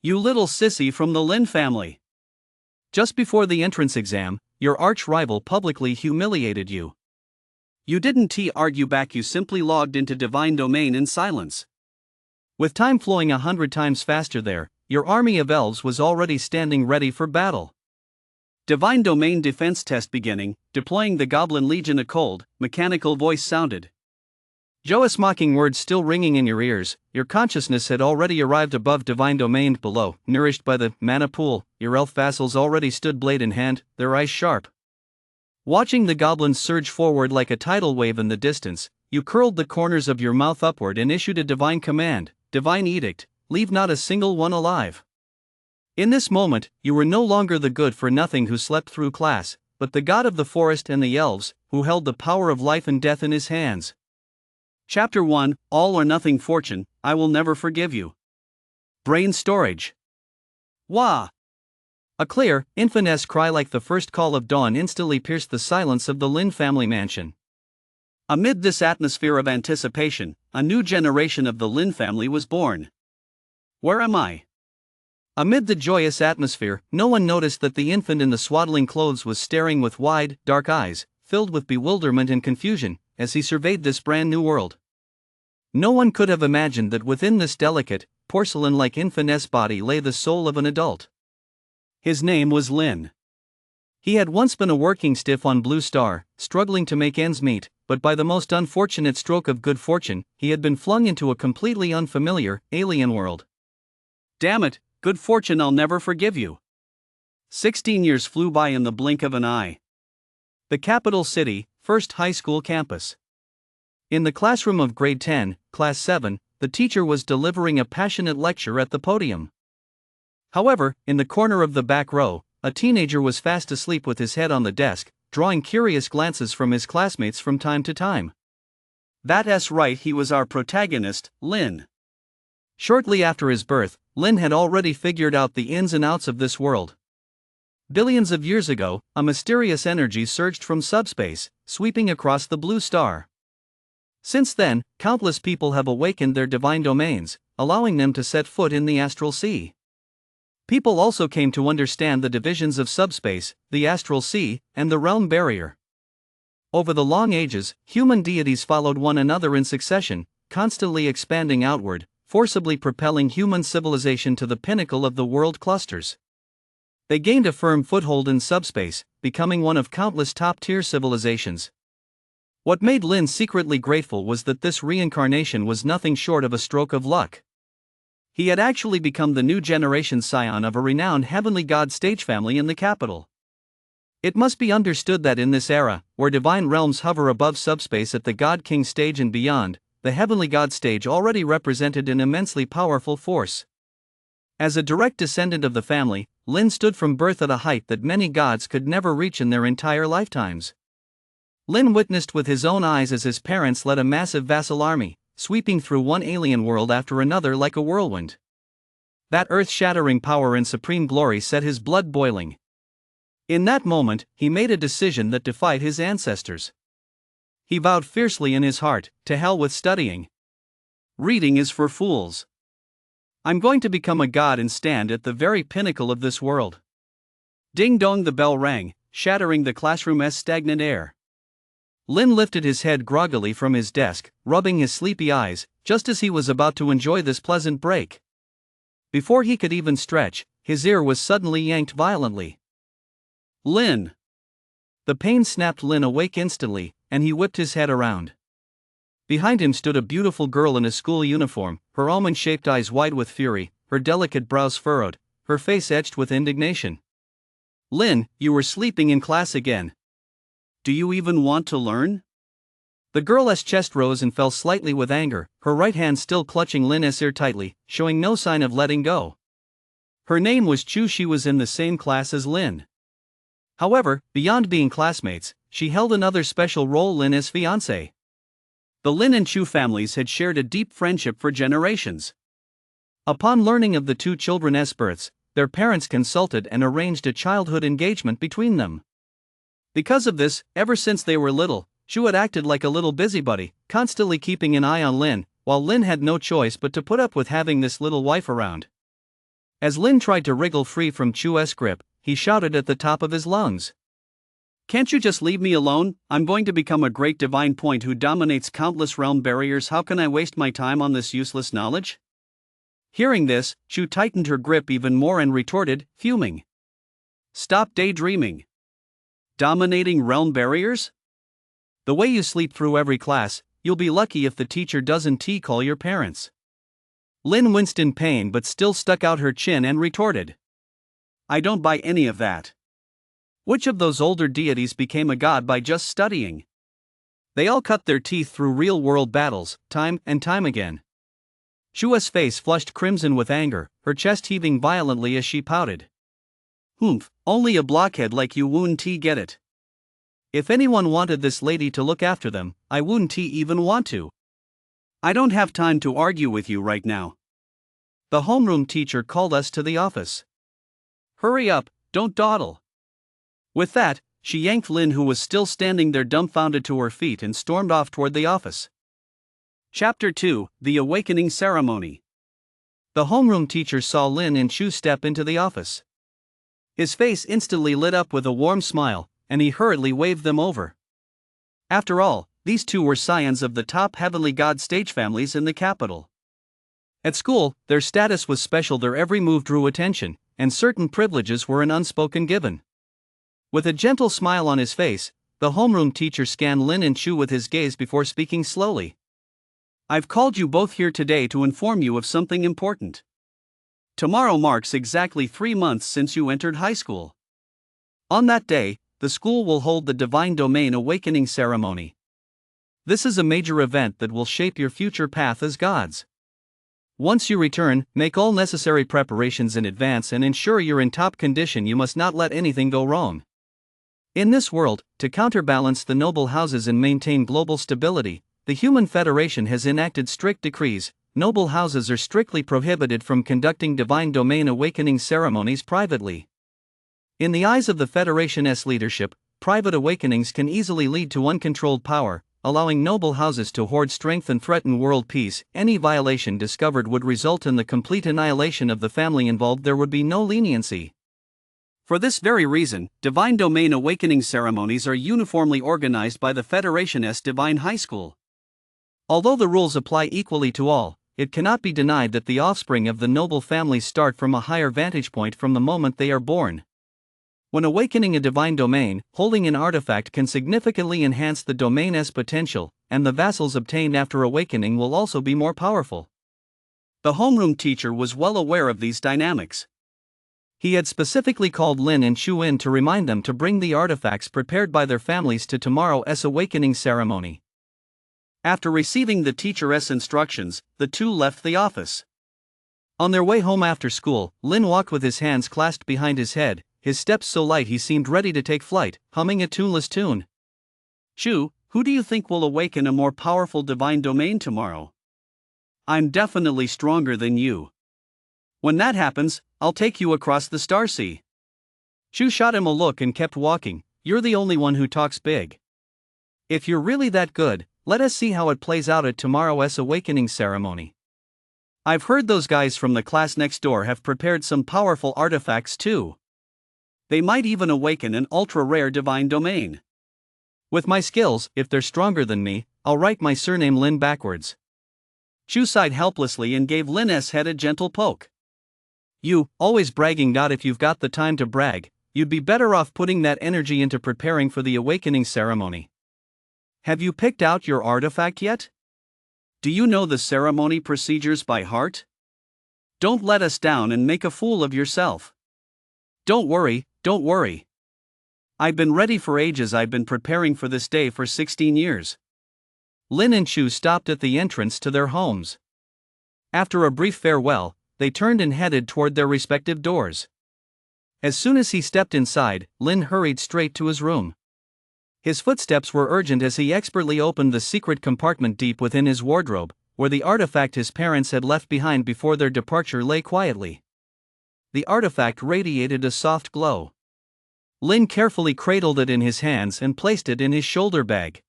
You little sissy from the Lin family. Just before the entrance exam, your arch-rival publicly humiliated you. You didn't argue back, you simply logged into divine domain in silence. With time flowing 100 times faster there, your army of elves was already standing ready for battle. Divine domain defense test beginning, deploying the Goblin Legion. A cold, mechanical voice sounded. Joyous mocking words still ringing in your ears, your consciousness had already arrived above divine domain. Below, nourished by the mana pool, your elf vassals already stood blade in hand, their eyes sharp. Watching the goblins surge forward like a tidal wave in the distance, you curled the corners of your mouth upward and issued a divine command, divine edict, leave not a single one alive. In this moment, you were no longer the good-for-nothing who slept through class, but the god of the forest and the elves, who held the power of life and death in his hands. Chapter 1, All or Nothing Fortune, I Will Never Forgive You. Brain storage. Wah! A clear, infant's cry like the first call of dawn instantly pierced the silence of the Lin family mansion. Amid this atmosphere of anticipation, a new generation of the Lin family was born. Where am I? Amid the joyous atmosphere, no one noticed that the infant in the swaddling clothes was staring with wide, dark eyes, filled with bewilderment and confusion, as he surveyed this brand new world. No one could have imagined that within this delicate, porcelain-like infant's body lay the soul of an adult. His name was Lin. He had once been a working stiff on Blue Star, struggling to make ends meet, but by the most unfortunate stroke of good fortune, he had been flung into a completely unfamiliar, alien world. Damn it, good fortune, I'll never forgive you. 16 years flew by in the blink of an eye. The capital city, first high school campus. In the classroom of grade 10, class 7, the teacher was delivering a passionate lecture at the podium. However, in the corner of the back row, a teenager was fast asleep with his head on the desk, drawing curious glances from his classmates from time to time. That's right, he was our protagonist, Lin. Shortly after his birth, Lin had already figured out the ins and outs of this world. Billions of years ago, a mysterious energy surged from subspace, sweeping across the Blue Star. Since then, countless people have awakened their divine domains, allowing them to set foot in the astral sea. People also came to understand the divisions of subspace, the astral sea, and the realm barrier. Over the long ages, human deities followed one another in succession, constantly expanding outward, forcibly propelling human civilization to the pinnacle of the world clusters. They gained a firm foothold in subspace, becoming one of countless top-tier civilizations. What made Lin secretly grateful was that this reincarnation was nothing short of a stroke of luck. He had actually become the new generation scion of a renowned heavenly god stage family in the capital. It must be understood that in this era, where divine realms hover above subspace at the God King stage and beyond, the heavenly god stage already represented an immensely powerful force. As a direct descendant of the family, Lin stood from birth at a height that many gods could never reach in their entire lifetimes. Lin witnessed with his own eyes as his parents led a massive vassal army, sweeping through one alien world after another like a whirlwind. That earth-shattering power and supreme glory set his blood boiling. In that moment, he made a decision that defied his ancestors. He vowed fiercely in his heart, to hell with studying. Reading is for fools. I'm going to become a god and stand at the very pinnacle of this world. Ding-dong, the bell rang, shattering the classroom's stagnant air. Lin lifted his head groggily from his desk, rubbing his sleepy eyes, just as he was about to enjoy this pleasant break. Before he could even stretch, his ear was suddenly yanked violently. Lin! The pain snapped Lin awake instantly, and he whipped his head around. Behind him stood a beautiful girl in a school uniform, her almond-shaped eyes wide with fury, her delicate brows furrowed, her face etched with indignation. Lin, you were sleeping in class again. Do you even want to learn? The girl's chest rose and fell slightly with anger, her right hand still clutching Lin's ear tightly, showing no sign of letting go. Her name was Chu. She was in the same class as Lin. However, beyond being classmates, she held another special role: Lin's fiancée. The Lin and Chu families had shared a deep friendship for generations. Upon learning of the two children's births, their parents consulted and arranged a childhood engagement between them. Because of this, ever since they were little, Chu had acted like a little busybody, constantly keeping an eye on Lin, while Lin had no choice but to put up with having this little wife around. As Lin tried to wriggle free from Chu's grip, he shouted at the top of his lungs. Can't you just leave me alone? I'm going to become a great divine point who dominates countless realm barriers. How can I waste my time on this useless knowledge? Hearing this, Chu tightened her grip even more and retorted, fuming. Stop daydreaming. Dominating realm barriers? The way you sleep through every class, you'll be lucky if the teacher doesn't call your parents. Lin winced in pain but still stuck out her chin and retorted. I don't buy any of that. Which of those older deities became a god by just studying? They all cut their teeth through real-world battles, time and time again. Chu's face flushed crimson with anger, her chest heaving violently as she pouted. Humph, only a blockhead like you wouldn't get it. If anyone wanted this lady to look after them, I wouldn't even want to. I don't have time to argue with you right now. The homeroom teacher called us to the office. Hurry up, don't dawdle. With that, she yanked Lin, who was still standing there dumbfounded, to her feet and stormed off toward the office. Chapter 2: The Awakening Ceremony. The homeroom teacher saw Lin and Chu step into the office. His face instantly lit up with a warm smile, and he hurriedly waved them over. After all, these two were scions of the top heavenly god stage families in the capital. At school, their status was special, their every move drew attention, and certain privileges were an unspoken given. With a gentle smile on his face, the homeroom teacher scanned Lin and Chu with his gaze before speaking slowly. I've called you both here today to inform you of something important. Tomorrow marks exactly 3 months since you entered high school. On that day, the school will hold the Divine Domain Awakening Ceremony. This is a major event that will shape your future path as gods. Once you return, make all necessary preparations in advance and ensure you're in top condition. You must not let anything go wrong. In this world, to counterbalance the noble houses and maintain global stability, the Human Federation has enacted strict decrees. Noble houses are strictly prohibited from conducting Divine Domain Awakening ceremonies privately. In the eyes of the Federation's leadership, private awakenings can easily lead to uncontrolled power, allowing noble houses to hoard strength and threaten world peace. Any violation discovered would result in the complete annihilation of the family involved. There would be no leniency. For this very reason, Divine Domain Awakening ceremonies are uniformly organized by the Federation's Divine High School. Although the rules apply equally to all, it cannot be denied that the offspring of the noble families start from a higher vantage point from the moment they are born. When awakening a divine domain, holding an artifact can significantly enhance the domain's potential, and the vassals obtained after awakening will also be more powerful. The homeroom teacher was well aware of these dynamics. He had specifically called Lin and Chu in to remind them to bring the artifacts prepared by their families to tomorrow's awakening ceremony. After receiving the teacher's instructions, the two left the office. On their way home after school, Lin walked with his hands clasped behind his head, his steps so light he seemed ready to take flight, humming a tuneless tune. Chu, who do you think will awaken a more powerful divine domain tomorrow? I'm definitely stronger than you. When that happens, I'll take you across the Starsea. Chu shot him a look and kept walking. You're the only one who talks big. If you're really that good, let us see how it plays out at tomorrow's awakening ceremony. I've heard those guys from the class next door have prepared some powerful artifacts too. They might even awaken an ultra-rare divine domain. With my skills, if they're stronger than me, I'll write my surname Lin backwards. Chu sighed helplessly and gave Lin's head a gentle poke. You, always bragging. If you've got the time to brag, you'd be better off putting that energy into preparing for the awakening ceremony. Have you picked out your artifact yet? Do you know the ceremony procedures by heart? Don't let us down and make a fool of yourself. Don't worry. I've been ready for ages. I've been preparing for this day for 16 years. Lin and Chu stopped at the entrance to their homes. After a brief farewell, they turned and headed toward their respective doors. As soon as he stepped inside, Lin hurried straight to his room. His footsteps were urgent as he expertly opened the secret compartment deep within his wardrobe, where the artifact his parents had left behind before their departure lay quietly. The artifact radiated a soft glow. Lin carefully cradled it in his hands and placed it in his shoulder bag.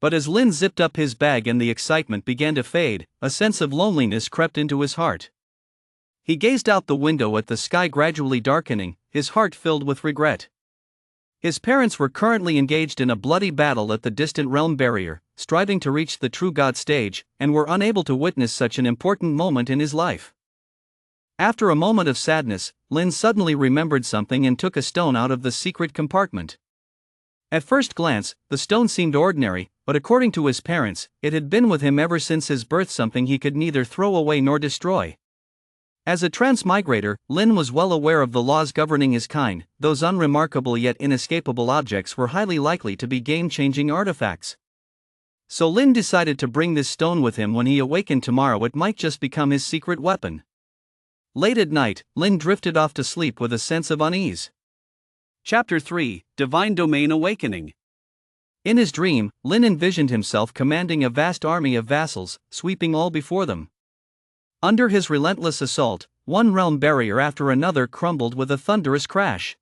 But as Lin zipped up his bag and the excitement began to fade, a sense of loneliness crept into his heart. He gazed out the window at the sky gradually darkening, his heart filled with regret. His parents were currently engaged in a bloody battle at the distant realm barrier, striving to reach the true God stage, and were unable to witness such an important moment in his life. After a moment of sadness, Lin suddenly remembered something and took a stone out of the secret compartment. At first glance, the stone seemed ordinary, but according to his parents, it had been with him ever since his birth, something he could neither throw away nor destroy. As a transmigrator, Lin was well aware of the laws governing his kind. Those unremarkable yet inescapable objects were highly likely to be game-changing artifacts. So Lin decided to bring this stone with him when he awakened tomorrow. It might just become his secret weapon. Late at night, Lin drifted off to sleep with a sense of unease. Chapter 3: Divine Domain Awakening. In his dream, Lin envisioned himself commanding a vast army of vassals, sweeping all before them. Under his relentless assault, one realm barrier after another crumbled with a thunderous crash.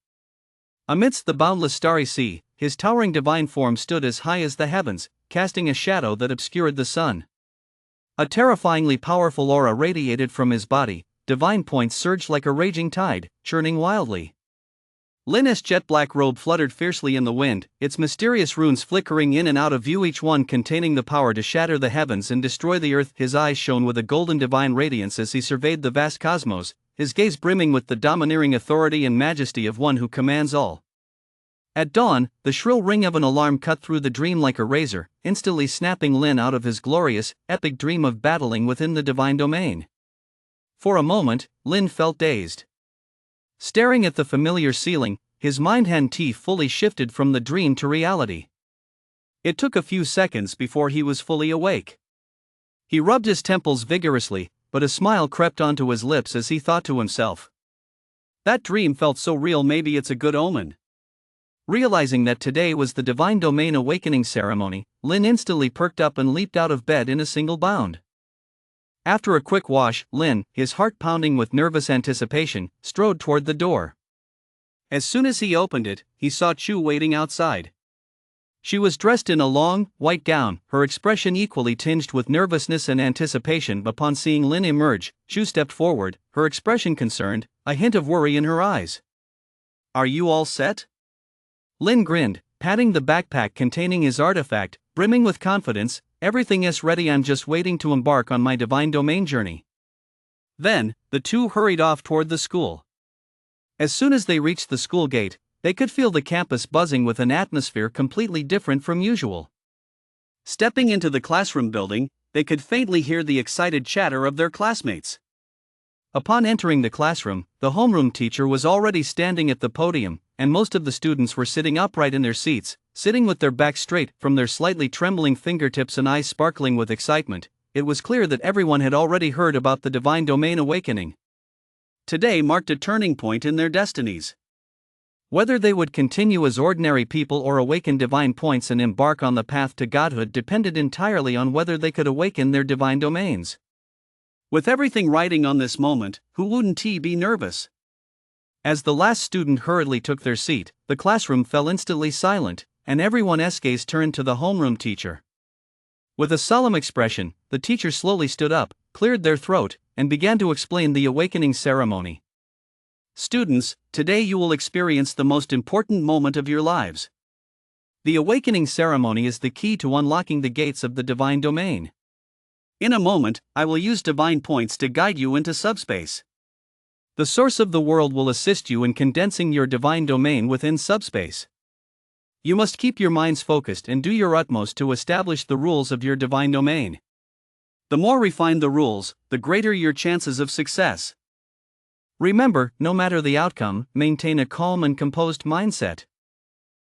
Amidst the boundless starry sea, his towering divine form stood as high as the heavens, casting a shadow that obscured the sun. A terrifyingly powerful aura radiated from his body, divine points surged like a raging tide, churning wildly. Lin's jet-black robe fluttered fiercely in the wind, its mysterious runes flickering in and out of view, each one containing the power to shatter the heavens and destroy the earth. His eyes shone with a golden divine radiance as he surveyed the vast cosmos, his gaze brimming with the domineering authority and majesty of one who commands all. At dawn, the shrill ring of an alarm cut through the dream like a razor, instantly snapping Lin out of his glorious, epic dream of battling within the divine domain. For a moment, Lin felt dazed. Staring at the familiar ceiling, his mind had fully shifted from the dream to reality. It took a few seconds before he was fully awake. He rubbed his temples vigorously, but a smile crept onto his lips as he thought to himself, "That dream felt so real, maybe it's a good omen." Realizing that today was the Divine Domain Awakening ceremony, Lin instantly perked up and leaped out of bed in a single bound. After a quick wash, Lin, his heart pounding with nervous anticipation, strode toward the door. As soon as he opened it, he saw Chu waiting outside. She was dressed in a long, white gown, her expression equally tinged with nervousness and anticipation. Upon seeing Lin emerge, Chu stepped forward, her expression concerned, a hint of worry in her eyes. "Are you all set?" Lin grinned, patting the backpack containing his artifact, brimming with confidence. "Everything is ready, I'm just waiting to embark on my divine domain journey." Then, the two hurried off toward the school. As soon as they reached the school gate, they could feel the campus buzzing with an atmosphere completely different from usual. Stepping into the classroom building, they could faintly hear the excited chatter of their classmates. Upon entering the classroom, the homeroom teacher was already standing at the podium, and most of the students were sitting upright in their seats, sitting with their backs straight, from their slightly trembling fingertips and eyes sparkling with excitement. It was clear that everyone had already heard about the Divine Domain Awakening. Today marked a turning point in their destinies. Whether they would continue as ordinary people or awaken divine points and embark on the path to godhood depended entirely on whether they could awaken their divine domains. With everything riding on this moment, who wouldn't be nervous? As the last student hurriedly took their seat, the classroom fell instantly silent, and everyone's gaze turned to the homeroom teacher. With a solemn expression, the teacher slowly stood up, cleared their throat, and began to explain the awakening ceremony. "Students, today you will experience the most important moment of your lives. The awakening ceremony is the key to unlocking the gates of the divine domain. In a moment, I will use divine points to guide you into subspace. The source of the world will assist you in condensing your divine domain within subspace. You must keep your minds focused and do your utmost to establish the rules of your divine domain. The more refined the rules, the greater your chances of success. Remember, no matter the outcome, maintain a calm and composed mindset.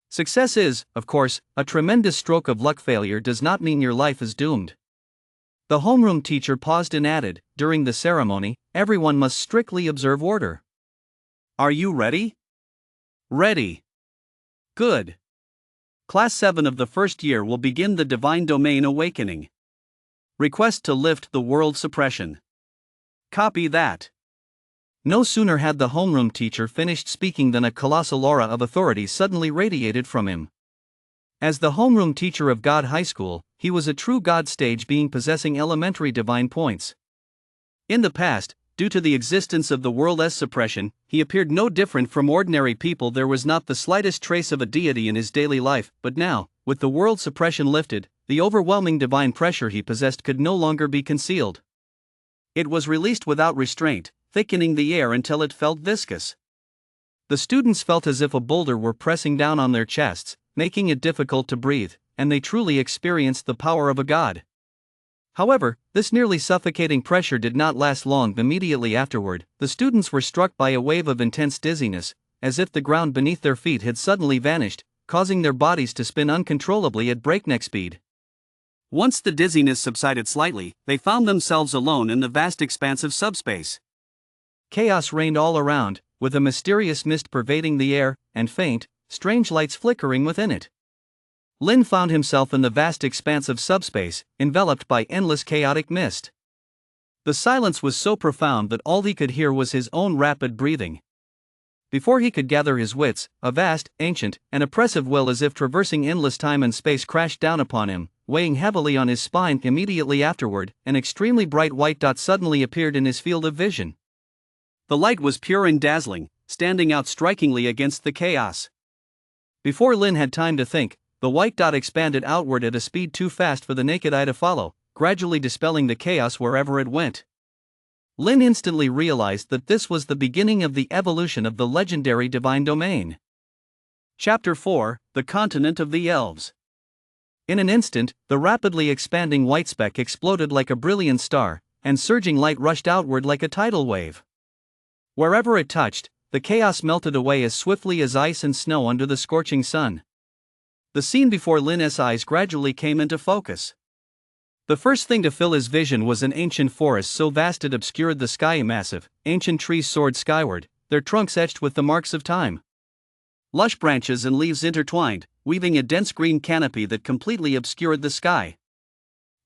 Success is, of course, a tremendous stroke of luck. Failure does not mean your life is doomed." The homeroom teacher paused and added, "During the ceremony, everyone must strictly observe order. Are you ready?" "Ready." "Good. Class 7 of the first year will begin the Divine Domain Awakening. Request to lift the world suppression. Copy that." No sooner had the homeroom teacher finished speaking than a colossal aura of authority suddenly radiated from him. As the homeroom teacher of God High School, he was a true God stage being possessing elementary divine points. In the past, due to the existence of the world-S suppression, he appeared no different from ordinary people. There was not the slightest trace of a deity in his daily life, but now, with the world suppression lifted, the overwhelming divine pressure he possessed could no longer be concealed. It was released without restraint, thickening the air until it felt viscous. The students felt as if a boulder were pressing down on their chests, making it difficult to breathe, and they truly experienced the power of a god. However, this nearly suffocating pressure did not last long. Immediately afterward, the students were struck by a wave of intense dizziness, as if the ground beneath their feet had suddenly vanished, causing their bodies to spin uncontrollably at breakneck speed. Once the dizziness subsided slightly, they found themselves alone in the vast expanse of subspace. Chaos reigned all around, with a mysterious mist pervading the air, and faint, strange lights flickering within it. Lin found himself in the vast expanse of subspace, enveloped by endless chaotic mist. The silence was so profound that all he could hear was his own rapid breathing. Before he could gather his wits, a vast, ancient, and oppressive will as if traversing endless time and space crashed down upon him, weighing heavily on his spine. Immediately afterward, an extremely bright white dot suddenly appeared in his field of vision. The light was pure and dazzling, standing out strikingly against the chaos. Before Lin had time to think, the white dot expanded outward at a speed too fast for the naked eye to follow, gradually dispelling the chaos wherever it went. Lin instantly realized that this was the beginning of the evolution of the legendary divine domain. Chapter 4: The Continent of the Elves. In an instant, the rapidly expanding white speck exploded like a brilliant star, and surging light rushed outward like a tidal wave. Wherever it touched, the chaos melted away as swiftly as ice and snow under the scorching sun. The scene before Lin's eyes gradually came into focus. The first thing to fill his vision was an ancient forest so vast it obscured the sky. Massive, ancient trees soared skyward, their trunks etched with the marks of time. Lush branches and leaves intertwined, weaving a dense green canopy that completely obscured the sky.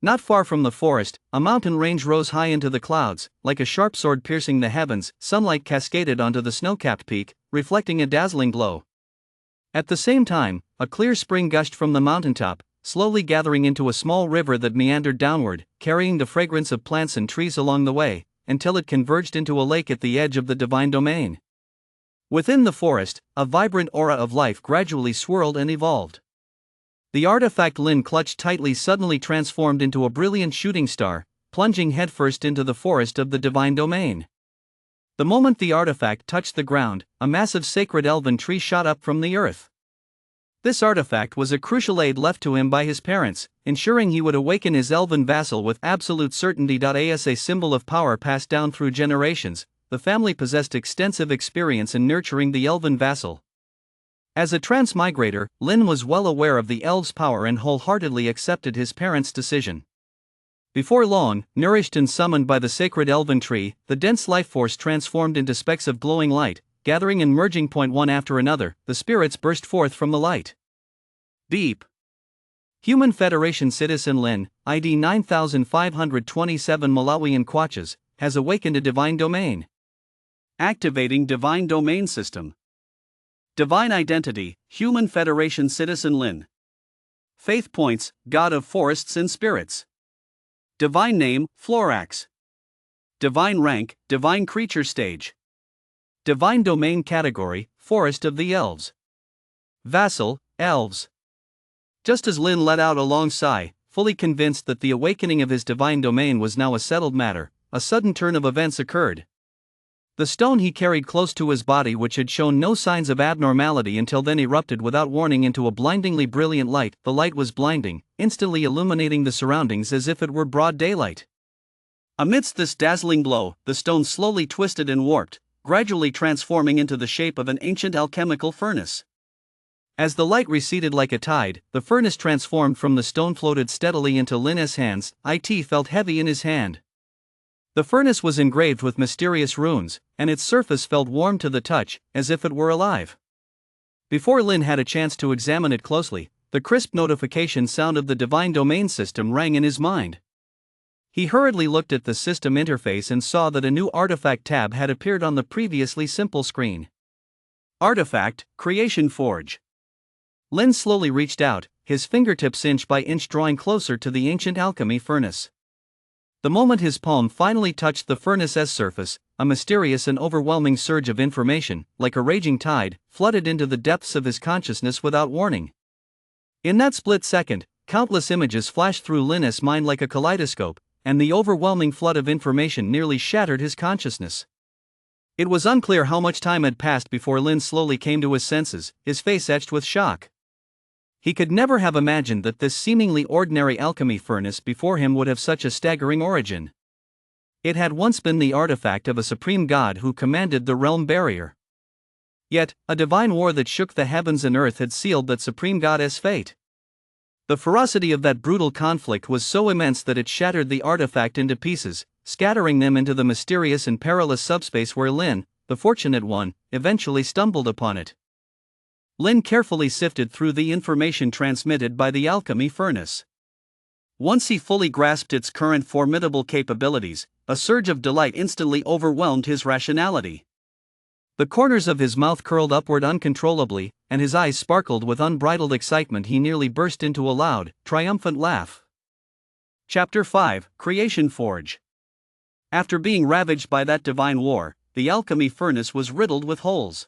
Not far from the forest, a mountain range rose high into the clouds, like a sharp sword piercing the heavens. Sunlight cascaded onto the snow-capped peak, reflecting a dazzling glow. At the same time, a clear spring gushed from the mountaintop, slowly gathering into a small river that meandered downward, carrying the fragrance of plants and trees along the way, until it converged into a lake at the edge of the divine domain. Within the forest, a vibrant aura of life gradually swirled and evolved. The artifact Lin clutched tightly suddenly transformed into a brilliant shooting star, plunging headfirst into the forest of the divine domain. The moment the artifact touched the ground, a massive sacred elven tree shot up from the earth. This artifact was a crucial aid left to him by his parents, ensuring he would awaken his elven vassal with absolute certainty. As a symbol of power passed down through generations, the family possessed extensive experience in nurturing the elven vassal. As a transmigrator, Lin was well aware of the elves' power and wholeheartedly accepted his parents' decision. Before long, nourished and summoned by the sacred elven tree, the dense life force transformed into specks of glowing light, gathering and merging one after another. The spirits burst forth from the light. Beep. Human Federation Citizen Lin, ID 9527 Malawian Kwaches, has awakened a divine domain. Activating divine domain system. Divine identity, Human Federation Citizen Lin. Faith points, God of forests and spirits. Divine name, Florax. Divine rank, Divine creature stage. Divine domain category, Forest of the Elves. Vassal, Elves. Just as Lin let out a long sigh, fully convinced that the awakening of his divine domain was now a settled matter, a sudden turn of events occurred. The stone he carried close to his body, which had shown no signs of abnormality until then, erupted without warning into a blindingly brilliant light. The light was blinding, instantly illuminating the surroundings as if it were broad daylight. Amidst this dazzling glow, the stone slowly twisted and warped, gradually transforming into the shape of an ancient alchemical furnace. As the light receded like a tide, the furnace transformed from the stone floated steadily into Lin's hands. It felt heavy in his hand. The furnace was engraved with mysterious runes, and its surface felt warm to the touch, as if it were alive. Before Lin had a chance to examine it closely, the crisp notification sound of the divine domain system rang in his mind. He hurriedly looked at the system interface and saw that a new artifact tab had appeared on the previously simple screen. Artifact, Creation Forge. Lin slowly reached out, his fingertips inch by inch drawing closer to the ancient alchemy furnace. The moment his palm finally touched the furnace's surface, a mysterious and overwhelming surge of information, like a raging tide, flooded into the depths of his consciousness without warning. In that split second, countless images flashed through Lin's mind like a kaleidoscope, and the overwhelming flood of information nearly shattered his consciousness. It was unclear how much time had passed before Lin slowly came to his senses, his face etched with shock. He could never have imagined that this seemingly ordinary alchemy furnace before him would have such a staggering origin. It had once been the artifact of a supreme god who commanded the realm barrier. Yet, a divine war that shook the heavens and earth had sealed that supreme god's fate. The ferocity of that brutal conflict was so immense that it shattered the artifact into pieces, scattering them into the mysterious and perilous subspace where Lin, the fortunate one, eventually stumbled upon it. Lin carefully sifted through the information transmitted by the alchemy furnace. Once he fully grasped its current formidable capabilities, a surge of delight instantly overwhelmed his rationality. The corners of his mouth curled upward uncontrollably, and his eyes sparkled with unbridled excitement. He nearly burst into a loud, triumphant laugh. Chapter 5: Creation Forge. After being ravaged by that divine war, the alchemy furnace was riddled with holes.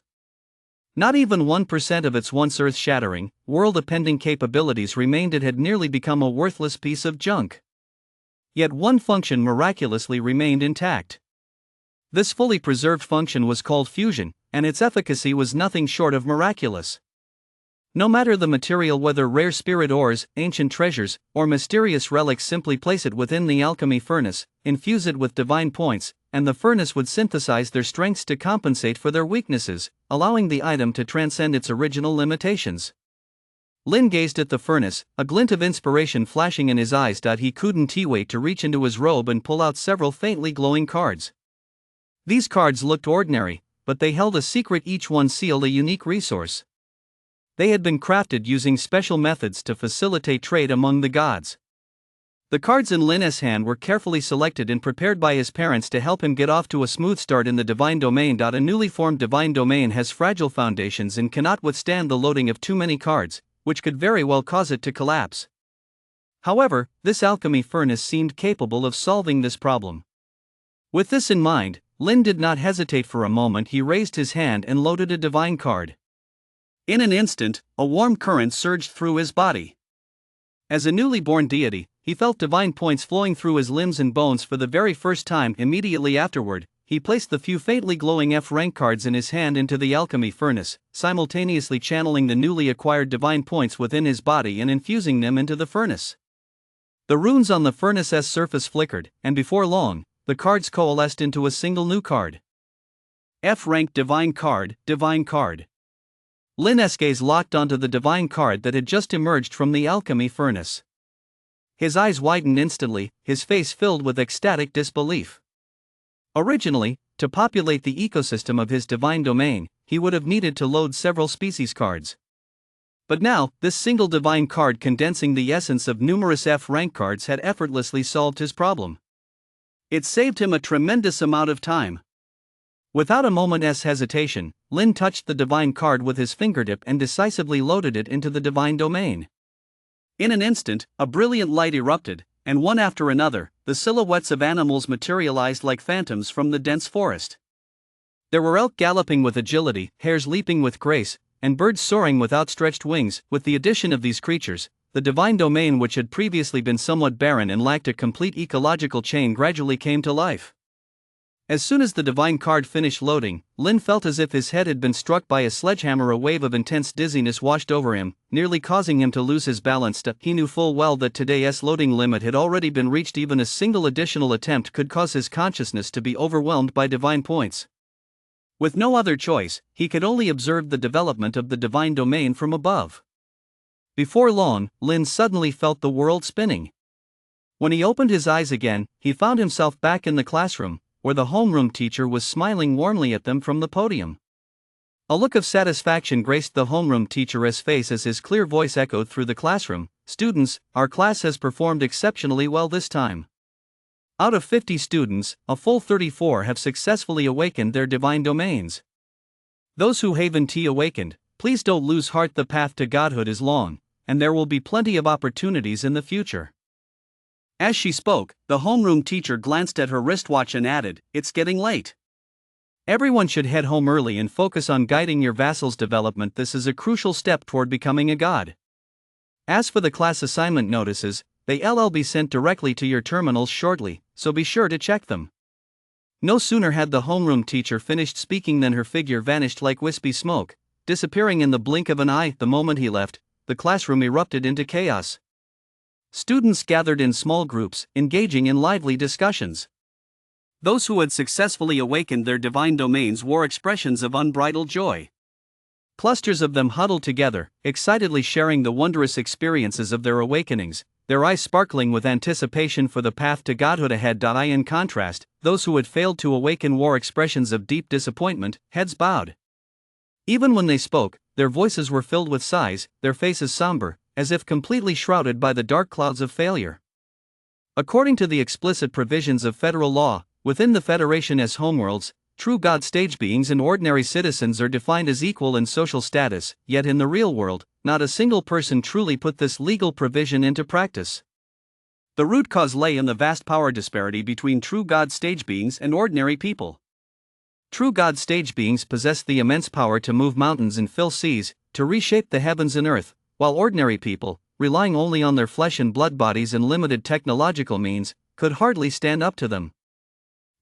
Not even 1% of its once earth-shattering, world-upending capabilities remained. It had nearly become a worthless piece of junk. Yet one function miraculously remained intact. This fully preserved function was called fusion, and its efficacy was nothing short of miraculous. No matter the material, whether rare spirit ores, ancient treasures, or mysterious relics, simply place it within the alchemy furnace, infuse it with divine points, and the furnace would synthesize their strengths to compensate for their weaknesses, allowing the item to transcend its original limitations. Lin gazed at the furnace, a glint of inspiration flashing in his eyes. He couldn't wait to reach into his robe and pull out several faintly glowing cards. These cards looked ordinary, but they held a secret. Each one sealed a unique resource. They had been crafted using special methods to facilitate trade among the gods. The cards in Lin's hand were carefully selected and prepared by his parents to help him get off to a smooth start in the divine domain. A newly formed divine domain has fragile foundations and cannot withstand the loading of too many cards, which could very well cause it to collapse. However, this alchemy furnace seemed capable of solving this problem. With this in mind, Lin did not hesitate for a moment. He raised his hand and loaded a divine card. In an instant, a warm current surged through his body. As a newly born deity, he felt divine points flowing through his limbs and bones for the very first time. Immediately afterward, he placed the few faintly glowing F-rank cards in his hand into the alchemy furnace, simultaneously channeling the newly acquired divine points within his body and infusing them into the furnace. The runes on the furnace's surface flickered, and before long, the cards coalesced into a single new card. F-rank divine card, divine card. Lin's gaze locked onto the divine card that had just emerged from the alchemy furnace. His eyes widened instantly, his face filled with ecstatic disbelief. Originally, to populate the ecosystem of his divine domain, he would have needed to load several species cards. But now, this single divine card condensing the essence of numerous F-rank cards had effortlessly solved his problem. It saved him a tremendous amount of time. Without a moment's hesitation, Lin touched the divine card with his fingertip and decisively loaded it into the divine domain. In an instant, a brilliant light erupted, and one after another, the silhouettes of animals materialized like phantoms from the dense forest. There were elk galloping with agility, hares leaping with grace, and birds soaring with outstretched wings. With the addition of these creatures, the divine domain, which had previously been somewhat barren and lacked a complete ecological chain, gradually came to life. As soon as the divine card finished loading, Lin felt as if his head had been struck by a sledgehammer. A wave of intense dizziness washed over him, nearly causing him to lose his balance. He knew full well that today's loading limit had already been reached. Even a single additional attempt could cause his consciousness to be overwhelmed by divine points. With no other choice, he could only observe the development of the divine domain from above. Before long, Lin suddenly felt the world spinning. When he opened his eyes again, he found himself back in the classroom, where the homeroom teacher was smiling warmly at them from the podium. A look of satisfaction graced the homeroom teacher's face as his clear voice echoed through the classroom. "Students, our class has performed exceptionally well this time. Out of 50 students, a full 34 have successfully awakened their divine domains. Those who haven't awakened, please don't lose heart. The path to godhood is long, and there will be plenty of opportunities in the future." As she spoke, the homeroom teacher glanced at her wristwatch and added, "It's getting late. Everyone should head home early and focus on guiding your vassal's development. This is a crucial step toward becoming a god. As for the class assignment notices, they'll be sent directly to your terminals shortly, so be sure to check them. No sooner had the homeroom teacher finished speaking than her figure vanished like wispy smoke, disappearing in the blink of an eye. The moment he left, the classroom erupted into chaos. Students gathered in small groups, engaging in lively discussions. Those who had successfully awakened their divine domains wore expressions of unbridled joy. Clusters of them huddled together, excitedly sharing the wondrous experiences of their awakenings, their eyes sparkling with anticipation for the path to godhood ahead. In contrast, those who had failed to awaken wore expressions of deep disappointment, heads bowed. Even when they spoke, their voices were filled with sighs, their faces somber, as if completely shrouded by the dark clouds of failure. According to the explicit provisions of federal law, within the Federation as homeworlds, true God stage beings and ordinary citizens are defined as equal in social status, yet in the real world, not a single person truly put this legal provision into practice. The root cause lay in the vast power disparity between true God stage beings and ordinary people. True God stage beings possess the immense power to move mountains and fill seas, to reshape the heavens and earth, while ordinary people, relying only on their flesh and blood bodies and limited technological means, could hardly stand up to them.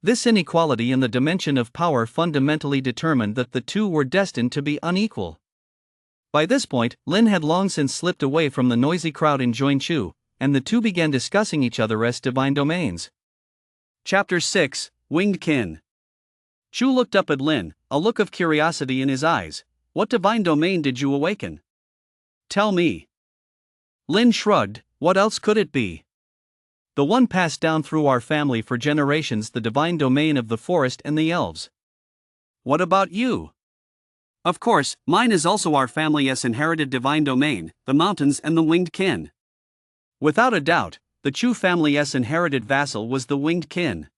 This inequality in the dimension of power fundamentally determined that the two were destined to be unequal. By this point, Lin had long since slipped away from the noisy crowd in Joinchu, and the two began discussing each other as divine domains. Chapter 6, Winged Kin. Chu looked up at Lin, a look of curiosity in his eyes. What divine domain did you awaken? Tell me. Lin shrugged. What else could it be? The one passed down through our family for generations, the divine domain of the forest and the elves. What about you? Of course, mine is also our family's inherited divine domain, the mountains and the winged kin. Without a doubt, the Chu family's inherited vassal was the winged kin.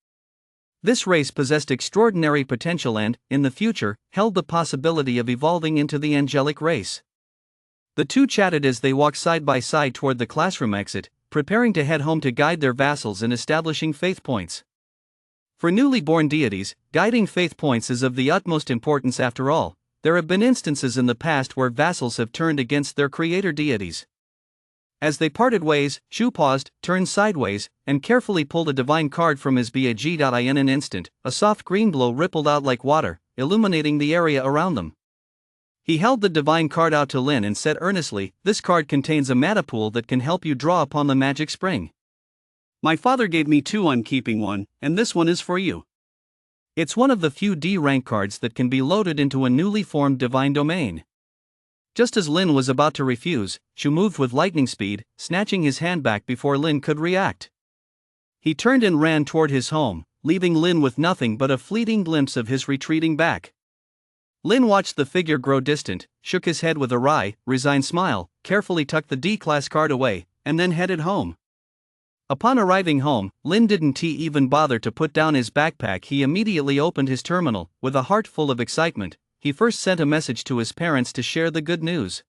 This race possessed extraordinary potential and, in the future, held the possibility of evolving into the angelic race. The two chatted as they walked side by side toward the classroom exit, preparing to head home to guide their vassals in establishing faith points. For newly born deities, guiding faith points is of the utmost importance. After all, there have been instances in the past where vassals have turned against their creator deities. As they parted ways, Chu paused, turned sideways, and carefully pulled a divine card from his bag. In an instant, a soft green glow rippled out like water, illuminating the area around them. He held the divine card out to Lin and said earnestly, "This card contains a mana pool that can help you draw upon the magic spring. My father gave me two. I'm keeping one, and this one is for you." It's one of the few D-rank cards that can be loaded into a newly formed divine domain. Just as Lin was about to refuse, Chu moved with lightning speed, snatching his hand back before Lin could react. He turned and ran toward his home, leaving Lin with nothing but a fleeting glimpse of his retreating back. Lin watched the figure grow distant, shook his head with a wry, resigned smile, carefully tucked the D-class card away, and then headed home. Upon arriving home, Lin didn't even bother to put down his backpack. He immediately opened his terminal. With a heart full of excitement, he first sent a message to his parents to share the good news.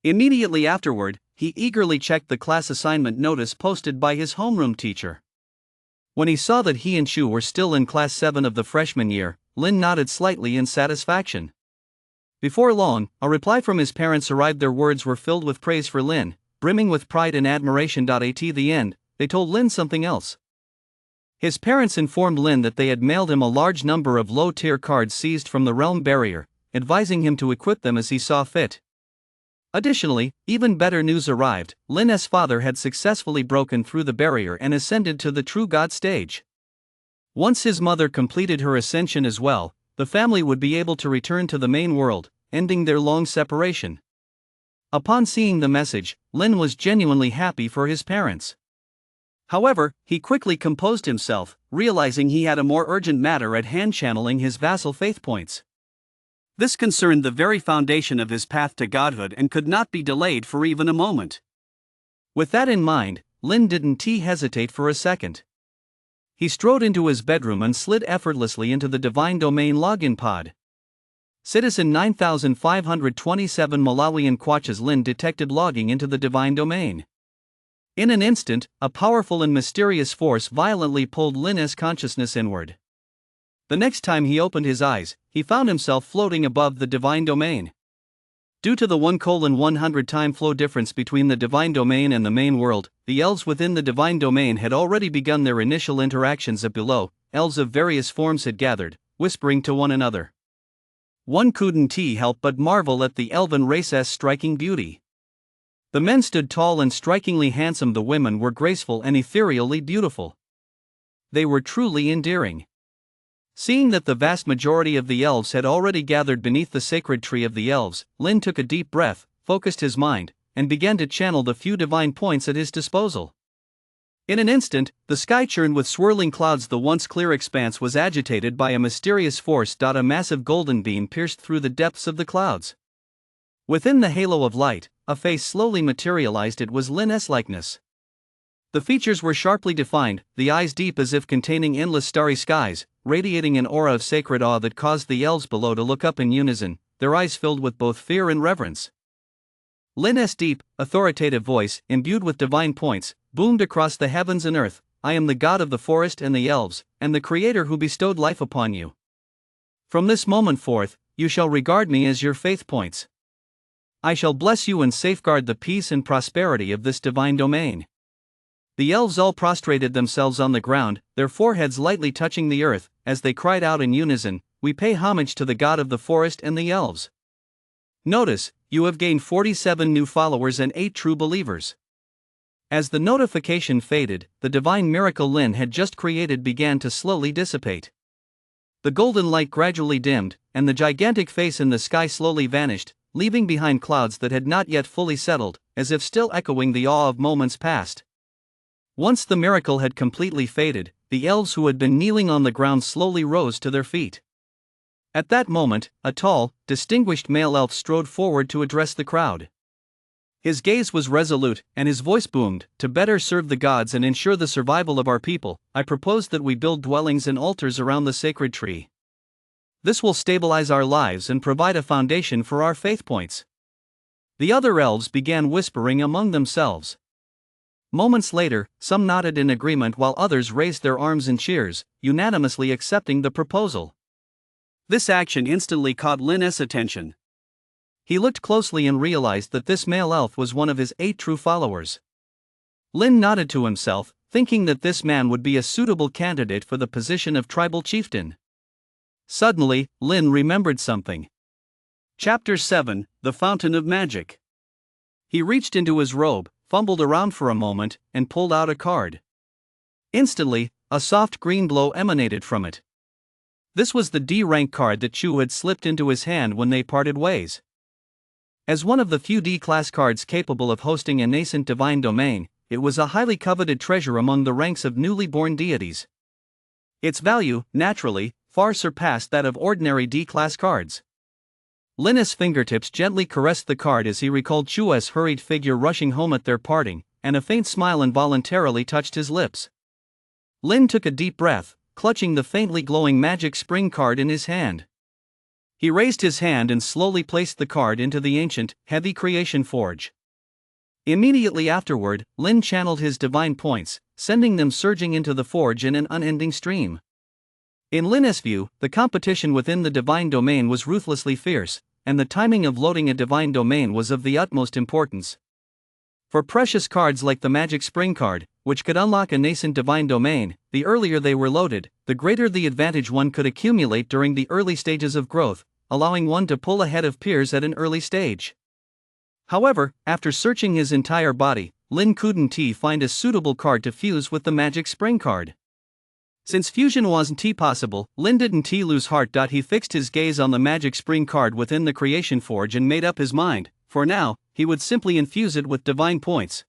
Immediately afterward, he eagerly checked the class assignment notice posted by his homeroom teacher. When he saw that he and Chu were still in Class 7 of the freshman year, Lin nodded slightly in satisfaction. Before long, a reply from his parents arrived. Their words were filled with praise for Lin, brimming with pride and admiration. At the end, they told Lin something else. His parents informed Lin that they had mailed him a large number of low-tier cards seized from the realm barrier, advising him to equip them as he saw fit. Additionally, even better news arrived. Lin's father had successfully broken through the barrier and ascended to the true God stage. Once his mother completed her ascension as well, the family would be able to return to the main world, ending their long separation. Upon seeing the message, Lin was genuinely happy for his parents. However, he quickly composed himself, realizing he had a more urgent matter at hand: channeling his vassal faith points. This concerned the very foundation of his path to godhood and could not be delayed for even a moment. With that in mind, Lin didn't hesitate for a second. He strode into his bedroom and slid effortlessly into the divine domain login pod. Citizen 9527 Malawian Quachas. Lin detected logging into the divine domain. In an instant, a powerful and mysterious force violently pulled Lin's consciousness inward. The next time he opened his eyes, he found himself floating above the divine domain. Due to the 1:100 time flow difference between the divine domain and the main world, the elves within the divine domain had already begun their initial interactions. Up below, elves of various forms had gathered, whispering to one another. One couldn't help but marvel at the elven race's striking beauty. The men stood tall and strikingly handsome, the women were graceful and ethereally beautiful. They were truly endearing. Seeing that the vast majority of the elves had already gathered beneath the sacred tree of the elves, Lin took a deep breath, focused his mind, and began to channel the few divine points at his disposal. In an instant, the sky churned with swirling clouds. The once clear expanse was agitated by a mysterious force. A massive golden beam pierced through the depths of the clouds. Within the halo of light, a face slowly materialized. It was Lin's likeness. The features were sharply defined, the eyes deep as if containing endless starry skies, radiating an aura of sacred awe that caused the elves below to look up in unison, their eyes filled with both fear and reverence. Lin's deep, authoritative voice, imbued with divine points, boomed across the heavens and earth. I am the god of the forest and the elves, and the creator who bestowed life upon you. From this moment forth, you shall regard me as your faith points. I shall bless you and safeguard the peace and prosperity of this divine domain. The elves all prostrated themselves on the ground, their foreheads lightly touching the earth, as they cried out in unison, we pay homage to the god of the forest and the elves. Notice, you have gained 47 new followers and 8 true believers. As the notification faded, the divine miracle Lin had just created began to slowly dissipate. The golden light gradually dimmed, and the gigantic face in the sky slowly vanished, leaving behind clouds that had not yet fully settled, as if still echoing the awe of moments past. Once the miracle had completely faded, the elves who had been kneeling on the ground slowly rose to their feet. At that moment, a tall, distinguished male elf strode forward to address the crowd. His gaze was resolute, and his voice boomed, to better serve the gods and ensure the survival of our people, I propose that we build dwellings and altars around the sacred tree. This will stabilize our lives and provide a foundation for our faith points. The other elves began whispering among themselves. Moments later, some nodded in agreement while others raised their arms in cheers, unanimously accepting the proposal. This action instantly caught Lin's attention. He looked closely and realized that this male elf was one of his 8 true followers. Lin nodded to himself, thinking that this man would be a suitable candidate for the position of tribal chieftain. Suddenly, Lin remembered something. Chapter 7, The Fountain of Magic. He reached into his robe, fumbled around for a moment, and pulled out a card. Instantly, a soft green glow emanated from it. This was the D-rank card that Chu had slipped into his hand when they parted ways. As one of the few D-class cards capable of hosting a nascent divine domain, it was a highly coveted treasure among the ranks of newly born deities. Its value, naturally, far surpassed that of ordinary D-class cards. Lin's fingertips gently caressed the card as he recalled Chua's hurried figure rushing home at their parting, and a faint smile involuntarily touched his lips. Lin took a deep breath, clutching the faintly glowing magic spring card in his hand. He raised his hand and slowly placed the card into the ancient, heavy creation forge. Immediately afterward, Lin channeled his divine points, sending them surging into the forge in an unending stream. In Lin's view, the competition within the divine domain was ruthlessly fierce, and the timing of loading a divine domain was of the utmost importance. For precious cards like the magic spring card, which could unlock a nascent divine domain, the earlier they were loaded, the greater the advantage one could accumulate during the early stages of growth, allowing one to pull ahead of peers at an early stage. However, after searching his entire body, Lin couldn't find a suitable card to fuse with the magic spring card. Since fusion wasn't possible, Lin didn't lose heart. He fixed his gaze on the magic spring card within the creation forge and made up his mind, for now, he would simply infuse it with divine points.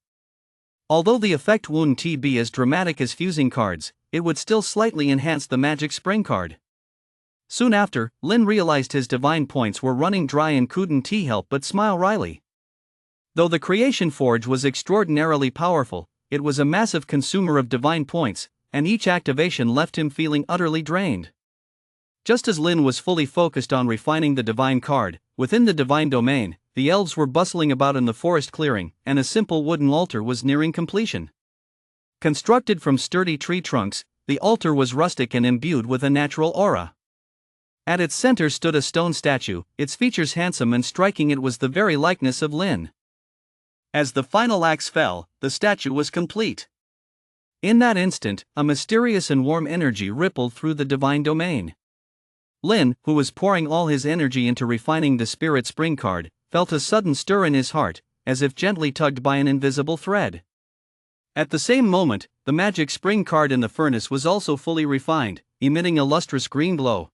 Although the effect wouldn't be as dramatic as fusing cards, it would still slightly enhance the magic spring card. Soon after, Lin realized his divine points were running dry and couldn't help but smile wryly. Though the creation forge was extraordinarily powerful, it was a massive consumer of divine points, and each activation left him feeling utterly drained. Just as Lin was fully focused on refining the divine card, within the divine domain, the elves were bustling about in the forest clearing, and a simple wooden altar was nearing completion. Constructed from sturdy tree trunks, The altar was rustic and imbued with a natural aura. At its center stood a stone statue, its features handsome and striking. It was the very likeness of Lin. As the final axe fell, the statue was complete. In that instant, a mysterious and warm energy rippled through the divine domain. Lin, who was pouring all his energy into refining the spirit spring card, felt a sudden stir in his heart, as if gently tugged by an invisible thread. At the same moment, the magic spring card in the furnace was also fully refined, emitting a lustrous green glow.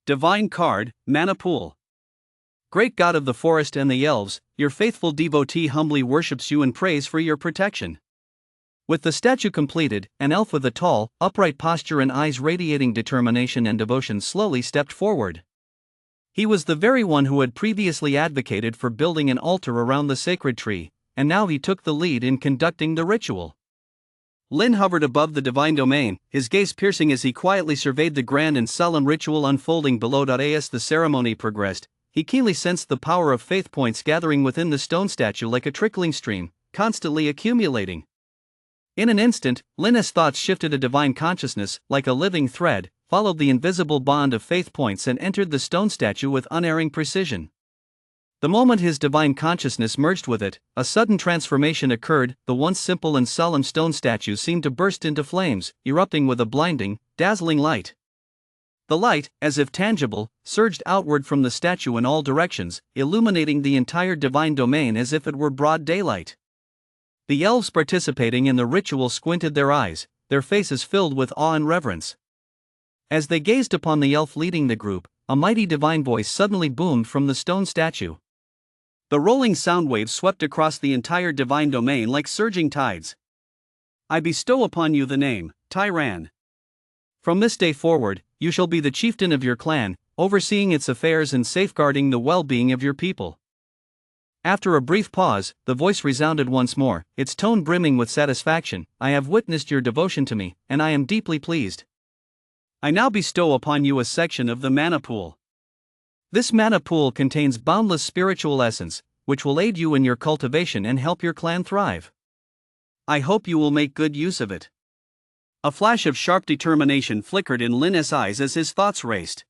Divine card, Mana Pool. Great God of the forest and the elves, your faithful devotee humbly worships you and prays for your protection. With the statue completed, an elf with a tall, upright posture and eyes radiating determination and devotion slowly stepped forward. He was the very one who had previously advocated for building an altar around the sacred tree, and now he took the lead in conducting the ritual. Lin hovered above the divine domain, his gaze piercing as he quietly surveyed the grand and solemn ritual unfolding below. As the ceremony progressed, he keenly sensed the power of faith points gathering within the stone statue like a trickling stream, constantly accumulating. In an instant, Lin's thoughts shifted. A divine consciousness, like a living thread, followed the invisible bond of faith points and entered the stone statue with unerring precision. The moment his divine consciousness merged with it, a sudden transformation occurred. The once simple and solemn stone statue seemed to burst into flames, erupting with a blinding, dazzling light. The light, as if tangible, surged outward from the statue in all directions, illuminating the entire divine domain as if it were broad daylight. The elves participating in the ritual squinted their eyes, their faces filled with awe and reverence. As they gazed upon the elf leading the group, a mighty divine voice suddenly boomed from the stone statue. The rolling sound waves swept across the entire divine domain like surging tides. I bestow upon you the name, Tyran. From this day forward, you shall be the chieftain of your clan, overseeing its affairs and safeguarding the well-being of your people. After a brief pause, the voice resounded once more, its tone brimming with satisfaction. I have witnessed your devotion to me, and I am deeply pleased. I now bestow upon you a section of the Mana Pool. This Mana Pool contains boundless spiritual essence, which will aid you in your cultivation and help your clan thrive. I hope you will make good use of it. A flash of sharp determination flickered in Lin's eyes as his thoughts raced.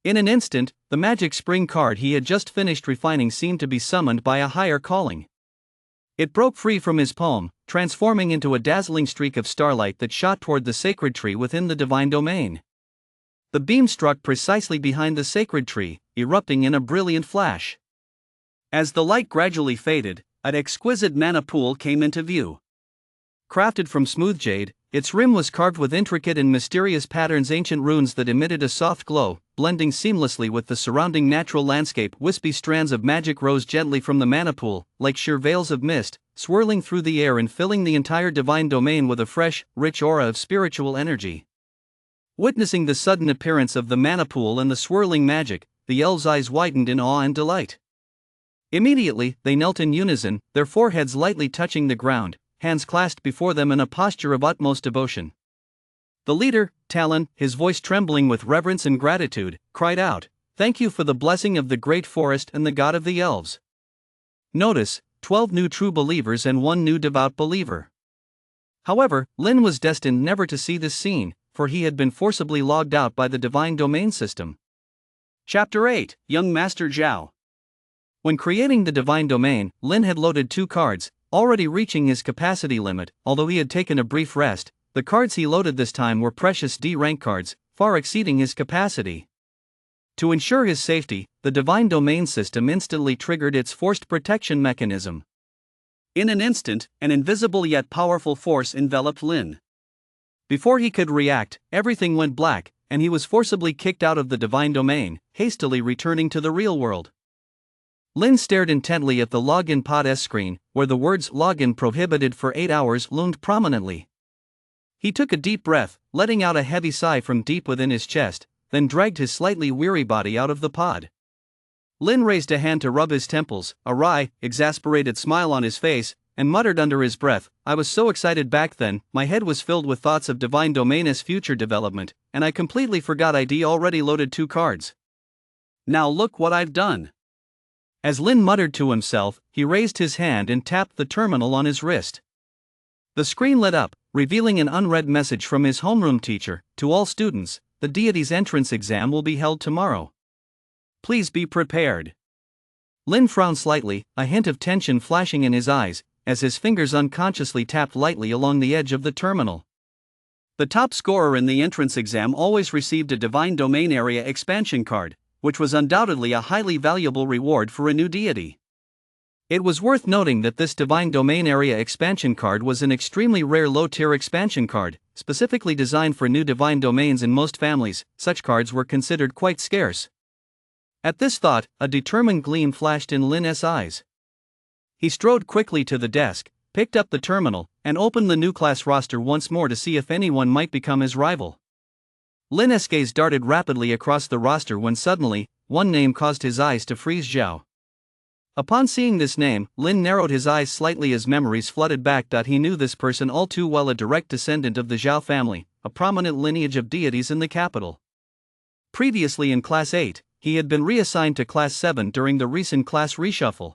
In an instant, the magic spring card he had just finished refining seemed to be summoned by a higher calling. It broke free from his palm, transforming into a dazzling streak of starlight that shot toward the sacred tree within the divine domain. The beam struck precisely behind the sacred tree, erupting in a brilliant flash. As the light gradually faded, an exquisite mana pool came into view. Crafted from smooth jade, its rim was carved with intricate and mysterious patterns, ancient runes that emitted a soft glow, blending seamlessly with the surrounding natural landscape. Wispy strands of magic rose gently from the mana pool, like sheer veils of mist, swirling through the air and filling the entire divine domain with a fresh, rich aura of spiritual energy. Witnessing the sudden appearance of the mana pool and the swirling magic, the elves' eyes widened in awe and delight. Immediately, they knelt in unison, their foreheads lightly touching the ground, hands clasped before them in a posture of utmost devotion. The leader, Talon, his voice trembling with reverence and gratitude, cried out, "Thank you for the blessing of the great forest and the god of the elves." Notice, 12 new true believers and 1 new devout believer. However, Lin was destined never to see this scene, for he had been forcibly logged out by the divine domain system. Chapter 8, Young Master Zhao. When creating the divine domain, Lin had loaded 2 cards, already reaching his capacity limit. Although he had taken a brief rest, the cards he loaded this time were precious D-rank cards, far exceeding his capacity. To ensure his safety, the divine domain system instantly triggered its forced protection mechanism. In an instant, an invisible yet powerful force enveloped Lin. Before he could react, everything went black, and he was forcibly kicked out of the divine domain, hastily returning to the real world. Lin stared intently at the login pod S screen, where the words "login prohibited for 8 hours" loomed prominently. He took a deep breath, letting out a heavy sigh from deep within his chest, then dragged his slightly weary body out of the pod. Lin raised a hand to rub his temples, a wry, exasperated smile on his face, and muttered under his breath, "I was so excited back then, my head was filled with thoughts of divine domain's future development, and I completely forgot I'd already loaded 2 cards. Now look what I've done." As Lin muttered to himself, he raised his hand and tapped the terminal on his wrist. The screen lit up, revealing an unread message from his homeroom teacher. To all students, the deity's entrance exam will be held tomorrow. Please be prepared. Lin frowned slightly, a hint of tension flashing in his eyes, as his fingers unconsciously tapped lightly along the edge of the terminal. The top scorer in the entrance exam always received a Divine Domain Area expansion card, which was undoubtedly a highly valuable reward for a new deity. It was worth noting that this Divine Domain Area expansion card was an extremely rare low-tier expansion card, specifically designed for new divine domains. In most families, such cards were considered quite scarce. At this thought, a determined gleam flashed in Lin's eyes. He strode quickly to the desk, picked up the terminal, and opened the new class roster once more to see if anyone might become his rival. Lin's gaze darted rapidly across the roster when suddenly, one name caused his eyes to freeze. Zhao. Upon seeing this name, Lin narrowed his eyes slightly as memories flooded back. He knew this person all too well, a direct descendant of the Zhao family, a prominent lineage of deities in the capital. Previously in Class 8, he had been reassigned to Class 7 during the recent class reshuffle.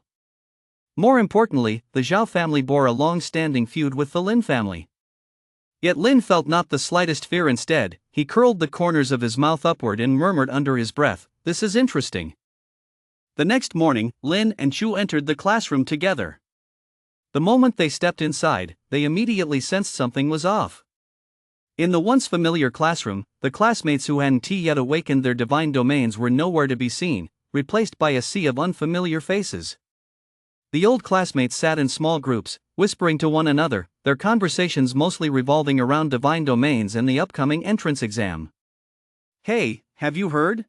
More importantly, the Zhao family bore a long-standing feud with the Lin family. Yet Lin felt not the slightest fear. Instead, he curled the corners of his mouth upward and murmured under his breath, "This is interesting." The next morning, Lin and Chu entered the classroom together. The moment they stepped inside, they immediately sensed something was off. In the once familiar classroom, the classmates who hadn't yet awakened their divine domains were nowhere to be seen, replaced by a sea of unfamiliar faces. The old classmates sat in small groups, whispering to one another, their conversations mostly revolving around divine domains and the upcoming entrance exam. "Hey, have you heard?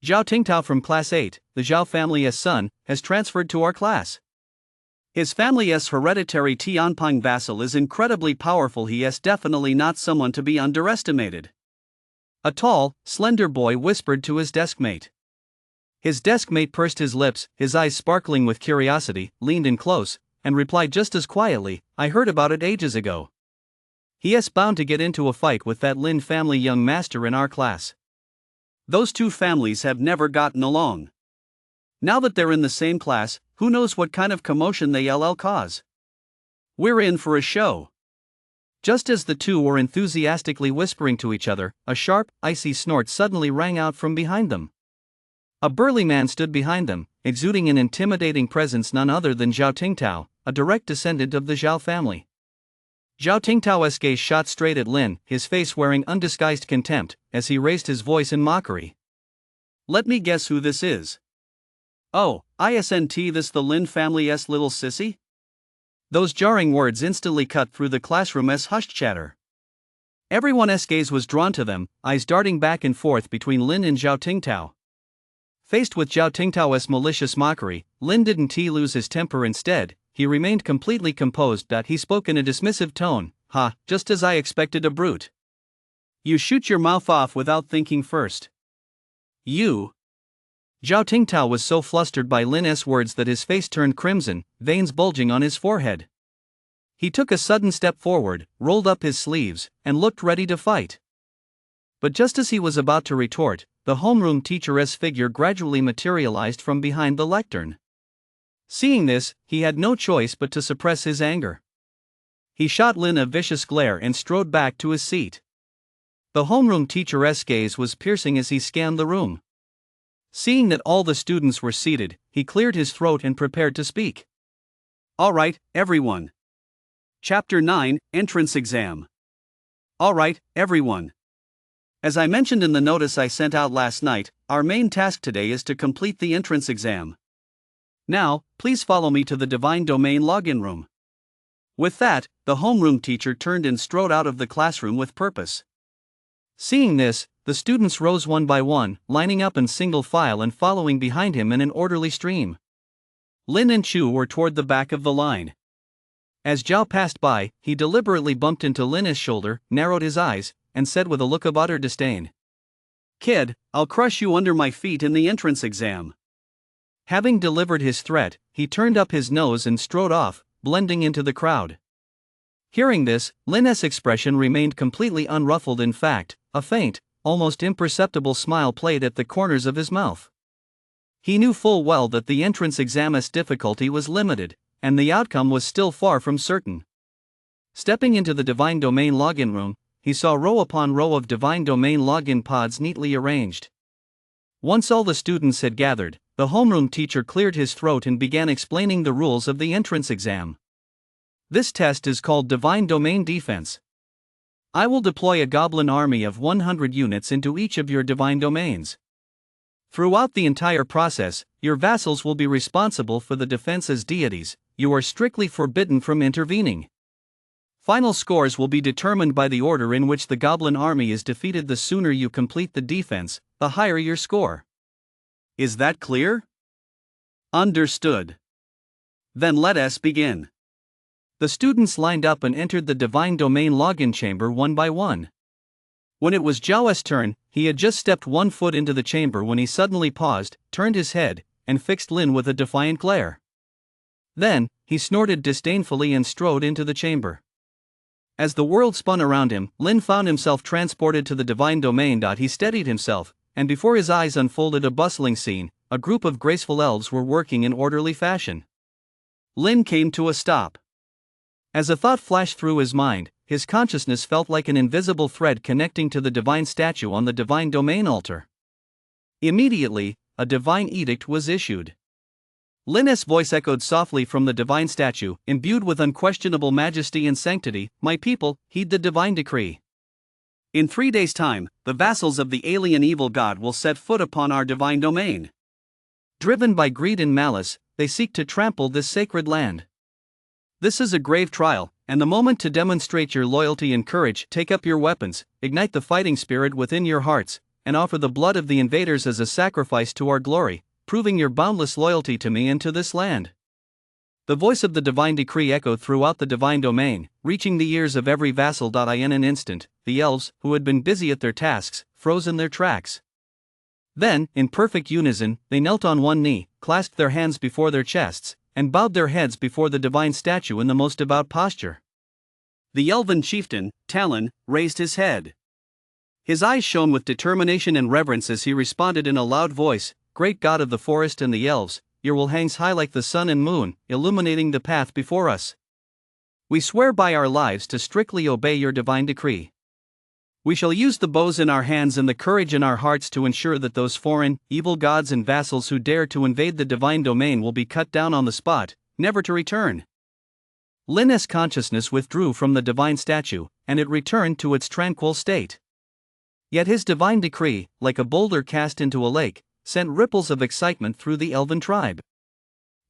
Zhao Tingtao from Class 8, the Zhao family's son, has transferred to our class. His family's hereditary Tianping vassal is incredibly powerful. He is definitely not someone to be underestimated." A tall, slender boy whispered to his deskmate. His deskmate pursed his lips, his eyes sparkling with curiosity, leaned in close, and replied just as quietly, "I heard about it ages ago. He is bound to get into a fight with that Lin family young master in our class. Those two families have never gotten along. Now that they're in the same class, who knows what kind of commotion they'll cause. We're in for a show." Just as the two were enthusiastically whispering to each other, a sharp, icy snort suddenly rang out from behind them. A burly man stood behind them, exuding an intimidating presence, none other than Zhao Tingtao, a direct descendant of the Zhao family. Zhao Tingtao's gaze shot straight at Lin, his face wearing undisguised contempt, as he raised his voice in mockery. "Let me guess who this is. Oh, isn't this the Lin family's little sissy?" Those jarring words instantly cut through the classroom's hushed chatter. Everyone's gaze was drawn to them, eyes darting back and forth between Lin and Zhao Tingtao. Faced with Zhao Tingtao's malicious mockery, Lin didn't lose his temper. Instead, he remained completely composed. He spoke in a dismissive tone, "Ha, just as I expected, a brute. You shoot your mouth off without thinking first. You." Zhao Tingtao was so flustered by Lin's words that his face turned crimson, veins bulging on his forehead. He took a sudden step forward, rolled up his sleeves, and looked ready to fight. But just as he was about to retort, the homeroom teacher's figure gradually materialized from behind the lectern. Seeing this, he had no choice but to suppress his anger. He shot Lin a vicious glare and strode back to his seat. The homeroom teacher's gaze was piercing as he scanned the room. Seeing that all the students were seated, he cleared his throat and prepared to speak. "All right, everyone. Chapter 9, Entrance Exam. All right, everyone. As I mentioned in the notice I sent out last night, our main task today is to complete the entrance exam. Now, please follow me to the Divine Domain login room." With that, the homeroom teacher turned and strode out of the classroom with purpose. Seeing this, the students rose one by one, lining up in single file and following behind him in an orderly stream. Lin and Chu were toward the back of the line. As Zhao passed by, he deliberately bumped into Lin's shoulder, narrowed his eyes, and said with a look of utter disdain, "Kid, I'll crush you under my feet in the entrance exam." Having delivered his threat, he turned up his nose and strode off, blending into the crowd. Hearing this, Lin's expression remained completely unruffled. In fact, a faint, almost imperceptible smile played at the corners of his mouth. He knew full well that the entrance exam's difficulty was limited, and the outcome was still far from certain. Stepping into the Divine Domain login room, he saw row upon row of Divine Domain login pods neatly arranged. Once all the students had gathered, the homeroom teacher cleared his throat and began explaining the rules of the entrance exam. This test is called Divine Domain Defense. I will deploy a goblin army of 100 units into each of your divine domains. Throughout the entire process, your vassals will be responsible for the defense as deities. You are strictly forbidden from intervening. Final scores will be determined by the order in which the goblin army is defeated. The sooner you complete the defense, the higher your score. Is that clear? Understood. Then let us begin. The students lined up and entered the Divine Domain login chamber one by one. When it was Zhao's turn, he had just stepped 1 foot into the chamber when he suddenly paused, turned his head, and fixed Lin with a defiant glare. Then, he snorted disdainfully and strode into the chamber. As the world spun around him, Lin found himself transported to the Divine Domain. He steadied himself, and before his eyes unfolded a bustling scene. A group of graceful elves were working in orderly fashion. Lin came to a stop. As a thought flashed through his mind, his consciousness felt like an invisible thread connecting to the divine statue on the Divine Domain altar. Immediately, a divine edict was issued. Lin's voice echoed softly from the divine statue, imbued with unquestionable majesty and sanctity. My people, heed the divine decree. In 3 days' time, the vassals of the alien evil god will set foot upon our divine domain. Driven by greed and malice, they seek to trample this sacred land. This is a grave trial, and the moment to demonstrate your loyalty and courage. Take up your weapons, ignite the fighting spirit within your hearts, and offer the blood of the invaders as a sacrifice to our glory, proving your boundless loyalty to me and to this land. The voice of the divine decree echoed throughout the divine domain, reaching the ears of every vassal. In an instant, the elves, who had been busy at their tasks, froze in their tracks. Then, in perfect unison, they knelt on one knee, clasped their hands before their chests, and bowed their heads before the divine statue in the most devout posture. The elven chieftain, Talon, raised his head. His eyes shone with determination and reverence as he responded in a loud voice, Great God of the forest and the elves, your will hangs high like the sun and moon, illuminating the path before us. We swear by our lives to strictly obey your divine decree. We shall use the bows in our hands and the courage in our hearts to ensure that those foreign, evil gods and vassals who dare to invade the divine domain will be cut down on the spot, never to return. Lin's consciousness withdrew from the divine statue, and it returned to its tranquil state. Yet his divine decree, like a boulder cast into a lake, sent ripples of excitement through the elven tribe.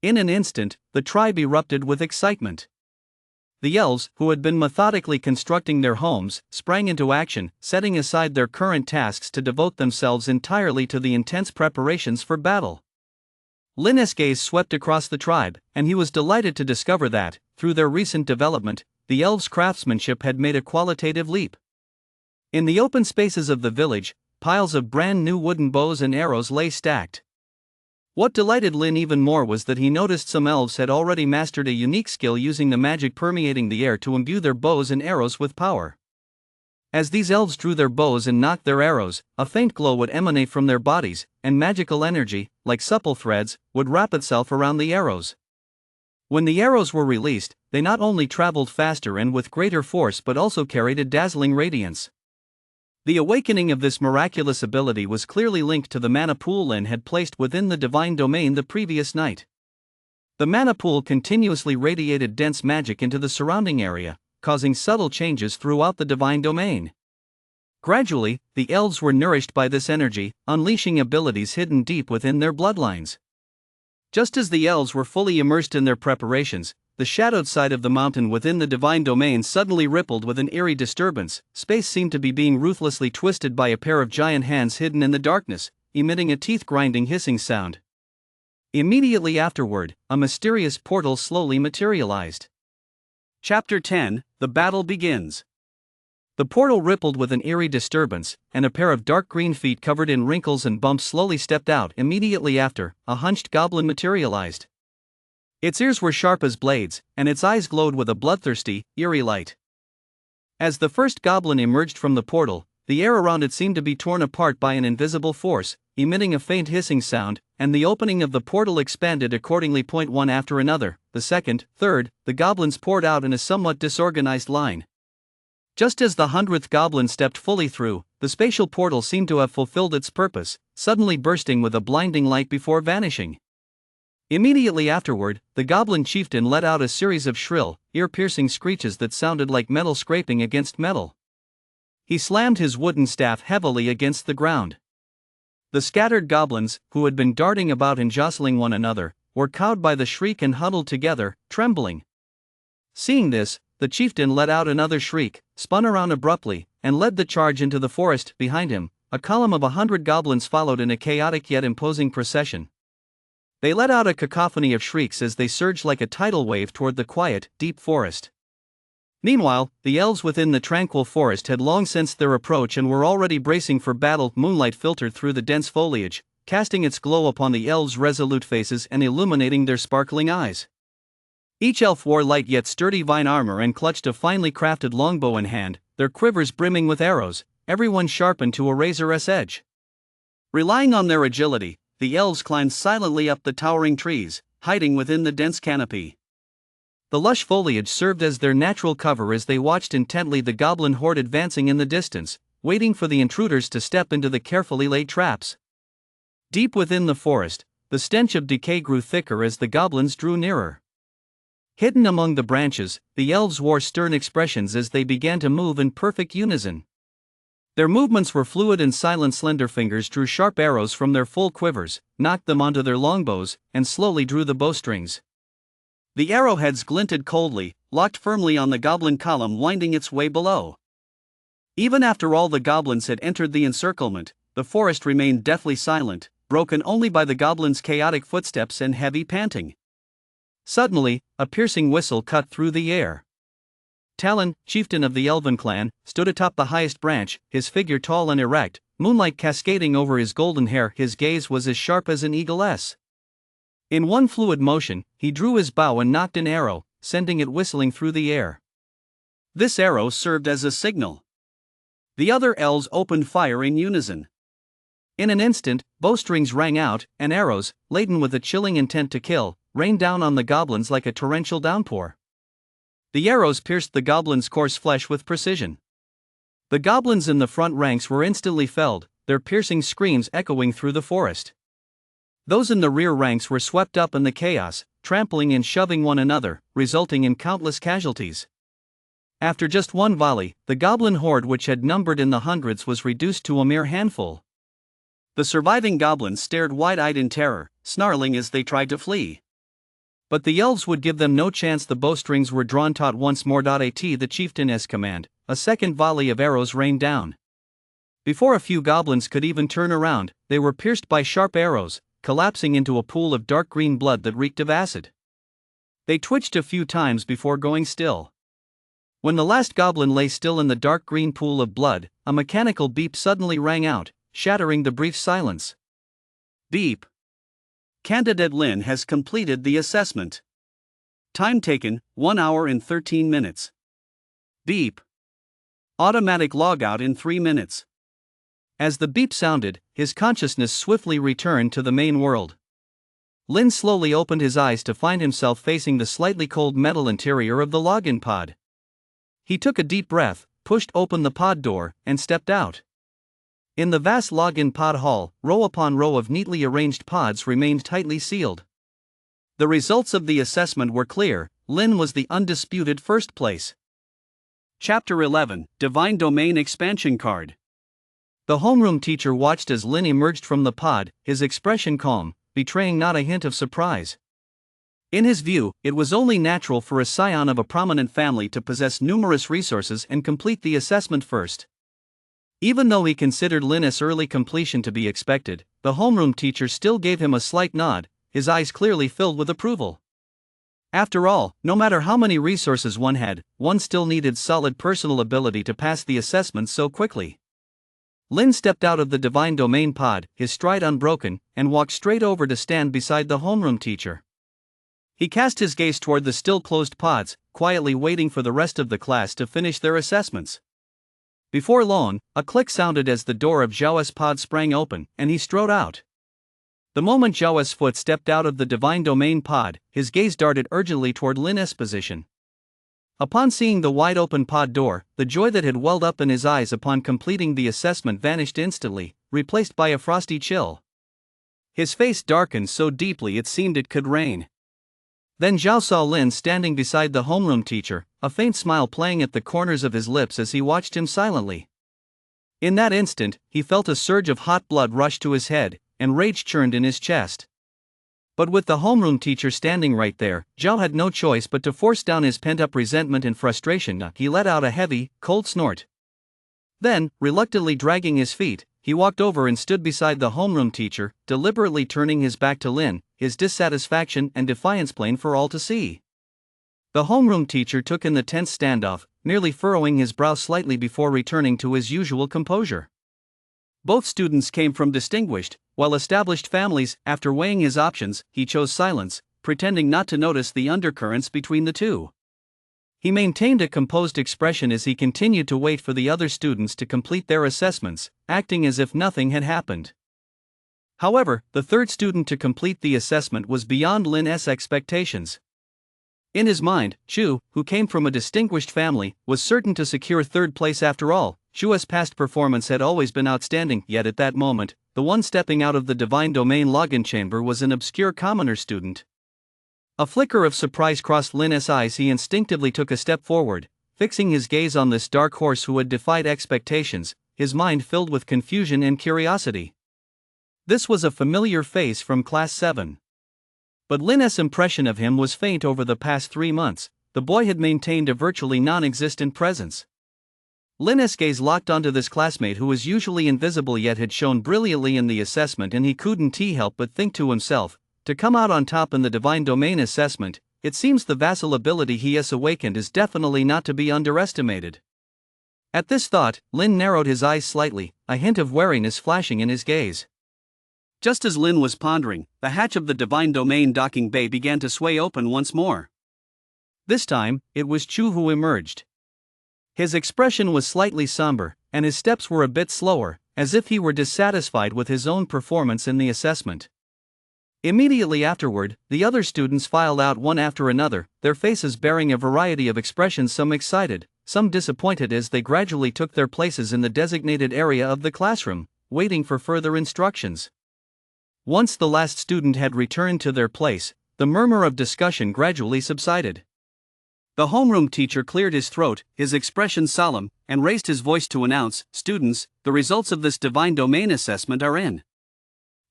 In an instant, the tribe erupted with excitement. The elves, who had been methodically constructing their homes, sprang into action, setting aside their current tasks to devote themselves entirely to the intense preparations for battle. Lin's gaze swept across the tribe, and he was delighted to discover that, through their recent development, the elves' craftsmanship had made a qualitative leap. In the open spaces of the village, piles of brand new wooden bows and arrows lay stacked. What delighted Lin even more was that he noticed some elves had already mastered a unique skill using the magic permeating the air to imbue their bows and arrows with power. As these elves drew their bows and knocked their arrows, a faint glow would emanate from their bodies, and magical energy, like supple threads, would wrap itself around the arrows. When the arrows were released, they not only traveled faster and with greater force but also carried a dazzling radiance. The awakening of this miraculous ability was clearly linked to the mana pool Lin had placed within the divine domain the previous night. The mana pool continuously radiated dense magic into the surrounding area, causing subtle changes throughout the divine domain. Gradually, the elves were nourished by this energy, unleashing abilities hidden deep within their bloodlines. Just as the elves were fully immersed in their preparations, the shadowed side of the mountain within the divine domain suddenly rippled with an eerie disturbance. Space seemed to be being ruthlessly twisted by a pair of giant hands hidden in the darkness, emitting a teeth-grinding hissing sound. Immediately afterward, a mysterious portal slowly materialized. Chapter 10: The Battle Begins. The portal rippled with an eerie disturbance, and a pair of dark green feet covered in wrinkles and bumps slowly stepped out. Immediately after, a hunched goblin materialized. Its ears were sharp as blades, and its eyes glowed with a bloodthirsty, eerie light. As the first goblin emerged from the portal, the air around it seemed to be torn apart by an invisible force, emitting a faint hissing sound, and the opening of the portal expanded accordingly. One after another, the second, third, the goblins poured out in a somewhat disorganized line. Just as the 100th goblin stepped fully through, the spatial portal seemed to have fulfilled its purpose, suddenly bursting with a blinding light before vanishing. Immediately afterward, the goblin chieftain let out a series of shrill, ear-piercing screeches that sounded like metal scraping against metal. He slammed his wooden staff heavily against the ground. The scattered goblins, who had been darting about and jostling one another, were cowed by the shriek and huddled together, trembling. Seeing this, the chieftain let out another shriek, spun around abruptly, and led the charge into the forest. Behind him, a column of 100 goblins followed in a chaotic yet imposing procession. They let out a cacophony of shrieks as they surged like a tidal wave toward the quiet, deep forest. Meanwhile, the elves within the tranquil forest had long sensed their approach and were already bracing for battle. Moonlight filtered through the dense foliage, casting its glow upon the elves' resolute faces and illuminating their sparkling eyes. Each elf wore light yet sturdy vine armor and clutched a finely crafted longbow in hand, their quivers brimming with arrows, everyone sharpened to a razor's edge. Relying on their agility, the elves climbed silently up the towering trees, hiding within the dense canopy. The lush foliage served as their natural cover as they watched intently the goblin horde advancing in the distance, waiting for the intruders to step into the carefully laid traps. Deep within the forest, the stench of decay grew thicker as the goblins drew nearer. Hidden among the branches, the elves wore stern expressions as they began to move in perfect unison. Their movements were fluid and silent. Slender fingers drew sharp arrows from their full quivers, knocked them onto their longbows, and slowly drew the bowstrings. The arrowheads glinted coldly, locked firmly on the goblin column winding its way below. Even after all the goblins had entered the encirclement, the forest remained deathly silent, broken only by the goblins' chaotic footsteps and heavy panting. Suddenly, a piercing whistle cut through the air. Talon, chieftain of the elven clan, stood atop the highest branch, his figure tall and erect, moonlight cascading over his golden hair. His gaze was as sharp as an eagle's. In one fluid motion, he drew his bow and nocked an arrow, sending it whistling through the air. This arrow served as a signal. The other elves opened fire in unison. In an instant, bowstrings rang out, and arrows, laden with a chilling intent to kill, rained down on the goblins like a torrential downpour. The arrows pierced the goblins' coarse flesh with precision. The goblins in the front ranks were instantly felled, their piercing screams echoing through the forest. Those in the rear ranks were swept up in the chaos, trampling and shoving one another, resulting in countless casualties. After just one volley, the goblin horde, which had numbered in the hundreds, was reduced to a mere handful. The surviving goblins stared wide-eyed in terror, snarling as they tried to flee. But the elves would give them no chance. The bowstrings were drawn taut once more. At the chieftain's command, a second volley of arrows rained down. Before a few goblins could even turn around, they were pierced by sharp arrows, collapsing into a pool of dark green blood that reeked of acid. They twitched a few times before going still. When the last goblin lay still in the dark green pool of blood, a mechanical beep suddenly rang out, shattering the brief silence. Beep. Candidate Lin has completed the assessment. Time taken, 1 hour and 13 minutes. Beep. Automatic logout in 3 minutes. As the beep sounded, his consciousness swiftly returned to the main world. Lin slowly opened his eyes to find himself facing the slightly cold metal interior of the login pod. He took a deep breath, pushed open the pod door, and stepped out. In the vast login pod hall, row upon row of neatly arranged pods remained tightly sealed. The results of the assessment were clear. Lin was the undisputed first place. Chapter 11, Divine Domain Expansion Card. The homeroom teacher watched as Lin emerged from the pod, his expression calm, betraying not a hint of surprise. In his view, it was only natural for a scion of a prominent family to possess numerous resources and complete the assessment first. Even though he considered Lin's early completion to be expected, the homeroom teacher still gave him a slight nod, his eyes clearly filled with approval. After all, no matter how many resources one had, one still needed solid personal ability to pass the assessment so quickly. Lin stepped out of the Divine Domain pod, his stride unbroken, and walked straight over to stand beside the homeroom teacher. He cast his gaze toward the still closed pods, quietly waiting for the rest of the class to finish their assessments. Before long, a click sounded as the door of Zhao's pod sprang open, and he strode out. The moment Zhao's foot stepped out of the divine domain pod, his gaze darted urgently toward Lin's position. Upon seeing the wide-open pod door, the joy that had welled up in his eyes upon completing the assessment vanished instantly, replaced by a frosty chill. His face darkened so deeply it seemed it could rain. Then Zhao saw Lin standing beside the homeroom teacher, a faint smile playing at the corners of his lips as he watched him silently. In that instant, he felt a surge of hot blood rush to his head, and rage churned in his chest. But with the homeroom teacher standing right there, Zhao had no choice but to force down his pent-up resentment and frustration. He let out a heavy, cold snort. Then, reluctantly dragging his feet, he walked over and stood beside the homeroom teacher, deliberately turning his back to Lin, his dissatisfaction and defiance plain for all to see. The homeroom teacher took in the tense standoff, merely furrowing his brow slightly before returning to his usual composure. Both students came from distinguished, well-established families. After weighing his options, he chose silence, pretending not to notice the undercurrents between the two. He maintained a composed expression as he continued to wait for the other students to complete their assessments, acting as if nothing had happened. However, the third student to complete the assessment was beyond Lin's expectations. In his mind, Chu, who came from a distinguished family, was certain to secure third place after all. Chu's past performance had always been outstanding, yet at that moment, the one stepping out of the divine domain login chamber was an obscure commoner student. A flicker of surprise crossed Lin's eyes. He instinctively took a step forward, fixing his gaze on this dark horse who had defied expectations, his mind filled with confusion and curiosity. This was a familiar face from Class 7. But Lin's impression of him was faint. Over the past 3 months, the boy had maintained a virtually non-existent presence. Lin's gaze locked onto this classmate who was usually invisible yet had shown brilliantly in the assessment, and he couldn't help but think to himself, to come out on top in the divine domain assessment, it seems the vassal ability he has awakened is definitely not to be underestimated. At this thought, Lin narrowed his eyes slightly, a hint of wariness flashing in his gaze. Just as Lin was pondering, the hatch of the divine domain docking bay began to sway open once more. This time, it was Chu who emerged. His expression was slightly somber, and his steps were a bit slower, as if he were dissatisfied with his own performance in the assessment. Immediately afterward, the other students filed out one after another, their faces bearing a variety of expressions, some excited, some disappointed, as they gradually took their places in the designated area of the classroom, waiting for further instructions. Once the last student had returned to their place, the murmur of discussion gradually subsided. The homeroom teacher cleared his throat, his expression solemn, and raised his voice to announce, "Students, the results of this divine domain assessment are in."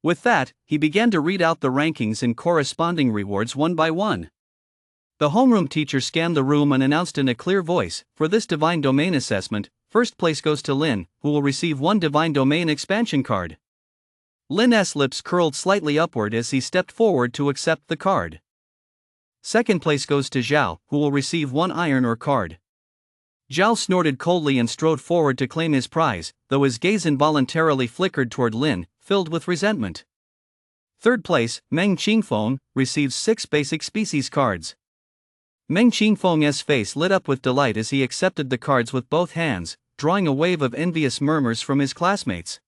With that, he began to read out the rankings and corresponding rewards one by one. The homeroom teacher scanned the room and announced in a clear voice, "For this divine domain assessment, first place goes to Lin, who will receive 1 divine domain expansion card." Lin's lips curled slightly upward as he stepped forward to accept the card. Second place goes to Zhao, who will receive 1 iron ore card. Zhao snorted coldly and strode forward to claim his prize, though his gaze involuntarily flickered toward Lin, filled with resentment. Third place, Meng Qingfeng, receives 6 basic species cards. Meng Qingfeng's face lit up with delight as he accepted the cards with both hands, drawing a wave of envious murmurs from his classmates.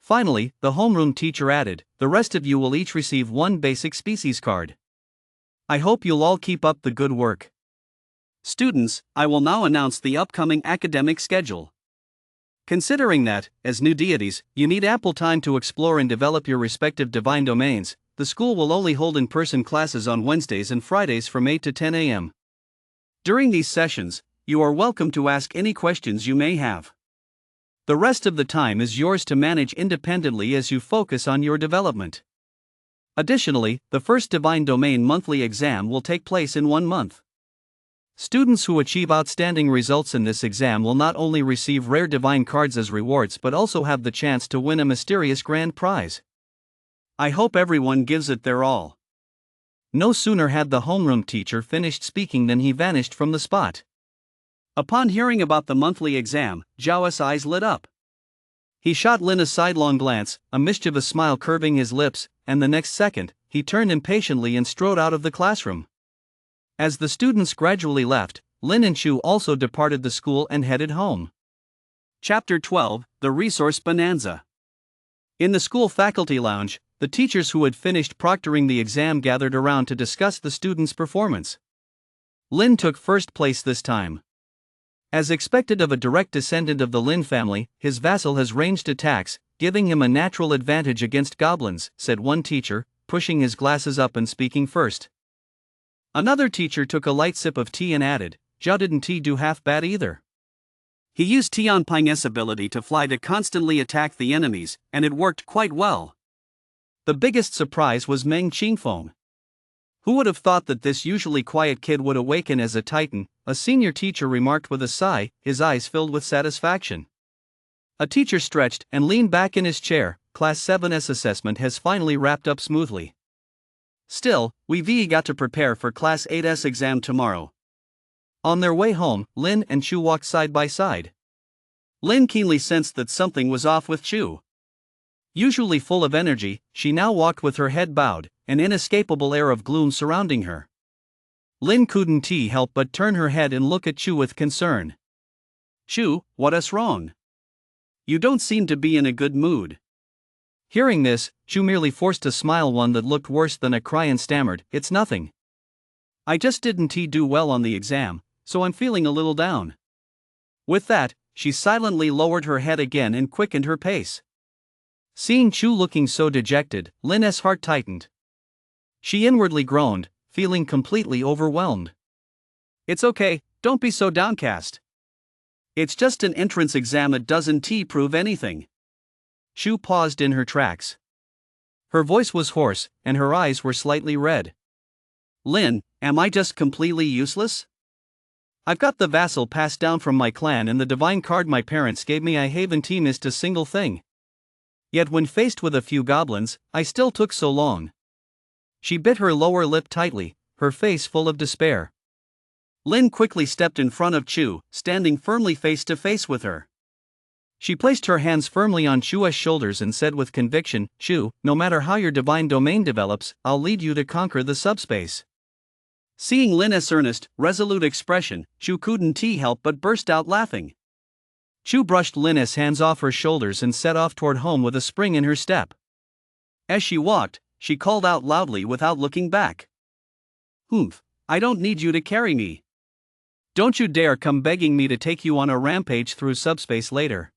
Finally, the homeroom teacher added, "The rest of you will each receive 1 basic species card. I hope you'll all keep up the good work." Students, I will now announce the upcoming academic schedule. Considering that, as new deities, you need ample time to explore and develop your respective divine domains, the school will only hold in-person classes on Wednesdays and Fridays from 8 to 10 a.m. During these sessions, you are welcome to ask any questions you may have. The rest of the time is yours to manage independently as you focus on your development. Additionally, the first Divine Domain monthly exam will take place in 1 month. Students who achieve outstanding results in this exam will not only receive rare divine cards as rewards but also have the chance to win a mysterious grand prize. I hope everyone gives it their all. No sooner had the homeroom teacher finished speaking than he vanished from the spot. Upon hearing about the monthly exam, Zhao's eyes lit up. He shot Lin a sidelong glance, a mischievous smile curving his lips, and the next second, he turned impatiently and strode out of the classroom. As the students gradually left, Lin and Chu also departed the school and headed home. Chapter 12, The Resource Bonanza. In the school faculty lounge, the teachers who had finished proctoring the exam gathered around to discuss the students' performance. Lin took first place this time. As expected of a direct descendant of the Lin family, his vassal has ranged attacks, giving him a natural advantage against goblins, said one teacher, pushing his glasses up and speaking first. Another teacher took a light sip of tea and added, "Ja didn't tea do half bad either. He used Tianping's ability to fly to constantly attack the enemies, and it worked quite well." The biggest surprise was Meng Qingfeng. Who would have thought that this usually quiet kid would awaken as a titan, a senior teacher remarked with a sigh, his eyes filled with satisfaction. A teacher stretched and leaned back in his chair. Class 7's assessment has finally wrapped up smoothly. Still, we've got to prepare for Class 8's exam tomorrow. On their way home, Lin and Chu walked side by side. Lin keenly sensed that something was off with Chu. Usually full of energy, she now walked with her head bowed, an inescapable air of gloom surrounding her. Lin couldn't help but turn her head and look at Chu with concern. "Chu, what's wrong? You don't seem to be in a good mood." Hearing this, Chu merely forced a smile, one that looked worse than a cry, and stammered, "It's nothing. I just didn't do well on the exam, so I'm feeling a little down." With that, she silently lowered her head again and quickened her pace. Seeing Chu looking so dejected, Lin's heart tightened. She inwardly groaned, feeling completely overwhelmed. "It's okay, don't be so downcast. It's just an entrance exam, it doesn't prove anything." Chu paused in her tracks. Her voice was hoarse, and her eyes were slightly red. "Lin, am I just completely useless? I've got the vassal passed down from my clan, and the divine card my parents gave me I haven't missed a single thing. Yet when faced with a few goblins, I still took so long." She bit her lower lip tightly, her face full of despair. Lin quickly stepped in front of Chu, standing firmly face to face with her. She placed her hands firmly on Chu's shoulders and said with conviction, "Chu, no matter how your divine domain develops, I'll lead you to conquer the subspace." Seeing Lin's earnest, resolute expression, Chu couldn't help but burst out laughing. Chu brushed Lin's hands off her shoulders and set off toward home with a spring in her step. As she walked, she called out loudly without looking back, "Humph, I don't need you to carry me. Don't you dare come begging me to take you on a rampage through subspace later."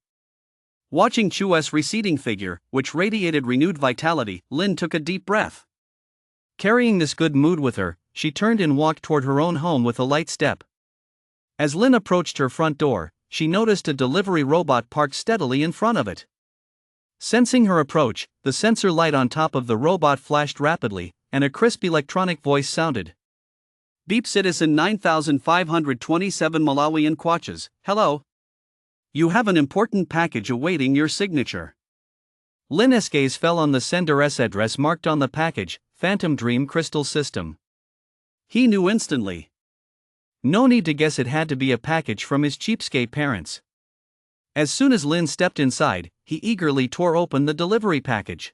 Watching Chu's receding figure, which radiated renewed vitality, Lin took a deep breath. Carrying this good mood with her, she turned and walked toward her own home with a light step. As Lin approached her front door, she noticed a delivery robot parked steadily in front of it. Sensing her approach, the sensor light on top of the robot flashed rapidly, and a crisp electronic voice sounded. "Beep Citizen 9527 Malawian Kwaches, hello. You have an important package awaiting your signature." Lin's gaze fell on the sender's address marked on the package, Phantom Dream Crystal System. He knew instantly. No need to guess, it had to be a package from his cheapskate parents. As soon as Lin stepped inside, he eagerly tore open the delivery package.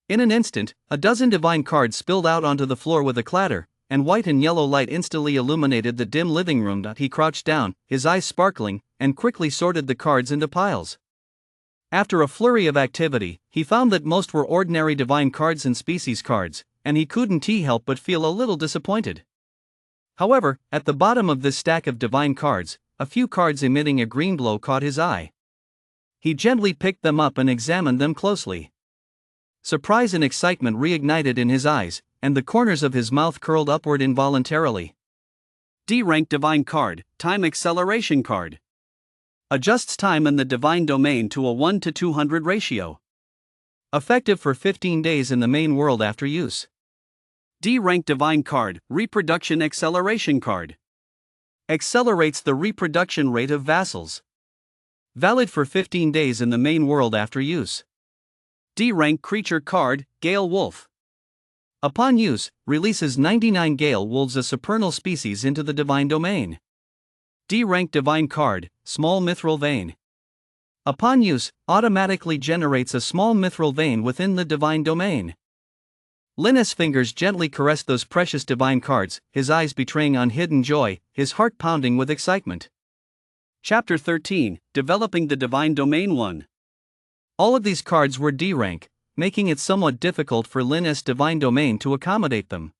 In an instant, a dozen divine cards spilled out onto the floor with a clatter, and white and yellow light instantly illuminated the dim living room. He crouched down, his eyes sparkling, and quickly sorted the cards into piles. After a flurry of activity, he found that most were ordinary divine cards and species cards, and he couldn't help but feel a little disappointed. However, at the bottom of this stack of divine cards, a few cards emitting a green glow caught his eye. He gently picked them up and examined them closely. Surprise and excitement reignited in his eyes, and the corners of his mouth curled upward involuntarily. D-rank divine card, time acceleration card. Adjusts time in the divine domain to a 1:200 ratio. Effective for 15 days in the main world after use. D-rank divine card, reproduction acceleration card. Accelerates the reproduction rate of vassals. Valid for 15 days in the main world after use. D-rank creature card, Gale Wolf. Upon use, releases 99 Gale Wolves, a supernal species, into the divine domain. D-rank divine card, Small Mithril Vein. Upon use, automatically generates a small mithril vein within the divine domain. Linus' fingers gently caressed those precious divine cards, his eyes betraying unhidden joy, his heart pounding with excitement. Chapter 13, Developing the Divine Domain 1. All of these cards were D rank, making it somewhat difficult for Lin's divine domain to accommodate them.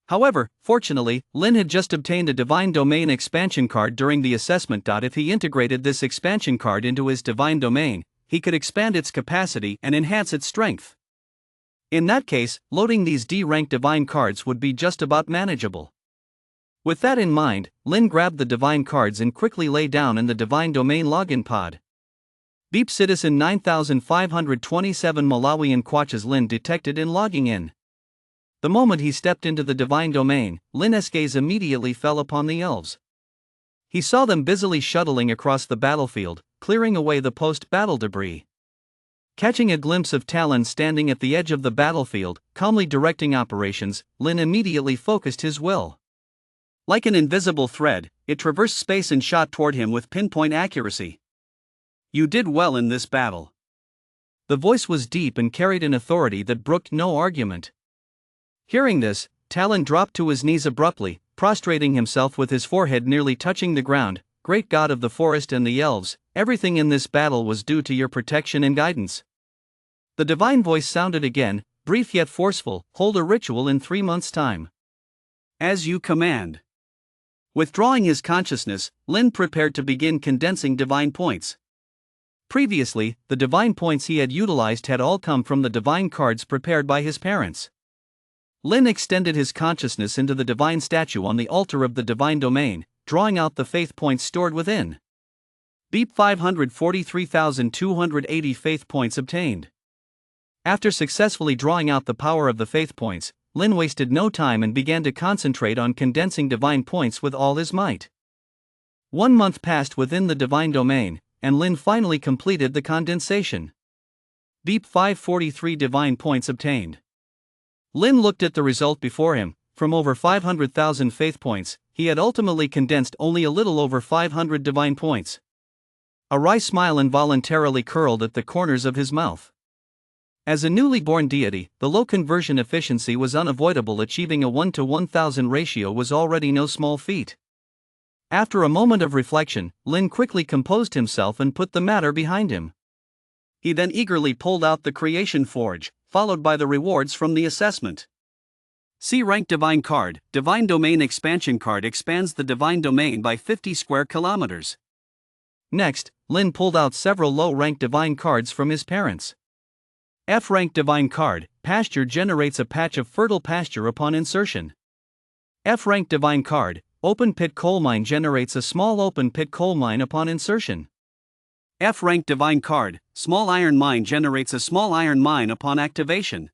However, fortunately, Lin had just obtained a divine domain expansion card during the assessment. If he integrated this expansion card into his divine domain, he could expand its capacity and enhance its strength. In that case, loading these D-rank divine cards would be just about manageable. With that in mind, Lin grabbed the divine cards and quickly lay down in the divine domain login pod. Beep Citizen 9527 Malawian Kwacha's Lin detected in logging in. The moment he stepped into the divine domain, Lin's gaze immediately fell upon the elves. He saw them busily shuttling across the battlefield, clearing away the post-battle debris. Catching a glimpse of Talon standing at the edge of the battlefield, calmly directing operations, Lin immediately focused his will. Like an invisible thread, it traversed space and shot toward him with pinpoint accuracy. "You did well in this battle." The voice was deep and carried an authority that brooked no argument. Hearing this, Talon dropped to his knees abruptly, prostrating himself with his forehead nearly touching the ground. "Great God of the forest and the elves, everything in this battle was due to your protection and guidance." The divine voice sounded again, brief yet forceful. "Hold a ritual in 3 months' time." "As you command." Withdrawing his consciousness, Lin prepared to begin condensing divine points. Previously, the divine points he had utilized had all come from the divine cards prepared by his parents. Lin extended his consciousness into the divine statue on the altar of the divine domain, drawing out the faith points stored within. Beep 543,280 faith points obtained. After successfully drawing out the power of the faith points, Lin wasted no time and began to concentrate on condensing divine points with all his might. 1 month passed within the divine domain, and Lin finally completed the condensation. Beep 543 divine points obtained. Lin looked at the result before him. From over 500,000 faith points, he had ultimately condensed only a little over 500 divine points. A wry smile involuntarily curled at the corners of his mouth. As a newly born deity, the low conversion efficiency was unavoidable. Achieving a 1 to 1000 ratio was already no small feat. After a moment of reflection, Lin quickly composed himself and put the matter behind him. He then eagerly pulled out the Creation Forge, followed by the rewards from the assessment. C-rank divine card, divine domain expansion card expands the divine domain by 50 square kilometers. Next, Lin pulled out several low-rank divine cards from his parents. F-rank divine card, pasture generates a patch of fertile pasture upon insertion. F-rank divine card, open pit coal mine generates a small open pit coal mine upon insertion. F-rank divine card, small iron mine generates a small iron mine upon activation.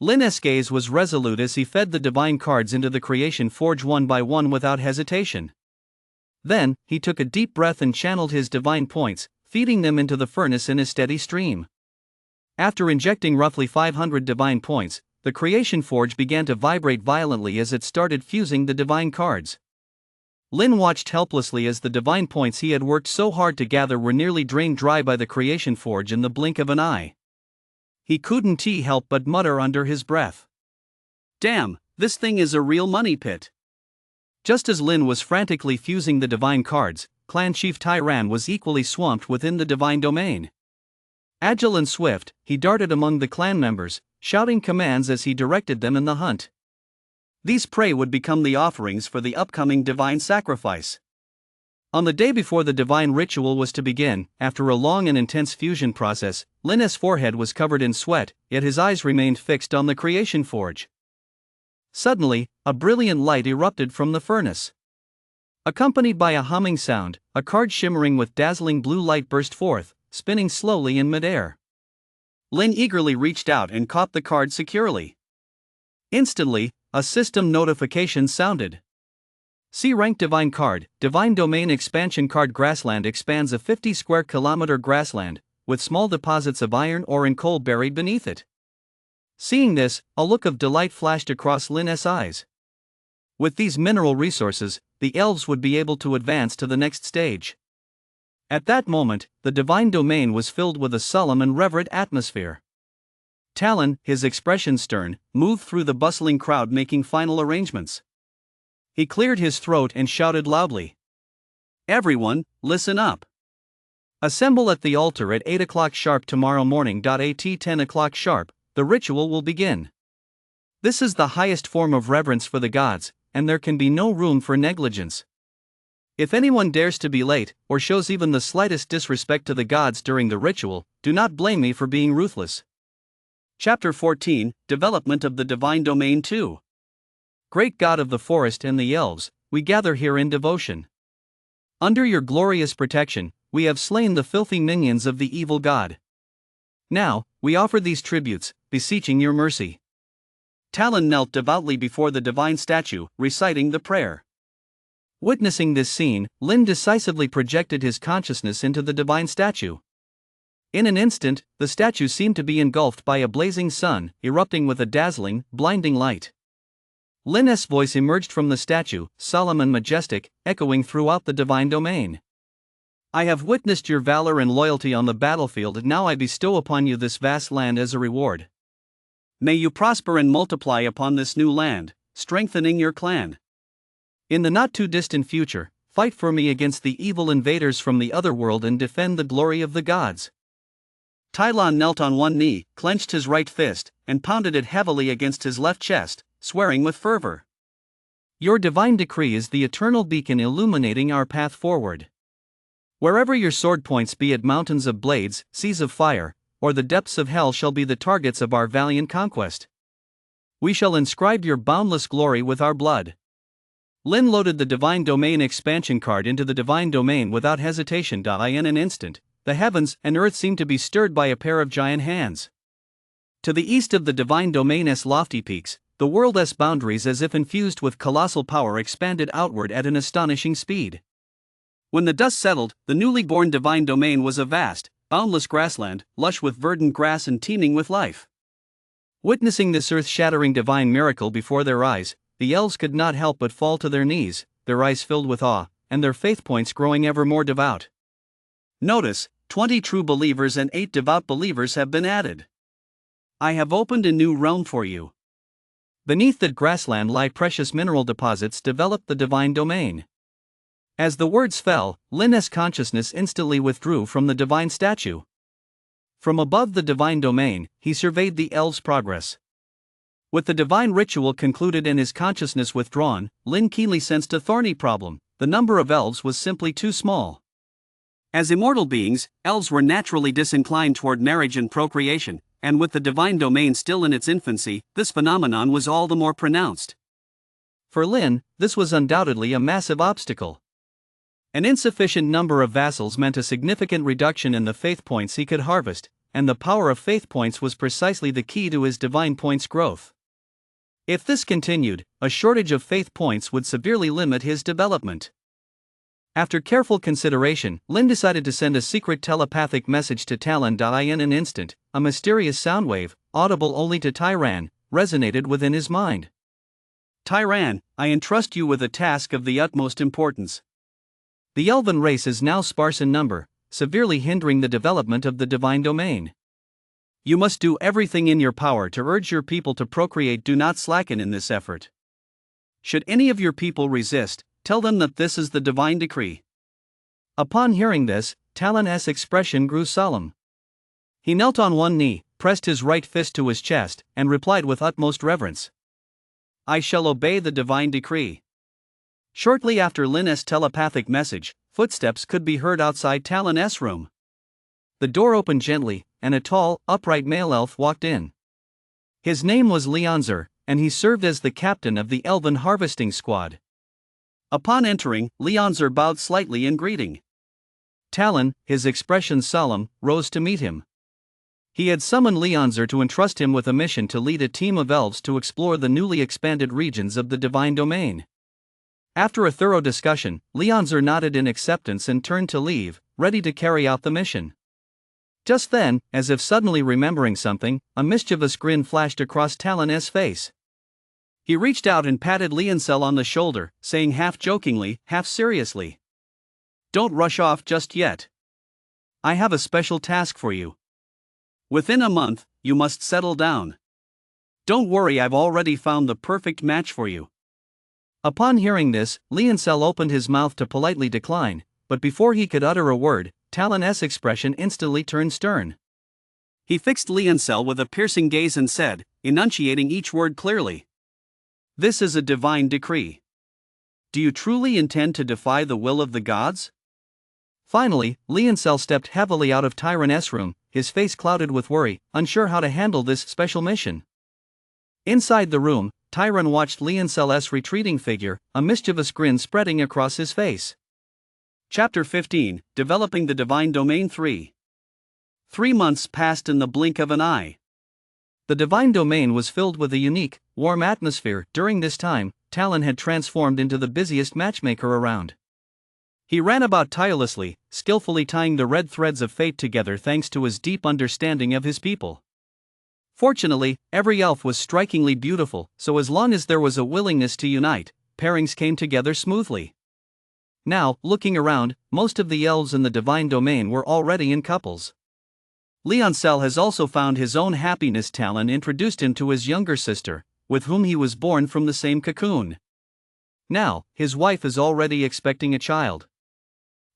Lin's gaze was resolute as he fed the divine cards into the Creation Forge one by one without hesitation. Then, he took a deep breath and channeled his divine points, feeding them into the furnace in a steady stream. After injecting roughly 500 divine points, the Creation Forge began to vibrate violently as it started fusing the divine cards. Lin watched helplessly as the divine points he had worked so hard to gather were nearly drained dry by the Creation Forge in the blink of an eye. He couldn't help but mutter under his breath, "Damn, this thing is a real money pit." Just as Lin was frantically fusing the divine cards, Clan Chief Tyran was equally swamped within the divine domain. Agile and swift, he darted among the clan members, shouting commands as he directed them in the hunt. These prey would become the offerings for the upcoming divine sacrifice. On the day before the divine ritual was to begin, after a long and intense fusion process, Lin's forehead was covered in sweat, yet his eyes remained fixed on the Creation Forge. Suddenly, a brilliant light erupted from the furnace. Accompanied by a humming sound, a card shimmering with dazzling blue light burst forth, spinning slowly in midair. Lin eagerly reached out and caught the card securely. Instantly, a system notification sounded. C-rank divine card, divine domain expansion card. Grassland expands a 50 square kilometer grassland, with small deposits of iron ore and coal buried beneath it. Seeing this, a look of delight flashed across Lin's eyes. With these mineral resources, the elves would be able to advance to the next stage. At that moment, the divine domain was filled with a solemn and reverent atmosphere. Talon, his expression stern, moved through the bustling crowd making final arrangements. He cleared his throat and shouted loudly, Everyone, listen up. Assemble at the altar at 8 o'clock sharp tomorrow morning. At 10 o'clock sharp, the ritual will begin. This is the highest form of reverence for the gods, and there can be no room for negligence. If anyone dares to be late, or shows even the slightest disrespect to the gods during the ritual, do not blame me for being ruthless. Chapter 14, Development of the Divine Domain 2. Great God of the forest and the elves, we gather here in devotion. Under your glorious protection, we have slain the filthy minions of the evil god. Now, we offer these tributes, beseeching your mercy. Talon knelt devoutly before the divine statue, reciting the prayer. Witnessing this scene, Lin decisively projected his consciousness into the divine statue. In an instant, the statue seemed to be engulfed by a blazing sun, erupting with a dazzling, blinding light. Lin's voice emerged from the statue, solemn and majestic, echoing throughout the divine domain. I have witnessed your valor and loyalty on the battlefield, and now I bestow upon you this vast land as a reward. May you prosper and multiply upon this new land, strengthening your clan. In the not-too-distant future, fight for me against the evil invaders from the other world and defend the glory of the gods. Talon knelt on one knee, clenched his right fist, and pounded it heavily against his left chest, swearing with fervor. Your divine decree is the eternal beacon illuminating our path forward. Wherever your sword points, be it mountains of blades, seas of fire, or the depths of hell, shall be the targets of our valiant conquest. We shall inscribe your boundless glory with our blood. Lin loaded the Divine Domain expansion card into the Divine Domain without hesitation. In an instant, the heavens and earth seemed to be stirred by a pair of giant hands. To the east of the Divine Domain's lofty peaks, the world's boundaries, as if infused with colossal power, expanded outward at an astonishing speed. When the dust settled, the newly born Divine Domain was a vast, boundless grassland, lush with verdant grass and teeming with life. Witnessing this earth-shattering divine miracle before their eyes, the elves could not help but fall to their knees, their eyes filled with awe, and their faith points growing ever more devout. Notice, 20 true believers and 8 devout believers have been added. I have opened a new realm for you. Beneath that grassland lie precious mineral deposits developed the divine domain. As the words fell, Lin's consciousness instantly withdrew from the divine statue. From above the divine domain, he surveyed the elves' progress. With the divine ritual concluded and his consciousness withdrawn, Lin keenly sensed a thorny problem: the number of elves was simply too small. As immortal beings, elves were naturally disinclined toward marriage and procreation, and with the divine domain still in its infancy, this phenomenon was all the more pronounced. For Lin, this was undoubtedly a massive obstacle. An insufficient number of vassals meant a significant reduction in the faith points he could harvest, and the power of faith points was precisely the key to his divine points growth. If this continued, a shortage of faith points would severely limit his development. After careful consideration, Lin decided to send a secret telepathic message to Talon. In an instant, a mysterious sound wave, audible only to Tyran, resonated within his mind. Tyran, I entrust you with a task of the utmost importance. The elven race is now sparse in number, severely hindering the development of the divine domain. You must do everything in your power to urge your people to procreate. Do not slacken in this effort. Should any of your people resist, tell them that this is the divine decree. Upon hearing this, Talon's expression grew solemn. He knelt on one knee, pressed his right fist to his chest, and replied with utmost reverence. I shall obey the divine decree. Shortly after Lin's telepathic message, footsteps could be heard outside Talon's room. The door opened gently, and a tall, upright male elf walked in. His name was Leonzer, and he served as the captain of the elven harvesting squad. Upon entering, Leonzer bowed slightly in greeting. Talon, his expression solemn, rose to meet him. He had summoned Leonzer to entrust him with a mission to lead a team of elves to explore the newly expanded regions of the divine domain. After a thorough discussion, Leonzer nodded in acceptance and turned to leave, ready to carry out the mission. Just then, as if suddenly remembering something, a mischievous grin flashed across Talon's face. He reached out and patted Leoncel on the shoulder, saying half jokingly, half seriously, "Don't rush off just yet. I have a special task for you. Within a month, you must settle down. Don't worry, I've already found the perfect match for you." Upon hearing this, Leoncel opened his mouth to politely decline, but before he could utter a word, Talon's expression instantly turned stern. He fixed Leoncel with a piercing gaze and said, enunciating each word clearly, "This is a divine decree. Do you truly intend to defy the will of the gods?" Finally, Leoncel stepped heavily out of Tyron's room, his face clouded with worry, unsure how to handle this special mission. Inside the room, Tyron watched Leoncel's retreating figure, a mischievous grin spreading across his face. Chapter 15, Developing the Divine Domain 3. 3 months passed in the blink of an eye. The divine domain was filled with a unique, warm atmosphere. During this time, Talon had transformed into the busiest matchmaker around. He ran about tirelessly, skillfully tying the red threads of fate together thanks to his deep understanding of his people. Fortunately, every elf was strikingly beautiful, so as long as there was a willingness to unite, pairings came together smoothly. Now, looking around, most of the elves in the divine domain were already in couples. Leoncel has also found his own happiness. Talon introduced him to his younger sister, with whom he was born from the same cocoon. Now, his wife is already expecting a child.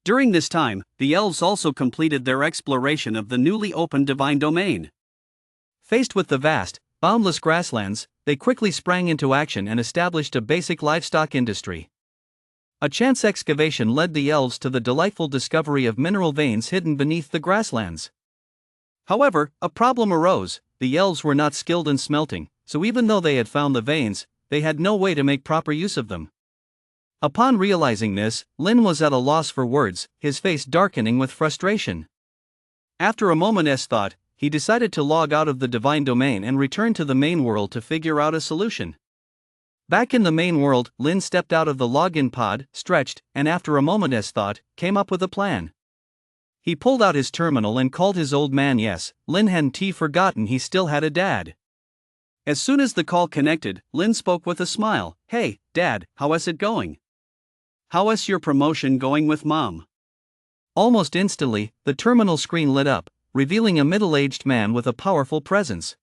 During this time, the elves also completed their exploration of the newly opened divine domain. Faced with the vast, boundless grasslands, they quickly sprang into action and established a basic livestock industry. A chance excavation led the elves to the delightful discovery of mineral veins hidden beneath the grasslands. However, a problem arose. The elves were not skilled in smelting, so even though they had found the veins, they had no way to make proper use of them. Upon realizing this, Lin was at a loss for words, his face darkening with frustration. After a moment's thought, he decided to log out of the divine domain and return to the main world to figure out a solution. Back in the main world, Lin stepped out of the login pod, stretched, and after a moment's thought, came up with a plan. He pulled out his terminal and called his old man. Yes, Lin hadn't forgotten he still had a dad. As soon as the call connected, Lin spoke with a smile. "Hey, Dad, how's it going? How's your promotion going with Mom?" Almost instantly, the terminal screen lit up, revealing a middle-aged man with a powerful presence.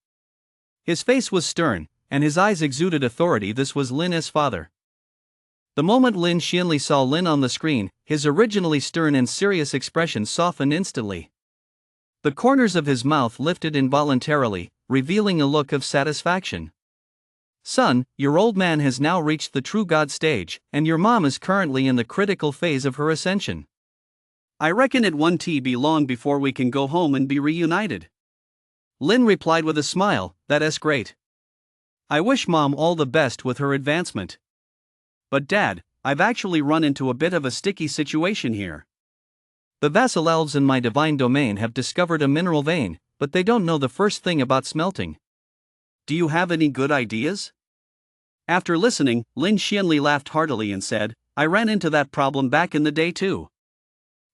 His face was stern, and his eyes exuded authority. This was Lin's father. The moment Lin Xianli saw Lin on the screen, his originally stern and serious expression softened instantly. The corners of his mouth lifted involuntarily, revealing a look of satisfaction. "Son, your old man has now reached the true God stage, and your mom is currently in the critical phase of her ascension. I reckon it won't be long before we can go home and be reunited." Lin replied with a smile, "That's great. I wish Mom all the best with her advancement. But Dad, I've actually run into a bit of a sticky situation here. The vassal elves in my divine domain have discovered a mineral vein, but they don't know the first thing about smelting. Do you have any good ideas?" After listening, Lin Xianli laughed heartily and said, "I ran into that problem back in the day too.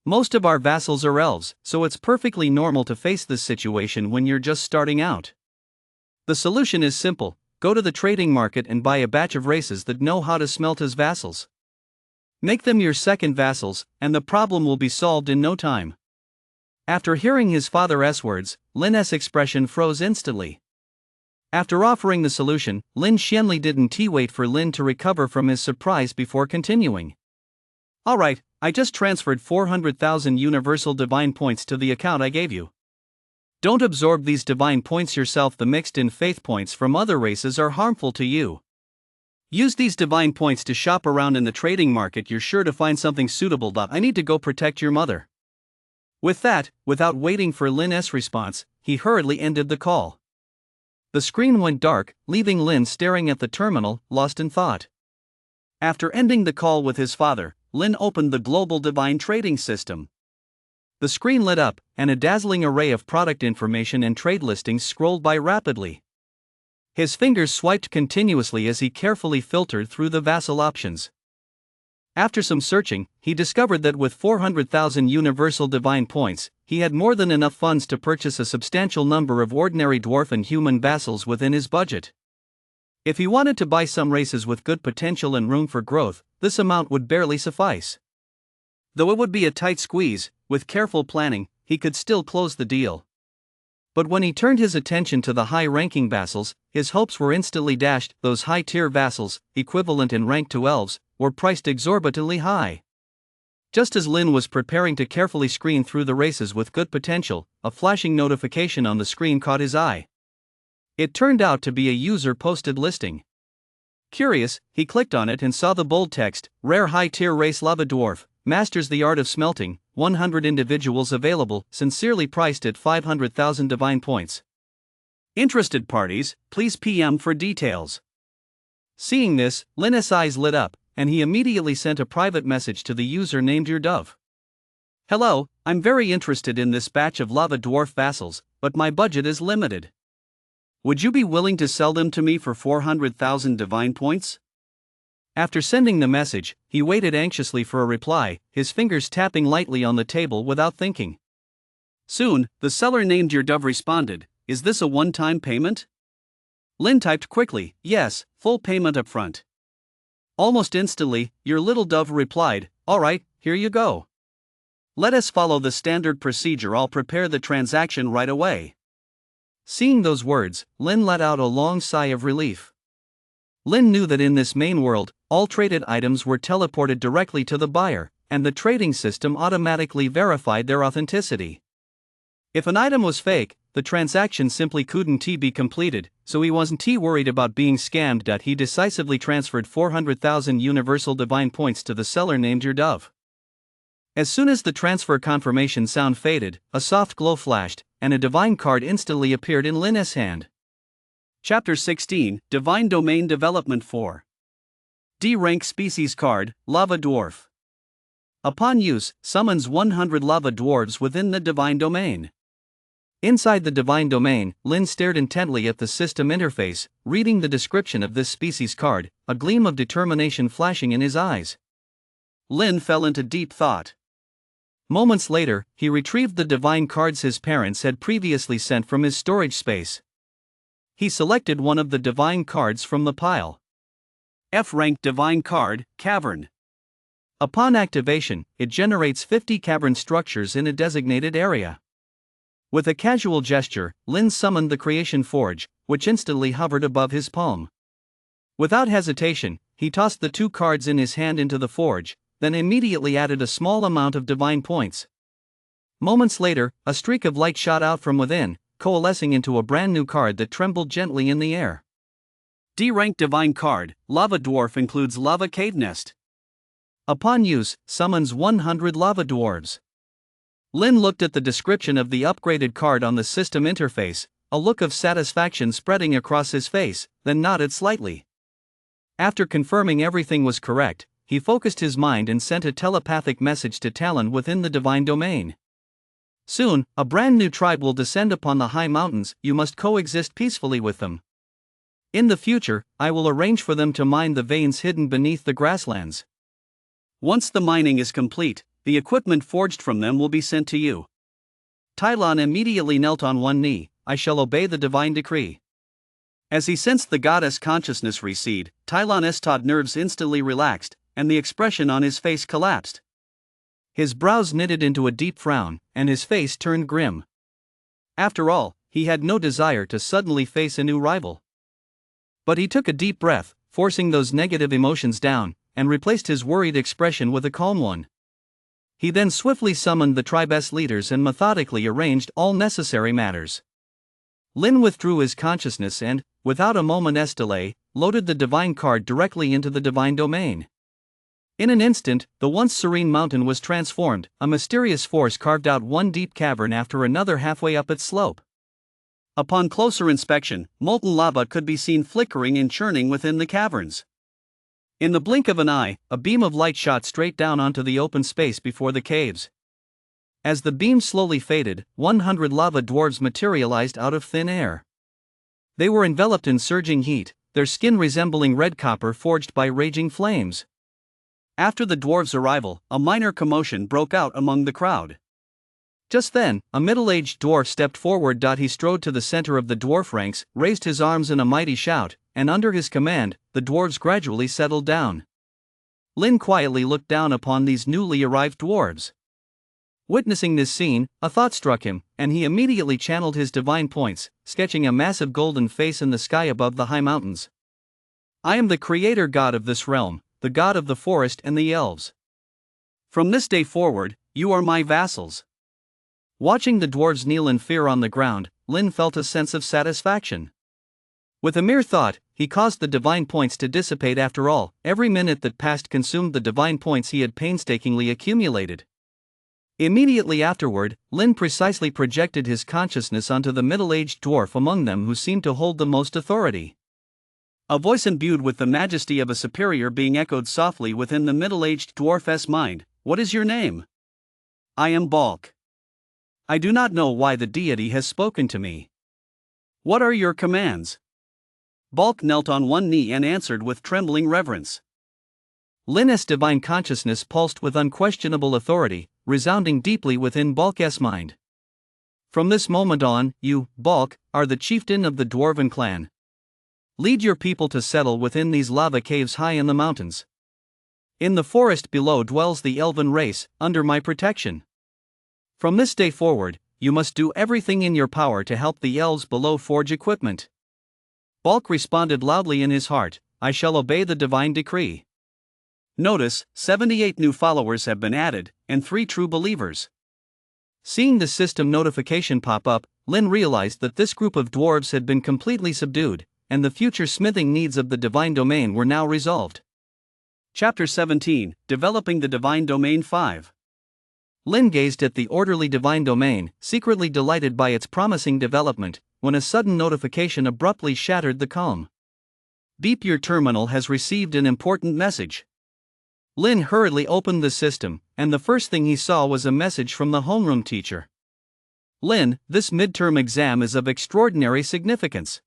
Most of our vassals are elves, so it's perfectly normal to face this situation when you're just starting out. The solution is simple. Go to the trading market and buy a batch of races that know how to smelt as vassals. Make them your second vassals, and the problem will be solved in no time." After hearing his father's words, Lin's expression froze instantly. After offering the solution, Lin Xianli didn't wait for Lin to recover from his surprise before continuing. "Alright, I just transferred 400,000 universal divine points to the account I gave you. Don't absorb these divine points yourself. The mixed-in faith points from other races are harmful to you. Use these divine points to shop around in the trading market. You're sure to find something suitable. I need to go protect your mother." With that, without waiting for Lin's response, he hurriedly ended the call. The screen went dark, leaving Lin staring at the terminal, lost in thought. After ending the call with his father, Lin opened the global divine trading system. The screen lit up, and a dazzling array of product information and trade listings scrolled by rapidly. His fingers swiped continuously as he carefully filtered through the vassal options. After some searching, he discovered that with 400,000 universal divine points, he had more than enough funds to purchase a substantial number of ordinary dwarf and human vassals within his budget. If he wanted to buy some races with good potential and room for growth, this amount would barely suffice. Though it would be a tight squeeze, with careful planning, he could still close the deal. But when he turned his attention to the high-ranking vassals, his hopes were instantly dashed. Those high-tier vassals, equivalent in rank to elves, were priced exorbitantly high. Just as Lin was preparing to carefully screen through the races with good potential, a flashing notification on the screen caught his eye. It turned out to be a user-posted listing. Curious, he clicked on it and saw the bold text, "Rare high-tier race lava dwarf, masters the art of smelting, 100 individuals available, sincerely priced at 500,000 divine points. Interested parties, please PM for details." Seeing this, Linus' eyes lit up, and he immediately sent a private message to the user named Your Dove. "Hello, I'm very interested in this batch of lava dwarf vassals, but my budget is limited. Would you be willing to sell them to me for 400,000 divine points?" After sending the message, he waited anxiously for a reply, his fingers tapping lightly on the table without thinking. Soon, the seller named Your Dove responded, "Is this a one-time payment?" Lin typed quickly, "Yes, full payment upfront." Almost instantly, Your Little Dove replied, "Alright, here you go. Let us follow the standard procedure. I'll prepare the transaction right away." Seeing those words, Lin let out a long sigh of relief. Lin knew that in this main world, all traded items were teleported directly to the buyer, and the trading system automatically verified their authenticity. If an item was fake, the transaction simply couldn't be completed, so he wasn't worried about being scammed. He decisively transferred 400,000 universal divine points to the seller named Your Dove. As soon as the transfer confirmation sound faded, a soft glow flashed, and a divine card instantly appeared in Linus' hand. Chapter 16, Divine Domain Development 4. D-Rank Species Card, Lava Dwarf. Upon use, summons 100 lava dwarves within the Divine Domain. Inside the Divine Domain, Lin stared intently at the system interface, reading the description of this species card, a gleam of determination flashing in his eyes. Lin fell into deep thought. Moments later, he retrieved the divine cards his parents had previously sent from his storage space. He selected one of the divine cards from the pile. F-rank divine card, Cavern. Upon activation, it generates 50 cavern structures in a designated area. With a casual gesture, Lin summoned the Creation Forge, which instantly hovered above his palm. Without hesitation, he tossed the 2 cards in his hand into the forge, then immediately added a small amount of divine points. Moments later, a streak of light shot out from within, coalescing into a brand new card that trembled gently in the air. D-Rank Divine Card, Lava Dwarf includes Lava Cave Nest. Upon use, summons 100 lava dwarves. Lin looked at the description of the upgraded card on the system interface, a look of satisfaction spreading across his face, then nodded slightly. After confirming everything was correct, he focused his mind and sent a telepathic message to Talon within the Divine Domain. Soon, a brand new tribe will descend upon the high mountains. You must coexist peacefully with them. In the future, I will arrange for them to mine the veins hidden beneath the grasslands. Once the mining is complete, the equipment forged from them will be sent to you. Talon immediately knelt on one knee. "I shall obey the divine decree." As he sensed the goddess consciousness recede, Talon's taut nerves instantly relaxed, and the expression on his face collapsed. His brows knitted into a deep frown, and his face turned grim. After all, he had no desire to suddenly face a new rival. But he took a deep breath, forcing those negative emotions down, and replaced his worried expression with a calm one. He then swiftly summoned the tribe's leaders and methodically arranged all necessary matters. Lin withdrew his consciousness and, without a moment's delay, loaded the divine card directly into the Divine Domain. In an instant, the once serene mountain was transformed. A mysterious force carved out one deep cavern after another halfway up its slope. Upon closer inspection, molten lava could be seen flickering and churning within the caverns. In the blink of an eye, a beam of light shot straight down onto the open space before the caves. As the beam slowly faded, 100 lava dwarves materialized out of thin air. They were enveloped in surging heat, their skin resembling red copper forged by raging flames. After the dwarves' arrival, a minor commotion broke out among the crowd. Just then, a middle-aged dwarf stepped forward. He strode to the center of the dwarf ranks, raised his arms in a mighty shout, and under his command, the dwarves gradually settled down. Lin quietly looked down upon these newly arrived dwarves. Witnessing this scene, a thought struck him, and he immediately channeled his divine points, sketching a massive golden face in the sky above the high mountains. "I am the creator god of this realm, the god of the forest and the elves. From this day forward, you are my vassals. Watching the dwarves kneel in fear on the ground, Lin felt a sense of satisfaction. With a mere thought, he caused the divine points to dissipate. After all, every minute that passed consumed the divine points he had painstakingly accumulated. Immediately afterward, Lin precisely projected his consciousness onto the middle-aged dwarf among them who seemed to hold the most authority. A voice imbued with the majesty of a superior being echoed softly within the middle-aged dwarf's mind. "What is your name?" "I am Balk. I do not know why the deity has spoken to me." "What are your commands?" Balk knelt on one knee and answered with trembling reverence. Lin's divine consciousness pulsed with unquestionable authority, resounding deeply within Balk's mind. "From this moment on, you, Balk, are the chieftain of the dwarven clan. Lead your people to settle within these lava caves high in the mountains. In the forest below dwells the elven race, under my protection. From this day forward, you must do everything in your power to help the elves below forge equipment." Balk responded loudly in his heart, "I shall obey the divine decree." Notice, 78 new followers have been added, and 3 true believers. Seeing the system notification pop up, Lin realized that this group of dwarves had been completely subdued, and the future smithing needs of the divine domain were now resolved. Chapter 17, Developing the Divine Domain 5. Lin gazed at the orderly divine domain, secretly delighted by its promising development, when a sudden notification abruptly shattered the calm. "Beep, your terminal has received an important message." Lin hurriedly opened the system, and the first thing he saw was a message from the homeroom teacher. "Lin, this midterm exam is of extraordinary significance.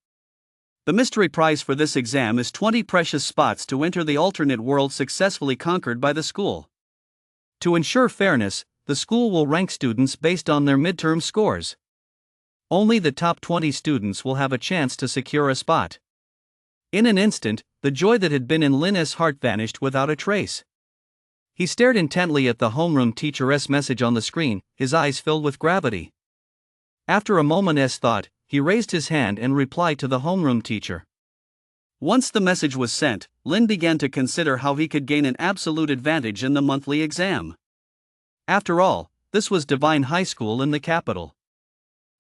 The mystery prize for this exam is 20 precious spots to enter the alternate world successfully conquered by the school. To ensure fairness, the school will rank students based on their midterm scores. Only the top 20 students will have a chance to secure a spot." In an instant, the joy that had been in Lin's heart vanished without a trace. He stared intently at the homeroom teacher's message on the screen, his eyes filled with gravity. After a moment's thought, he raised his hand and replied to the homeroom teacher. Once the message was sent, Lin began to consider how he could gain an absolute advantage in the monthly exam. After all, this was Divine High School in the capital.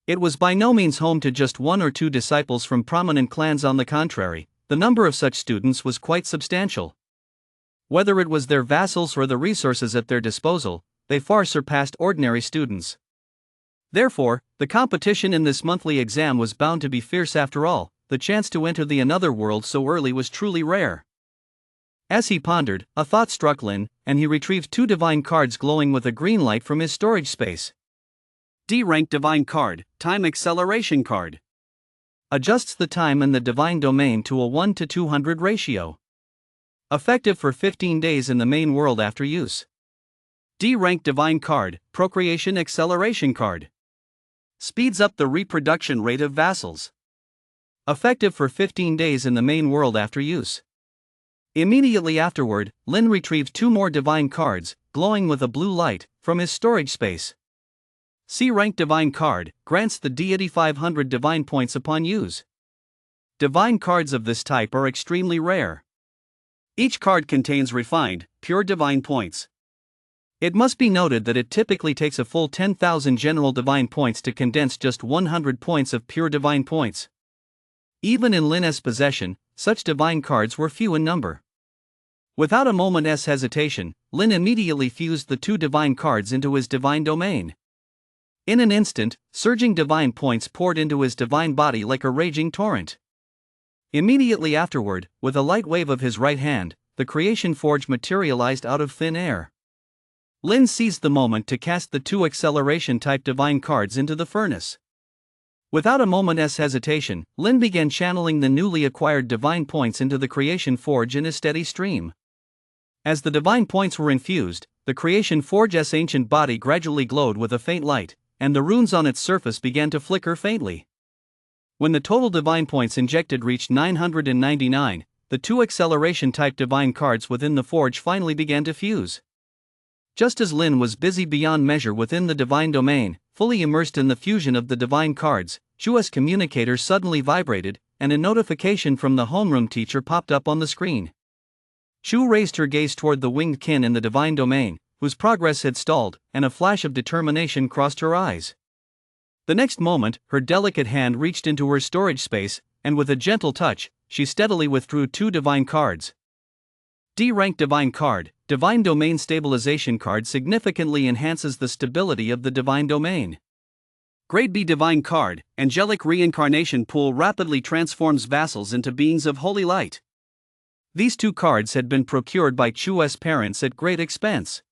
It was by no means home to just 1 or 2 disciples from prominent clans. On the contrary, the number of such students was quite substantial. Whether it was their vassals or the resources at their disposal, they far surpassed ordinary students. Therefore, the competition in this monthly exam was bound to be fierce. After all, the chance to enter the another world so early was truly rare. As he pondered, a thought struck Lin, and he retrieved 2 divine cards glowing with a green light from his storage space. D-rank divine card, time acceleration card. Adjusts the time in the divine domain to a 1 to 200 ratio. Effective for 15 days in the main world after use. D-rank divine card, procreation acceleration card. Speeds up the reproduction rate of vassals. Effective for 15 days in the main world after use. Immediately afterward, Lin retrieved 2 more divine cards, glowing with a blue light, from his storage space. C-rank divine card, grants the deity 500 divine points upon use. Divine cards of this type are extremely rare. Each card contains refined, pure divine points. It must be noted that it typically takes a full 10,000 general divine points to condense just 100 points of pure divine points. Even in Lin's possession, such divine cards were few in number. Without a moment's hesitation, Lin immediately fused the 2 divine cards into his divine domain. In an instant, surging divine points poured into his divine body like a raging torrent. Immediately afterward, with a light wave of his right hand, the creation forge materialized out of thin air. Lin seized the moment to cast the 2 acceleration-type divine cards into the furnace. Without a moment's hesitation, Lin began channeling the newly acquired divine points into the creation forge in a steady stream. As the divine points were infused, the creation forge's ancient body gradually glowed with a faint light, and the runes on its surface began to flicker faintly. When the total divine points injected reached 999, the 2 acceleration-type divine cards within the forge finally began to fuse. Just as Lin was busy beyond measure within the divine domain, fully immersed in the fusion of the divine cards, Chua's communicator suddenly vibrated, and a notification from the homeroom teacher popped up on the screen. Chu raised her gaze toward the winged kin in the divine domain, whose progress had stalled, and a flash of determination crossed her eyes. The next moment, her delicate hand reached into her storage space, and with a gentle touch, she steadily withdrew 2 divine cards. D-rank divine card. Divine domain stabilization card significantly enhances the stability of the divine domain. Grade B divine card. Angelic reincarnation pool rapidly transforms vassals into beings of holy light. These 2 cards had been procured by Chu's parents at great expense.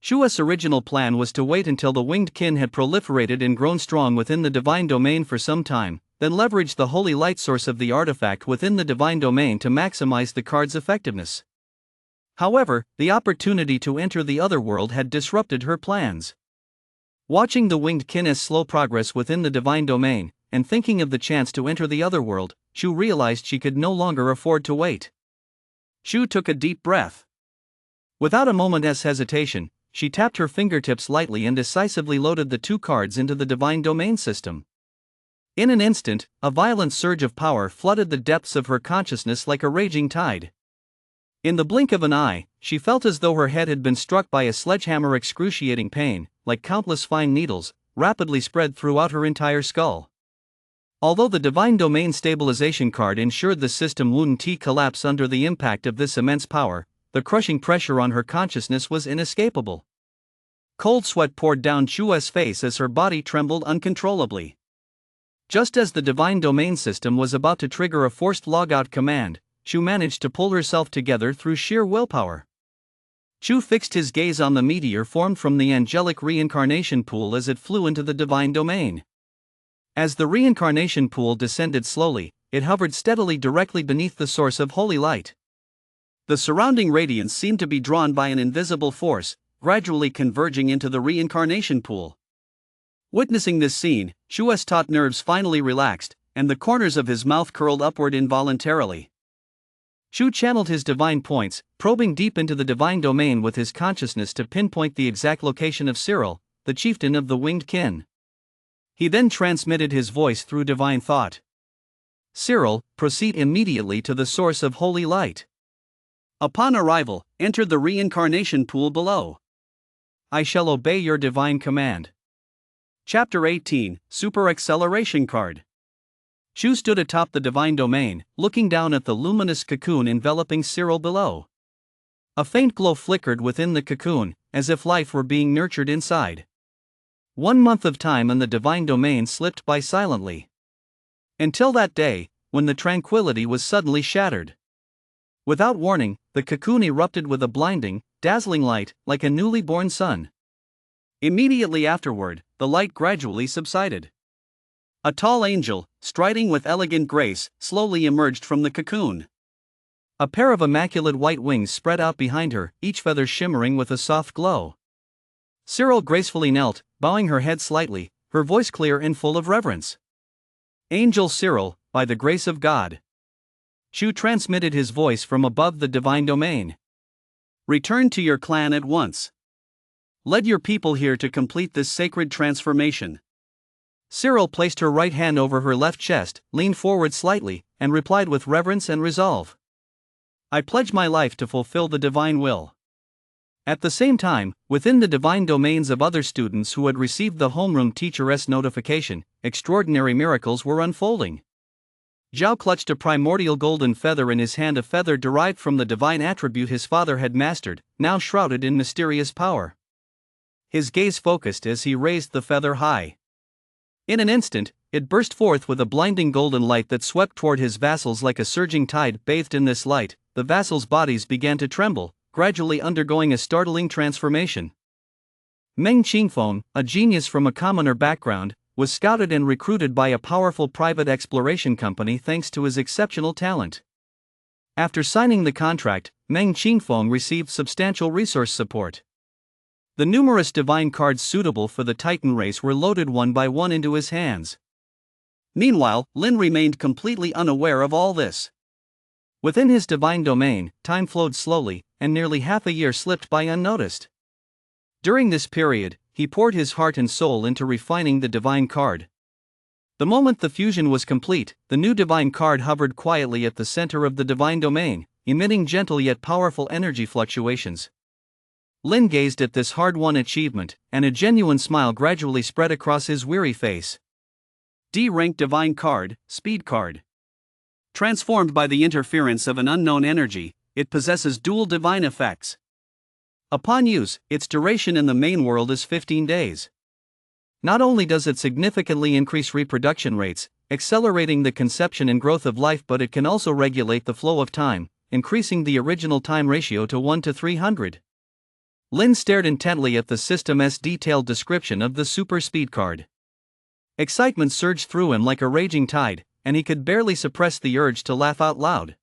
Chu's original plan was to wait until the winged kin had proliferated and grown strong within the divine domain for some time, then leverage the holy light source of the artifact within the divine domain to maximize the card's effectiveness. However, the opportunity to enter the other world had disrupted her plans. Watching the winged kin's slow progress within the divine domain, and thinking of the chance to enter the other world, Chu realized she could no longer afford to wait. Chu took a deep breath. Without a moment's hesitation, she tapped her fingertips lightly and decisively loaded the 2 cards into the divine domain system. In an instant, a violent surge of power flooded the depths of her consciousness like a raging tide. In the blink of an eye, she felt as though her head had been struck by a sledgehammer. Excruciating pain, like countless fine needles, rapidly spread throughout her entire skull. Although the divine domain stabilization card ensured the system wouldn't collapse under the impact of this immense power, the crushing pressure on her consciousness was inescapable. Cold sweat poured down Chu's face as her body trembled uncontrollably. Just as the divine domain system was about to trigger a forced logout command, Chu managed to pull herself together through sheer willpower. Chu fixed his gaze on the meteor formed from the angelic reincarnation pool as it flew into the divine domain. As the reincarnation pool descended slowly, it hovered steadily directly beneath the source of holy light. The surrounding radiance seemed to be drawn by an invisible force, gradually converging into the reincarnation pool. Witnessing this scene, Chu's taut nerves finally relaxed, and the corners of his mouth curled upward involuntarily. Chu channeled his divine points, probing deep into the divine domain with his consciousness to pinpoint the exact location of Cyril, the chieftain of the winged kin. He then transmitted his voice through divine thought. Cyril, proceed immediately to the source of holy light. Upon arrival, enter the reincarnation pool below. I shall obey your divine command. Chapter 18, Super Acceleration Card. Chu stood atop the divine domain, looking down at the luminous cocoon enveloping Cyril below. A faint glow flickered within the cocoon, as if life were being nurtured inside. 1 month of time in the divine domain slipped by silently. Until that day, when the tranquility was suddenly shattered. Without warning, the cocoon erupted with a blinding, dazzling light, like a newly born sun. Immediately afterward, the light gradually subsided. A tall angel, striding with elegant grace, slowly emerged from the cocoon. A pair of immaculate white wings spread out behind her, each feather shimmering with a soft glow. Cyril gracefully knelt, bowing her head slightly, her voice clear and full of reverence. Angel Cyril, by the grace of God. Chu transmitted his voice from above the divine domain. Return to your clan at once. Lead your people here to complete this sacred transformation. Cyril placed her right hand over her left chest, leaned forward slightly, and replied with reverence and resolve. I pledge my life to fulfill the divine will. At the same time, within the divine domains of other students who had received the homeroom teacher's notification, extraordinary miracles were unfolding. Zhao clutched a primordial golden feather in his hand, a feather derived from the divine attribute his father had mastered, now shrouded in mysterious power. His gaze focused as he raised the feather high. In an instant, it burst forth with a blinding golden light that swept toward his vassals like a surging tide. Bathed in this light, the vassals' bodies began to tremble, gradually undergoing a startling transformation. Meng Qingfeng, a genius from a commoner background, was scouted and recruited by a powerful private exploration company thanks to his exceptional talent. After signing the contract, Meng Qingfeng received substantial resource support. The numerous divine cards suitable for the Titan race were loaded one by one into his hands. Meanwhile, Lin remained completely unaware of all this. Within his divine domain, time flowed slowly, and nearly half a year slipped by unnoticed. During this period, he poured his heart and soul into refining the divine card. The moment the fusion was complete, the new divine card hovered quietly at the center of the divine domain, emitting gentle yet powerful energy fluctuations. Lin gazed at this hard-won achievement, and a genuine smile gradually spread across his weary face. D-rank divine card, speed card. Transformed by the interference of an unknown energy, it possesses dual divine effects. Upon use, its duration in the main world is 15 days. Not only does it significantly increase reproduction rates, accelerating the conception and growth of life, but it can also regulate the flow of time, increasing the original time ratio to 1 to 300. Lin stared intently at the system's detailed description of the super speed card. Excitement surged through him like a raging tide, and he could barely suppress the urge to laugh out loud.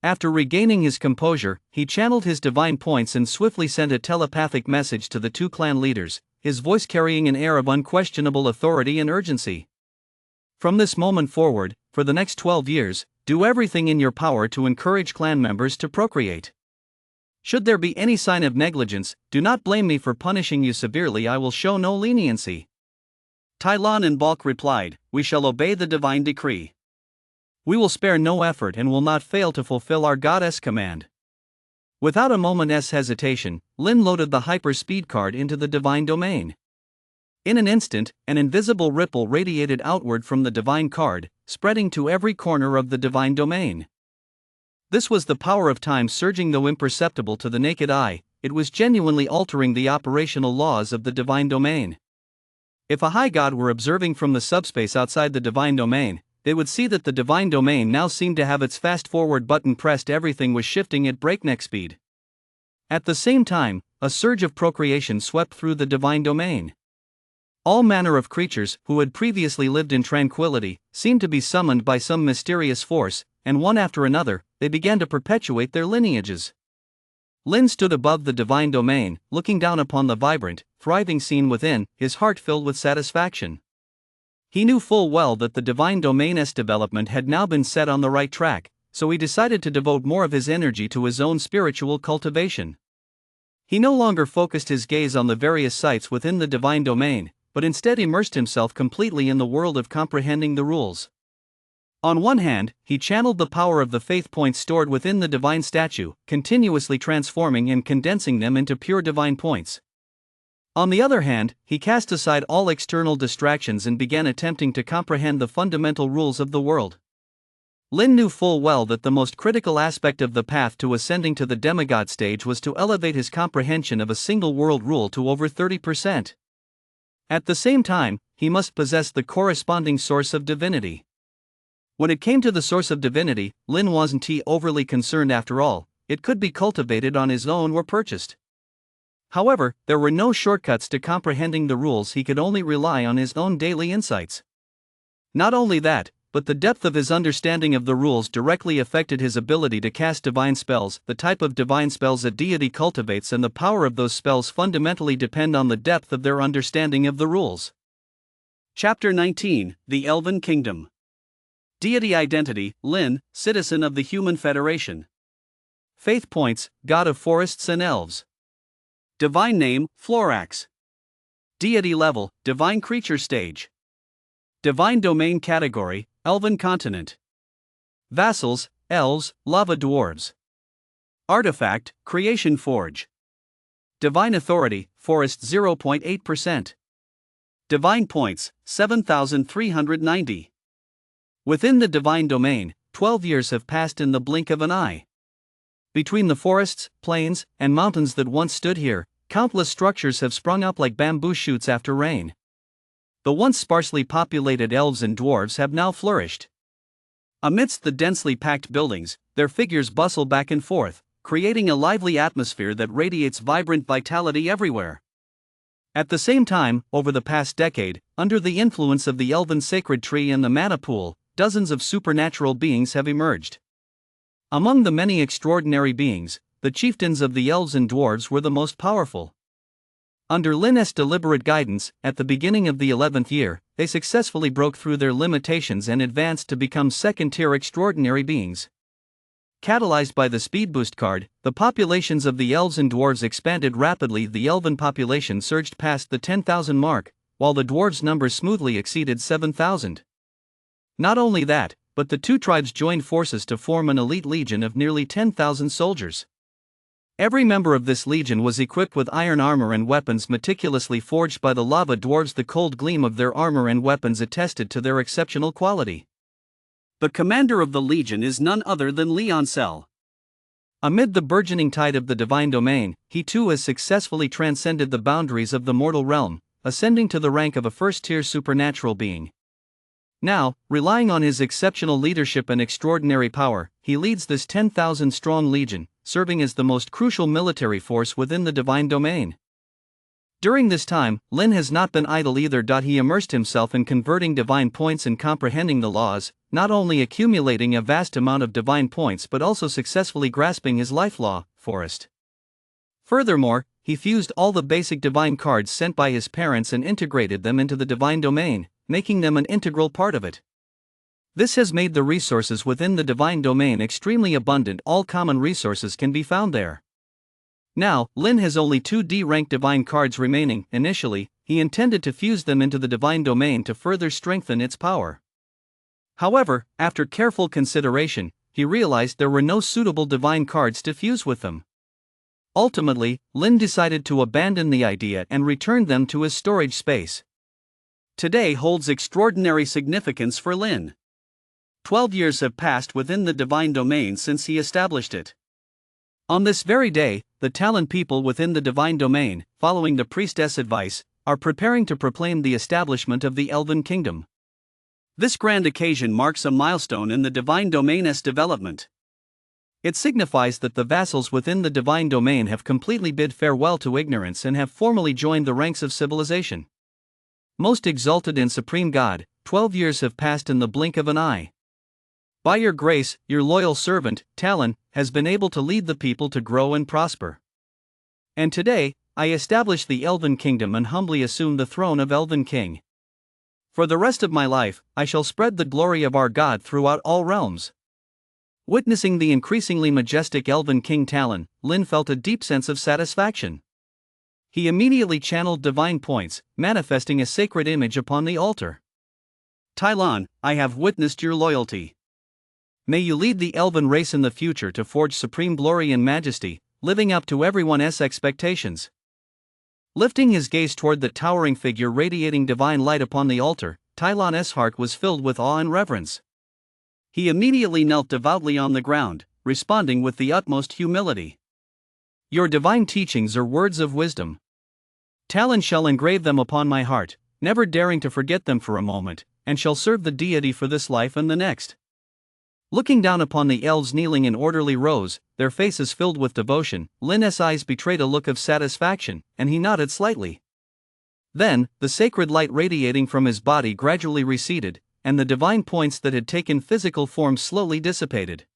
After regaining his composure, he channeled his divine points and swiftly sent a telepathic message to the two clan leaders, his voice carrying an air of unquestionable authority and urgency. From this moment forward, for the next 12 years, do everything in your power to encourage clan members to procreate. Should there be any sign of negligence, do not blame me for punishing you severely. I will show no leniency. Tai Lan and Balk replied, "We shall obey the divine decree. We will spare no effort and will not fail to fulfill our goddess command." Without a moment's hesitation, Lin loaded the hyper-speed card into the divine domain. In an instant, an invisible ripple radiated outward from the divine card, spreading to every corner of the divine domain. This was the power of time surging. Though imperceptible to the naked eye, it was genuinely altering the operational laws of the divine domain. If a high god were observing from the subspace outside the divine domain, they would see that the divine domain now seemed to have its fast-forward button pressed. Everything was shifting at breakneck speed. At the same time, a surge of procreation swept through the divine domain. All manner of creatures, who had previously lived in tranquility, seemed to be summoned by some mysterious force, and one after another, they began to perpetuate their lineages. Lin stood above the divine domain, looking down upon the vibrant, thriving scene within, his heart filled with satisfaction. He knew full well that the divine domain's development had now been set on the right track, so he decided to devote more of his energy to his own spiritual cultivation. He no longer focused his gaze on the various sites within the divine domain, but instead immersed himself completely in the world of comprehending the rules. On one hand, he channeled the power of the faith points stored within the divine statue, continuously transforming and condensing them into pure divine points. On the other hand, he cast aside all external distractions and began attempting to comprehend the fundamental rules of the world. Lin knew full well that the most critical aspect of the path to ascending to the demigod stage was to elevate his comprehension of a single world rule to over 30%. At the same time, he must possess the corresponding source of divinity. When it came to the source of divinity, Lin wasn't overly concerned. After all, it could be cultivated on his own or purchased. However, there were no shortcuts to comprehending the rules. He could only rely on his own daily insights. Not only that, but the depth of his understanding of the rules directly affected his ability to cast divine spells. The type of divine spells a deity cultivates and the power of those spells fundamentally depend on the depth of their understanding of the rules. Chapter 19, The Elven Kingdom. Deity identity, Lin, citizen of the Human Federation. Faith points, god of forests and elves. Divine name, Florax. Deity level, divine creature stage. Divine domain category, Elven continent. Vassals, elves, lava dwarves. Artifact, creation forge. Divine authority, forest 0.8%. Divine points, 7,390. Within the divine domain, 12 years have passed in the blink of an eye. Between the forests, plains, and mountains that once stood here, countless structures have sprung up like bamboo shoots after rain. The once sparsely populated elves and dwarves have now flourished. Amidst the densely packed buildings, their figures bustle back and forth, creating a lively atmosphere that radiates vibrant vitality everywhere. At the same time, over the past decade, under the influence of the elven sacred tree and the mana pool, dozens of supernatural beings have emerged. Among the many extraordinary beings, the chieftains of the elves and dwarves were the most powerful. Under Lin's deliberate guidance, at the beginning of the 11th year, they successfully broke through their limitations and advanced to become second-tier extraordinary beings. Catalyzed by the Speed Boost card, the populations of the elves and dwarves expanded rapidly. The elven population surged past the 10,000 mark, while the dwarves' numbers smoothly exceeded 7,000. Not only that, but the two tribes joined forces to form an elite legion of nearly 10,000 soldiers. Every member of this legion was equipped with iron armor and weapons meticulously forged by the lava dwarves. The cold gleam of their armor and weapons attested to their exceptional quality. The commander of the legion is none other than Leoncel. Amid the burgeoning tide of the divine domain, he too has successfully transcended the boundaries of the mortal realm, ascending to the rank of a first-tier supernatural being. Now, relying on his exceptional leadership and extraordinary power, he leads this 10,000-strong legion, serving as the most crucial military force within the divine domain. During this time, Lin has not been idle either. He immersed himself in converting divine points and comprehending the laws, not only accumulating a vast amount of divine points but also successfully grasping his life law, forest. Furthermore, he fused all the basic divine cards sent by his parents and integrated them into the divine domain, making them an integral part of it. This has made the resources within the divine domain extremely abundant. All common resources can be found there. Now, Lin has only 2 D-rank divine cards remaining. Initially, he intended to fuse them into the divine domain to further strengthen its power. However, after careful consideration, he realized there were no suitable divine cards to fuse with them. Ultimately, Lin decided to abandon the idea and return them to his storage space. Today holds extraordinary significance for Lin. 12 years have passed within the divine domain since he established it. On this very day, the Talon people within the divine domain, following the priestess' advice, are preparing to proclaim the establishment of the Elven Kingdom. This grand occasion marks a milestone in the divine domain's development. It signifies that the vassals within the divine domain have completely bid farewell to ignorance and have formally joined the ranks of civilization. Most exalted and supreme God, 12 years have passed in the blink of an eye. By your grace, your loyal servant, Talon, has been able to lead the people to grow and prosper. And today, I establish the Elven Kingdom and humbly assume the throne of Elven King. For the rest of my life, I shall spread the glory of our God throughout all realms. Witnessing the increasingly majestic Elven King Talon, Lin felt a deep sense of satisfaction. He immediately channeled divine points, manifesting a sacred image upon the altar. Talon, I have witnessed your loyalty. May you lead the elven race in the future to forge supreme glory and majesty, living up to everyone's expectations. Lifting his gaze toward the towering figure radiating divine light upon the altar, Talon's heart was filled with awe and reverence. He immediately knelt devoutly on the ground, responding with the utmost humility. Your divine teachings are words of wisdom. Talon shall engrave them upon my heart, never daring to forget them for a moment, and shall serve the deity for this life and the next. Looking down upon the elves kneeling in orderly rows, their faces filled with devotion, Lin's eyes betrayed a look of satisfaction, and he nodded slightly. Then, the sacred light radiating from his body gradually receded, and the divine points that had taken physical form slowly dissipated.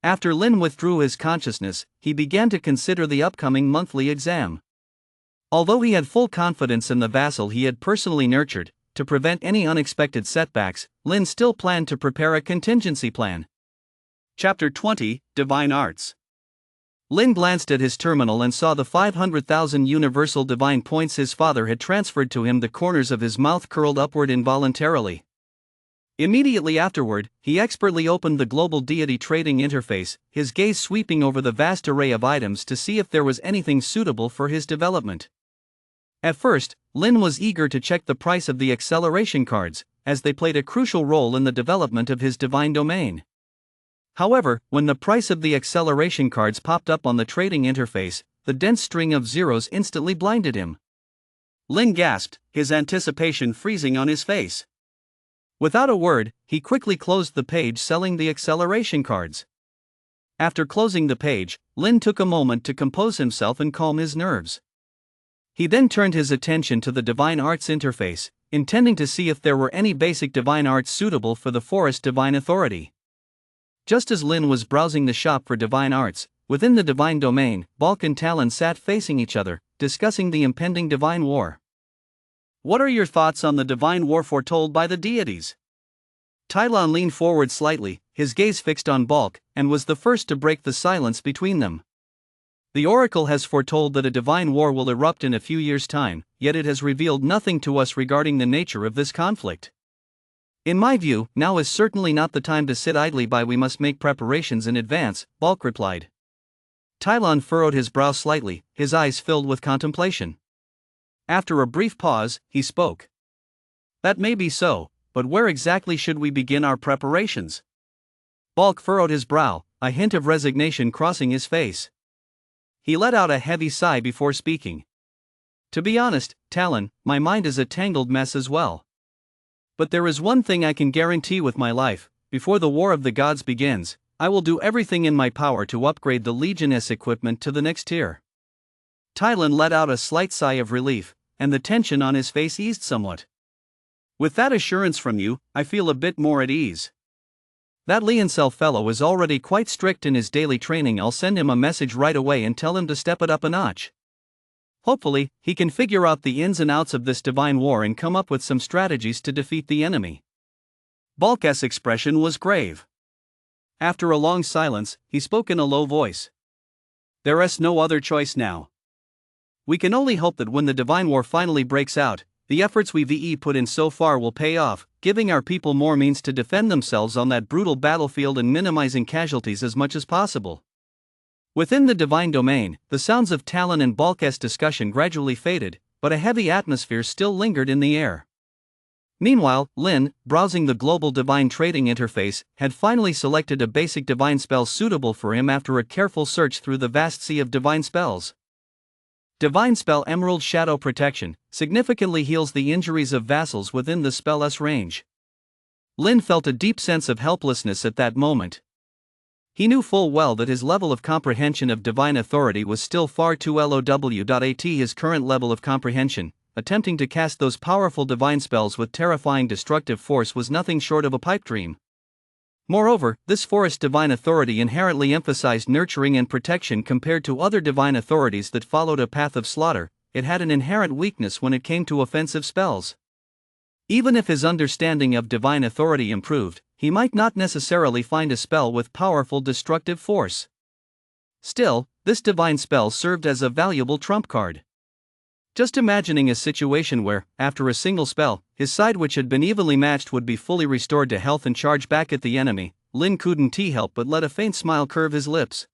After Lin withdrew his consciousness, he began to consider the upcoming monthly exam. Although he had full confidence in the vassal he had personally nurtured, to prevent any unexpected setbacks, Lin still planned to prepare a contingency plan. Chapter 20, Divine Arts. Lin glanced at his terminal and saw the 500,000 universal divine points his father had transferred to him. The corners of his mouth curled upward involuntarily. Immediately afterward, he expertly opened the global deity trading interface, his gaze sweeping over the vast array of items to see if there was anything suitable for his development. At first, Lin was eager to check the price of the acceleration cards, as they played a crucial role in the development of his divine domain. However, when the price of the acceleration cards popped up on the trading interface, the dense string of zeros instantly blinded him. Lin gasped, his anticipation freezing on his face. Without a word, he quickly closed the page selling the acceleration cards. After closing the page, Lin took a moment to compose himself and calm his nerves. He then turned his attention to the Divine Arts interface, intending to see if there were any basic divine arts suitable for the Forest Divine Authority. Just as Lin was browsing the shop for divine arts, within the divine domain, Balk and Talon sat facing each other, discussing the impending divine war. What are your thoughts on the divine war foretold by the deities? Talon leaned forward slightly, his gaze fixed on Balk, and was the first to break the silence between them. The oracle has foretold that a divine war will erupt in a few years' time, yet it has revealed nothing to us regarding the nature of this conflict. In my view, now is certainly not the time to sit idly by. We must make preparations in advance, Balk replied. Tylon furrowed his brow slightly, his eyes filled with contemplation. After a brief pause, he spoke. That may be so, but where exactly should we begin our preparations? Balk furrowed his brow, a hint of resignation crossing his face. He let out a heavy sigh before speaking. To be honest, Talon, my mind is a tangled mess as well. But there is one thing I can guarantee with my life: before the War of the Gods begins, I will do everything in my power to upgrade the Legioness equipment to the next tier. Tylon let out a slight sigh of relief, and the tension on his face eased somewhat. With that assurance from you, I feel a bit more at ease. That Leoncel fellow is already quite strict in his daily training. I'll send him a message right away and tell him to step it up a notch. Hopefully, he can figure out the ins and outs of this divine war and come up with some strategies to defeat the enemy. Balk's expression was grave. After a long silence, he spoke in a low voice. There is no other choice now. We can only hope that when the divine war finally breaks out, the efforts we've put in so far will pay off, giving our people more means to defend themselves on that brutal battlefield and minimizing casualties as much as possible. Within the divine domain, the sounds of Talon and Balk's discussion gradually faded, but a heavy atmosphere still lingered in the air. Meanwhile, Lin, browsing the global divine trading interface, had finally selected a basic divine spell suitable for him after a careful search through the vast sea of divine spells. Divine spell Emerald Shadow Protection significantly heals the injuries of vassals within the spell's range. Lin felt a deep sense of helplessness at that moment. He knew full well that his level of comprehension of divine authority was still far too low. At his current level of comprehension, attempting to cast those powerful divine spells with terrifying destructive force was nothing short of a pipe dream. Moreover, this forest divine authority inherently emphasized nurturing and protection compared to other divine authorities that followed a path of slaughter. It had an inherent weakness when it came to offensive spells. Even if his understanding of divine authority improved, he might not necessarily find a spell with powerful destructive force. Still, this divine spell served as a valuable trump card. Just imagining a situation where, after a single spell, his side which had been evenly matched would be fully restored to health and charge back at the enemy, Lin couldn't help but let a faint smile curve his lips.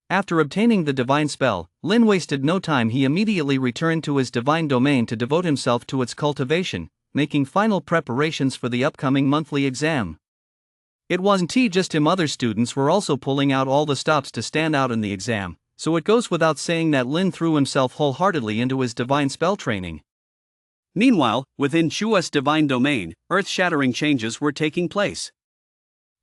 After obtaining the divine spell, Lin wasted no time. He immediately returned to his divine domain to devote himself to its cultivation, making final preparations for the upcoming monthly exam. It wasn't just him, other students were also pulling out all the stops to stand out in the exam, so it goes without saying that Lin threw himself wholeheartedly into his divine spell training. Meanwhile, within Chua's divine domain, earth-shattering changes were taking place.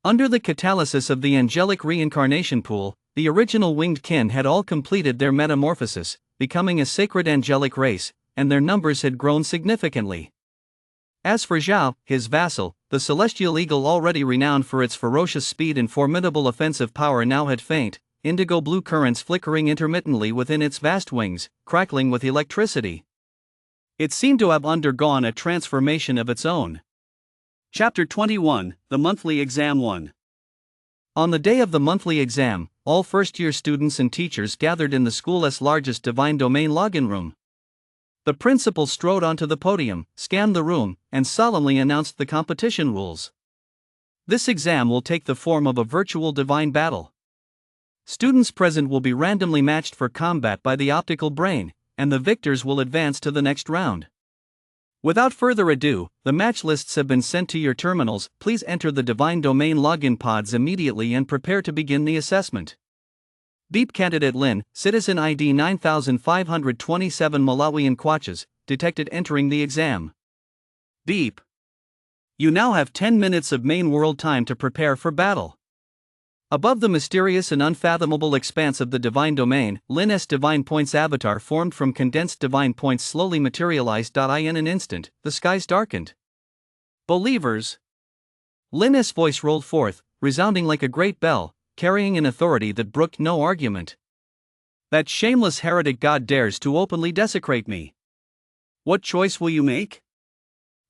Under the catalysis of the angelic reincarnation pool, the original winged kin had all completed their metamorphosis, becoming a sacred angelic race, and their numbers had grown significantly. As for Zhao, his vassal, the celestial eagle already renowned for its ferocious speed and formidable offensive power now had faint, indigo blue currents flickering intermittently within its vast wings, crackling with electricity. It seemed to have undergone a transformation of its own. Chapter 21, The Monthly Exam 1. On the day of the monthly exam, all first-year students and teachers gathered in the school's largest divine domain login room. The principal strode onto the podium, scanned the room, and solemnly announced the competition rules. This exam will take the form of a virtual divine battle. Students present will be randomly matched for combat by the optical brain, and the victors will advance to the next round. Without further ado, the match lists have been sent to your terminals. Please enter the divine domain login pods immediately and prepare to begin the assessment. Beep. Candidate Lin, citizen ID 9527 Malawian kwachas, detected entering the exam. Beep. You now have 10 minutes of main world time to prepare for battle. Above the mysterious and unfathomable expanse of the divine domain, Lin's divine points avatar formed from condensed divine points slowly materialized. In an instant, the skies darkened. Believers! Lin's voice rolled forth, resounding like a great bell, carrying an authority that brooked no argument. That shameless heretic god dares to openly desecrate me. What choice will you make?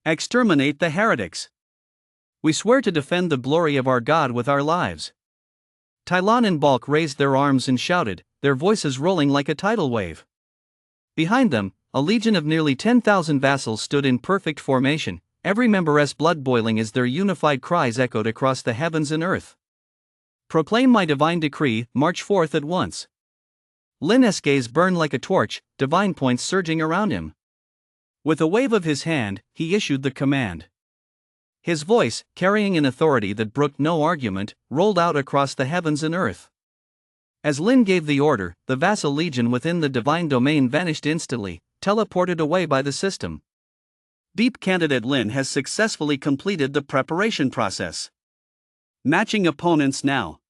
Exterminate the heretics. We swear to defend the glory of our God with our lives. Tylon and Balk raised their arms and shouted, their voices rolling like a tidal wave. Behind them, a legion of nearly 10,000 vassals stood in perfect formation, every member's blood boiling as their unified cries echoed across the heavens and earth. Proclaim my divine decree, march forth at once. Lin's gaze burned like a torch, divine points surging around him. With a wave of his hand, he issued the command. His voice, carrying an authority that brooked no argument, rolled out across the heavens and earth. As Lin gave the order, the vassal legion within the divine domain vanished instantly, teleported away by the system. Deep candidate Lin has successfully completed the preparation process. Matching opponents now.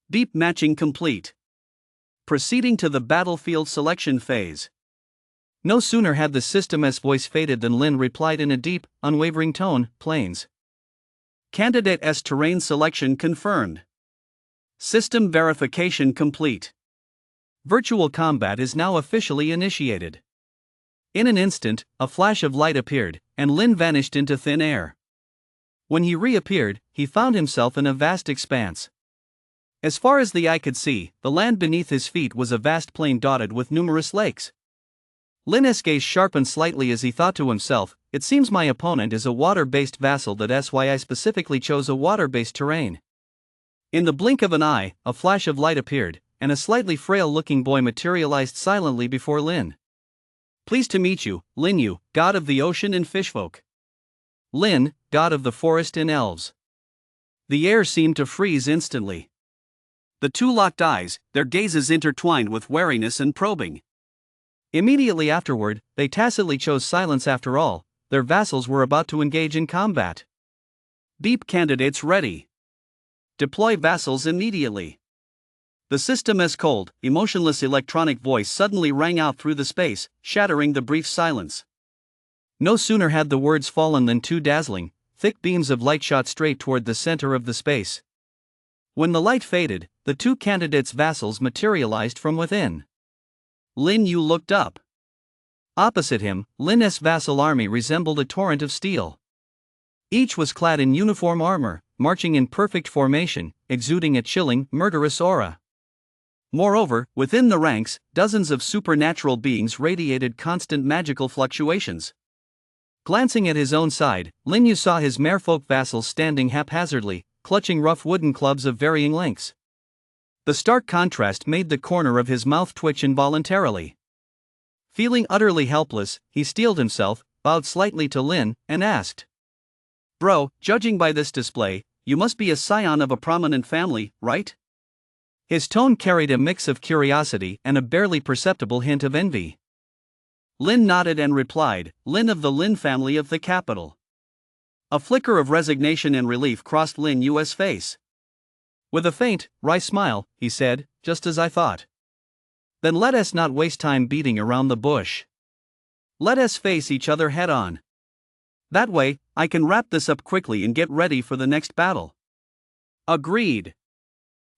Deep matching complete. Proceeding to the battlefield selection phase. No sooner had the system's voice faded than Lin replied in a deep, unwavering tone, "Plains. Candidate's terrain selection confirmed. System verification complete. Virtual combat is now officially initiated." In an instant, a flash of light appeared, and Lin vanished into thin air. When he reappeared, he found himself in a vast expanse. As far as the eye could see, the land beneath his feet was a vast plain dotted with numerous lakes. Lin's gaze sharpened slightly as he thought to himself, "It seems my opponent is a water-based vassal, that's why I specifically chose a water-based terrain." In the blink of an eye, a flash of light appeared, and a slightly frail-looking boy materialized silently before Lin. "Pleased to meet you, Lin, god of the ocean and fishfolk." Lin, god of the forest and elves. The air seemed to freeze instantly. The two locked eyes, their gazes intertwined with wariness and probing. Immediately afterward, they tacitly chose silence. After all, their vassals were about to engage in combat. Deep candidates ready. Deploy vassals immediately. The system's cold, emotionless electronic voice suddenly rang out through the space, shattering the brief silence. No sooner had the words fallen than two dazzling, thick beams of light shot straight toward the center of the space. When the light faded, the two candidates' vassals materialized from within. Lin Yu looked up. Opposite him, Lin's vassal army resembled a torrent of steel. Each was clad in uniform armor, marching in perfect formation, exuding a chilling, murderous aura. Moreover, within the ranks, dozens of supernatural beings radiated constant magical fluctuations. Glancing at his own side, Lin Yu saw his merfolk vassals standing haphazardly, clutching rough wooden clubs of varying lengths. The stark contrast made the corner of his mouth twitch involuntarily. Feeling utterly helpless, he steeled himself, bowed slightly to Lin, and asked, "Bro, judging by this display, you must be a scion of a prominent family, right?" His tone carried a mix of curiosity and a barely perceptible hint of envy. Lin nodded and replied, "Lin of the Lin family of the capital." A flicker of resignation and relief crossed Lin Yu's face. With a faint, wry smile, he said, "Just as I thought. Then let us not waste time beating around the bush. Let us face each other head on. That way, I can wrap this up quickly and get ready for the next battle." Agreed.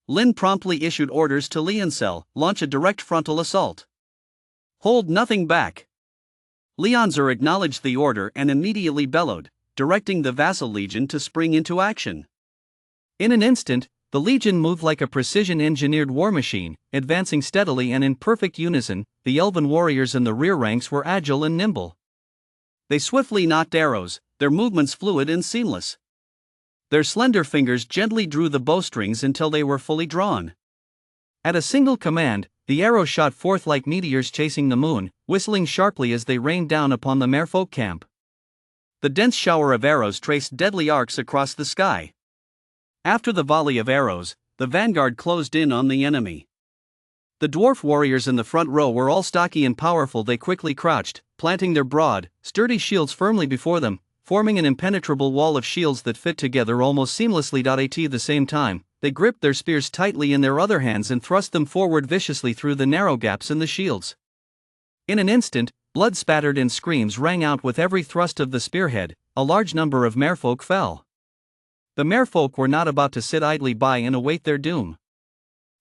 Lin promptly issued orders to Leoncel, launch a direct frontal assault. Hold nothing back. Leonzer acknowledged the order and immediately bellowed, directing the vassal legion to spring into action. In an instant, the legion moved like a precision-engineered war machine, advancing steadily and in perfect unison. The elven warriors in the rear ranks were agile and nimble. They swiftly nocked arrows, their movements fluid and seamless. Their slender fingers gently drew the bowstrings until they were fully drawn. At a single command, the arrows shot forth like meteors chasing the moon, whistling sharply as they rained down upon the merfolk camp. The dense shower of arrows traced deadly arcs across the sky. After the volley of arrows, the vanguard closed in on the enemy. The dwarf warriors in the front row were all stocky and powerful. They quickly crouched, planting their broad, sturdy shields firmly before them, forming an impenetrable wall of shields that fit together almost seamlessly. At the same time, they gripped their spears tightly in their other hands and thrust them forward viciously through the narrow gaps in the shields. In an instant, blood spattered and screams rang out with every thrust of the spearhead. A large number of merfolk fell. The merfolk were not about to sit idly by and await their doom.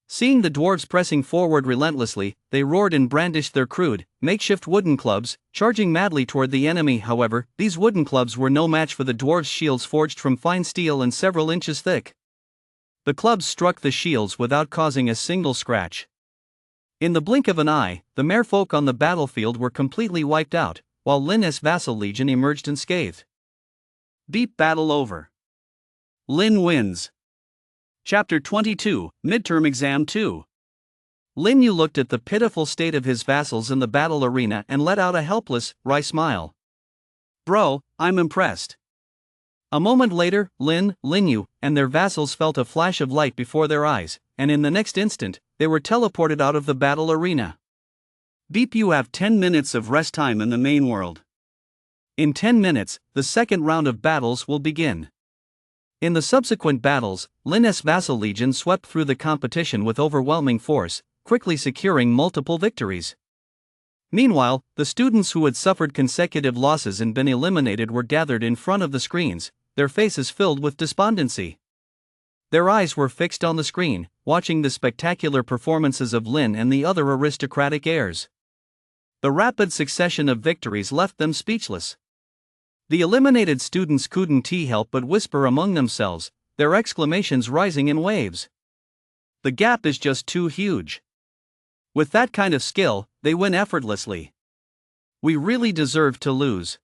Seeing the dwarves pressing forward relentlessly, they roared and brandished their crude, makeshift wooden clubs, charging madly toward the enemy. However, these wooden clubs were no match for the dwarves' shields forged from fine steel and several inches thick. The clubs struck the shields without causing a single scratch. In the blink of an eye, the merfolk on the battlefield were completely wiped out, while Lin's vassal legion emerged unscathed. Deep battle over. Lin wins. Chapter 22, Midterm Exam 2. Lin Yu looked at the pitiful state of his vassals in the battle arena and let out a helpless, wry smile. Bro, I'm impressed. A moment later, Lin Yu, and their vassals felt a flash of light before their eyes, and in the next instant, they were teleported out of the battle arena. Beep, you have 10 minutes of rest time in the main world. In 10 minutes, the second round of battles will begin. In the subsequent battles, Lin's vassal legion swept through the competition with overwhelming force, quickly securing multiple victories. Meanwhile, the students who had suffered consecutive losses and been eliminated were gathered in front of the screens, their faces filled with despondency. Their eyes were fixed on the screen, watching the spectacular performances of Lin and the other aristocratic heirs. The rapid succession of victories left them speechless. The eliminated students couldn't help but whisper among themselves, their exclamations rising in waves. The gap is just too huge. With that kind of skill, they win effortlessly. We really deserve to lose.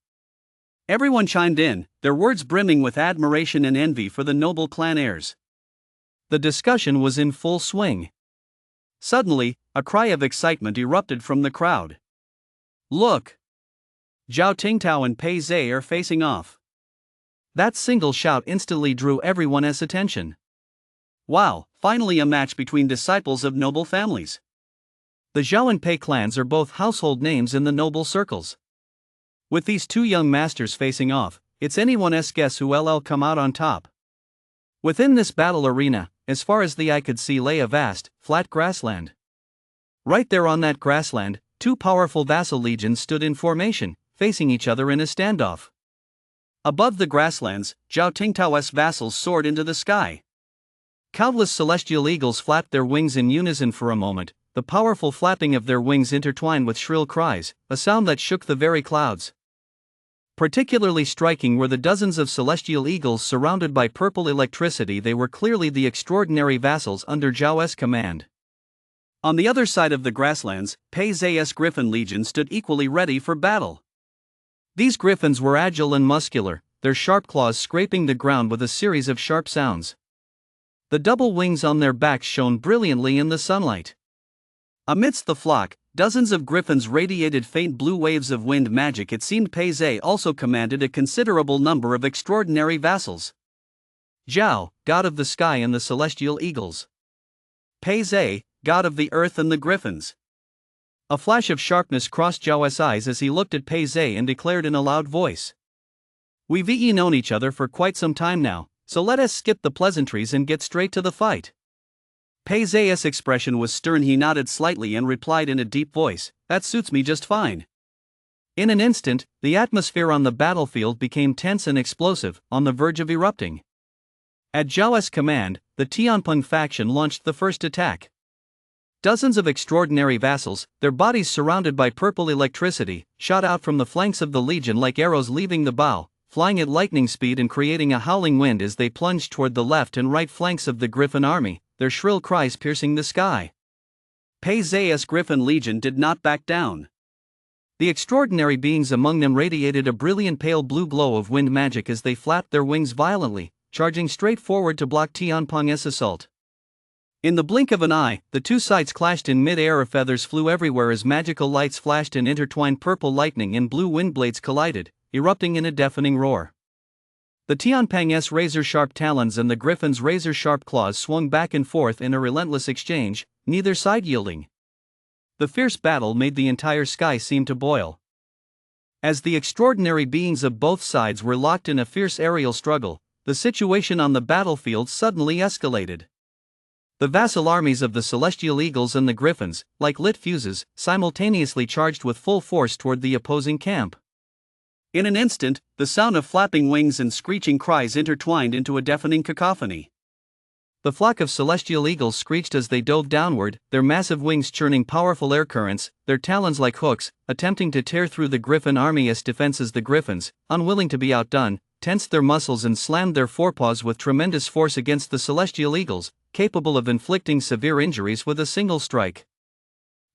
Everyone chimed in, their words brimming with admiration and envy for the noble clan heirs. The discussion was in full swing. Suddenly, a cry of excitement erupted from the crowd. Look! Zhao Tingtao and Pei Zhe are facing off. That single shout instantly drew everyone's attention. Wow, finally a match between disciples of noble families. The Zhao and Pei clans are both household names in the noble circles. With these two young masters facing off, it's anyone's guess who'll come out on top. Within this battle arena, as far as the eye could see, lay a vast, flat grassland. Right there on that grassland, two powerful vassal legions stood in formation, facing each other in a standoff. Above the grasslands, Zhao Tingtao's vassals soared into the sky. Countless celestial eagles flapped their wings in unison for a moment, the powerful flapping of their wings intertwined with shrill cries, a sound that shook the very clouds. Particularly striking were the dozens of celestial eagles surrounded by purple electricity. They were clearly the extraordinary vassals under Zhao's command. On the other side of the grasslands, Pei Zhe's Griffin Legion stood equally ready for battle. These griffins were agile and muscular, their sharp claws scraping the ground with a series of sharp sounds. The double wings on their backs shone brilliantly in the sunlight. Amidst the flock, dozens of griffins radiated faint blue waves of wind magic. It seemed Pei Zhe also commanded a considerable number of extraordinary vassals. Zhao, god of the sky and the celestial eagles. Pei Zhe, god of the earth and the griffins. A flash of sharpness crossed Zhao's eyes as he looked at Pei Zhe and declared in a loud voice. We've known each other for quite some time now, so let us skip the pleasantries and get straight to the fight. Pei Zhe's expression was stern. He nodded slightly and replied in a deep voice, that suits me just fine. In an instant, the atmosphere on the battlefield became tense and explosive, on the verge of erupting. At Zhao's command, the Tianpeng faction launched the first attack. Dozens of extraordinary vassals, their bodies surrounded by purple electricity, shot out from the flanks of the legion like arrows leaving the bow, flying at lightning speed and creating a howling wind as they plunged toward the left and right flanks of the Griffin army, their shrill cries piercing the sky. Pei Zhe's Griffin Legion did not back down. The extraordinary beings among them radiated a brilliant pale blue glow of wind magic as they flapped their wings violently, charging straight forward to block Tianpeng's assault. In the blink of an eye, the two sides clashed in mid-air. Feathers flew everywhere as magical lights flashed and intertwined. Purple lightning and blue wind blades collided, erupting in a deafening roar. The Tianpeng's razor-sharp talons and the Griffin's razor-sharp claws swung back and forth in a relentless exchange, neither side yielding. The fierce battle made the entire sky seem to boil. As the extraordinary beings of both sides were locked in a fierce aerial struggle, the situation on the battlefield suddenly escalated. The vassal armies of the Celestial Eagles and the Griffins, like lit fuses, simultaneously charged with full force toward the opposing camp. In an instant, the sound of flapping wings and screeching cries intertwined into a deafening cacophony. The flock of Celestial Eagles screeched as they dove downward, their massive wings churning powerful air currents, their talons like hooks, attempting to tear through the Griffin army's defenses. The Griffins, unwilling to be outdone, tensed their muscles and slammed their forepaws with tremendous force against the Celestial Eagles, capable of inflicting severe injuries with a single strike.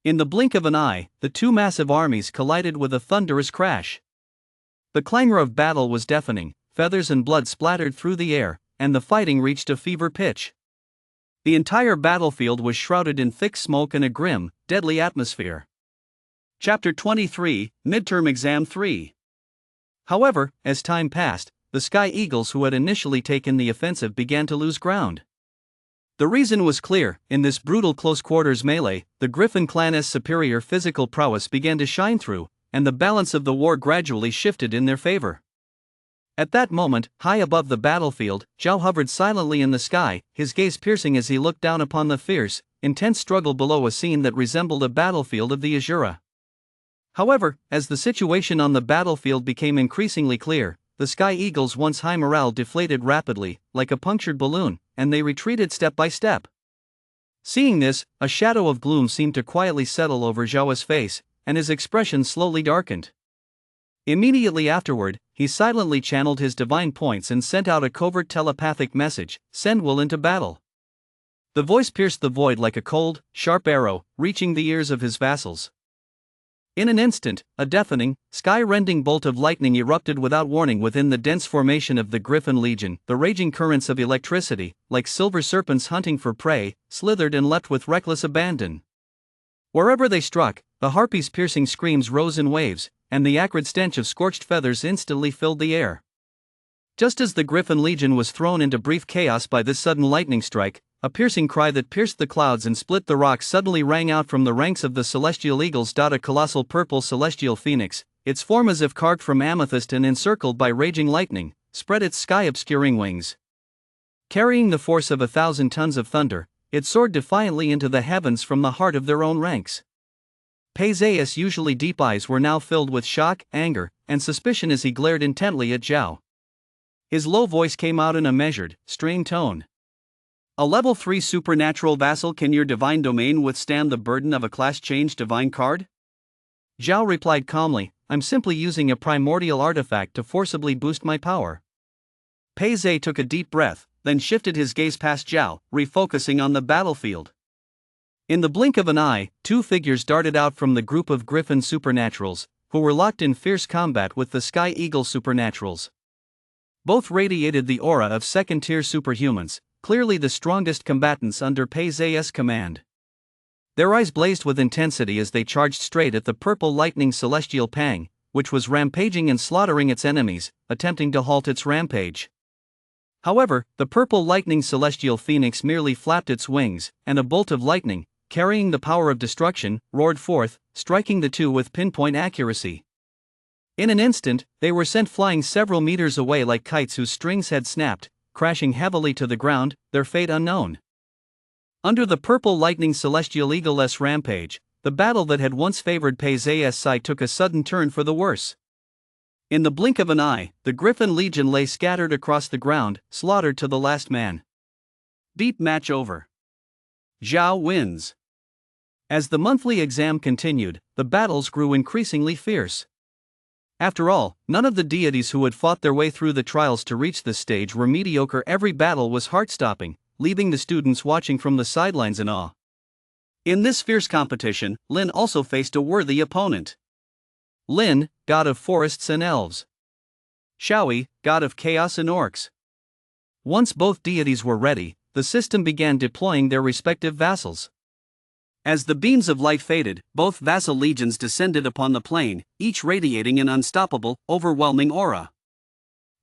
In the blink of an eye, the two massive armies collided with a thunderous crash. The clangor of battle was deafening, feathers and blood splattered through the air, and the fighting reached a fever pitch. The entire battlefield was shrouded in thick smoke and a grim, deadly atmosphere. Chapter 23, Midterm Exam 3. However, as time passed, the Sky Eagles who had initially taken the offensive began to lose ground. The reason was clear: in this brutal close-quarters melee, the Griffin clan's superior physical prowess began to shine through, and the balance of the war gradually shifted in their favor. At that moment, high above the battlefield, Zhao hovered silently in the sky, his gaze piercing as he looked down upon the fierce, intense struggle below, a scene that resembled a battlefield of the Azura. However, as the situation on the battlefield became increasingly clear, the Sky Eagles' once high morale deflated rapidly, like a punctured balloon, and they retreated step by step. Seeing this, a shadow of gloom seemed to quietly settle over Zhao's face, and his expression slowly darkened. Immediately afterward, he silently channeled his divine points and sent out a covert telepathic message: "Send Will into battle." The voice pierced the void like a cold, sharp arrow, reaching the ears of his vassals. In an instant, a deafening, sky-rending bolt of lightning erupted without warning within the dense formation of the Griffin Legion. The raging currents of electricity, like silver serpents hunting for prey, slithered and leapt with reckless abandon. Wherever they struck, the harpies' piercing screams rose in waves, and the acrid stench of scorched feathers instantly filled the air. Just as the Griffin Legion was thrown into brief chaos by this sudden lightning strike, a piercing cry that pierced the clouds and split the rocks suddenly rang out from the ranks of the Celestial Eagles. A colossal purple celestial phoenix, its form as if carved from amethyst and encircled by raging lightning, spread its sky-obscuring wings. Carrying the force of 1,000 tons of thunder, it soared defiantly into the heavens from the heart of their own ranks. Pei's usually deep eyes were now filled with shock, anger, and suspicion as he glared intently at Zhao. His low voice came out in a measured, strained tone. "A level 3 supernatural vassal, can your divine domain withstand the burden of a class-change divine card?" Zhao replied calmly, "I'm simply using a primordial artifact to forcibly boost my power." Pei took a deep breath, then shifted his gaze past Zhao, refocusing on the battlefield. In the blink of an eye, two figures darted out from the group of Griffin supernaturals, who were locked in fierce combat with the Sky Eagle supernaturals. Both radiated the aura of second-tier superhumans, clearly the strongest combatants under Pei's command. Their eyes blazed with intensity as they charged straight at the purple lightning celestial Pang, which was rampaging and slaughtering its enemies, attempting to halt its rampage. However, the purple lightning celestial phoenix merely flapped its wings, and a bolt of lightning, carrying the power of destruction, roared forth, striking the two with pinpoint accuracy. In an instant, they were sent flying several meters away like kites whose strings had snapped, crashing heavily to the ground, their fate unknown. Under the purple lightning celestial eagle's rampage, the battle that had once favored Pei's side took a sudden turn for the worse. In the blink of an eye, the Griffin Legion lay scattered across the ground, slaughtered to the last man. Deep match over. Zhao wins. As the monthly exam continued, the battles grew increasingly fierce. After all, none of the deities who had fought their way through the trials to reach this stage were mediocre. Every battle was heart-stopping, leaving the students watching from the sidelines in awe. In this fierce competition, Lin also faced a worthy opponent. Lin, god of forests and elves. Shaoyi, god of chaos and orcs. Once both deities were ready, the system began deploying their respective vassals. As the beams of light faded, both vassal legions descended upon the plain, each radiating an unstoppable, overwhelming aura.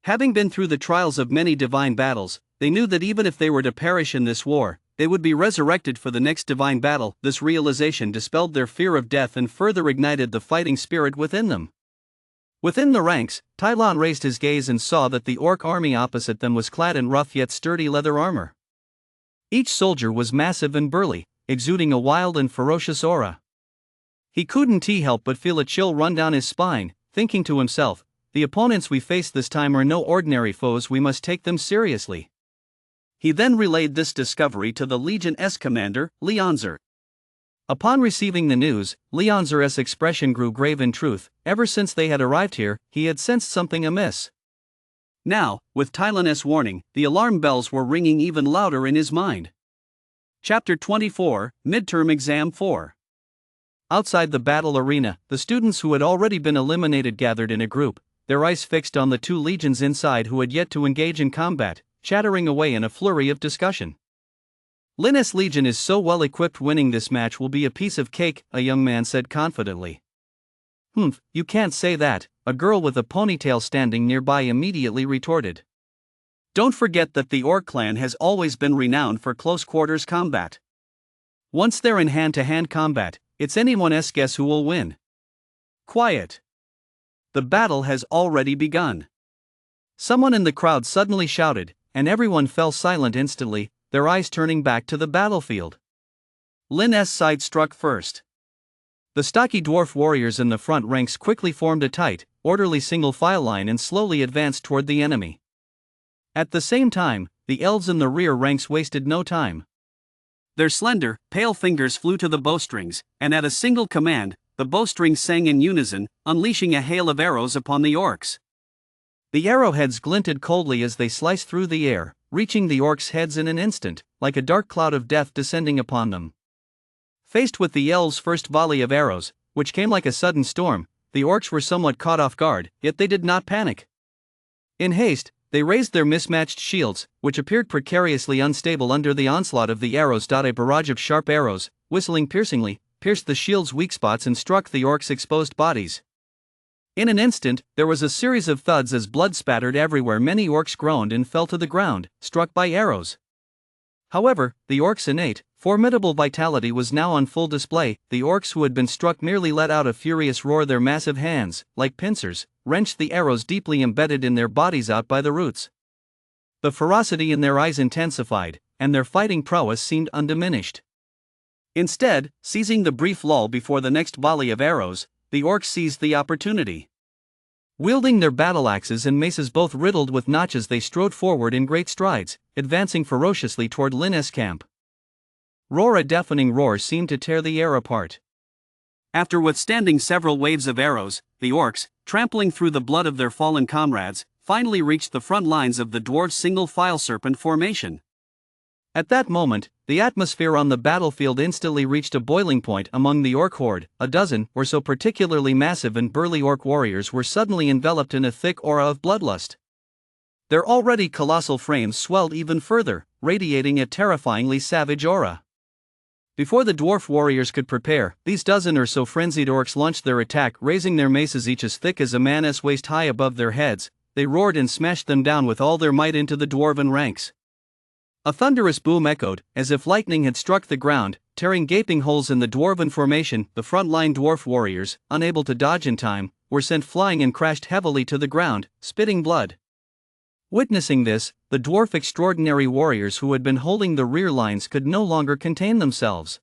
Having been through the trials of many divine battles, they knew that even if they were to perish in this war, they would be resurrected for the next divine battle. This realization dispelled their fear of death and further ignited the fighting spirit within them. Within the ranks, Tylon raised his gaze and saw that the orc army opposite them was clad in rough yet sturdy leather armor. Each soldier was massive and burly, exuding a wild and ferocious aura. He couldn't help but feel a chill run down his spine, thinking to himself, "The opponents we face this time are no ordinary foes, we must take them seriously." He then relayed this discovery to the Legion's commander, Lianzer. Upon receiving the news, Lianzer's expression grew grave. In truth, ever since they had arrived here, he had sensed something amiss. Now, with Tylon's warning, the alarm bells were ringing even louder in his mind. Chapter 24, Midterm Exam 4. Outside the battle arena, the students who had already been eliminated gathered in a group, their eyes fixed on the two legions inside who had yet to engage in combat, chattering away in a flurry of discussion. Linus Legion is so well equipped, winning this match will be a piece of cake, a young man said confidently. Humph, you can't say that, a girl with a ponytail standing nearby immediately retorted. Don't forget that the Orc clan has always been renowned for close quarters combat. Once they're in hand-to-hand combat, it's anyone's guess who will win. Quiet. The battle has already begun. Someone in the crowd suddenly shouted, and everyone fell silent instantly, their eyes turning back to the battlefield. Lin's side struck first. The stocky dwarf warriors in the front ranks quickly formed a tight, orderly single file line and slowly advanced toward the enemy. At the same time, the elves in the rear ranks wasted no time. Their slender, pale fingers flew to the bowstrings, and at a single command, the bowstrings sang in unison, unleashing a hail of arrows upon the orcs. The arrowheads glinted coldly as they sliced through the air, reaching the orcs' heads in an instant, like a dark cloud of death descending upon them. Faced with the elves' first volley of arrows, which came like a sudden storm, the orcs were somewhat caught off guard, yet they did not panic. In haste, they raised their mismatched shields, which appeared precariously unstable under the onslaught of the arrows. A barrage of sharp arrows, whistling piercingly, pierced the shield's weak spots and struck the orcs' exposed bodies. In an instant, there was a series of thuds as blood spattered everywhere. Many orcs groaned and fell to the ground, struck by arrows. However, the orcs' innate, formidable vitality was now on full display. The orcs who had been struck merely let out a furious roar. Their massive hands, like pincers, wrenched the arrows deeply embedded in their bodies out by the roots. The ferocity in their eyes intensified, and their fighting prowess seemed undiminished. Instead, seizing the brief lull before the next volley of arrows, the orcs seized the opportunity. Wielding their battle axes and maces both riddled with notches, they strode forward in great strides, advancing ferociously toward Lin's camp. A deafening roar seemed to tear the air apart. After withstanding several waves of arrows, the orcs, trampling through the blood of their fallen comrades, finally reached the front lines of the dwarves' single-file serpent formation. At that moment, the atmosphere on the battlefield instantly reached a boiling point among the orc horde. A dozen or so particularly massive and burly orc warriors were suddenly enveloped in a thick aura of bloodlust. Their already colossal frames swelled even further, radiating a terrifyingly savage aura. Before the dwarf warriors could prepare, these dozen or so frenzied orcs launched their attack, raising their maces each as thick as a man's waist high above their heads. They roared and smashed them down with all their might into the dwarven ranks. A thunderous boom echoed, as if lightning had struck the ground, tearing gaping holes in the dwarven formation. The front-line dwarf warriors, unable to dodge in time, were sent flying and crashed heavily to the ground, spitting blood. Witnessing this, the dwarf extraordinary warriors who had been holding the rear lines could no longer contain themselves.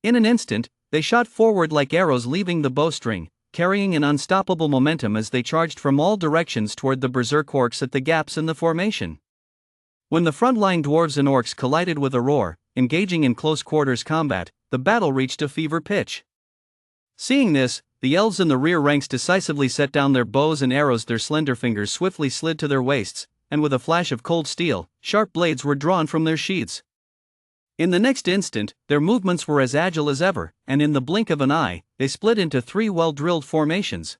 In an instant, they shot forward like arrows leaving the bowstring, carrying an unstoppable momentum as they charged from all directions toward the berserk orcs at the gaps in the formation. When the front-line dwarves and orcs collided with a roar, engaging in close-quarters combat, the battle reached a fever pitch. Seeing this, the elves in the rear ranks decisively set down their bows and arrows. Their slender fingers swiftly slid to their waists, and with a flash of cold steel, sharp blades were drawn from their sheaths. In the next instant, their movements were as agile as ever, and in the blink of an eye, they split into three well-drilled formations.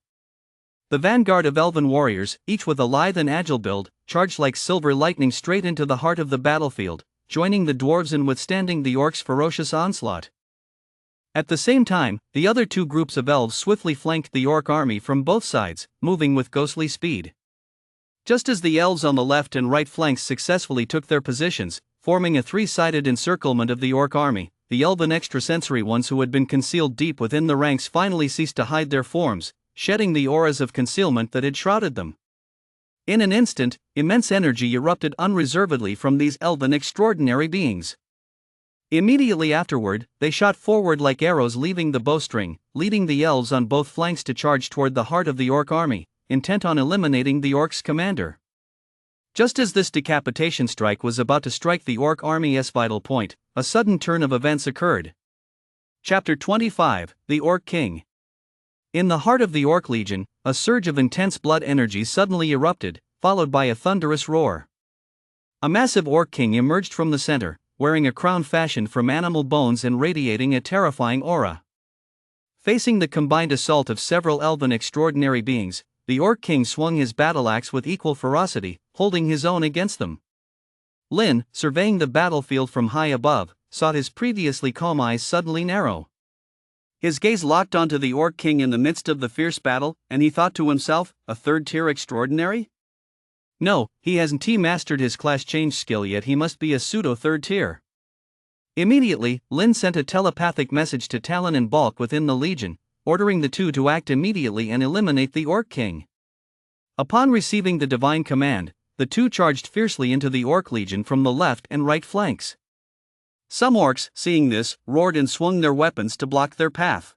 The vanguard of elven warriors, each with a lithe and agile build, charged like silver lightning straight into the heart of the battlefield, joining the dwarves in withstanding the orcs' ferocious onslaught. At the same time, the other two groups of elves swiftly flanked the orc army from both sides, moving with ghostly speed. Just as the elves on the left and right flanks successfully took their positions, forming a three-sided encirclement of the orc army, the elven extrasensory ones who had been concealed deep within the ranks finally ceased to hide their forms, shedding the auras of concealment that had shrouded them. In an instant, immense energy erupted unreservedly from these elven extraordinary beings. Immediately afterward, they shot forward like arrows leaving the bowstring, leading the elves on both flanks to charge toward the heart of the orc army, intent on eliminating the orcs' commander. Just as this decapitation strike was about to strike the orc army's vital point, a sudden turn of events occurred. Chapter 25, The Orc King. In the heart of the Orc Legion, a surge of intense blood energy suddenly erupted, followed by a thunderous roar. A massive Orc King emerged from the center, wearing a crown fashioned from animal bones and radiating a terrifying aura. Facing the combined assault of several elven extraordinary beings, the Orc King swung his battle axe with equal ferocity, holding his own against them. Lin, surveying the battlefield from high above, saw his previously calm eyes suddenly narrow. His gaze locked onto the Orc King in the midst of the fierce battle, and he thought to himself, a third-tier extraordinary? No, he hasn't mastered his class change skill yet, he must be a pseudo-third tier. Immediately, Lin sent a telepathic message to Talon and Bulk within the Legion, ordering the two to act immediately and eliminate the Orc King. Upon receiving the divine command, the two charged fiercely into the Orc Legion from the left and right flanks. Some orcs, seeing this, roared and swung their weapons to block their path.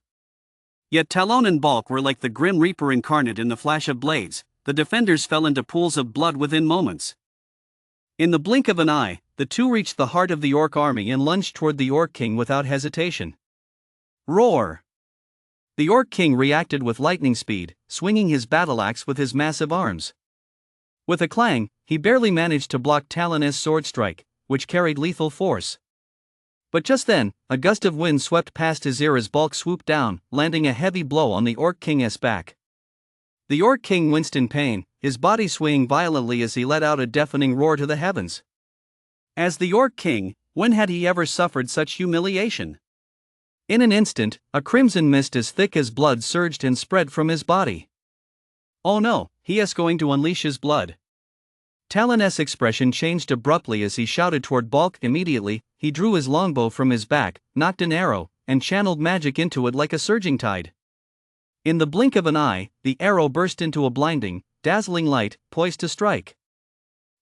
Yet Talon and Bulk were like the Grim Reaper incarnate in the flash of blades. The defenders fell into pools of blood within moments. In the blink of an eye, the two reached the heart of the Orc army and lunged toward the Orc King without hesitation. Roar! The Orc King reacted with lightning speed, swinging his battle axe with his massive arms. With a clang, he barely managed to block Talon's sword strike, which carried lethal force. But just then, a gust of wind swept past his ear as Bulk swooped down, landing a heavy blow on the Orc King's back. The Orc King winced in pain, his body swaying violently as he let out a deafening roar to the heavens. As the Orc King, when had he ever suffered such humiliation? In an instant, a crimson mist as thick as blood surged and spread from his body. Oh no, he is going to unleash his blood. Talon's expression changed abruptly as he shouted toward Bulk. Immediately, he drew his longbow from his back, knocked an arrow, and channeled magic into it like a surging tide. In the blink of an eye, the arrow burst into a blinding, dazzling light, poised to strike.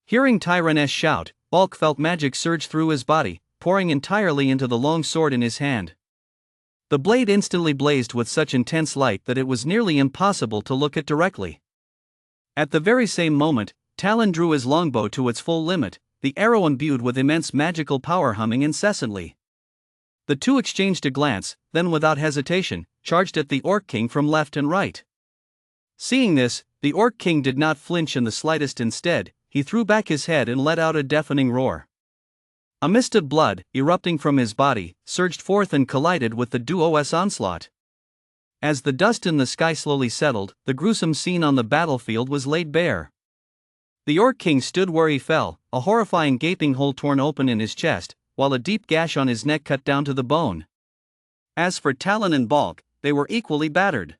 Hearing Tyrannus shout, Bulk felt magic surge through his body, pouring entirely into the long sword in his hand. The blade instantly blazed with such intense light that it was nearly impossible to look at directly. At the very same moment, Talon drew his longbow to its full limit, the arrow imbued with immense magical power humming incessantly. The two exchanged a glance, then without hesitation, charged at the Orc King from left and right. Seeing this, the Orc King did not flinch in the slightest. Instead, he threw back his head and let out a deafening roar. A mist of blood, erupting from his body, surged forth and collided with the duo's onslaught. As the dust in the sky slowly settled, the gruesome scene on the battlefield was laid bare. The Orc King stood where he fell, a horrifying gaping hole torn open in his chest, while a deep gash on his neck cut down to the bone. As for Talon and Bulk, they were equally battered.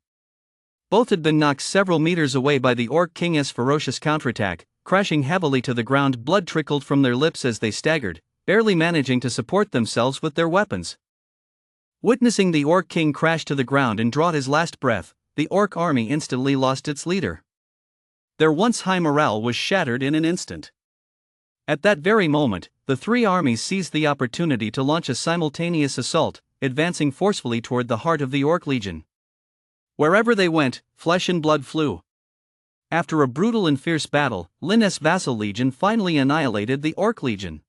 Both had been knocked several meters away by the Orc King's ferocious counterattack, crashing heavily to the ground. Blood trickled from their lips as they staggered, barely managing to support themselves with their weapons. Witnessing the Orc King crash to the ground and draw his last breath, the Orc army instantly lost its leader. Their once high morale was shattered in an instant. At that very moment, the three armies seized the opportunity to launch a simultaneous assault, advancing forcefully toward the heart of the Orc Legion. Wherever they went, flesh and blood flew. After a brutal and fierce battle, Lin's vassal legion finally annihilated the Orc Legion.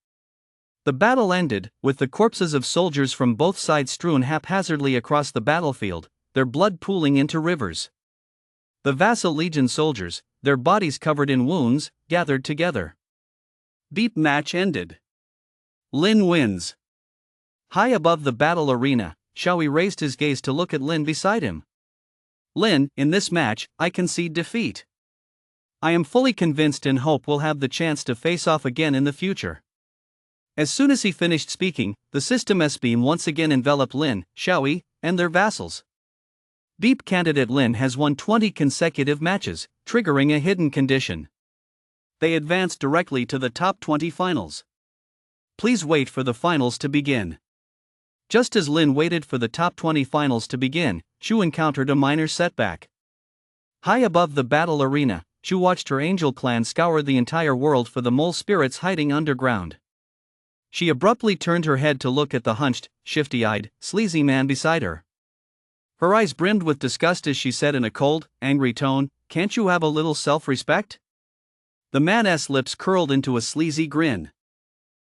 The battle ended, with the corpses of soldiers from both sides strewn haphazardly across the battlefield, their blood pooling into rivers. The vassal legion soldiers, their bodies covered in wounds, gathered together. Deep match ended. Lin wins. High above the battle arena, Xiaoyi raised his gaze to look at Lin beside him. Lin, in this match, I concede defeat. I am fully convinced and hope we'll have the chance to face off again in the future. As soon as he finished speaking, the system S-beam once again enveloped Lin, Xiaoyi, and their vassals. Deep candidate Lin has won 20 consecutive matches, triggering a hidden condition. They advanced directly to the top 20 finals. Please wait for the finals to begin. Just as Lin waited for the top 20 finals to begin, Shu encountered a minor setback. High above the battle arena, Shu watched her angel clan scour the entire world for the mole spirits hiding underground. She abruptly turned her head to look at the hunched, shifty-eyed, sleazy man beside her. Her eyes brimmed with disgust as she said in a cold, angry tone, "Can't you have a little self-respect?" The man's lips curled into a sleazy grin.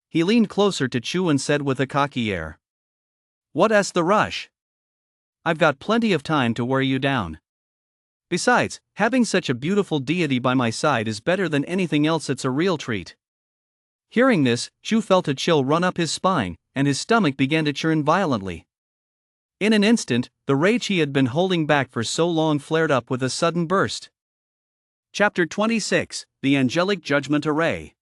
He leaned closer to Chu and said with a cocky air, "What's the rush? I've got plenty of time to wear you down. Besides, having such a beautiful deity by my side is better than anything else. It's a real treat." Hearing this, Chu felt a chill run up his spine, and his stomach began to churn violently. In an instant, the rage he had been holding back for so long flared up with a sudden burst. Chapter 26, The Angelic Judgment Array.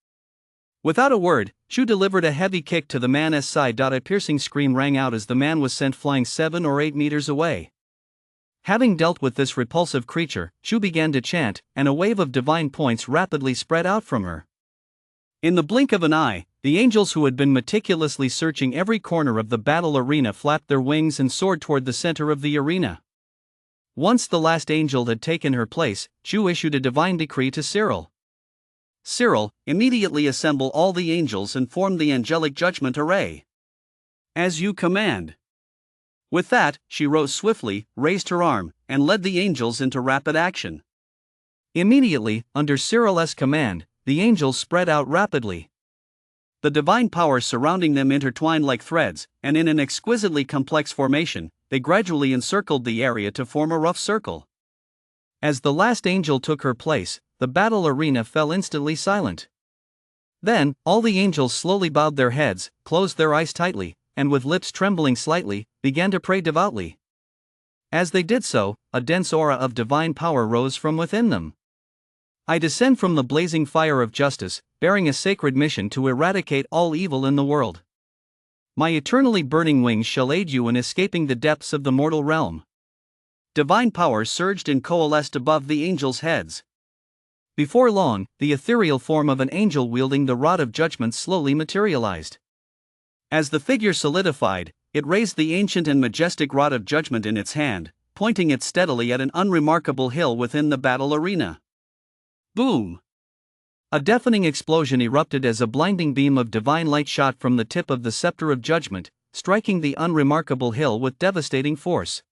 Without a word, Chu delivered a heavy kick to the man's side. A piercing scream rang out as the man was sent flying 7 or 8 meters away. Having dealt with this repulsive creature, Chu began to chant, and a wave of divine points rapidly spread out from her. In the blink of an eye, the angels who had been meticulously searching every corner of the battle arena flapped their wings and soared toward the center of the arena. Once the last angel had taken her place, Chu issued a divine decree to Cyril. Cyril, immediately assemble all the angels and form the angelic judgment array. As you command. With that, she rose swiftly, raised her arm, and led the angels into rapid action. Immediately, under Cyril's command, the angels spread out rapidly. The divine power surrounding them intertwined like threads, and in an exquisitely complex formation, they gradually encircled the area to form a rough circle. As the last angel took her place, the battle arena fell instantly silent. Then, all the angels slowly bowed their heads, closed their eyes tightly, and with lips trembling slightly, began to pray devoutly. As they did so, a dense aura of divine power rose from within them. I descend from the blazing fire of justice, bearing a sacred mission to eradicate all evil in the world. My eternally burning wings shall aid you in escaping the depths of the mortal realm. Divine power surged and coalesced above the angels' heads. Before long, the ethereal form of an angel wielding the rod of judgment slowly materialized. As the figure solidified, it raised the ancient and majestic rod of judgment in its hand, pointing it steadily at an unremarkable hill within the battle arena. Boom! A deafening explosion erupted as a blinding beam of divine light shot from the tip of the scepter of judgment, striking the unremarkable hill with devastating force.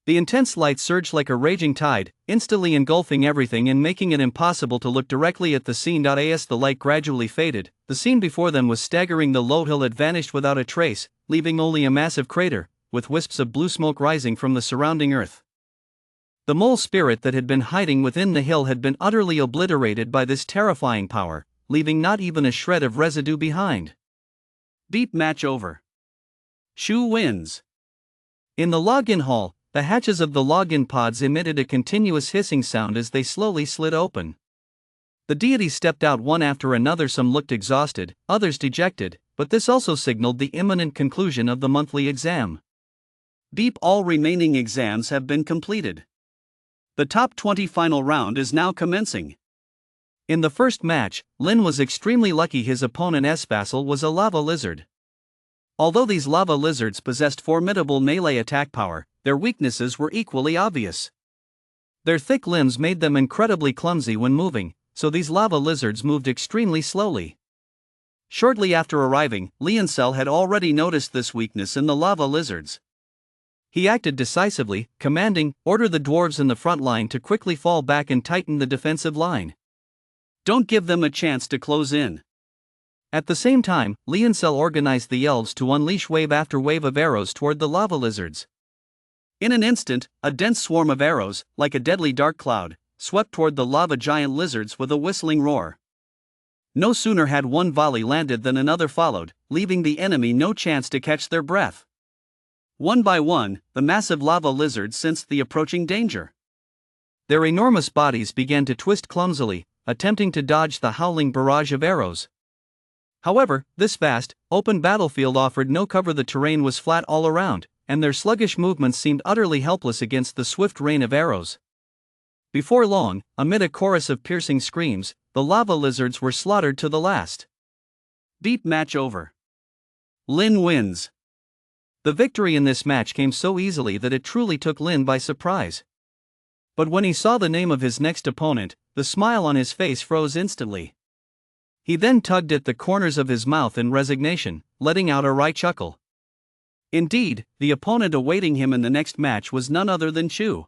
The intense light surged like a raging tide, instantly engulfing everything and making it impossible to look directly at the scene. As the light gradually faded, the scene before them was staggering. The low hill had vanished without a trace, leaving only a massive crater, with wisps of blue smoke rising from the surrounding earth. The mole spirit that had been hiding within the hill had been utterly obliterated by this terrifying power, leaving not even a shred of residue behind. Deep match over. Chu wins. In the login hall, the hatches of the login pods emitted a continuous hissing sound as they slowly slid open. The deities stepped out one after another. Some looked exhausted, others dejected, but this also signaled the imminent conclusion of the monthly exam. Deep, all remaining exams have been completed. The top 20 final round is now commencing. In the first match, Lin was extremely lucky. His opponent Espasal was a lava lizard. Although these lava lizards possessed formidable melee attack power, their weaknesses were equally obvious. Their thick limbs made them incredibly clumsy when moving, so these lava lizards moved extremely slowly. Shortly after arriving, Leoncel had already noticed this weakness in the lava lizards. He acted decisively, commanding, "Order the dwarves in the front line to quickly fall back and tighten the defensive line. Don't give them a chance to close in." At the same time, Leoncel organized the elves to unleash wave after wave of arrows toward the lava lizards. In an instant, a dense swarm of arrows, like a deadly dark cloud, swept toward the lava giant lizards with a whistling roar. No sooner had one volley landed than another followed, leaving the enemy no chance to catch their breath. One by one, the massive lava lizards sensed the approaching danger. Their enormous bodies began to twist clumsily, attempting to dodge the howling barrage of arrows. However, this vast, open battlefield offered no cover. The terrain was flat all around, and their sluggish movements seemed utterly helpless against the swift rain of arrows. Before long, amid a chorus of piercing screams, the lava lizards were slaughtered to the last. Deep match over. Lin wins. The victory in this match came so easily that it truly took Lin by surprise. But when he saw the name of his next opponent, the smile on his face froze instantly. He then tugged at the corners of his mouth in resignation, letting out a wry chuckle. Indeed, the opponent awaiting him in the next match was none other than Chu.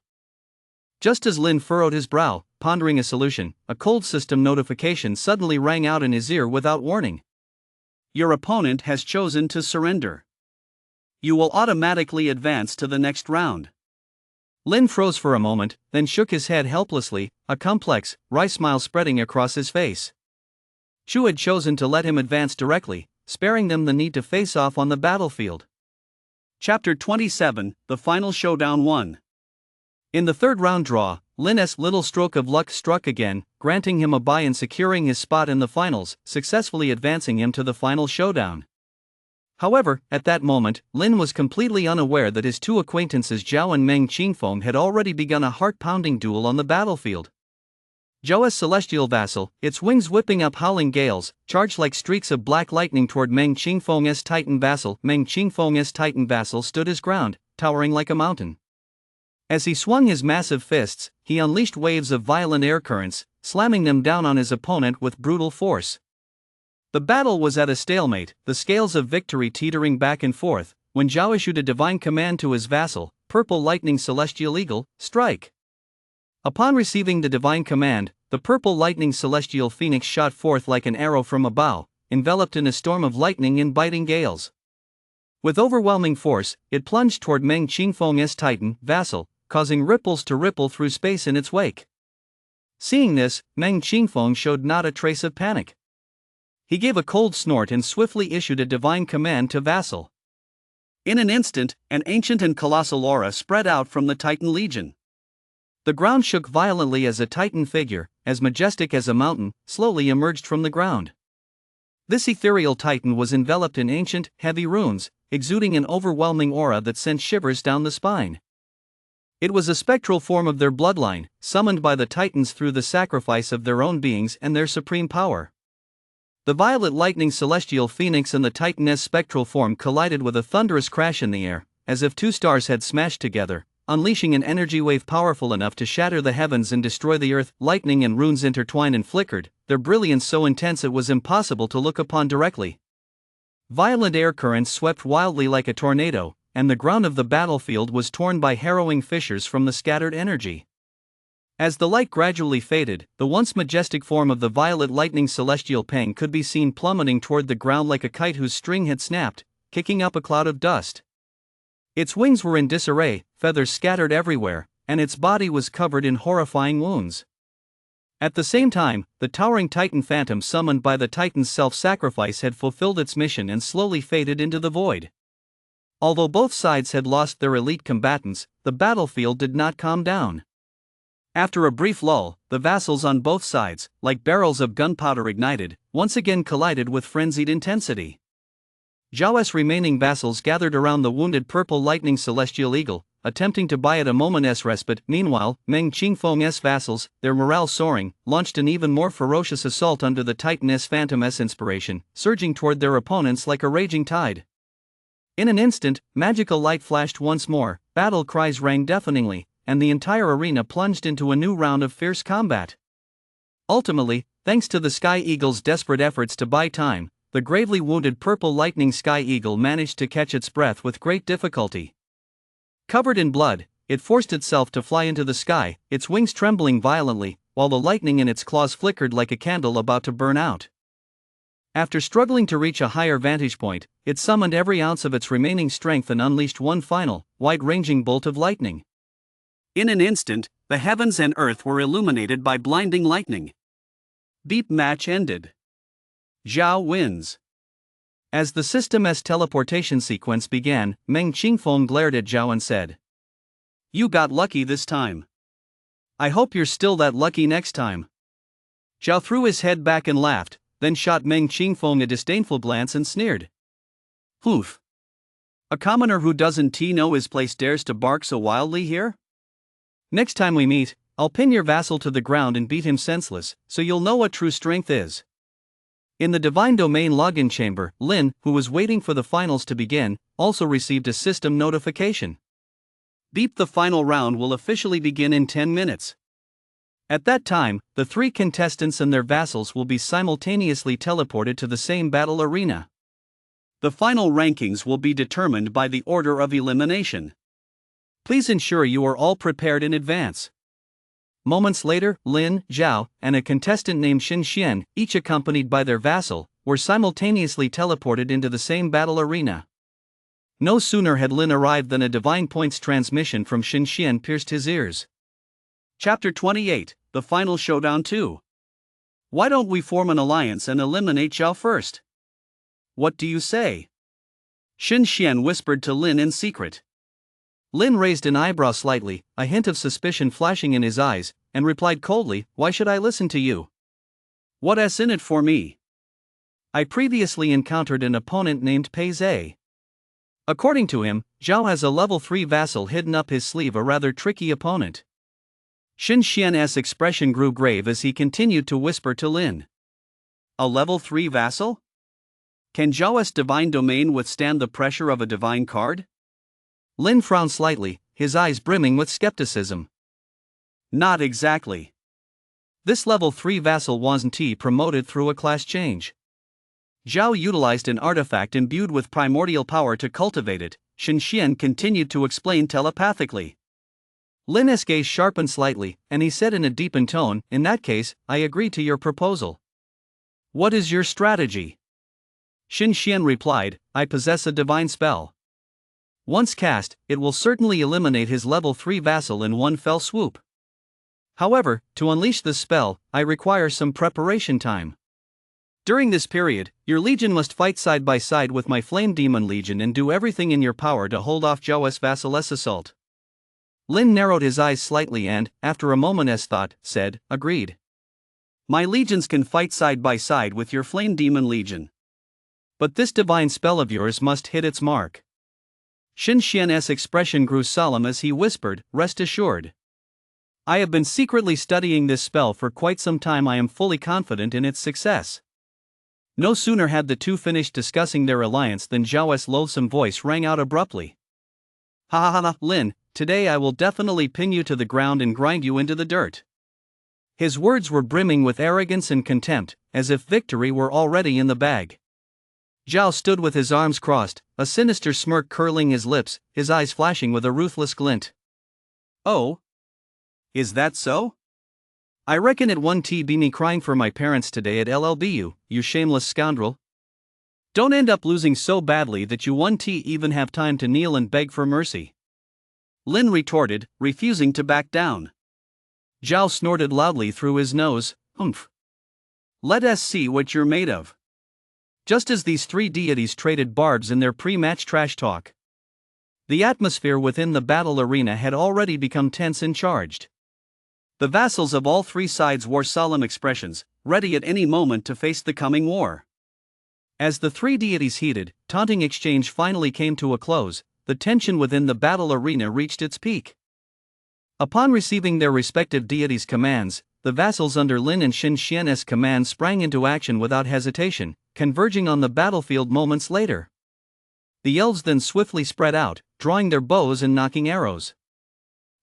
Just as Lin furrowed his brow, pondering a solution, a cold system notification suddenly rang out in his ear without warning. Your opponent has chosen to surrender. You will automatically advance to the next round. Lin froze for a moment, then shook his head helplessly, a complex, wry smile spreading across his face. Chu had chosen to let him advance directly, sparing them the need to face off on the battlefield. Chapter 27, The Final Showdown 1. In the third round draw, Lin's little stroke of luck struck again, granting him a bye and securing his spot in the finals, successfully advancing him to the final showdown. However, at that moment, Lin was completely unaware that his two acquaintances Zhao and Meng Qingfeng had already begun a heart-pounding duel on the battlefield. Zhao's celestial vassal, its wings whipping up howling gales, charged like streaks of black lightning toward Meng Qingfeng's titan vassal. Meng Qingfeng's titan vassal stood his ground, towering like a mountain. As he swung his massive fists, he unleashed waves of violent air currents, slamming them down on his opponent with brutal force. The battle was at a stalemate, the scales of victory teetering back and forth, when Zhao issued a divine command to his vassal, Purple Lightning Celestial Eagle, strike. Upon receiving the divine command, the Purple Lightning Celestial Phoenix shot forth like an arrow from a bow, enveloped in a storm of lightning and biting gales. With overwhelming force, it plunged toward Meng Qingfeng's titan vassal, causing ripples to ripple through space in its wake. Seeing this, Meng Qingfeng showed not a trace of panic. He gave a cold snort and swiftly issued a divine command to vassal. In an instant, an ancient and colossal aura spread out from the Titan Legion. The ground shook violently as a Titan figure, as majestic as a mountain, slowly emerged from the ground. This ethereal Titan was enveloped in ancient, heavy runes, exuding an overwhelming aura that sent shivers down the spine. It was a spectral form of their bloodline, summoned by the Titans through the sacrifice of their own beings and their supreme power. The violet lightning celestial phoenix and the Titan's spectral form collided with a thunderous crash in the air, as if two stars had smashed together, unleashing an energy wave powerful enough to shatter the heavens and destroy the earth. Lightning and runes intertwined and flickered, their brilliance so intense it was impossible to look upon directly. Violent air currents swept wildly like a tornado, and the ground of the battlefield was torn by harrowing fissures from the scattered energy. As the light gradually faded, the once majestic form of the violet lightning celestial Pang could be seen plummeting toward the ground like a kite whose string had snapped, kicking up a cloud of dust. Its wings were in disarray, feathers scattered everywhere, and its body was covered in horrifying wounds. At the same time, the towering Titan phantom summoned by the Titan's self-sacrifice had fulfilled its mission and slowly faded into the void. Although both sides had lost their elite combatants, the battlefield did not calm down. After a brief lull, the vassals on both sides, like barrels of gunpowder ignited, once again collided with frenzied intensity. Zhao's remaining vassals gathered around the wounded Purple Lightning Celestial Eagle, attempting to buy it a moment's respite. Meanwhile, Meng Qingfeng's vassals, their morale soaring, launched an even more ferocious assault under the Titan's Phantom's inspiration, surging toward their opponents like a raging tide. In an instant, magical light flashed once more, battle cries rang deafeningly, and the entire arena plunged into a new round of fierce combat. Ultimately, thanks to the Sky Eagle's desperate efforts to buy time, the gravely wounded Purple Lightning Sky Eagle managed to catch its breath with great difficulty. Covered in blood, it forced itself to fly into the sky, its wings trembling violently, while the lightning in its claws flickered like a candle about to burn out. After struggling to reach a higher vantage point, it summoned every ounce of its remaining strength and unleashed one final, wide-ranging bolt of lightning. In an instant, the heavens and earth were illuminated by blinding lightning. Deep match ended. Zhao wins. As the system's teleportation sequence began, Meng Qingfeng glared at Zhao and said, "You got lucky this time. I hope you're still that lucky next time." Zhao threw his head back and laughed, then shot Meng Qingfeng a disdainful glance and sneered. "Oof. A commoner who doesn't know his place dares to bark so wildly here? Next time we meet, I'll pin your vassal to the ground and beat him senseless, so you'll know what true strength is." In the Divine Domain login chamber, Lin, who was waiting for the finals to begin, also received a system notification. The final round will officially begin in 10 minutes. At that time, the 3 contestants and their vassals will be simultaneously teleported to the same battle arena. The final rankings will be determined by the order of elimination. Please ensure you are all prepared in advance. Moments later, Lin, Zhao, and a contestant named Xin Xian, each accompanied by their vassal, were simultaneously teleported into the same battle arena. No sooner had Lin arrived than a divine points transmission from Xin Xian pierced his ears. Chapter 28, The Final Showdown 2. Why don't we form an alliance and eliminate Zhao first? What do you say? Xin Xian whispered to Lin in secret. Lin raised an eyebrow slightly, a hint of suspicion flashing in his eyes, and replied coldly, "Why should I listen to you? What's in it for me? I previously encountered an opponent named Pei Zhe. According to him, Zhao has a level 3 vassal hidden up his sleeve, a rather tricky opponent." Xin Xian's expression grew grave as he continued to whisper to Lin. "A level 3 vassal? Can Zhao's divine domain withstand the pressure of a divine card?" Lin frowned slightly, his eyes brimming with skepticism. "Not exactly. This level 3 vassal wasn't promoted through a class change. Zhao utilized an artifact imbued with primordial power to cultivate it," Xin Xian continued to explain telepathically. Lin's gaze sharpened slightly, and he said in a deepened tone, "In that case, I agree to your proposal. What is your strategy?" Xin Xian replied, "I possess a divine spell. Once cast, it will certainly eliminate his level 3 vassal in one fell swoop. However, to unleash this spell, I require some preparation time. During this period, your legion must fight side by side with my Flame Demon Legion and do everything in your power to hold off Zhao's vassal's assault." Lin narrowed his eyes slightly and, after a moment's thought, said, "Agreed. My legions can fight side by side with your Flame Demon Legion. But this divine spell of yours must hit its mark." Xin Xian's expression grew solemn as he whispered, "Rest assured. I have been secretly studying this spell for quite some time. I am fully confident in its success." No sooner had the two finished discussing their alliance than Zhao's loathsome voice rang out abruptly. "Ha ha ha, Lin, today I will definitely pin you to the ground and grind you into the dirt." His words were brimming with arrogance and contempt, as if victory were already in the bag. Zhao stood with his arms crossed, a sinister smirk curling his lips, his eyes flashing with a ruthless glint. "Oh? Is that so? I reckon it won't be me crying for my parents today at LLBU, you shameless scoundrel. Don't end up losing so badly that you won't even have time to kneel and beg for mercy." Lin retorted, refusing to back down. Zhao snorted loudly through his nose, "Humph. Let us see what you're made of." Just as these three deities traded barbs in their pre-match trash talk, the atmosphere within the battle arena had already become tense and charged. The vassals of all three sides wore solemn expressions, ready at any moment to face the coming war. As the three deities' heated, taunting exchange finally came to a close, the tension within the battle arena reached its peak. Upon receiving their respective deities' commands, the vassals under Lin and Xin Xian's command sprang into action without hesitation, converging on the battlefield moments later. The elves then swiftly spread out, drawing their bows and knocking arrows.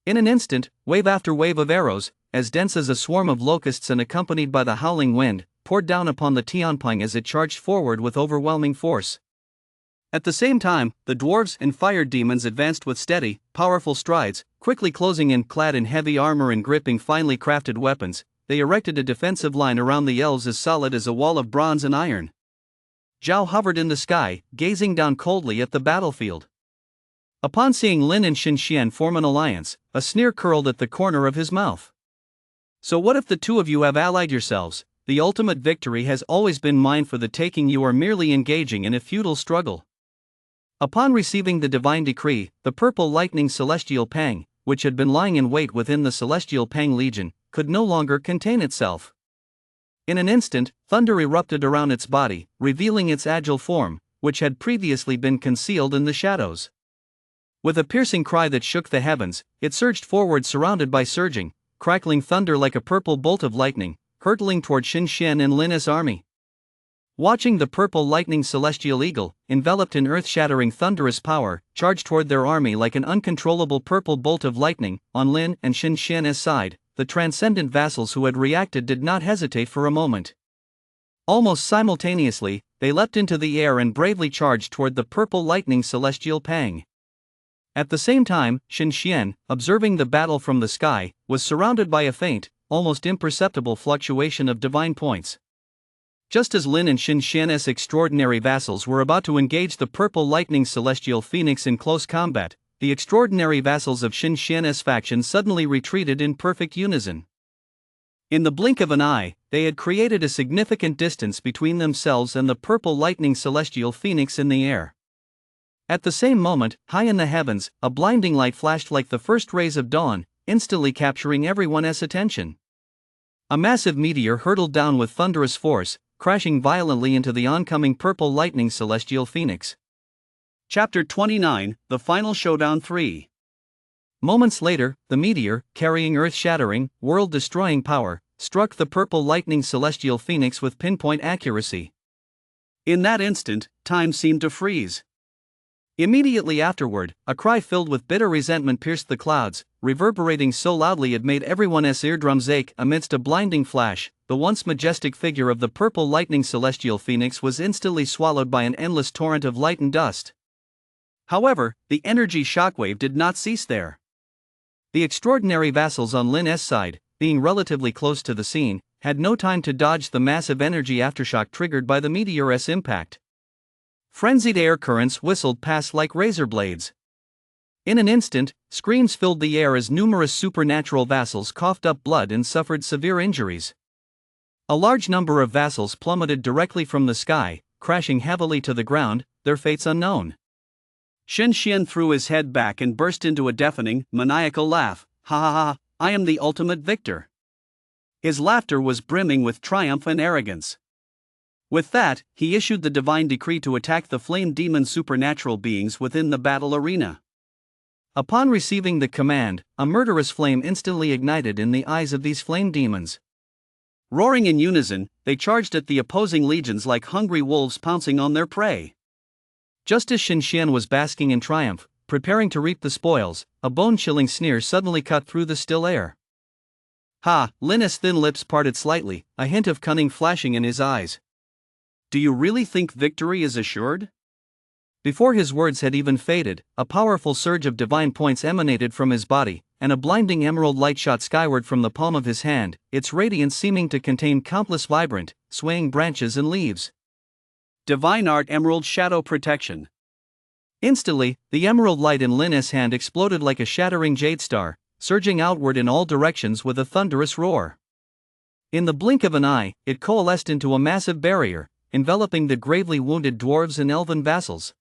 In an instant, wave after wave of arrows, as dense as a swarm of locusts and accompanied by the howling wind, poured down upon the Tianping as it charged forward with overwhelming force. At the same time, the dwarves and fire demons advanced with steady, powerful strides, quickly closing in. Clad in heavy armor and gripping finely crafted weapons, they erected a defensive line around the elves as solid as a wall of bronze and iron. Zhao hovered in the sky, gazing down coldly at the battlefield. Upon seeing Lin and Xin Xian form an alliance, a sneer curled at the corner of his mouth. "So what if the two of you have allied yourselves? The ultimate victory has always been mine for the taking. You are merely engaging in a futile struggle." Upon receiving the divine decree, the purple lightning celestial Pang, which had been lying in wait within the celestial Pang Legion, could no longer contain itself. In an instant, thunder erupted around its body, revealing its agile form, which had previously been concealed in the shadows. With a piercing cry that shook the heavens, it surged forward surrounded by surging, crackling thunder like a purple bolt of lightning, hurtling toward Xin Xian and Lin's army. Watching the purple lightning celestial eagle, enveloped in earth-shattering thunderous power, charge toward their army like an uncontrollable purple bolt of lightning, on Lin and Xin Xian's side, the transcendent vassals who had reacted did not hesitate for a moment. Almost simultaneously, they leapt into the air and bravely charged toward the purple lightning celestial Pang. At the same time, Xin Xian, observing the battle from the sky, was surrounded by a faint, almost imperceptible fluctuation of divine points. Just as Lin and Xin Xian's extraordinary vassals were about to engage the purple lightning celestial phoenix in close combat, the extraordinary vassals of Xin Xian's faction suddenly retreated in perfect unison. In the blink of an eye, they had created a significant distance between themselves and the purple lightning celestial phoenix in the air. At the same moment, high in the heavens, a blinding light flashed like the first rays of dawn, instantly capturing everyone's attention. A massive meteor hurtled down with thunderous force, crashing violently into the oncoming purple lightning celestial phoenix. Chapter 29, The Final Showdown 3. Moments later, the meteor, carrying earth-shattering, world-destroying power, struck the purple lightning celestial phoenix with pinpoint accuracy. In that instant, time seemed to freeze. Immediately afterward, a cry filled with bitter resentment pierced the clouds, reverberating so loudly it made everyone's eardrums ache. Amidst a blinding flash, the once majestic figure of the purple lightning celestial phoenix was instantly swallowed by an endless torrent of light and dust. However, the energy shockwave did not cease there. The extraordinary vassals on Lin's side, being relatively close to the scene, had no time to dodge the massive energy aftershock triggered by the meteor's impact. Frenzied air currents whistled past like razor blades. In an instant, screams filled the air as numerous supernatural vassals coughed up blood and suffered severe injuries. A large number of vassals plummeted directly from the sky, crashing heavily to the ground, their fates unknown. Shen Xian threw his head back and burst into a deafening, maniacal laugh. Ha ha ha, I am the ultimate victor. His laughter was brimming with triumph and arrogance. With that, he issued the divine decree to attack the flame demon supernatural beings within the battle arena. Upon receiving the command, a murderous flame instantly ignited in the eyes of these flame demons. Roaring in unison, they charged at the opposing legions like hungry wolves pouncing on their prey. Just as Shen Xian was basking in triumph, preparing to reap the spoils, a bone-chilling sneer suddenly cut through the still air. Ha! Lin's thin lips parted slightly, a hint of cunning flashing in his eyes. Do you really think victory is assured? Before his words had even faded, a powerful surge of divine points emanated from his body, and a blinding emerald light shot skyward from the palm of his hand, its radiance seeming to contain countless vibrant, swaying branches and leaves. Divine Art Emerald Shadow Protection. Instantly, the emerald light in Lin's hand exploded like a shattering jade star, surging outward in all directions with a thunderous roar. In the blink of an eye, it coalesced into a massive barrier, enveloping the gravely wounded dwarves and elven vassals.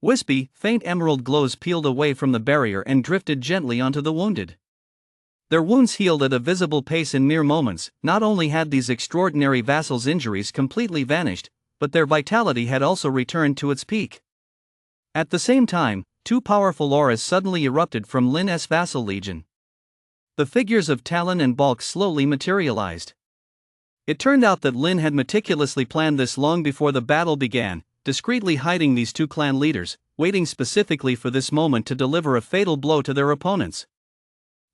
Wispy, faint emerald glows peeled away from the barrier and drifted gently onto the wounded. Their wounds healed at a visible pace in mere moments. Not only had these extraordinary vassals' injuries completely vanished, but their vitality had also returned to its peak. At the same time, two powerful auras suddenly erupted from Lin's vassal legion. The figures of Talon and Bulk slowly materialized. It turned out that Lin had meticulously planned this long before the battle began, discreetly hiding these two clan leaders, waiting specifically for this moment to deliver a fatal blow to their opponents.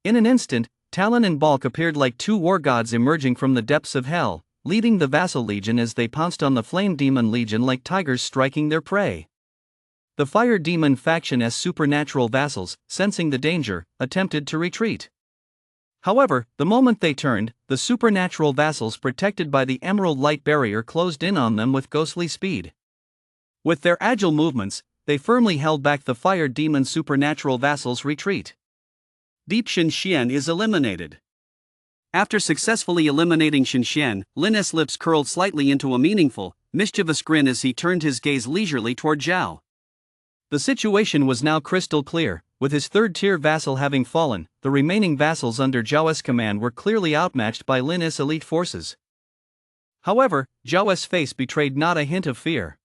In an instant, Talon and Bulk appeared like two war gods emerging from the depths of hell, leading the vassal legion as they pounced on the flame demon legion like tigers striking their prey. The fire demon faction's supernatural vassals, sensing the danger, attempted to retreat. However, the moment they turned, the supernatural vassals protected by the emerald light barrier closed in on them with ghostly speed. With their agile movements, they firmly held back the fire demon supernatural vassals' retreat. Deep Shen Xian is eliminated. After successfully eliminating Shen Xian, Lin's lips curled slightly into a meaningful, mischievous grin as he turned his gaze leisurely toward Zhao. The situation was now crystal clear. With his third-tier vassal having fallen, the remaining vassals under Zhao's command were clearly outmatched by Lin's elite forces. However, Zhao's face betrayed not a hint of fear.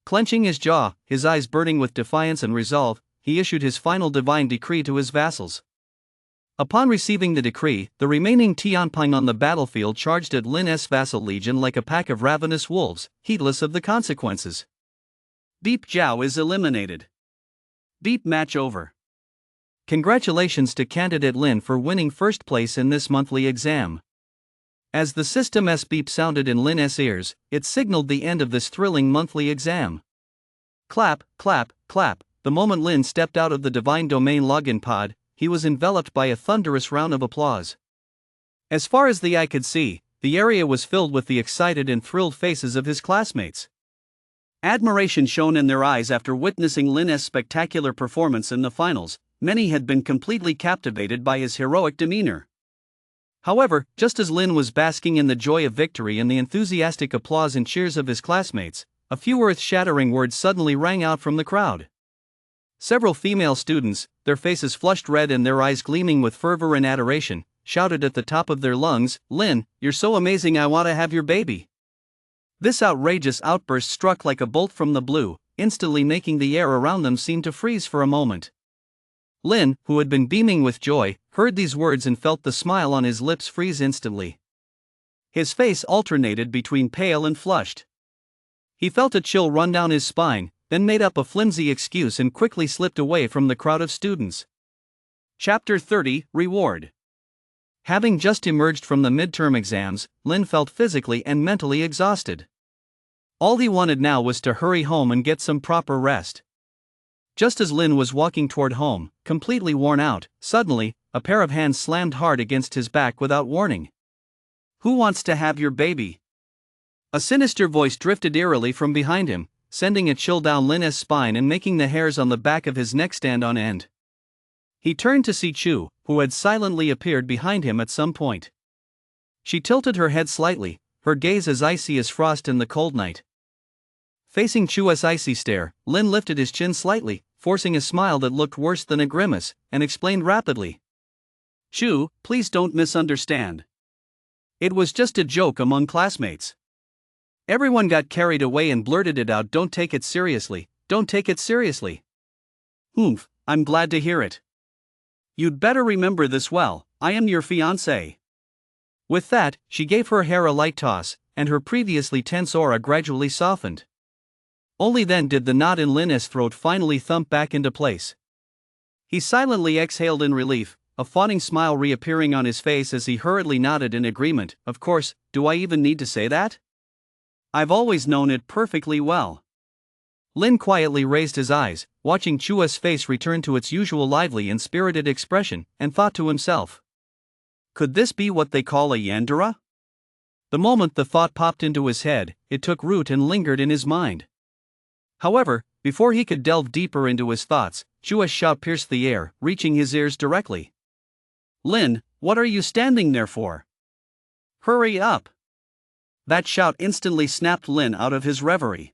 Clenching his jaw, his eyes burning with defiance and resolve, he issued his final divine decree to his vassals. Upon receiving the decree, the remaining Tianping on the battlefield charged at Lin's vassal legion like a pack of ravenous wolves, heedless of the consequences. Deep Zhao is eliminated. Deep match over. Congratulations to candidate Lin for winning first place in this monthly exam. As the system's beep sounded in Lin's ears, it signaled the end of this thrilling monthly exam. Clap, clap, clap. The moment Lin stepped out of the Divine Domain login pod, he was enveloped by a thunderous round of applause. As far as the eye could see, the area was filled with the excited and thrilled faces of his classmates. Admiration shone in their eyes after witnessing Lin's spectacular performance in the finals. Many had been completely captivated by his heroic demeanor. However, just as Lin was basking in the joy of victory and the enthusiastic applause and cheers of his classmates, A few earth-shattering words suddenly rang out from the crowd. Several female students, their faces flushed red and their eyes gleaming with fervor and adoration, shouted at the top of their lungs, "Lynn, you're so amazing, I want to have your baby." This outrageous outburst struck like a bolt from the blue, instantly making the air around them seem to freeze for a moment. Lynn, who had been beaming with joy, heard these words and felt the smile on his lips freeze instantly. His face alternated between pale and flushed. He felt a chill run down his spine, then made up a flimsy excuse and quickly slipped away from the crowd of students. Chapter 30, Reward. Having just emerged from the midterm exams, Lynn felt physically and mentally exhausted. All he wanted now was to hurry home and get some proper rest. Just as Lynn was walking toward home, completely worn out, suddenly, a pair of hands slammed hard against his back without warning. "Who wants to have your baby?" A sinister voice drifted eerily from behind him, sending a chill down Lynn's spine and making the hairs on the back of his neck stand on end. He turned to see Chu, who had silently appeared behind him at some point. She tilted her head slightly, her gaze as icy as frost in the cold night. Facing Chu's icy stare, Lynn lifted his chin slightly, forcing a smile that looked worse than a grimace, and explained rapidly. "Chu, please don't misunderstand. It was just a joke among classmates. Everyone got carried away and blurted it out. Don't take it seriously, don't take it seriously." "Oomph, I'm glad to hear it. You'd better remember this well, I am your fiancé." With that, she gave her hair a light toss, and her previously tense aura gradually softened. Only then did the knot in Lynn's throat finally thump back into place. He silently exhaled in relief, a fawning smile reappearing on his face as he hurriedly nodded in agreement. "Of course, do I even need to say that? I've always known it perfectly well." Lynn quietly raised his eyes, watching Chua's face return to its usual lively and spirited expression, and thought to himself, "Could this be what they call a yandere?" The moment the thought popped into his head, it took root and lingered in his mind. However, before he could delve deeper into his thoughts, Chua's shout pierced the air, reaching his ears directly. "Lynn, what are you standing there for? Hurry up!" That shout instantly snapped Lynn out of his reverie.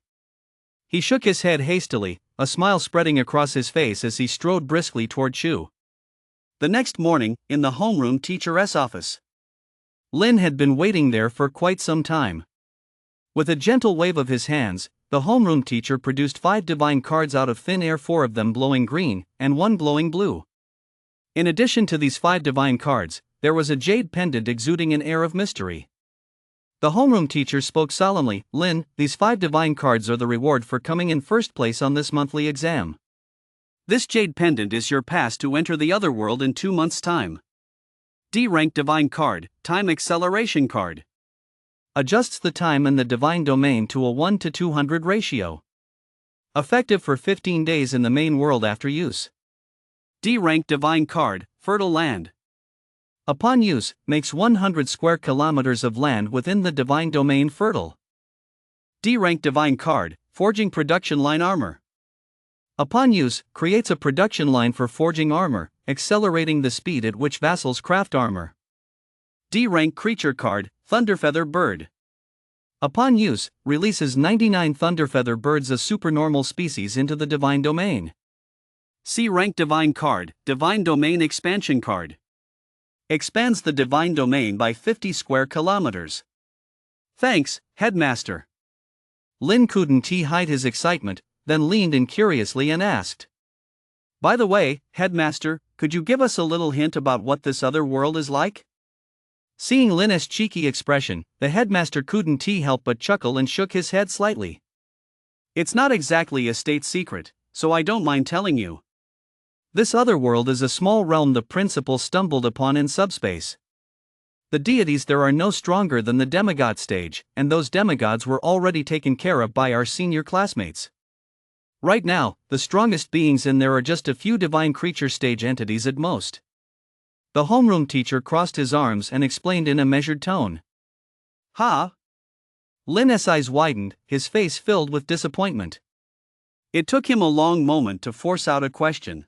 He shook his head hastily, a smile spreading across his face as he strode briskly toward Chu. The next morning, in the homeroom teacher's office, Lynn had been waiting there for quite some time. With a gentle wave of his hands, the homeroom teacher produced 5 divine cards out of thin air, 4 of them glowing green, and 1 glowing blue. In addition to these 5 divine cards, there was a jade pendant exuding an air of mystery. The homeroom teacher spoke solemnly, "Lynn, these 5 divine cards are the reward for coming in first place on this monthly exam. This jade pendant is your pass to enter the other world in 2 months' time. D-rank divine card, time acceleration card. Adjusts the time in the divine domain to a 1 to 200 ratio. Effective for 15 days in the main world after use. D-rank divine card, fertile land. Upon use, makes 100 square kilometers of land within the divine domain fertile. D-rank divine card, forging production line armor. Upon use, creates a production line for forging armor, accelerating the speed at which vassals craft armor. D-rank creature card, Thunderfeather bird. Upon use, releases 99 Thunderfeather birds, a supernormal species, into the divine domain. C-rank divine card, divine domain expansion card. Expands the divine domain by 50 square kilometers. Thanks, headmaster. Lynn couldn't hide his excitement, then leaned in curiously and asked, "By the way, headmaster, could you give us a little hint about what this other world is like?" Seeing Lynn's cheeky expression, the headmaster couldn't help but chuckle and shook his head slightly. "It's not exactly a state secret, so I don't mind telling you. This other world is a small realm the principal stumbled upon in subspace. The deities there are no stronger than the demigod stage, and those demigods were already taken care of by our senior classmates. Right now, the strongest beings in there are just a few divine creature stage entities at most." The homeroom teacher crossed his arms and explained in a measured tone. "Ha?" Lynn's eyes widened, his face filled with disappointment. It took him a long moment to force out a question.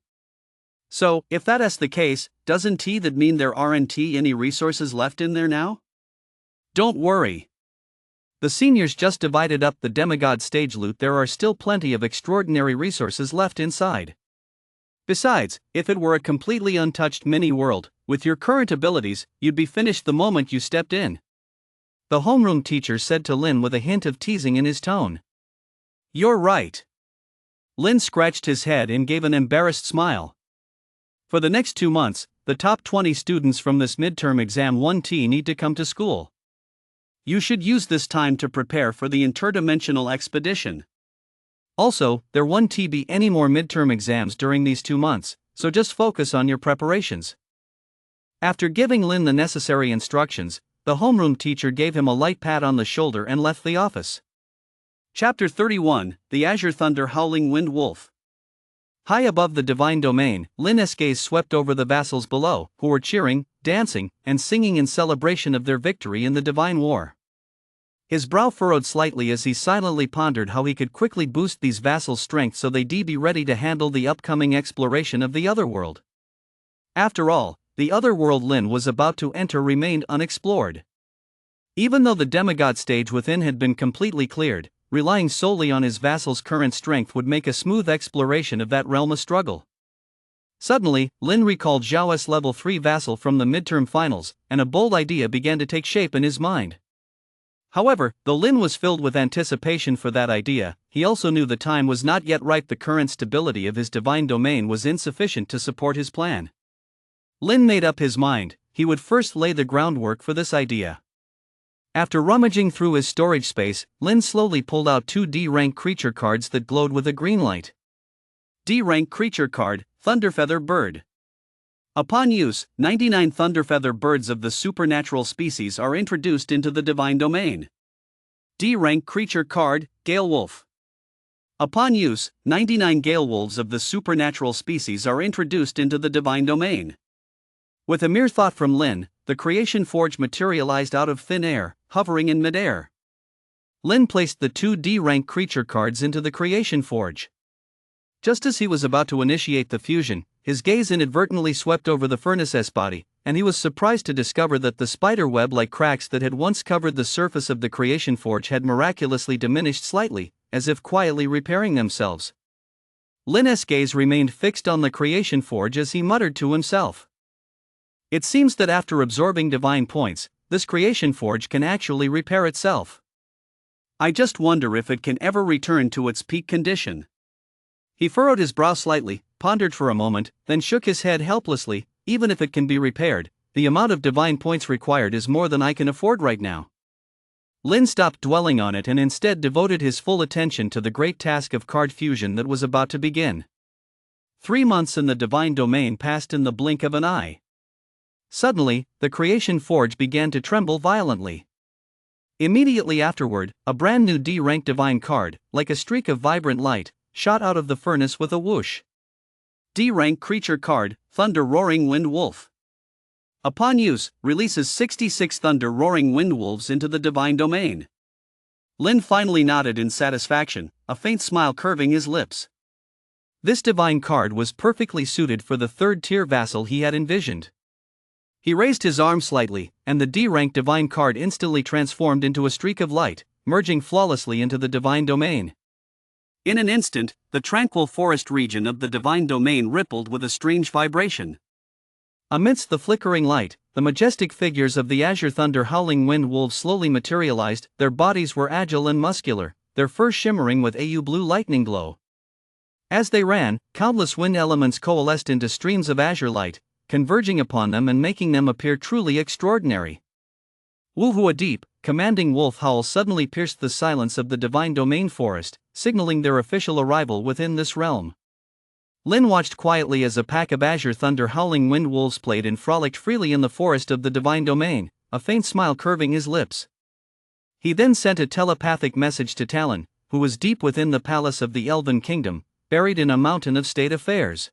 "So, if that's the case, doesn't that mean there aren't any resources left in there now?" "Don't worry. The seniors just divided up the demigod stage loot. There are still plenty of extraordinary resources left inside. Besides, if it were a completely untouched mini-world, with your current abilities, you'd be finished the moment you stepped in. The homeroom teacher said to Lin with a hint of teasing in his tone. You're right. Lin scratched his head and gave an embarrassed smile. For the next 2 months, the top 20 students from this midterm exam 1T need to come to school. You should use this time to prepare for the interdimensional expedition. Also, there won't be any more midterm exams during these 2 months, so just focus on your preparations. After giving Lin the necessary instructions, the homeroom teacher gave him a light pat on the shoulder and left the office. Chapter 31, The Azure Thunder Howling Wind Wolf. High above the divine domain, Lin's gaze swept over the vassals below, who were cheering, dancing, and singing in celebration of their victory in the divine war. His brow furrowed slightly as he silently pondered how he could quickly boost these vassals' strength so they'd be ready to handle the upcoming exploration of the otherworld. After all, the otherworld Lin was about to enter remained unexplored. Even though the demigod stage within had been completely cleared, relying solely on his vassals' current strength would make a smooth exploration of that realm a struggle. Suddenly, Lin recalled Zhao's level 3 vassal from the midterm finals, and a bold idea began to take shape in his mind. However, though Lin was filled with anticipation for that idea, he also knew the time was not yet ripe. The current stability of his divine domain was insufficient to support his plan. Lin made up his mind, he would first lay the groundwork for this idea. After rummaging through his storage space, Lin slowly pulled out 2 D-rank creature cards that glowed with a green light. D-rank creature card, Thunderfeather Bird. Upon use, 99 Thunderfeather birds of the supernatural species are introduced into the divine domain. D-rank creature card, Gale Wolf. Upon use, 99 Gale Wolves of the supernatural species are introduced into the divine domain. With a mere thought from Lin, the creation forge materialized out of thin air, hovering in midair. Lin placed the 2 D-rank creature cards into the creation forge. Just as he was about to initiate the fusion, his gaze inadvertently swept over the furnace's body, and he was surprised to discover that the spider-web-like cracks that had once covered the surface of the creation forge had miraculously diminished slightly, as if quietly repairing themselves. Lin's gaze remained fixed on the creation forge as he muttered to himself. It seems that after absorbing divine points, this creation forge can actually repair itself. I just wonder if it can ever return to its peak condition. He furrowed his brow slightly, pondered for a moment, then shook his head helplessly. Even if it can be repaired, the amount of divine points required is more than I can afford right now. Lin stopped dwelling on it and instead devoted his full attention to the great task of card fusion that was about to begin. 3 months in the divine domain passed in the blink of an eye. Suddenly, the creation forge began to tremble violently. Immediately afterward, a brand new D-rank divine card, like a streak of vibrant light, shot out of the furnace with a whoosh. D-rank creature card, Thunder Roaring Wind Wolf. Upon use, releases 66 Thunder Roaring Wind Wolves into the divine domain. Lin finally nodded in satisfaction, a faint smile curving his lips. This divine card was perfectly suited for the 3rd-tier vassal he had envisioned. He raised his arm slightly, and the D-rank divine card instantly transformed into a streak of light, merging flawlessly into the divine domain. In an instant, the tranquil forest region of the divine domain rippled with a strange vibration. Amidst the flickering light, the majestic figures of the Azure Thunder Howling Wind Wolves slowly materialized. Their bodies were agile and muscular, their fur shimmering with a blue lightning glow. As they ran, countless wind elements coalesced into streams of azure light, converging upon them and making them appear truly extraordinary. Woohoo! A deep, commanding wolf howl suddenly pierced the silence of the divine domain forest, signaling their official arrival within this realm. Lin watched quietly as a pack of Azure Thunder Howling Wind Wolves played and frolicked freely in the forest of the divine domain, a faint smile curving his lips. He then sent a telepathic message to Talon, who was deep within the palace of the Elven Kingdom, buried in a mountain of state affairs.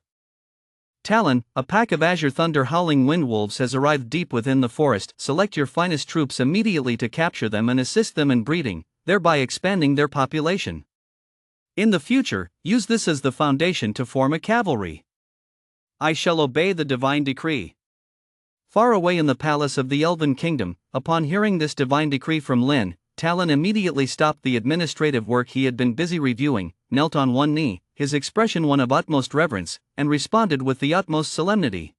Talon, a pack of Azure Thunder Howling Wind Wolves has arrived deep within the forest. Select your finest troops immediately to capture them and assist them in breeding, thereby expanding their population. In the future, use this as the foundation to form a cavalry. I shall obey the divine decree. Far away in the palace of the Elven Kingdom, upon hearing this divine decree from Lin, Talon immediately stopped the administrative work he had been busy reviewing, knelt on one knee, his expression one of utmost reverence, and responded with the utmost solemnity.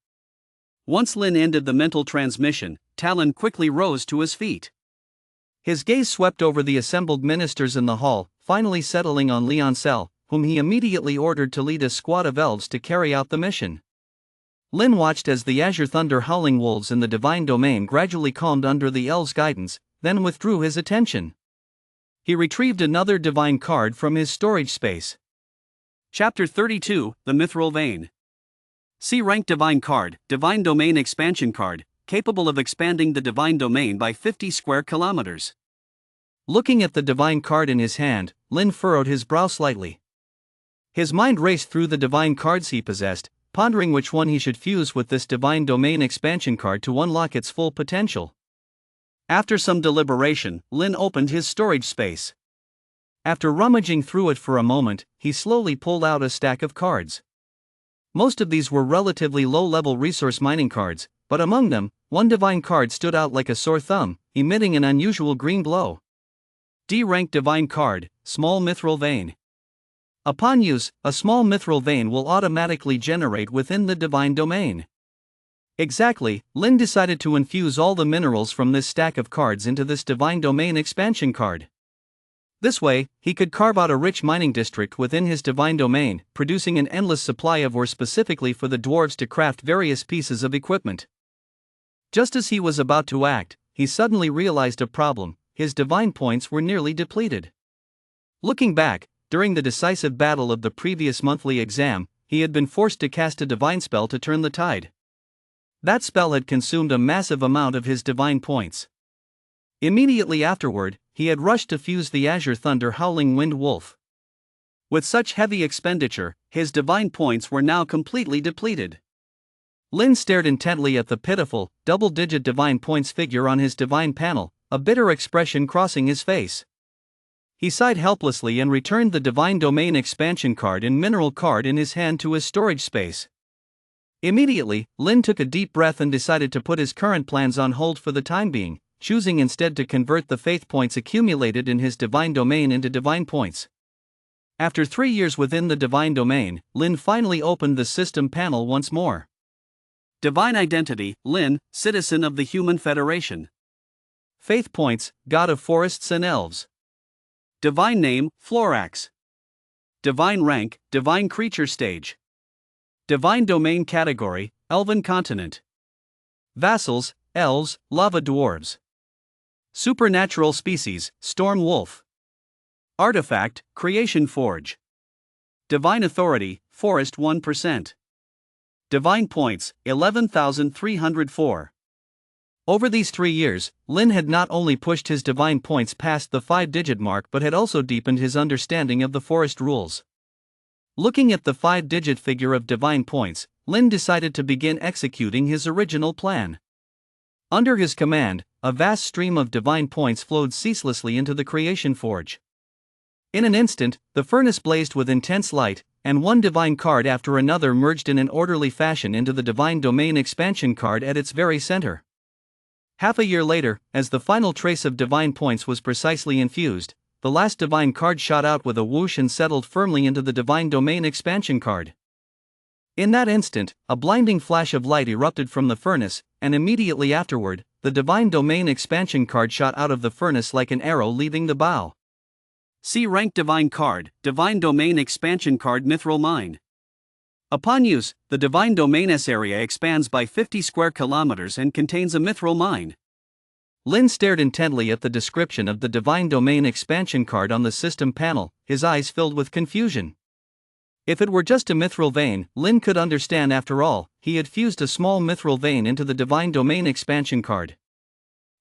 Once Lin ended the mental transmission, Talon quickly rose to his feet. His gaze swept over the assembled ministers in the hall, finally settling on Leoncel, whom he immediately ordered to lead a squad of elves to carry out the mission. Lin watched as the azure thunder howling wolves in the divine domain gradually calmed under the elves' guidance, then withdrew his attention. He retrieved another divine card from his storage space. Chapter 32, The Mithril Vein. C-rank divine card, divine domain expansion card, capable of expanding the divine domain by 50 square kilometers. Looking at the divine card in his hand, Lin furrowed his brow slightly. His mind raced through the divine cards he possessed, pondering which one he should fuse with this divine domain expansion card to unlock its full potential. After some deliberation, Lin opened his storage space. After rummaging through it for a moment, he slowly pulled out a stack of cards. Most of these were relatively low-level resource mining cards, but among them, one divine card stood out like a sore thumb, emitting an unusual green glow. D-rank divine card, small mithril vein. Upon use, a small mithril vein will automatically generate within the divine domain. Exactly, Lin decided to infuse all the minerals from this stack of cards into this divine domain expansion card. This way, he could carve out a rich mining district within his divine domain, producing an endless supply of ore specifically for the dwarves to craft various pieces of equipment. Just as he was about to act, he suddenly realized a problem: his divine points were nearly depleted. Looking back, during the decisive battle of the previous monthly exam, he had been forced to cast a divine spell to turn the tide. That spell had consumed a massive amount of his divine points. Immediately afterward, he had rushed to fuse the azure thunder howling wind wolf. With such heavy expenditure, his divine points were now completely depleted. Lin stared intently at the pitiful, double-digit divine points figure on his divine panel, a bitter expression crossing his face. He sighed helplessly and returned the divine domain expansion card and mineral card in his hand to his storage space. Immediately, Lin took a deep breath and decided to put his current plans on hold for the time being, choosing instead to convert the faith points accumulated in his divine domain into divine points. After 3 years within the divine domain, Lin finally opened the system panel once more. Divine identity, Lin, citizen of the Human Federation. Faith points, god of forests and elves. Divine name, Florax. Divine rank, divine creature stage. Divine domain category, Elven continent. Vassals, elves, lava dwarves. Supernatural species, storm wolf. Artifact, creation forge. Divine authority, forest 1%. Divine points, 11,304. Over these 3 years, Lin had not only pushed his divine points past the 5-digit mark but had also deepened his understanding of the forest rules. Looking at the 5-digit figure of divine points, Lin decided to begin executing his original plan. Under his command, a vast stream of divine points flowed ceaselessly into the creation forge. In an instant, the furnace blazed with intense light, and one divine card after another merged in an orderly fashion into the divine domain expansion card at its very center. Half a year later, as the final trace of divine points was precisely infused, the last divine card shot out with a whoosh and settled firmly into the divine domain expansion card. In that instant, a blinding flash of light erupted from the furnace, and immediately afterward, the divine domain expansion card shot out of the furnace like an arrow leaving the bow. C-rank divine card, divine domain expansion card mithril mine. Upon use, the divine domain S area expands by 50 square kilometers and contains a mithril mine. Lin stared intently at the description of the divine domain expansion card on the system panel, his eyes filled with confusion. If it were just a mithril vein, Lin could understand. After all, he had fused a small mithril vein into the divine domain expansion card.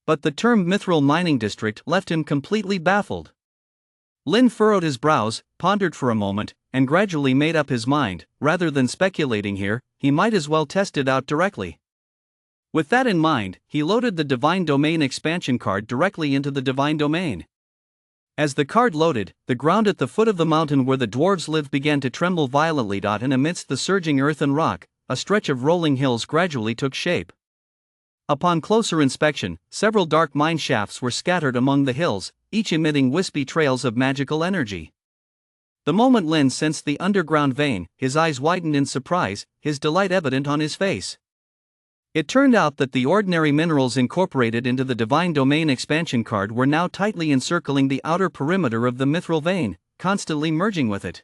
But the term mithril mining district left him completely baffled. Lin furrowed his brows, pondered for a moment, and gradually made up his mind. Rather than speculating here, he might as well test it out directly. With that in mind, he loaded the divine domain expansion card directly into the divine domain. As the card loaded, the ground at the foot of the mountain where the dwarves lived began to tremble violently. And amidst the surging earth and rock, a stretch of rolling hills gradually took shape. Upon closer inspection, several dark mine shafts were scattered among the hills, each emitting wispy trails of magical energy. The moment Lin sensed the underground vein, his eyes widened in surprise, his delight evident on his face. It turned out that the ordinary minerals incorporated into the Divine Domain expansion card were now tightly encircling the outer perimeter of the mithril vein, constantly merging with it.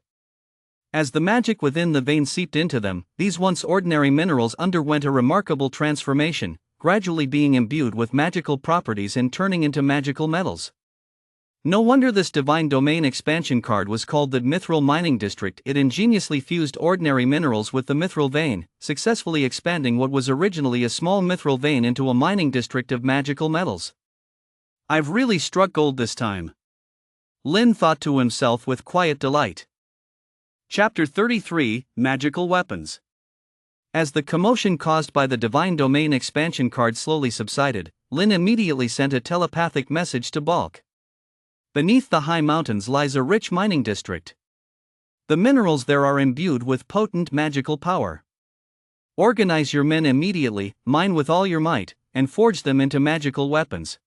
As the magic within the vein seeped into them, these once ordinary minerals underwent a remarkable transformation, gradually being imbued with magical properties and turning into magical metals. No wonder this Divine Domain expansion card was called the Mithril Mining District. It ingeniously fused ordinary minerals with the mithril vein, successfully expanding what was originally a small mithril vein into a mining district of magical metals. I've really struck gold this time, Lin thought to himself with quiet delight. Chapter 33, Magical Weapons. As the commotion caused by the Divine Domain expansion card slowly subsided, Lin immediately sent a telepathic message to Balk. Beneath the high mountains lies a rich mining district. The minerals there are imbued with potent magical power. Organize your men immediately, mine with all your might, and forge them into magical weapons.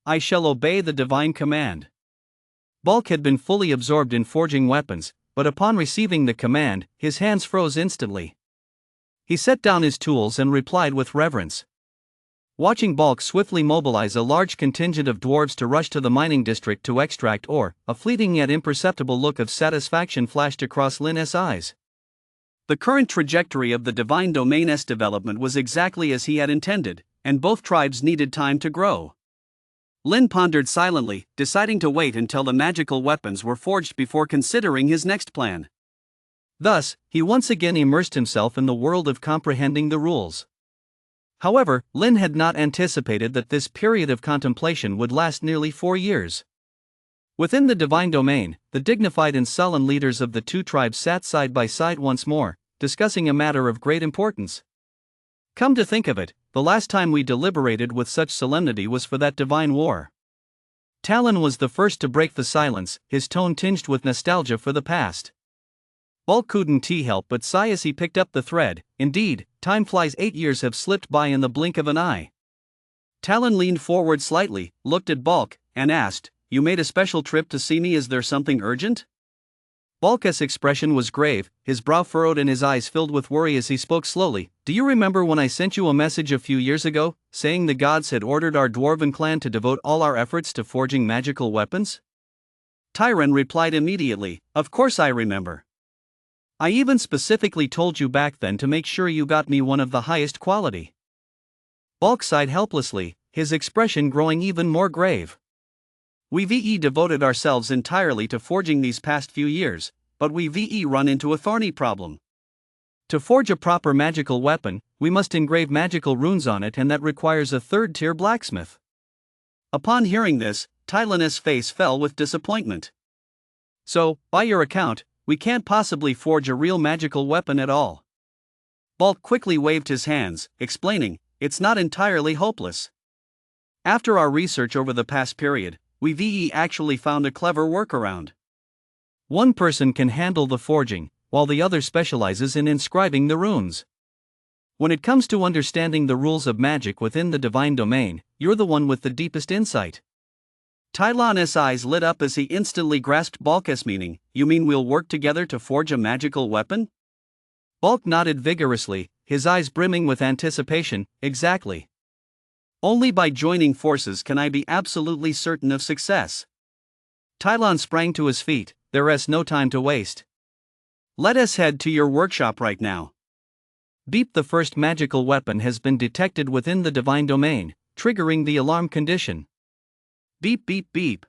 I shall obey the divine command. Balk had been fully absorbed in forging weapons, but upon receiving the command, his hands froze instantly. He set down his tools and replied with reverence. Watching Balk swiftly mobilize a large contingent of dwarves to rush to the mining district to extract ore, a fleeting yet imperceptible look of satisfaction flashed across Lin's eyes. The current trajectory of the Divine Domain's development was exactly as he had intended, and both tribes needed time to grow. Lin pondered silently, deciding to wait until the magical weapons were forged before considering his next plan. Thus, he once again immersed himself in the world of comprehending the rules. However, Lin had not anticipated that this period of contemplation would last nearly 4 years. Within the Divine Domain, the dignified and sullen leaders of the two tribes sat side by side once more, discussing a matter of great importance. Come to think of it, the last time we deliberated with such solemnity was for that divine war. Talon was the first to break the silence, his tone tinged with nostalgia for the past. Balk couldn't help but sigh as he picked up the thread. Indeed, time flies. 8 years have slipped by in the blink of an eye. Talon leaned forward slightly, looked at Balk, and asked, "You made a special trip to see me? Is there something urgent?" Balk's expression was grave, his brow furrowed and his eyes filled with worry as he spoke slowly. "Do you remember when I sent you a message a few years ago, saying the gods had ordered our dwarven clan to devote all our efforts to forging magical weapons?" Tyron replied immediately, "Of course I remember. I even specifically told you back then to make sure you got me one of the highest quality." Balk sighed helplessly, his expression growing even more grave. "We've devoted ourselves entirely to forging these past few years, but we've run into a thorny problem. To forge a proper magical weapon, we must engrave magical runes on it, and that requires a third-tier blacksmith." Upon hearing this, Tylen's face fell with disappointment. "So, by your account, we can't possibly forge a real magical weapon at all." Balk quickly waved his hands, explaining, "It's not entirely hopeless. After our research over the past period, we've actually found a clever workaround. One person can handle the forging, while the other specializes in inscribing the runes. When it comes to understanding the rules of magic within the Divine Domain, you're the one with the deepest insight." Tylan's eyes lit up as he instantly grasped Balk's meaning. "You mean we'll work together to forge a magical weapon?" Balk nodded vigorously, his eyes brimming with anticipation. "Exactly. Only by joining forces can I be absolutely certain of success." Tylan sprang to his feet. "There's no time to waste. Let us head to your workshop right now." Beep! The first magical weapon has been detected within the Divine Domain, triggering the alarm condition. Beep beep beep.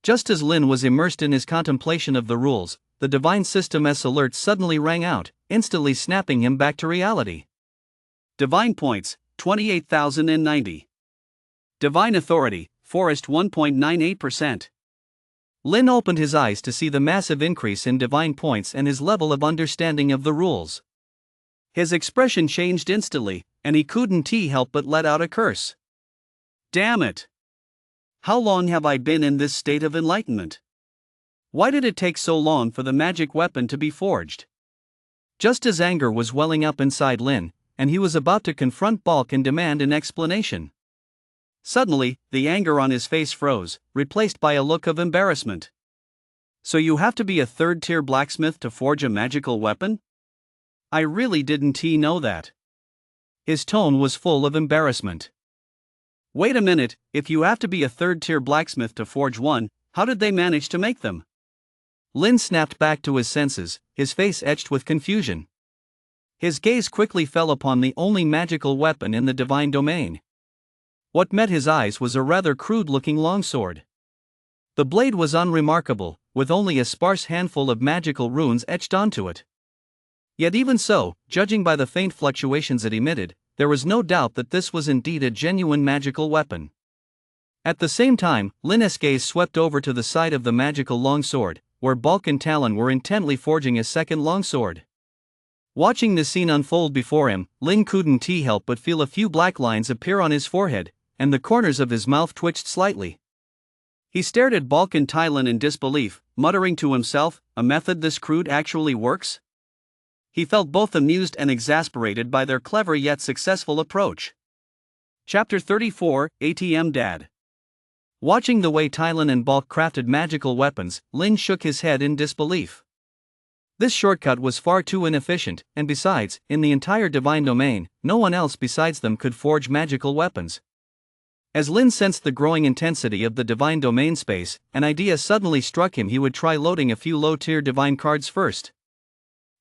Just as Lin was immersed in his contemplation of the rules, the Divine System's alert suddenly rang out, instantly snapping him back to reality. Divine Points, 28,090. Divine Authority, Forest 1.98%. Lin opened his eyes to see the massive increase in divine points and his level of understanding of the rules. His expression changed instantly, and he couldn't help but let out a curse. "Damn it! How long have I been in this state of enlightenment? Why did it take so long for the magic weapon to be forged?" Just as anger was welling up inside Lin, and he was about to confront Balk and demand an explanation. Suddenly, the anger on his face froze, replaced by a look of embarrassment. "So you have to be a third-tier blacksmith to forge a magical weapon? I really didn't know that." His tone was full of embarrassment. "Wait a minute, if you have to be a third-tier blacksmith to forge one, how did they manage to make them?" Lin snapped back to his senses, his face etched with confusion. His gaze quickly fell upon the only magical weapon in the divine domain. What met his eyes was a rather crude-looking longsword. The blade was unremarkable, with only a sparse handful of magical runes etched onto it. Yet even so, judging by the faint fluctuations it emitted, there was no doubt that this was indeed a genuine magical weapon. At the same time, Lin's gaze swept over to the side of the magical longsword, where Balk and Talon were intently forging a second longsword. Watching the scene unfold before him, Lin couldn't help but feel a few black lines appear on his forehead, and the corners of his mouth twitched slightly. He stared at Balk and Talon in disbelief, muttering to himself, "A method this crude actually works?" He felt both amused and exasperated by their clever yet successful approach. Chapter 34, ATM Dad. Watching the way Talon and Balk crafted magical weapons, Lin shook his head in disbelief. This shortcut was far too inefficient, and besides, in the entire divine domain, no one else besides them could forge magical weapons. As Lin sensed the growing intensity of the divine domain space, an idea suddenly struck him: he would try loading a few low-tier divine cards first.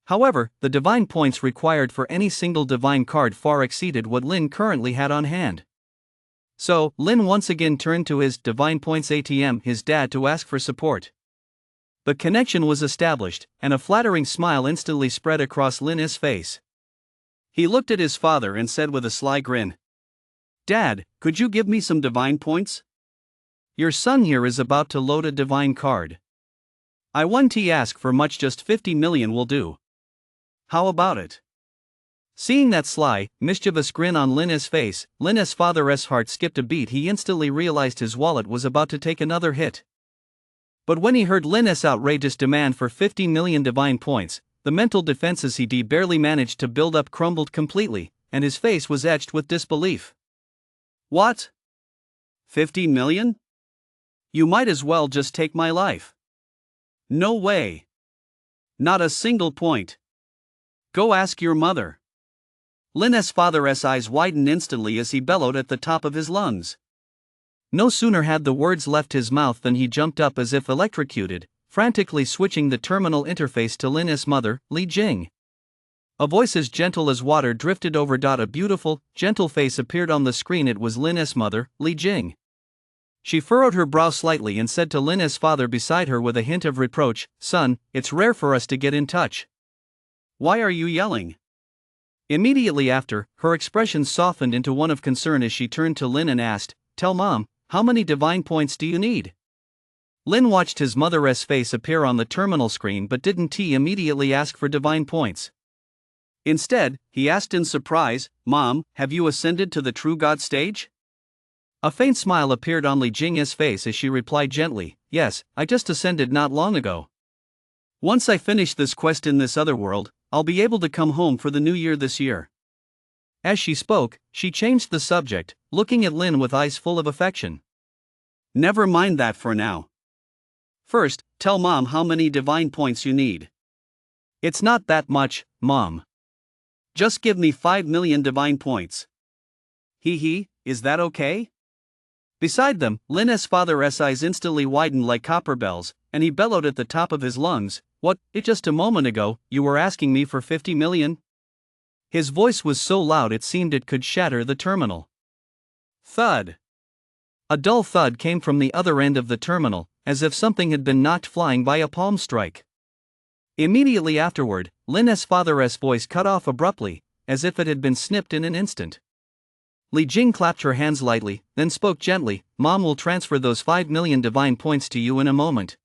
However, the divine points required for any single divine card far exceeded what Lin currently had on hand. So, Lin once again turned to his divine points ATM, his dad, to ask for support. The connection was established, and a flattering smile instantly spread across Lin's face. He looked at his father and said with a sly grin, "Dad, could you give me some divine points? Your son here is about to load a divine card. I won't ask for much, just 50 million will do. How about it?" Seeing that sly, mischievous grin on Lin's face, Lin's father's heart skipped a beat. He instantly realized his wallet was about to take another hit. But when he heard Lin's outrageous demand for 50 million divine points, the mental defenses he barely managed to build up crumbled completely, and his face was etched with disbelief. "What? 50 million? You might as well just take my life." "No way. Not a single point. Go ask your mother." Lin's father's eyes widened instantly as he bellowed at the top of his lungs. No sooner had the words left his mouth than he jumped up as if electrocuted, frantically switching the terminal interface to Lin's mother, Li Jing. A voice as gentle as water drifted over. A beautiful, gentle face appeared on the screen. It was Lin's mother, Li Jing. She furrowed her brow slightly and said to Lin's father beside her with a hint of reproach, "Son, it's rare for us to get in touch. Why are you yelling?" Immediately after, her expression softened into one of concern as she turned to Lin and asked, "Tell Mom, how many divine points do you need?" Lin watched his mother's face appear on the terminal screen but didn't immediately ask for divine points. Instead, he asked in surprise, "Mom, have you ascended to the true God stage?" A faint smile appeared on Li Jing's face as she replied gently, "Yes, I just ascended not long ago. Once I finish this quest in this other world, I'll be able to come home for the new year this year." As she spoke, she changed the subject, looking at Lin with eyes full of affection. "Never mind that for now. First, tell Mom how many divine points you need." "It's not that much, Mom. Just give me 5 million divine points." Is that okay?" Beside them, Lin's father's eyes instantly widened like copper bells, and he bellowed at the top of his lungs, "What, just a moment ago, you were asking me for 50 million? His voice was so loud it seemed it could shatter the terminal. Thud. A dull thud came from the other end of the terminal, as if something had been knocked flying by a palm strike. Immediately afterward, Lin's father's voice cut off abruptly, as if it had been snipped in an instant. Li Jing clapped her hands lightly, then spoke gently, "Mom will transfer those 5 million divine points to you in a moment."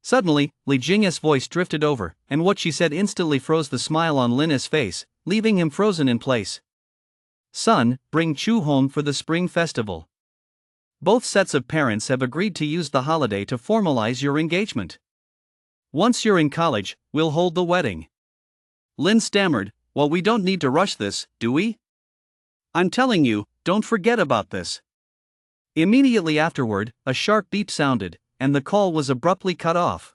Suddenly, Li Jing's voice drifted over, and what she said instantly froze the smile on Lin's face, leaving him frozen in place. "Son, bring Chu home for the Spring Festival. Both sets of parents have agreed to use the holiday to formalize your engagement. Once you're in college, we'll hold the wedding." Lin stammered, Well, we don't need to rush this, do we? I'm telling you, don't forget about this. Immediately afterward, a sharp beep sounded, and the call was abruptly cut off.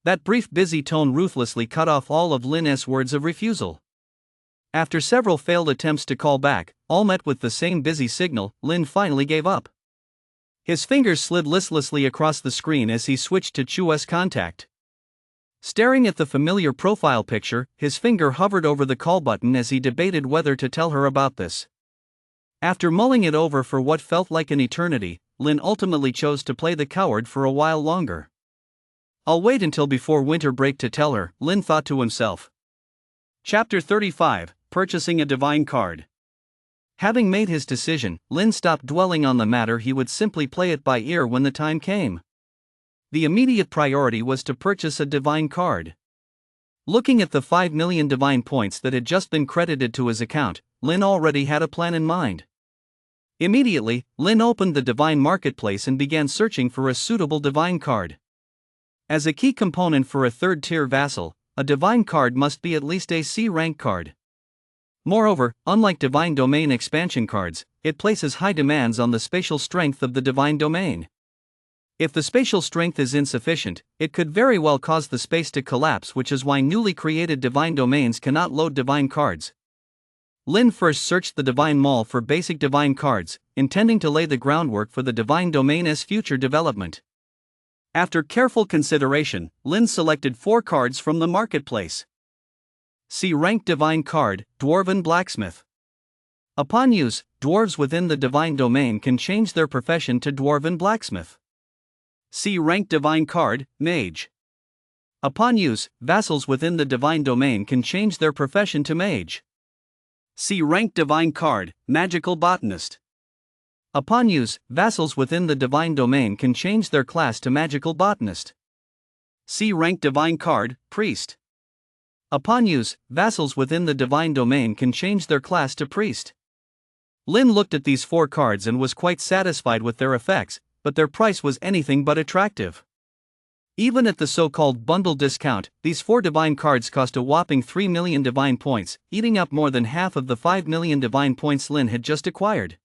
That brief busy tone ruthlessly cut off all of Lin's words of refusal. After several failed attempts to call back, all met with the same busy signal, Lin finally gave up. His fingers slid listlessly across the screen as he switched to Chu's contact. Staring at the familiar profile picture, his finger hovered over the call button as he debated whether to tell her about this. After mulling it over for what felt like an eternity, Lin ultimately chose to play the coward for a while longer. I'll wait until before winter break to tell her, Lin thought to himself. Chapter 35, Purchasing a Divine Card. Having made his decision, Lin stopped dwelling on the matter. He would simply play it by ear when the time came. The immediate priority was to purchase a divine card. Looking at the 5 million divine points that had just been credited to his account, Lin already had a plan in mind. Immediately, Lin opened the divine marketplace and began searching for a suitable divine card. As a key component for a third-tier vassal, a divine card must be at least a C-rank card. Moreover, unlike divine domain expansion cards, it places high demands on the spatial strength of the divine domain. If the spatial strength is insufficient, it could very well cause the space to collapse, which is why newly created divine domains cannot load divine cards. Lin first searched the divine mall for basic divine cards, intending to lay the groundwork for the divine domain's future development. After careful consideration, Lin selected 4 cards from the marketplace. C-rank divine card, Dwarven Blacksmith. Upon use, dwarves within the divine domain can change their profession to Dwarven Blacksmith. C-rank divine card, Mage. Upon use, vassals within the divine domain can change their profession to Mage. C-rank divine card, Magical Botanist. Upon use, vassals within the divine domain can change their class to Magical Botanist. C-rank divine card, Priest. Upon use, vassals within the divine domain can change their class to Priest. Lin looked at these 4 cards and was quite satisfied with their effects, but their price was anything but attractive. Even at the so-called bundle discount, these 4 divine cards cost a whopping 3 million divine points, eating up more than half of the 5 million divine points Lin had just acquired.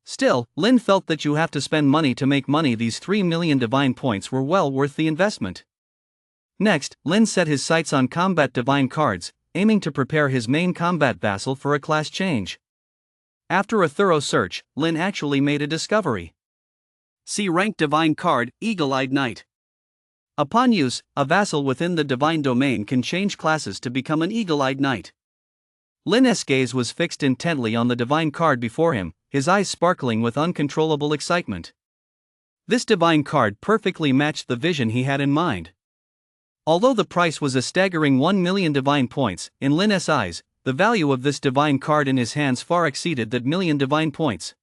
Still, Lin felt that you have to spend money to make money. These 3 million divine points were well worth the investment. Next, Lin set his sights on combat divine cards, aiming to prepare his main combat vassal for a class change. After a thorough search, Lin actually made a discovery. C-rank divine card, Eagle-Eyed Knight. Upon use, a vassal within the divine domain can change classes to become an Eagle-Eyed Knight. Lin's gaze was fixed intently on the divine card before him, his eyes sparkling with uncontrollable excitement. This divine card perfectly matched the vision he had in mind. Although the price was a staggering 1 million divine points, in Lin's eyes, the value of this divine card in his hands far exceeded that million divine points.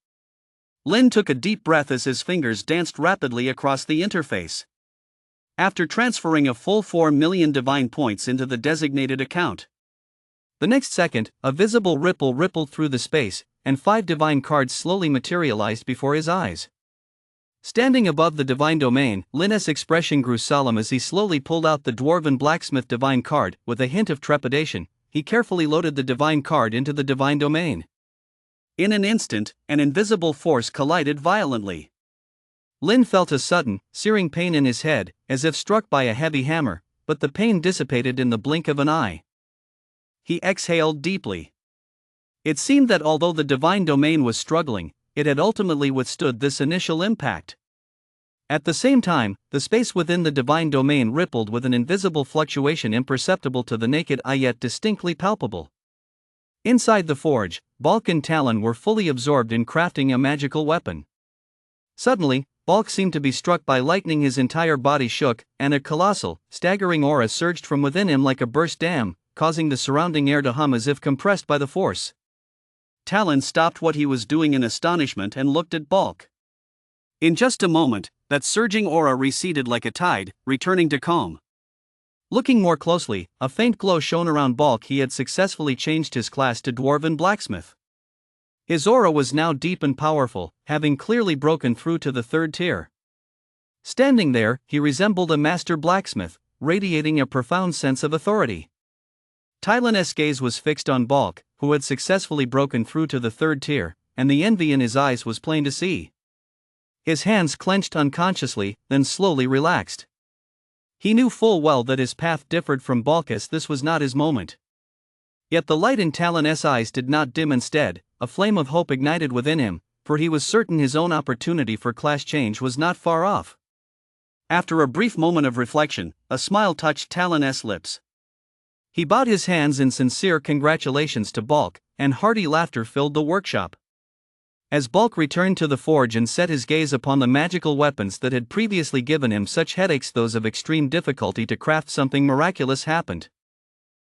Lin took a deep breath as his fingers danced rapidly across the interface. After transferring a full 4 million divine points into the designated account, the next second, a visible ripple rippled through the space, and 5 divine cards slowly materialized before his eyes. Standing above the divine domain, Lin's expression grew solemn as he slowly pulled out the Dwarven Blacksmith divine card. With a hint of trepidation, he carefully loaded the divine card into the divine domain. In an instant, an invisible force collided violently. Lin felt a sudden, searing pain in his head, as if struck by a heavy hammer, but the pain dissipated in the blink of an eye. He exhaled deeply. It seemed that although the divine domain was struggling, it had ultimately withstood this initial impact. At the same time, the space within the divine domain rippled with an invisible fluctuation imperceptible to the naked eye yet distinctly palpable. Inside the forge, Balk and Talon were fully absorbed in crafting a magical weapon. Suddenly, Balk seemed to be struck by lightning. His entire body shook, and a colossal, staggering aura surged from within him like a burst dam, causing the surrounding air to hum as if compressed by the force. Talon stopped what he was doing in astonishment and looked at Balk. In just a moment, that surging aura receded like a tide, returning to calm. Looking more closely, a faint glow shone around Balk. He had successfully changed his class to Dwarven Blacksmith. His aura was now deep and powerful, having clearly broken through to the 3rd tier. Standing there, he resembled a master blacksmith, radiating a profound sense of authority. Tylen's gaze was fixed on Balk, who had successfully broken through to the third tier, and the envy in his eyes was plain to see. His hands clenched unconsciously, then slowly relaxed. He knew full well that his path differed from Balk's. This was not his moment. Yet the light in Talon's eyes did not dim. Instead, a flame of hope ignited within him, for he was certain his own opportunity for class change was not far off. After a brief moment of reflection, a smile touched Talon's lips. He bowed his hands in sincere congratulations to Balk, and hearty laughter filled the workshop. As Balk returned to the forge and set his gaze upon the magical weapons that had previously given him such headaches, those of extreme difficulty to craft, something miraculous happened.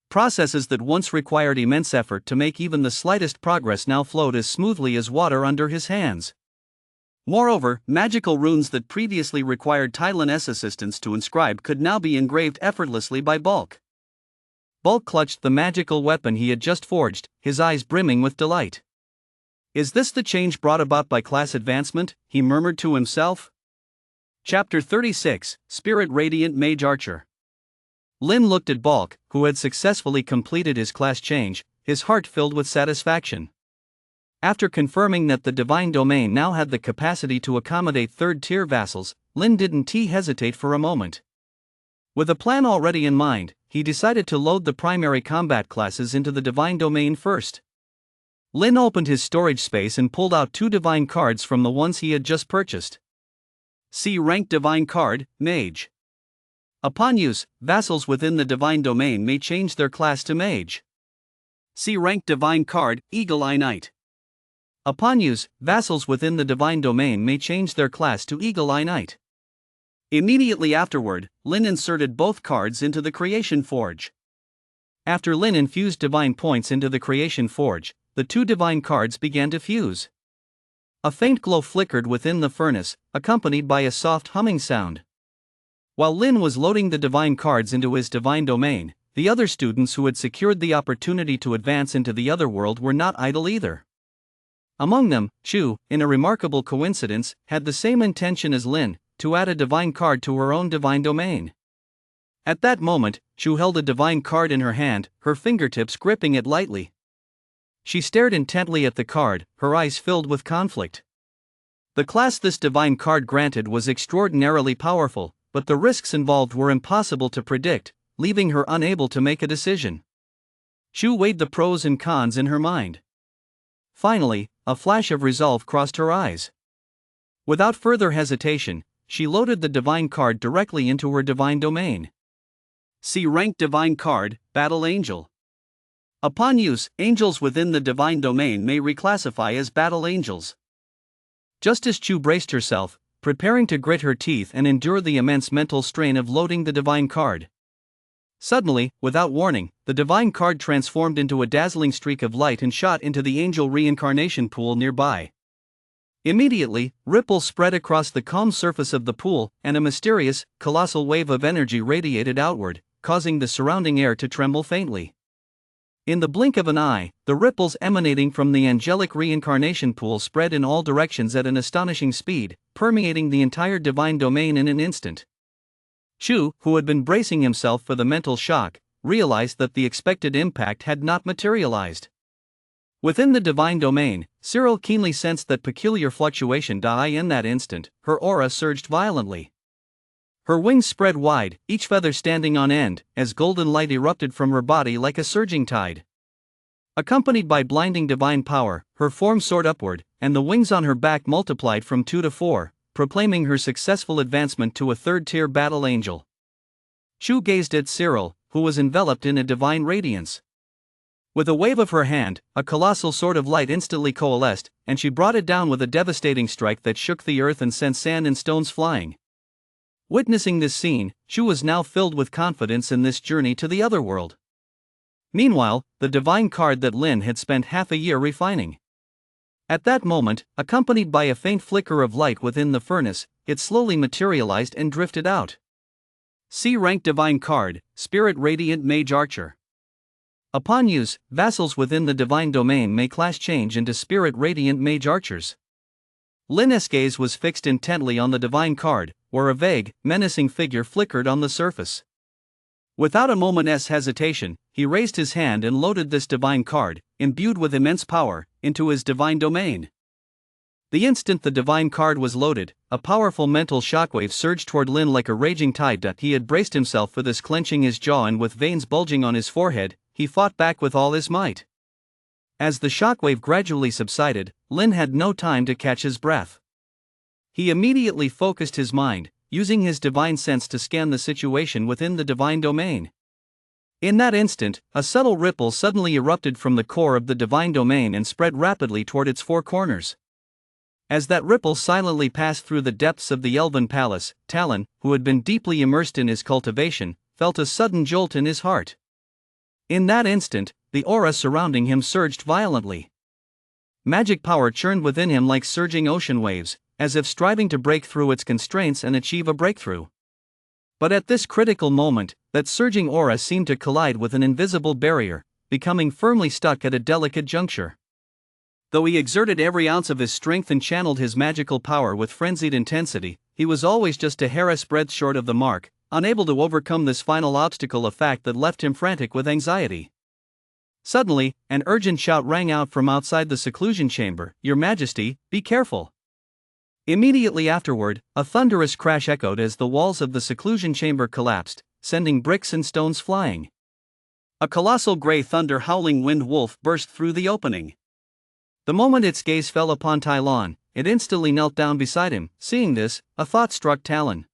Processes that once required immense effort to make even the slightest progress now flowed as smoothly as water under his hands. Moreover, magical runes that previously required Tylen's assistance to inscribe could now be engraved effortlessly by Balk. Balk clutched the magical weapon he had just forged, his eyes brimming with delight. "Is this the change brought about by class advancement?" he murmured to himself. Chapter 36, Spirit Radiant Mage Archer. Lin looked at Balk, who had successfully completed his class change, his heart filled with satisfaction. After confirming that the divine domain now had the capacity to accommodate third-tier vassals, Lin didn't hesitate for a moment. With a plan already in mind, he decided to load the primary combat classes into the divine domain first. Lin opened his storage space and pulled out 2 divine cards from the ones he had just purchased. C rank divine card, Mage. Upon use, vassals within the divine domain may change their class to Mage. C rank divine card, Eagle Eye Knight. Upon use, vassals within the divine domain may change their class to Eagle Eye Knight. Immediately afterward, Lin inserted both cards into the Creation Forge. After Lin infused divine points into the Creation Forge, the 2 divine cards began to fuse. A faint glow flickered within the furnace, accompanied by a soft humming sound. While Lin was loading the divine cards into his divine domain, the other students who had secured the opportunity to advance into the other world were not idle either. Among them, Chu, in a remarkable coincidence, had the same intention as Lin, to add a divine card to her own divine domain. At that moment, Chu held a divine card in her hand, her fingertips gripping it lightly. She stared intently at the card, her eyes filled with conflict. The class this divine card granted was extraordinarily powerful, but the risks involved were impossible to predict, leaving her unable to make a decision. Chu weighed the pros and cons in her mind. Finally, a flash of resolve crossed her eyes. Without further hesitation, she loaded the divine card directly into her divine domain. C rank divine card, Battle Angel. Upon use, angels within the divine domain may reclassify as battle angels. Just as Chu braced herself, preparing to grit her teeth and endure the immense mental strain of loading the divine card, suddenly, without warning, the divine card transformed into a dazzling streak of light and shot into the angel reincarnation pool nearby. Immediately, ripples spread across the calm surface of the pool, and a mysterious, colossal wave of energy radiated outward, causing the surrounding air to tremble faintly. In the blink of an eye, the ripples emanating from the angelic reincarnation pool spread in all directions at an astonishing speed, permeating the entire divine domain in an instant. Chu, who had been bracing himself for the mental shock, realized that the expected impact had not materialized. Within the divine domain, Cyril keenly sensed that peculiar fluctuation. In that instant, her aura surged violently. Her wings spread wide, each feather standing on end, as golden light erupted from her body like a surging tide. Accompanied by blinding divine power, her form soared upward, and the wings on her back multiplied from 2 to 4, proclaiming her successful advancement to a third-tier battle angel. Chu gazed at Cyril, who was enveloped in a divine radiance. With a wave of her hand, a colossal sword of light instantly coalesced, and she brought it down with a devastating strike that shook the earth and sent sand and stones flying. Witnessing this scene, Chu was now filled with confidence in this journey to the other world. Meanwhile, the divine card that Lin had spent half a year refining. At that moment, accompanied by a faint flicker of light within the furnace, it slowly materialized and drifted out. C rank divine card, Spirit Radiant Mage Archer. Upon use, vassals within the divine domain may class change into Spirit Radiant Mage Archers. Lin's gaze was fixed intently on the divine card, where a vague, menacing figure flickered on the surface. Without a moment's hesitation, he he raised his hand and loaded this divine card, imbued with immense power, into his divine domain. The instant the divine card was loaded, a powerful mental shockwave surged toward Lin like a raging tide. He had braced himself for this, clenching his jaw, and with veins bulging on his forehead, he fought back with all his might. As the shockwave gradually subsided, Lin had no time to catch his breath. He immediately focused his mind, using his divine sense to scan the situation within the divine domain. In that instant, a subtle ripple suddenly erupted from the core of the divine domain and spread rapidly toward its four corners. As that ripple silently passed through the depths of the elven palace, Talon, who had been deeply immersed in his cultivation, felt a sudden jolt in his heart. In that instant, the aura surrounding him surged violently. Magic power churned within him like surging ocean waves, as if striving to break through its constraints and achieve a breakthrough. But at this critical moment, that surging aura seemed to collide with an invisible barrier, becoming firmly stuck at a delicate juncture. Though he exerted every ounce of his strength and channeled his magical power with frenzied intensity, he was always just a hair's breadth short of the mark, unable to overcome this final obstacle, a fact that left him frantic with anxiety. Suddenly, an urgent shout rang out from outside the seclusion chamber, "Your Majesty, be careful!" Immediately afterward, a thunderous crash echoed as the walls of the seclusion chamber collapsed, sending bricks and stones flying. A colossal gray thunder-howling wind wolf burst through the opening. The moment its gaze fell upon Tylon, it instantly knelt down beside him. Seeing this, a thought struck Talon.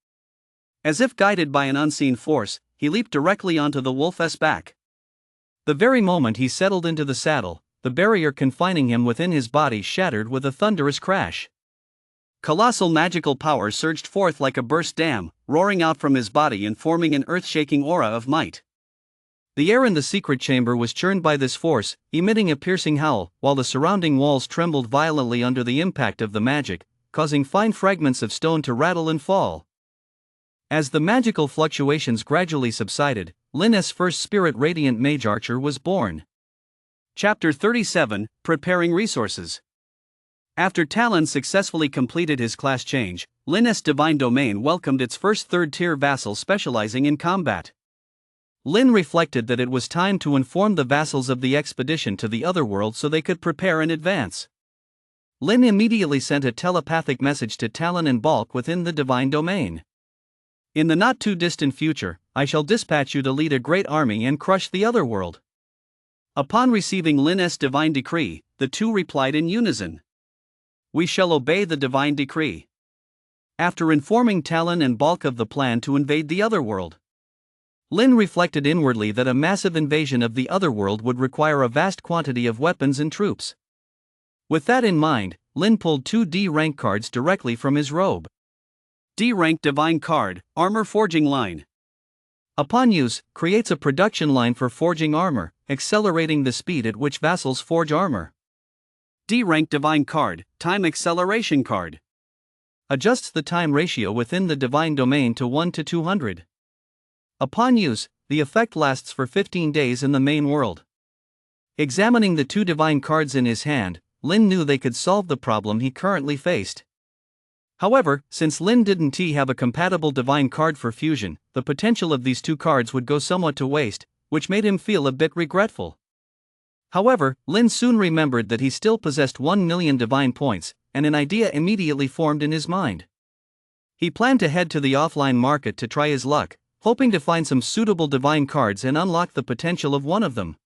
As if guided by an unseen force, he leaped directly onto the wolf's back. The very moment he settled into the saddle, the barrier confining him within his body shattered with a thunderous crash. Colossal magical power surged forth like a burst dam, roaring out from his body and forming an earth-shaking aura of might. The air in the secret chamber was churned by this force, emitting a piercing howl, while the surrounding walls trembled violently under the impact of the magic, causing fine fragments of stone to rattle and fall. As the magical fluctuations gradually subsided, Lin's first spirit-radiant mage archer was born. Chapter 37, Preparing Resources. After Talon successfully completed his class change, Lin's divine domain welcomed its first third-tier vassal specializing in combat. Lin reflected that it was time to inform the vassals of the expedition to the otherworld so they could prepare in advance. Lin immediately sent a telepathic message to Talon and Balk within the divine domain. "In the not-too-distant future, I shall dispatch you to lead a great army and crush the otherworld." Upon receiving Lin's divine decree, the two replied in unison, "We shall obey the divine decree." After informing Talon and Balk of the plan to invade the otherworld, Lin reflected inwardly that a massive invasion of the otherworld would require a vast quantity of weapons and troops. With that in mind, Lin pulled two D-rank cards directly from his robe. D-rank divine card, Armor Forging Line. Upon use, creates a production line for forging armor, accelerating the speed at which vassals forge armor. D-rank divine card, Time Acceleration Card. Adjusts the time ratio within the divine domain to 1 to 200. Upon use, the effect lasts for 15 days in the main world. Examining the two divine cards in his hand, Lin knew they could solve the problem he currently faced. However, since Lin didn't have a compatible divine card for fusion, the potential of these two cards would go somewhat to waste, which made him feel a bit regretful. However, Lin soon remembered that he still possessed 1 million divine points, and an idea immediately formed in his mind. He planned to head to the offline market to try his luck, hoping to find some suitable divine cards and unlock the potential of one of them.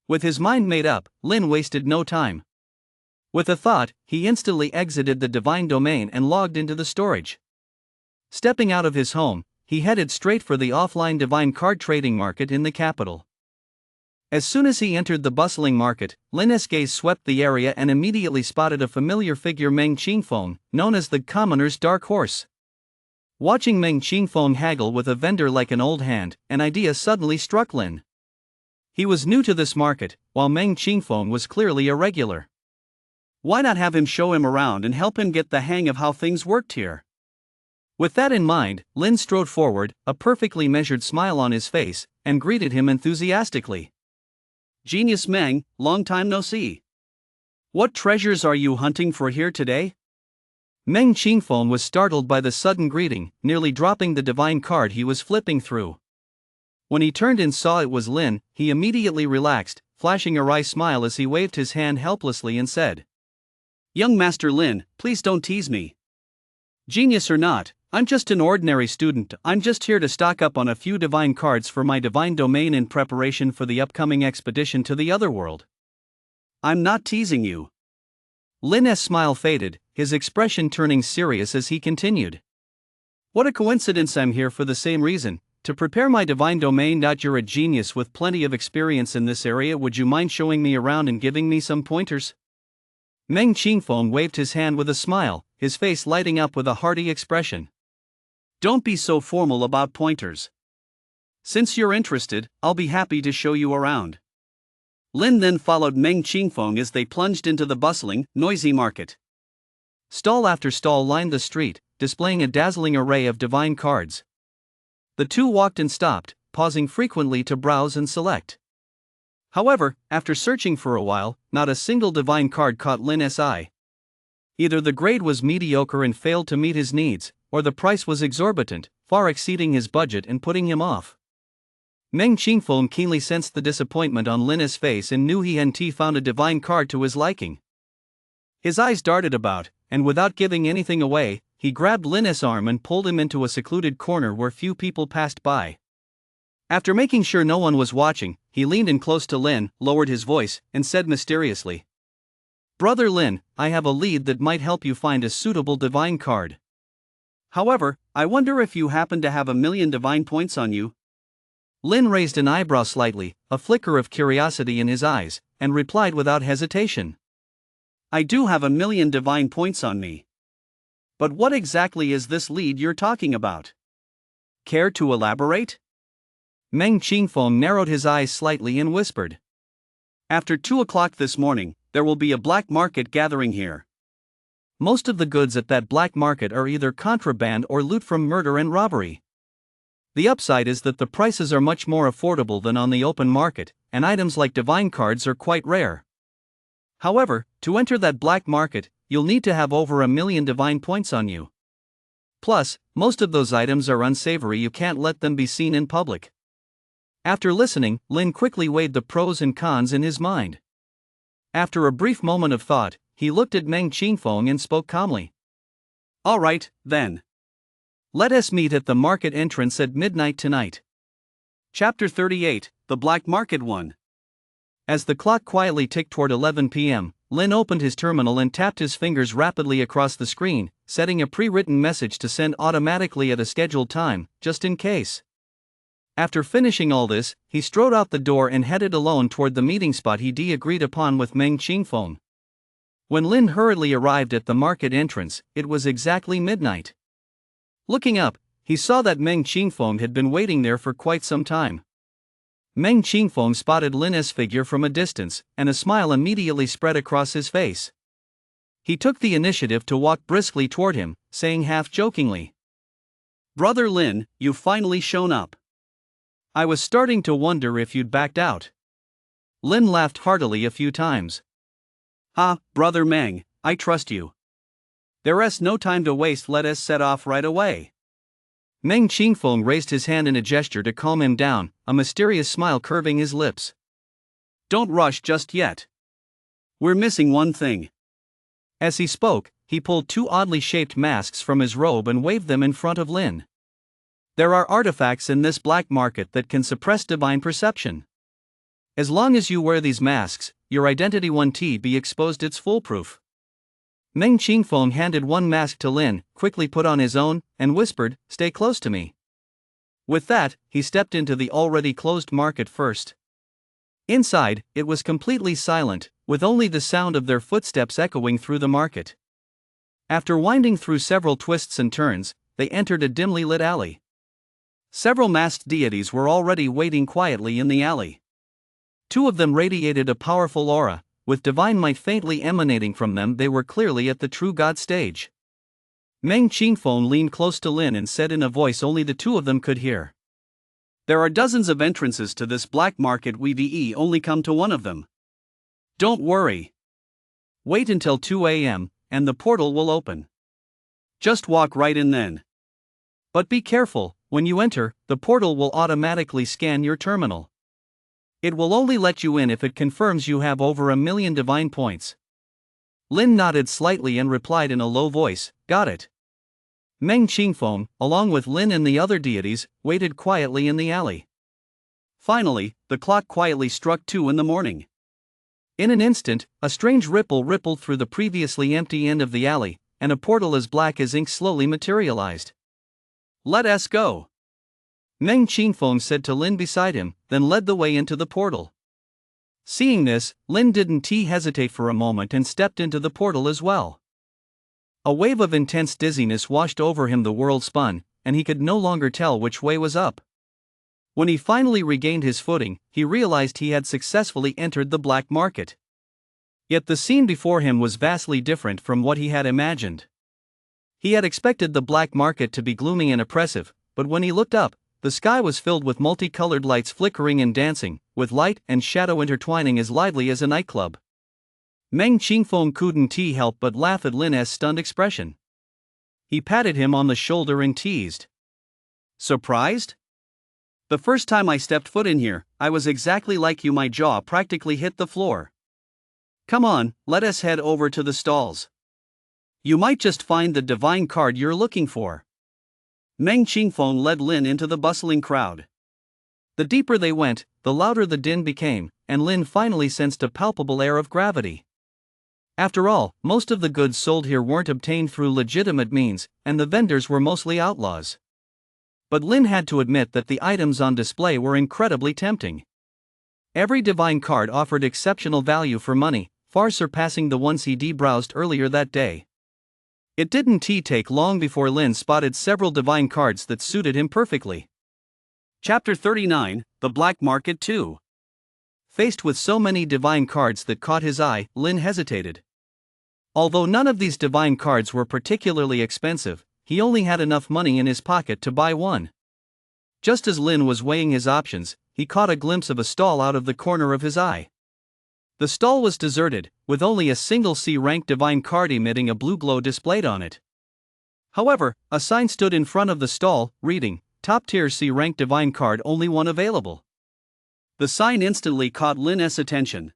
With his mind made up, Lin wasted no time. With a thought, he instantly exited the divine domain and logged into the storage. Stepping out of his home, he headed straight for the offline divine card trading market in the capital. As soon as he entered the bustling market, Lin's gaze swept the area and immediately spotted a familiar figure, Meng Qingfeng, known as the commoner's dark horse. Watching Meng Qingfeng haggle with a vendor like an old hand, an idea suddenly struck Lin. He was new to this market, while Meng Qingfeng was clearly a regular. Why not have him show him around and help him get the hang of how things worked here? With that in mind, Lin strode forward, a perfectly measured smile on his face, and greeted him enthusiastically. "Genius Meng, long time no see. What treasures are you hunting for here today?" Meng Qingfeng was startled by the sudden greeting, nearly dropping the divine card he was flipping through. When he turned and saw it was Lin, he immediately relaxed, flashing a wry smile as he waved his hand helplessly and said, "Young Master Lin, please don't tease me. Genius or not, I'm just an ordinary student. I'm just here to stock up on a few divine cards for my divine domain in preparation for the upcoming expedition to the other world. I'm not teasing you." Lin's smile faded, his expression turning serious as he continued. "What a coincidence, I'm here for the same reason, to prepare my divine domain. You're a genius with plenty of experience in this area. Would you mind showing me around and giving me some pointers?" Meng Qingfeng waved his hand with a smile, his face lighting up with a hearty expression. "Don't be so formal about pointers. Since you're interested, I'll be happy to show you around." Lin then followed Meng Qingfeng as they plunged into the bustling, noisy market. Stall after stall lined the street, displaying a dazzling array of divine cards. The two walked and stopped, pausing frequently to browse and select. However, after searching for a while, not a single divine card caught Lin's eye. Either the grade was mediocre and failed to meet his needs, or the price was exorbitant, far exceeding his budget and putting him off. Meng Qingfeng keenly sensed the disappointment on Lin's face and knew he hadn't found a divine card to his liking. His eyes darted about, and without giving anything away, he grabbed Lin's arm and pulled him into a secluded corner where few people passed by. After making sure no one was watching, he leaned in close to Lin, lowered his voice, and said mysteriously, "Brother Lin, I have a lead that might help you find a suitable divine card. However, I wonder if you happen to have 1,000,000 divine points on you?" Lin raised an eyebrow slightly, a flicker of curiosity in his eyes, and replied without hesitation, "I do have 1,000,000 divine points on me. But what exactly is this lead you're talking about? Care to elaborate?" Meng Qingfeng narrowed his eyes slightly and whispered, "After 2 o'clock this morning, there will be a black market gathering here. Most of the goods at that black market are either contraband or loot from murder and robbery. The upside is that the prices are much more affordable than on the open market, and items like divine cards are quite rare. However, to enter that black market, you'll need to have over 1,000,000 divine points on you. Plus, most of those items are unsavory. You can't let them be seen in public." After listening, Lin quickly weighed the pros and cons in his mind. After a brief moment of thought, he looked at Meng Qingfeng and spoke calmly. "All right, then. Let us meet at the market entrance at midnight tonight." Chapter 38, The Black Market 1. As the clock quietly ticked toward 11 p.m., Lin opened his terminal and tapped his fingers rapidly across the screen, setting a pre-written message to send automatically at a scheduled time, just in case. After finishing all this, he strode out the door and headed alone toward the meeting spot he'd agreed upon with Meng Qingfeng. When Lin hurriedly arrived at the market entrance, it was exactly midnight. Looking up, he saw that Meng Qingfeng had been waiting there for quite some time. Meng Qingfeng spotted Lin's figure from a distance, and a smile immediately spread across his face. He took the initiative to walk briskly toward him, saying half-jokingly, "Brother Lin, you've finally shown up. I was starting to wonder if you'd backed out." Lin laughed heartily a few times. "Ah, Brother Meng, I trust you. There's no time to waste. Let us set off right away." Meng Qingfeng raised his hand in a gesture to calm him down, a mysterious smile curving his lips. "Don't rush just yet. We're missing one thing." As he spoke, he pulled 2 oddly shaped masks from his robe and waved them in front of Lin. "There are artifacts in this black market that can suppress divine perception. As long as you wear these masks, your identity won't be exposed. It's foolproof." Meng Qingfeng handed one mask to Lin, quickly put on his own, and whispered, "Stay close to me." With that, he stepped into the already closed market first. Inside, it was completely silent, with only the sound of their footsteps echoing through the market. After winding through several twists and turns, they entered a dimly lit alley. Several masked deities were already waiting quietly in the alley. 2 of them radiated a powerful aura, with divine might faintly emanating from them. They were clearly at the true God stage. Meng Qingfeng leaned close to Lin and said in a voice only the 2 of them could hear, "There are dozens of entrances to this black market. We've only come to one of them. Don't worry. Wait until 2 a.m., and the portal will open. Just walk right in then. But be careful, when you enter, the portal will automatically scan your terminal. It will only let you in if it confirms you have over 1 million divine points. Lin nodded slightly and replied in a low voice, "Got it." Meng Qingfeng, along with Lin and the other deities, waited quietly in the alley. Finally, the clock quietly struck 2 in the morning. In an instant, a strange ripple rippled through the previously empty end of the alley, and a portal as black as ink slowly materialized. "Let us go," Meng Qingfeng said to Lin beside him, then led the way into the portal. Seeing this, Lin didn't hesitate for a moment and stepped into the portal as well. A wave of intense dizziness washed over him. The world spun, and he could no longer tell which way was up. When he finally regained his footing, he realized he had successfully entered the black market. Yet the scene before him was vastly different from what he had imagined. He had expected the black market to be gloomy and oppressive, but when he looked up, the sky was filled with multicolored lights flickering and dancing, with light and shadow intertwining as lively as a nightclub. Meng Qingfeng couldn't help but laugh at Lin's stunned expression. He patted him on the shoulder and teased, "Surprised? The first time I stepped foot in here, I was exactly like you. My jaw practically hit the floor. Come on, let us head over to the stalls. You might just find the divine card you're looking for." Meng Qingfeng led Lin into the bustling crowd. The deeper they went, the louder the din became, and Lin finally sensed a palpable air of gravity. After all, most of the goods sold here weren't obtained through legitimate means, and the vendors were mostly outlaws. But Lin had to admit that the items on display were incredibly tempting. Every divine card offered exceptional value for money, far surpassing the ones he browsed earlier that day. It didn't take long before Lin spotted several divine cards that suited him perfectly. Chapter 39, The Black Market 2. Faced with so many divine cards that caught his eye, Lin hesitated. Although none of these divine cards were particularly expensive, he only had enough money in his pocket to buy one. Just as Lin was weighing his options, he caught a glimpse of a stall out of the corner of his eye. The stall was deserted, with only a single C-rank divine card emitting a blue glow displayed on it. However, a sign stood in front of the stall, reading, "Top-tier C-rank divine card, only one available." The sign instantly caught Lin's attention.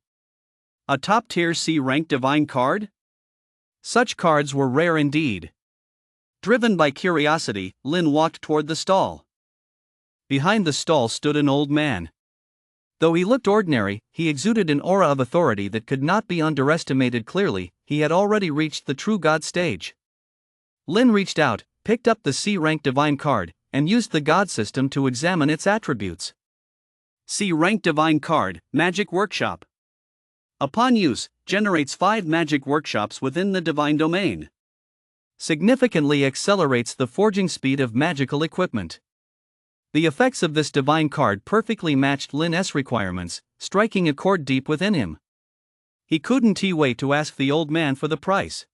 A top-tier C-rank divine card? Such cards were rare indeed. Driven by curiosity, Lin walked toward the stall. Behind the stall stood an old man. Though he looked ordinary, he exuded an aura of authority that could not be underestimated. Clearly, he had already reached the true god stage. Lin reached out, picked up the C-rank divine card, and used the god system to examine its attributes. C-rank divine card, Magic Workshop. Upon use, generates 5 magic workshops within the divine domain. Significantly accelerates the forging speed of magical equipment. The effects of this divine card perfectly matched Lin's requirements, striking a chord deep within him. He couldn't wait to ask the old man for the price.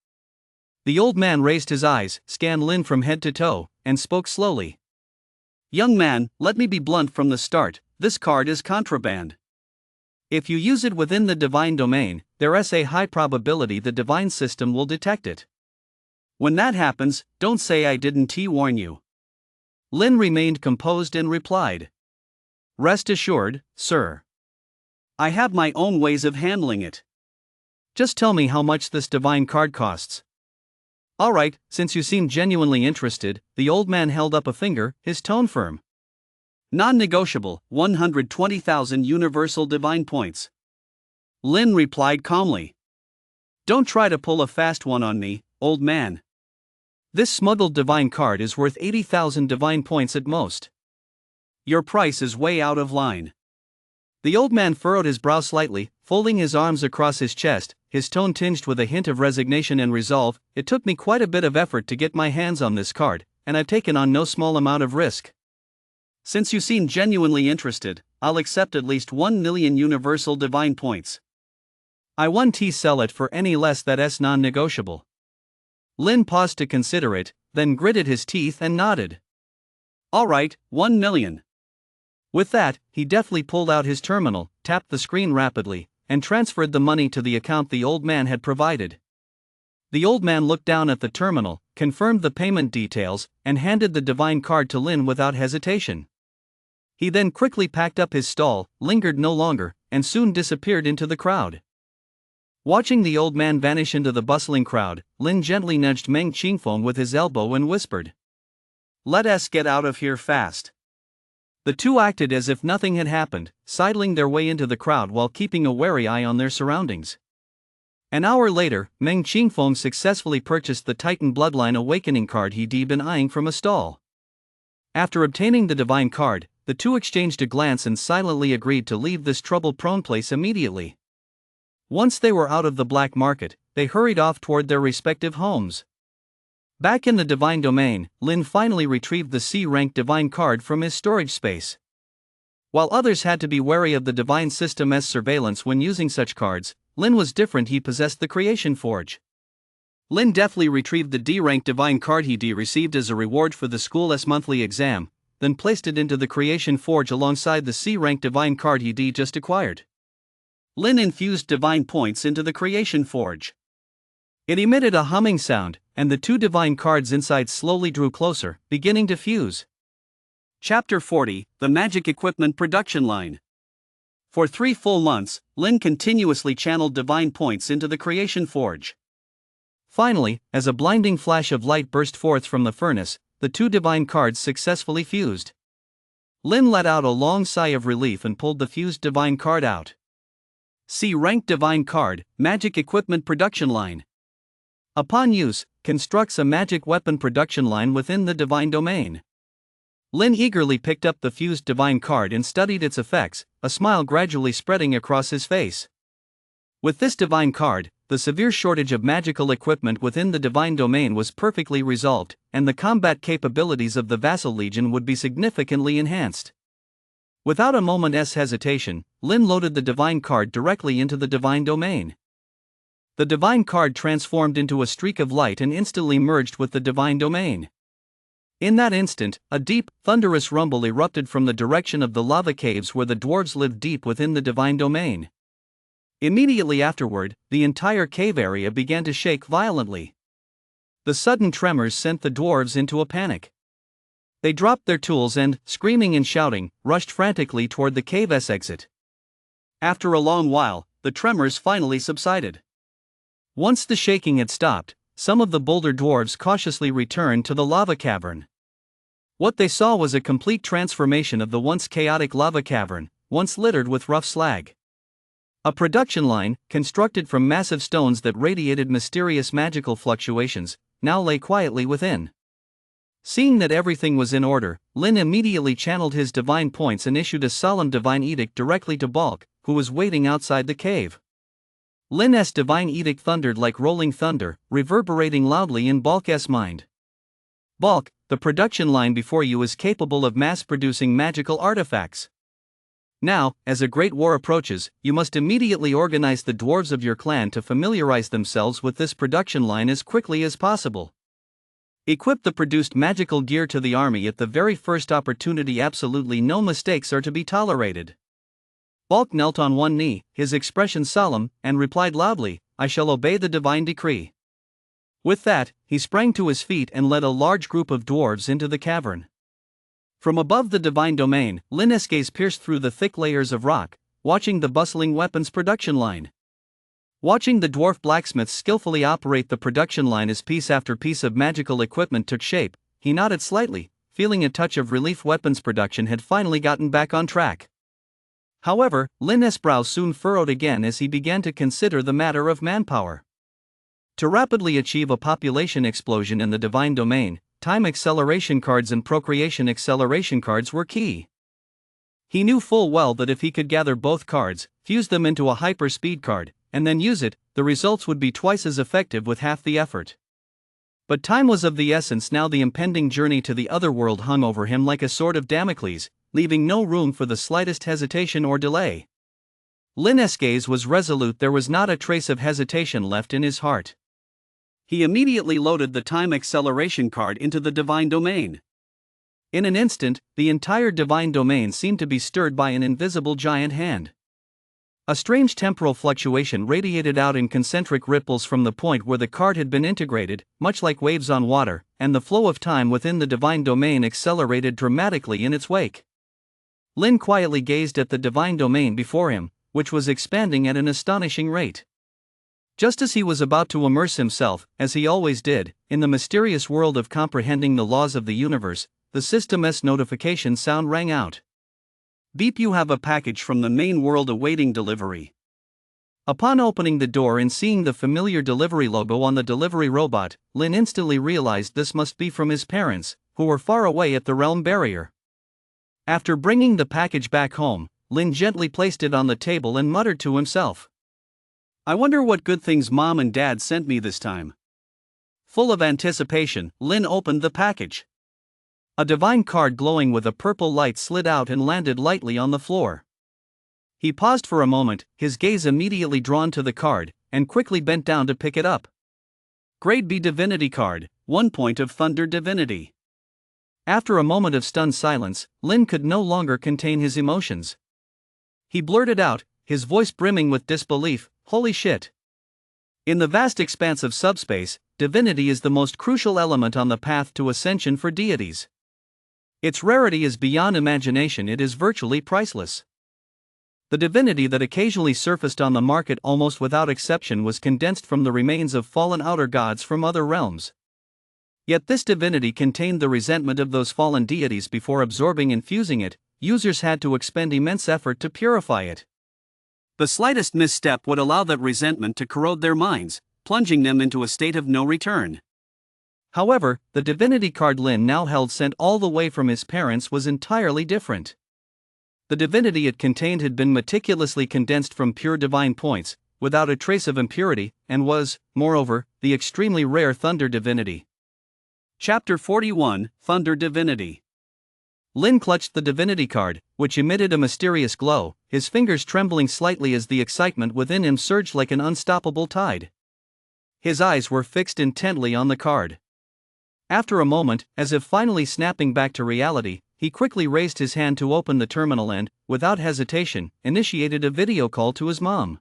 The old man raised his eyes, scanned Lin from head to toe, and spoke slowly. "Young man, let me be blunt from the start, this card is contraband. If you use it within the divine domain, there is a high probability the divine system will detect it. When that happens, don't say I didn't warn you." Lin remained composed and replied, "Rest assured, sir. I have my own ways of handling it. Just tell me how much this divine card costs." "Alright, since you seem genuinely interested," the old man held up a finger, his tone firm. "Non-negotiable, 120,000 universal divine points." Lin replied calmly. "Don't try to pull a fast one on me, old man. This smuggled divine card is worth 80,000 divine points at most. Your price is way out of line." The old man furrowed his brow slightly, folding his arms across his chest, his tone tinged with a hint of resignation and resolve. "It took me quite a bit of effort to get my hands on this card, and I've taken on no small amount of risk. Since you seem genuinely interested, I'll accept at least 1 million universal divine points. I won't sell it for any less. That's non-negotiable." Lin paused to consider it, then gritted his teeth and nodded. "Alright, 1 million. With that, he deftly pulled out his terminal, tapped the screen rapidly, and transferred the money to the account the old man had provided. The old man looked down at the terminal, confirmed the payment details, and handed the divine card to Lin without hesitation. He then quickly packed up his stall, lingered no longer, and soon disappeared into the crowd. Watching the old man vanish into the bustling crowd, Lin gently nudged Meng Qingfeng with his elbow and whispered, "Let us get out of here fast." The two acted as if nothing had happened, sidling their way into the crowd while keeping a wary eye on their surroundings. An hour later, Meng Qingfeng successfully purchased the Titan Bloodline Awakening card he'd been eyeing from a stall. After obtaining the divine card, the two exchanged a glance and silently agreed to leave this trouble-prone place immediately. Once they were out of the black market, they hurried off toward their respective homes. Back in the divine domain, Lin finally retrieved the C-rank divine card from his storage space. While others had to be wary of the divine system's surveillance when using such cards, Lin was different. He possessed the Creation Forge. Lin deftly retrieved the D-rank divine card he'd received as a reward for the school's monthly exam, then placed it into the Creation Forge alongside the C-rank divine card he'd just acquired. Lin infused divine points into the Creation Forge. It emitted a humming sound, and the two divine cards inside slowly drew closer, beginning to fuse. Chapter 40, The Magic Equipment Production Line. For 3 full months, Lin continuously channeled divine points into the Creation Forge. Finally, as a blinding flash of light burst forth from the furnace, the two divine cards successfully fused. Lin let out a long sigh of relief and pulled the fused divine card out. C-rank divine card, Magic Equipment Production Line. Upon use, constructs a magic weapon production line within the divine domain. Lin eagerly picked up the fused divine card and studied its effects, a smile gradually spreading across his face. With this divine card, the severe shortage of magical equipment within the divine domain was perfectly resolved, and the combat capabilities of the Vassal Legion would be significantly enhanced. Without a moment's hesitation, Lin loaded the divine card directly into the divine domain. The divine card transformed into a streak of light and instantly merged with the divine domain. In that instant, a deep, thunderous rumble erupted from the direction of the lava caves where the dwarves lived deep within the divine domain. Immediately afterward, the entire cave area began to shake violently. The sudden tremors sent the dwarves into a panic. They dropped their tools and, screaming and shouting, rushed frantically toward the cave's exit. After a long while, the tremors finally subsided. Once the shaking had stopped, some of the bolder dwarves cautiously returned to the lava cavern. What they saw was a complete transformation of the once chaotic lava cavern, once littered with rough slag. A production line, constructed from massive stones that radiated mysterious magical fluctuations, now lay quietly within. Seeing that everything was in order, Lin immediately channeled his divine points and issued a solemn divine edict directly to Balk, who was waiting outside the cave. Lin's divine edict thundered like rolling thunder, reverberating loudly in Balk's mind. Balk, the production line before you is capable of mass-producing magical artifacts. Now, as a great war approaches, you must immediately organize the dwarves of your clan to familiarize themselves with this production line as quickly as possible. Equip the produced magical gear to the army at the very first opportunity. Absolutely no mistakes are to be tolerated. Balk knelt on one knee, his expression solemn, and replied loudly, "I shall obey the divine decree." With that, he sprang to his feet and led a large group of dwarves into the cavern. From above the divine domain, Lin's gaze pierced through the thick layers of rock, watching the bustling weapons production line. Watching the dwarf blacksmiths skillfully operate the production line as piece after piece of magical equipment took shape, he nodded slightly, feeling a touch of relief. Weapons production had finally gotten back on track. However, Lin's brow soon furrowed again as he began to consider the matter of manpower. To rapidly achieve a population explosion in the divine domain, time acceleration cards and procreation acceleration cards were key. He knew full well that if he could gather both cards, fuse them into a hyper-speed card, and then use it, the results would be twice as effective with half the effort. But time was of the essence now. The impending journey to the other world hung over him like a sword of Damocles, leaving no room for the slightest hesitation or delay. Lin's gaze was resolute. There was not a trace of hesitation left in his heart. He immediately loaded the time acceleration card into the divine domain. In an instant, the entire divine domain seemed to be stirred by an invisible giant hand. A strange temporal fluctuation radiated out in concentric ripples from the point where the card had been integrated, much like waves on water, and the flow of time within the divine domain accelerated dramatically in its wake. Lin quietly gazed at the divine domain before him, which was expanding at an astonishing rate. Just as he was about to immerse himself, as he always did, in the mysterious world of comprehending the laws of the universe, the system's notification sound rang out. Beep, you have a package from the main world awaiting delivery. Upon opening the door and seeing the familiar delivery logo on the delivery robot, Lin instantly realized this must be from his parents, who were far away at the realm barrier. After bringing the package back home, Lin gently placed it on the table and muttered to himself, "I wonder what good things Mom and Dad sent me this time." Full of anticipation, Lin opened the package. A divine card glowing with a purple light slid out and landed lightly on the floor. He paused for a moment, his gaze immediately drawn to the card, and quickly bent down to pick it up. Grade B Divinity Card, 1 point of Thunder Divinity. After a moment of stunned silence, Lin could no longer contain his emotions. He blurted out, his voice brimming with disbelief, "Holy shit!" In the vast expanse of subspace, divinity is the most crucial element on the path to ascension for deities. Its rarity is beyond imagination, it is virtually priceless. The divinity that occasionally surfaced on the market almost without exception was condensed from the remains of fallen outer gods from other realms. Yet this divinity contained the resentment of those fallen deities. Before absorbing and fusing it, users had to expend immense effort to purify it. The slightest misstep would allow that resentment to corrode their minds, plunging them into a state of no return. However, the divinity card Lin now held sent all the way from his parents was entirely different. The divinity it contained had been meticulously condensed from pure divine points, without a trace of impurity, and was, moreover, the extremely rare Thunder Divinity. Chapter 41, Thunder Divinity. Lin clutched the divinity card, which emitted a mysterious glow, his fingers trembling slightly as the excitement within him surged like an unstoppable tide. His eyes were fixed intently on the card. After a moment, as if finally snapping back to reality, he quickly raised his hand to open the terminal and, without hesitation, initiated a video call to his mom.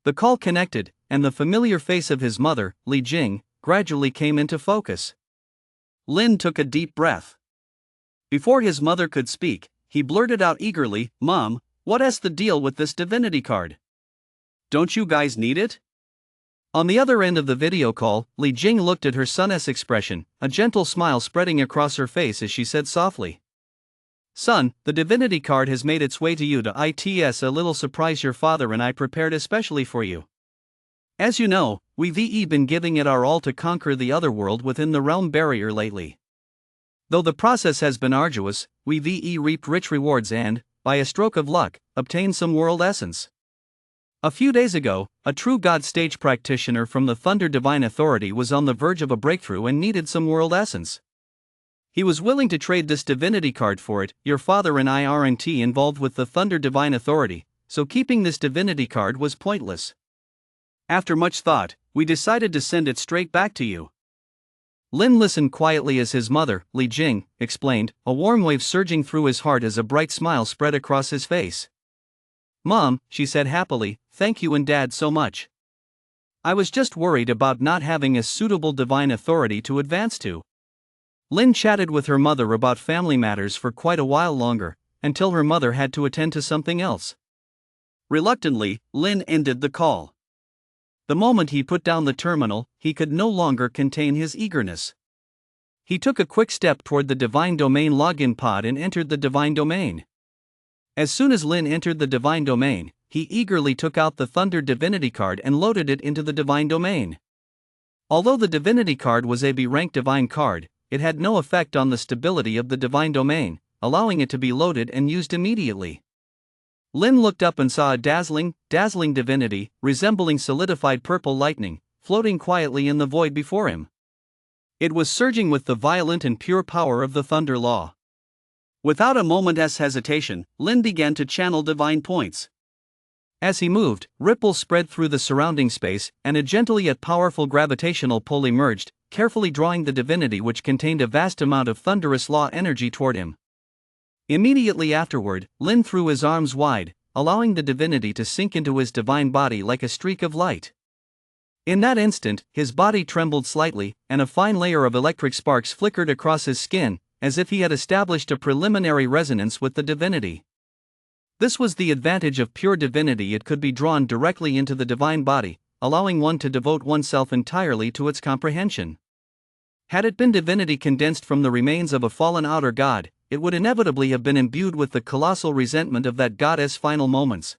The call connected, and the familiar face of his mother, Li Jing, gradually came into focus. Lin took a deep breath. Before his mother could speak, he blurted out eagerly, "Mom, what's the deal with this divinity card? Don't you guys need it?" On the other end of the video call, Li Jing looked at her son's expression, a gentle smile spreading across her face as she said softly, "Son, the divinity card has made its way to you. It's a little surprise your father and I prepared especially for you. As you know, we've been giving it our all to conquer the other world within the realm barrier lately. Though the process has been arduous, we've reaped rich rewards and, by a stroke of luck, obtained some world essence. A few days ago, a true God stage practitioner from the Thunder Divine Authority was on the verge of a breakthrough and needed some world essence. He was willing to trade this divinity card for it. Your father and I aren't involved with the Thunder Divine Authority, so keeping this divinity card was pointless. After much thought, we decided to send it straight back to you." Lin listened quietly as his mother, Li Jing, explained, a warm wave surging through his heart as a bright smile spread across his face. "Mom," she said happily, "thank you and Dad so much. I was just worried about not having a suitable divine authority to advance to." Lin chatted with her mother about family matters for quite a while longer, until her mother had to attend to something else. Reluctantly, Lin ended the call. The moment he put down the terminal, he could no longer contain his eagerness. He took a quick step toward the Divine Domain login pod and entered the Divine Domain. As soon as Lin entered the Divine Domain, he eagerly took out the Thunder Divinity card and loaded it into the Divine Domain. Although the Divinity card was a B-rank Divine card, it had no effect on the stability of the Divine Domain, allowing it to be loaded and used immediately. Lin looked up and saw a dazzling divinity, resembling solidified purple lightning, floating quietly in the void before him. It was surging with the violent and pure power of the Thunder Law. Without a moment's hesitation, Lin began to channel divine points. As he moved, ripples spread through the surrounding space, and a gentle yet powerful gravitational pull emerged, carefully drawing the divinity which contained a vast amount of thunderous law energy toward him. Immediately afterward, Lin threw his arms wide, allowing the divinity to sink into his divine body like a streak of light. In that instant, his body trembled slightly, and a fine layer of electric sparks flickered across his skin, as if he had established a preliminary resonance with the divinity. This was the advantage of pure divinity: it could be drawn directly into the divine body, allowing one to devote oneself entirely to its comprehension. Had it been divinity condensed from the remains of a fallen outer god, it would inevitably have been imbued with the colossal resentment of that god's final moments.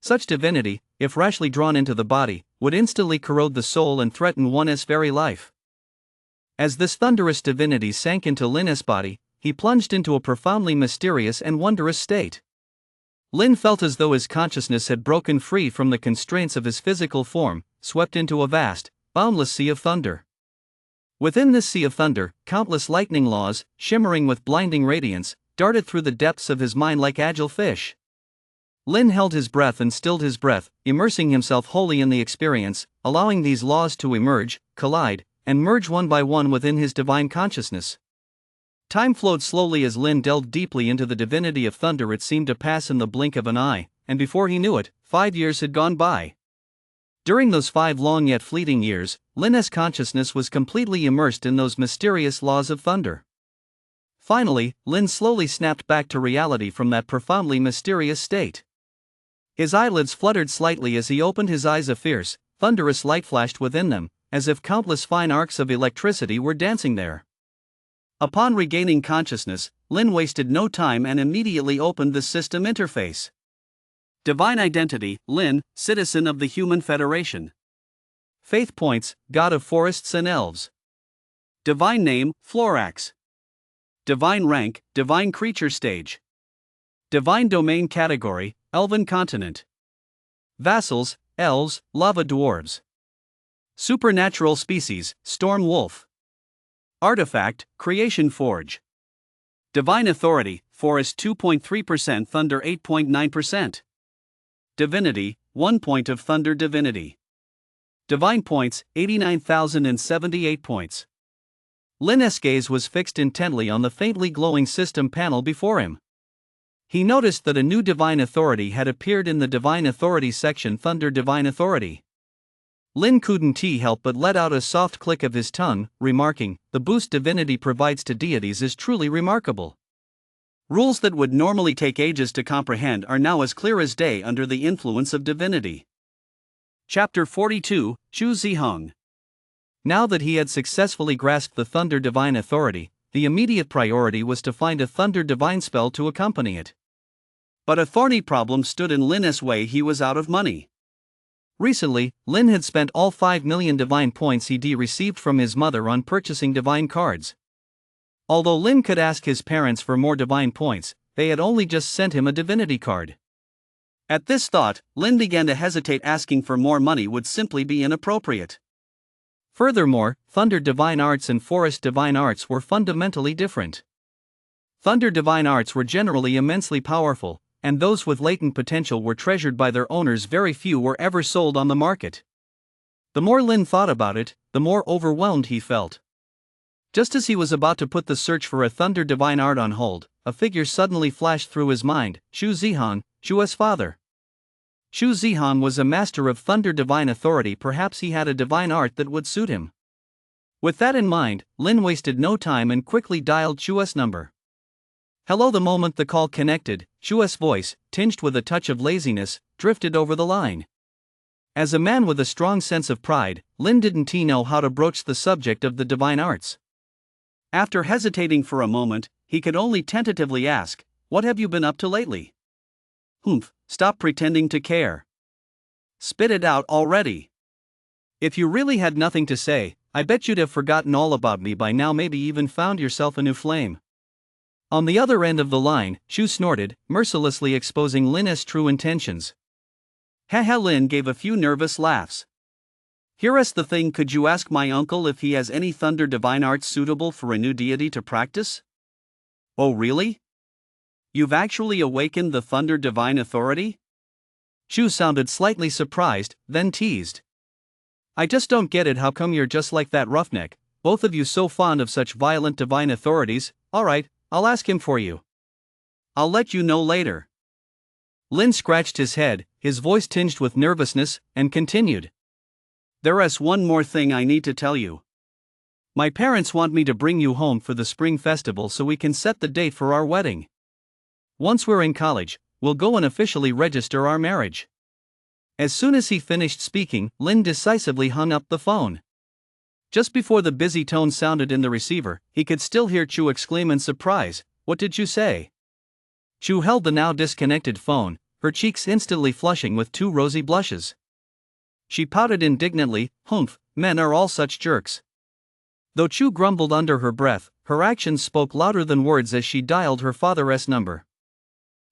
Such divinity, if rashly drawn into the body, would instantly corrode the soul and threaten one's very life. As this thunderous divinity sank into Lin's body, he plunged into a profoundly mysterious and wondrous state. Lin felt as though his consciousness had broken free from the constraints of his physical form, swept into a vast, boundless sea of thunder. Within this sea of thunder, countless lightning laws, shimmering with blinding radiance, darted through the depths of his mind like agile fish. Lin held his breath and stilled his breath, immersing himself wholly in the experience, allowing these laws to emerge, collide, and merge one by one within his divine consciousness. Time flowed slowly as Lin delved deeply into the divinity of thunder. It seemed to pass in the blink of an eye, and before he knew it, 5 years had gone by. During those 5 long yet fleeting years, Lin's consciousness was completely immersed in those mysterious laws of thunder. Finally, Lin slowly snapped back to reality from that profoundly mysterious state. His eyelids fluttered slightly as he opened his eyes. A fierce, thunderous light flashed within them, as if countless fine arcs of electricity were dancing there. Upon regaining consciousness, Lin wasted no time and immediately opened the system interface. Divine identity: Lin, citizen of the Human Federation. Faith points: god of forests and elves. Divine name: Florax. Divine rank: divine creature stage. Divine domain category: Elven continent. Vassals: elves, lava dwarves. Supernatural species: storm wolf. Artifact: creation forge. Divine authority: forest 2.3%, thunder 8.9%. Divinity: 1 point of thunder divinity. Divine points: 89,078 points. Lin's gaze was fixed intently on the faintly glowing system panel before him. He noticed that a new divine authority had appeared in the divine authority section: thunder divine authority. Lin couldn't help but let out a soft click of his tongue, remarking, "The boost divinity provides to deities is truly remarkable. Rules that would normally take ages to comprehend are now as clear as day under the influence of divinity." Chapter 42, Chu Zihong. Now that he had successfully grasped the thunder divine authority, the immediate priority was to find a thunder divine spell to accompany it. But a thorny problem stood in Lin's way: he was out of money. Recently, Lin had spent all 5 million divine points he'd received from his mother on purchasing divine cards. Although Lin could ask his parents for more divine points, they had only just sent him a divinity card. At this thought, Lin began to hesitate. Asking for more money would simply be inappropriate. Furthermore, Thunder Divine Arts and Forest Divine Arts were fundamentally different. Thunder Divine Arts were generally immensely powerful, and those with latent potential were treasured by their owners. Very few were ever sold on the market. The more Lin thought about it, the more overwhelmed he felt. Just as he was about to put the search for a Thunder Divine Art on hold, a figure suddenly flashed through his mind: Chu Zihong, Chu's father. Chu Zihong was a master of Thunder Divine Authority. Perhaps he had a divine art that would suit him. With that in mind, Lin wasted no time and quickly dialed Chu's number. "Hello." The moment the call connected, Chu's voice, tinged with a touch of laziness, drifted over the line. As a man with a strong sense of pride, Lin didn't know how to broach the subject of the divine arts. After hesitating for a moment, he could only tentatively ask, "What have you been up to lately?" "Humph, stop pretending to care. Spit it out already. If you really had nothing to say, I bet you'd have forgotten all about me by now, maybe even found yourself a new flame." On the other end of the line, Chu snorted, mercilessly exposing Lin's true intentions. Haha. Lin gave a few nervous laughs. "Here's the thing, could you ask my uncle if he has any Thunder Divine Arts suitable for a new deity to practice?" "Oh really? You've actually awakened the Thunder Divine Authority?" Chu sounded slightly surprised, then teased. "I just don't get it. How come you're just like that roughneck, both of you so fond of such violent divine authorities?" "Alright, I'll ask him for you. I'll let you know later." Lin scratched his head, his voice tinged with nervousness, and continued. There's one more thing I need to tell you. My parents want me to bring you home for the spring festival so we can set the date for our wedding. Once we're in college, we'll go and officially register our marriage. As soon as he finished speaking, Lin decisively hung up the phone. Just before the busy tone sounded in the receiver, he could still hear Chu exclaim in surprise, "What did you say?" Chu held the now disconnected phone, her cheeks instantly flushing with two rosy blushes. She pouted indignantly, "Humph, men are all such jerks." Though Chu grumbled under her breath, her actions spoke louder than words as she dialed her father's number.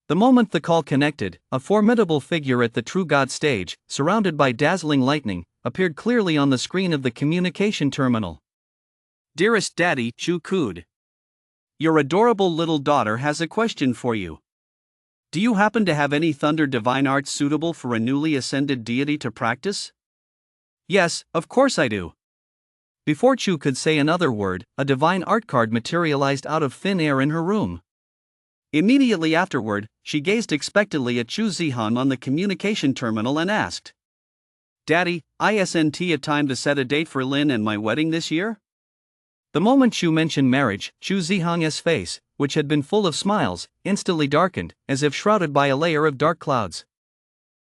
The moment the call connected, a formidable figure at the True God stage, surrounded by dazzling lightning, appeared clearly on the screen of the communication terminal. "Dearest Daddy," Chu cooed. "Your adorable little daughter has a question for you. Do you happen to have any thunder divine arts suitable for a newly ascended deity to practice?" "Yes, of course I do." Before Chu could say another word, a divine art card materialized out of thin air in her room. Immediately afterward, she gazed expectantly at Chu Zihang on the communication terminal and asked, "Daddy, isn't it time to set a date for Lin and my wedding this year?" The moment Chu mentioned marriage, Chu Zihang's face, which had been full of smiles, instantly darkened, as if shrouded by a layer of dark clouds.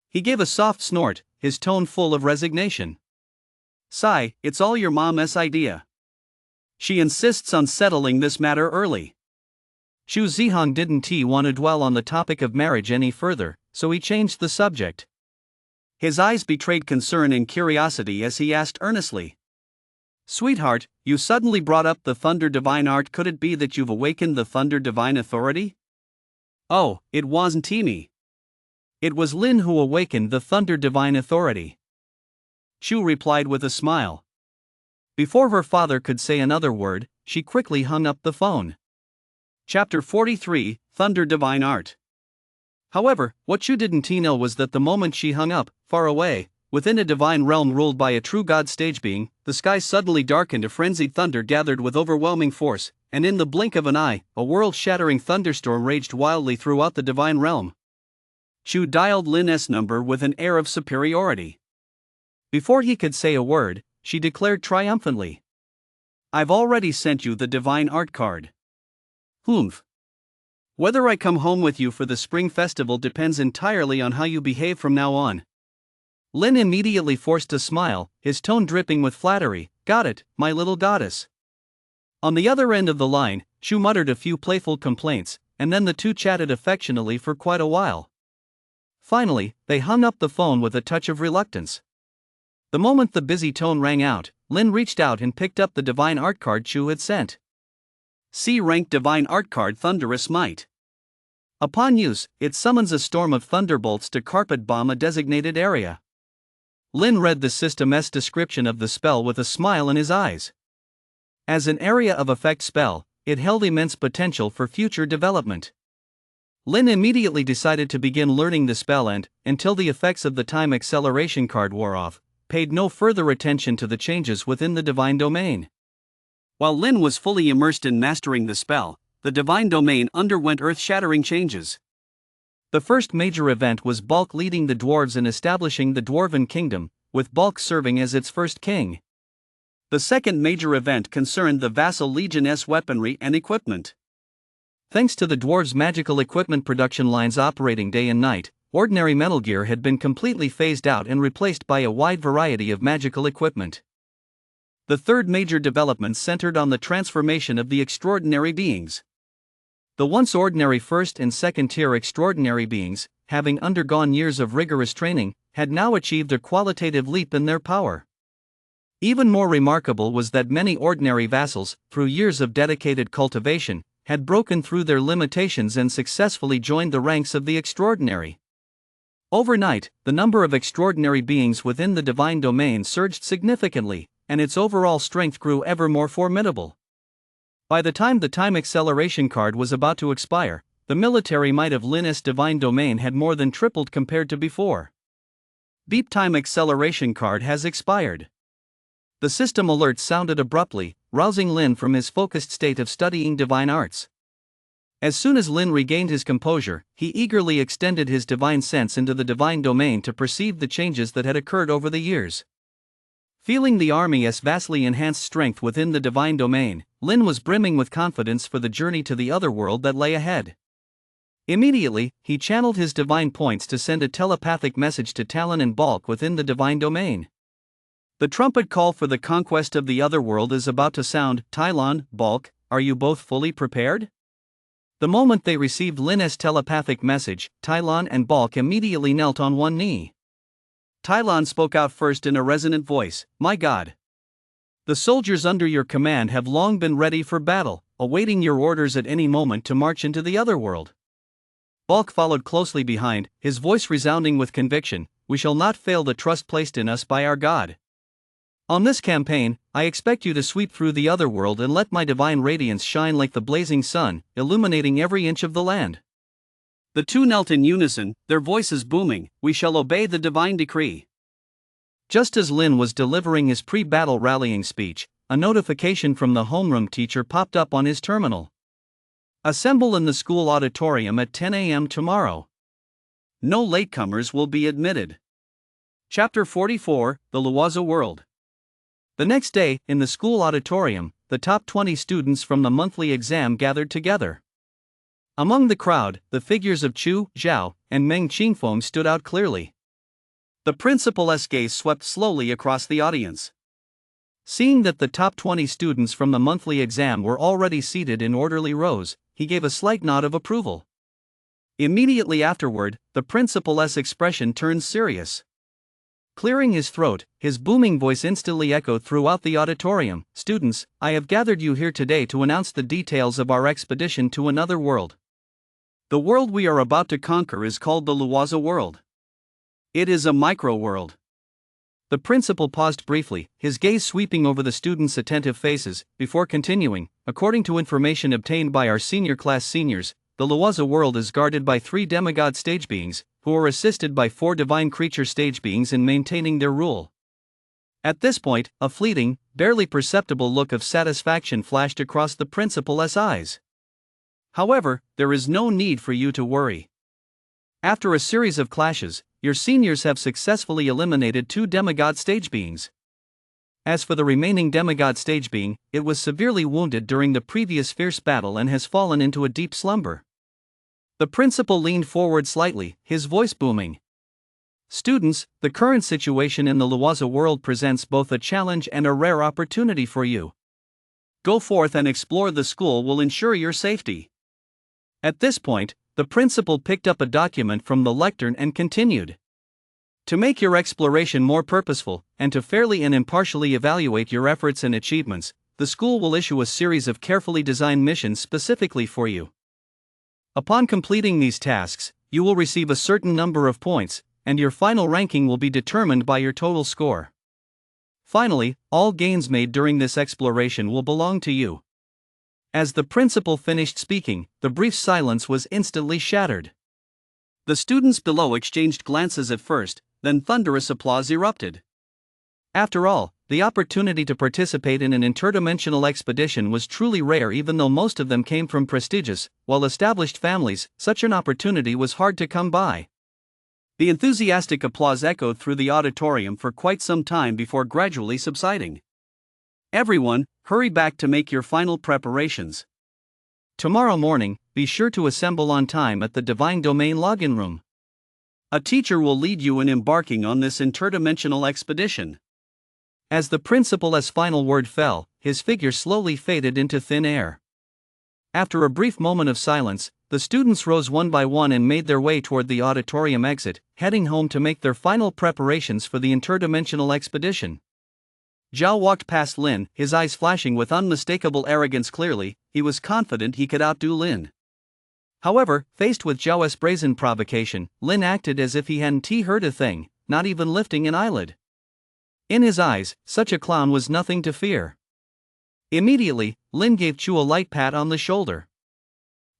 He gave a soft snort, his tone full of resignation. "Sigh, it's all your mom's idea. She insists on settling this matter early." Chu Zihang didn't want to dwell on the topic of marriage any further, so he changed the subject. His eyes betrayed concern and curiosity as he asked earnestly, "Sweetheart, you suddenly brought up the Thunder Divine Art. Could it be that you've awakened the Thunder Divine Authority?" "Oh, it wasn't me. It was Lin who awakened the Thunder Divine Authority," Chu replied with a smile. Before her father could say another word, she quickly hung up the phone. Chapter 43, Thunder Divine Art. However, what Chu didn't know was that the moment she hung up, far away, within a divine realm ruled by a true god stage being, the sky suddenly darkened, a frenzied thunder gathered with overwhelming force, and in the blink of an eye, a world-shattering thunderstorm raged wildly throughout the divine realm. Chu dialed Lin's number with an air of superiority. Before he could say a word, she declared triumphantly, "I've already sent you the divine art card. Humph. Whether I come home with you for the spring festival depends entirely on how you behave from now on." Lin immediately forced a smile, his tone dripping with flattery. "Got it, my little goddess." On the other end of the line, Chu muttered a few playful complaints, and then the two chatted affectionately for quite a while. Finally, they hung up the phone with a touch of reluctance. The moment the busy tone rang out, Lin reached out and picked up the divine art card Chu had sent. C-rank divine art card Thunderous Might. Upon use, it summons a storm of thunderbolts to carpet bomb a designated area. Lin read the system's description of the spell with a smile in his eyes. As an area of effect spell, it held immense potential for future development. Lin immediately decided to begin learning the spell and, until the effects of the time acceleration card wore off, paid no further attention to the changes within the divine domain. While Lin was fully immersed in mastering the spell, the divine domain underwent earth-shattering changes. The first major event was Bulk leading the dwarves in establishing the Dwarven Kingdom, with Bulk serving as its first king. The second major event concerned the vassal legion's weaponry and equipment. Thanks to the dwarves' magical equipment production lines operating day and night, ordinary metal gear had been completely phased out and replaced by a wide variety of magical equipment. The third major development centered on the transformation of the extraordinary beings. The once ordinary first and second tier extraordinary beings, having undergone years of rigorous training, had now achieved a qualitative leap in their power. Even more remarkable was that many ordinary vassals, through years of dedicated cultivation, had broken through their limitations and successfully joined the ranks of the extraordinary. Overnight, the number of extraordinary beings within the divine domain surged significantly, and its overall strength grew ever more formidable. By the time the time acceleration card was about to expire, the military might of Lin's divine domain had more than tripled compared to before. Beep, time acceleration card has expired. The system alert sounded abruptly, rousing Lin from his focused state of studying divine arts. As soon as Lin regained his composure, he eagerly extended his divine sense into the divine domain to perceive the changes that had occurred over the years. Feeling the army's vastly enhanced strength within the divine domain, Lin was brimming with confidence for the journey to the other world that lay ahead. Immediately, he channeled his divine points to send a telepathic message to Talon and Bulk within the divine domain. The trumpet call for the conquest of the other world is about to sound. Talon, Bulk, are you both fully prepared? The moment they received Lin's telepathic message, Talon and Bulk immediately knelt on one knee. Talon spoke out first in a resonant voice, "My God. The soldiers under your command have long been ready for battle, awaiting your orders at any moment to march into the other world." Bulk followed closely behind, his voice resounding with conviction, "We shall not fail the trust placed in us by our God. On this campaign, I expect you to sweep through the other world and let my divine radiance shine like the blazing sun, illuminating every inch of the land." The two knelt in unison, their voices booming, "We shall obey the divine decree." Just as Lin was delivering his pre-battle rallying speech, a notification from the homeroom teacher popped up on his terminal. "Assemble in the school auditorium at 10 a.m. tomorrow. No latecomers will be admitted." Chapter 44, The Luoza World. The next day, in the school auditorium, the top 20 students from the monthly exam gathered together. Among the crowd, the figures of Chu, Zhao, and Meng Qingfeng stood out clearly. The principal's gaze swept slowly across the audience. Seeing that the top 20 students from the monthly exam were already seated in orderly rows, he gave a slight nod of approval. Immediately afterward, the principal's expression turned serious. Clearing his throat, his booming voice instantly echoed throughout the auditorium, "Students, I have gathered you here today to announce the details of our expedition to another world. The world we are about to conquer is called the Luoza world. It is a micro-world." The principal paused briefly, his gaze sweeping over the students' attentive faces, before continuing, "According to information obtained by our senior class seniors, the Luoza world is guarded by 3 demigod stage beings, who are assisted by 4 divine creature stage beings in maintaining their rule." At this point, a fleeting, barely perceptible look of satisfaction flashed across the principal's eyes. "However, there is no need for you to worry. After a series of clashes, your seniors have successfully eliminated 2 demigod stage beings. As for the remaining demigod stage being, it was severely wounded during the previous fierce battle and has fallen into a deep slumber." The principal leaned forward slightly, his voice booming. "Students, the current situation in the Luoza world presents both a challenge and a rare opportunity for you. Go forth and explore. The school will ensure your safety." At this point, the principal picked up a document from the lectern and continued. "To make your exploration more purposeful, and to fairly and impartially evaluate your efforts and achievements, the school will issue a series of carefully designed missions specifically for you. Upon completing these tasks, you will receive a certain number of points, and your final ranking will be determined by your total score. Finally, all gains made during this exploration will belong to you." As the principal finished speaking, the brief silence was instantly shattered. The students below exchanged glances at first, then thunderous applause erupted. After all, the opportunity to participate in an interdimensional expedition was truly rare. Even though most of them came from prestigious, well-established families, such an opportunity was hard to come by. The enthusiastic applause echoed through the auditorium for quite some time before gradually subsiding. "Everyone, hurry back to make your final preparations. Tomorrow morning, be sure to assemble on time at the Divine Domain login room. A teacher will lead you in embarking on this interdimensional expedition." As the principal's final word fell, his figure slowly faded into thin air. After a brief moment of silence, the students rose one by one and made their way toward the auditorium exit, heading home to make their final preparations for the interdimensional expedition. Zhao walked past Lin, his eyes flashing with unmistakable arrogance. Clearly, he was confident he could outdo Lin. However, faced with Zhao's brazen provocation, Lin acted as if he hadn't heard a thing, not even lifting an eyelid. In his eyes, such a clown was nothing to fear. Immediately, Lin gave Chu a light pat on the shoulder.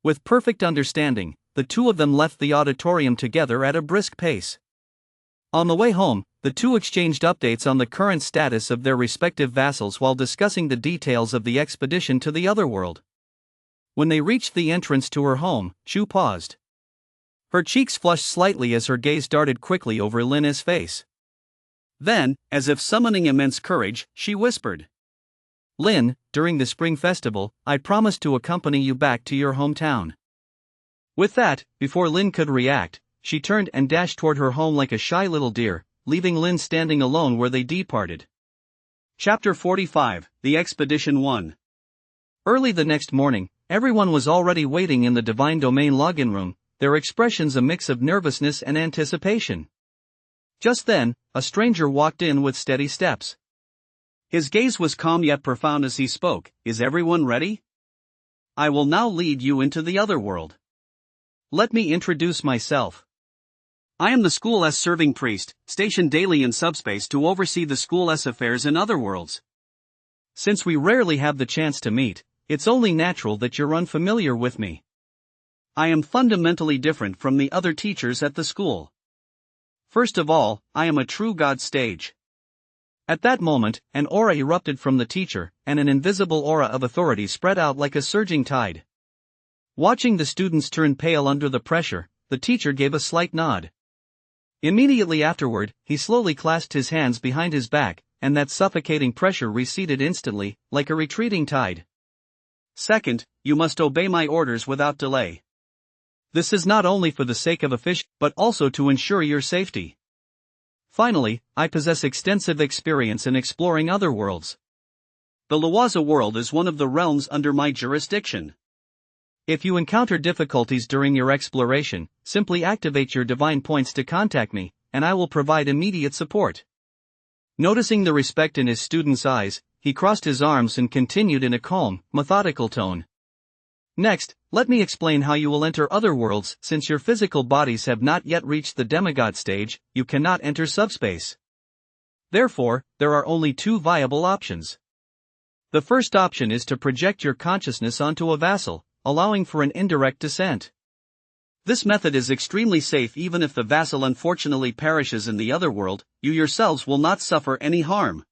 With perfect understanding, the two of them left the auditorium together at a brisk pace. On the way home, the two exchanged updates on the current status of their respective vassals while discussing the details of the expedition to the other world. When they reached the entrance to her home, Chu paused. Her cheeks flushed slightly as her gaze darted quickly over Lin's face. Then, as if summoning immense courage, she whispered, "Lin, during the spring festival, I promised to accompany you back to your hometown." With that, before Lin could react, she turned and dashed toward her home like a shy little deer, leaving Lin standing alone where they departed. Chapter 45, The Expedition 1. Early the next morning, everyone was already waiting in the Divine Domain login room, their expressions a mix of nervousness and anticipation. Just then, a stranger walked in with steady steps. His gaze was calm yet profound as he spoke. "Is everyone ready? I will now lead you into the other world. Let me introduce myself. I am the School S serving priest, stationed daily in subspace to oversee the School S affairs in other worlds. Since we rarely have the chance to meet, it's only natural that you're unfamiliar with me. I am fundamentally different from the other teachers at the school. First of all, I am a true God stage." At that moment, an aura erupted from the teacher, and an invisible aura of authority spread out like a surging tide. Watching the students turn pale under the pressure, the teacher gave a slight nod. Immediately afterward, he slowly clasped his hands behind his back, and that suffocating pressure receded instantly, like a retreating tide. "Second, you must obey my orders without delay. This is not only for the sake of efficiency, but also to ensure your safety. Finally, I possess extensive experience in exploring other worlds. The Lawaza world is one of the realms under my jurisdiction. If you encounter difficulties during your exploration, simply activate your divine points to contact me, and I will provide immediate support." Noticing the respect in his student's eyes, he crossed his arms and continued in a calm, methodical tone. "Next, let me explain how you will enter other worlds. Since your physical bodies have not yet reached the demigod stage, you cannot enter subspace. Therefore, there are only two viable options. The first option is to project your consciousness onto a vassal, allowing for an indirect descent. This method is extremely safe. Even if the vassal unfortunately perishes in the other world, you yourselves will not suffer any harm.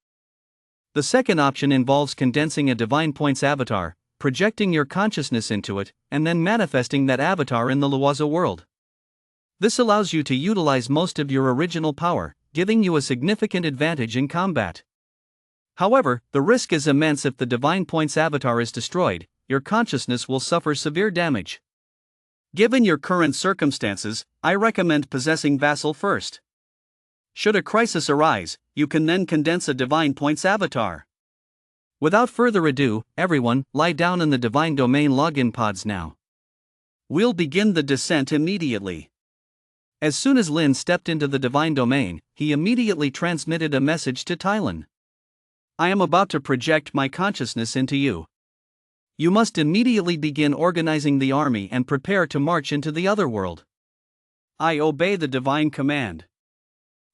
The second option involves condensing a divine points avatar, projecting your consciousness into it, and then manifesting that avatar in the Lawaza world. This allows you to utilize most of your original power, giving you a significant advantage in combat. However, the risk is immense. If the divine points avatar is destroyed, your consciousness will suffer severe damage. Given your current circumstances, I recommend possessing vassal first. Should a crisis arise, you can then condense a divine points avatar. Without further ado, everyone, lie down in the divine domain login pods now. We'll begin the descent immediately." As soon as Lin stepped into the divine domain, he immediately transmitted a message to Tylan. "I am about to project my consciousness into you. You must immediately begin organizing the army and prepare to march into the other world." "I obey the divine command."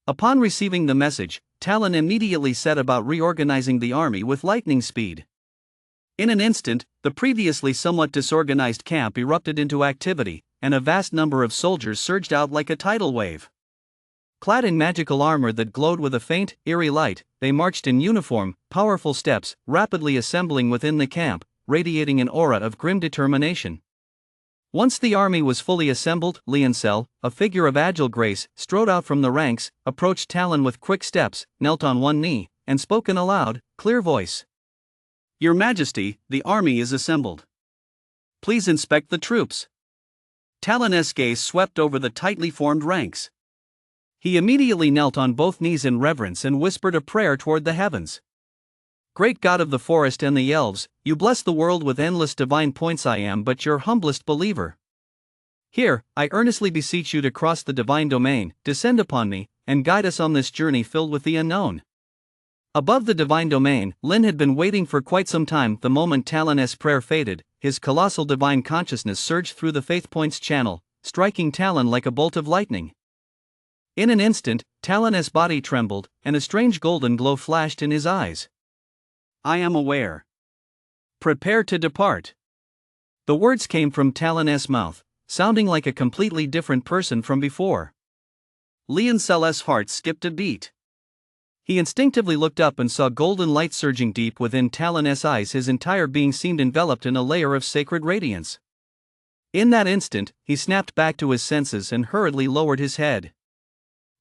Upon receiving the message, Talon immediately set about reorganizing the army with lightning speed. In an instant, the previously somewhat disorganized camp erupted into activity, and a vast number of soldiers surged out like a tidal wave. Clad in magical armor that glowed with a faint, eerie light, they marched in uniform, powerful steps, rapidly assembling within the camp, radiating an aura of grim determination. Once the army was fully assembled, Leoncel, a figure of agile grace, strode out from the ranks, approached Talon with quick steps, knelt on one knee, and spoke in a loud, clear voice. "Your Majesty, the army is assembled. Please inspect the troops." Talon's gaze swept over the tightly formed ranks. He immediately knelt on both knees in reverence and whispered a prayer toward the heavens. "Great God of the forest and the elves, you bless the world with endless divine points. I am but your humblest believer. Here, I earnestly beseech you to cross the divine domain, descend upon me, and guide us on this journey filled with the unknown." Above the divine domain, Lin had been waiting for quite some time. The moment Talon's prayer faded, his colossal divine consciousness surged through the faith points channel, striking Talon like a bolt of lightning. In an instant, Talon's body trembled, and a strange golden glow flashed in his eyes. "I am aware. Prepare to depart." The words came from Talon's mouth, sounding like a completely different person from before. Leoncel's heart skipped a beat. He instinctively looked up and saw golden light surging deep within Talon's eyes. His entire being seemed enveloped in a layer of sacred radiance. In that instant, he snapped back to his senses and hurriedly lowered his head.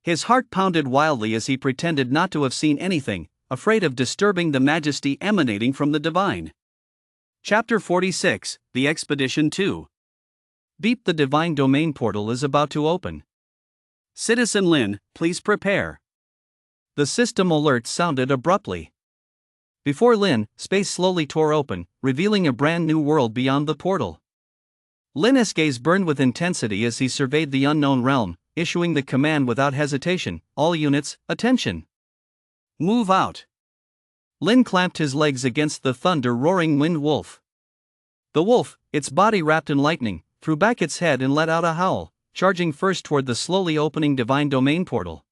His heart pounded wildly as he pretended not to have seen anything, afraid of disturbing the majesty emanating from the divine. Chapter 46, The Expedition 2. Beep, the divine domain portal is about to open. Citizen Lin, please prepare. The system alert sounded abruptly. Before Lin, space slowly tore open, revealing a brand new world beyond the portal. Lin's gaze burned with intensity as he surveyed the unknown realm, issuing the command without hesitation, "All units, attention! Move out!" Lin clamped his legs against the thunder-roaring wind wolf. The wolf, its body wrapped in lightning, threw back its head and let out a howl, charging first toward the slowly opening divine domain portal.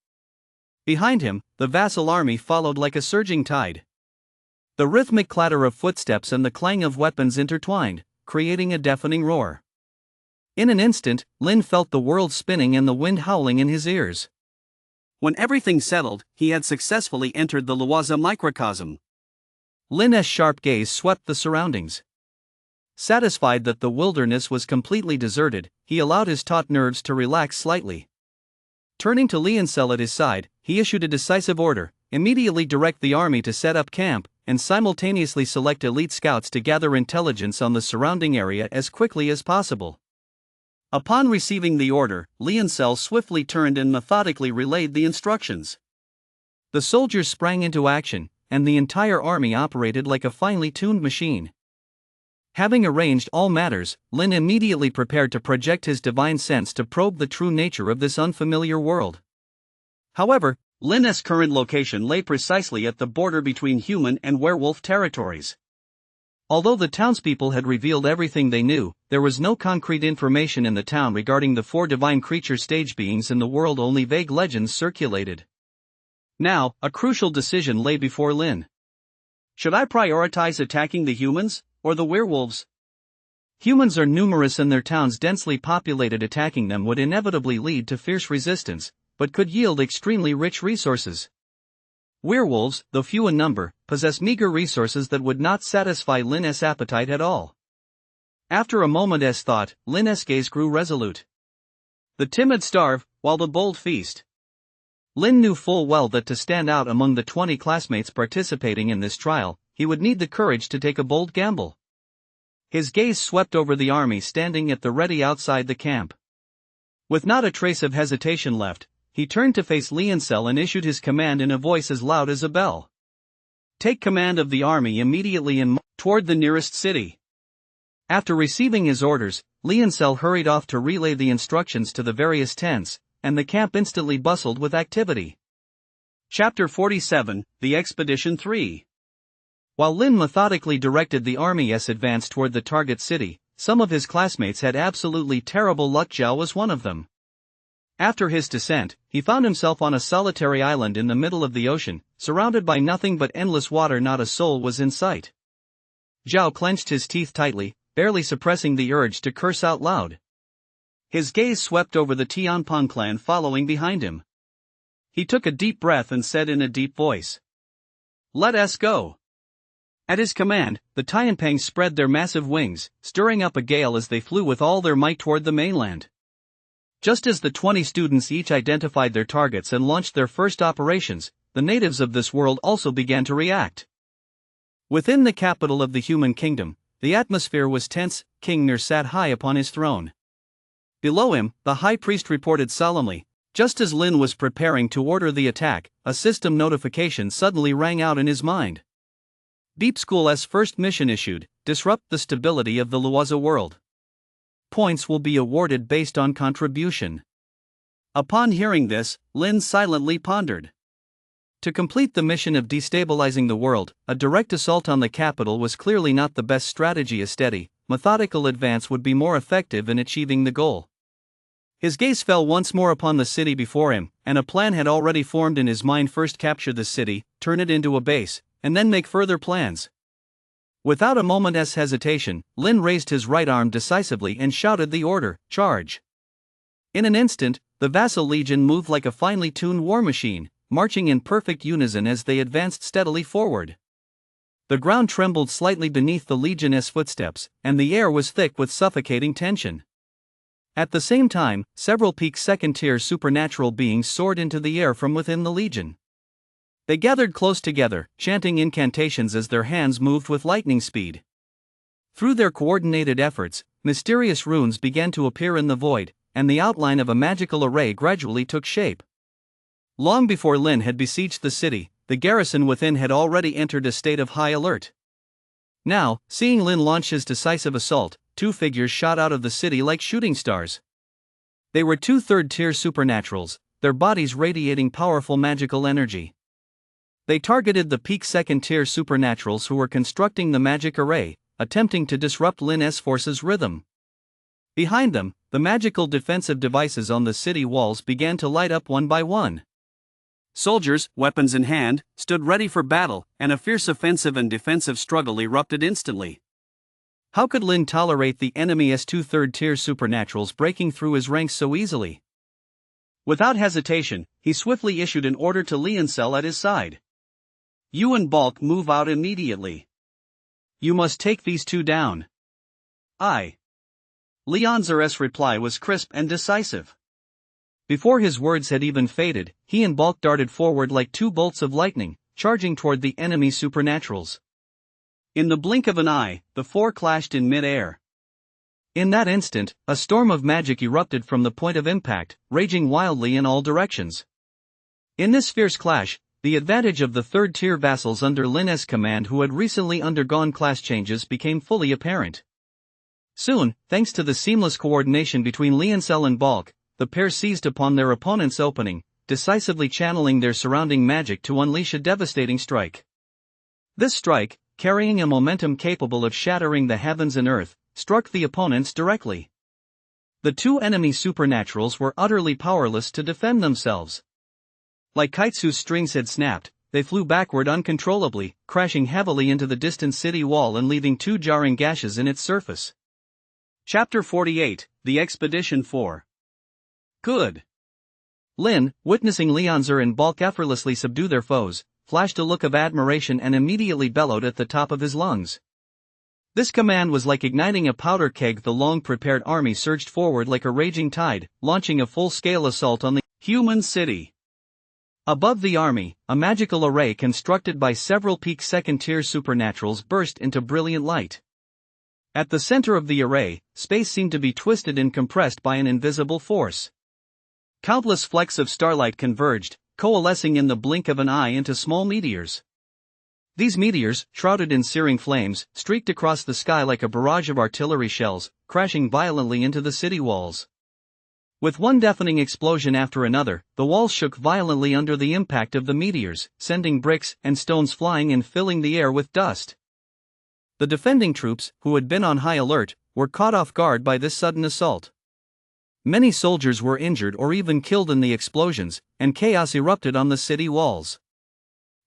Behind him, the vassal army followed like a surging tide. The rhythmic clatter of footsteps and the clang of weapons intertwined, creating a deafening roar. In an instant, Lin felt the world spinning and the wind howling in his ears. When everything settled, he had successfully entered the Luoza microcosm. Lin's sharp gaze swept the surroundings. Satisfied that the wilderness was completely deserted, he allowed his taut nerves to relax slightly. Turning to Liancel at his side, he issued a decisive order: immediately direct the army to set up camp, and simultaneously select elite scouts to gather intelligence on the surrounding area as quickly as possible. Upon receiving the order, Liancel swiftly turned and methodically relayed the instructions. The soldiers sprang into action, and the entire army operated like a finely tuned machine. Having arranged all matters, Lin immediately prepared to project his divine sense to probe the true nature of this unfamiliar world. However, Lin's current location lay precisely at the border between human and werewolf territories. Although the townspeople had revealed everything they knew, there was no concrete information in the town regarding the 4 divine creature stage beings in the world. Only vague legends circulated. Now, a crucial decision lay before Lin. Should I prioritize attacking the humans, or the werewolves? Humans are numerous and their towns densely populated. Attacking them would inevitably lead to fierce resistance, but could yield extremely rich resources. Werewolves, though few in number, possess meager resources that would not satisfy Lin's appetite at all. After a moment's thought, Lin's gaze grew resolute. The timid starve, while the bold feast. Lin knew full well that to stand out among the 20 classmates participating in this trial, he would need the courage to take a bold gamble. His gaze swept over the army standing at the ready outside the camp. With not a trace of hesitation left, he turned to face Liancel and issued his command in a voice as loud as a bell. Take command of the army immediately and toward the nearest city. After receiving his orders, Liancel hurried off to relay the instructions to the various tents, and the camp instantly bustled with activity. Chapter 47, The Expedition 3. While Lin methodically directed the army's advance toward the target city, some of his classmates had absolutely terrible luck. Zhao was one of them. After his descent, he found himself on a solitary island in the middle of the ocean, surrounded by nothing but endless water. Not a soul was in sight. Zhao clenched his teeth tightly, barely suppressing the urge to curse out loud. His gaze swept over the Tianping clan following behind him. He took a deep breath and said in a deep voice, "Let us go." At his command, the Tianping spread their massive wings, stirring up a gale as they flew with all their might toward the mainland. Just as the 20 students each identified their targets and launched their first operations, the natives of this world also began to react. Within the capital of the human kingdom, the atmosphere was tense. King Nur sat high upon his throne. Below him, the high priest reported solemnly. Just as Lin was preparing to order the attack, a system notification suddenly rang out in his mind. Beep School's first mission issued: disrupt the stability of the Luoza world. Points will be awarded based on contribution. Upon hearing this, Lin silently pondered. To complete the mission of destabilizing the world, a direct assault on the capital was clearly not the best strategy. A steady, methodical advance would be more effective in achieving the goal. His gaze fell once more upon the city before him, and a plan had already formed in his mind. First capture the city, turn it into a base, and then make further plans. Without a moment's hesitation, Lin raised his right arm decisively and shouted the order, "Charge!" In an instant, the vassal legion moved like a finely tuned war machine, marching in perfect unison as they advanced steadily forward. The ground trembled slightly beneath the Legion's footsteps, and the air was thick with suffocating tension. At the same time, several peak second-tier supernatural beings soared into the air from within the Legion. They gathered close together, chanting incantations as their hands moved with lightning speed. Through their coordinated efforts, mysterious runes began to appear in the void, and the outline of a magical array gradually took shape. Long before Lin had besieged the city, the garrison within had already entered a state of high alert. Now, seeing Lin launch his decisive assault, two figures shot out of the city like shooting stars. They were two third-tier supernaturals, their bodies radiating powerful magical energy. They targeted the peak second-tier supernaturals who were constructing the magic array, attempting to disrupt Lin's force's rhythm. Behind them, the magical defensive devices on the city walls began to light up one by one. Soldiers, weapons in hand, stood ready for battle, and a fierce offensive and defensive struggle erupted instantly. How could Lin tolerate the enemy's two third-tier supernaturals breaking through his ranks so easily? Without hesitation, he swiftly issued an order to Leoncel at his side. "You and Balk move out immediately. You must take these two down." "Aye." Leonzer's reply was crisp and decisive. Before his words had even faded, he and Balk darted forward like two bolts of lightning, charging toward the enemy supernaturals. In the blink of an eye, the four clashed in mid-air. In that instant, a storm of magic erupted from the point of impact, raging wildly in all directions. In this fierce clash, the advantage of the third-tier vassals under Lin's command who had recently undergone class changes became fully apparent. Soon, thanks to the seamless coordination between Leoncel and Balk, the pair seized upon their opponent's opening, decisively channeling their surrounding magic to unleash a devastating strike. This strike, carrying a momentum capable of shattering the heavens and earth, struck the opponents directly. The two enemy supernaturals were utterly powerless to defend themselves. Like kites whose strings had snapped, they flew backward uncontrollably, crashing heavily into the distant city wall and leaving two jarring gashes in its surface. Chapter 48, The Expedition 4. Good. Lin, witnessing Leonzer and Balk effortlessly subdue their foes, flashed a look of admiration and immediately bellowed at the top of his lungs. This command was like igniting a powder keg. The long-prepared army surged forward like a raging tide, launching a full-scale assault on the human city. Above the army, a magical array constructed by several peak second-tier supernaturals burst into brilliant light. At the center of the array, space seemed to be twisted and compressed by an invisible force. Countless flecks of starlight converged, coalescing in the blink of an eye into small meteors. These meteors, shrouded in searing flames, streaked across the sky like a barrage of artillery shells, crashing violently into the city walls. With one deafening explosion after another, the walls shook violently under the impact of the meteors, sending bricks and stones flying and filling the air with dust. The defending troops, who had been on high alert, were caught off guard by this sudden assault. Many soldiers were injured or even killed in the explosions, and chaos erupted on the city walls.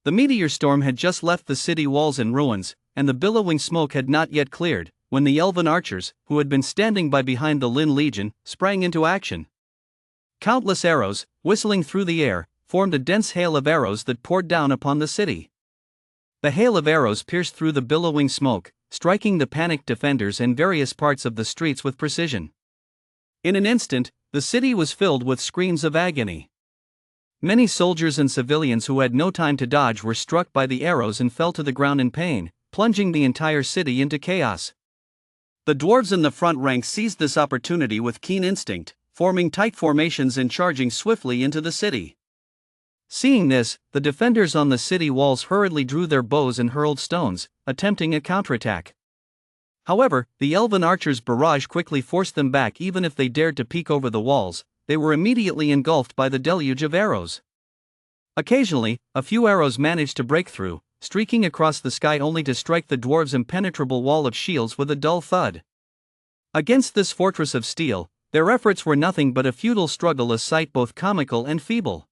The meteor storm had just left the city walls in ruins, and the billowing smoke had not yet cleared, when the elven archers, who had been standing by behind the Lin Legion, sprang into action. Countless arrows, whistling through the air, formed a dense hail of arrows that poured down upon the city. The hail of arrows pierced through the billowing smoke, striking the panicked defenders and various parts of the streets with precision. In an instant, the city was filled with screams of agony. Many soldiers and civilians who had no time to dodge were struck by the arrows and fell to the ground in pain, plunging the entire city into chaos. The dwarves in the front ranks seized this opportunity with keen instinct, forming tight formations and charging swiftly into the city. Seeing this, the defenders on the city walls hurriedly drew their bows and hurled stones, attempting a counterattack. However, the elven archers' barrage quickly forced them back. Even if they dared to peek over the walls, they were immediately engulfed by the deluge of arrows. Occasionally, a few arrows managed to break through, streaking across the sky only to strike the dwarves' impenetrable wall of shields with a dull thud. Against this fortress of steel, their efforts were nothing but a futile struggle, a sight both comical and feeble.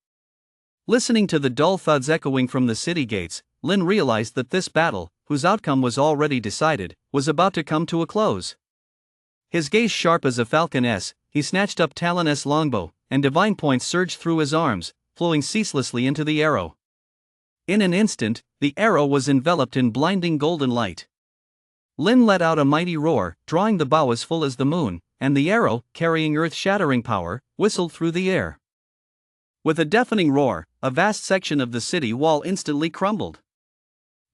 Listening to the dull thuds echoing from the city gates, Lin realized that this battle, whose outcome was already decided, was about to come to a close. His gaze sharp as a falcon's, he snatched up Talon's longbow, and divine points surged through his arms, flowing ceaselessly into the arrow. In an instant, the arrow was enveloped in blinding golden light. Lin let out a mighty roar, drawing the bow as full as the moon, and the arrow, carrying earth-shattering power, whistled through the air. With a deafening roar, a vast section of the city wall instantly crumbled.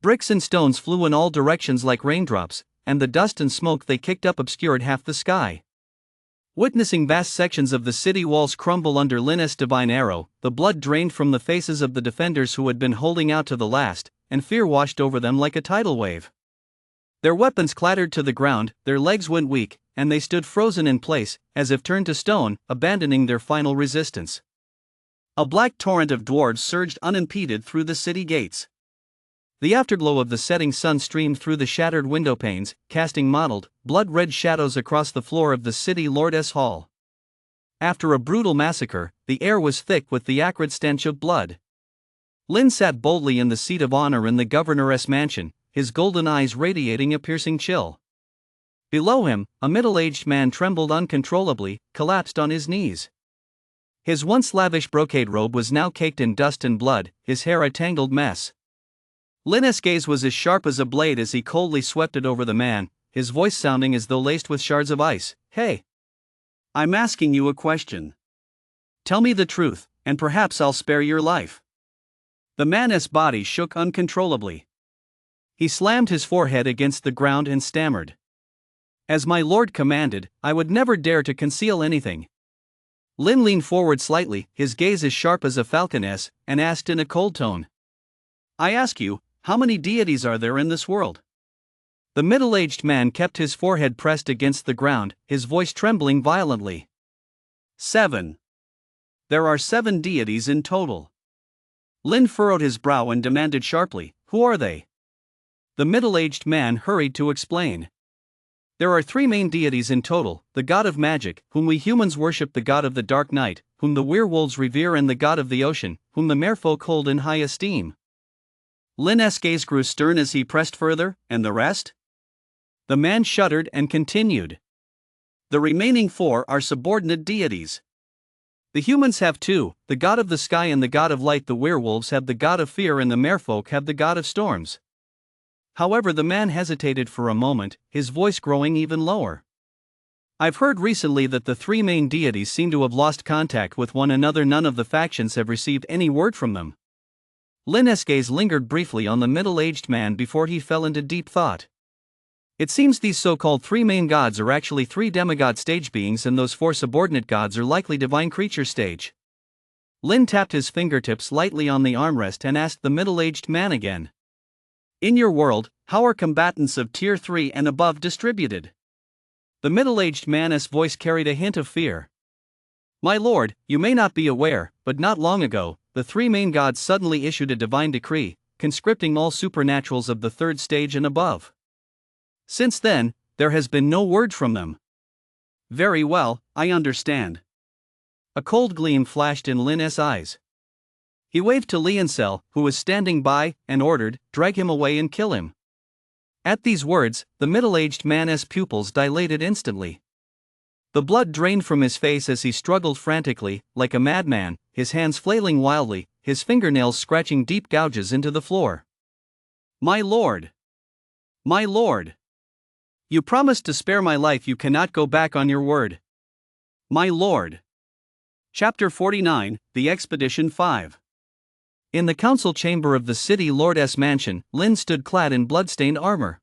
Bricks and stones flew in all directions like raindrops, and the dust and smoke they kicked up obscured half the sky. Witnessing vast sections of the city walls crumble under Lin's divine arrow, the blood drained from the faces of the defenders who had been holding out to the last, and fear washed over them like a tidal wave. Their weapons clattered to the ground, their legs went weak, and they stood frozen in place, as if turned to stone, abandoning their final resistance. A black torrent of dwarves surged unimpeded through the city gates. The afterglow of the setting sun streamed through the shattered window panes, casting mottled, blood-red shadows across the floor of the city lord's hall. After a brutal massacre, the air was thick with the acrid stench of blood. Lin sat boldly in the seat of honor in the governor's mansion, his golden eyes radiating a piercing chill. Below him, a middle-aged man trembled uncontrollably, collapsed on his knees. His once lavish brocade robe was now caked in dust and blood, his hair a tangled mess. Lin's gaze was as sharp as a blade as he coldly swept it over the man, his voice sounding as though laced with shards of ice. "Hey! I'm asking you a question. Tell me the truth, and perhaps I'll spare your life." The man's body shook uncontrollably. He slammed his forehead against the ground and stammered. "As my lord commanded, I would never dare to conceal anything." Lin leaned forward slightly, his gaze as sharp as a falcon's, and asked in a cold tone, "I ask you, how many deities are there in this world?" The middle-aged man kept his forehead pressed against the ground, his voice trembling violently. 7. There are 7 deities in total. Lin furrowed his brow and demanded sharply, "Who are they?" The middle-aged man hurried to explain. "There are 3 main deities in total, the god of magic, whom we humans worship, the god of the dark night, whom the werewolves revere, and the god of the ocean, whom the merfolk hold in high esteem." Lin's gaze grew stern as he pressed further. "And the rest?" The man shuddered and continued. "The remaining 4 are subordinate deities. The humans have 2, the god of the sky and the god of light, the werewolves have the god of fear, and the merfolk have the god of storms." However, the man hesitated for a moment, his voice growing even lower. "I've heard recently that the 3 main deities seem to have lost contact with one another. None of the factions have received any word from them." Lin's gaze lingered briefly on the middle-aged man before he fell into deep thought. "It seems these so-called 3 main gods are actually 3 demigod stage beings, and those 4 subordinate gods are likely divine creature stage." Lin tapped his fingertips lightly on the armrest and asked the middle-aged man again, "In your world, how are combatants of tier 3 and above distributed?" The middle-aged man's voice carried a hint of fear. "My lord, you may not be aware, but not long ago, the 3 main gods suddenly issued a divine decree, conscripting all supernaturals of the 3rd stage and above. Since then, there has been no word from them." "Very well, I understand." A cold gleam flashed in Lin's eyes. He waved to Liancel, who was standing by, and ordered, "Drag him away and kill him." At these words, the middle-aged man's pupils dilated instantly. The blood drained from his face as he struggled frantically, like a madman, his hands flailing wildly, his fingernails scratching deep gouges into the floor. "My lord! My lord! You promised to spare my life. You cannot go back on your word. My lord!" Chapter 49, The Expedition 5. In the council chamber of the city lord's mansion, Lin stood clad in blood-stained armor.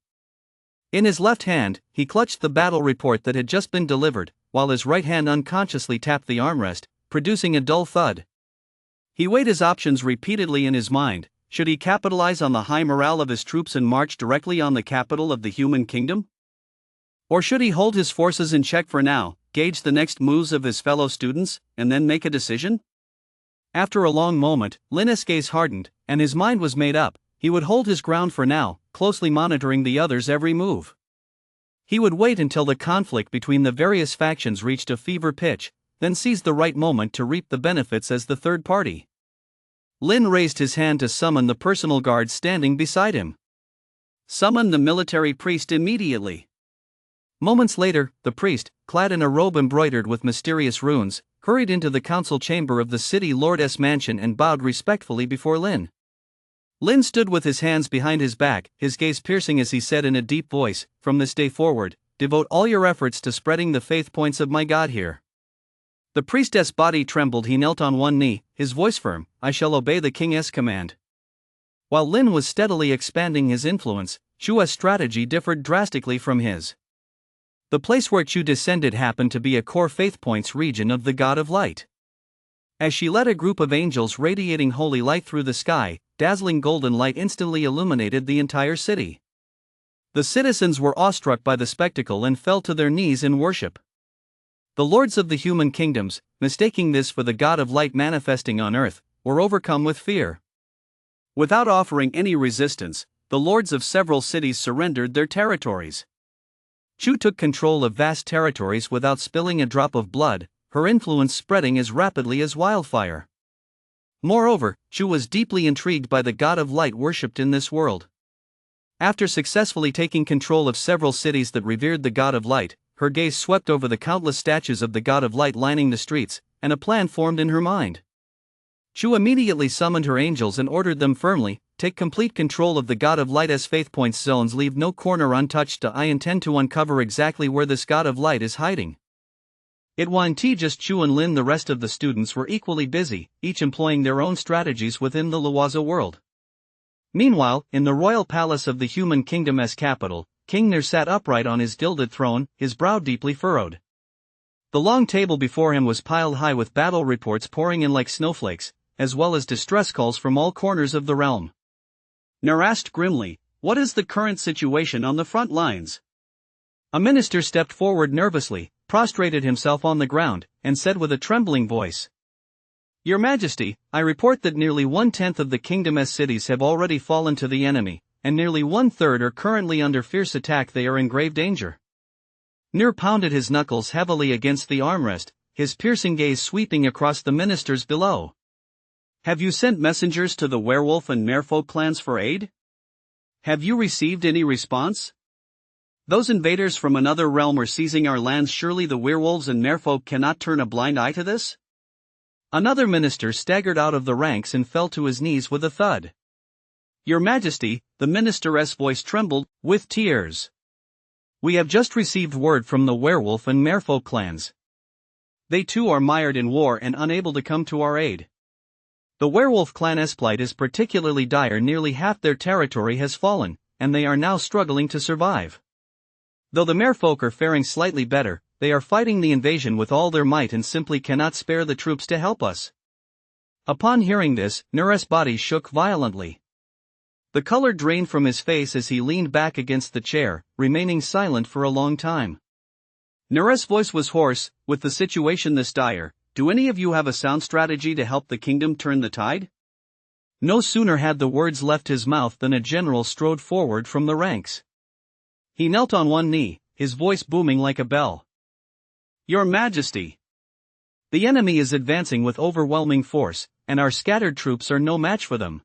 In his left hand, he clutched the battle report that had just been delivered, while his right hand unconsciously tapped the armrest, producing a dull thud. He weighed his options repeatedly in his mind. Should he capitalize on the high morale of his troops and march directly on the capital of the human kingdom? Or should he hold his forces in check for now, gauge the next moves of his fellow students, and then make a decision? After a long moment, Lin's gaze hardened, and his mind was made up. He would hold his ground for now, closely monitoring the others' every move. He would wait until the conflict between the various factions reached a fever pitch, then seize the right moment to reap the benefits as the third party. Lin raised his hand to summon the personal guard standing beside him. "Summon the military priest immediately." Moments later, the priest, clad in a robe embroidered with mysterious runes, hurried into the council chamber of the city lord's mansion and bowed respectfully before Lin. Lin stood with his hands behind his back, his gaze piercing as he said in a deep voice, "From this day forward, devote all your efforts to spreading the faith points of my God here." The priestess' body trembled. He knelt on one knee, his voice firm, "I shall obey the king's command." While Lin was steadily expanding his influence, Chua's strategy differed drastically from his. The place where Chu descended happened to be a core faith points region of the God of Light. As she led a group of angels radiating holy light through the sky, dazzling golden light instantly illuminated the entire city. The citizens were awestruck by the spectacle and fell to their knees in worship. The lords of the human kingdoms, mistaking this for the God of Light manifesting on earth, were overcome with fear. Without offering any resistance, the lords of several cities surrendered their territories. Chu took control of vast territories without spilling a drop of blood, her influence spreading as rapidly as wildfire. Moreover, Chu was deeply intrigued by the God of Light worshipped in this world. After successfully taking control of several cities that revered the God of Light, her gaze swept over the countless statues of the God of Light lining the streets, and a plan formed in her mind. Chu immediately summoned her angels and ordered them firmly, "Take complete control of the God of Light as faith points zones, leave no corner untouched. I intend to uncover exactly where this God of Light is hiding." It wasn't just Chu and Lin. The rest of the students were equally busy, each employing their own strategies within the Luozo world. Meanwhile, in the royal palace of the human kingdom's capital, King Ner sat upright on his gilded throne, his brow deeply furrowed. The long table before him was piled high with battle reports pouring in like snowflakes, as well as distress calls from all corners of the realm. Ner asked grimly, "What is the current situation on the front lines?" A minister stepped forward nervously, prostrated himself on the ground, and said with a trembling voice, "Your Majesty, I report that nearly 1/10 of the kingdom's cities have already fallen to the enemy, and nearly 1/3 are currently under fierce attack. They are in grave danger." Ner pounded his knuckles heavily against the armrest, his piercing gaze sweeping across the ministers below. "Have you sent messengers to the werewolf and merfolk clans for aid? Have you received any response? Those invaders from another realm are seizing our lands. Surely the werewolves and merfolk cannot turn a blind eye to this?" Another minister staggered out of the ranks and fell to his knees with a thud. "Your Majesty," the minister's voice trembled, with tears. "We have just received word from the werewolf and merfolk clans. They too are mired in war and unable to come to our aid. The werewolf clan's plight is particularly dire. Nearly half their territory has fallen, and they are now struggling to survive. Though the merfolk are faring slightly better, they are fighting the invasion with all their might and simply cannot spare the troops to help us." Upon hearing this, Ner's body shook violently. The color drained from his face as he leaned back against the chair, remaining silent for a long time. Ner's voice was hoarse, "With the situation this dire, do any of you have a sound strategy to help the kingdom turn the tide?" No sooner had the words left his mouth than a general strode forward from the ranks. He knelt on one knee, his voice booming like a bell. "Your Majesty! The enemy is advancing with overwhelming force, and our scattered troops are no match for them.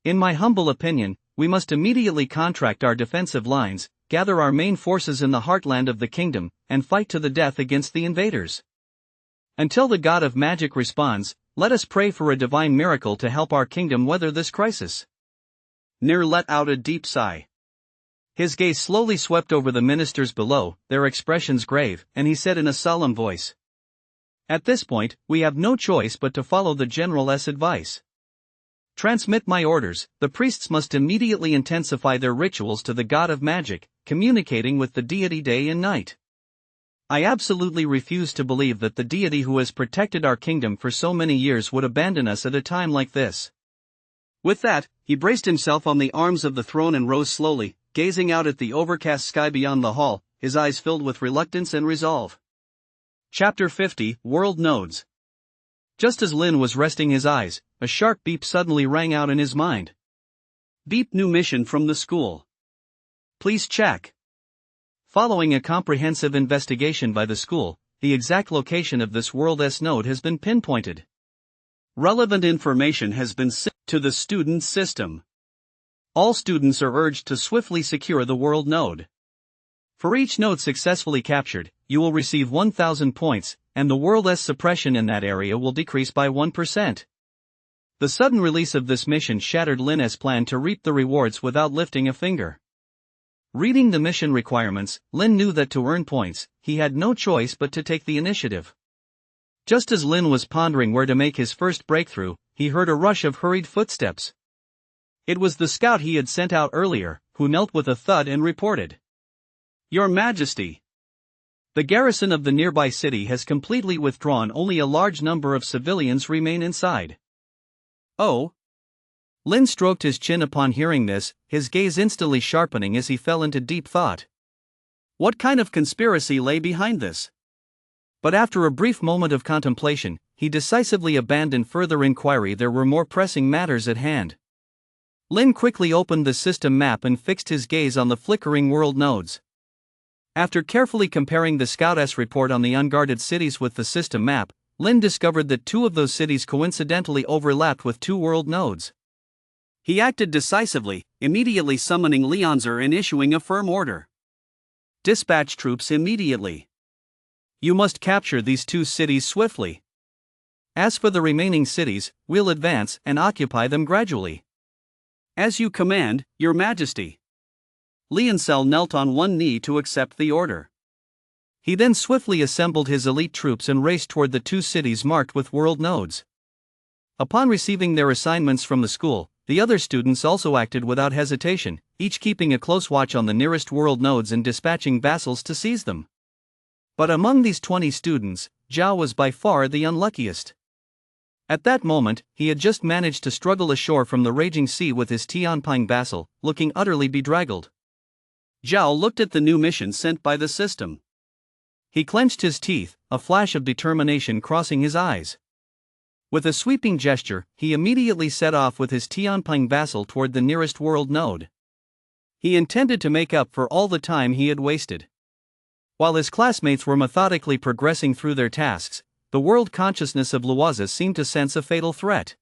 In my humble opinion, we must immediately contract our defensive lines, gather our main forces in the heartland of the kingdom, and fight to the death against the invaders. Until the God of Magic responds, let us pray for a divine miracle to help our kingdom weather this crisis." Ner let out a deep sigh. His gaze slowly swept over the ministers below, their expressions grave, and he said in a solemn voice, "At this point, we have no choice but to follow the general's advice. Transmit my orders. The priests must immediately intensify their rituals to the God of Magic, communicating with the deity day and night. I absolutely refuse to believe that the deity who has protected our kingdom for so many years would abandon us at a time like this." With that, he braced himself on the arms of the throne and rose slowly, gazing out at the overcast sky beyond the hall, his eyes filled with reluctance and resolve. Chapter 50, World Nodes. Just as Lin was resting his eyes, a sharp beep suddenly rang out in his mind. "Beep, new mission from the school. Please check." Following a comprehensive investigation by the school, the exact location of this World's node has been pinpointed. Relevant information has been sent to the student system. All students are urged to swiftly secure the world node. For each node successfully captured, you will receive 1,000 points, and the world's suppression in that area will decrease by 1%. The sudden release of this mission shattered Lin's plan to reap the rewards without lifting a finger. Reading the mission requirements, Lin knew that to earn points, he had no choice but to take the initiative. Just as Lin was pondering where to make his first breakthrough, he heard a rush of hurried footsteps. It was the scout he had sent out earlier, who knelt with a thud and reported. "Your Majesty! The garrison of the nearby city has completely withdrawn. Only a large number of civilians remain inside." "Oh?" Lin stroked his chin upon hearing this, his gaze instantly sharpening as he fell into deep thought. What kind of conspiracy lay behind this? But after a brief moment of contemplation, he decisively abandoned further inquiry. There were more pressing matters at hand. Lin quickly opened the system map and fixed his gaze on the flickering world nodes. After carefully comparing the Scout's report on the unguarded cities with the system map, Lin discovered that 2 of those cities coincidentally overlapped with 2 world nodes. He acted decisively, immediately summoning Leonzer and issuing a firm order. "Dispatch troops immediately. You must capture these 2 cities swiftly. As for the remaining cities, we'll advance and occupy them gradually." "As you command, Your Majesty." Leoncel knelt on one knee to accept the order. He then swiftly assembled his elite troops and raced toward the 2 cities marked with world nodes. Upon receiving their assignments from the school, the other students also acted without hesitation, each keeping a close watch on the nearest world nodes and dispatching vassals to seize them. But among these 20 students, Zhao was by far the unluckiest. At that moment, he had just managed to struggle ashore from the raging sea with his Tianping vassal, looking utterly bedraggled. Zhao looked at the new mission sent by the system. He clenched his teeth, a flash of determination crossing his eyes. With a sweeping gesture, he immediately set off with his Tianping vassal toward the nearest world node. He intended to make up for all the time he had wasted. While his classmates were methodically progressing through their tasks, the world consciousness of Luoza seemed to sense a fatal threat.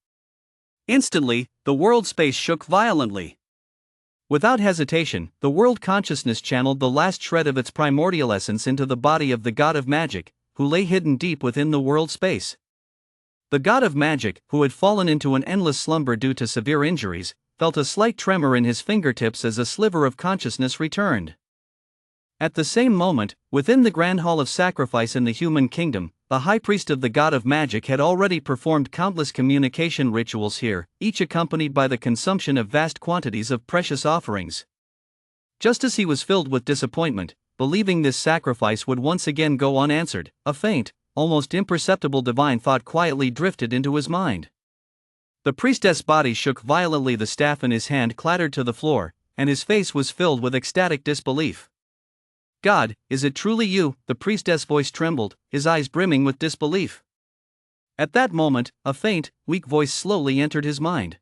Instantly, the world space shook violently. Without hesitation, the world consciousness channeled the last shred of its primordial essence into the body of the god of magic, who lay hidden deep within the world space. The god of magic, who had fallen into an endless slumber due to severe injuries, felt a slight tremor in his fingertips as a sliver of consciousness returned. At the same moment, within the grand hall of sacrifice in the human kingdom, the high priest of the god of magic had already performed countless communication rituals here, each accompanied by the consumption of vast quantities of precious offerings. Just as he was filled with disappointment, believing this sacrifice would once again go unanswered, a faint, almost imperceptible divine thought quietly drifted into his mind. The priestess' body shook violently, the staff in his hand clattered to the floor, and his face was filled with ecstatic disbelief. "God, is it truly you?" The priestess' voice trembled, his eyes brimming with disbelief. At that moment, a faint, weak voice slowly entered his mind.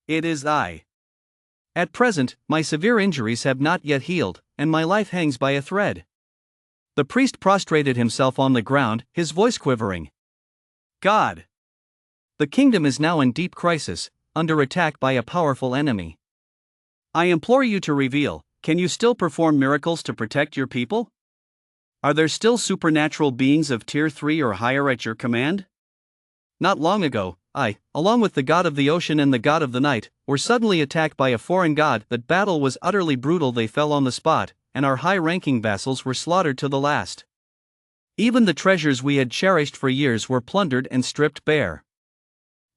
"It is I. At present, my severe injuries have not yet healed, and my life hangs by a thread." The priest prostrated himself on the ground, his voice quivering. "God! The kingdom is now in deep crisis, under attack by a powerful enemy. I implore you to reveal, can you still perform miracles to protect your people? Are there still supernatural beings of tier 3 or higher at your command? Not long ago, I, along with the god of the ocean and the god of the night, were suddenly attacked by a foreign god. That battle was utterly brutal. They fell on the spot, and our high-ranking vassals were slaughtered to the last. Even the treasures we had cherished for years were plundered and stripped bare.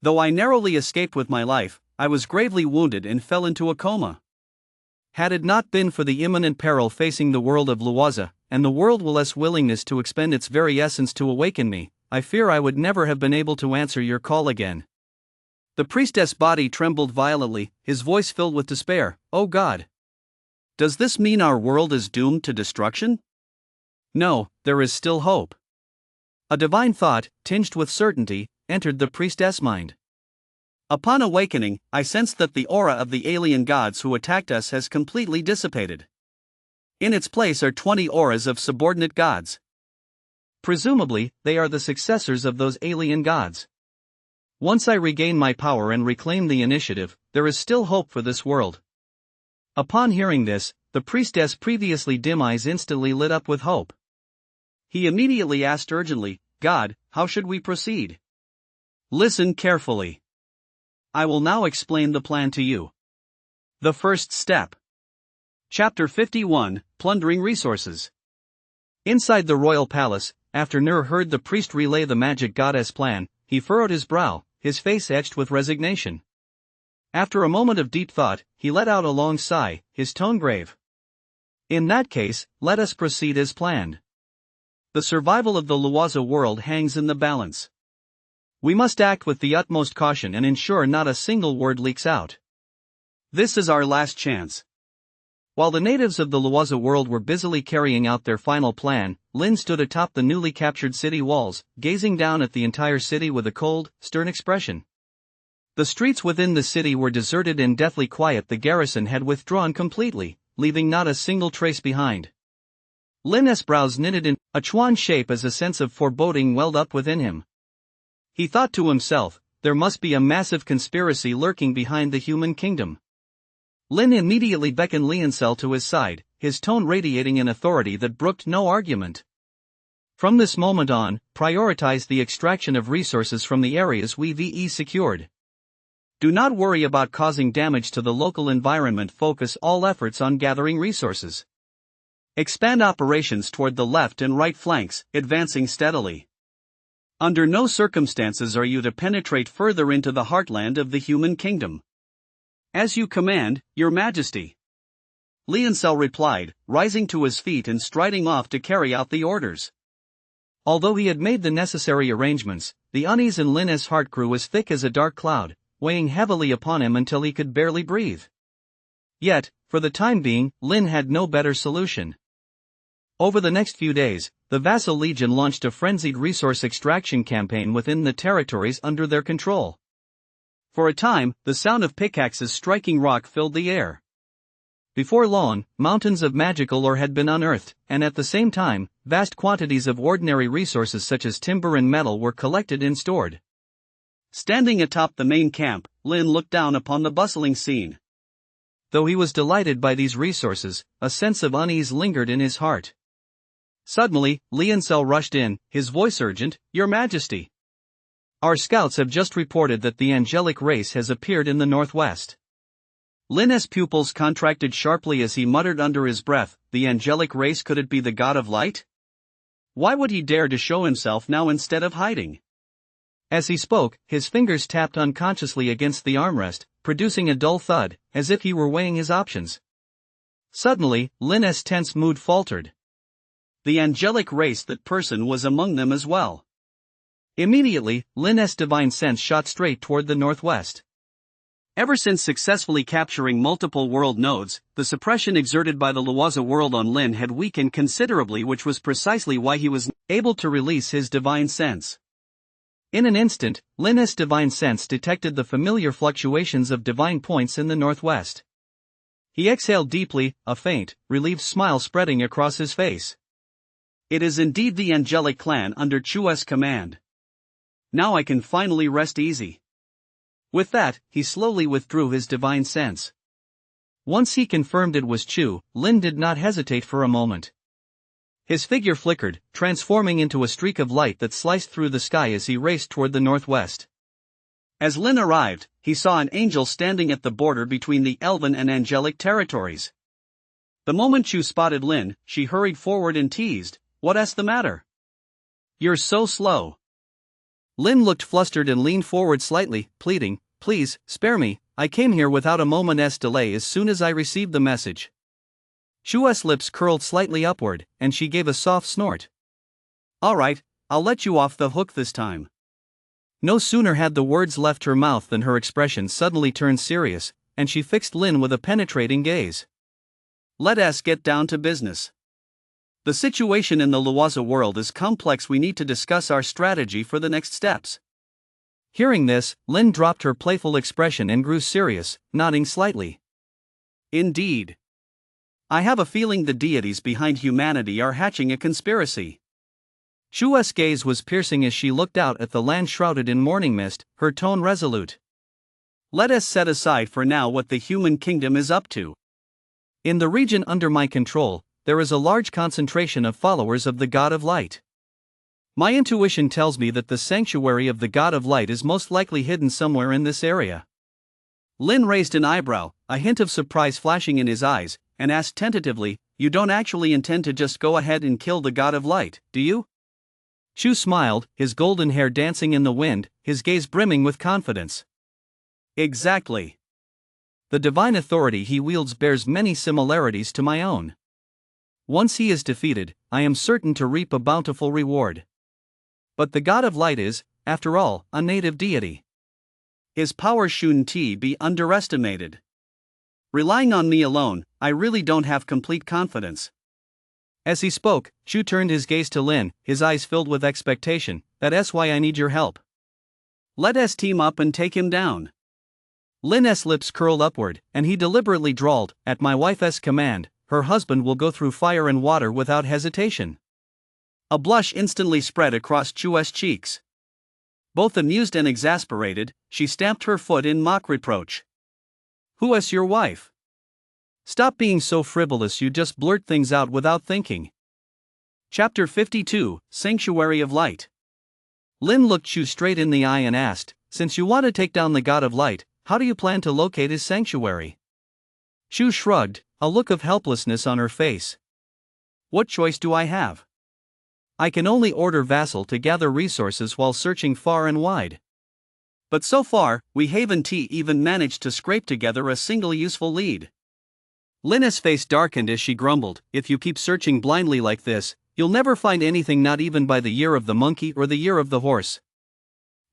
Though I narrowly escaped with my life, I was gravely wounded and fell into a coma. Had it not been for the imminent peril facing the world of Luoza, and the world's willingness to expend its very essence to awaken me, I fear I would never have been able to answer your call again." The priestess' body trembled violently, his voice filled with despair. "Oh God! Does this mean our world is doomed to destruction?" "No, there is still hope." A divine thought, tinged with certainty, entered the priestess' mind. "Upon awakening, I sensed that the aura of the alien gods who attacked us has completely dissipated. In its place are 20 auras of subordinate gods. Presumably, they are the successors of those alien gods. Once I regain my power and reclaim the initiative, there is still hope for this world." Upon hearing this, the priestess' previously dim eyes instantly lit up with hope. He immediately asked urgently, "God, how should we proceed?" "Listen carefully. I will now explain the plan to you. The first step." Chapter 51, Plundering Resources. Inside the royal palace, after Nur heard the priest relay the magic goddess plan, he furrowed his brow, his face etched with resignation. After a moment of deep thought, he let out a long sigh, his tone grave. "In that case, let us proceed as planned. The survival of the Luwaza world hangs in the balance. We must act with the utmost caution and ensure not a single word leaks out. This is our last chance." While the natives of the Luwaza world were busily carrying out their final plan, Lin stood atop the newly captured city walls, gazing down at the entire city with a cold, stern expression. The streets within the city were deserted and deathly quiet. The garrison had withdrawn completely, leaving not a single trace behind. Lin's brows knitted in a Chuan shape as a sense of foreboding welled up within him. He thought to himself, there must be a massive conspiracy lurking behind the human kingdom. Lin immediately beckoned Liancel to his side, his tone radiating an authority that brooked no argument. "From this moment on, prioritize the extraction of resources from the areas we've secured. Do not worry about causing damage to the local environment. Focus all efforts on gathering resources. Expand operations toward the left and right flanks, advancing steadily. Under no circumstances are you to penetrate further into the heartland of the human kingdom." "As you command, Your Majesty," Liancel replied, rising to his feet and striding off to carry out the orders. Although he had made the necessary arrangements, the unease in Lin's heart grew as thick as a dark cloud, weighing heavily upon him until he could barely breathe. Yet, for the time being, Lin had no better solution. Over the next few days, the Vassal Legion launched a frenzied resource extraction campaign within the territories under their control. For a time, the sound of pickaxes striking rock filled the air. Before long, mountains of magical ore had been unearthed, and at the same time, vast quantities of ordinary resources such as timber and metal were collected and stored. Standing atop the main camp, Lin looked down upon the bustling scene. Though he was delighted by these resources, a sense of unease lingered in his heart. Suddenly, Liancel rushed in, his voice urgent, "Your Majesty! Our scouts have just reported that the angelic race has appeared in the northwest." Lin's pupils contracted sharply as he muttered under his breath, "The angelic race? Could it be the god of light? Why would he dare to show himself now instead of hiding?" As he spoke, his fingers tapped unconsciously against the armrest, producing a dull thud, as if he were weighing his options. Suddenly, Lin's tense mood faltered. The angelic race, that person was among them as well. Immediately, Lin's divine sense shot straight toward the northwest. Ever since successfully capturing multiple world nodes, the suppression exerted by the Luwaza world on Lin had weakened considerably, which was precisely why he was able to release his divine sense. In an instant, Lin's divine sense detected the familiar fluctuations of divine points in the northwest. He exhaled deeply, a faint, relieved smile spreading across his face. It is indeed the angelic clan under Chu's command. Now I can finally rest easy. With that, he slowly withdrew his divine sense. Once he confirmed it was Chu, Lin did not hesitate for a moment. His figure flickered, transforming into a streak of light that sliced through the sky as he raced toward the northwest. As Lin arrived, he saw an angel standing at the border between the elven and angelic territories. The moment Chu spotted Lin, she hurried forward and teased, "What's the matter? You're so slow." Lin looked flustered and leaned forward slightly, pleading, "Please, spare me, I came here without a moment's delay as soon as I received the message." Chu's lips curled slightly upward, and she gave a soft snort. "All right, I'll let you off the hook this time." No sooner had the words left her mouth than her expression suddenly turned serious, and she fixed Lin with a penetrating gaze. "Let us get down to business. The situation in the Luwaza world is complex. We need to discuss our strategy for the next steps." Hearing this, Lin dropped her playful expression and grew serious, nodding slightly. "Indeed. I have a feeling the deities behind humanity are hatching a conspiracy." Chu's gaze was piercing as she looked out at the land shrouded in morning mist, her tone resolute. "Let us set aside for now what the human kingdom is up to. In the region under my control, there is a large concentration of followers of the God of Light. My intuition tells me that the sanctuary of the God of Light is most likely hidden somewhere in this area. Lin raised an eyebrow, a hint of surprise flashing in his eyes, and asked tentatively, "You don't actually intend to just go ahead and kill the God of Light, do you?" Chu smiled, his golden hair dancing in the wind, his gaze brimming with confidence. Exactly. The divine authority he wields bears many similarities to my own. Once he is defeated, I am certain to reap a bountiful reward. But the God of Light is, after all, a native deity. His power shouldn't be underestimated. Relying on me alone, I really don't have complete confidence. As he spoke, Chu turned his gaze to Lin, his eyes filled with expectation. That's why I need your help. Let us team up and take him down. Lin's lips curled upward, and he deliberately drawled, "At my wife's command, her husband will go through fire and water without hesitation." A blush instantly spread across Chu's cheeks. Both amused and exasperated, she stamped her foot in mock reproach. "Who is your wife? Stop being so frivolous, you just blurt things out without thinking." Chapter 52, Sanctuary of Light. Lin looked Chu straight in the eye and asked, "Since you want to take down the God of Light, how do you plan to locate his sanctuary?" Chu shrugged, a look of helplessness on her face. "What choice do I have? I can only order Vassal to gather resources while searching far and wide. But so far, we haven't even managed to scrape together a single useful lead." Lin's face darkened as she grumbled, "If you keep searching blindly like this, you'll never find anything, not even by the year of the monkey or the year of the horse."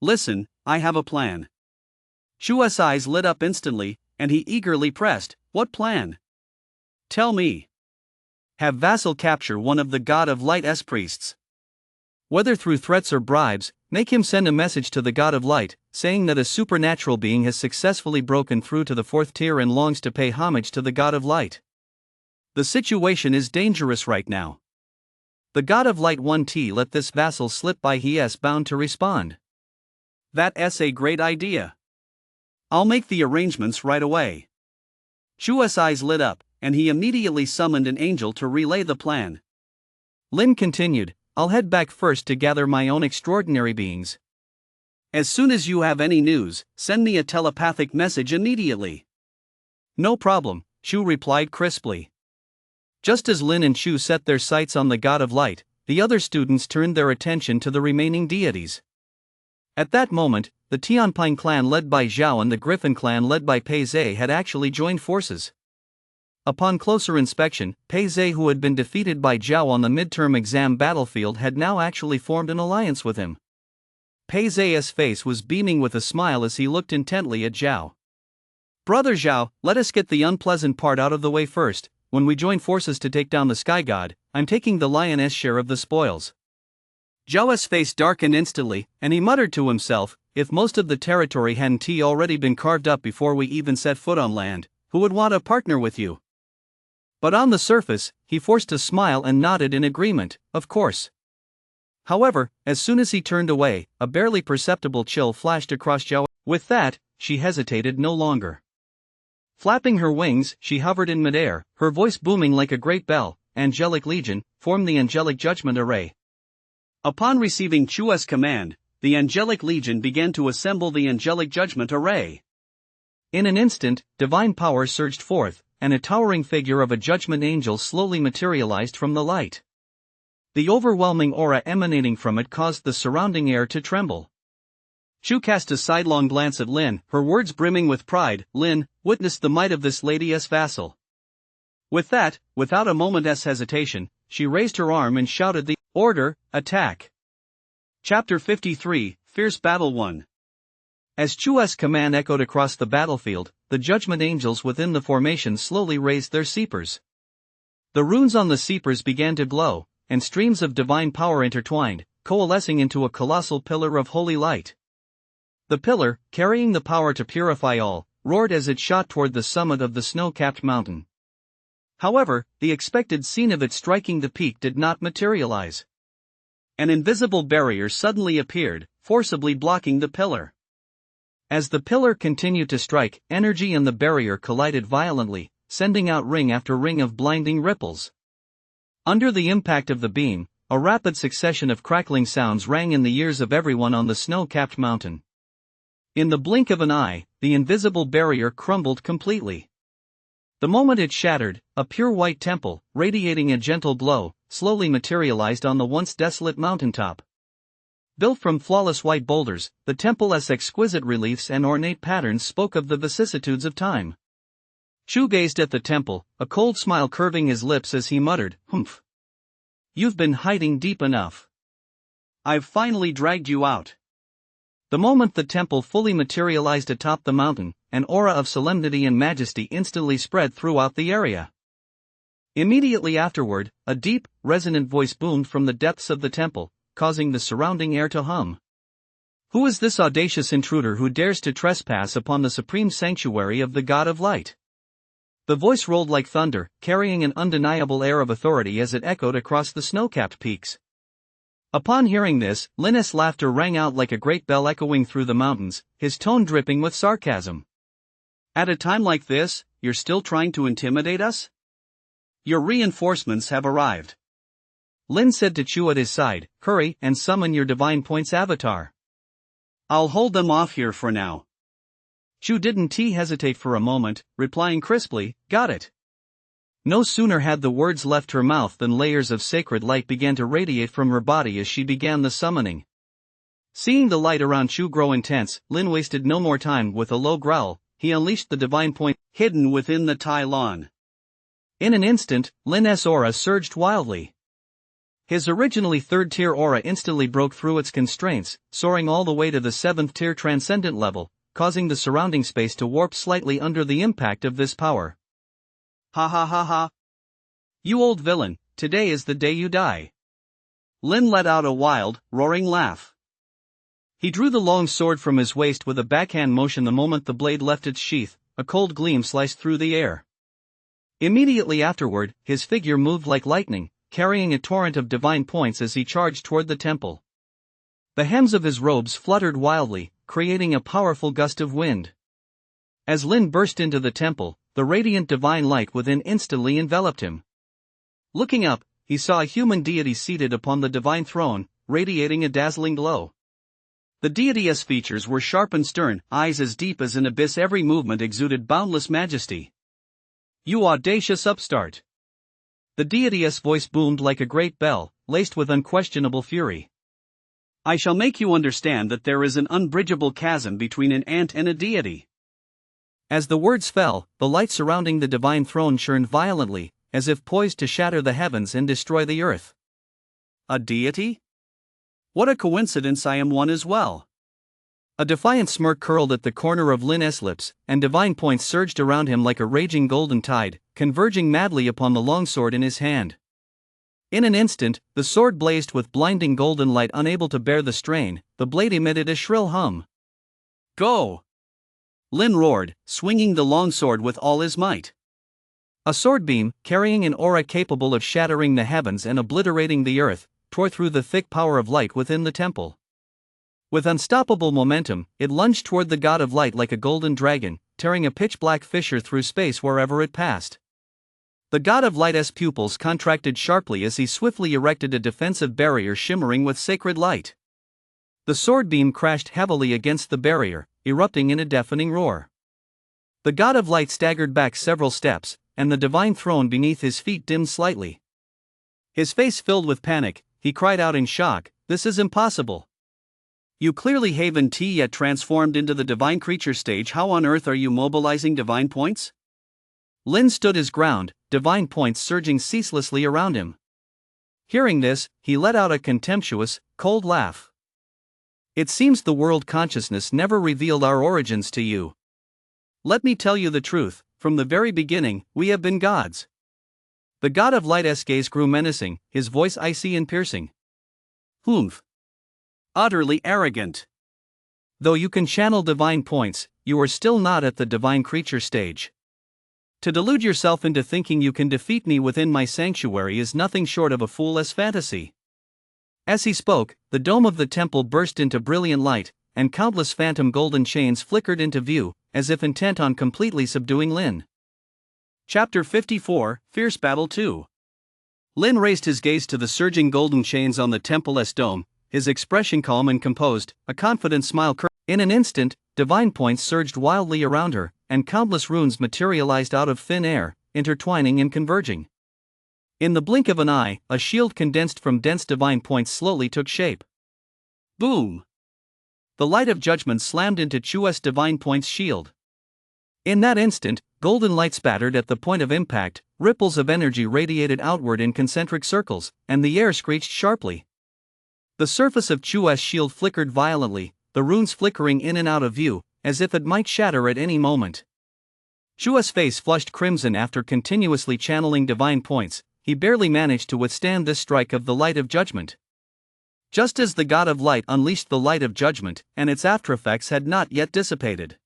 "Listen, I have a plan." Chu's eyes lit up instantly, and he eagerly pressed, "What plan? Tell me." "Have Vassal capture one of the God of Light's priests. Whether through threats or bribes, make him send a message to the God of Light, saying that a supernatural being has successfully broken through to the fourth tier and longs to pay homage to the God of Light. The situation is dangerous right now. The God of Light won't let this vassal slip by. He is bound to respond." "That's a great idea. I'll make the arrangements right away." Chu's eyes lit up, and he immediately summoned an angel to relay the plan. Lin continued, "I'll head back first to gather my own extraordinary beings. As soon as you have any news, send me a telepathic message immediately." "No problem," Chu replied crisply. Just as Lin and Chu set their sights on the God of Light, the other students turned their attention to the remaining deities. At that moment, the Tianping clan led by Zhao and the Griffin clan led by Pei Zhe had actually joined forces. Upon closer inspection, Pei Zhe, who had been defeated by Zhao on the midterm exam battlefield, had now actually formed an alliance with him. Pei Zhe's face was beaming with a smile as he looked intently at Zhao. "Brother Zhao, let us get the unpleasant part out of the way first. When we join forces to take down the Sky God, I'm taking the lion's share of the spoils." Zhao's face darkened instantly, and he muttered to himself, "If most of the territory hadn't already been carved up before we even set foot on land, who would want to partner with you?" But on the surface, he forced a smile and nodded in agreement, "Of course." However, as soon as he turned away, a barely perceptible chill flashed across Zhao. With that, she hesitated no longer. Flapping her wings, she hovered in midair, her voice booming like a great bell. "Angelic Legion, form the Angelic Judgment Array." Upon receiving Chu's command, the Angelic Legion began to assemble the Angelic Judgment Array. In an instant, divine power surged forth, and a towering figure of a judgment angel slowly materialized from the light. The overwhelming aura emanating from it caused the surrounding air to tremble. Chu cast a sidelong glance at Lin, her words brimming with pride. "Lin, witness the might of this lady's vassal." With that, without a moment's hesitation, she raised her arm and shouted the order, "Attack." Chapter 53, Fierce Battle 1. As Chu's command echoed across the battlefield, the judgment angels within the formation slowly raised their seepers. The runes on the seepers began to glow, and streams of divine power intertwined, coalescing into a colossal pillar of holy light. The pillar, carrying the power to purify all, roared as it shot toward the summit of the snow-capped mountain. However, the expected scene of it striking the peak did not materialize. An invisible barrier suddenly appeared, forcibly blocking the pillar. As the pillar continued to strike, energy and the barrier collided violently, sending out ring after ring of blinding ripples. Under the impact of the beam, a rapid succession of crackling sounds rang in the ears of everyone on the snow-capped mountain. In the blink of an eye, the invisible barrier crumbled completely. The moment it shattered, a pure white temple, radiating a gentle glow, slowly materialized on the once desolate mountaintop. Built from flawless white boulders, the temple's exquisite reliefs and ornate patterns spoke of the vicissitudes of time. Chu gazed at the temple, a cold smile curving his lips as he muttered, "Humph. You've been hiding deep enough. I've finally dragged you out." The moment the temple fully materialized atop the mountain, an aura of solemnity and majesty instantly spread throughout the area. Immediately afterward, a deep, resonant voice boomed from the depths of the temple, causing the surrounding air to hum. "Who is this audacious intruder who dares to trespass upon the supreme sanctuary of the God of Light?" The voice rolled like thunder, carrying an undeniable air of authority as it echoed across the snow-capped peaks. Upon hearing this, Linus' laughter rang out like a great bell echoing through the mountains, his tone dripping with sarcasm. "At a time like this, you're still trying to intimidate us? Your reinforcements have arrived." Lin said to Chu at his side, "Hurry and summon your Divine Points avatar. I'll hold them off here for now." Chu didn't hesitate for a moment, replying crisply, "Got it." No sooner had the words left her mouth than layers of sacred light began to radiate from her body as she began the summoning. Seeing the light around Chu grow intense, Lin wasted no more time. With a low growl, he unleashed the Divine Point hidden within the Tai Lon. In an instant, Lin's aura surged wildly. His originally third-tier aura instantly broke through its constraints, soaring all the way to the seventh-tier transcendent level, causing the surrounding space to warp slightly under the impact of this power. "Ha ha ha ha! You old villain, today is the day you die." Lin let out a wild, roaring laugh. He drew the long sword from his waist with a backhand motion. The moment the blade left its sheath, a cold gleam sliced through the air. Immediately afterward, his figure moved like lightning, carrying a torrent of divine points as he charged toward the temple. The hems of his robes fluttered wildly, creating a powerful gust of wind. As Lin burst into the temple, the radiant divine light within instantly enveloped him. Looking up, he saw a human deity seated upon the divine throne, radiating a dazzling glow. The deity's features were sharp and stern, eyes as deep as an abyss. Every movement exuded boundless majesty. "You audacious upstart!" The deity's voice boomed like a great bell, laced with unquestionable fury. "I shall make you understand that there is an unbridgeable chasm between an ant and a deity." As the words fell, the light surrounding the divine throne churned violently, as if poised to shatter the heavens and destroy the earth. "A deity? What a coincidence, I am one as well." A defiant smirk curled at the corner of Lin's lips, and divine points surged around him like a raging golden tide, converging madly upon the longsword in his hand. In an instant, the sword blazed with blinding golden light. Unable to bear the strain, the blade emitted a shrill hum. "Go!" Lin roared, swinging the longsword with all his might. A sword beam, carrying an aura capable of shattering the heavens and obliterating the earth, tore through the thick power of light within the temple. With unstoppable momentum, it lunged toward the God of Light like a golden dragon, tearing a pitch-black fissure through space wherever it passed. The God of Light's pupils contracted sharply as he swiftly erected a defensive barrier shimmering with sacred light. The sword beam crashed heavily against the barrier, erupting in a deafening roar. The God of Light staggered back several steps, and the divine throne beneath his feet dimmed slightly. His face filled with panic, he cried out in shock, "This is impossible! You clearly haven't yet transformed into the divine creature stage. How on earth are you mobilizing divine points?" Lin stood his ground, divine points surging ceaselessly around him. Hearing this, he let out a contemptuous, cold laugh. "It seems the world consciousness never revealed our origins to you. Let me tell you the truth, from the very beginning, we have been gods." The God of Light's gaze grew menacing, his voice icy and piercing. "Humph! Utterly arrogant. Though you can channel divine points, you are still not at the divine creature stage. To delude yourself into thinking you can defeat me within my sanctuary is nothing short of a fool's fantasy." As he spoke, the dome of the temple burst into brilliant light, and countless phantom golden chains flickered into view, as if intent on completely subduing Lin. Chapter 54, Fierce Battle 2. Lin raised his gaze to the surging golden chains on the temple's dome, his expression calm and composed, a confident smile curved. In an instant, divine points surged wildly around her, and countless runes materialized out of thin air, intertwining and converging. In the blink of an eye, a shield condensed from dense divine points slowly took shape. Boom! The light of judgment slammed into Chu's divine points shield. In that instant, golden light spattered at the point of impact, ripples of energy radiated outward in concentric circles, and the air screeched sharply. The surface of Chu's shield flickered violently, the runes flickering in and out of view, as if it might shatter at any moment. Chu's face flushed crimson after continuously channeling divine points. He barely managed to withstand this strike of the light of judgment. Just as the god of light unleashed the light of judgment, and its aftereffects had not yet dissipated.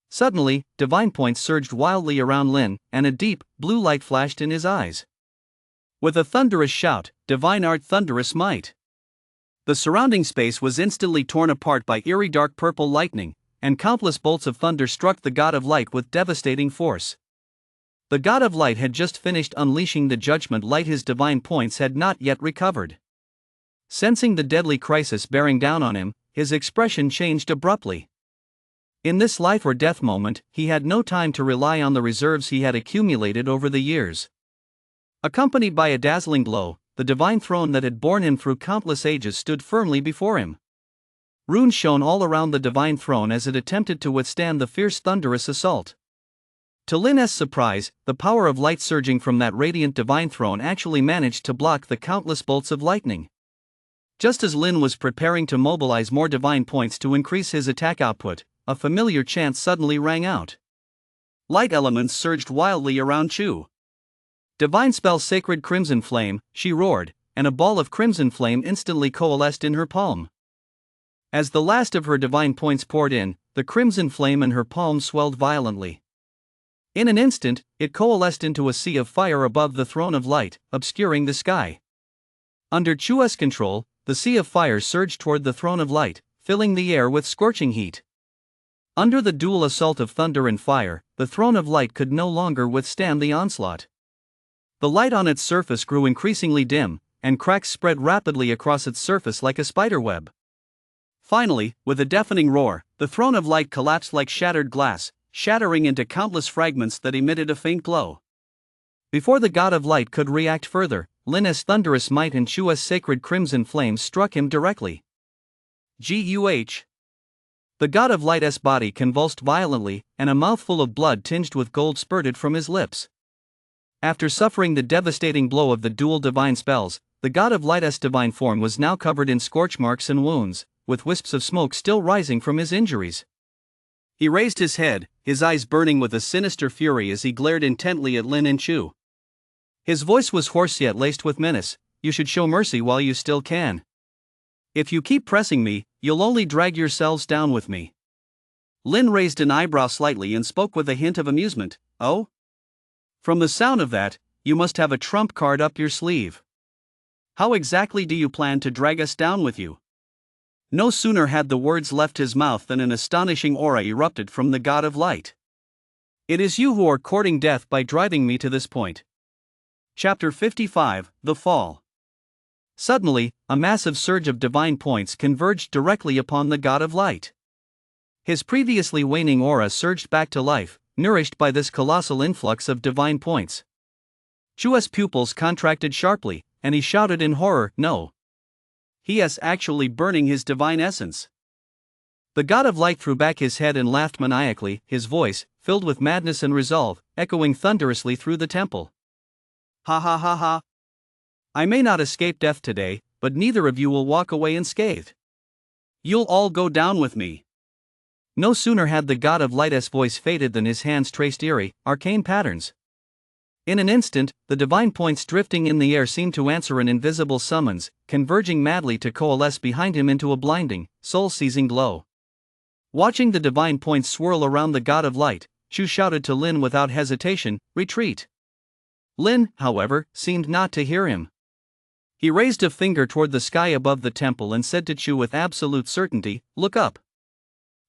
Suddenly, divine points surged wildly around Lin, and a deep, blue light flashed in his eyes. With a thunderous shout, divine art thunderous might. The surrounding space was instantly torn apart by eerie dark purple lightning, and countless bolts of thunder struck the god of light with devastating force. The god of light had just finished unleashing the judgment light. His divine points had not yet recovered. Sensing the deadly crisis bearing down on him, his expression changed abruptly. In this life or death moment, he had no time to rely on the reserves he had accumulated over the years. Accompanied by a dazzling glow, the divine throne that had borne him through countless ages stood firmly before him. Runes shone all around the divine throne as it attempted to withstand the fierce thunderous assault. To Lin's surprise, the power of light surging from that radiant divine throne actually managed to block the countless bolts of lightning. Just as Lin was preparing to mobilize more divine points to increase his attack output, a familiar chant suddenly rang out. Light elements surged wildly around Chu. Divine spell Sacred Crimson Flame, she roared, and a ball of crimson flame instantly coalesced in her palm. As the last of her divine points poured in, the crimson flame in her palm swelled violently. In an instant, it coalesced into a sea of fire above the throne of light, obscuring the sky. Under Chu's control, the sea of fire surged toward the throne of light, filling the air with scorching heat. Under the dual assault of thunder and fire, the throne of light could no longer withstand the onslaught. The light on its surface grew increasingly dim, and cracks spread rapidly across its surface like a spiderweb. Finally, with a deafening roar, the throne of light collapsed like shattered glass, shattering into countless fragments that emitted a faint glow. Before the god of light could react further, Lin's thunderous might and Chu's sacred crimson flame struck him directly. Guh! The god of light's body convulsed violently, and a mouthful of blood tinged with gold spurted from his lips. After suffering the devastating blow of the dual divine spells, the god of light's divine form was now covered in scorch marks and wounds, with wisps of smoke still rising from his injuries. He raised his head, his eyes burning with a sinister fury as he glared intently at Lin and Chu. His voice was hoarse yet laced with menace. You should show mercy while you still can. If you keep pressing me, you'll only drag yourselves down with me. Lin raised an eyebrow slightly and spoke with a hint of amusement. Oh? From the sound of that, you must have a trump card up your sleeve. How exactly do you plan to drag us down with you? No sooner had the words left his mouth than an astonishing aura erupted from the god of light. It is you who are courting death by driving me to this point. Chapter 55, The Fall. Suddenly, a massive surge of divine points converged directly upon the god of light. His previously waning aura surged back to life, nourished by this colossal influx of divine points. Chu's pupils contracted sharply, and he shouted in horror, "No! He is actually burning his divine essence." The god of light threw back his head and laughed maniacally, his voice, filled with madness and resolve, echoing thunderously through the temple. Ha ha ha ha! I may not escape death today, but neither of you will walk away unscathed. You'll all go down with me. No sooner had the god of light's voice faded than his hands traced eerie, arcane patterns. In an instant, the divine points drifting in the air seemed to answer an invisible summons, converging madly to coalesce behind him into a blinding, soul-seizing glow. Watching the divine points swirl around the god of light, Chu shouted to Lin without hesitation, "Retreat!" Lin, however, seemed not to hear him. He raised a finger toward the sky above the temple and said to Chu with absolute certainty, "Look up."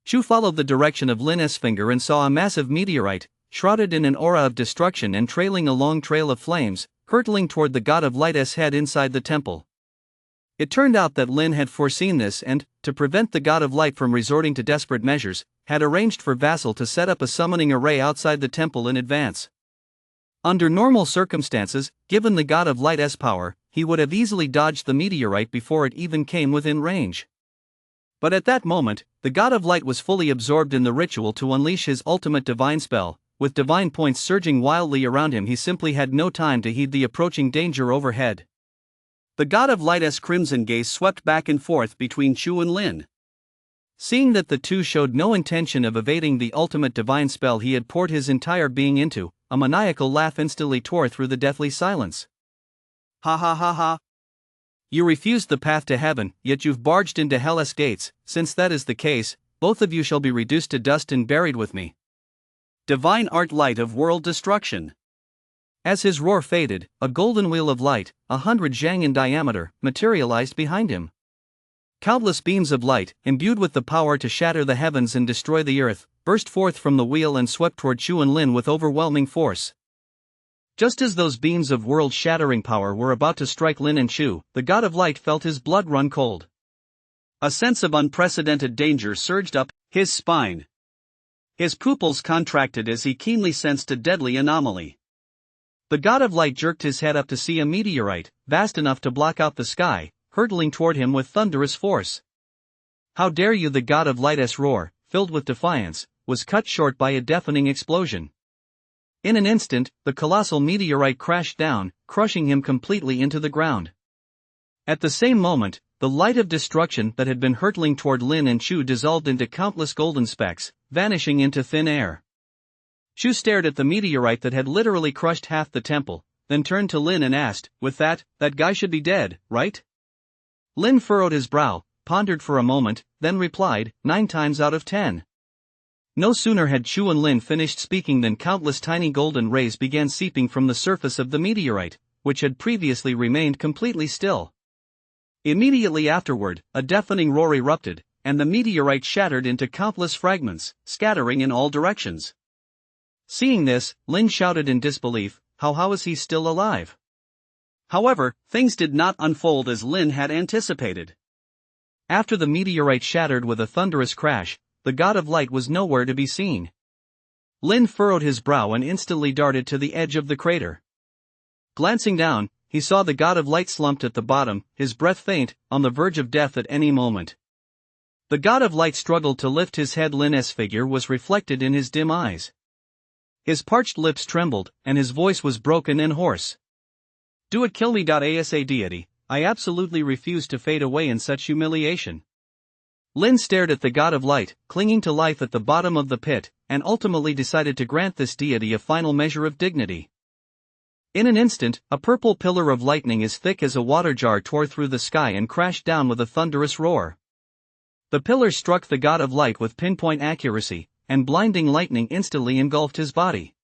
Chu followed the direction of Lin's finger and saw a massive meteorite, shrouded in an aura of destruction and trailing a long trail of flames, hurtling toward the god of light's head inside the temple. It turned out that Lin had foreseen this and, to prevent the god of light from resorting to desperate measures, had arranged for Vassal to set up a summoning array outside the temple in advance. Under normal circumstances, given the god of light's power, he would have easily dodged the meteorite before it even came within range. But at that moment, the god of light was fully absorbed in the ritual to unleash his ultimate divine spell. With divine points surging wildly around him, he simply had no time to heed the approaching danger overhead. The god of light's crimson gaze swept back and forth between Chu and Lin. Seeing that the two showed no intention of evading the ultimate divine spell he had poured his entire being into, a maniacal laugh instantly tore through the deathly silence. Ha ha ha ha. You refused the path to heaven, yet you've barged into hell's gates. Since that is the case, both of you shall be reduced to dust and buried with me. Divine art light of world destruction. As his roar faded, a golden wheel of light, 100 zhang in diameter, materialized behind him. Countless beams of light, imbued with the power to shatter the heavens and destroy the earth, burst forth from the wheel and swept toward Chu and Lin with overwhelming force. Just as those beams of world-shattering power were about to strike Lin and Chu, the god of light felt his blood run cold. A sense of unprecedented danger surged up his spine. His pupils contracted as he keenly sensed a deadly anomaly. The god of light jerked his head up to see a meteorite, vast enough to block out the sky, hurtling toward him with thunderous force. How dare you! The god of light's roar, filled with defiance, was cut short by a deafening explosion. In an instant, the colossal meteorite crashed down, crushing him completely into the ground. At the same moment, the light of destruction that had been hurtling toward Lin and Chu dissolved into countless golden specks, vanishing into thin air. Chu stared at the meteorite that had literally crushed half the temple, then turned to Lin and asked, "With that guy should be dead, right?" Lin furrowed his brow, pondered for a moment, then replied, 9 times out of 10. No sooner had Chu and Lin finished speaking than countless tiny golden rays began seeping from the surface of the meteorite, which had previously remained completely still. Immediately afterward, a deafening roar erupted, and the meteorite shattered into countless fragments, scattering in all directions. Seeing this, Lin shouted in disbelief, how is he still alive? However, things did not unfold as Lin had anticipated. After the meteorite shattered with a thunderous crash, the god of light was nowhere to be seen. Lin furrowed his brow and instantly darted to the edge of the crater. Glancing down, he saw the god of light slumped at the bottom, his breath faint, on the verge of death at any moment. The god of light struggled to lift his head. Lin's figure was reflected in his dim eyes. His parched lips trembled, and his voice was broken and hoarse. "Do it, kill me, asa deity, I absolutely refuse to fade away in such humiliation." Lin stared at the god of light, clinging to life at the bottom of the pit, and ultimately decided to grant this deity a final measure of dignity. In an instant, a purple pillar of lightning as thick as a water jar tore through the sky and crashed down with a thunderous roar. The pillar struck the god of light with pinpoint accuracy, and blinding lightning instantly engulfed his body.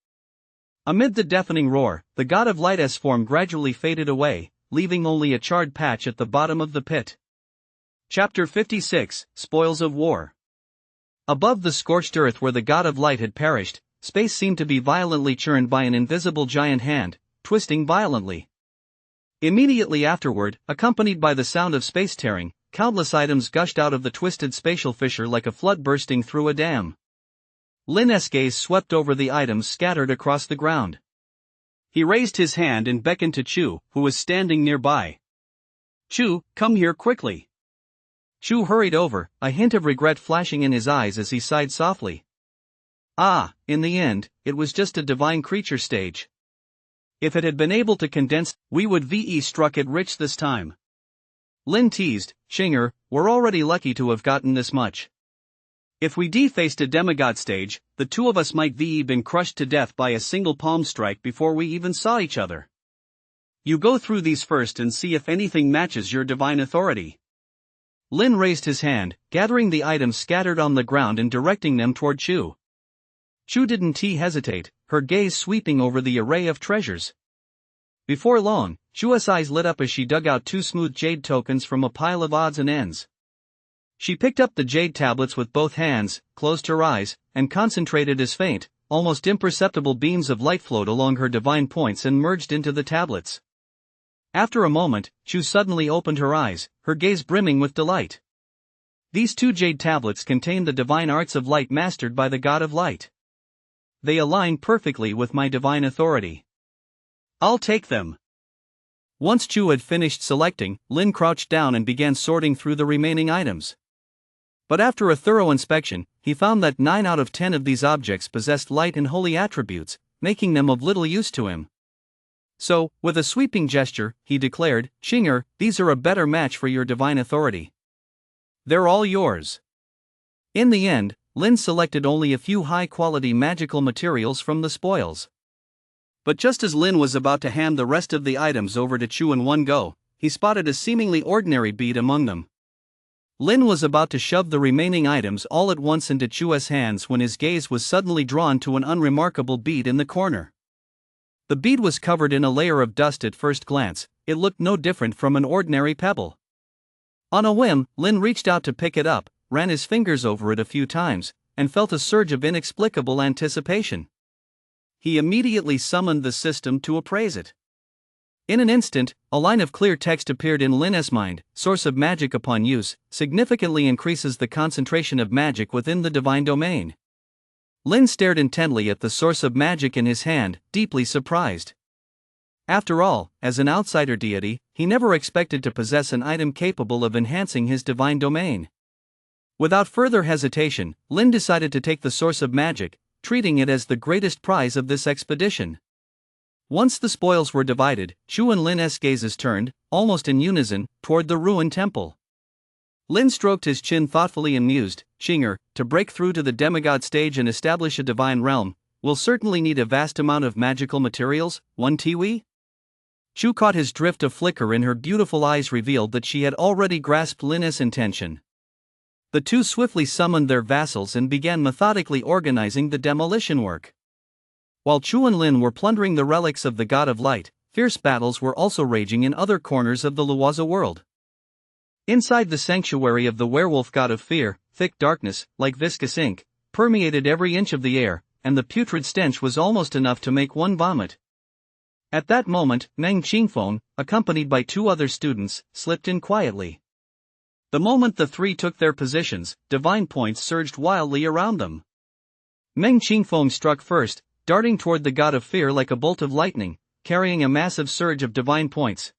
Amid the deafening roar, the god of light's form gradually faded away, leaving only a charred patch at the bottom of the pit. Chapter 56, Spoils of War. Above the scorched earth where the god of light had perished, space seemed to be violently churned by an invisible giant hand, twisting violently. Immediately afterward, accompanied by the sound of space tearing, countless items gushed out of the twisted spatial fissure like a flood bursting through a dam. Lin's gaze swept over the items scattered across the ground. He raised his hand and beckoned to Chu, who was standing nearby. "Chu, come here quickly." Chu hurried over, a hint of regret flashing in his eyes as he sighed softly. In the end, it was just a divine creature stage. If it had been able to condense, we would ve struck it rich this time. Lin teased, "Chinger, we're already lucky to have gotten this much. If we defaced a demigod stage, the two of us might been crushed to death by a single palm strike before we even saw each other. You go through these first and see if anything matches your divine authority." Lin raised his hand, gathering the items scattered on the ground and directing them toward Chu. Chu didn't hesitate, her gaze sweeping over the array of treasures. Before long, Chu's eyes lit up as she dug out 2 smooth jade tokens from a pile of odds and ends. She picked up the jade tablets with both hands, closed her eyes, and concentrated as faint, almost imperceptible beams of light flowed along her divine points and merged into the tablets. After a moment, Chu suddenly opened her eyes, her gaze brimming with delight. These 2 jade tablets contain the divine arts of light mastered by the God of Light. They align perfectly with my divine authority. I'll take them. Once Chu had finished selecting, Lin crouched down and began sorting through the remaining items. But after a thorough inspection, he found that 9 out of 10 of these objects possessed light and holy attributes, making them of little use to him. So, with a sweeping gesture, he declared, "Qinger, these are a better match for your divine authority. They're all yours." In the end, Lin selected only a few high-quality magical materials from the spoils. But just as Lin was about to hand the rest of the items over to Chu in one go, he spotted a seemingly ordinary bead among them. Lin was about to shove the remaining items all at once into Chu's hands when his gaze was suddenly drawn to an unremarkable bead in the corner. The bead was covered in a layer of dust at first glance. It looked no different from an ordinary pebble. On a whim, Lin reached out to pick it up, ran his fingers over it a few times, and felt a surge of inexplicable anticipation. He immediately summoned the system to appraise it. In an instant, a line of clear text appeared in Lin's mind. Source of magic upon use significantly increases the concentration of magic within the divine domain. Lin stared intently at the source of magic in his hand, deeply surprised. After all, as an outsider deity, he never expected to possess an item capable of enhancing his divine domain. Without further hesitation, Lin decided to take the source of magic, treating it as the greatest prize of this expedition. Once the spoils were divided, Chu and Lin's gazes turned, almost in unison, toward the ruined temple. Lin stroked his chin thoughtfully and mused, "Qinger, to break through to the demigod stage and establish a divine realm, we'll certainly need a vast amount of magical materials, one tiwi?" Chu caught his drift. A flicker in her beautiful eyes revealed that she had already grasped Lin's intention. The 2 swiftly summoned their vassals and began methodically organizing the demolition work. While Chu and Lin were plundering the relics of the God of Light, fierce battles were also raging in other corners of the Luoza world. Inside the sanctuary of the werewolf God of Fear, thick darkness, like viscous ink, permeated every inch of the air, and the putrid stench was almost enough to make one vomit. At that moment, Meng Qingfeng, accompanied by 2 other students, slipped in quietly. The moment the 3 took their positions, divine points surged wildly around them. Meng Qingfeng struck first, darting toward the God of Fear like a bolt of lightning, carrying a massive surge of divine points.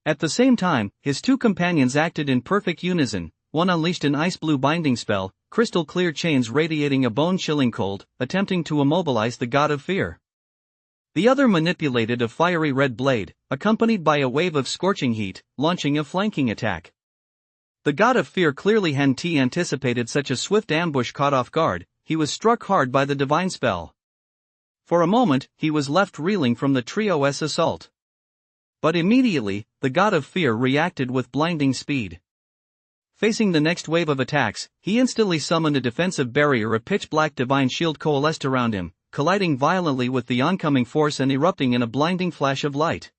At the same time, his 2 companions acted in perfect unison. One unleashed an ice-blue binding spell, crystal-clear chains radiating a bone-chilling cold, attempting to immobilize the God of Fear. The other manipulated a fiery red blade, accompanied by a wave of scorching heat, launching a flanking attack. The God of Fear clearly hadn't anticipated such a swift ambush. Caught off guard, he was struck hard by the divine spell. For a moment, he was left reeling from the trio's assault. But immediately, the God of Fear reacted with blinding speed. Facing the next wave of attacks, he instantly summoned a defensive barrier. A pitch-black divine shield coalesced around him, colliding violently with the oncoming force and erupting in a blinding flash of light.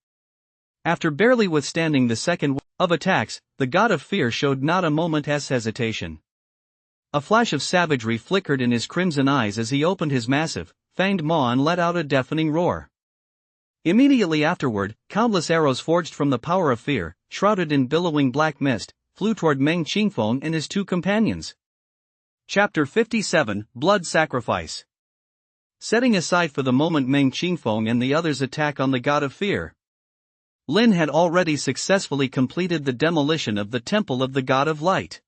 After barely withstanding the second wave of attacks, the God of Fear showed not a moment's hesitation. A flash of savagery flickered in his crimson eyes as he opened his massive, fanged maw and let out a deafening roar. Immediately afterward, countless arrows forged from the power of fear, shrouded in billowing black mist, flew toward Meng Qingfeng and his 2 companions. Chapter 57, Blood Sacrifice. Setting aside for the moment Meng Qingfeng and the others' attack on the God of Fear, Lin had already successfully completed the demolition of the Temple of the God of Light.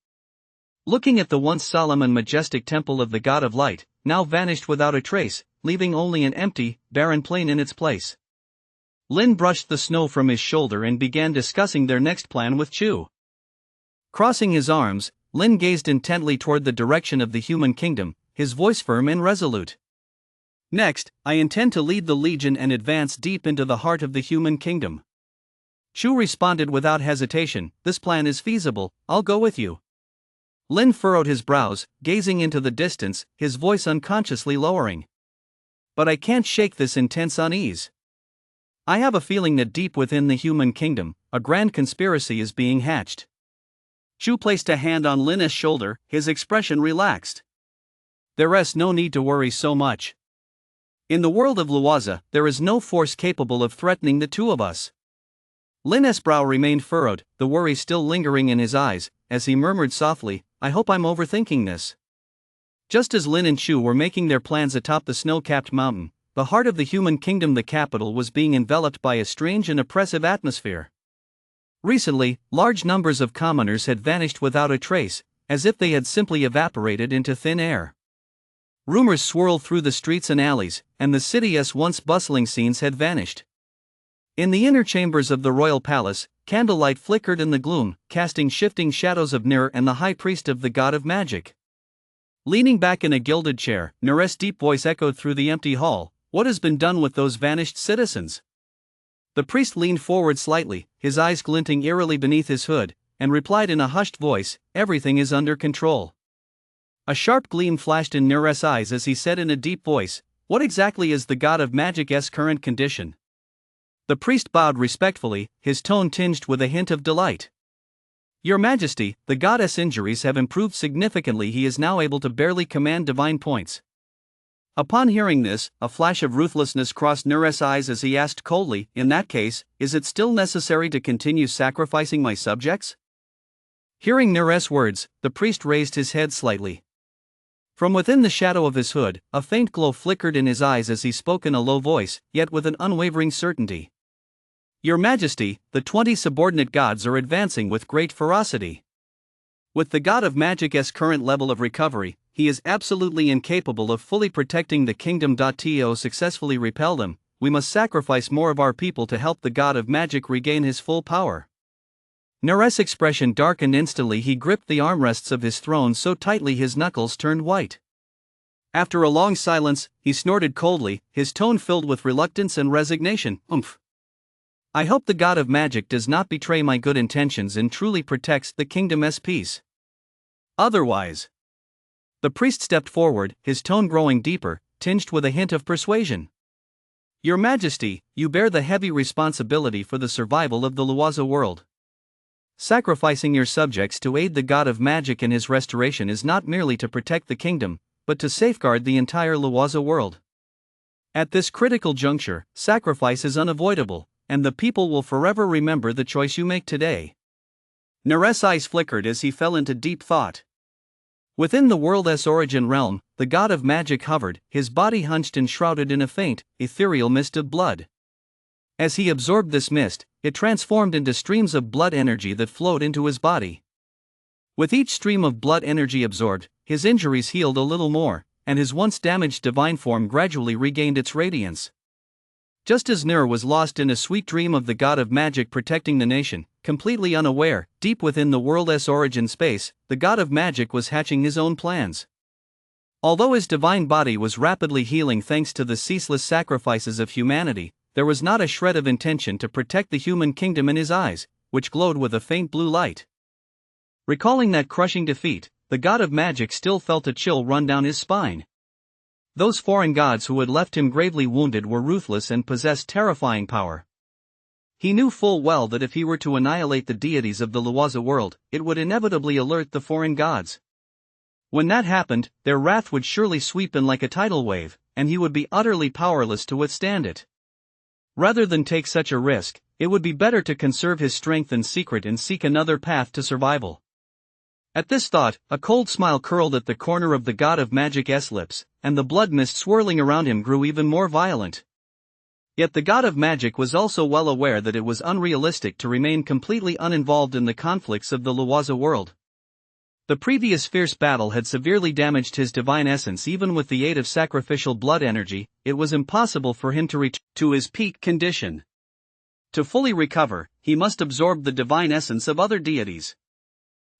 Looking at the once solemn and majestic Temple of the God of Light, now vanished without a trace, leaving only an empty, barren plain in its place, Lin brushed the snow from his shoulder and began discussing their next plan with Chu. Crossing his arms, Lin gazed intently toward the direction of the human kingdom, his voice firm and resolute. "Next, I intend to lead the Legion and advance deep into the heart of the human kingdom." Chu responded without hesitation, "This plan is feasible, I'll go with you." Lin furrowed his brows, gazing into the distance, his voice unconsciously lowering. "But I can't shake this intense unease. I have a feeling that deep within the human kingdom, a grand conspiracy is being hatched." Chu placed a hand on Lin's shoulder, his expression relaxed. "There's no need to worry so much. In the world of Luwaza, there is no force capable of threatening the two of us. Lin's brow remained furrowed, the worry still lingering in his eyes, as he murmured softly, "I hope I'm overthinking this." Just as Lin and Chu were making their plans atop the snow-capped mountain, the heart of the human kingdom, the capital, was being enveloped by a strange and oppressive atmosphere. Recently, large numbers of commoners had vanished without a trace, as if they had simply evaporated into thin air. Rumors swirled through the streets and alleys, and the city's once bustling scenes had vanished. In the inner chambers of the royal palace, candlelight flickered in the gloom, casting shifting shadows of Nur and the high priest of the god of magic. Leaning back in a gilded chair, Nur's deep voice echoed through the empty hall, "What has been done with those vanished citizens?" The priest leaned forward slightly, his eyes glinting eerily beneath his hood, and replied in a hushed voice, "Everything is under control." A sharp gleam flashed in Nur's eyes as he said in a deep voice, "What exactly is the god of magic's current condition?" The priest bowed respectfully, his tone tinged with a hint of delight. "Your Majesty, the god's injuries have improved significantly. He is now able to barely command divine points." Upon hearing this, a flash of ruthlessness crossed Nur's eyes as he asked coldly, "In that case, is it still necessary to continue sacrificing my subjects?" Hearing Nur's words, the priest raised his head slightly. From within the shadow of his hood, a faint glow flickered in his eyes as he spoke in a low voice, yet with an unwavering certainty. "Your Majesty, the 20 subordinate gods are advancing with great ferocity. With the god of magic's current level of recovery, he is absolutely incapable of fully protecting the kingdom. To successfully repel them, we must sacrifice more of our people to help the god of magic regain his full power." Nur's expression darkened instantly. He gripped the armrests of his throne so tightly his knuckles turned white. After a long silence, he snorted coldly, his tone filled with reluctance and resignation, "Umph. I hope the god of magic does not betray my good intentions and truly protects the kingdom's peace. Otherwise..." The priest stepped forward, his tone growing deeper, tinged with a hint of persuasion. "Your Majesty, you bear the heavy responsibility for the survival of the Luwaza world. Sacrificing your subjects to aid the god of magic in his restoration is not merely to protect the kingdom, but to safeguard the entire Luwaza world. At this critical juncture, sacrifice is unavoidable, and the people will forever remember the choice you make today." Nur's eyes flickered as he fell into deep thought. Within the world's origin realm, the god of magic hovered, his body hunched and shrouded in a faint, ethereal mist of blood. As he absorbed this mist, it transformed into streams of blood energy that flowed into his body. With each stream of blood energy absorbed, his injuries healed a little more, and his once damaged divine form gradually regained its radiance. Just as Nur was lost in a sweet dream of the god of magic protecting the nation, completely unaware, deep within the world's origin space, the god of magic was hatching his own plans. Although his divine body was rapidly healing thanks to the ceaseless sacrifices of humanity, there was not a shred of intention to protect the human kingdom in his eyes, which glowed with a faint blue light. Recalling that crushing defeat, the god of magic still felt a chill run down his spine. Those foreign gods who had left him gravely wounded were ruthless and possessed terrifying power. He knew full well that if he were to annihilate the deities of the Luwaza world, it would inevitably alert the foreign gods. When that happened, their wrath would surely sweep in like a tidal wave, and he would be utterly powerless to withstand it. Rather than take such a risk, it would be better to conserve his strength in secret and seek another path to survival. At this thought, a cold smile curled at the corner of the god of magic's lips, and the blood mist swirling around him grew even more violent. Yet the god of magic was also well aware that it was unrealistic to remain completely uninvolved in the conflicts of the Luwaza world. The previous fierce battle had severely damaged his divine essence. Even with the aid of sacrificial blood energy, it was impossible for him to return to his peak condition. To fully recover, he must absorb the divine essence of other deities.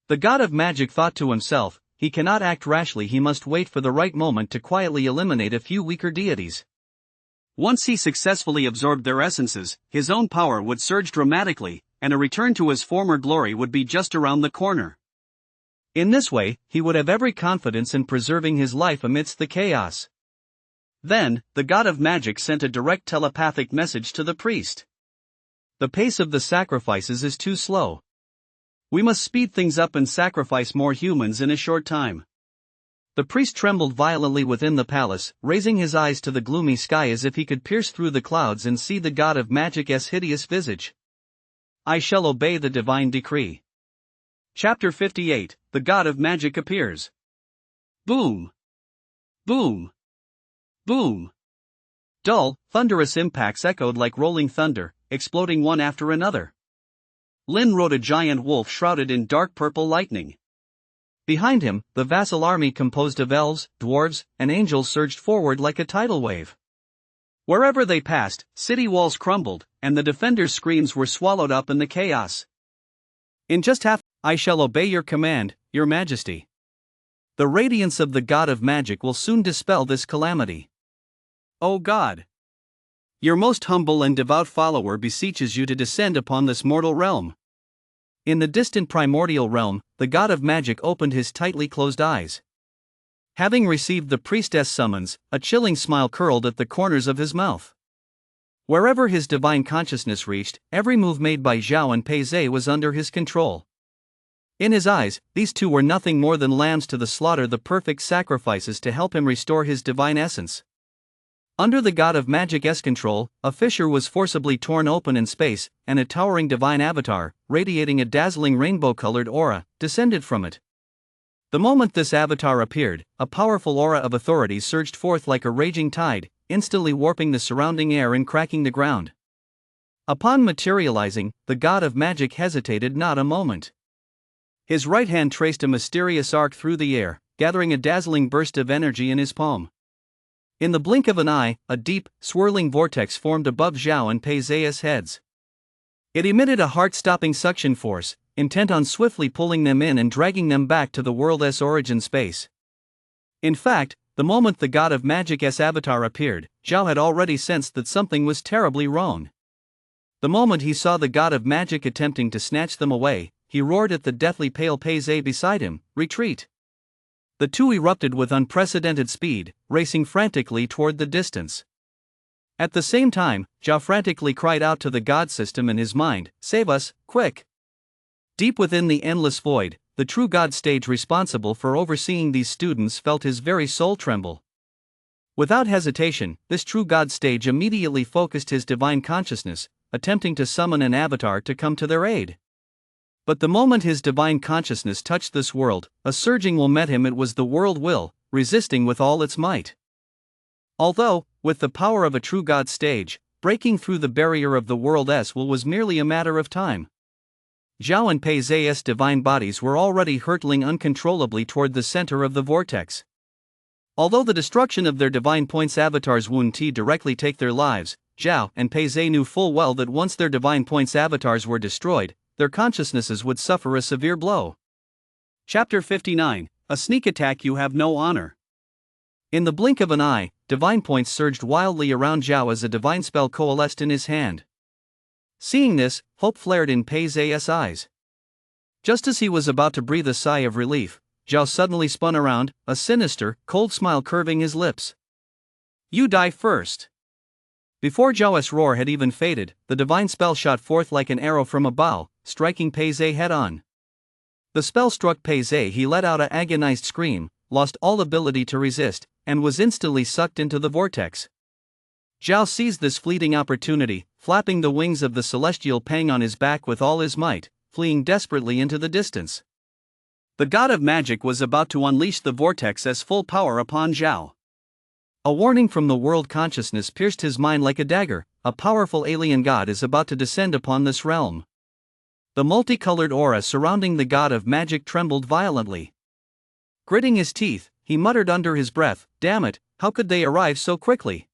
The god of magic thought to himself, he cannot act rashly. He must wait for the right moment to quietly eliminate a few weaker deities. Once he successfully absorbed their essences, his own power would surge dramatically, and a return to his former glory would be just around the corner. In this way, he would have every confidence in preserving his life amidst the chaos. Then, the god of magic sent a direct telepathic message to the priest. "The pace of the sacrifices is too slow. We must speed things up and sacrifice more humans in a short time." The priest trembled violently within the palace, raising his eyes to the gloomy sky as if he could pierce through the clouds and see the god of magic's hideous visage. I shall obey the divine decree. Chapter 58, The God of Magic Appears. Boom! Boom! Boom! Dull, thunderous impacts echoed like rolling thunder, exploding one after another. Lin rode a giant wolf shrouded in dark purple lightning. Behind him, the vassal army composed of elves, dwarves, and angels surged forward like a tidal wave. Wherever they passed, city walls crumbled, and the defenders' screams were swallowed up in the chaos. In just half, I shall obey your command, your majesty. The radiance of the god of magic will soon dispel this calamity. O God! Your most humble and devout follower beseeches you to descend upon this mortal realm. In the distant primordial realm, the god of magic opened his tightly closed eyes. Having received the priestess' summons, a chilling smile curled at the corners of his mouth. Wherever his divine consciousness reached, every move made by Zhao and Pei Zhe was under his control. In his eyes, these two were nothing more than lambs to the slaughter, the perfect sacrifices to help him restore his divine essence. Under the god of magic's control, a fissure was forcibly torn open in space, and a towering divine avatar, radiating a dazzling rainbow-colored aura, descended from it. The moment this avatar appeared, a powerful aura of authority surged forth like a raging tide, instantly warping the surrounding air and cracking the ground. Upon materializing, the god of magic hesitated not a moment. His right hand traced a mysterious arc through the air, gathering a dazzling burst of energy in his palm. In the blink of an eye, a deep, swirling vortex formed above Zhao and Pei Zhe's heads. It emitted a heart-stopping suction force, intent on swiftly pulling them in and dragging them back to the world's origin space. In fact, the moment the god of magic's avatar appeared, Zhao had already sensed that something was terribly wrong. The moment he saw the god of magic attempting to snatch them away, he roared at the deathly pale Pei Zhe beside him, "Retreat!" The two erupted with unprecedented speed, racing frantically toward the distance. At the same time, Zhao frantically cried out to the god system in his mind, "Save us, quick!" Deep within the endless void, the true god stage responsible for overseeing these students felt his very soul tremble. Without hesitation, this true god stage immediately focused his divine consciousness, attempting to summon an avatar to come to their aid. But the moment his divine consciousness touched this world, a surging will met him. It was the world will, resisting with all its might. Although, with the power of a true god stage, breaking through the barrier of the world's will was merely a matter of time. Zhao and Pei Zhe's divine bodies were already hurtling uncontrollably toward the center of the vortex. Although the destruction of their divine points avatars wouldn't directly take their lives, Zhao and Pei Zhe knew full well that once their divine points avatars were destroyed, their consciousnesses would suffer a severe blow. Chapter 59, A Sneak Attack. You have no honor. In the blink of an eye, divine points surged wildly around Zhao as a divine spell coalesced in his hand. Seeing this, hope flared in Pei Zhe's eyes. Just as he was about to breathe a sigh of relief, Zhao suddenly spun around, a sinister, cold smile curving his lips. "You die first." Before Zhao's roar had even faded, the divine spell shot forth like an arrow from a bow, striking Pei Zhe head-on. The spell struck Pei Zhe. He let out an agonized scream, lost all ability to resist, and was instantly sucked into the vortex. Zhao seized this fleeting opportunity, flapping the wings of the celestial pang on his back with all his might, fleeing desperately into the distance. The god of magic was about to unleash the vortex's full power upon Zhao. A warning from the world consciousness pierced his mind like a dagger. A powerful alien god is about to descend upon this realm. The multicolored aura surrounding the god of magic trembled violently. Gritting his teeth, he muttered under his breath, "Damn it, how could they arrive so quickly?"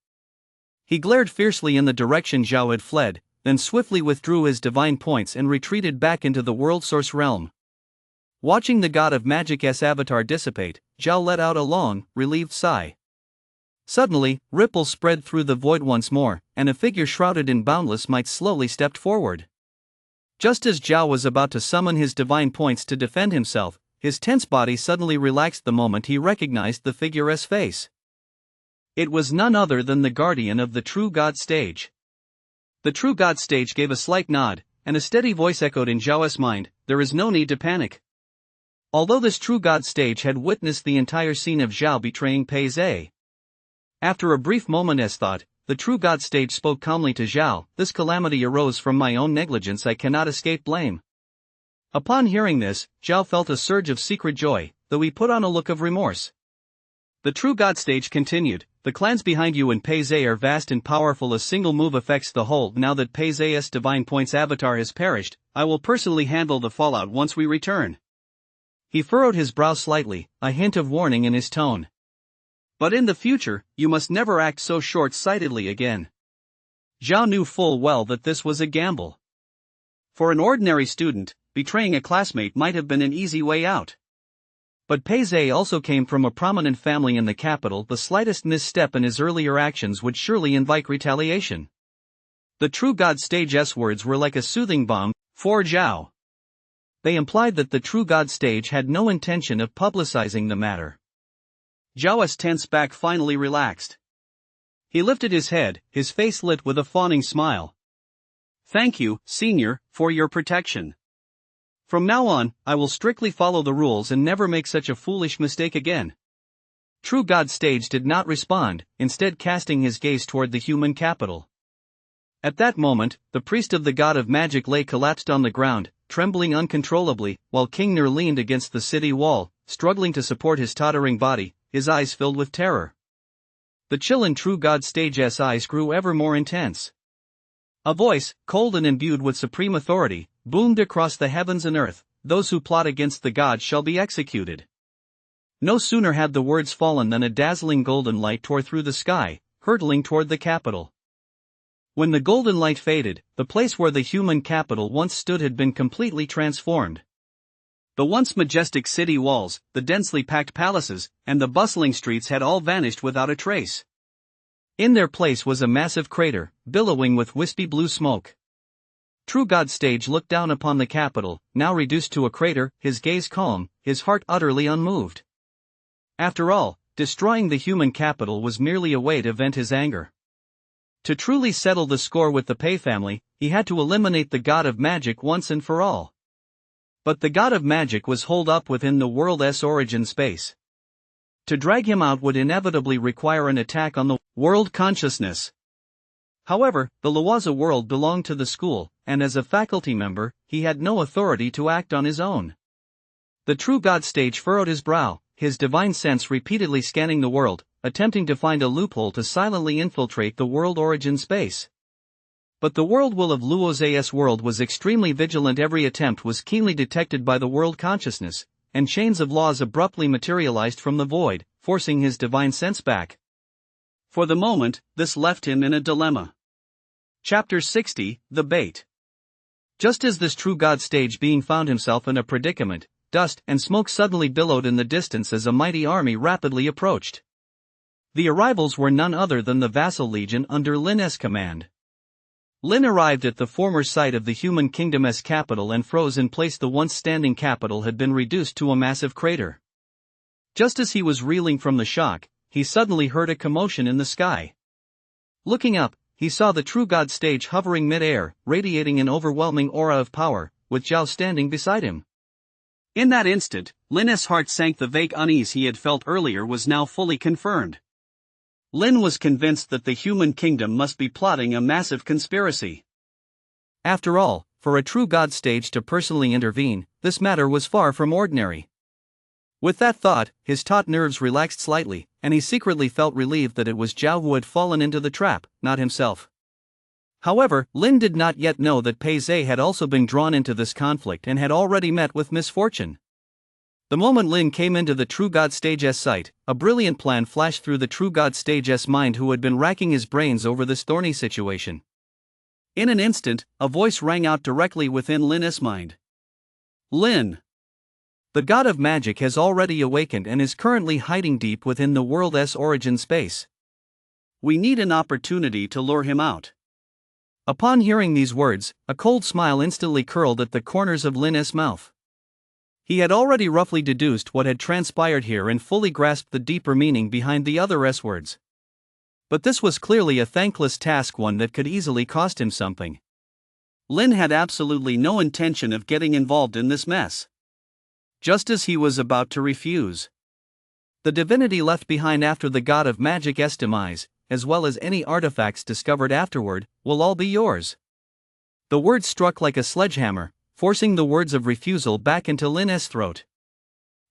He glared fiercely in the direction Zhao had fled, then swiftly withdrew his divine points and retreated back into the world source realm. Watching the god of magic's avatar dissipate, Zhao let out a long, relieved sigh. Suddenly, ripples spread through the void once more, and a figure shrouded in boundless might slowly stepped forward. Just as Zhao was about to summon his divine points to defend himself, his tense body suddenly relaxed the moment he recognized the figure's face. It was none other than the guardian of the true god stage. The true god stage gave a slight nod, and a steady voice echoed in Zhao's mind, "There is no need to panic." Although this true god stage had witnessed the entire scene of Zhao betraying Pei Zhe. After a brief moment as thought, the true god stage spoke calmly to Zhao, "This calamity arose from my own negligence, I cannot escape blame." Upon hearing this, Zhao felt a surge of secret joy, though he put on a look of remorse. The true god stage continued, "The clans behind you and Pei Zhe are vast and powerful, a single move affects the whole. Now that Pei Zhe's divine points avatar has perished, I will personally handle the fallout once we return." He furrowed his brow slightly, a hint of warning in his tone. "But in the future, you must never act so short-sightedly again." Zhao knew full well that this was a gamble. For an ordinary student, betraying a classmate might have been an easy way out. But Pei Zhe also came from a prominent family in the capital, the slightest misstep in his earlier actions would surely invite retaliation. The true god stage's words were like a soothing balm for Zhao. They implied that the true god stage had no intention of publicizing the matter. Zhao's tense back finally relaxed. He lifted his head, his face lit with a fawning smile. "Thank you, senior, for your protection. From now on, I will strictly follow the rules and never make such a foolish mistake again." True God Stage did not respond, instead casting his gaze toward the human capital. At that moment, the priest of the god of magic lay collapsed on the ground, trembling uncontrollably, while King Nur leaned against the city wall, struggling to support his tottering body, his eyes filled with terror. The chill in True God Stage's eyes grew ever more intense. A voice, cold and imbued with supreme authority, boomed across the heavens and earth, "Those who plot against the gods shall be executed." No sooner had the words fallen than a dazzling golden light tore through the sky, hurtling toward the capital. When the golden light faded, the place where the human capital once stood had been completely transformed. The once majestic city walls, the densely packed palaces, and the bustling streets had all vanished without a trace. In their place was a massive crater, billowing with wispy blue smoke. True God Stage looked down upon the capital, now reduced to a crater, his gaze calm, his heart utterly unmoved. After all, destroying the human capital was merely a way to vent his anger. To truly settle the score with the Pei family, he had to eliminate the god of magic once and for all. But the god of magic was holed up within the world's origin space. To drag him out would inevitably require an attack on the world consciousness. However, the Luoza world belonged to the school, and as a faculty member, he had no authority to act on his own. The True God Stage furrowed his brow, his divine sense repeatedly scanning the world, attempting to find a loophole to silently infiltrate the world origin space. But the world will of Luoza's world was extremely vigilant. Every attempt was keenly detected by the world consciousness, and chains of laws abruptly materialized from the void, forcing his divine sense back. For the moment, this left him in a dilemma. Chapter 60, The Bait. Just as this True God Stage being found himself in a predicament, dust and smoke suddenly billowed in the distance as a mighty army rapidly approached. The arrivals were none other than the vassal legion under Lin's command. Lin arrived at the former site of the human kingdom's capital and froze in place. The once standing capital had been reduced to a massive crater. Just as he was reeling from the shock, he suddenly heard a commotion in the sky. Looking up, he saw the True God Stage hovering mid-air, radiating an overwhelming aura of power, with Zhao standing beside him. In that instant, Lin's heart sank. The vague unease he had felt earlier was now fully confirmed. Lin was convinced that the human kingdom must be plotting a massive conspiracy. After all, for a True God Stage to personally intervene, this matter was far from ordinary. With that thought, his taut nerves relaxed slightly, and he secretly felt relieved that it was Zhao who had fallen into the trap, not himself. However, Lin did not yet know that Pei Zhe had also been drawn into this conflict and had already met with misfortune. The moment Lin came into the True God Stage's sight, a brilliant plan flashed through the True God Stage's mind, who had been racking his brains over this thorny situation. In an instant, a voice rang out directly within Lin's mind. "Lin! The god of magic has already awakened and is currently hiding deep within the world's origin space. We need an opportunity to lure him out." Upon hearing these words, a cold smile instantly curled at the corners of Lin's mouth. He had already roughly deduced what had transpired here and fully grasped the deeper meaning behind the other words. But this was clearly a thankless task, one that could easily cost him something. Lin had absolutely no intention of getting involved in this mess. just as he was about to refuse. The divinity left behind after the god of magic's demise, as well as any artifacts discovered afterward, will all be yours. The words struck like a sledgehammer, forcing the words of refusal back into Lin's throat.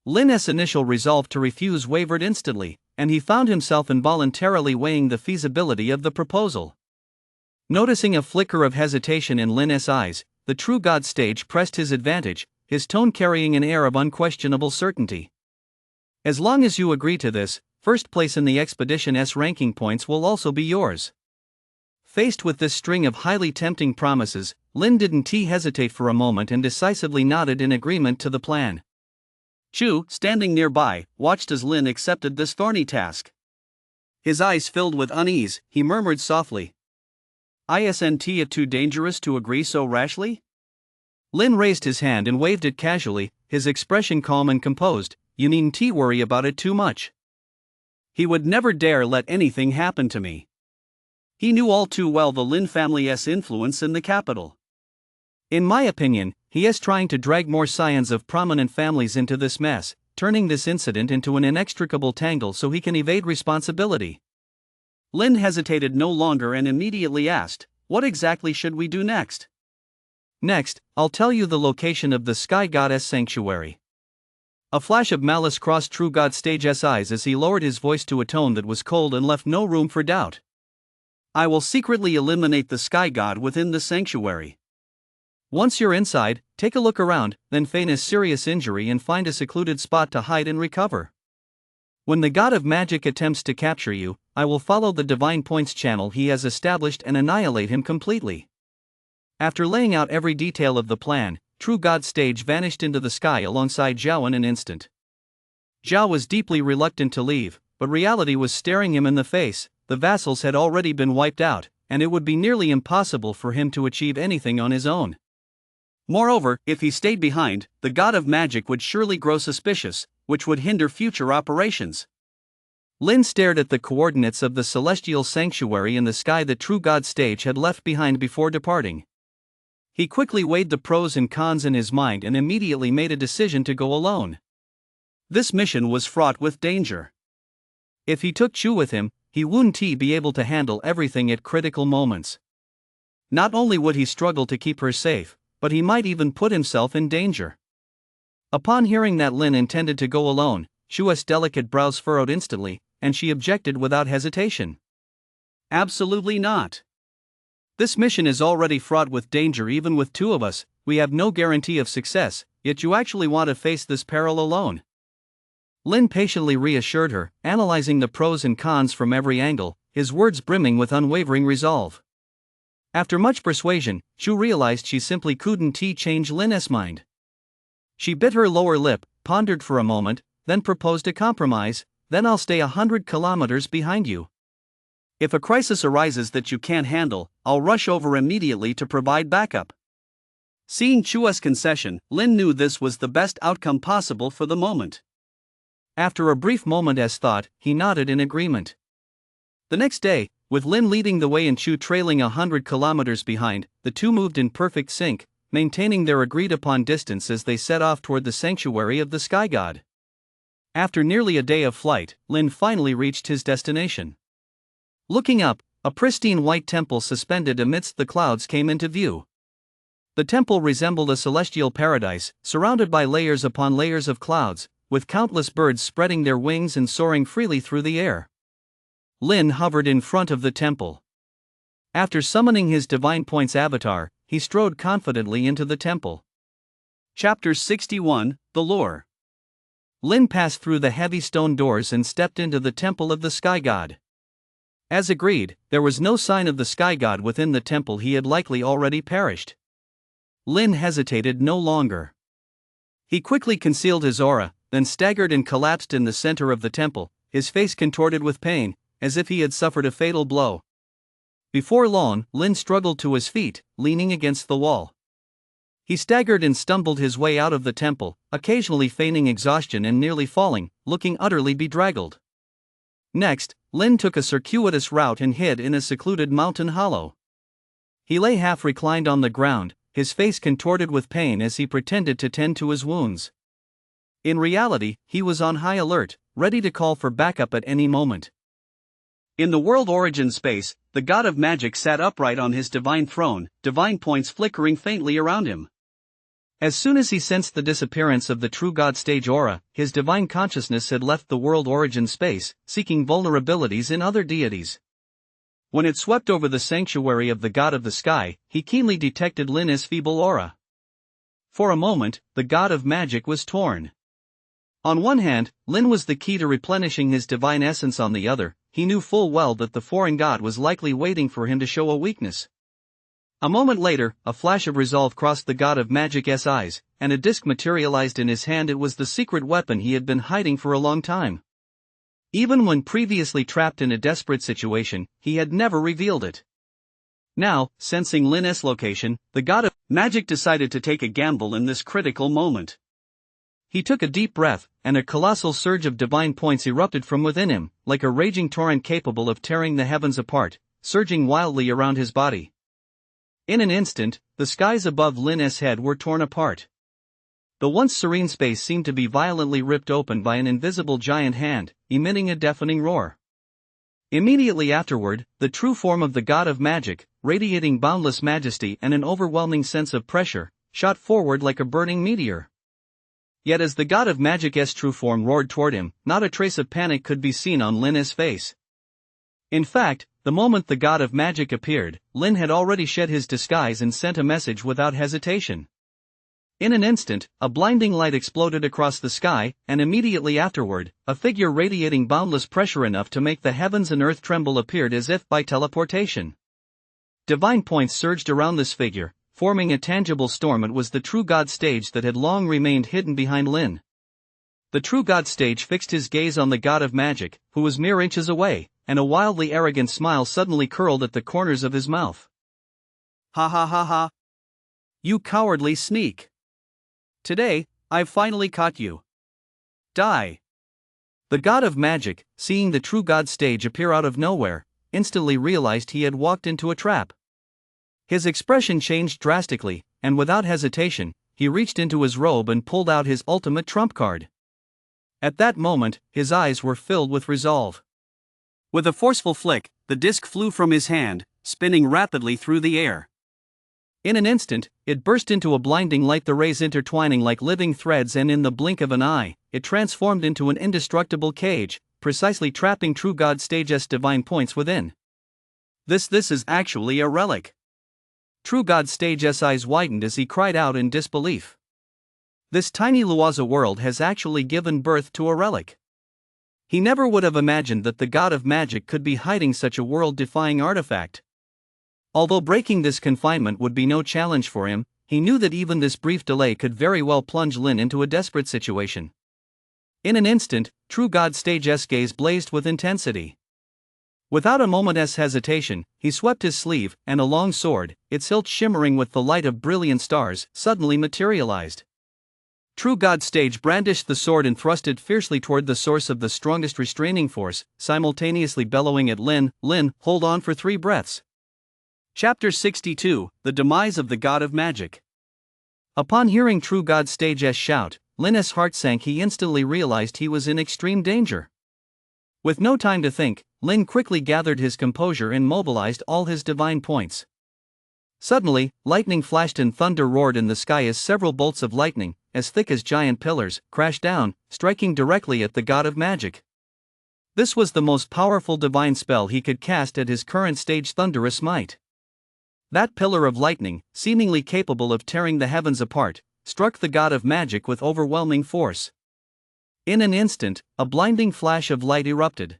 Lin's initial resolve to refuse wavered instantly, and he found himself involuntarily weighing the feasibility of the proposal. Noticing a flicker of hesitation in Lin's eyes, the true god stage pressed his advantage, his tone carrying an air of unquestionable certainty. As long as you agree to this, first place in the expedition's ranking points will also be yours. Faced with this string of highly tempting promises, Lin didn't hesitate for a moment and decisively nodded in agreement to the plan. Chu, standing nearby, watched as Lin accepted this thorny task. His eyes filled with unease, he murmured softly, "Isn't it too dangerous to agree so rashly?" Lin raised his hand and waved it casually, his expression calm and composed. "You needn't worry about it too much. He would never dare let anything happen to me." He knew all too well the Lin family's influence in the capital. "In my opinion, he is trying to drag more scions of prominent families into this mess, turning this incident into an inextricable tangle so he can evade responsibility." Lin hesitated no longer and immediately asked, "What exactly should we do next?" "Next, I'll tell you the location of the Sky Goddess Sanctuary." A flash of malice crossed True God Stage's eyes as he lowered his voice to a tone that was cold and left no room for doubt. "I will secretly eliminate the Sky God within the sanctuary. Once you're inside, take a look around, then feign a serious injury and find a secluded spot to hide and recover. When the God of Magic attempts to capture you, I will follow the Divine Points channel he has established and annihilate him completely." After laying out every detail of the plan, True God Stage vanished into the sky alongside Zhao in an instant. Zhao was deeply reluctant to leave, but reality was staring him in the face. The vassals had already been wiped out, and it would be nearly impossible for him to achieve anything on his own. Moreover, if he stayed behind, the God of Magic would surely grow suspicious, which would hinder future operations. Lin stared at the coordinates of the celestial sanctuary in the sky that True God Stage had left behind before departing. He quickly weighed the pros and cons in his mind and immediately made a decision to go alone. This mission was fraught with danger. If he took Chu with him, he wouldn't be able to handle everything at critical moments. Not only would he struggle to keep her safe, but he might even put himself in danger. Upon hearing that Lin intended to go alone, Chu's delicate brows furrowed instantly, and she objected without hesitation. "Absolutely not. This mission is already fraught with danger. Even with two of us, we have no guarantee of success, yet you actually want to face this peril alone." Lin patiently reassured her, analyzing the pros and cons from every angle, his words brimming with unwavering resolve. After much persuasion, Chu realized she simply couldn't change Lin's mind. She bit her lower lip, pondered for a moment, then proposed a compromise. "Then I'll stay 100 kilometers behind you. If a crisis arises that you can't handle, I'll rush over immediately to provide backup." Seeing Chu's concession, Lin knew this was the best outcome possible for the moment. After a brief moment's thought, he nodded in agreement. The next day, with Lin leading the way and Chu trailing 100 kilometers behind, the two moved in perfect sync, maintaining their agreed-upon distance as they set off toward the sanctuary of the Sky God. After nearly a day of flight, Lin finally reached his destination. Looking up, a pristine white temple suspended amidst the clouds came into view. The temple resembled a celestial paradise, surrounded by layers upon layers of clouds, with countless birds spreading their wings and soaring freely through the air. Lin hovered in front of the temple. After summoning his Divine Points avatar, he strode confidently into the temple. Chapter 61, The Lore. Lin passed through the heavy stone doors and stepped into the temple of the Sky God. As agreed, there was no sign of the Sky God within the temple. He had likely already perished. Lin hesitated no longer. He quickly concealed his aura, then staggered and collapsed in the center of the temple, his face contorted with pain, as if he had suffered a fatal blow. Before long, Lin struggled to his feet, leaning against the wall. He staggered and stumbled his way out of the temple, occasionally feigning exhaustion and nearly falling, looking utterly bedraggled. Next, Lin took a circuitous route and hid in a secluded mountain hollow. He lay half reclined on the ground, his face contorted with pain as he pretended to tend to his wounds. In reality, he was on high alert, ready to call for backup at any moment. In the world origin space, the god of magic sat upright on his divine throne, divine points flickering faintly around him. As soon as he sensed the disappearance of the true god stage aura, his divine consciousness had left the world origin space, seeking vulnerabilities in other deities. When it swept over the sanctuary of the god of the sky, he keenly detected Lin's feeble aura. For a moment, the god of magic was torn. On one hand, Lin was the key to replenishing his divine essence. On the other, he knew full well that the foreign god was likely waiting for him to show a weakness. A moment later, a flash of resolve crossed the god of magic's eyes, and a disc materialized in his hand. It was the secret weapon he had been hiding for a long time. Even when previously trapped in a desperate situation, he had never revealed it. Now, sensing Lin's location, the god of magic decided to take a gamble in this critical moment. He took a deep breath, and a colossal surge of divine points erupted from within him, like a raging torrent capable of tearing the heavens apart, surging wildly around his body. In an instant, the skies above Lin's head were torn apart. The once serene space seemed to be violently ripped open by an invisible giant hand, emitting a deafening roar. Immediately afterward, the true form of the god of magic, radiating boundless majesty and an overwhelming sense of pressure, shot forward like a burning meteor. Yet as the god of magic's true form roared toward him, not a trace of panic could be seen on Lin's face. In fact, the moment the god of magic appeared, Lin had already shed his disguise and sent a message without hesitation. In an instant, a blinding light exploded across the sky, and immediately afterward, a figure radiating boundless pressure enough to make the heavens and earth tremble appeared as if by teleportation. Divine points surged around this figure, forming a tangible storm. It was the true god stage that had long remained hidden behind Lin. The true god stage fixed his gaze on the god of magic, who was mere inches away, and a wildly arrogant smile suddenly curled at the corners of his mouth. "Ha ha ha ha! You cowardly sneak! Today, I've finally caught you. Die!" The god of magic, seeing the true god stage appear out of nowhere, instantly realized he had walked into a trap. His expression changed drastically, and without hesitation, he reached into his robe and pulled out his ultimate trump card. At that moment, his eyes were filled with resolve. With a forceful flick, the disc flew from his hand, spinning rapidly through the air. In an instant, it burst into a blinding light, the rays intertwining like living threads, and in the blink of an eye, it transformed into an indestructible cage, precisely trapping true god stage's divine points within. This is actually a relic. True god stage's eyes widened as he cried out in disbelief. This tiny Luaza world has actually given birth to a relic. He never would have imagined that the god of magic could be hiding such a world-defying artifact. Although breaking this confinement would be no challenge for him, he knew that even this brief delay could very well plunge Lin into a desperate situation. In an instant, true god stage's gaze blazed with intensity. Without a moment's hesitation, he swept his sleeve, and a long sword, its hilt shimmering with the light of brilliant stars, suddenly materialized. True god stage brandished the sword and thrust it fiercely toward the source of the strongest restraining force, simultaneously bellowing at Lin, "Lin, hold on for 3 breaths." Chapter 62, The Demise of the God of Magic. Upon hearing true god stage's shout, Lin's heart sank. He instantly realized he was in extreme danger. With no time to think, Lin quickly gathered his composure and mobilized all his divine points. Suddenly, lightning flashed and thunder roared in the sky as several bolts of lightning, as thick as giant pillars, crashed down, striking directly at the god of magic. This was the most powerful divine spell he could cast at his current stage, thunderous might. That pillar of lightning, seemingly capable of tearing the heavens apart, struck the god of magic with overwhelming force. In an instant, a blinding flash of light erupted.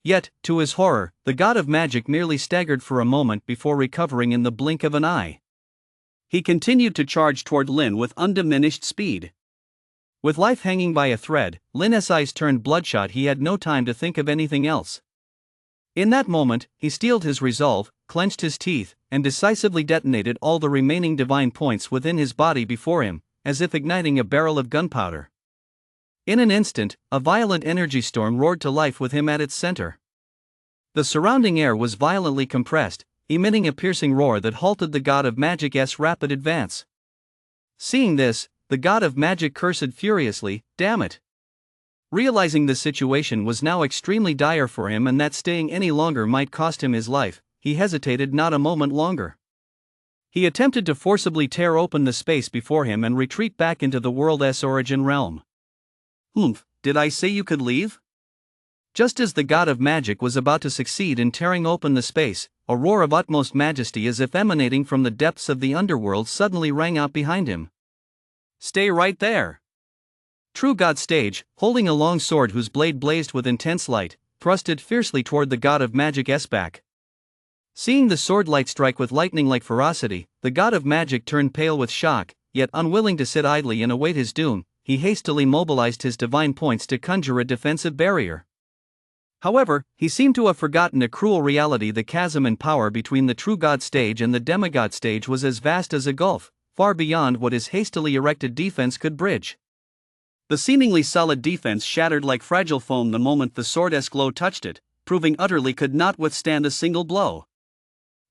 Yet, to his horror, the god of magic merely staggered for a moment before recovering in the blink of an eye. He continued to charge toward Lin with undiminished speed. With life hanging by a thread, Lin's eyes turned bloodshot. He had no time to think of anything else. In that moment, he steeled his resolve, clenched his teeth, and decisively detonated all the remaining divine points within his body before him, as if igniting a barrel of gunpowder. In an instant, a violent energy storm roared to life with him at its center. The surrounding air was violently compressed, emitting a piercing roar that halted the god of magic's rapid advance. Seeing this, the god of magic cursed furiously, "Damn it." Realizing the situation was now extremely dire for him and that staying any longer might cost him his life, he hesitated not a moment longer. He attempted to forcibly tear open the space before him and retreat back into the world's origin realm. Did I say you could leave? Just as the god of magic was about to succeed in tearing open the space, a roar of utmost majesty as if emanating from the depths of the underworld suddenly rang out behind him. "Stay right there!" True God Stage, holding a long sword whose blade blazed with intense light, thrusted fiercely toward the god of magic's back. Seeing the sword light strike with lightning-like ferocity, the god of magic turned pale with shock, yet unwilling to sit idly and await his doom, he hastily mobilized his divine points to conjure a defensive barrier. However, he seemed to have forgotten a cruel reality: the chasm in power between the true God Stage and the demigod stage was as vast as a gulf, far beyond what his hastily erected defense could bridge. The seemingly solid defense shattered like fragile foam the moment the sword's glow touched it, proving utterly could not withstand a single blow.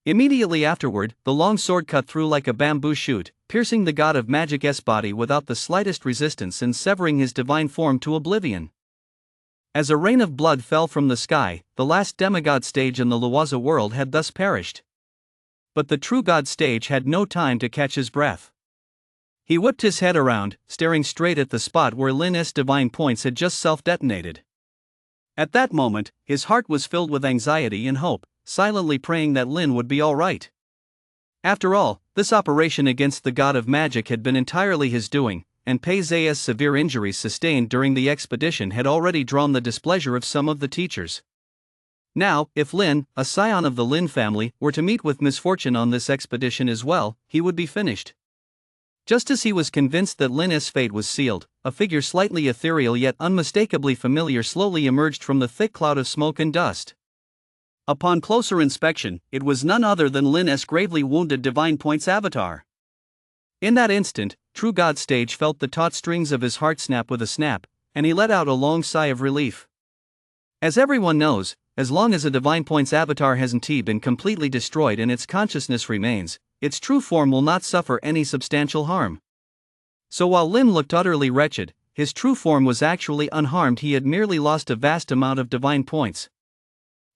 Immediately afterward, the long sword cut through like a bamboo shoot, piercing the god of magic's body without the slightest resistance and severing his divine form to oblivion. As a rain of blood fell from the sky, the last demigod stage in the Loaza world had thus perished. But the true God Stage had no time to catch his breath. He whipped his head around, staring straight at the spot where Lin's divine points had just self-detonated. At that moment, his heart was filled with anxiety and hope, silently praying that Lin would be all right. After all, this operation against the god of magic had been entirely his doing, and Pei's severe injuries sustained during the expedition had already drawn the displeasure of some of the teachers. Now, if Lin, a scion of the Lin family, were to meet with misfortune on this expedition as well, he would be finished. Just as he was convinced that Lin's fate was sealed, a figure slightly ethereal yet unmistakably familiar slowly emerged from the thick cloud of smoke and dust. Upon closer inspection, it was none other than Lin's gravely wounded divine points avatar. In that instant, True God Stage felt the taut strings of his heart snap with a snap, and he let out a long sigh of relief. As everyone knows, as long as a divine points avatar hasn't been completely destroyed and its consciousness remains, its true form will not suffer any substantial harm. So while Lin looked utterly wretched, his true form was actually unharmed. He had merely lost a vast amount of divine points.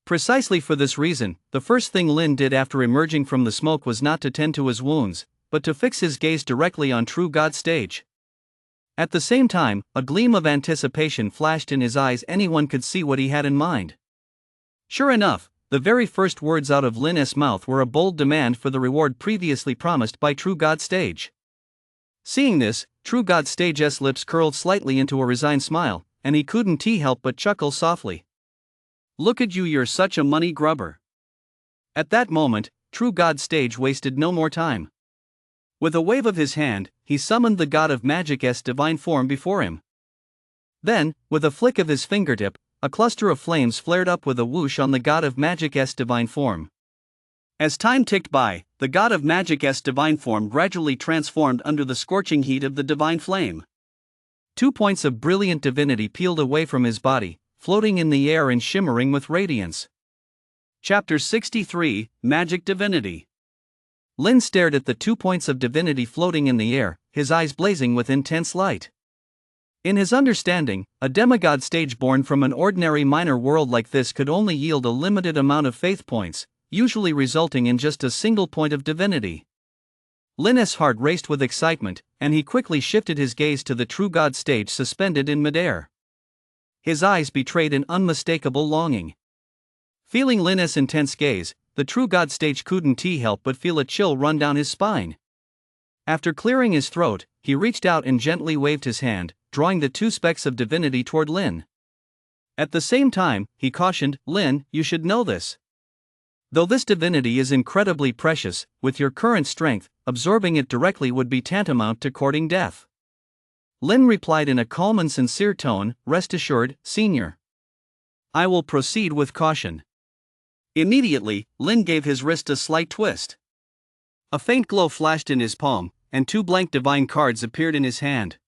Precisely for this reason, the first thing Lin did after emerging from the smoke was not to tend to his wounds, but to fix his gaze directly on True God Stage. At the same time, a gleam of anticipation flashed in his eyes. Anyone could see what he had in mind. Sure enough, the very first words out of Lin's mouth were a bold demand for the reward previously promised by True God Stage. Seeing this, True God Stage's lips curled slightly into a resigned smile, and he couldn't help but chuckle softly. "Look at you, you're such a money grubber." At that moment, True God Stage wasted no more time. With a wave of his hand, he summoned the god of magic's divine form before him. Then, with a flick of his fingertip, a cluster of flames flared up with a whoosh on the god of magic's divine form. As time ticked by, the god of magic's divine form gradually transformed under the scorching heat of the divine flame. 2 points of brilliant divinity peeled away from his body, floating in the air and shimmering with radiance. Chapter 63, Magic Divinity. Lin stared at the 2 points of divinity floating in the air, his eyes blazing with intense light. In his understanding, a demigod stage born from an ordinary minor world like this could only yield a limited amount of faith points, usually resulting in just a single point of divinity. Lin's heart raced with excitement, and he quickly shifted his gaze to the True God Stage suspended in midair. His eyes betrayed an unmistakable longing. Feeling Lin's intense gaze, the True God Stage couldn't help but feel a chill run down his spine. After clearing his throat, he reached out and gently waved his hand, drawing the 2 specks of divinity toward Lin. At the same time, he cautioned, "Lin, you should know this. Though this divinity is incredibly precious, with your current strength, absorbing it directly would be tantamount to courting death." Lin replied in a calm and sincere tone, "Rest assured, Senior. I will proceed with caution." Immediately, Lin gave his wrist a slight twist. A faint glow flashed in his palm, and 2 blank divine cards appeared in his hand.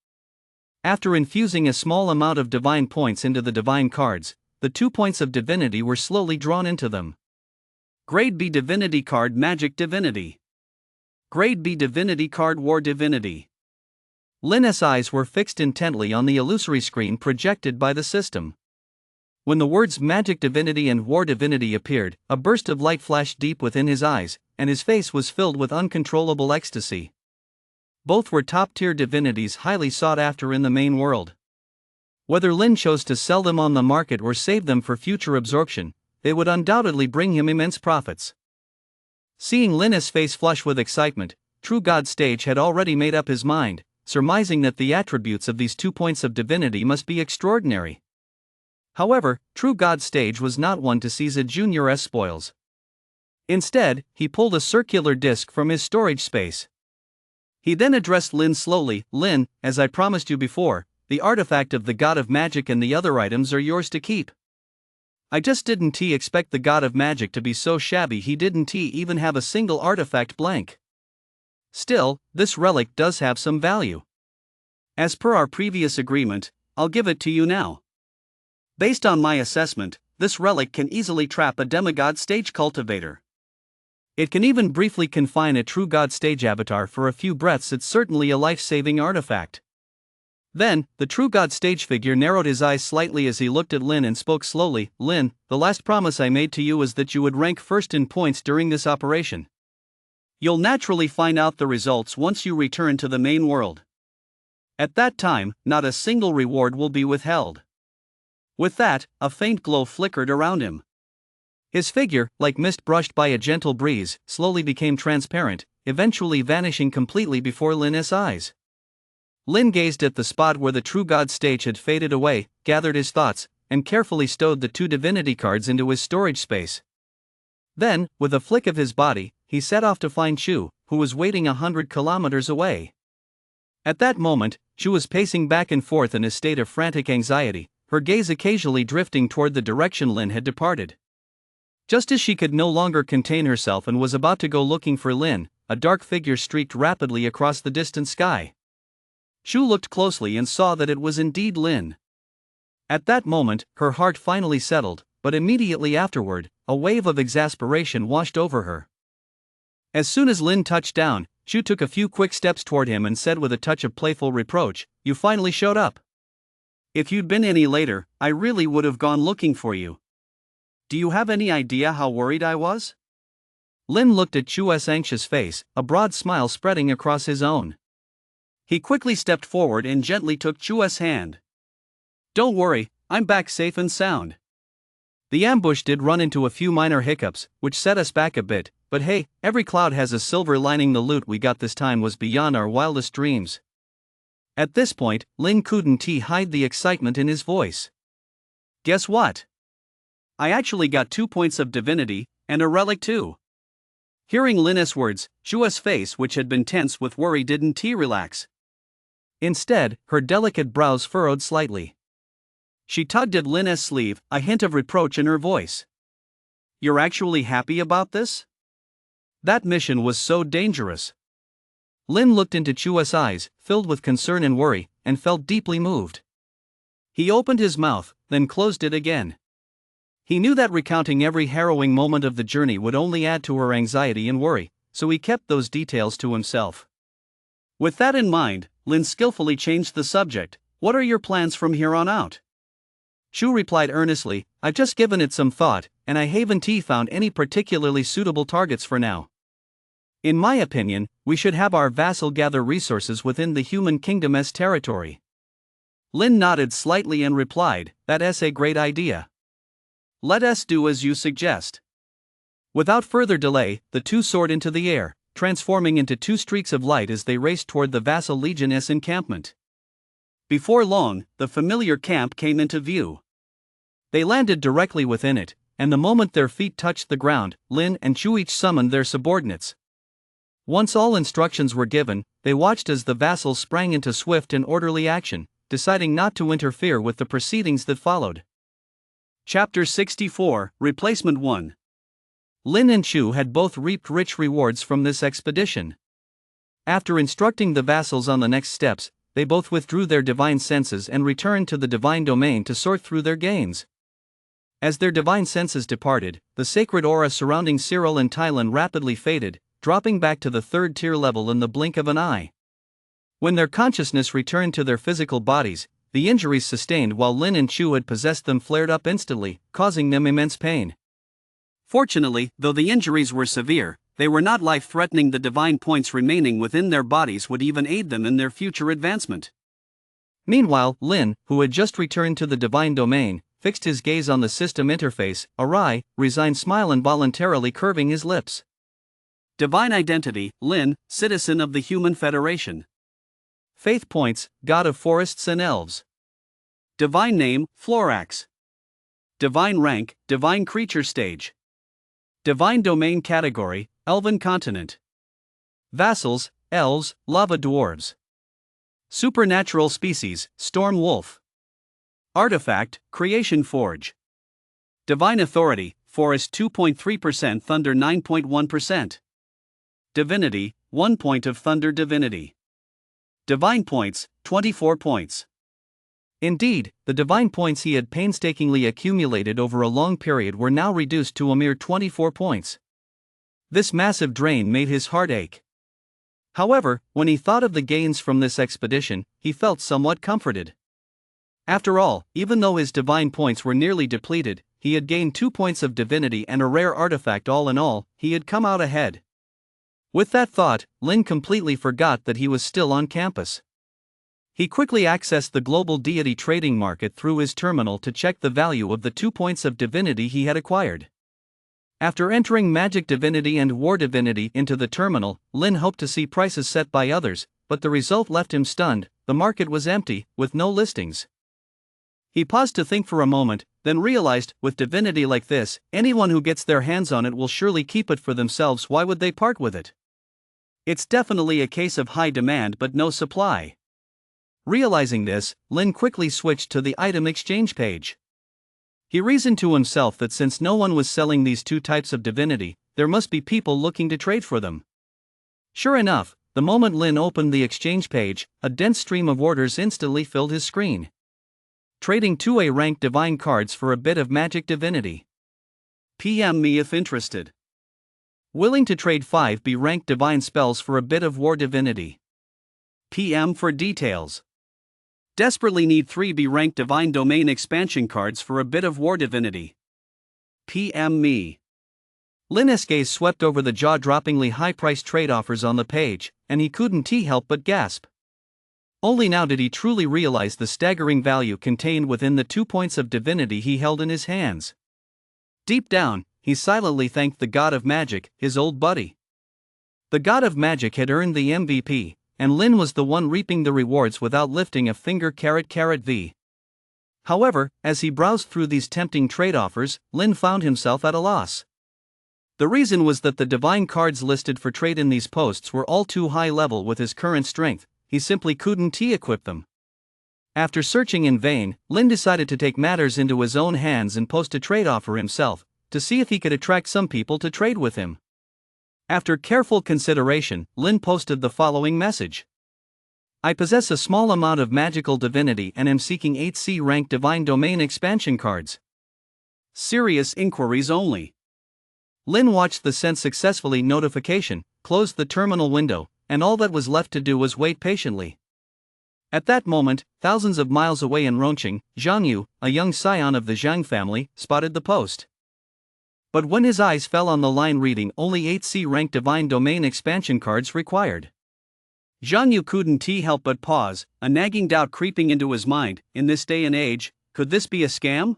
After infusing a small amount of divine points into the divine cards, the 2 points of divinity were slowly drawn into them. Grade B Divinity Card Magic Divinity. Grade B Divinity Card War Divinity. Lin's eyes were fixed intently on the illusory screen projected by the system. When the words Magic Divinity and War Divinity appeared, a burst of light flashed deep within his eyes, and his face was filled with uncontrollable ecstasy. Both were top-tier divinities highly sought after in the main world. Whether Lin chose to sell them on the market or save them for future absorption, they would undoubtedly bring him immense profits. Seeing Lin's face flush with excitement, True God Stage had already made up his mind, surmising that the attributes of these 2 points of divinity must be extraordinary. However, True God Stage was not one to seize a junior's spoils. Instead, he pulled a circular disc from his storage space. He then addressed Lin slowly. "Lin, as I promised you before, the artifact of the God of Magic and the other items are yours to keep. I just didn't expect the God of Magic to be so shabby he didn't even have a single artifact blank. Still, this relic does have some value. As per our previous agreement, I'll give it to you now. Based on my assessment, this relic can easily trap a demigod stage cultivator. It can even briefly confine a true god stage avatar for a few breaths. It's certainly a life-saving artifact." Then, the true god stage figure narrowed his eyes slightly as he looked at Lin and spoke slowly. "Lin, the last promise I made to you was that you would rank first in points during this operation. You'll naturally find out the results once you return to the main world. At that time, not a single reward will be withheld." With that, a faint glow flickered around him. His figure, like mist brushed by a gentle breeze, slowly became transparent, eventually vanishing completely before Lin's eyes. Lin gazed at the spot where the True God Stage had faded away, gathered his thoughts, and carefully stowed the 2 divinity cards into his storage space. Then, with a flick of his body, he set off to find Chu, who was waiting 100 kilometers away. At that moment, Chu was pacing back and forth in a state of frantic anxiety, her gaze occasionally drifting toward the direction Lin had departed. Just as she could no longer contain herself and was about to go looking for Lin, a dark figure streaked rapidly across the distant sky. Chu looked closely and saw that it was indeed Lin. At that moment, her heart finally settled, but immediately afterward, a wave of exasperation washed over her. As soon as Lin touched down, Chu took a few quick steps toward him and said with a touch of playful reproach, "You finally showed up. If you'd been any later, I really would have gone looking for you. Do you have any idea how worried I was?" Lin looked at Chu's anxious face, a broad smile spreading across his own. He quickly stepped forward and gently took Chu's hand. "Don't worry, I'm back safe and sound. The ambush did run into a few minor hiccups, which set us back a bit, but hey, every cloud has a silver lining. The loot we got this time was beyond our wildest dreams." At this point, Lin couldn't hide the excitement in his voice. "Guess what? I actually got 2 points of divinity, and a relic too." Hearing Lin's words, Chu's face, which had been tense with worry, didn't relax. Instead, her delicate brows furrowed slightly. She tugged at Lin's sleeve, a hint of reproach in her voice. "You're actually happy about this? That mission was so dangerous." Lin looked into Chu's eyes, filled with concern and worry, and felt deeply moved. He opened his mouth, then closed it again. He knew that recounting every harrowing moment of the journey would only add to her anxiety and worry, so he kept those details to himself. With that in mind, Lin skillfully changed the subject. "What are your plans from here on out?" Chu replied earnestly, "I've just given it some thought, and I haven't found any particularly suitable targets for now. In my opinion, we should have our vassal gather resources within the human kingdom's territory." Lin nodded slightly and replied, "That's a great idea. Let us do as you suggest." Without further delay, the two soared into the air, transforming into 2 streaks of light as they raced toward the vassal legion's encampment. Before long, the familiar camp came into view. They landed directly within it, and the moment their feet touched the ground, Lin and Chu each summoned their subordinates. Once all instructions were given, they watched as the vassals sprang into swift and orderly action, deciding not to interfere with the proceedings that followed. Chapter 64, Replacement 1. Lin and Chu had both reaped rich rewards from this expedition. After instructing the vassals on the next steps, they both withdrew their divine senses and returned to the divine domain to sort through their gains. As their divine senses departed, the sacred aura surrounding Cyril and Tylan rapidly faded, dropping back to the 3rd tier level in the blink of an eye. When their consciousness returned to their physical bodies, the injuries sustained while Lin and Chu had possessed them flared up instantly, causing them immense pain. Fortunately, though the injuries were severe, they were not life-threatening. The divine points remaining within their bodies would even aid them in their future advancement. Meanwhile, Lin, who had just returned to the divine domain, fixed his gaze on the system interface, a wry, resigned smile involuntarily curving his lips. Divine identity, Lin, citizen of the Human Federation. Faith points, god of forests and elves. Divine name, Florax. Divine rank, divine creature stage. Divine domain category, Elven continent. Vassals, elves, lava dwarves. Supernatural species, storm wolf. Artifact, creation forge. Divine authority, forest 2.3%, thunder 9.1%. Divinity, 1 point of thunder divinity. Divine points, 24 points. Indeed, the divine points he had painstakingly accumulated over a long period were now reduced to a mere 24 points. This massive drain made his heart ache. However, when he thought of the gains from this expedition, he felt somewhat comforted. After all, even though his divine points were nearly depleted, he had gained 2 points of divinity and a rare artifact. All in all, he had come out ahead. With that thought, Lin completely forgot that he was still on campus. He quickly accessed the global deity trading market through his terminal to check the value of the 2 points of divinity he had acquired. After entering magic divinity and war divinity into the terminal, Lin hoped to see prices set by others, but the result left him stunned. The market was empty, with no listings. He paused to think for a moment, then realized, with divinity like this, anyone who gets their hands on it will surely keep it for themselves. Why would they part with it? It's definitely a case of high demand but no supply. Realizing this, Lin quickly switched to the item exchange page. He reasoned to himself that since no one was selling these 2 types of divinity, there must be people looking to trade for them. Sure enough, the moment Lin opened the exchange page, a dense stream of orders instantly filled his screen. Trading 2A rank divine cards for a bit of magic divinity. PM me if interested. Willing to trade 5B rank divine spells for a bit of war divinity. PM for details. Desperately need 3B rank divine domain expansion cards for a bit of war divinity. PM me. Lin's gaze swept over the jaw-droppingly high-priced trade offers on the page, and he couldn't help but gasp. Only now did he truly realize the staggering value contained within the 2 points of divinity he held in his hands. Deep down, he silently thanked the god of magic, his old buddy. The god of magic had earned the MVP, and Lin was the one reaping the rewards without lifting a finger. V. However, as he browsed through these tempting trade offers, Lin found himself at a loss. The reason was that the divine cards listed for trade in these posts were all too high level with his current strength. He simply couldn't equip them. After searching in vain, Lin decided to take matters into his own hands and post a trade offer himself, to see if he could attract some people to trade with him. After careful consideration, Lin posted the following message. I possess a small amount of magical divinity and am seeking 8C rank divine domain expansion cards. Serious inquiries only. Lin watched the send successfully notification, closed the terminal window, and all that was left to do was wait patiently. At that moment, thousands of miles away in Ronqing, Zhang Yu, a young scion of the Zhang family, spotted the post. But when his eyes fell on the line reading only 8C rank divine domain expansion cards required, Zhang Yu couldn't help but pause, a nagging doubt creeping into his mind. In this day and age, could this be a scam?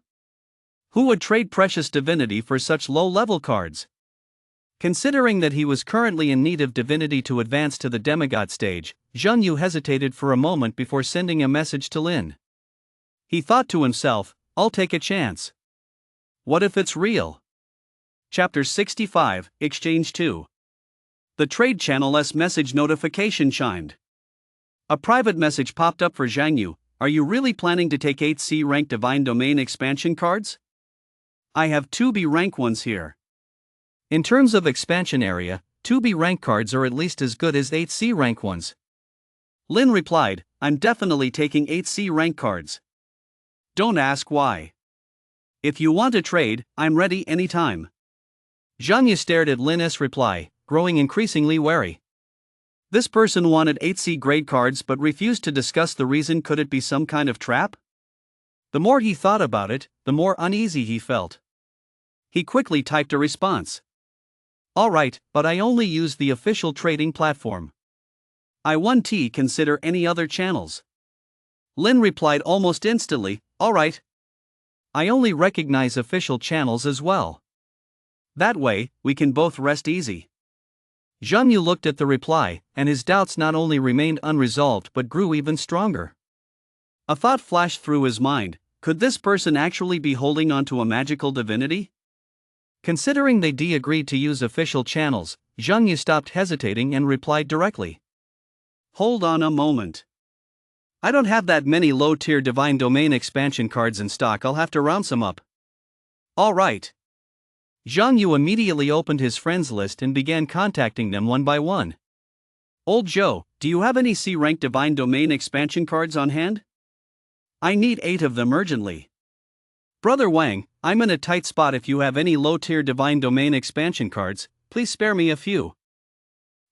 Who would trade precious divinity for such low-level cards? Considering that he was currently in need of divinity to advance to the demigod stage, Zhang Yu hesitated for a moment before sending a message to Lin. He thought to himself, I'll take a chance. What if it's real? Chapter 65, Exchange 2. The trade channel's message notification chimed. A private message popped up for Zhang Yu. Are you really planning to take 8C rank divine domain expansion cards? I have 2B rank ones here. In terms of expansion area, 2B rank cards are at least as good as 8C rank ones. Lin replied, I'm definitely taking 8C rank cards. Don't ask why. If you want to trade, I'm ready anytime. Zhang Yu stared at Lin's reply, growing increasingly wary. This person wanted 8C grade cards but refused to discuss the reason. Could it be some kind of trap? The more he thought about it, the more uneasy he felt. He quickly typed a response. Alright, but I only use the official trading platform. I 1T consider any other channels. Lin replied almost instantly, alright. I only recognize official channels as well. That way, we can both rest easy. Zhang Yu looked at the reply, and his doubts not only remained unresolved but grew even stronger. A thought flashed through his mind: could this person actually be holding onto a magical divinity? Considering they agreed to use official channels, Zhang Yu stopped hesitating and replied directly. Hold on a moment. I don't have that many low-tier divine domain expansion cards in stock. I'll have to round some up. Alright. Zhang Yu immediately opened his friends list and began contacting them one by one. Old Joe, do you have any C-rank divine domain expansion cards on hand? I need 8 of them urgently. Brother Wang, I'm in a tight spot. If you have any low-tier divine domain expansion cards, please spare me a few.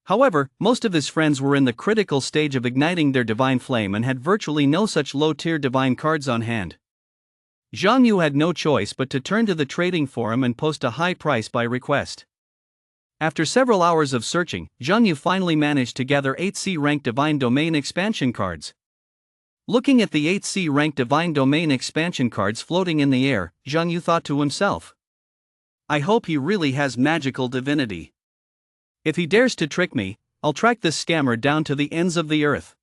However, most of his friends were in the critical stage of igniting their divine flame and had virtually no such low-tier divine cards on hand. Zhang Yu had no choice but to turn to the trading forum and post a high price by request. After several hours of searching, Zhang Yu finally managed to gather 8C rank divine domain expansion cards. Looking at the 8C rank divine domain expansion cards floating in the air, Zhang Yu thought to himself, I hope he really has magical divinity. If he dares to trick me, I'll track this scammer down to the ends of the earth.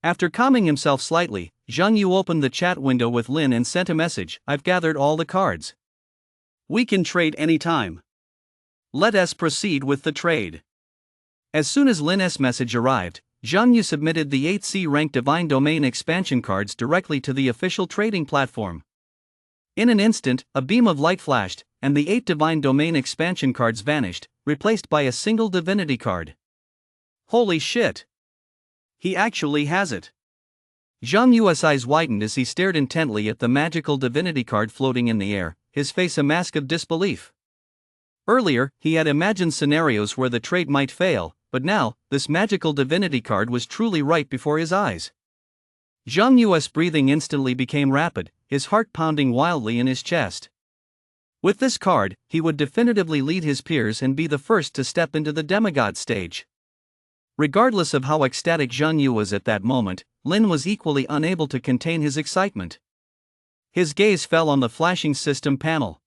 After calming himself slightly, Zhang Yu opened the chat window with Lin and sent a message: I've gathered all the cards. We can trade anytime. Let us proceed with the trade. As soon as Lin's message arrived, Zhang Yu submitted the 8C rank divine domain expansion cards directly to the official trading platform. In an instant, a beam of light flashed, and the 8 divine domain expansion cards vanished, replaced by a single divinity card. Holy shit! He actually has it. Zhang Yu's eyes widened as he stared intently at the magical divinity card floating in the air, his face a mask of disbelief. Earlier, he had imagined scenarios where the trade might fail, but now, this magical divinity card was truly right before his eyes. Zhang Yu's breathing instantly became rapid, his heart pounding wildly in his chest. With this card, he would definitively lead his peers and be the first to step into the demigod stage. Regardless of how ecstatic Zhang Yu was at that moment, Lin was equally unable to contain his excitement. His gaze fell on the flashing system panel.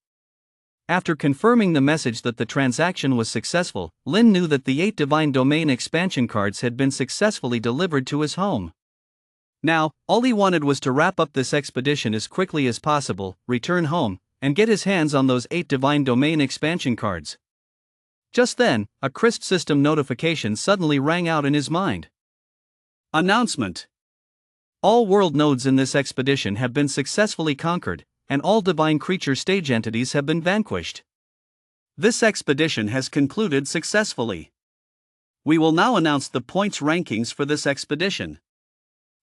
After confirming the message that the transaction was successful, Lin knew that the 8 divine domain expansion cards had been successfully delivered to his home. Now, all he wanted was to wrap up this expedition as quickly as possible, return home, and get his hands on those 8 divine domain expansion cards. Just then, a crisp system notification suddenly rang out in his mind. Announcement! All world nodes in this expedition have been successfully conquered, and all divine creature stage entities have been vanquished. This expedition has concluded successfully. We will now announce the points rankings for this expedition.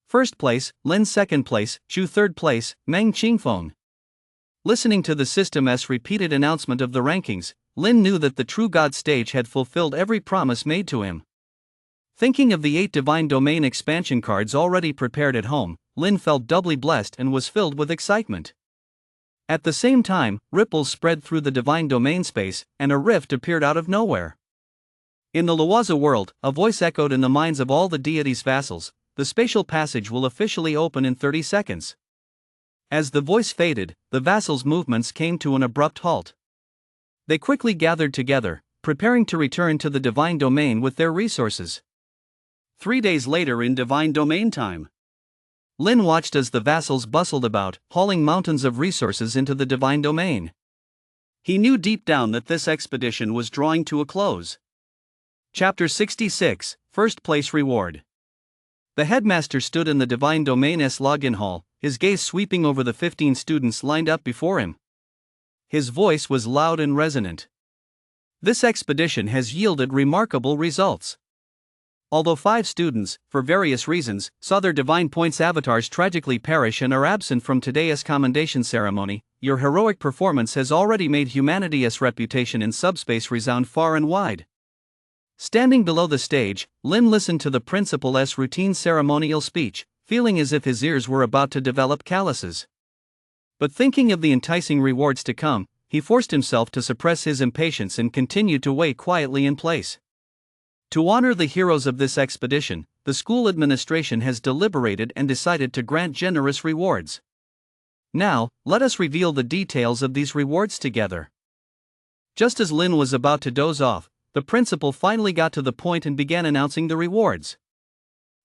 First place, Lin. Second place, Chu. Third place, Meng Qingfeng. Listening to the system's repeated announcement of the rankings, Lin knew that the True God stage had fulfilled every promise made to him. Thinking of the 8 divine domain expansion cards already prepared at home, Lin felt doubly blessed and was filled with excitement. At the same time, ripples spread through the divine domain space, and a rift appeared out of nowhere. In the Luoza world, a voice echoed in the minds of all the deity's vassals: the spatial passage will officially open in 30 seconds. As the voice faded, the vassals' movements came to an abrupt halt. They quickly gathered together, preparing to return to the divine domain with their resources. 3 days later in divine domain time, Lin watched as the vassals bustled about, hauling mountains of resources into the divine domain. He knew deep down that this expedition was drawing to a close. Chapter 66, First Place Reward. The headmaster stood in the divine domain's login hall, his gaze sweeping over the 15 students lined up before him. His voice was loud and resonant. This expedition has yielded remarkable results. Although 5 students, for various reasons, saw their divine points avatars tragically perish and are absent from today's commendation ceremony, your heroic performance has already made humanity's reputation in subspace resound far and wide. Standing below the stage, Lin listened to the principal's routine ceremonial speech, feeling as if his ears were about to develop calluses. But thinking of the enticing rewards to come, he forced himself to suppress his impatience and continued to wait quietly in place. To honor the heroes of this expedition, the school administration has deliberated and decided to grant generous rewards. Now, let us reveal the details of these rewards together. Just as Lin was about to doze off, the principal finally got to the point and began announcing the rewards.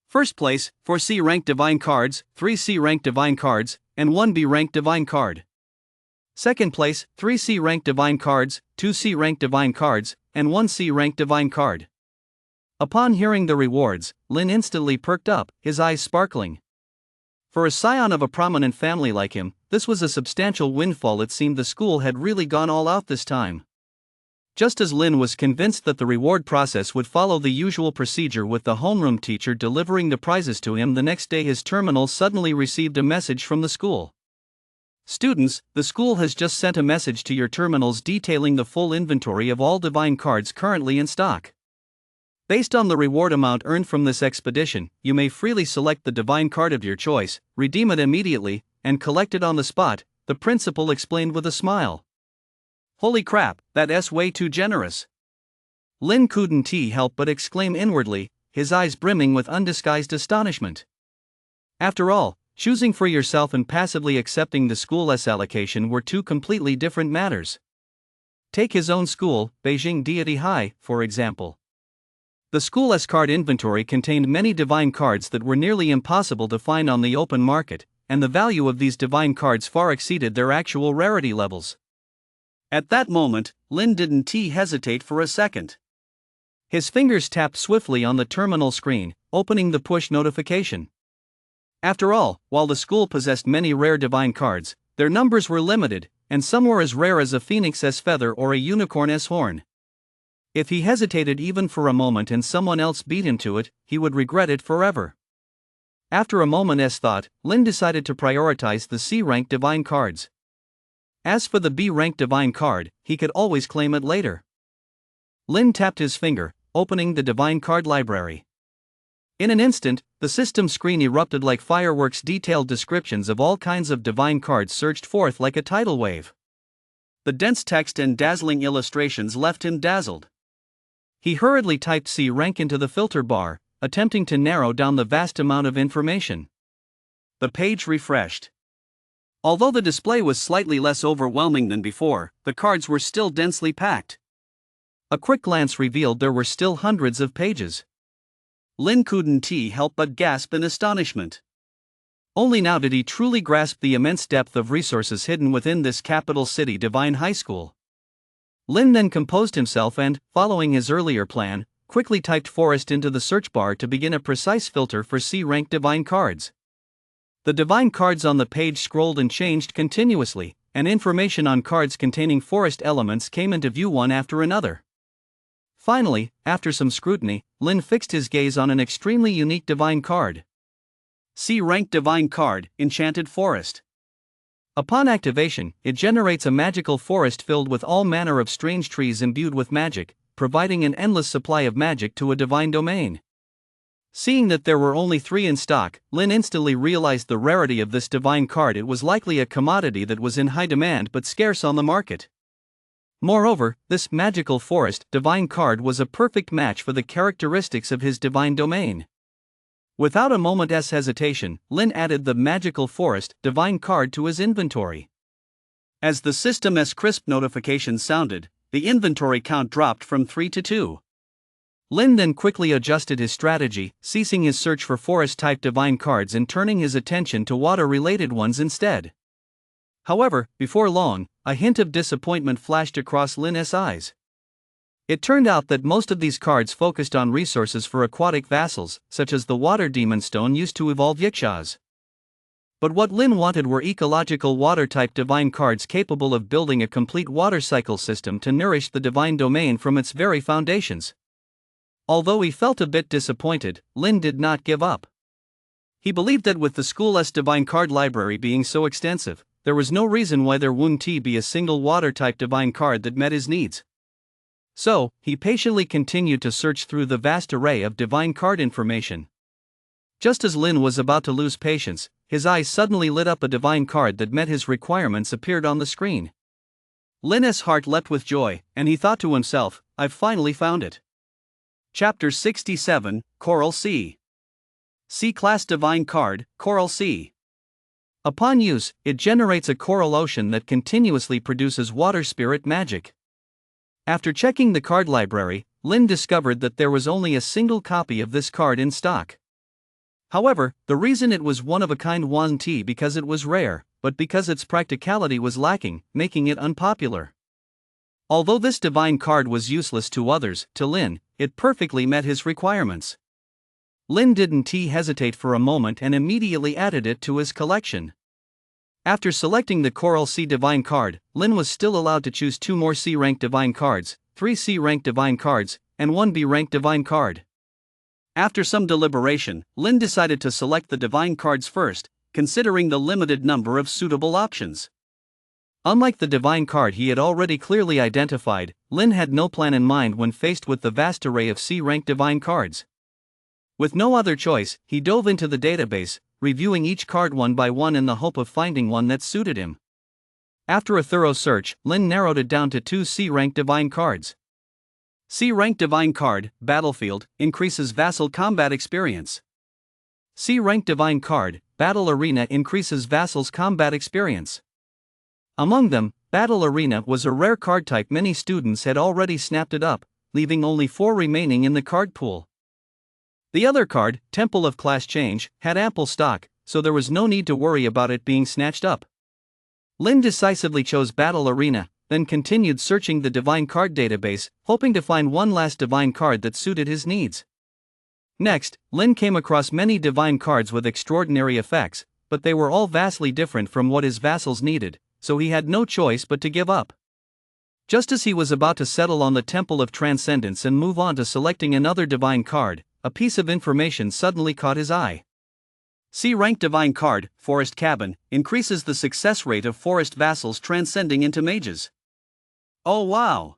First place, 4 C-rank divine cards, 3 C-rank divine cards, and 1 B-rank divine card. Second place, 3 C-rank divine cards, 2 C-rank divine cards, and 1 C-rank divine card. Upon hearing the rewards, Lin instantly perked up, his eyes sparkling. For a scion of a prominent family like him, this was a substantial windfall. It seemed the school had really gone all out this time. Just as Lin was convinced that the reward process would follow the usual procedure with the homeroom teacher delivering the prizes to him, the next day his terminal suddenly received a message from the school. Students, the school has just sent a message to your terminals detailing the full inventory of all divine cards currently in stock. Based on the reward amount earned from this expedition, you may freely select the divine card of your choice, redeem it immediately, and collect it on the spot, the principal explained with a smile. Holy crap, that's way too generous. Lin couldn't help but exclaim inwardly, his eyes brimming with undisguised astonishment. After all, choosing for yourself and passively accepting the school's allocation were two completely different matters. Take his own school, Beijing Deity High, for example. The school's card inventory contained many divine cards that were nearly impossible to find on the open market, and the value of these divine cards far exceeded their actual rarity levels. At that moment, Lin didn't hesitate for a second. His fingers tapped swiftly on the terminal screen, opening the push notification. After all, while the school possessed many rare divine cards, their numbers were limited, and some were as rare as a phoenix's feather or a unicorn's horn. If he hesitated even for a moment and someone else beat him to it, he would regret it forever. After a moment's thought, Lin decided to prioritize the C-rank divine cards. As for the B-rank divine card, he could always claim it later. Lin tapped his finger, opening the divine card library. In an instant, the system screen erupted like fireworks. Detailed descriptions of all kinds of divine cards surged forth like a tidal wave. The dense text and dazzling illustrations left him dazzled. He hurriedly typed C rank into the filter bar, attempting to narrow down the vast amount of information. The page refreshed. Although the display was slightly less overwhelming than before, the cards were still densely packed. A quick glance revealed there were still hundreds of pages. Lin couldn't help but gasp in astonishment. Only now did he truly grasp the immense depth of resources hidden within this capital city divine high school. Lin then composed himself and, following his earlier plan, quickly typed forest into the search bar to begin a precise filter for C-rank divine cards. The divine cards on the page scrolled and changed continuously, and information on cards containing forest elements came into view one after another. Finally, after some scrutiny, Lin fixed his gaze on an extremely unique divine card. C-rank divine card, Enchanted Forest. Upon activation, it generates a magical forest filled with all manner of strange trees imbued with magic, providing an endless supply of magic to a divine domain. Seeing that there were only 3 in stock, Lin instantly realized the rarity of this divine card. It was likely a commodity that was in high demand but scarce on the market. Moreover, this magical forest divine card was a perfect match for the characteristics of his divine domain. Without a moment's hesitation, Lin added the magical forest divine card to his inventory. As the system's crisp notification sounded, the inventory count dropped from 3 to 2. Lin then quickly adjusted his strategy, ceasing his search for forest-type divine cards and turning his attention to water-related ones instead. However, before long, a hint of disappointment flashed across Lin's eyes. It turned out that most of these cards focused on resources for aquatic vassals, such as the water demon stone used to evolve yikshaws. But what Lin wanted were ecological water-type divine cards capable of building a complete water cycle system to nourish the divine domain from its very foundations. Although he felt a bit disappointed, Lin did not give up. He believed that with the school's divine card library being so extensive, there was no reason why there wouldn't be a single water-type divine card that met his needs. So, he patiently continued to search through the vast array of divine card information. Just as Lin was about to lose patience, his eyes suddenly lit up. A divine card that met his requirements appeared on the screen. Lin's heart leapt with joy, and he thought to himself, I've finally found it. Chapter 67, Coral Sea. C-Class Divine Card, Coral Sea. Upon use, it generates a coral ocean that continuously produces water spirit magic. After checking the card library, Lin discovered that there was only a single copy of this card in stock. However, the reason it was one of a kind wasn't because it was rare, but because its practicality was lacking, making it unpopular. Although this divine card was useless to others, to Lin, it perfectly met his requirements. Lin didn't hesitate for a moment and immediately added it to his collection. After selecting the Coral Sea Divine card, Lin was still allowed to choose 2 more C-rank Divine cards, 3 C-rank Divine cards, and 1 B-rank Divine card. After some deliberation, Lin decided to select the Divine cards first, considering the limited number of suitable options. Unlike the Divine card he had already clearly identified, Lin had no plan in mind when faced with the vast array of C-rank Divine cards. With no other choice, he dove into the database, reviewing each card one by one in the hope of finding one that suited him. After a thorough search, Lin narrowed it down to 2 C-rank Divine cards. C-rank Divine card, Battlefield, increases vassal combat experience. C-rank Divine card, Battle Arena, increases vassal's combat experience. Among them, Battle Arena was a rare card type. Many students had already snapped it up, leaving only 4 remaining in the card pool. The other card, Temple of Class Change, had ample stock, so there was no need to worry about it being snatched up. Lin decisively chose Battle Arena, then continued searching the Divine card database, hoping to find one last Divine card that suited his needs. Next, Lin came across many Divine cards with extraordinary effects, but they were all vastly different from what his vassals needed, so he had no choice but to give up. Just as he was about to settle on the Temple of Transcendence and move on to selecting another Divine card, a piece of information suddenly caught his eye. C-rank Divine card, Forest Cabin, increases the success rate of forest vassals transcending into mages. Oh wow!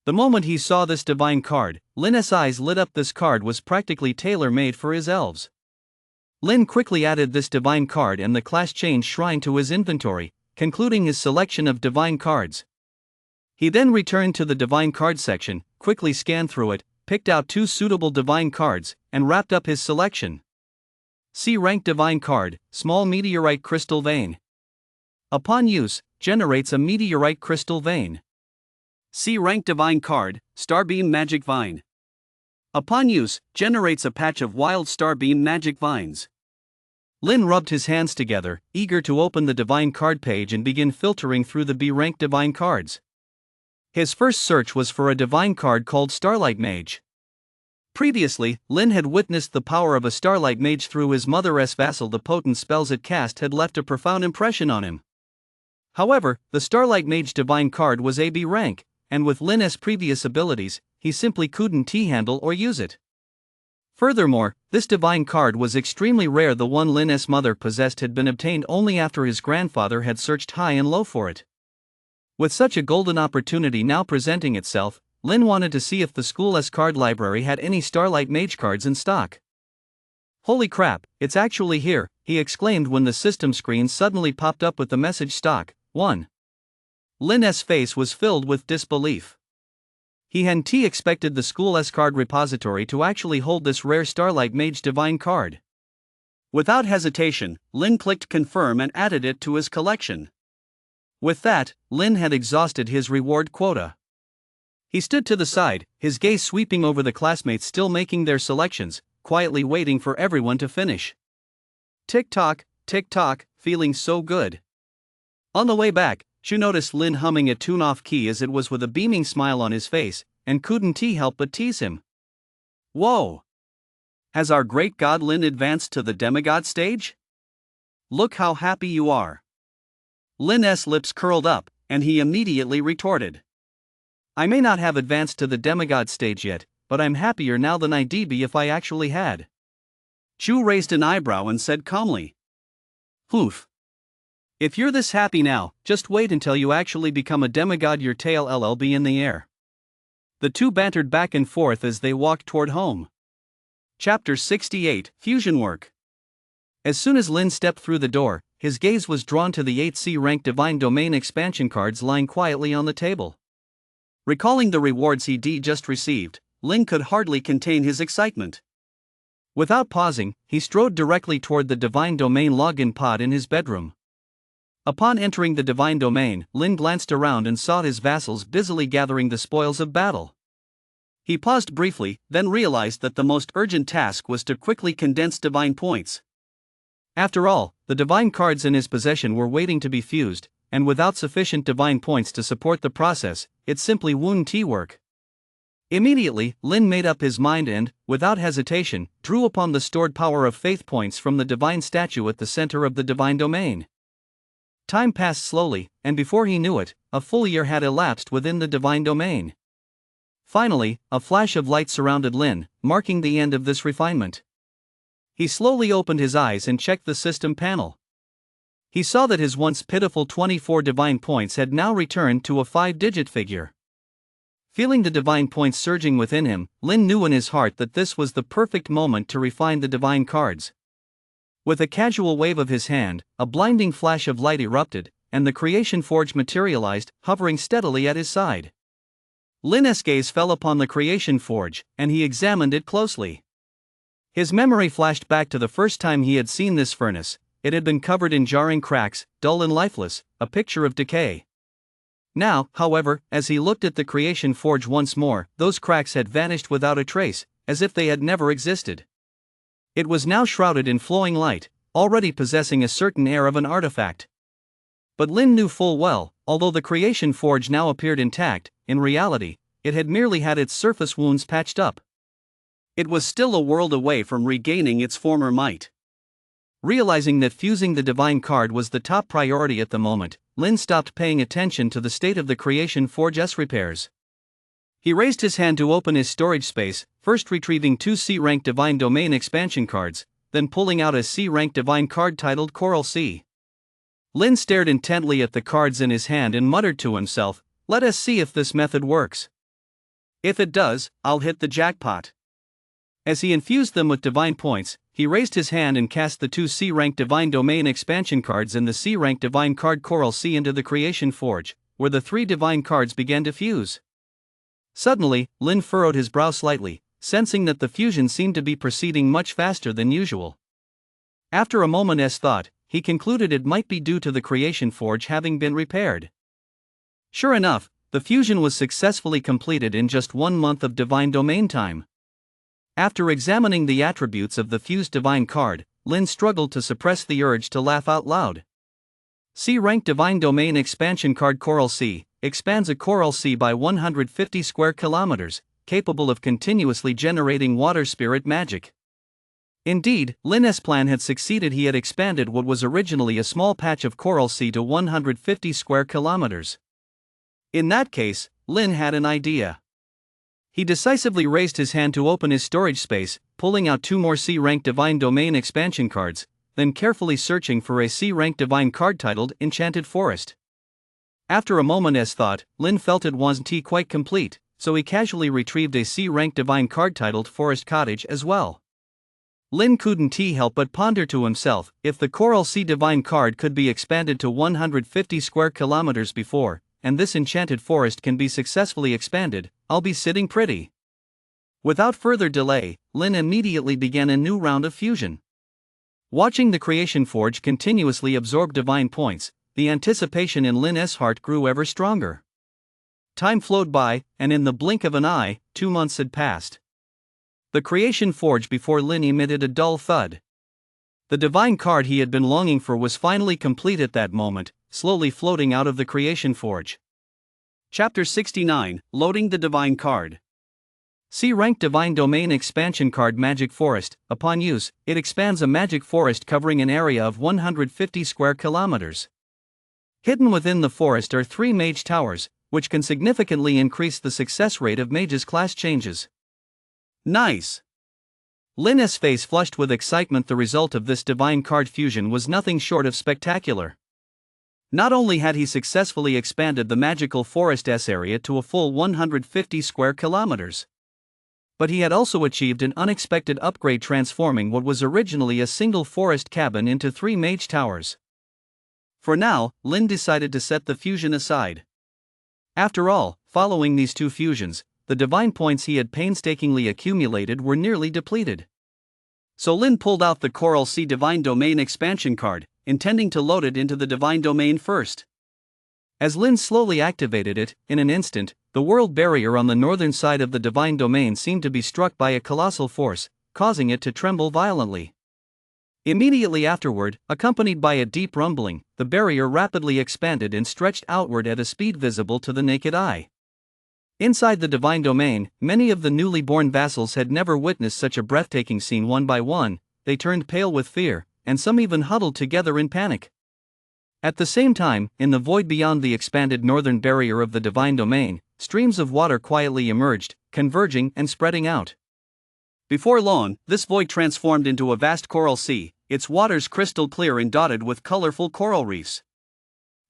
The moment he saw this Divine card, Lin's eyes lit up. This card was practically tailor-made for his elves. Lin quickly added this Divine card and the Class Change Shrine to his inventory, concluding his selection of Divine cards. He then returned to the Divine card section, quickly scanned through it, picked out 2 suitable Divine cards, and wrapped up his selection. C-rank Divine card, Small Meteorite Crystal Vein. Upon use, generates a meteorite crystal vein. C-rank Divine card, Starbeam Magic Vine. Upon use, generates a patch of wild starbeam magic vines. Lin rubbed his hands together, eager to open the Divine card page and begin filtering through the B-rank Divine cards. His first search was for a Divine card called Starlight Mage. Previously, Lin had witnessed the power of a Starlight Mage through his mother's vassal. The potent spells it cast had left a profound impression on him. However, the Starlight Mage Divine card was a B rank, and with Lin's previous abilities, he simply couldn't handle or use it. Furthermore, this Divine card was extremely rare. The one Lin's mother possessed had been obtained only after his grandfather had searched high and low for it. With such a golden opportunity now presenting itself, Lin wanted to see if the school's card library had any Starlight Mage cards in stock. Holy crap, it's actually here, he exclaimed when the system screen suddenly popped up with the message stock 1. Lin's face was filled with disbelief. He hadn't expected the school's card repository to actually hold this rare Starlight Mage Divine card. Without hesitation, Lin clicked confirm and added it to his collection. With that, Lin had exhausted his reward quota. He stood to the side, his gaze sweeping over the classmates still making their selections, quietly waiting for everyone to finish. Tick-tock, feeling so good. On the way back, Chu noticed Lin humming a tune off-key as it was with a beaming smile on his face, and couldn't help but tease him. Whoa! Has our great god Lin advanced to the demigod stage? Look how happy you are. Lin's lips curled up, and he immediately retorted. I may not have advanced to the demigod stage yet, but I'm happier now than I'd be if I actually had. Chu raised an eyebrow and said calmly. Oof. If you're this happy now, just wait until you actually become a demigod. Your tail will be in the air. The two bantered back and forth as they walked toward home. Chapter 68, Fusion Work. As soon as Lin stepped through the door, his gaze was drawn to the 8C rank Divine Domain expansion cards lying quietly on the table. Recalling the rewards he'd just received, Lin could hardly contain his excitement. Without pausing, he strode directly toward the Divine Domain login pod in his bedroom. Upon entering the Divine Domain, Lin glanced around and saw his vassals busily gathering the spoils of battle. He paused briefly, then realized that the most urgent task was to quickly condense divine points. After all, the divine cards in his possession were waiting to be fused, and without sufficient divine points to support the process, it simply wouldn't work. Immediately, Lin made up his mind and, without hesitation, drew upon the stored power of faith points from the divine statue at the center of the Divine Domain. Time passed slowly, and before he knew it, a full year had elapsed within the Divine Domain. Finally, a flash of light surrounded Lin, marking the end of this refinement. He slowly opened his eyes and checked the system panel. He saw that his once pitiful 24 divine points had now returned to a 5-digit figure. Feeling the divine points surging within him, Lin knew in his heart that this was the perfect moment to refine the divine cards. With a casual wave of his hand, a blinding flash of light erupted, and the Creation Forge materialized, hovering steadily at his side. Lin's gaze fell upon the Creation Forge, and he examined it closely. His memory flashed back to the first time he had seen this furnace. It had been covered in jarring cracks, dull and lifeless, a picture of decay. Now, however, as he looked at the Creation Forge once more, those cracks had vanished without a trace, as if they had never existed. It was now shrouded in flowing light, already possessing a certain air of an artifact. But Lin knew full well, although the Creation Forge now appeared intact, in reality, it had merely had its surface wounds patched up. It was still a world away from regaining its former might. Realizing that fusing the divine card was the top priority at the moment, Lin stopped paying attention to the state of the Creation Forge's repairs. He raised his hand to open his storage space, first retrieving 2 C-rank Divine Domain expansion cards, then pulling out a C-rank divine card titled Coral Sea. Lin stared intently at the cards in his hand and muttered to himself, "Let us see if this method works. If it does, I'll hit the jackpot." As he infused them with divine points, he raised his hand and cast the 2 C-rank Divine Domain expansion cards and the C-rank divine card Coral Sea into the Creation Forge, where the 3 divine cards began to fuse. Suddenly, Lin furrowed his brow slightly, sensing that the fusion seemed to be proceeding much faster than usual. After a moment's thought, he concluded it might be due to the Creation Forge having been repaired. Sure enough, the fusion was successfully completed in just 1 month of Divine Domain time. After examining the attributes of the fused divine card, Lin struggled to suppress the urge to laugh out loud. C-rank Divine Domain expansion card Coral Sea expands a coral sea by 150 square kilometers, capable of continuously generating water spirit magic. Indeed, Lin's plan had succeeded. He had expanded what was originally a small patch of coral sea to 150 square kilometers. In that case, Lin had an idea. He decisively raised his hand to open his storage space, pulling out 2 more C-rank Divine Domain expansion cards, then carefully searching for a C-rank divine card titled Enchanted Forest. After a moment's thought, Lin felt it wasn't quite complete, so he casually retrieved a C-rank divine card titled Forest Cottage as well. Lin couldn't help but ponder to himself, if the Coral Sea divine card could be expanded to 150 square kilometers before, and this enchanted forest can be successfully expanded, I'll be sitting pretty. Without further delay, Lin immediately began a new round of fusion. Watching the Creation Forge continuously absorb divine points, the anticipation in Lin's heart grew ever stronger. Time flowed by, and in the blink of an eye, 2 months had passed. The Creation Forge before Lin emitted a dull thud. The divine card he had been longing for was finally complete at that moment, slowly floating out of the Creation Forge. Chapter 69, Loading the Divine Card. C-rank Divine Domain expansion card Magic Forest. Upon use, it expands a magic forest covering an area of 150 square kilometers. Hidden within the forest are 3 mage towers, which can significantly increase the success rate of mages' class changes. Nice! Lin's face flushed with excitement. The result of this divine card fusion was nothing short of spectacular. Not only had he successfully expanded the magical forest S area to a full 150 square kilometers, but he had also achieved an unexpected upgrade, transforming what was originally a single forest cabin into 3 mage towers. For now, Lin decided to set the fusion aside. After all, following these 2 fusions, the divine points he had painstakingly accumulated were nearly depleted. So Lin pulled out the Coral Sea Divine Domain expansion card, intending to load it into the divine domain first. As Lin slowly activated it, in an instant, the world barrier on the northern side of the divine domain seemed to be struck by a colossal force, causing it to tremble violently. Immediately afterward, accompanied by a deep rumbling, the barrier rapidly expanded and stretched outward at a speed visible to the naked eye. Inside the divine domain, many of the newly born vassals had never witnessed such a breathtaking scene. One by one, they turned pale with fear, and some even huddled together in panic. At the same time, in the void beyond the expanded northern barrier of the divine domain, streams of water quietly emerged, converging and spreading out. Before long, this void transformed into a vast coral sea, its waters crystal clear and dotted with colorful coral reefs.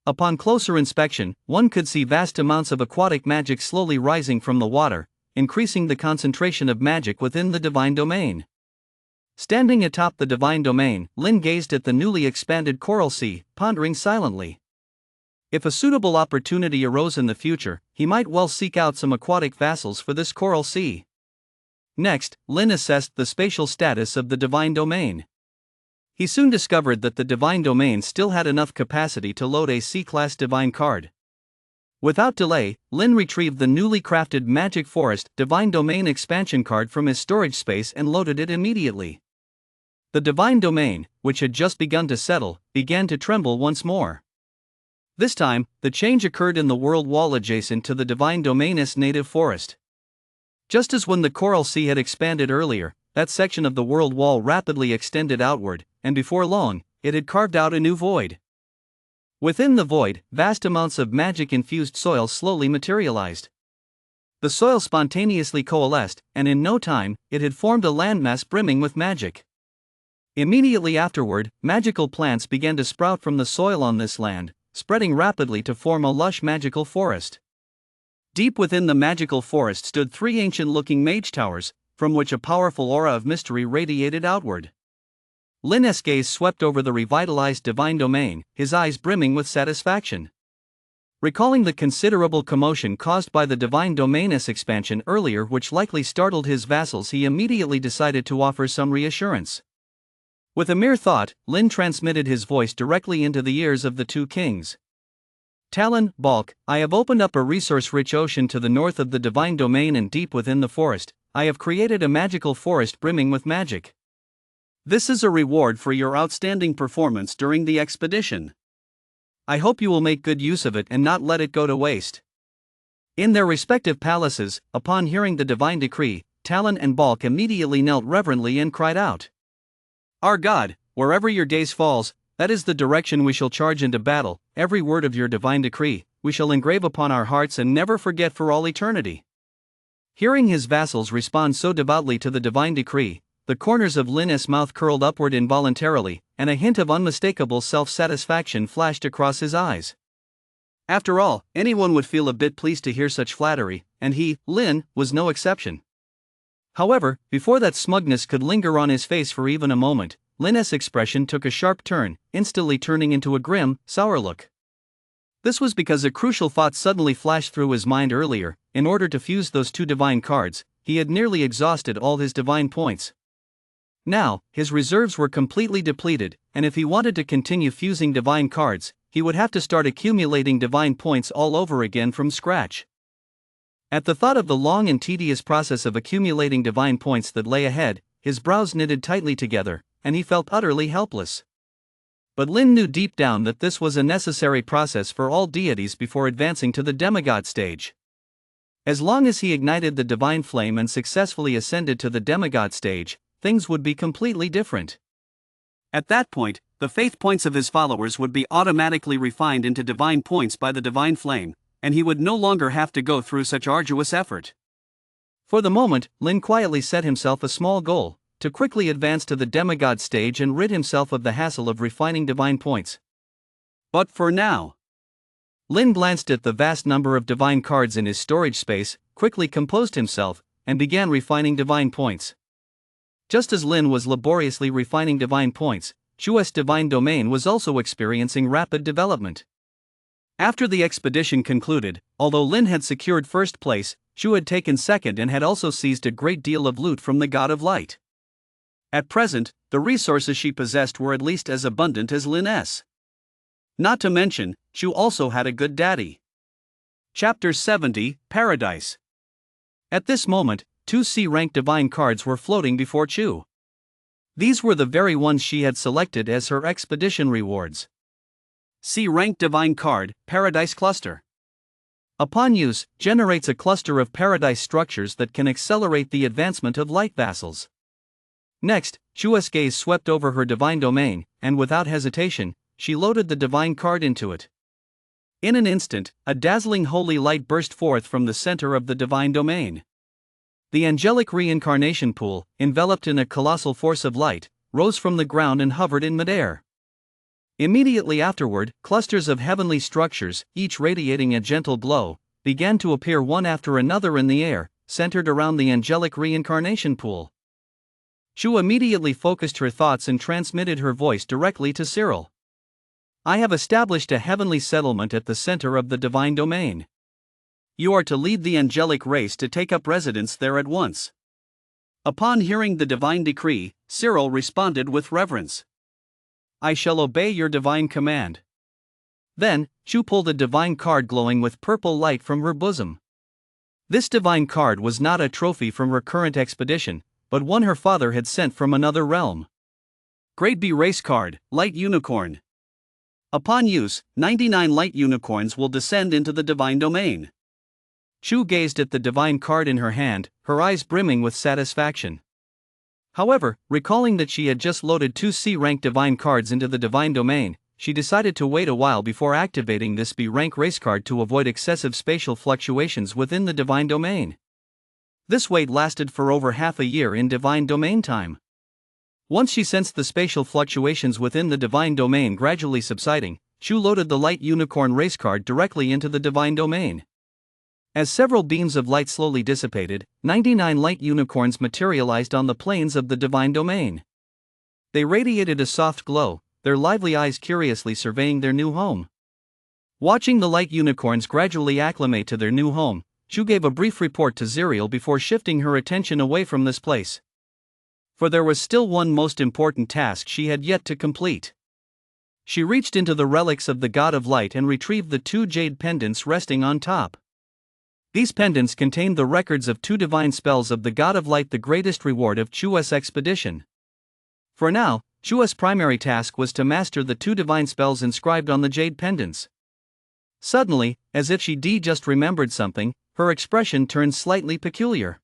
Upon closer inspection, one could see vast amounts of aquatic magic slowly rising from the water, increasing the concentration of magic within the divine domain. Standing atop the divine domain, Lin gazed at the newly expanded coral sea, pondering silently. If a suitable opportunity arose in the future, he might well seek out some aquatic vassals for this coral sea. Next, Lin assessed the spatial status of the divine domain. He soon discovered that the divine domain still had enough capacity to load a C-class divine card. Without delay, Lin retrieved the newly crafted Magic Forest Divine Domain expansion card from his storage space and loaded it immediately. The divine domain, which had just begun to settle, began to tremble once more. This time, the change occurred in the world wall adjacent to the divine domain's native forest. Just as when the Coral Sea had expanded earlier, that section of the world wall rapidly extended outward, and before long, it had carved out a new void. Within the void, vast amounts of magic-infused soil slowly materialized. The soil spontaneously coalesced, and in no time, it had formed a landmass brimming with magic. Immediately afterward, magical plants began to sprout from the soil on this land, spreading rapidly to form a lush magical forest. Deep within the magical forest stood 3 ancient-looking mage towers, from which a powerful aura of mystery radiated outward. Lin's gaze swept over the revitalized divine domain, his eyes brimming with satisfaction. Recalling the considerable commotion caused by the divine domain's expansion earlier, which likely startled his vassals, he immediately decided to offer some reassurance. With a mere thought, Lin transmitted his voice directly into the ears of the 2 kings. Talon, Balk, I have opened up a resource-rich ocean to the north of the divine domain, and deep within the forest, I have created a magical forest brimming with magic. This is a reward for your outstanding performance during the expedition. I hope you will make good use of it and not let it go to waste. In their respective palaces, upon hearing the divine decree, Talon and Balk immediately knelt reverently and cried out, Our God, wherever your gaze falls, that is the direction we shall charge into battle. Every word of your divine decree, we shall engrave upon our hearts and never forget for all eternity. Hearing his vassals respond so devoutly to the divine decree, the corners of Lin's mouth curled upward involuntarily, and a hint of unmistakable self-satisfaction flashed across his eyes. After all, anyone would feel a bit pleased to hear such flattery, and he, Lin, was no exception. However, before that smugness could linger on his face for even a moment, Lin's expression took a sharp turn, instantly turning into a grim, sour look. This was because a crucial thought suddenly flashed through his mind earlier. In order to fuse those 2 divine cards, he had nearly exhausted all his divine points. Now, his reserves were completely depleted, and if he wanted to continue fusing divine cards, he would have to start accumulating divine points all over again from scratch. At the thought of the long and tedious process of accumulating divine points that lay ahead, his brows knitted tightly together, and he felt utterly helpless. But Lin knew deep down that this was a necessary process for all deities before advancing to the demigod stage. As long as he ignited the divine flame and successfully ascended to the demigod stage, things would be completely different. At that point, the faith points of his followers would be automatically refined into divine points by the divine flame, and he would no longer have to go through such arduous effort. For the moment, Lin quietly set himself a small goal: to quickly advance to the demigod stage and rid himself of the hassle of refining divine points. But for now. Lin glanced at the vast number of divine cards in his storage space, quickly composed himself, and began refining divine points. Just as Lin was laboriously refining divine points, Chu's divine domain was also experiencing rapid development. After the expedition concluded, although Lin had secured first place, Chu had taken second and had also seized a great deal of loot from the God of Light. At present, the resources she possessed were at least as abundant as Lin's. Not to mention, Chu also had a good daddy. Chapter 70, Paradise. At this moment, 2 C-rank divine cards were floating before Chu. These were the very ones she had selected as her expedition rewards. C-rank divine card, Paradise Cluster. Upon use, generates a cluster of paradise structures that can accelerate the advancement of light vassals. Next, Chu's gaze swept over her divine domain, and without hesitation, she loaded the divine card into it. In an instant, a dazzling holy light burst forth from the center of the divine domain. The angelic reincarnation pool, enveloped in a colossal force of light, rose from the ground and hovered in midair. Immediately afterward, clusters of heavenly structures, each radiating a gentle glow, began to appear one after another in the air, centered around the angelic reincarnation pool. Chu immediately focused her thoughts and transmitted her voice directly to Cyril. I have established a heavenly settlement at the center of the divine domain. You are to lead the angelic race to take up residence there at once. Upon hearing the divine decree, Cyril responded with reverence. I shall obey your divine command. Then, Chu pulled a divine card glowing with purple light from her bosom. This divine card was not a trophy from her current expedition, but one her father had sent from another realm. Grade B race card, Light Unicorn. Upon use, 99 light unicorns will descend into the divine domain. Chu gazed at the divine card in her hand, her eyes brimming with satisfaction. However, recalling that she had just loaded 2 C-rank divine cards into the divine domain, she decided to wait a while before activating this B-rank race card to avoid excessive spatial fluctuations within the divine domain. This wait lasted for over half a year in divine domain time. Once she sensed the spatial fluctuations within the divine domain gradually subsiding, Chu loaded the light unicorn race card directly into the divine domain. As several beams of light slowly dissipated, 99 light unicorns materialized on the plains of the divine domain. They radiated a soft glow, their lively eyes curiously surveying their new home. Watching the light unicorns gradually acclimate to their new home, Chu gave a brief report to Ziriel before shifting her attention away from this place. For there was still one most important task she had yet to complete. She reached into the relics of the God of Light and retrieved the 2 jade pendants resting on top. These pendants contained the records of 2 divine spells of the God of Light, the greatest reward of Chu's expedition. For now, Chu's primary task was to master the 2 divine spells inscribed on the jade pendants. Suddenly, as if she just remembered something, her expression turned slightly peculiar.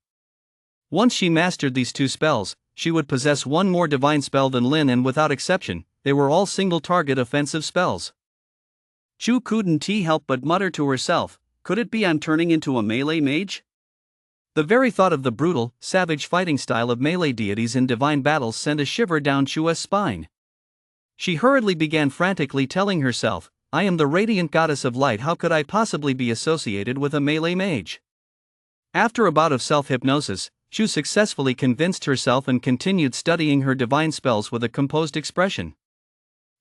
Once she mastered these 2 spells, she would possess one more divine spell than Lin, and without exception, they were all single-target offensive spells. Chu couldn't help but mutter to herself, could it be I'm turning into a melee mage? The very thought of the brutal, savage fighting style of melee deities in divine battles sent a shiver down Chu's spine. She hurriedly began frantically telling herself, I am the radiant goddess of light, how could I possibly be associated with a melee mage? After a bout of self-hypnosis, Chu successfully convinced herself and continued studying her divine spells with a composed expression.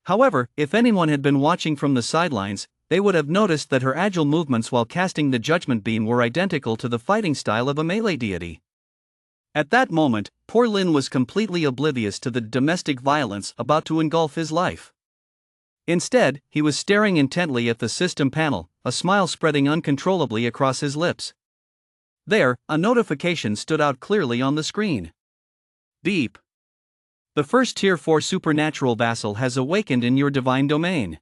However, if anyone had been watching from the sidelines, they would have noticed that her agile movements while casting the judgment beam were identical to the fighting style of a melee deity. At that moment, poor Lin was completely oblivious to the domestic violence about to engulf his life. Instead, he was staring intently at the system panel, a smile spreading uncontrollably across his lips. There, a notification stood out clearly on the screen. Beep. The first Tier 4 supernatural vassal has awakened in your divine domain.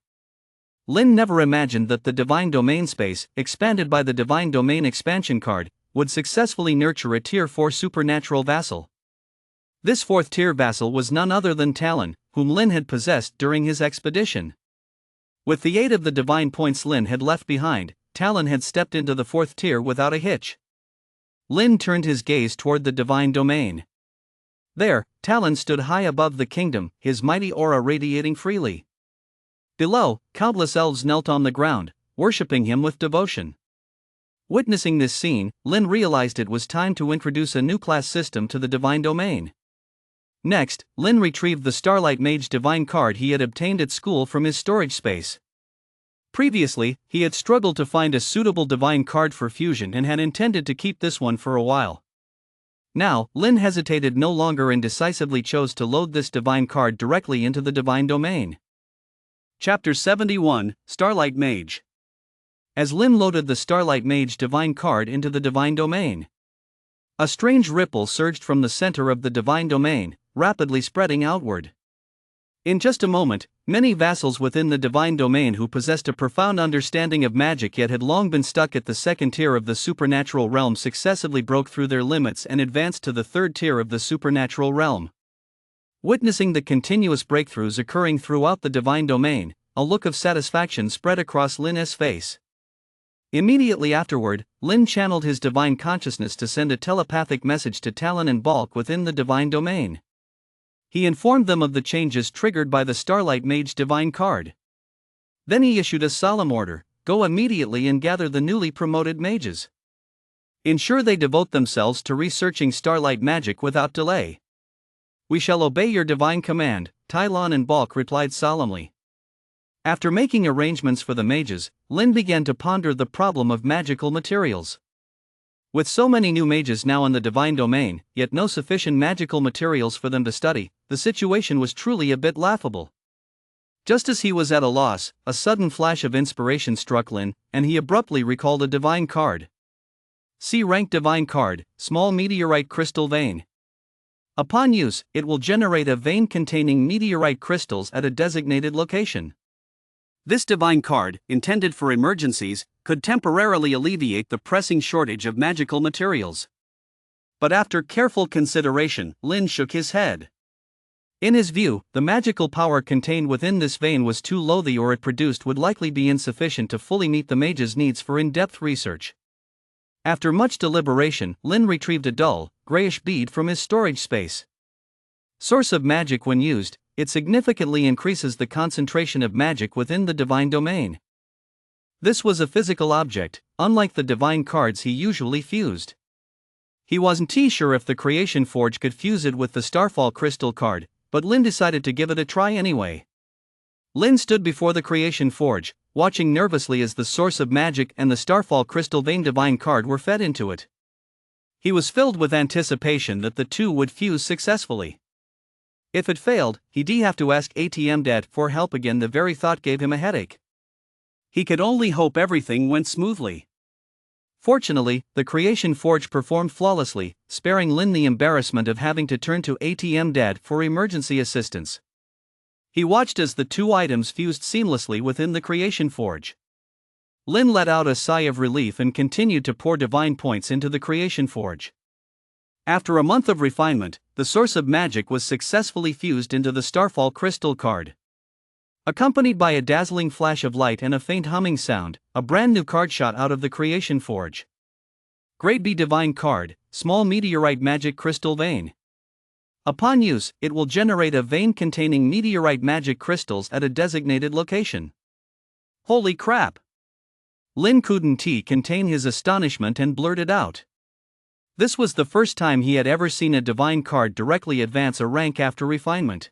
Lin never imagined that the divine domain space, expanded by the divine domain expansion card, would successfully nurture a Tier 4 supernatural vassal. This 4th tier vassal was none other than Talon, whom Lin had possessed during his expedition. With the aid of the divine points Lin had left behind, Talon had stepped into the 4th tier without a hitch. Lin turned his gaze toward the divine domain. There, Talon stood high above the kingdom, his mighty aura radiating freely. Below, countless elves knelt on the ground, worshipping him with devotion. Witnessing this scene, Lin realized it was time to introduce a new class system to the divine domain. Next, Lin retrieved the Starlight Mage divine card he had obtained at school from his storage space. Previously, he had struggled to find a suitable divine card for fusion and had intended to keep this one for a while. Now, Lin hesitated no longer and decisively chose to load this divine card directly into the divine domain. Chapter 71, Starlight Mage. As Lin loaded the Starlight Mage divine card into the divine domain, a strange ripple surged from the center of the divine domain, rapidly spreading outward. In just a moment, many vassals within the divine domain who possessed a profound understanding of magic yet had long been stuck at the second tier of the supernatural realm successively broke through their limits and advanced to the third tier of the supernatural realm. Witnessing the continuous breakthroughs occurring throughout the divine domain, a look of satisfaction spread across Lin's face. Immediately afterward, Lin channeled his divine consciousness to send a telepathic message to Talon and Balk within the divine domain. He informed them of the changes triggered by the Starlight Mage divine card. Then he issued a solemn order: go immediately and gather the newly promoted mages. Ensure they devote themselves to researching starlight magic without delay. We shall obey your divine command, Talon and Balk replied solemnly. After making arrangements for the mages, Lin began to ponder the problem of magical materials. With so many new mages now in the divine domain, yet no sufficient magical materials for them to study, the situation was truly a bit laughable. Just as he was at a loss, a sudden flash of inspiration struck Lin, and he abruptly recalled a divine card. C-rank divine card, small meteorite crystal vein. Upon use, it will generate a vein containing meteorite crystals at a designated location. This divine card, intended for emergencies, could temporarily alleviate the pressing shortage of magical materials. But after careful consideration, Lin shook his head. In his view, the magical power contained within this vein was too low. The ore it produced would likely be insufficient to fully meet the mage's needs for in-depth research. After much deliberation, Lin retrieved a dull, grayish bead from his storage space. Source of magic. When used, it significantly increases the concentration of magic within the divine domain. This was a physical object, unlike the divine cards he usually fused. He wasn't sure if the Creation Forge could fuse it with the Starfall Crystal card, but Lin decided to give it a try anyway. Lin stood before the Creation Forge, watching nervously as the source of magic and the Starfall Crystal Vein divine card were fed into it. He was filled with anticipation that the two would fuse successfully. If it failed, he'd have to ask ATM Dad for help again. The very thought gave him a headache. He could only hope everything went smoothly. Fortunately, the Creation Forge performed flawlessly, sparing Lin the embarrassment of having to turn to ATM Dad for emergency assistance. He watched as the two items fused seamlessly within the Creation Forge. Lin let out a sigh of relief and continued to pour divine points into the Creation Forge. After a month of refinement, the source of magic was successfully fused into the Starfall Crystal card. Accompanied by a dazzling flash of light and a faint humming sound, a brand new card shot out of the Creation Forge. Grade B divine card, small meteorite magic crystal vein. Upon use, it will generate a vein containing meteorite magic crystals at a designated location. Holy crap! Lin couldn't contain his astonishment and blurted out. This was the first time he had ever seen a divine card directly advance a rank after refinement.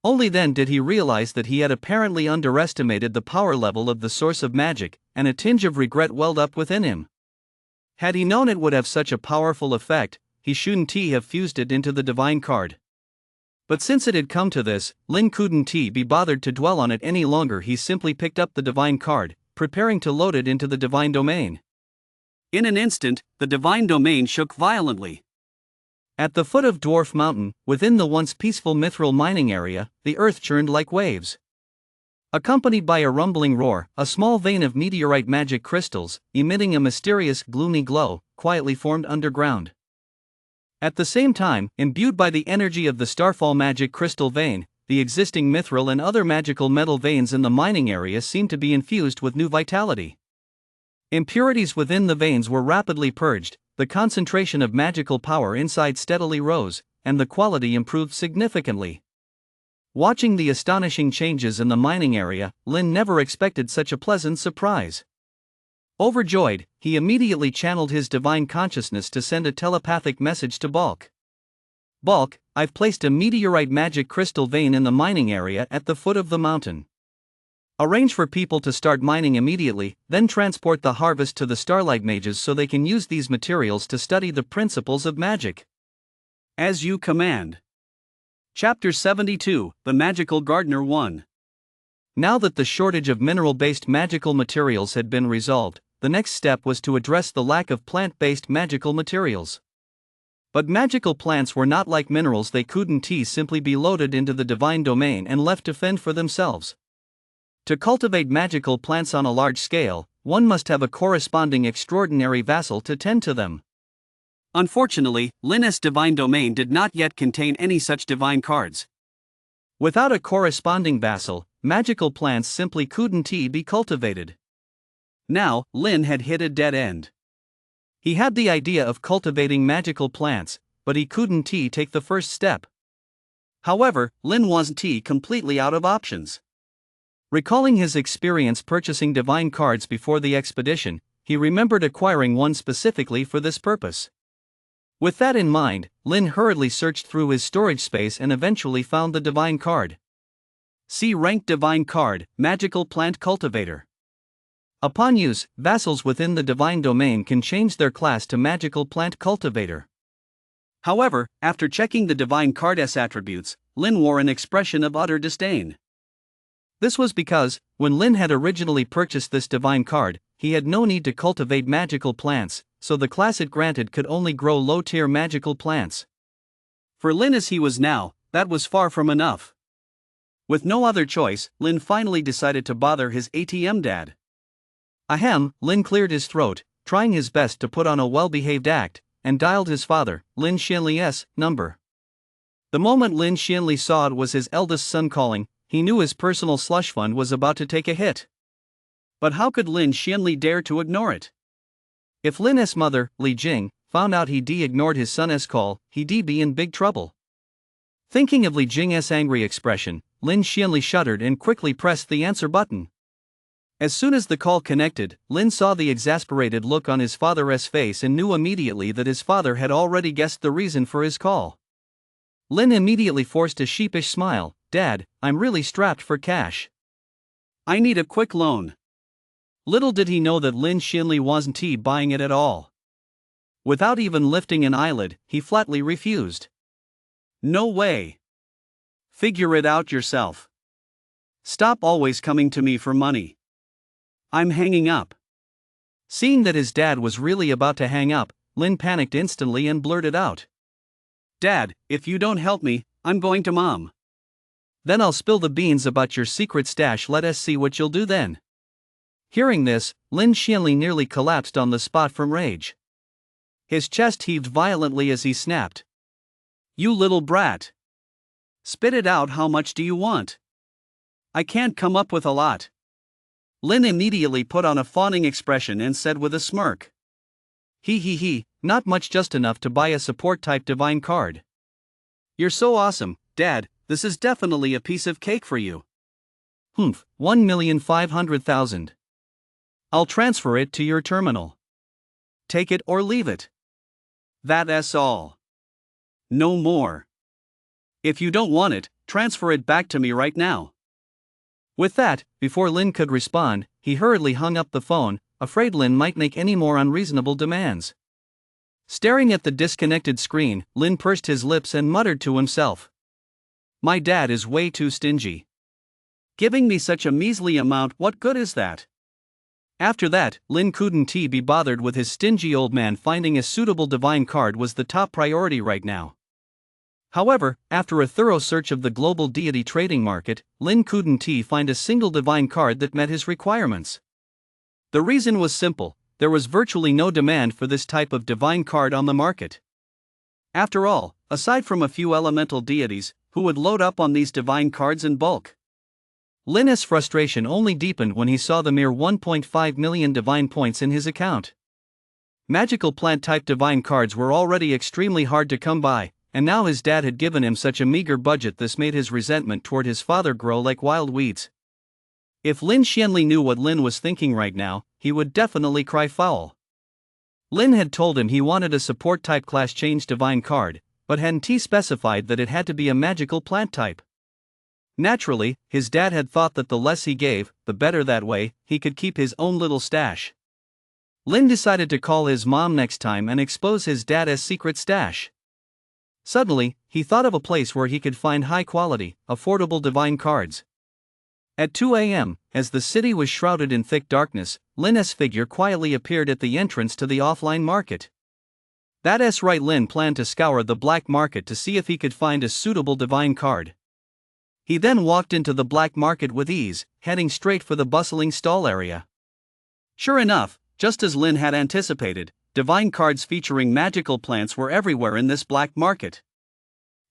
Only then did he realize that he had apparently underestimated the power level of the source of magic, and a tinge of regret welled up within him. Had he known it would have such a powerful effect, he shouldn't have fused it into the divine card. But since it had come to this, Lin couldn't be bothered to dwell on it any longer. He simply picked up the divine card, preparing to load it into the divine domain. In an instant, the divine domain shook violently. At the foot of Dwarf Mountain, within the once peaceful mithril mining area, the earth churned like waves. Accompanied by a rumbling roar, a small vein of meteorite magic crystals, emitting a mysterious gloomy glow, quietly formed underground. At the same time, imbued by the energy of the Starfall magic crystal vein, the existing mithril and other magical metal veins in the mining area seemed to be infused with new vitality. Impurities within the veins were rapidly purged, the concentration of magical power inside steadily rose, and the quality improved significantly. Watching the astonishing changes in the mining area, Lin never expected such a pleasant surprise. Overjoyed, he immediately channeled his divine consciousness to send a telepathic message to Bulk. Bulk, I've placed a meteorite magic crystal vein in the mining area at the foot of the mountain. Arrange for people to start mining immediately, then transport the harvest to the Starlight Mages so they can use these materials to study the principles of magic. As you command. Chapter 72, The Magical Gardener 1. Now that the shortage of mineral-based magical materials had been resolved, the next step was to address the lack of plant-based magical materials. But magical plants were not like minerals, they couldn't simply be loaded into the divine domain and left to fend for themselves. To cultivate magical plants on a large scale, one must have a corresponding extraordinary vassal to tend to them. Unfortunately, Lin's divine domain did not yet contain any such divine cards. Without a corresponding vassal, magical plants simply couldn't be cultivated. Now, Lin had hit a dead end. He had the idea of cultivating magical plants, but he couldn't take the first step. However, Lin wasn't completely out of options. Recalling his experience purchasing divine cards before the expedition, he remembered acquiring one specifically for this purpose. With that in mind, Lin hurriedly searched through his storage space and eventually found the divine card. C Ranked Divine Card, Magical Plant Cultivator. Upon use, vassals within the divine domain can change their class to Magical Plant Cultivator. However, after checking the divine card's attributes, Lin wore an expression of utter disdain. This was because, when Lin had originally purchased this divine card, he had no need to cultivate magical plants, so the class it granted could only grow low-tier magical plants. For Lin as he was now, that was far from enough. With no other choice, Lin finally decided to bother his ATM dad. Ahem, Lin cleared his throat, trying his best to put on a well-behaved act, and dialed his father, Lin Xianli's, number. The moment Lin Xianli saw it was his eldest son calling, he knew his personal slush fund was about to take a hit. But how could Lin Xianli dare to ignore it? If Lin's mother, Li Jing, found out he'd ignored his son's call, he'd be in big trouble. Thinking of Li Jing's angry expression, Lin Xianli shuddered and quickly pressed the answer button. As soon as the call connected, Lin saw the exasperated look on his father's face and knew immediately that his father had already guessed the reason for his call. Lin immediately forced a sheepish smile. Dad, I'm really strapped for cash. I need a quick loan. Little did he know that Lin Xianli wasn't buying it at all. Without even lifting an eyelid, he flatly refused. No way. Figure it out yourself. Stop always coming to me for money. I'm hanging up. Seeing that his dad was really about to hang up, Lin panicked instantly and blurted out. Dad, if you don't help me, I'm going to Mom. Then I'll spill the beans about your secret stash. Let us see what you'll do then. Hearing this, Lin Xianli nearly collapsed on the spot from rage. His chest heaved violently as he snapped. You little brat. Spit it out. How much do you want? I can't come up with a lot. Lin immediately put on a fawning expression and said with a smirk. He, not much, just enough to buy a support-type divine card. You're so awesome, Dad, this is definitely a piece of cake for you. 1,500,000. I'll transfer it to your terminal. Take it or leave it. That's all. No more. If you don't want it, transfer it back to me right now. With that, before Lin could respond, he hurriedly hung up the phone, afraid Lin might make any more unreasonable demands. Staring at the disconnected screen, Lin pursed his lips and muttered to himself. My dad is way too stingy. Giving me such a measly amount, what good is that? After that, Lin couldn't be bothered with his stingy old man. Finding a suitable divine card was the top priority right now. However, after a thorough search of the global deity trading market, Lin couldn't find a single divine card that met his requirements. The reason was simple: there was virtually no demand for this type of divine card on the market. After all, aside from a few elemental deities, who would load up on these divine cards in bulk? Lin's frustration only deepened when he saw the mere 1.5 million divine points in his account. Magical plant-type divine cards were already extremely hard to come by, and now his dad had given him such a meager budget. This made his resentment toward his father grow like wild weeds. If Lin Xianli knew what Lin was thinking right now, he would definitely cry foul. Lin had told him he wanted a support type class change divine card, but hadn't specified that it had to be a magical plant type. Naturally, his dad had thought that the less he gave, the better. That way, he could keep his own little stash. Lin decided to call his mom next time and expose his dad's secret stash. Suddenly, he thought of a place where he could find high-quality, affordable divine cards. At 2 a.m., as the city was shrouded in thick darkness, Lin's figure quietly appeared at the entrance to the offline market. That's right, Lin planned to scour the black market to see if he could find a suitable divine card. He then walked into the black market with ease, heading straight for the bustling stall area. Sure enough, just as Lin had anticipated, divine cards featuring magical plants were everywhere in this black market.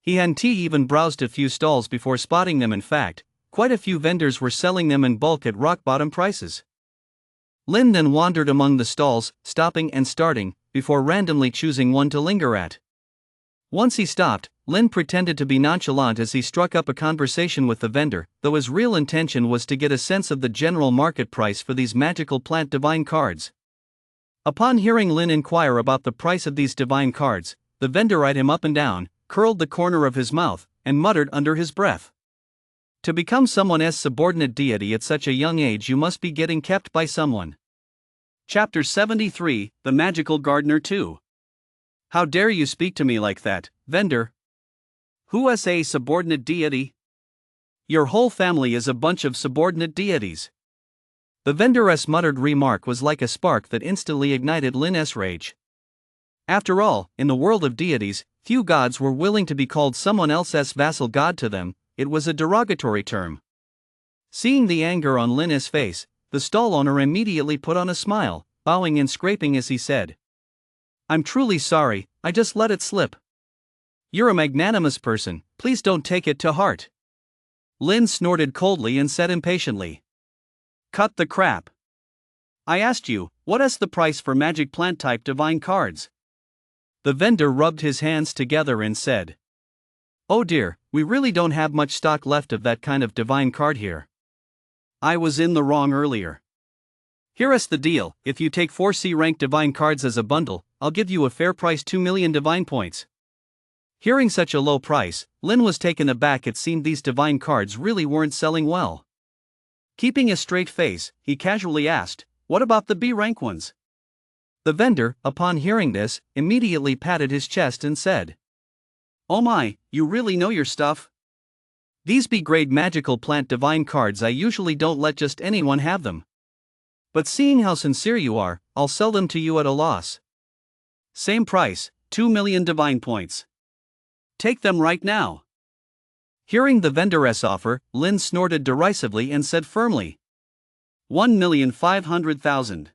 He hadn't even browsed a few stalls before spotting them. In fact, quite a few vendors were selling them in bulk at rock-bottom prices. Lin then wandered among the stalls, stopping and starting, before randomly choosing one to linger at. Once he stopped, Lin pretended to be nonchalant as he struck up a conversation with the vendor, though his real intention was to get a sense of the general market price for these magical plant divine cards. Upon hearing Lin inquire about the price of these divine cards, the vendor eyed him up and down, curled the corner of his mouth, and muttered under his breath. To become someone's subordinate deity at such a young age, you must be getting kept by someone. Chapter 73, The Magical Gardener 2. How dare you speak to me like that, vendor? Who's a subordinate deity? Your whole family is a bunch of subordinate deities. The vendor's muttered remark was like a spark that instantly ignited Lin's rage. After all, in the world of deities, few gods were willing to be called someone else's vassal god. To them, it was a derogatory term. Seeing the anger on Lin's face, the stall owner immediately put on a smile, bowing and scraping as he said, "I'm truly sorry, I just let it slip." "You're a magnanimous person, please don't take it to heart." Lin snorted coldly and said impatiently, "Cut the crap. I asked you, what is the price for magic plant type divine cards?" The vendor rubbed his hands together and said, "Oh dear, we really don't have much stock left of that kind of divine card here. I was in the wrong earlier. Here's the deal, if you take 4 C-rank divine cards as a bundle, I'll give you a fair price 2 million divine points." Hearing such a low price, Lin was taken aback. It seemed these divine cards really weren't selling well. Keeping a straight face, he casually asked, "What about the B-rank ones?" The vendor, upon hearing this, immediately patted his chest and said, "Oh my, you really know your stuff. These B-grade magical plant divine cards, I usually don't let just anyone have them. But seeing how sincere you are, I'll sell them to you at a loss. Same price, 2 million divine points. Take them right now." Hearing the vendor's offer, Lin snorted derisively and said firmly, 1,500,000.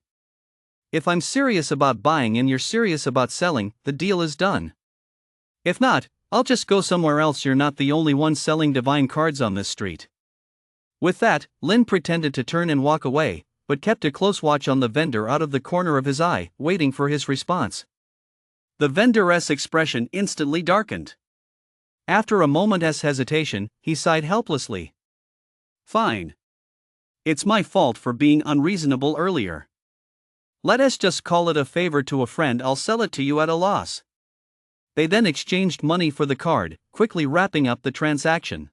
If I'm serious about buying and you're serious about selling, the deal is done. If not, I'll just go somewhere else. You're not the only one selling divine cards on this street. With that, Lin pretended to turn and walk away, but kept a close watch on the vendor out of the corner of his eye, waiting for his response. The vendor's expression instantly darkened. After a moment's hesitation, he sighed helplessly. "Fine. It's my fault for being unreasonable earlier. Let us just call it a favor to a friend. I'll sell it to you at a loss." They then exchanged money for the card, quickly wrapping up the transaction.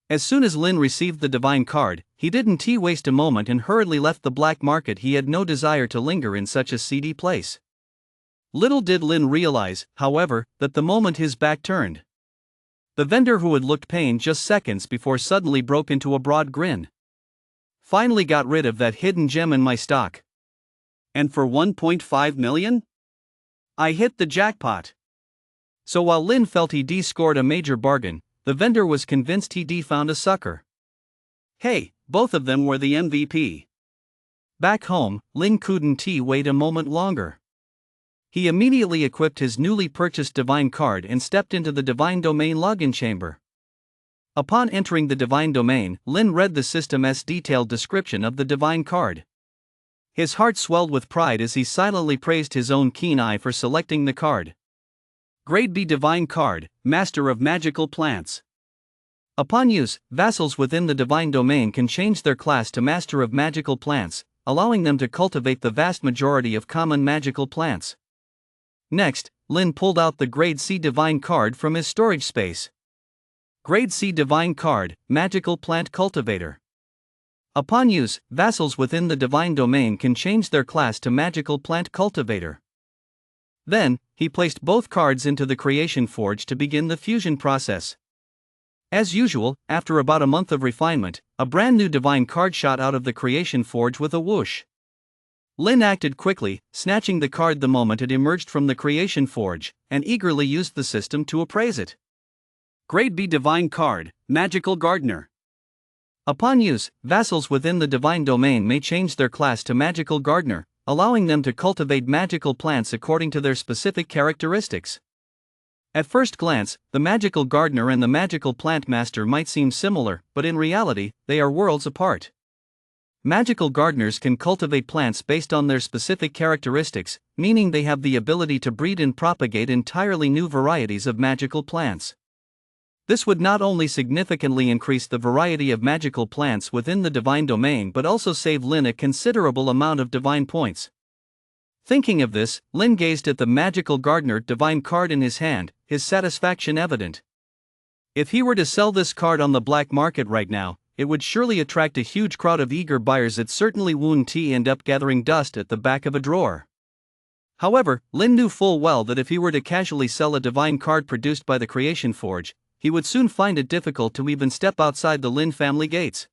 As soon as Lin received the divine card, he didn't waste a moment and hurriedly left the black market. He had no desire to linger in such a seedy place. Little did Lin realize, however, that the moment his back turned, the vendor who had looked pained just seconds before suddenly broke into a broad grin. "Finally got rid of that hidden gem in my stock. And for 1.5 million? I hit the jackpot." So while Lin felt he scored a major bargain, the vendor was convinced he found a sucker. Hey, both of them were the MVP. Back home, Lin couldn't wait a moment longer. He immediately equipped his newly purchased divine card and stepped into the divine domain login chamber. Upon entering the divine domain, Lin read the system's detailed description of the divine card. His heart swelled with pride as he silently praised his own keen eye for selecting the card. Grade B Divine Card, Master of Magical Plants. Upon use, vassals within the divine domain can change their class to Master of Magical Plants, allowing them to cultivate the vast majority of common magical plants. Next, Lin pulled out the Grade C Divine Card from his storage space. Grade C Divine Card, Magical Plant Cultivator. Upon use, vassals within the divine domain can change their class to Magical Plant Cultivator. Then, he placed both cards into the Creation Forge to begin the fusion process. As usual, after about a month of refinement, a brand new divine card shot out of the Creation Forge with a whoosh. Lin acted quickly, snatching the card the moment it emerged from the Creation Forge, and eagerly used the system to appraise it. Grade B Divine Card, Magical Gardener. Upon use, vassals within the divine domain may change their class to Magical Gardener, allowing them to cultivate magical plants according to their specific characteristics. At first glance, the Magical Gardener and the Magical Plant Master might seem similar, but in reality, they are worlds apart. Magical gardeners can cultivate plants based on their specific characteristics, meaning they have the ability to breed and propagate entirely new varieties of magical plants. This would not only significantly increase the variety of magical plants within the divine domain but also save Lin a considerable amount of divine points. Thinking of this, Lin gazed at the Magical Gardener divine card in his hand, his satisfaction evident. If he were to sell this card on the black market right now, it would surely attract a huge crowd of eager buyers. It certainly wouldn't end up gathering dust at the back of a drawer. However, Lin knew full well that if he were to casually sell a divine card produced by the Creation Forge, he would soon find it difficult to even step outside the Lin family gates.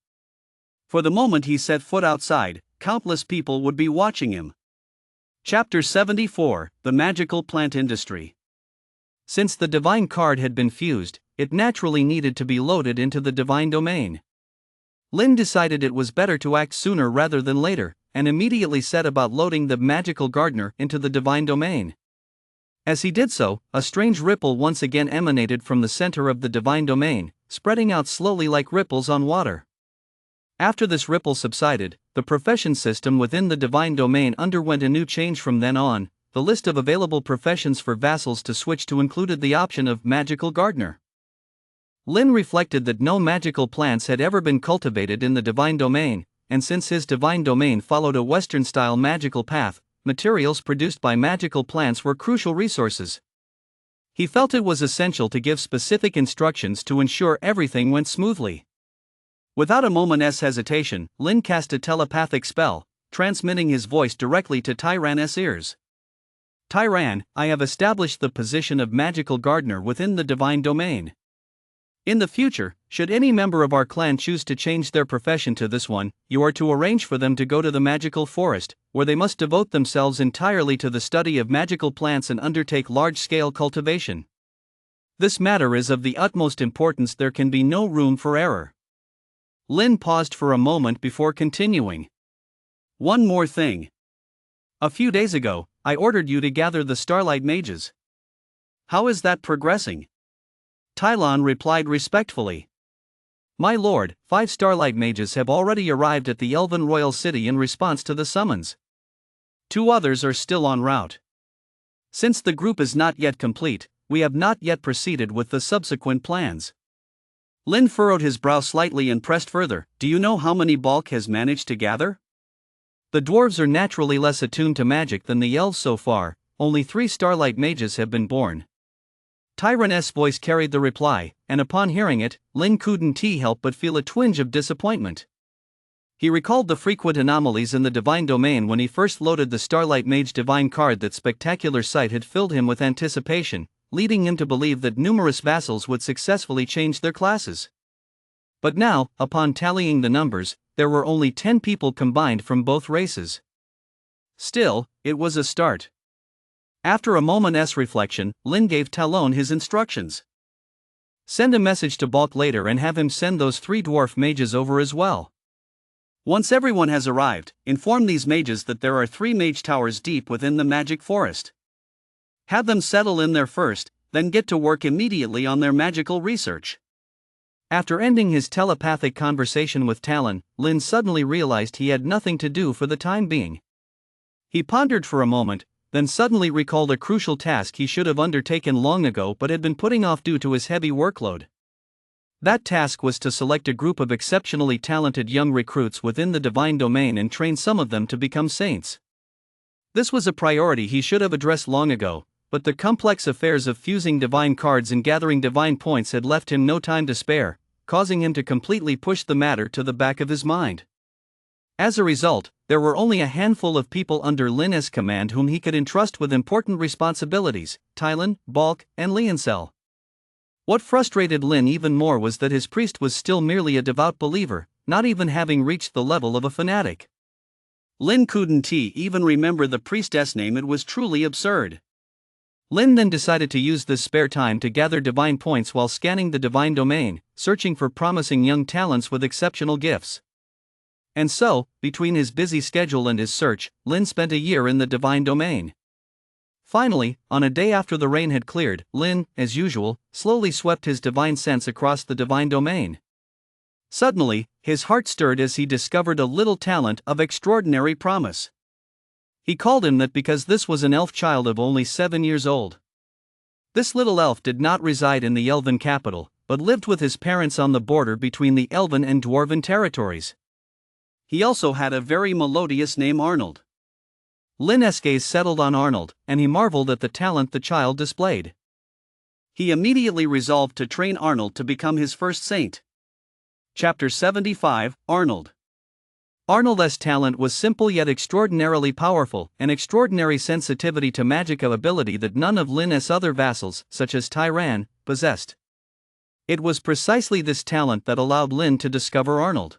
For the moment he set foot outside, countless people would be watching him. Chapter 74, The Magical Plant Industry. Since the divine card had been fused, it naturally needed to be loaded into the divine domain. Lin decided it was better to act sooner rather than later, and immediately set about loading the Magical Gardener into the divine domain. As he did so, a strange ripple once again emanated from the center of the divine domain, spreading out slowly like ripples on water. After this ripple subsided, the profession system within the divine domain underwent a new change. From then on, the list of available professions for vassals to switch to included the option of Magical Gardener. Lin reflected that no magical plants had ever been cultivated in the divine domain, and since his divine domain followed a Western-style magical path, materials produced by magical plants were crucial resources. He felt it was essential to give specific instructions to ensure everything went smoothly. Without a moment's hesitation, Lin cast a telepathic spell, transmitting his voice directly to Tyran's ears. Tyran, I have established the position of Magical Gardener within the divine domain. In the future, should any member of our clan choose to change their profession to this one, you are to arrange for them to go to the magical forest, where they must devote themselves entirely to the study of magical plants and undertake large-scale cultivation. This matter is of the utmost importance. There can be no room for error. Lin paused for a moment before continuing. One more thing. A few days ago, I ordered you to gather the Starlight Mages. How is that progressing? Tylon replied respectfully. My lord, 5 Starlight Mages have already arrived at the Elven Royal City in response to the summons. 2 others are still en route. Since the group is not yet complete, we have not yet proceeded with the subsequent plans. Lin furrowed his brow slightly and pressed further. Do you know how many Balk has managed to gather? The dwarves are naturally less attuned to magic than the elves so far. Only 3 Starlight Mages have been born. Tyran's voice carried the reply, and upon hearing it, Lin couldn't help but feel a twinge of disappointment. He recalled the frequent anomalies in the divine domain when he first loaded the Starlight Mage divine card. That spectacular sight had filled him with anticipation, leading him to believe that numerous vassals would successfully change their classes. But now, upon tallying the numbers, there were only 10 people combined from both races. Still, it was a start. After a moment's reflection, Lin gave Talon his instructions. Send a message to Balk later and have him send those 3 dwarf mages over as well. Once everyone has arrived, inform these mages that there are 3 mage towers deep within the magic forest. Have them settle in there first, then get to work immediately on their magical research. After ending his telepathic conversation with Talon, Lin suddenly realized he had nothing to do for the time being. He pondered for a moment, then suddenly recalled a crucial task he should have undertaken long ago but had been putting off due to his heavy workload. That task was to select a group of exceptionally talented young recruits within the divine domain and train some of them to become saints. This was a priority he should have addressed long ago, but the complex affairs of fusing divine cards and gathering divine points had left him no time to spare, causing him to completely push the matter to the back of his mind. As a result, there were only a handful of people under Lin's command whom he could entrust with important responsibilities: Tylan, Balk, and Leoncel. What frustrated Lin even more was that his priest was still merely a devout believer, not even having reached the level of a fanatic. Lin couldn't even remember the priestess' name. It was truly absurd. Lin then decided to use this spare time to gather divine points while scanning the divine domain, searching for promising young talents with exceptional gifts. And so, between his busy schedule and his search, Lin spent a year in the divine domain. Finally, on a day after the rain had cleared, Lin, as usual, slowly swept his divine sense across the divine domain. Suddenly, his heart stirred as he discovered a little talent of extraordinary promise. He called him that because this was an elf child of only 7 years old. This little elf did not reside in the elven capital, but lived with his parents on the border between the elven and dwarven territories. He also had a very melodious name: Arnold. Lin's gaze settled on Arnold, and he marveled at the talent the child displayed. He immediately resolved to train Arnold to become his first saint. Chapter 75, Arnold. Arnold's talent was simple yet extraordinarily powerful, an extraordinary sensitivity to magical ability that none of Lin's other vassals, such as Tyran, possessed. It was precisely this talent that allowed Lin to discover Arnold.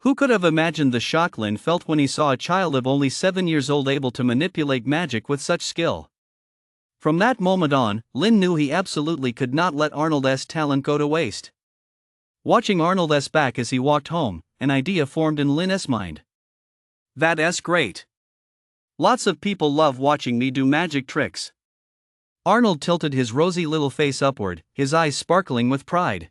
Who could have imagined the shock Lin felt when he saw a child of only 7 years old able to manipulate magic with such skill? From that moment on, Lin knew he absolutely could not let Arnold's talent go to waste. Watching Arnold's back as he walked home, an idea formed in Lin's mind. That's great. Lots of people love watching me do magic tricks. Arnold tilted his rosy little face upward, his eyes sparkling with pride.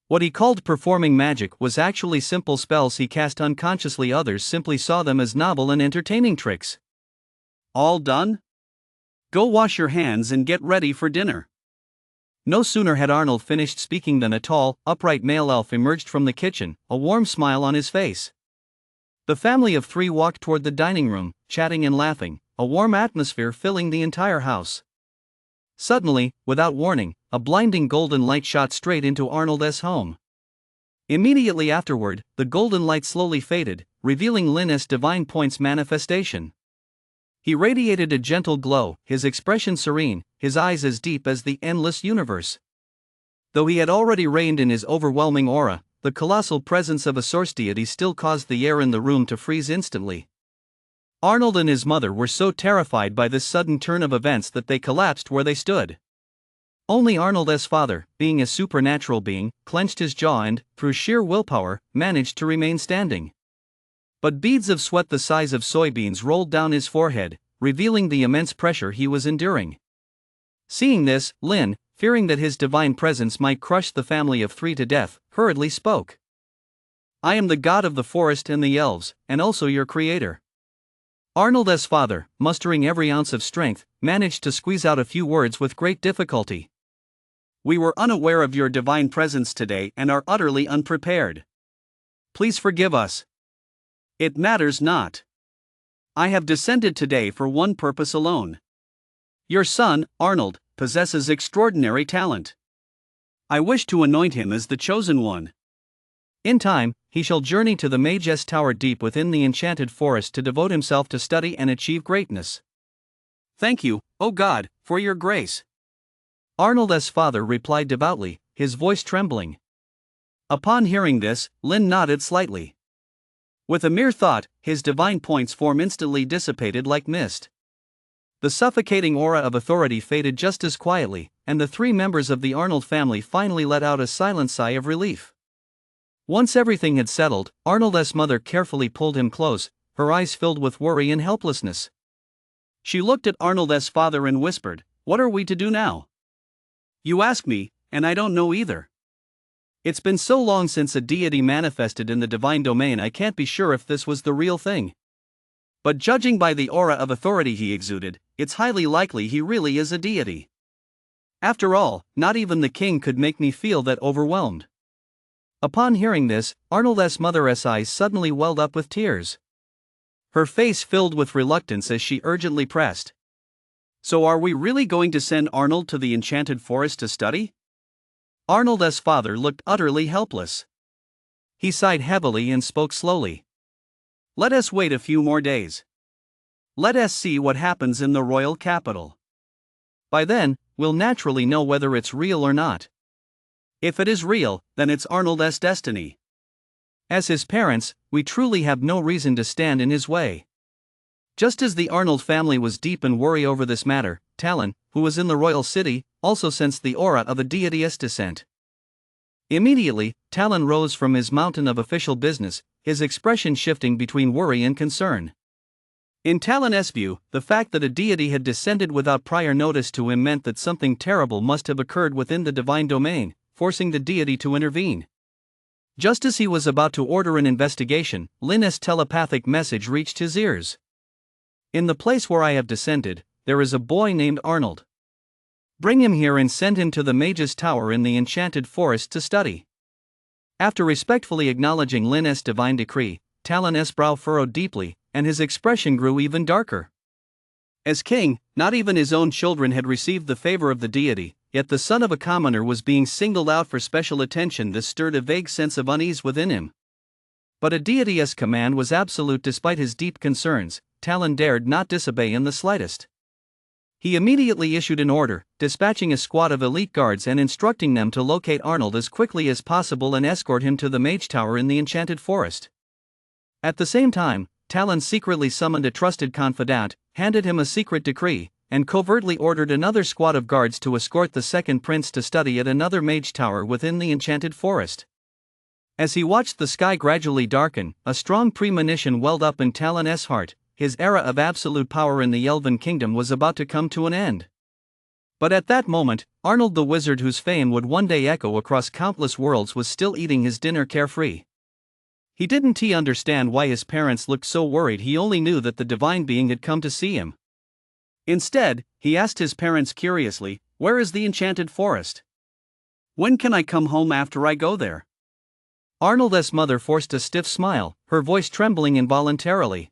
What he called performing magic was actually simple spells he cast unconsciously. Others simply saw them as novel and entertaining tricks. All done? Go wash your hands and get ready for dinner. No sooner had Arnold finished speaking than a tall, upright male elf emerged from the kitchen, a warm smile on his face. The family of 3 walked toward the dining room, chatting and laughing, a warm atmosphere filling the entire house. Suddenly, without warning, a blinding golden light shot straight into Arnold's home. Immediately afterward, the golden light slowly faded, revealing Lin's divine points manifestation. He radiated a gentle glow, his expression serene, his eyes as deep as the endless universe. Though he had already reigned in his overwhelming aura, the colossal presence of a source deity still caused the air in the room to freeze instantly. Arnold and his mother were so terrified by this sudden turn of events that they collapsed where they stood. Only Arnold's father, being a supernatural being, clenched his jaw and, through sheer willpower, managed to remain standing. But beads of sweat the size of soybeans rolled down his forehead, revealing the immense pressure he was enduring. Seeing this, Lin, fearing that his divine presence might crush the family of 3 to death, hurriedly spoke. I am the god of the forest and the elves, and also your creator. Arnold's father, mustering every ounce of strength, managed to squeeze out a few words with great difficulty. We were unaware of your divine presence today and are utterly unprepared. Please forgive us. It matters not. I have descended today for one purpose alone. Your son, Arnold, possesses extraordinary talent. I wish to anoint him as the chosen one. In time, he shall journey to the Mage's Tower deep within the enchanted forest to devote himself to study and achieve greatness. Thank you, O God, for your grace. Arnold's father replied devoutly, his voice trembling. Upon hearing this, Lin nodded slightly. With a mere thought, his divine points form instantly dissipated like mist. The suffocating aura of authority faded just as quietly, and the 3 members of the Arnold family finally let out a silent sigh of relief. Once everything had settled, Arnold's mother carefully pulled him close, her eyes filled with worry and helplessness. She looked at Arnold's father and whispered, "What are we to do now?" You ask me, and I don't know either. It's been so long since a deity manifested in the divine domain I can't be sure if this was the real thing. But judging by the aura of authority he exuded, it's highly likely he really is a deity. After all, not even the king could make me feel that overwhelmed. Upon hearing this, Arnold's mother's eyes suddenly welled up with tears. Her face filled with reluctance as she urgently pressed. So are we really going to send Arnold to the enchanted forest to study? Arnold's father looked utterly helpless. He sighed heavily and spoke slowly. Let us wait a few more days. Let us see what happens in the royal capital. By then, we'll naturally know whether it's real or not. If it is real, then it's Arnold's destiny. As his parents, we truly have no reason to stand in his way. Just as the Arnold family was deep in worry over this matter, Talon, who was in the royal city, also sensed the aura of a deity's descent. Immediately, Talon rose from his mountain of official business, his expression shifting between worry and concern. In Talon's view, the fact that a deity had descended without prior notice to him meant that something terrible must have occurred within the divine domain, forcing the deity to intervene. Just as he was about to order an investigation, Lin's telepathic message reached his ears. In the place where I have descended, there is a boy named Arnold. Bring him here and send him to the mage's tower in the enchanted forest to study. After respectfully acknowledging Lin's divine decree, Talon's brow furrowed deeply, and his expression grew even darker. As king, not even his own children had received the favor of the deity, yet the son of a commoner was being singled out for special attention. This stirred a vague sense of unease within him. But a deity's command was absolute despite his deep concerns. Talon dared not disobey in the slightest. He immediately issued an order, dispatching a squad of elite guards and instructing them to locate Arnold as quickly as possible and escort him to the mage tower in the enchanted forest. At the same time, Talon secretly summoned a trusted confidant, handed him a secret decree, and covertly ordered another squad of guards to escort the second prince to study at another mage tower within the enchanted forest. As he watched the sky gradually darken, a strong premonition welled up in Talon's heart. His era of absolute power in the Elven Kingdom was about to come to an end. But at that moment, Arnold the wizard, whose fame would one day echo across countless worlds, was still eating his dinner carefree. He didn't understand why his parents looked so worried. He only knew that the divine being had come to see him. Instead, he asked his parents curiously, "Where is the enchanted forest? When can I come home after I go there?" Arnold's mother forced a stiff smile, her voice trembling involuntarily.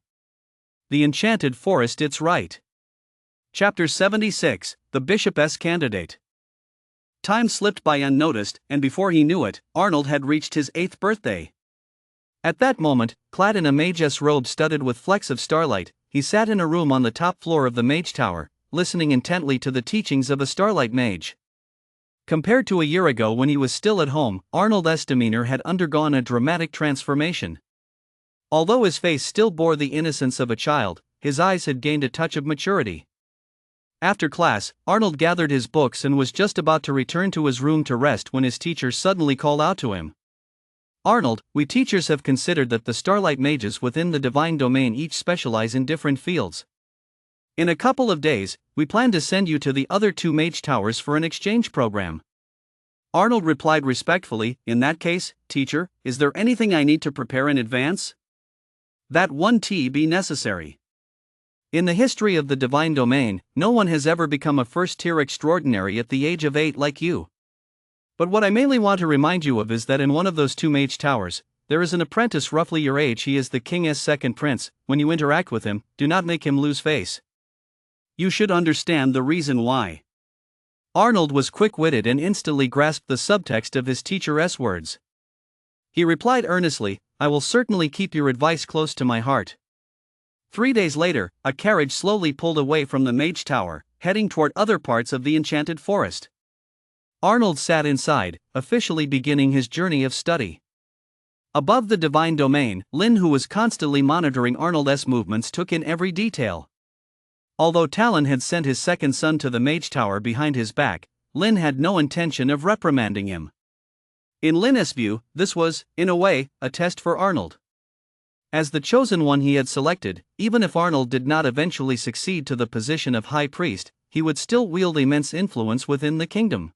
The enchanted forest, it's right. Chapter 76, The Bishop's Candidate. Time slipped by unnoticed, and before he knew it, Arnold had reached his 8th birthday. At that moment, clad in a mage's robe studded with flecks of starlight, he sat in a room on the top floor of the mage tower, listening intently to the teachings of a starlight mage. Compared to a year ago when he was still at home, Arnold's demeanor had undergone a dramatic transformation. Although his face still bore the innocence of a child, his eyes had gained a touch of maturity. After class, Arnold gathered his books and was just about to return to his room to rest when his teacher suddenly called out to him. "Arnold, we teachers have considered that the starlight mages within the divine domain each specialize in different fields. In a couple of days, we plan to send you to the other 2 mage towers for an exchange program." Arnold replied respectfully, "In that case, teacher, is there anything I need to prepare in advance? That won't be necessary. In the history of the divine domain, no one has ever become a first-tier extraordinary at the age of 8 like you. But what I mainly want to remind you of is that in one of those 2 mage towers, there is an apprentice roughly your age. He is the king's second prince. When you interact with him, do not make him lose face. You should understand the reason why." Arnold was quick-witted and instantly grasped the subtext of his teacher's words. He replied earnestly, "I will certainly keep your advice close to my heart." 3 days later, a carriage slowly pulled away from the mage tower, heading toward other parts of the enchanted forest. Arnold sat inside, officially beginning his journey of study. Above the divine domain, Lin, who was constantly monitoring Arnold's movements, took in every detail. Although Talon had sent his second son to the mage tower behind his back, Lin had no intention of reprimanding him. In Lin's view, this was, in a way, a test for Arnold. As the chosen one he had selected, even if Arnold did not eventually succeed to the position of high priest, he would still wield immense influence within the kingdom.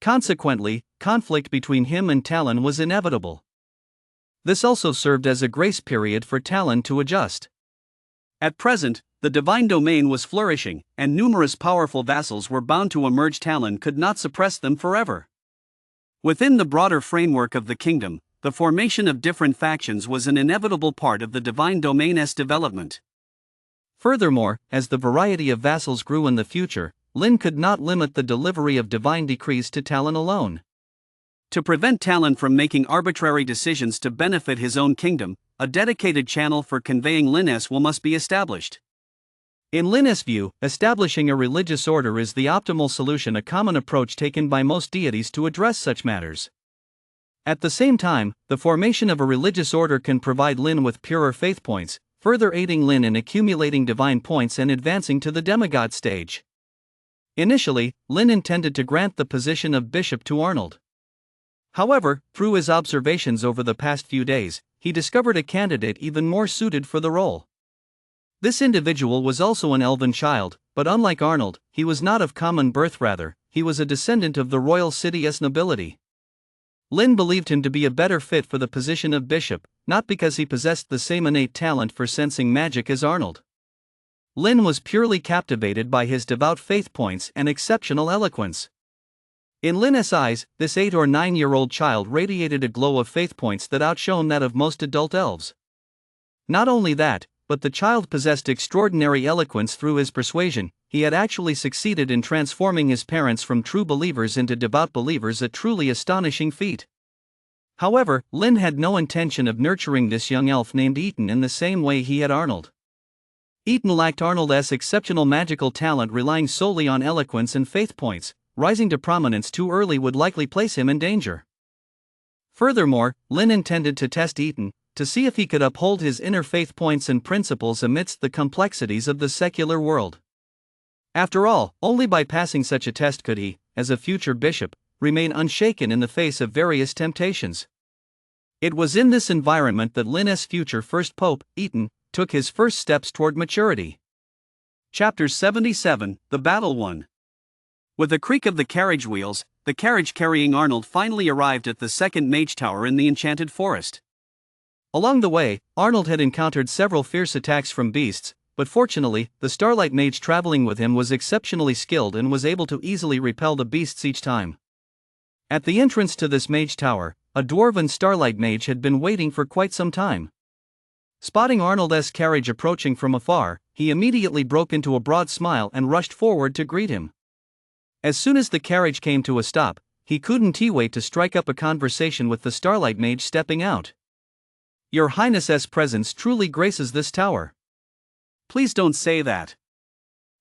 Consequently, conflict between him and Talon was inevitable. This also served as a grace period for Talon to adjust. At present, the divine domain was flourishing, and numerous powerful vassals were bound to emerge. Talon could not suppress them forever. Within the broader framework of the kingdom, the formation of different factions was an inevitable part of the divine domain's development. Furthermore, as the variety of vassals grew in the future, Lin could not limit the delivery of divine decrees to Talon alone. To prevent Talon from making arbitrary decisions to benefit his own kingdom, a dedicated channel for conveying Lin's will must be established. In Lin's view, establishing a religious order is the optimal solution, a common approach taken by most deities to address such matters. At the same time, the formation of a religious order can provide Lin with purer faith points, further aiding Lin in accumulating divine points and advancing to the demigod stage. Initially, Lin intended to grant the position of bishop to Arnold. However, through his observations over the past few days, he discovered a candidate even more suited for the role. This individual was also an elven child, but unlike Arnold, he was not of common birth, rather, he was a descendant of the royal city's nobility. Lin believed him to be a better fit for the position of bishop, not because he possessed the same innate talent for sensing magic as Arnold. Lin was purely captivated by his devout faith points and exceptional eloquence. In Lin's eyes, this 8 or 9-year-old child radiated a glow of faith points that outshone that of most adult elves. Not only that, but the child possessed extraordinary eloquence through his persuasion. He had actually succeeded in transforming his parents from true believers into devout believers, a truly astonishing feat. However, Lin had no intention of nurturing this young elf named Eaton in the same way he had Arnold. Eaton lacked Arnold's exceptional magical talent, relying solely on eloquence and faith points. Rising to prominence too early would likely place him in danger. Furthermore, Lin intended to test Eaton, to see if he could uphold his inner faith points and principles amidst the complexities of the secular world. After all, only by passing such a test could he, as a future bishop, remain unshaken in the face of various temptations. It was in this environment that Lin's future first pope, Eaton, took his first steps toward maturity. Chapter 77, The Battle Won. With the creak of the carriage wheels, the carriage carrying Arnold finally arrived at the second mage tower in the enchanted forest. Along the way, Arnold had encountered several fierce attacks from beasts, but fortunately, the Starlight Mage traveling with him was exceptionally skilled and was able to easily repel the beasts each time. At the entrance to this mage tower, a dwarven Starlight Mage had been waiting for quite some time. Spotting Arnold's carriage approaching from afar, he immediately broke into a broad smile and rushed forward to greet him. As soon as the carriage came to a stop, he couldn't wait to strike up a conversation with the Starlight Mage stepping out. "Your Highness's presence truly graces this tower." "Please don't say that.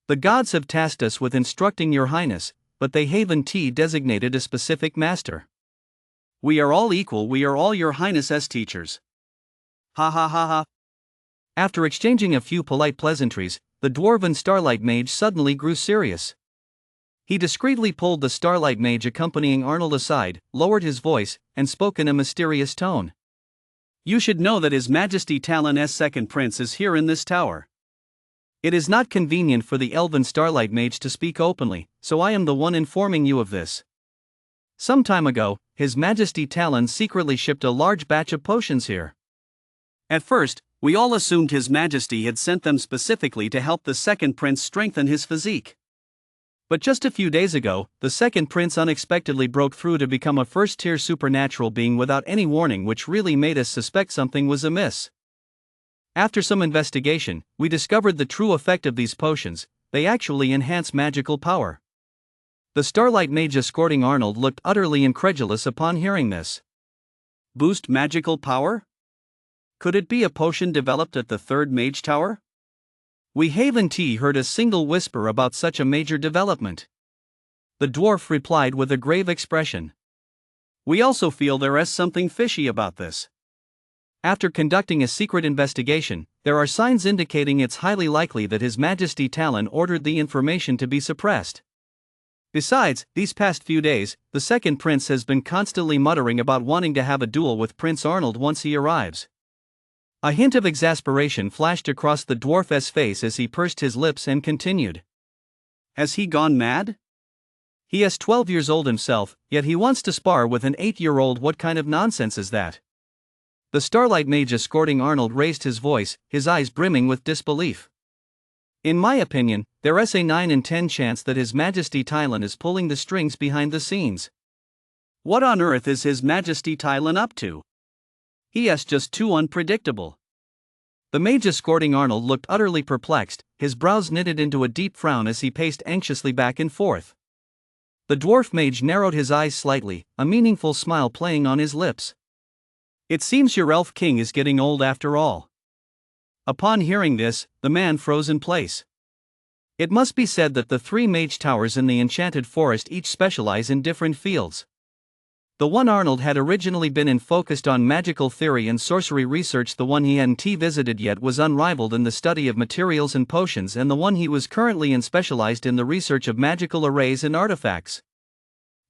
The gods have tasked us with instructing your Highness, but they haven't designated a specific master. We are all equal, we are all your Highness's teachers." Ha ha ha ha. After exchanging a few polite pleasantries, the dwarven Starlight Mage suddenly grew serious. He discreetly pulled the Starlight Mage accompanying Arnold aside, lowered his voice, and spoke in a mysterious tone. "You should know that His Majesty Talon's second prince is here in this tower. It is not convenient for the elven Starlight Mage to speak openly, so I am the one informing you of this. Some time ago, His Majesty Talon secretly shipped a large batch of potions here. At first, we all assumed His Majesty had sent them specifically to help the second prince strengthen his physique. But just a few days ago, the second prince unexpectedly broke through to become a first-tier supernatural being without any warning, which really made us suspect something was amiss. After some investigation, we discovered the true effect of these potions: they actually enhance magical power." The Starlight Mage escorting Arnold looked utterly incredulous upon hearing this. "Boost magical power? Could it be a potion developed at the third mage tower? We haven't heard a single whisper about such a major development." The dwarf replied with a grave expression. "We also feel there is something fishy about this. After conducting a secret investigation, there are signs indicating it's highly likely that His Majesty Talon ordered the information to be suppressed. Besides, these past few days, the second prince has been constantly muttering about wanting to have a duel with Prince Arnold once he arrives." A hint of exasperation flashed across the dwarf's face as he pursed his lips and continued. "Has he gone mad? He is 12 years old himself, yet he wants to spar with an 8-year-old. What kind of nonsense is that?" The Starlight Mage escorting Arnold raised his voice, his eyes brimming with disbelief. In my opinion, there's a 9 in 10 chance that His Majesty Thailand is pulling the strings behind the scenes. What on earth is His Majesty Thailand up to? He's just too unpredictable. The mage escorting Arnold looked utterly perplexed, his brows knitted into a deep frown as he paced anxiously back and forth. The dwarf mage narrowed his eyes slightly, a meaningful smile playing on his lips. It seems your elf king is getting old after all. Upon hearing this, the man froze in place. It must be said that the 3 mage towers in the enchanted forest each specialize in different fields. The one Arnold had originally been in focused on magical theory and sorcery research. The one he hadn't visited yet was unrivaled in the study of materials and potions, and the one he was currently in specialized in the research of magical arrays and artifacts.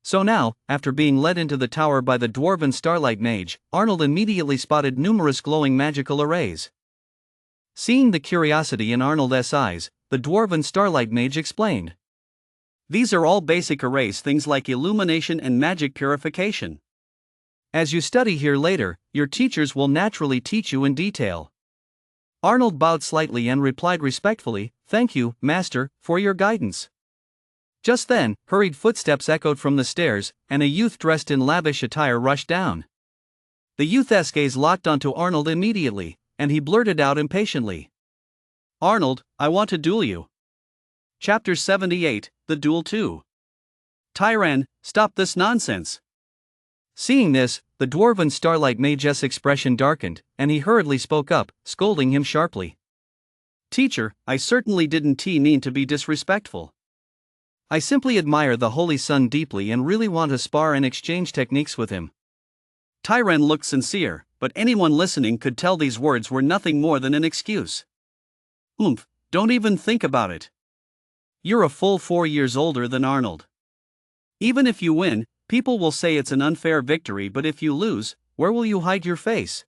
So now, after being led into the tower by the dwarven starlight mage, Arnold immediately spotted numerous glowing magical arrays. Seeing the curiosity in Arnold's eyes, the dwarven starlight mage explained. These are all basic arrays, things like illumination and magic purification. As you study here later, your teachers will naturally teach you in detail. Arnold bowed slightly and replied respectfully, "Thank you, Master, for your guidance." Just then, hurried footsteps echoed from the stairs, and a youth dressed in lavish attire rushed down. The youth's gaze locked onto Arnold immediately, and he blurted out impatiently, "Arnold, I want to duel you." Chapter 78, The Duel 2. Tyran, stop this nonsense. Seeing this, the dwarven starlight mage's expression darkened, and he hurriedly spoke up, scolding him sharply. "Teacher, I certainly didn't mean to be disrespectful. I simply admire the Holy Sun deeply and really want to spar and exchange techniques with him." Tyran looked sincere, but anyone listening could tell these words were nothing more than an excuse. Don't even think about it. You're a full 4 years older than Arnold. Even if you win, people will say it's an unfair victory, but if you lose, where will you hide your face?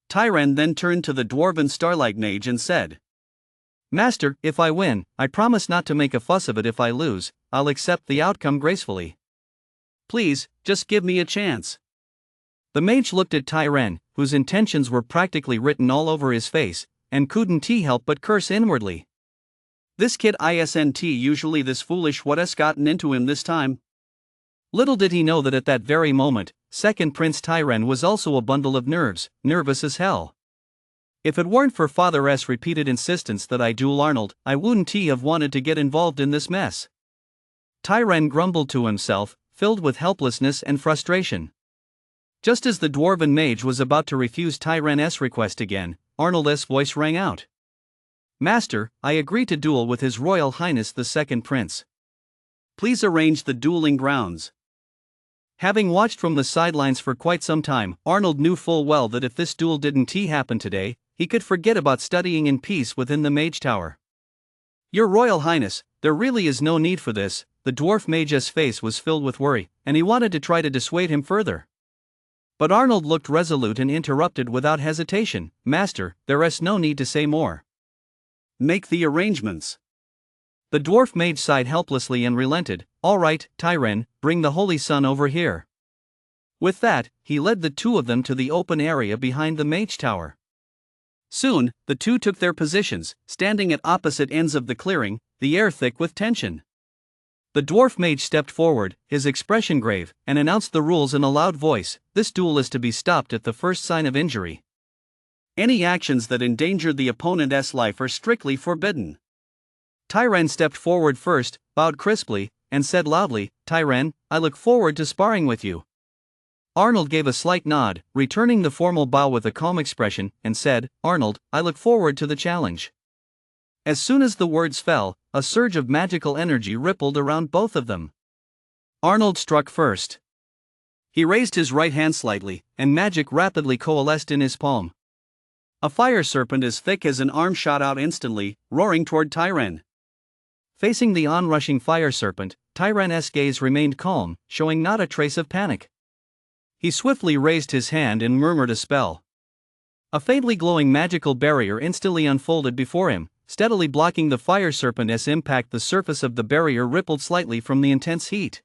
Tyran then turned to the dwarven starlight mage and said, "Master, if I win, I promise not to make a fuss of it. If I lose, I'll accept the outcome gracefully. Please, just give me a chance." The mage looked at Tyran, whose intentions were practically written all over his face, and couldn't help but curse inwardly. This kid isn't usually this foolish. What's gotten into him this time? Little did he know that at that very moment, second Prince Tyran was also a bundle of nerves, nervous as hell. "If it weren't for Father's repeated insistence that I duel Arnold, I wouldn't have wanted to get involved in this mess." Tyran grumbled to himself, filled with helplessness and frustration. Just as the dwarven mage was about to refuse Tyran's request again, Arnold's voice rang out. "Master, I agree to duel with His Royal Highness the Second Prince. Please arrange the dueling grounds." Having watched from the sidelines for quite some time, Arnold knew full well that if this duel didn't happen today, he could forget about studying in peace within the Mage Tower. "Your Royal Highness, there really is no need for this." The dwarf mage's face was filled with worry, and he wanted to try to dissuade him further. But Arnold looked resolute and interrupted without hesitation, "Master, there's no need to say more. Make the arrangements." The dwarf mage sighed helplessly and relented. "All right, Tyran, bring the Holy Sun over here." With that, he led the two of them to the open area behind the Mage Tower. Soon, the two took their positions, standing at opposite ends of the clearing, the air thick with tension. The dwarf mage stepped forward, his expression grave, and announced the rules in a loud voice. "This duel is to be stopped at the first sign of injury. Any actions that endanger the opponent's life are strictly forbidden." Tyran stepped forward first, bowed crisply, and said loudly, "Tyran, I look forward to sparring with you." Arnold gave a slight nod, returning the formal bow with a calm expression, and said, "Arnold, I look forward to the challenge." As soon as the words fell, a surge of magical energy rippled around both of them. Arnold struck first. He raised his right hand slightly, and magic rapidly coalesced in his palm. A fire serpent as thick as an arm shot out instantly, roaring toward Tyran. Facing the onrushing fire serpent, Tyran's gaze remained calm, showing not a trace of panic. He swiftly raised his hand and murmured a spell. A faintly glowing magical barrier instantly unfolded before him, steadily blocking the fire serpent's impact. The surface of the barrier rippled slightly from the intense heat.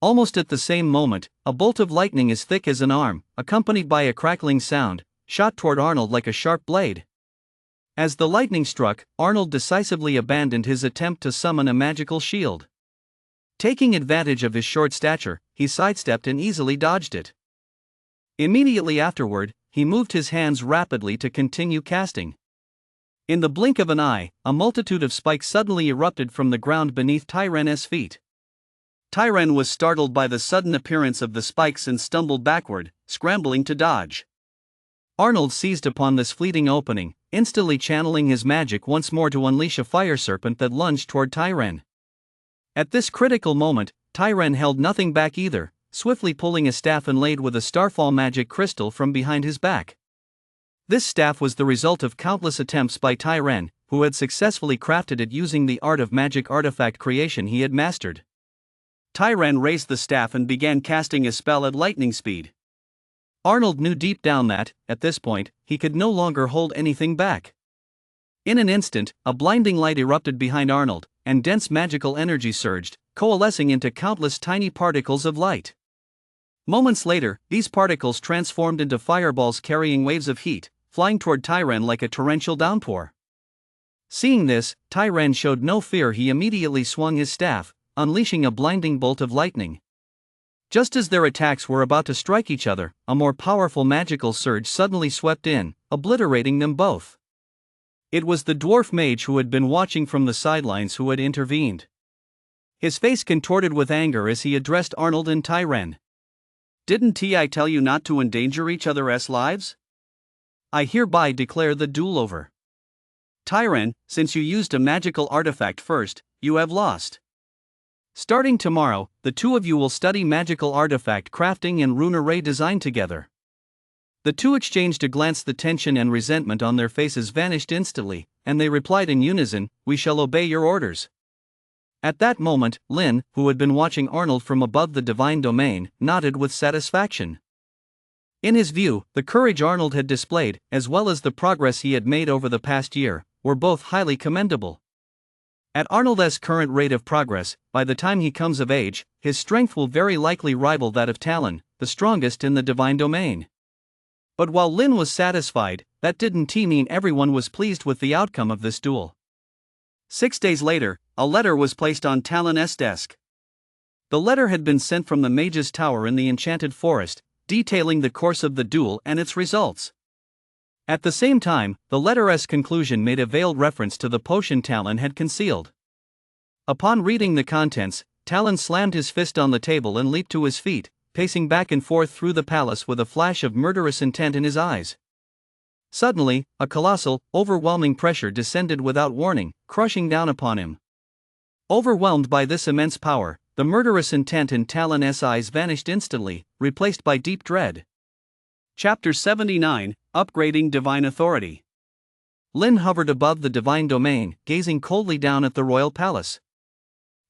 Almost at the same moment, a bolt of lightning as thick as an arm, accompanied by a crackling sound, shot toward Arnold like a sharp blade. As the lightning struck, Arnold decisively abandoned his attempt to summon a magical shield. Taking advantage of his short stature, he sidestepped and easily dodged it. Immediately afterward, he moved his hands rapidly to continue casting. In the blink of an eye, a multitude of spikes suddenly erupted from the ground beneath Tyran's feet. Tyran was startled by the sudden appearance of the spikes and stumbled backward, scrambling to dodge. Arnold seized upon this fleeting opening, instantly channeling his magic once more to unleash a fire serpent that lunged toward Tyran. At this critical moment, Tyran held nothing back either, swiftly pulling a staff inlaid with a starfall magic crystal from behind his back. This staff was the result of countless attempts by Tyran, who had successfully crafted it using the art of magic artifact creation he had mastered. Tyran raised the staff and began casting a spell at lightning speed. Arnold knew deep down that, at this point, he could no longer hold anything back. In an instant, a blinding light erupted behind Arnold, and dense magical energy surged, coalescing into countless tiny particles of light. Moments later, these particles transformed into fireballs carrying waves of heat, flying toward Tyran like a torrential downpour. Seeing this, Tyran showed no fear. He immediately swung his staff, unleashing a blinding bolt of lightning. Just as their attacks were about to strike each other, a more powerful magical surge suddenly swept in, obliterating them both. It was the dwarf mage who had been watching from the sidelines who had intervened. His face contorted with anger as he addressed Arnold and Tyran. "Didn't I tell you not to endanger each other's lives? I hereby declare the duel over. Tyran, since you used a magical artifact first, you have lost. Starting tomorrow, the two of you will study magical artifact crafting and rune array design together." The two exchanged a glance. The tension and resentment on their faces vanished instantly, and they replied in unison, "We shall obey your orders." At that moment, Lin, who had been watching Arnold from above the divine domain, nodded with satisfaction. In his view, the courage Arnold had displayed, as well as the progress he had made over the past year, were both highly commendable. At Arnold's current rate of progress, by the time he comes of age, his strength will very likely rival that of Talon, the strongest in the divine domain. But while Lin was satisfied, that didn't mean everyone was pleased with the outcome of this duel. 6 days later, a letter was placed on Talon's desk. The letter had been sent from the Mage's Tower in the Enchanted Forest, detailing the course of the duel and its results. At the same time, the letter's conclusion made a veiled reference to the potion Talon had concealed. Upon reading the contents, Talon slammed his fist on the table and leaped to his feet, pacing back and forth through the palace with a flash of murderous intent in his eyes. Suddenly, a colossal, overwhelming pressure descended without warning, crushing down upon him. Overwhelmed by this immense power, the murderous intent in Talon's eyes vanished instantly, replaced by deep dread. Chapter 79, Upgrading Divine Authority. Lin hovered above the divine domain, gazing coldly down at the royal palace.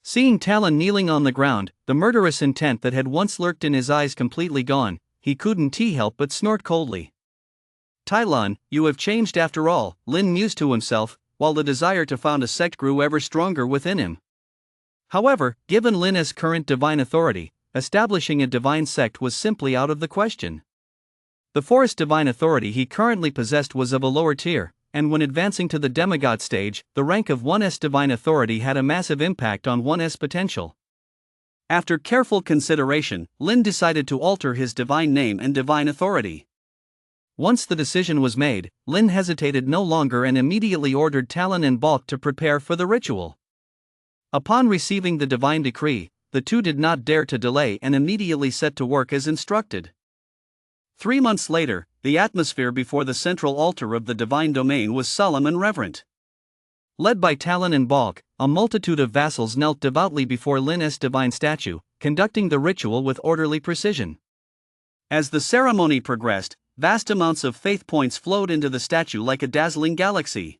Seeing Talon kneeling on the ground, the murderous intent that had once lurked in his eyes completely gone, he couldn't help but snort coldly. "Talon, you have changed after all," Lin mused to himself, while the desire to found a sect grew ever stronger within him. However, given Lin's current divine authority, establishing a divine sect was simply out of the question. The forest divine authority he currently possessed was of a lower tier, and when advancing to the demigod stage, the rank of one's divine authority had a massive impact on one's potential. After careful consideration, Lin decided to alter his divine name and divine authority. Once the decision was made, Lin hesitated no longer and immediately ordered Talon and Balk to prepare for the ritual. Upon receiving the divine decree, the two did not dare to delay and immediately set to work as instructed. 3 months later, the atmosphere before the central altar of the divine domain was solemn and reverent. Led by Talon and Balk, a multitude of vassals knelt devoutly before Lin's divine statue, conducting the ritual with orderly precision. As the ceremony progressed, vast amounts of faith points flowed into the statue like a dazzling galaxy.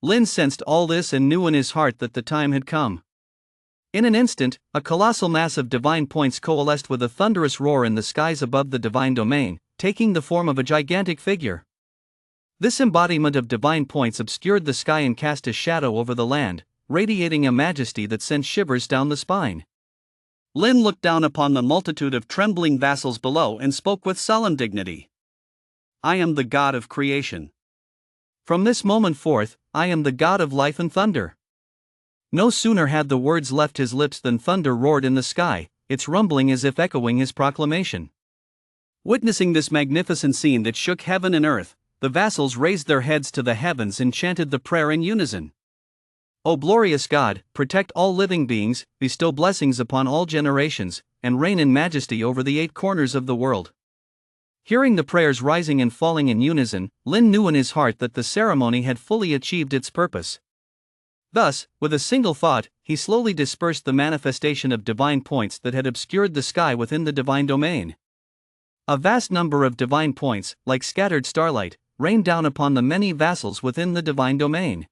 Lin sensed all this and knew in his heart that the time had come. In an instant, a colossal mass of divine points coalesced with a thunderous roar in the skies above the divine domain, taking the form of a gigantic figure. This embodiment of divine points obscured the sky and cast a shadow over the land, radiating a majesty that sent shivers down the spine. Lin looked down upon the multitude of trembling vassals below and spoke with solemn dignity. "I am the god of creation. From this moment forth, I am the god of life and thunder." No sooner had the words left his lips than thunder roared in the sky, its rumbling as if echoing his proclamation. Witnessing this magnificent scene that shook heaven and earth, the vassals raised their heads to the heavens and chanted the prayer in unison. "O glorious God, protect all living beings, bestow blessings upon all generations, and reign in majesty over the 8 corners of the world." Hearing the prayers rising and falling in unison, Lin knew in his heart that the ceremony had fully achieved its purpose. Thus, with a single thought, he slowly dispersed the manifestation of divine points that had obscured the sky within the divine domain. A vast number of divine points, like scattered starlight, rained down upon the many vassals within the divine domain.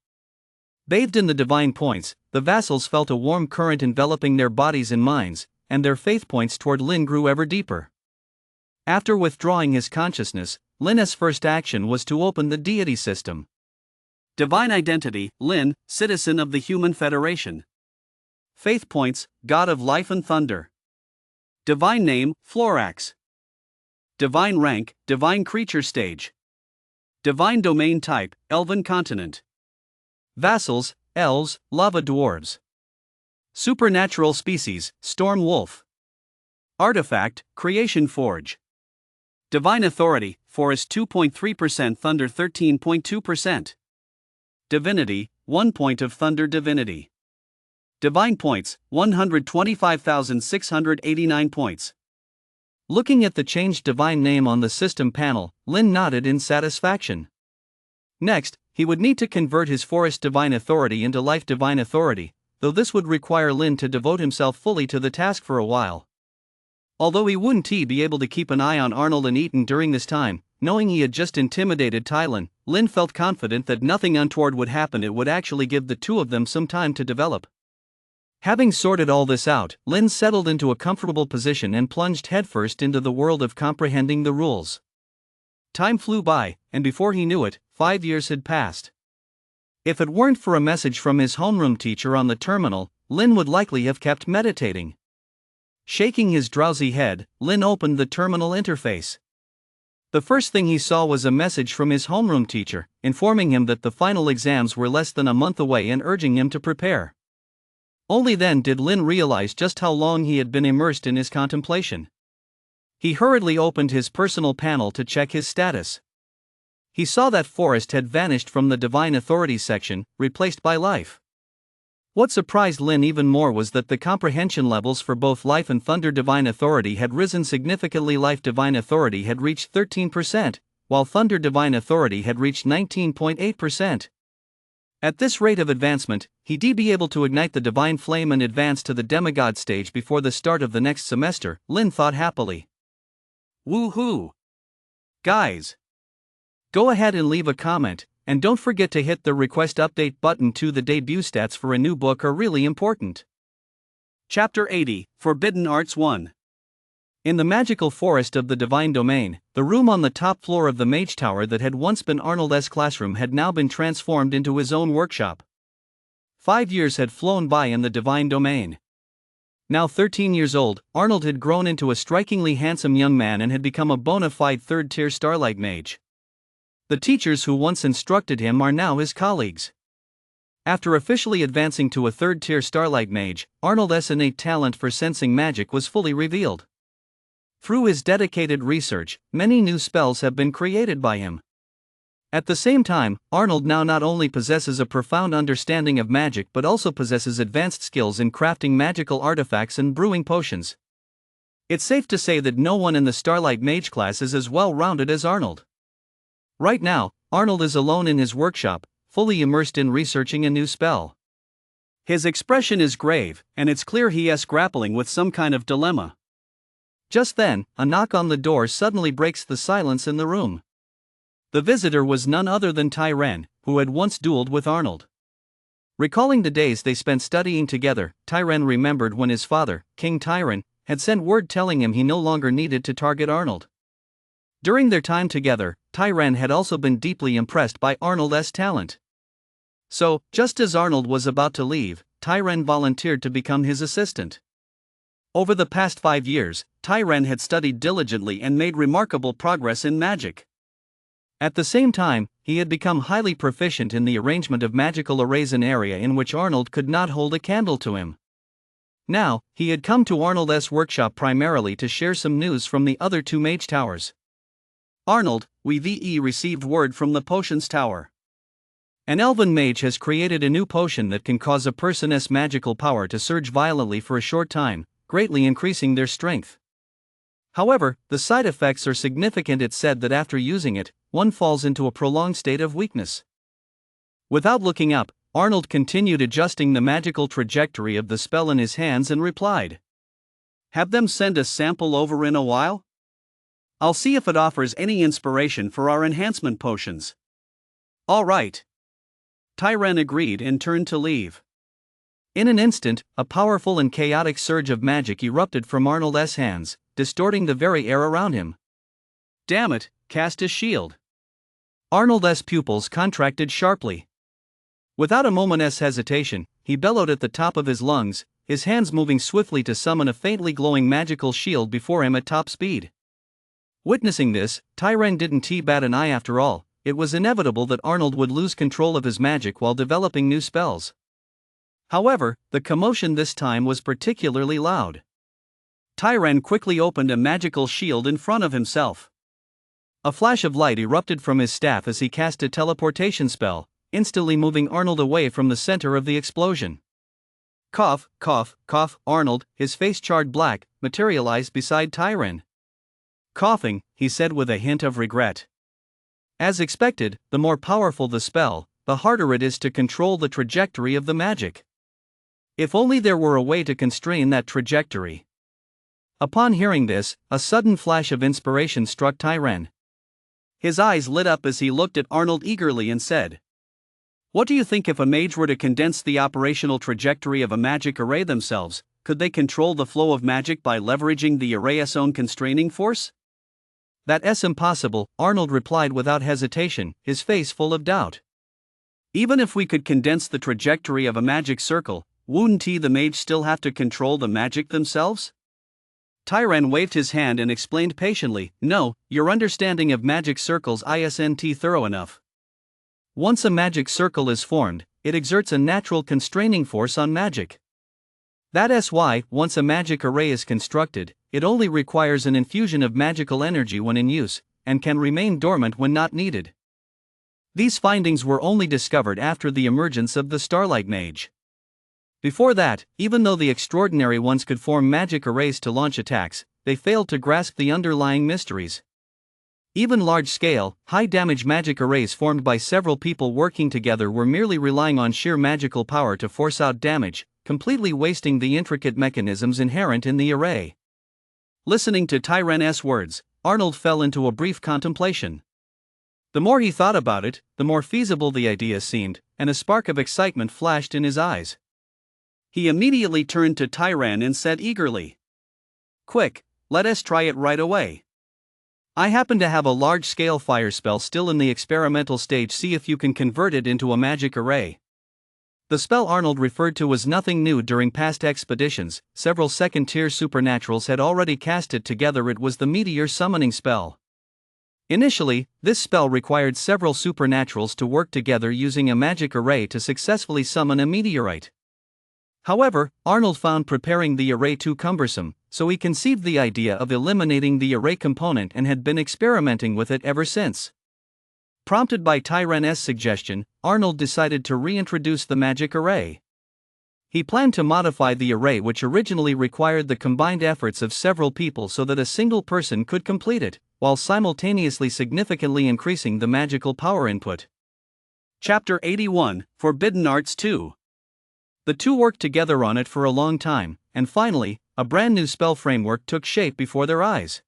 Bathed in the divine points, the vassals felt a warm current enveloping their bodies and minds, and their faith points toward Lin grew ever deeper. After withdrawing his consciousness, Lin's first action was to open the deity system. Divine identity, Lin, citizen of the Human Federation. Faith points, God of life and thunder. Divine name, Florax. Divine rank, divine creature stage. Divine domain type, Elven continent. Vassals, elves, lava dwarves. Supernatural species, storm wolf. Artifact, creation forge. Divine authority, forest 2.3%, thunder 13.2%. Divinity, 1 point of thunder divinity. Divine points, 125,689 points. Looking at the changed divine name on the system panel, Lin nodded in satisfaction. Next, he would need to convert his forest divine authority into life divine authority, though this would require Lin to devote himself fully to the task for a while. Although he wouldn't be able to keep an eye on Arnold and Eaton during this time, knowing he had just intimidated Tylan, Lin felt confident that nothing untoward would happen. It would actually give the two of them some time to develop. Having sorted all this out, Lin settled into a comfortable position and plunged headfirst into the world of comprehending the rules. Time flew by, and before he knew it, 5 years had passed. If it weren't for a message from his homeroom teacher on the terminal, Lin would likely have kept meditating. Shaking his drowsy head, Lin opened the terminal interface. The first thing he saw was a message from his homeroom teacher, informing him that the final exams were less than a month away and urging him to prepare. Only then did Lin realize just how long he had been immersed in his contemplation. He hurriedly opened his personal panel to check his status. He saw that forest had vanished from the Divine Authority section, replaced by life. What surprised Lin even more was that the comprehension levels for both Life and Thunder Divine Authority had risen significantly. Life Divine Authority had reached 13%, while Thunder Divine Authority had reached 19.8%. At this rate of advancement, he'd be able to ignite the Divine Flame and advance to the Demigod stage before the start of the next semester, Lin thought happily. Woohoo! Guys! Go ahead and leave a comment. And don't forget to hit the request update button too. The debut stats for a new book are really important. Chapter 80, Forbidden Arts 1. In the magical forest of the Divine Domain, the room on the top floor of the Mage Tower that had once been Arnold's classroom had now been transformed into his own workshop. 5 years had flown by in the Divine Domain. Now 13 years old, Arnold had grown into a strikingly handsome young man and had become a bona fide third-tier Starlight Mage. The teachers who once instructed him are now his colleagues. After officially advancing to a third-tier Starlight Mage, Arnold's innate talent for sensing magic was fully revealed. Through his dedicated research, many new spells have been created by him. At the same time, Arnold now not only possesses a profound understanding of magic but also possesses advanced skills in crafting magical artifacts and brewing potions. It's safe to say that no one in the Starlight Mage class is as well-rounded as Arnold. Right now, Arnold is alone in his workshop, fully immersed in researching a new spell. His expression is grave, and it's clear he is grappling with some kind of dilemma. Just then, a knock on the door suddenly breaks the silence in the room. The visitor was none other than Tyran, who had once dueled with Arnold. Recalling the days they spent studying together, Tyran remembered when his father, King Tyran, had sent word telling him he no longer needed to target Arnold. During their time together, Tyran had also been deeply impressed by Arnold's talent. So, just as Arnold was about to leave, Tyran volunteered to become his assistant. Over the past 5 years, Tyran had studied diligently and made remarkable progress in magic. At the same time, he had become highly proficient in the arrangement of magical arrays, an area in which Arnold could not hold a candle to him. Now, he had come to Arnold's workshop primarily to share some news from the other two mage towers. Arnold, we've received word from the potions tower. An elven mage has created a new potion that can cause a person's magical power to surge violently for a short time, greatly increasing their strength. However, the side effects are significant. It's said that after using it, one falls into a prolonged state of weakness. Without looking up, Arnold continued adjusting the magical trajectory of the spell in his hands and replied, "Have them send a sample over in a while? I'll see if it offers any inspiration for our enhancement potions." "All right." Tyran agreed and turned to leave. In an instant, a powerful and chaotic surge of magic erupted from Arnold's hands, distorting the very air around him. "Damn it, cast his shield." Arnold's pupils contracted sharply. Without a moment's hesitation, he bellowed at the top of his lungs, his hands moving swiftly to summon a faintly glowing magical shield before him at top speed. Witnessing this, Tyran didn't bat an eye. After all, it was inevitable that Arnold would lose control of his magic while developing new spells. However, the commotion this time was particularly loud. Tyran quickly opened a magical shield in front of himself. A flash of light erupted from his staff as he cast a teleportation spell, instantly moving Arnold away from the center of the explosion. Cough, cough, cough. Arnold, his face charred black, materialized beside Tyran. Coughing, he said with a hint of regret. As expected, the more powerful the spell, the harder it is to control the trajectory of the magic. If only there were a way to constrain that trajectory. Upon hearing this, a sudden flash of inspiration struck Tyran. His eyes lit up as he looked at Arnold eagerly and said, "What do you think if a mage were to condense the operational trajectory of a magic array themselves? Could they control the flow of magic by leveraging the array's own constraining force?" "That's impossible," Arnold replied without hesitation, his face full of doubt. "Even if we could condense the trajectory of a magic circle, wouldn't the mage still have to control the magic themselves?" Tyran waved his hand and explained patiently, "No, your understanding of magic circles isn't thorough enough. Once a magic circle is formed, it exerts a natural constraining force on magic. That's why, once a magic array is constructed, it only requires an infusion of magical energy when in use, and can remain dormant when not needed." These findings were only discovered after the emergence of the Starlight Mage. Before that, even though the extraordinary ones could form magic arrays to launch attacks, they failed to grasp the underlying mysteries. Even large-scale, high-damage magic arrays formed by several people working together were merely relying on sheer magical power to force out damage, completely wasting the intricate mechanisms inherent in the array. Listening to Tyran's words, Arnold fell into a brief contemplation. The more he thought about it, the more feasible the idea seemed, and a spark of excitement flashed in his eyes. He immediately turned to Tyran and said eagerly, "Quick, let us try it right away. I happen to have a large-scale fire spell still in the experimental stage. See if you can convert it into a magic array." The spell Arnold referred to was nothing new. During past expeditions, several second-tier supernaturals had already cast it together. It was the meteor summoning spell. Initially, this spell required several supernaturals to work together using a magic array to successfully summon a meteorite. However, Arnold found preparing the array too cumbersome, so he conceived the idea of eliminating the array component and had been experimenting with it ever since. Prompted by Tyran's suggestion, Arnold decided to reintroduce the magic array. He planned to modify the array, which originally required the combined efforts of several people, so that a single person could complete it, while simultaneously significantly increasing the magical power input. Chapter 81, Forbidden Arts 2. The two worked together on it for a long time, and finally, a brand new spell framework took shape before their eyes.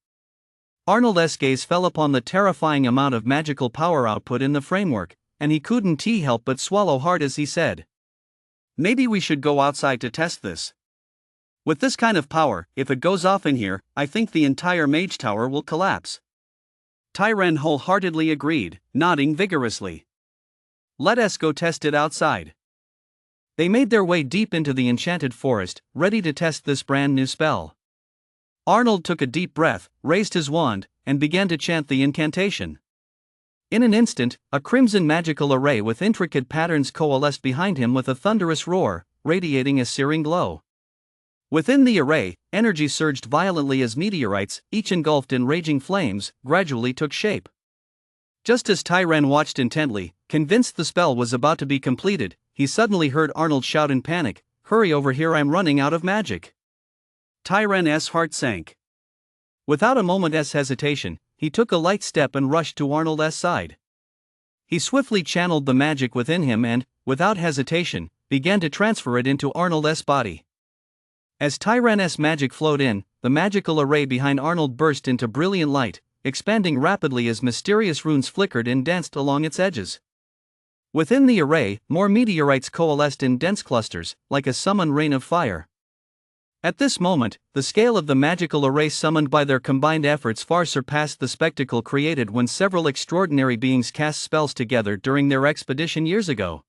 Arnold's gaze fell upon the terrifying amount of magical power output in the framework, and he couldn't help but swallow hard as he said, "Maybe we should go outside to test this. With this kind of power, if it goes off in here, I think the entire mage tower will collapse." Tyran wholeheartedly agreed, nodding vigorously. "Let us go test it outside." They made their way deep into the enchanted forest, ready to test this brand new spell. Arnold took a deep breath, raised his wand, and began to chant the incantation. In an instant, a crimson magical array with intricate patterns coalesced behind him with a thunderous roar, radiating a searing glow. Within the array, energy surged violently as meteorites, each engulfed in raging flames, gradually took shape. Just as Tyran watched intently, convinced the spell was about to be completed, he suddenly heard Arnold shout in panic, "Hurry over here, I'm running out of magic." Tyran's heart sank. Without a moment's hesitation, he took a light step and rushed to Arnold's side. He swiftly channeled the magic within him and, without hesitation, began to transfer it into Arnold's body. As Tyran's magic flowed in, the magical array behind Arnold burst into brilliant light, expanding rapidly as mysterious runes flickered and danced along its edges. Within the array, more meteorites coalesced in dense clusters, like a summoned rain of fire. At this moment, the scale of the magical array summoned by their combined efforts far surpassed the spectacle created when several extraordinary beings cast spells together during their expedition years ago.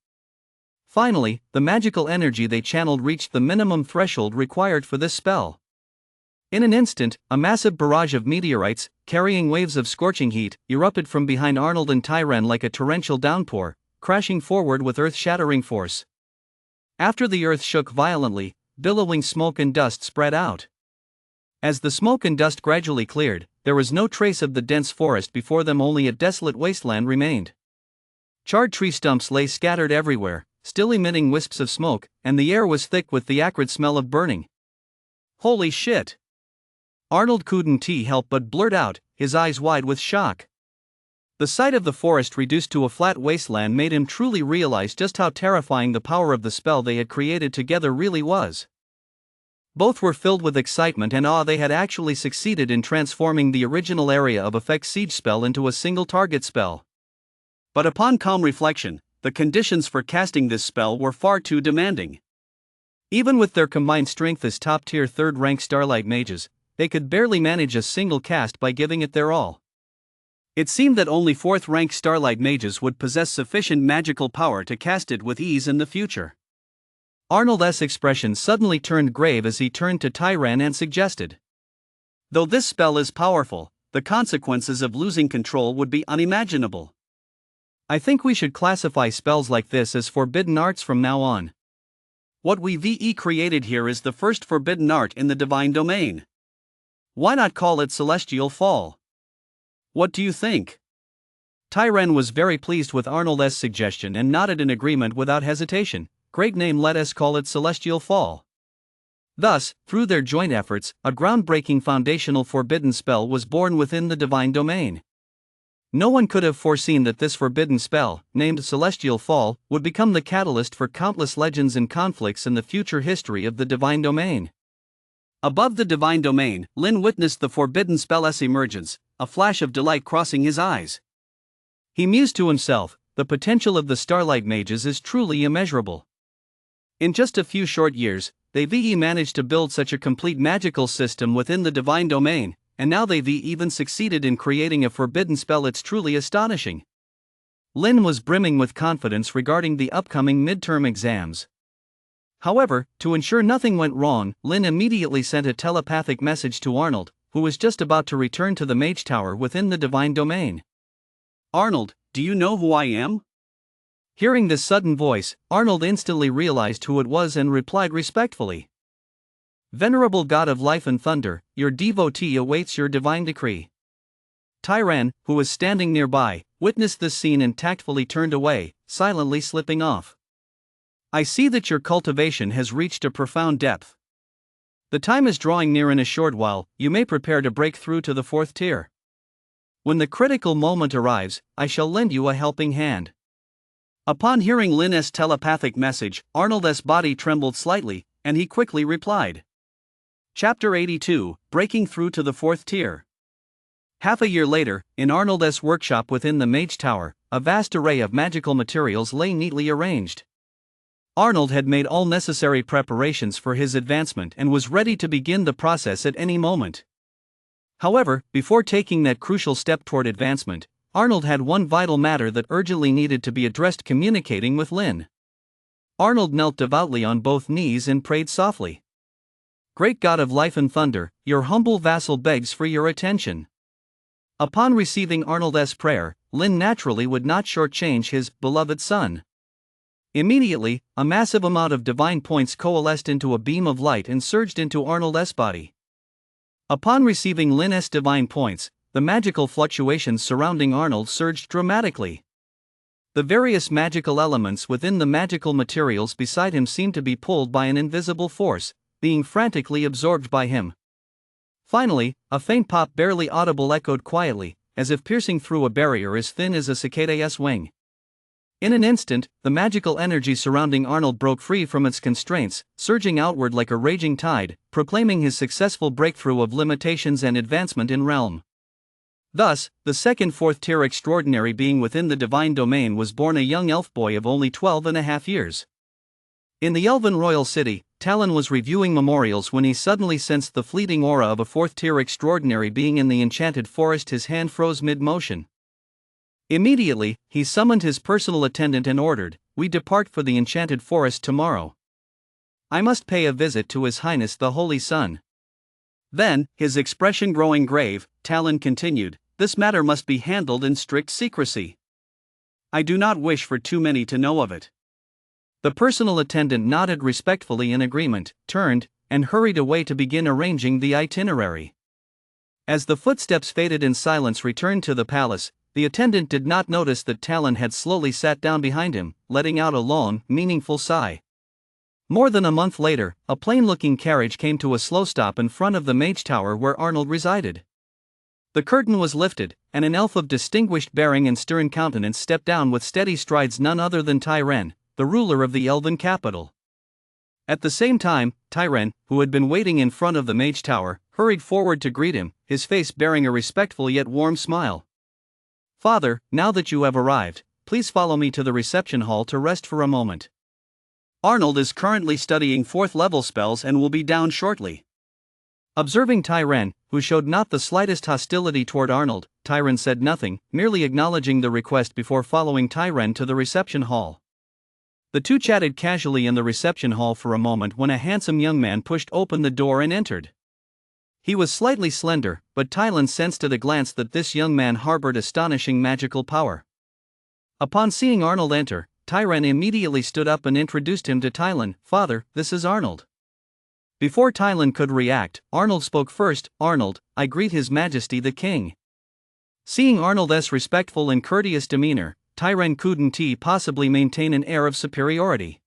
Finally, the magical energy they channeled reached the minimum threshold required for this spell. In an instant, a massive barrage of meteorites, carrying waves of scorching heat, erupted from behind Arnold and Tyran like a torrential downpour, crashing forward with earth-shattering force. After the earth shook violently, billowing smoke and dust spread out. As the smoke and dust gradually cleared, there was no trace of the dense forest before them, only a desolate wasteland remained. Charred tree stumps lay scattered everywhere, still emitting wisps of smoke, and the air was thick with the acrid smell of burning. "Holy shit!" Arnold couldn't help but blurt out, his eyes wide with shock. The sight of the forest reduced to a flat wasteland made him truly realize just how terrifying the power of the spell they had created together really was. Both were filled with excitement and awe. They had actually succeeded in transforming the original area of effect siege spell into a single target spell. But upon calm reflection, the conditions for casting this spell were far too demanding. Even with their combined strength as top-tier third-rank Starlight mages, they could barely manage a single cast by giving it their all. It seemed that only fourth-rank Starlight mages would possess sufficient magical power to cast it with ease in the future. Arnold's expression suddenly turned grave as he turned to Tyran and suggested, "Though this spell is powerful, the consequences of losing control would be unimaginable. I think we should classify spells like this as forbidden arts from now on. What we've created here is the first forbidden art in the divine domain. Why not call it Celestial Fall? What do you think?" Tyran was very pleased with Arnold's suggestion and nodded in agreement without hesitation. "Great name, let us call it Celestial Fall." Thus, through their joint efforts, a groundbreaking foundational forbidden spell was born within the divine domain. No one could have foreseen that this forbidden spell, named Celestial Fall, would become the catalyst for countless legends and conflicts in the future history of the divine domain. Above the divine domain, Lin witnessed the forbidden spell's emergence, a flash of delight crossing his eyes. He mused to himself, the potential of the Starlight mages is truly immeasurable. In just a few short years, they've managed to build such a complete magical system within the divine domain, and now they've even succeeded in creating a forbidden spell. It's truly astonishing. Lin was brimming with confidence regarding the upcoming midterm exams. However, to ensure nothing went wrong, Lin immediately sent a telepathic message to Arnold, who was just about to return to the Mage Tower within the divine domain. "Arnold, do you know who I am?" Hearing this sudden voice, Arnold instantly realized who it was and replied respectfully, "Venerable God of life and thunder, your devotee awaits your divine decree." Tyran, who was standing nearby, witnessed this scene and tactfully turned away, silently slipping off. "I see that your cultivation has reached a profound depth. The time is drawing near. In a short while, you may prepare to break through to the fourth tier. When the critical moment arrives, I shall lend you a helping hand." Upon hearing Lin's telepathic message, Arnold's body trembled slightly, and he quickly replied. Chapter 82, Breaking Through to the Fourth Tier. Half a year later, in Arnold's workshop within the Mage Tower, a vast array of magical materials lay neatly arranged. Arnold had made all necessary preparations for his advancement and was ready to begin the process at any moment. However, before taking that crucial step toward advancement, Arnold had one vital matter that urgently needed to be addressed: communicating with Lin. Arnold knelt devoutly on both knees and prayed softly. "Great God of life and thunder, your humble vassal begs for your attention." Upon receiving Arnold's prayer, Lin naturally would not shortchange his beloved son. Immediately, a massive amount of divine points coalesced into a beam of light and surged into Arnold's body. Upon receiving Lin's divine points, the magical fluctuations surrounding Arnold surged dramatically. The various magical elements within the magical materials beside him seemed to be pulled by an invisible force, being frantically absorbed by him. Finally, a faint pop barely audible echoed quietly, as if piercing through a barrier as thin as a cicada's wing. In an instant, the magical energy surrounding Arnold broke free from its constraints, surging outward like a raging tide, proclaiming his successful breakthrough of limitations and advancement in realm. Thus, the second fourth-tier extraordinary being within the divine domain was born a young elf boy of only 12.5 years. In the elven royal city, Talon was reviewing memorials when he suddenly sensed the fleeting aura of a fourth-tier extraordinary being in the enchanted forest. His hand froze mid-motion. Immediately, he summoned his personal attendant and ordered, "We depart for the enchanted forest tomorrow. I must pay a visit to His Highness the Holy Sun." Then, his expression growing grave, Talon continued, "This matter must be handled in strict secrecy. I do not wish for too many to know of it." The personal attendant nodded respectfully in agreement, turned, and hurried away to begin arranging the itinerary. As the footsteps faded and silence returned to the palace, the attendant did not notice that Talon had slowly sat down behind him, letting out a long, meaningful sigh. More than a month later, a plain-looking carriage came to a slow stop in front of the mage tower where Arnold resided. The curtain was lifted, and an elf of distinguished bearing and stern countenance stepped down with steady strides, none other than Tyren, the ruler of the elven capital. At the same time, Tyren, who had been waiting in front of the mage tower, hurried forward to greet him, his face bearing a respectful yet warm smile. "Father, now that you have arrived, please follow me to the reception hall to rest for a moment. Arnold is currently studying 4th level spells and will be down shortly." Observing Tyren, who showed not the slightest hostility toward Arnold, Tyren said nothing, merely acknowledging the request before following Tyren to the reception hall. The two chatted casually in the reception hall for a moment when a handsome young man pushed open the door and entered. He was slightly slender, but Tylen sensed at a glance that this young man harbored astonishing magical power. Upon seeing Arnold enter, Tyren immediately stood up and introduced him to Tylen. "Father, this is Arnold." Before Tylen could react, Arnold spoke first. "Arnold, I greet His Majesty the King." Seeing Arnold's respectful and courteous demeanor, Tyren couldn't possibly maintain an air of superiority.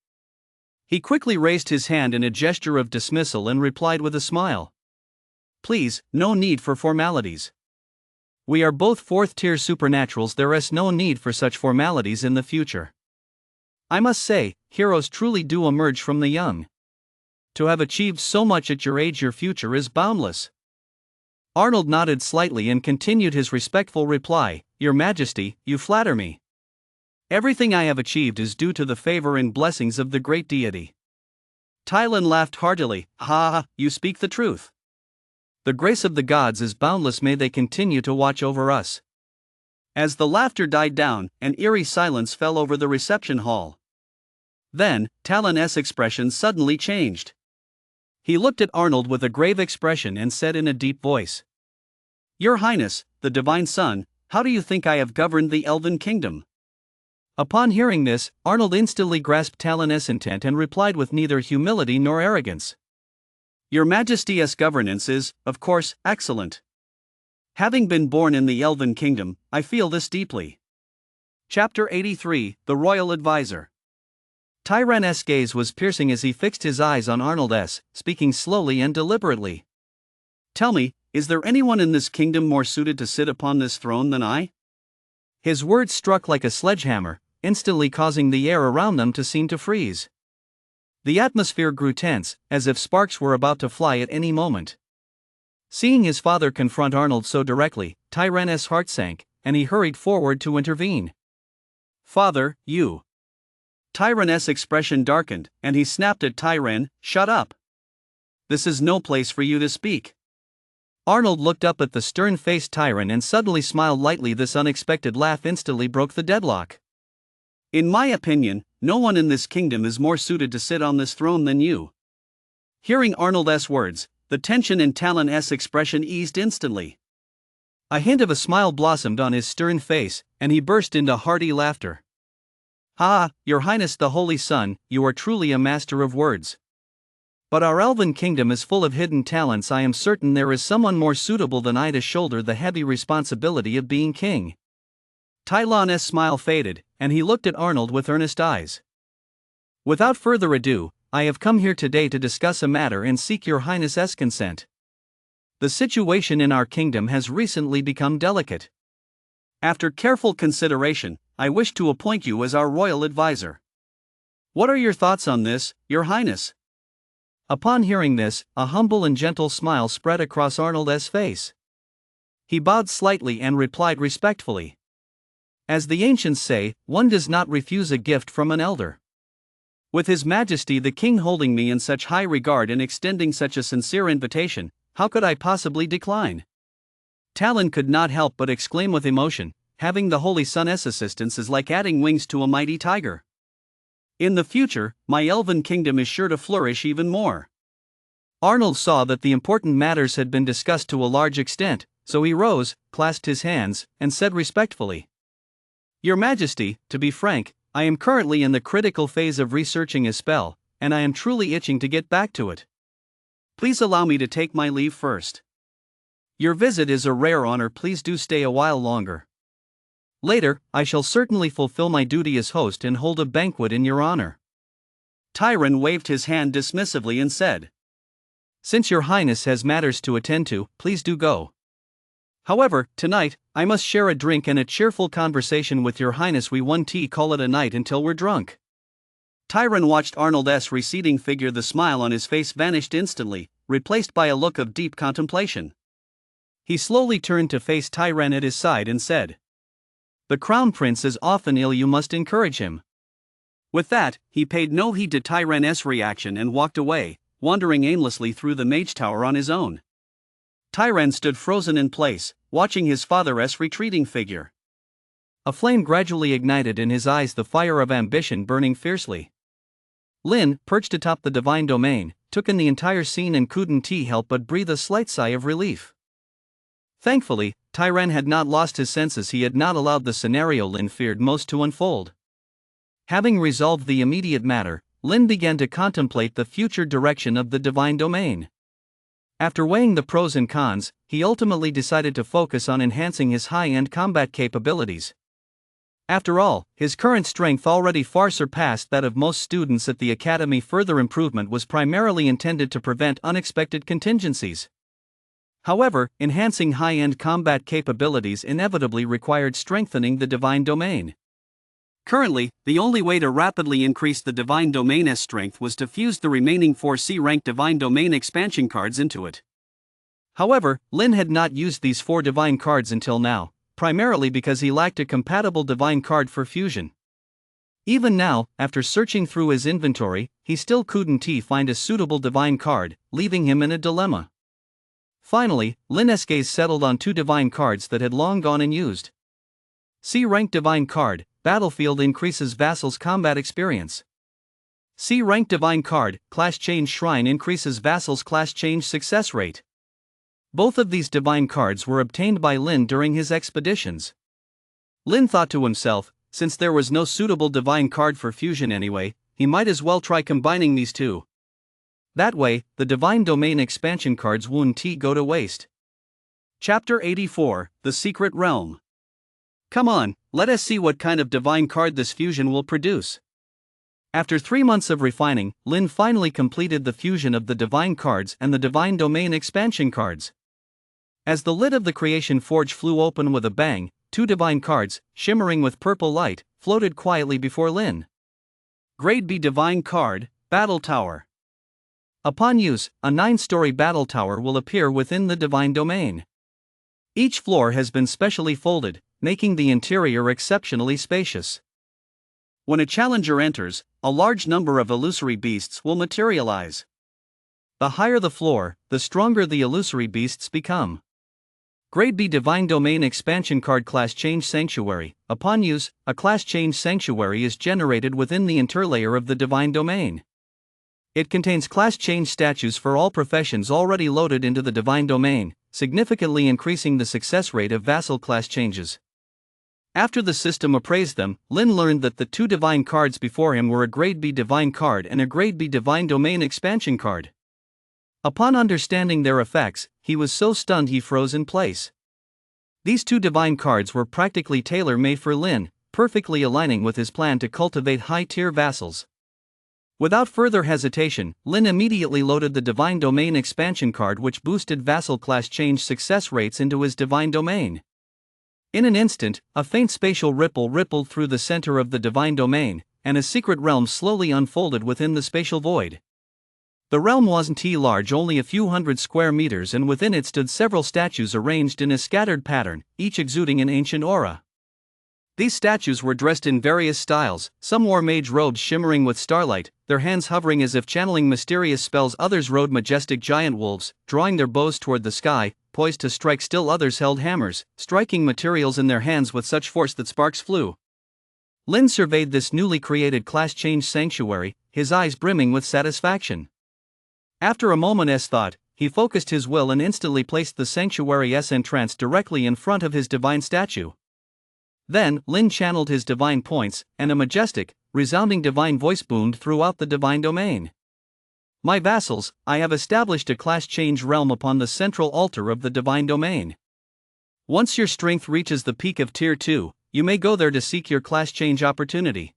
He quickly raised his hand in a gesture of dismissal and replied with a smile, "Please, no need for formalities. We are both 4th-tier supernaturals. There is no need for such formalities in the future. I must say, heroes truly do emerge from the young. To have achieved so much at your age, your future is boundless." Arnold nodded slightly and continued his respectful reply, "Your Majesty, you flatter me. Everything I have achieved is due to the favor and blessings of the great deity." Tylen laughed heartily, "Ha, you speak the truth. The grace of the gods is boundless. May they continue to watch over us." As the laughter died down, an eerie silence fell over the reception hall. Then, Talon's expression suddenly changed. He looked at Arnold with a grave expression and said in a deep voice, "Your Highness, the Divine Son, how do you think I have governed the Elven Kingdom?" Upon hearing this, Arnold instantly grasped Talon's intent and replied with neither humility nor arrogance, "Your Majesty's governance is, of course, excellent. Having been born in the Elven Kingdom, I feel this deeply." Chapter 83, The Royal Advisor. Tyren's gaze was piercing as he fixed his eyes on Arnold's, speaking slowly and deliberately. "Tell me, is there anyone in this kingdom more suited to sit upon this throne than I?" His words struck like a sledgehammer, instantly causing the air around them to seem to freeze. The atmosphere grew tense, as if sparks were about to fly at any moment. Seeing his father confront Arnold so directly, Tyren's heart sank, and he hurried forward to intervene. "Father, you..." Tyren's expression darkened, and he snapped at Tyren, "Shut up. This is no place for you to speak." Arnold looked up at the stern-faced Tyren and suddenly smiled lightly. This unexpected laugh instantly broke the deadlock. "In my opinion, no one in this kingdom is more suited to sit on this throne than you." Hearing Arnold's words, the tension in Talon's expression eased instantly. A hint of a smile blossomed on his stern face, and he burst into hearty laughter. "Ah, Your Highness the Holy Sun, you are truly a master of words. But our elven kingdom is full of hidden talents. I am certain there is someone more suitable than I to shoulder the heavy responsibility of being king." Tylon's smile faded, and he looked at Arnold with earnest eyes. "Without further ado, I have come here today to discuss a matter and seek Your Highness's consent. The situation in our kingdom has recently become delicate. After careful consideration, I wish to appoint you as our royal advisor. What are your thoughts on this, Your Highness?" Upon hearing this, a humble and gentle smile spread across Arnold's face. He bowed slightly and replied respectfully. "As the ancients say, one does not refuse a gift from an elder. With His Majesty the King holding me in such high regard and extending such a sincere invitation, how could I possibly decline?" Talon could not help but exclaim with emotion, "Having the Holy Sun's assistance is like adding wings to a mighty tiger. In the future, my elven kingdom is sure to flourish even more." Arnold saw that the important matters had been discussed to a large extent, so he rose, clasped his hands, and said respectfully, "Your Majesty, to be frank, I am currently in the critical phase of researching a spell, and I am truly itching to get back to it. Please allow me to take my leave first. Your visit is a rare honor. Please do stay a while longer. Later, I shall certainly fulfill my duty as host and hold a banquet in your honor." Tyron waved his hand dismissively and said, "Since Your Highness has matters to attend to, please do go. However, tonight, I must share a drink and a cheerful conversation with Your Highness. We won't call it a night until we're drunk." Tyron watched Arnold's receding figure. The smile on his face vanished instantly, replaced by a look of deep contemplation. He slowly turned to face Tyron at his side and said, "The Crown Prince is often ill. You must encourage him." With that, he paid no heed to Tyron's reaction and walked away, wandering aimlessly through the Mage Tower on his own. Tyron stood frozen in place, watching his father's retreating figure. A flame gradually ignited in his eyes, the fire of ambition burning fiercely. Lin, perched atop the divine domain, took in the entire scene and couldn't help but breathe a slight sigh of relief. Thankfully, Tyron had not lost his senses. He had not allowed the scenario Lin feared most to unfold. Having resolved the immediate matter, Lin began to contemplate the future direction of the divine domain. After weighing the pros and cons, he ultimately decided to focus on enhancing his high-end combat capabilities. After all, his current strength already far surpassed that of most students at the academy. Further improvement was primarily intended to prevent unexpected contingencies. However, enhancing high-end combat capabilities inevitably required strengthening the divine domain. Currently, the only way to rapidly increase the divine domain's strength was to fuse the remaining 4 C-rank divine domain expansion cards into it. However, Lin had not used these 4 divine cards until now, primarily because he lacked a compatible divine card for fusion. Even now, after searching through his inventory, he still couldn't find a suitable divine card, leaving him in a dilemma. Finally, Lin's gaze settled on 2 divine cards that had long gone unused. C-rank divine card, Battlefield, increases vassal's combat experience. C-rank divine card, Class Change Shrine, increases vassal's class change success rate. Both of these divine cards were obtained by Lin during his expeditions. Lin thought to himself, since there was no suitable divine card for fusion anyway, he might as well try combining these 2. That way, the divine domain expansion cards won't go to waste. Chapter 84, The Secret Realm. Come on, let us see what kind of divine card this fusion will produce. After 3 months of refining, Lin finally completed the fusion of the divine cards and the divine domain expansion cards. As the lid of the creation forge flew open with a bang, 2 divine cards, shimmering with purple light, floated quietly before Lin. Grade B divine card, Battle Tower. Upon use, a 9-story battle tower will appear within the divine domain. Each floor has been specially folded, making the interior exceptionally spacious. When a challenger enters, a large number of illusory beasts will materialize. The higher the floor, the stronger the illusory beasts become. Grade B Divine Domain Expansion Card, Class Change Sanctuary. Upon use, a Class Change Sanctuary is generated within the interlayer of the divine domain. It contains class change statues for all professions already loaded into the divine domain, significantly increasing the success rate of vassal class changes. After the system appraised them, Lin learned that the two divine cards before him were a Grade B divine card and a Grade B divine domain expansion card. Upon understanding their effects, he was so stunned he froze in place. These two divine cards were practically tailor-made for Lin, perfectly aligning with his plan to cultivate high-tier vassals. Without further hesitation, Lin immediately loaded the divine domain expansion card, which boosted vassal class change success rates into his divine domain. In an instant, a faint spatial ripple rippled through the center of the divine domain, and a secret realm slowly unfolded within the spatial void. The realm wasn't too large, only a few hundred square meters, and within it stood several statues arranged in a scattered pattern, each exuding an ancient aura. These statues were dressed in various styles. Some wore mage robes shimmering with starlight, their hands hovering as if channeling mysterious spells. Others rode majestic giant wolves, drawing their bows toward the sky, poised to strike. Still others held hammers, striking materials in their hands with such force that sparks flew. Lin surveyed this newly created class change sanctuary, his eyes brimming with satisfaction. After a moment's thought, he focused his will and instantly placed the sanctuary's entrance directly in front of his divine statue. Then, Lin channeled his divine points, and a majestic, resounding divine voice boomed throughout the divine domain. My vassals, I have established a class change realm upon the central altar of the divine domain. Once your strength reaches the peak of Tier 2, you may go there to seek your class change opportunity.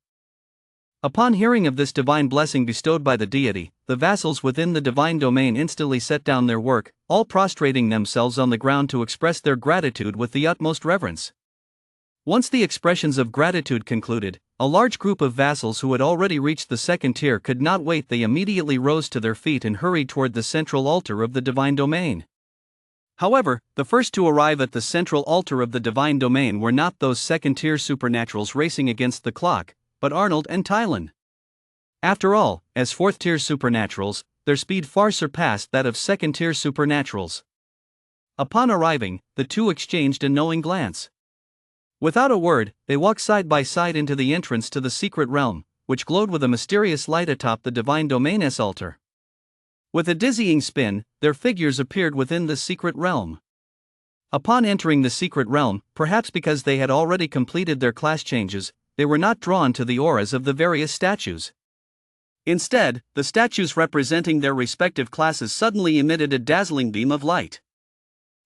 Upon hearing of this divine blessing bestowed by the deity, the vassals within the divine domain instantly set down their work, all prostrating themselves on the ground to express their gratitude with the utmost reverence. Once the expressions of gratitude concluded, a large group of vassals who had already reached the second tier could not wait. They immediately rose to their feet and hurried toward the central altar of the divine domain. However, the first to arrive at the central altar of the divine domain were not those second-tier supernaturals racing against the clock, but Arnold and Tylan. After all, as fourth-tier supernaturals, their speed far surpassed that of second-tier supernaturals. Upon arriving, the two exchanged a knowing glance. Without a word, they walked side by side into the entrance to the secret realm, which glowed with a mysterious light atop the divine domain's altar. With a dizzying spin, their figures appeared within the secret realm. Upon entering the secret realm, perhaps because they had already completed their class changes, they were not drawn to the auras of the various statues. Instead, the statues representing their respective classes suddenly emitted a dazzling beam of light.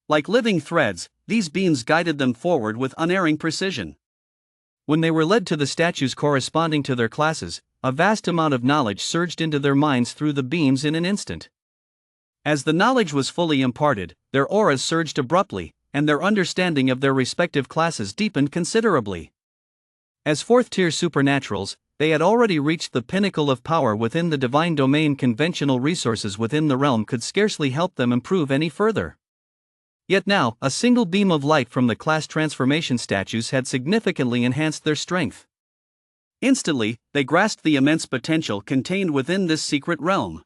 Like living threads, these beams guided them forward with unerring precision. When they were led to the statues corresponding to their classes, a vast amount of knowledge surged into their minds through the beams in an instant. As the knowledge was fully imparted, their auras surged abruptly, and their understanding of their respective classes deepened considerably. As fourth-tier supernaturals, they had already reached the pinnacle of power within the divine domain. Conventional resources within the realm could scarcely help them improve any further. Yet now, a single beam of light from the class transformation statues had significantly enhanced their strength. Instantly, they grasped the immense potential contained within this secret realm.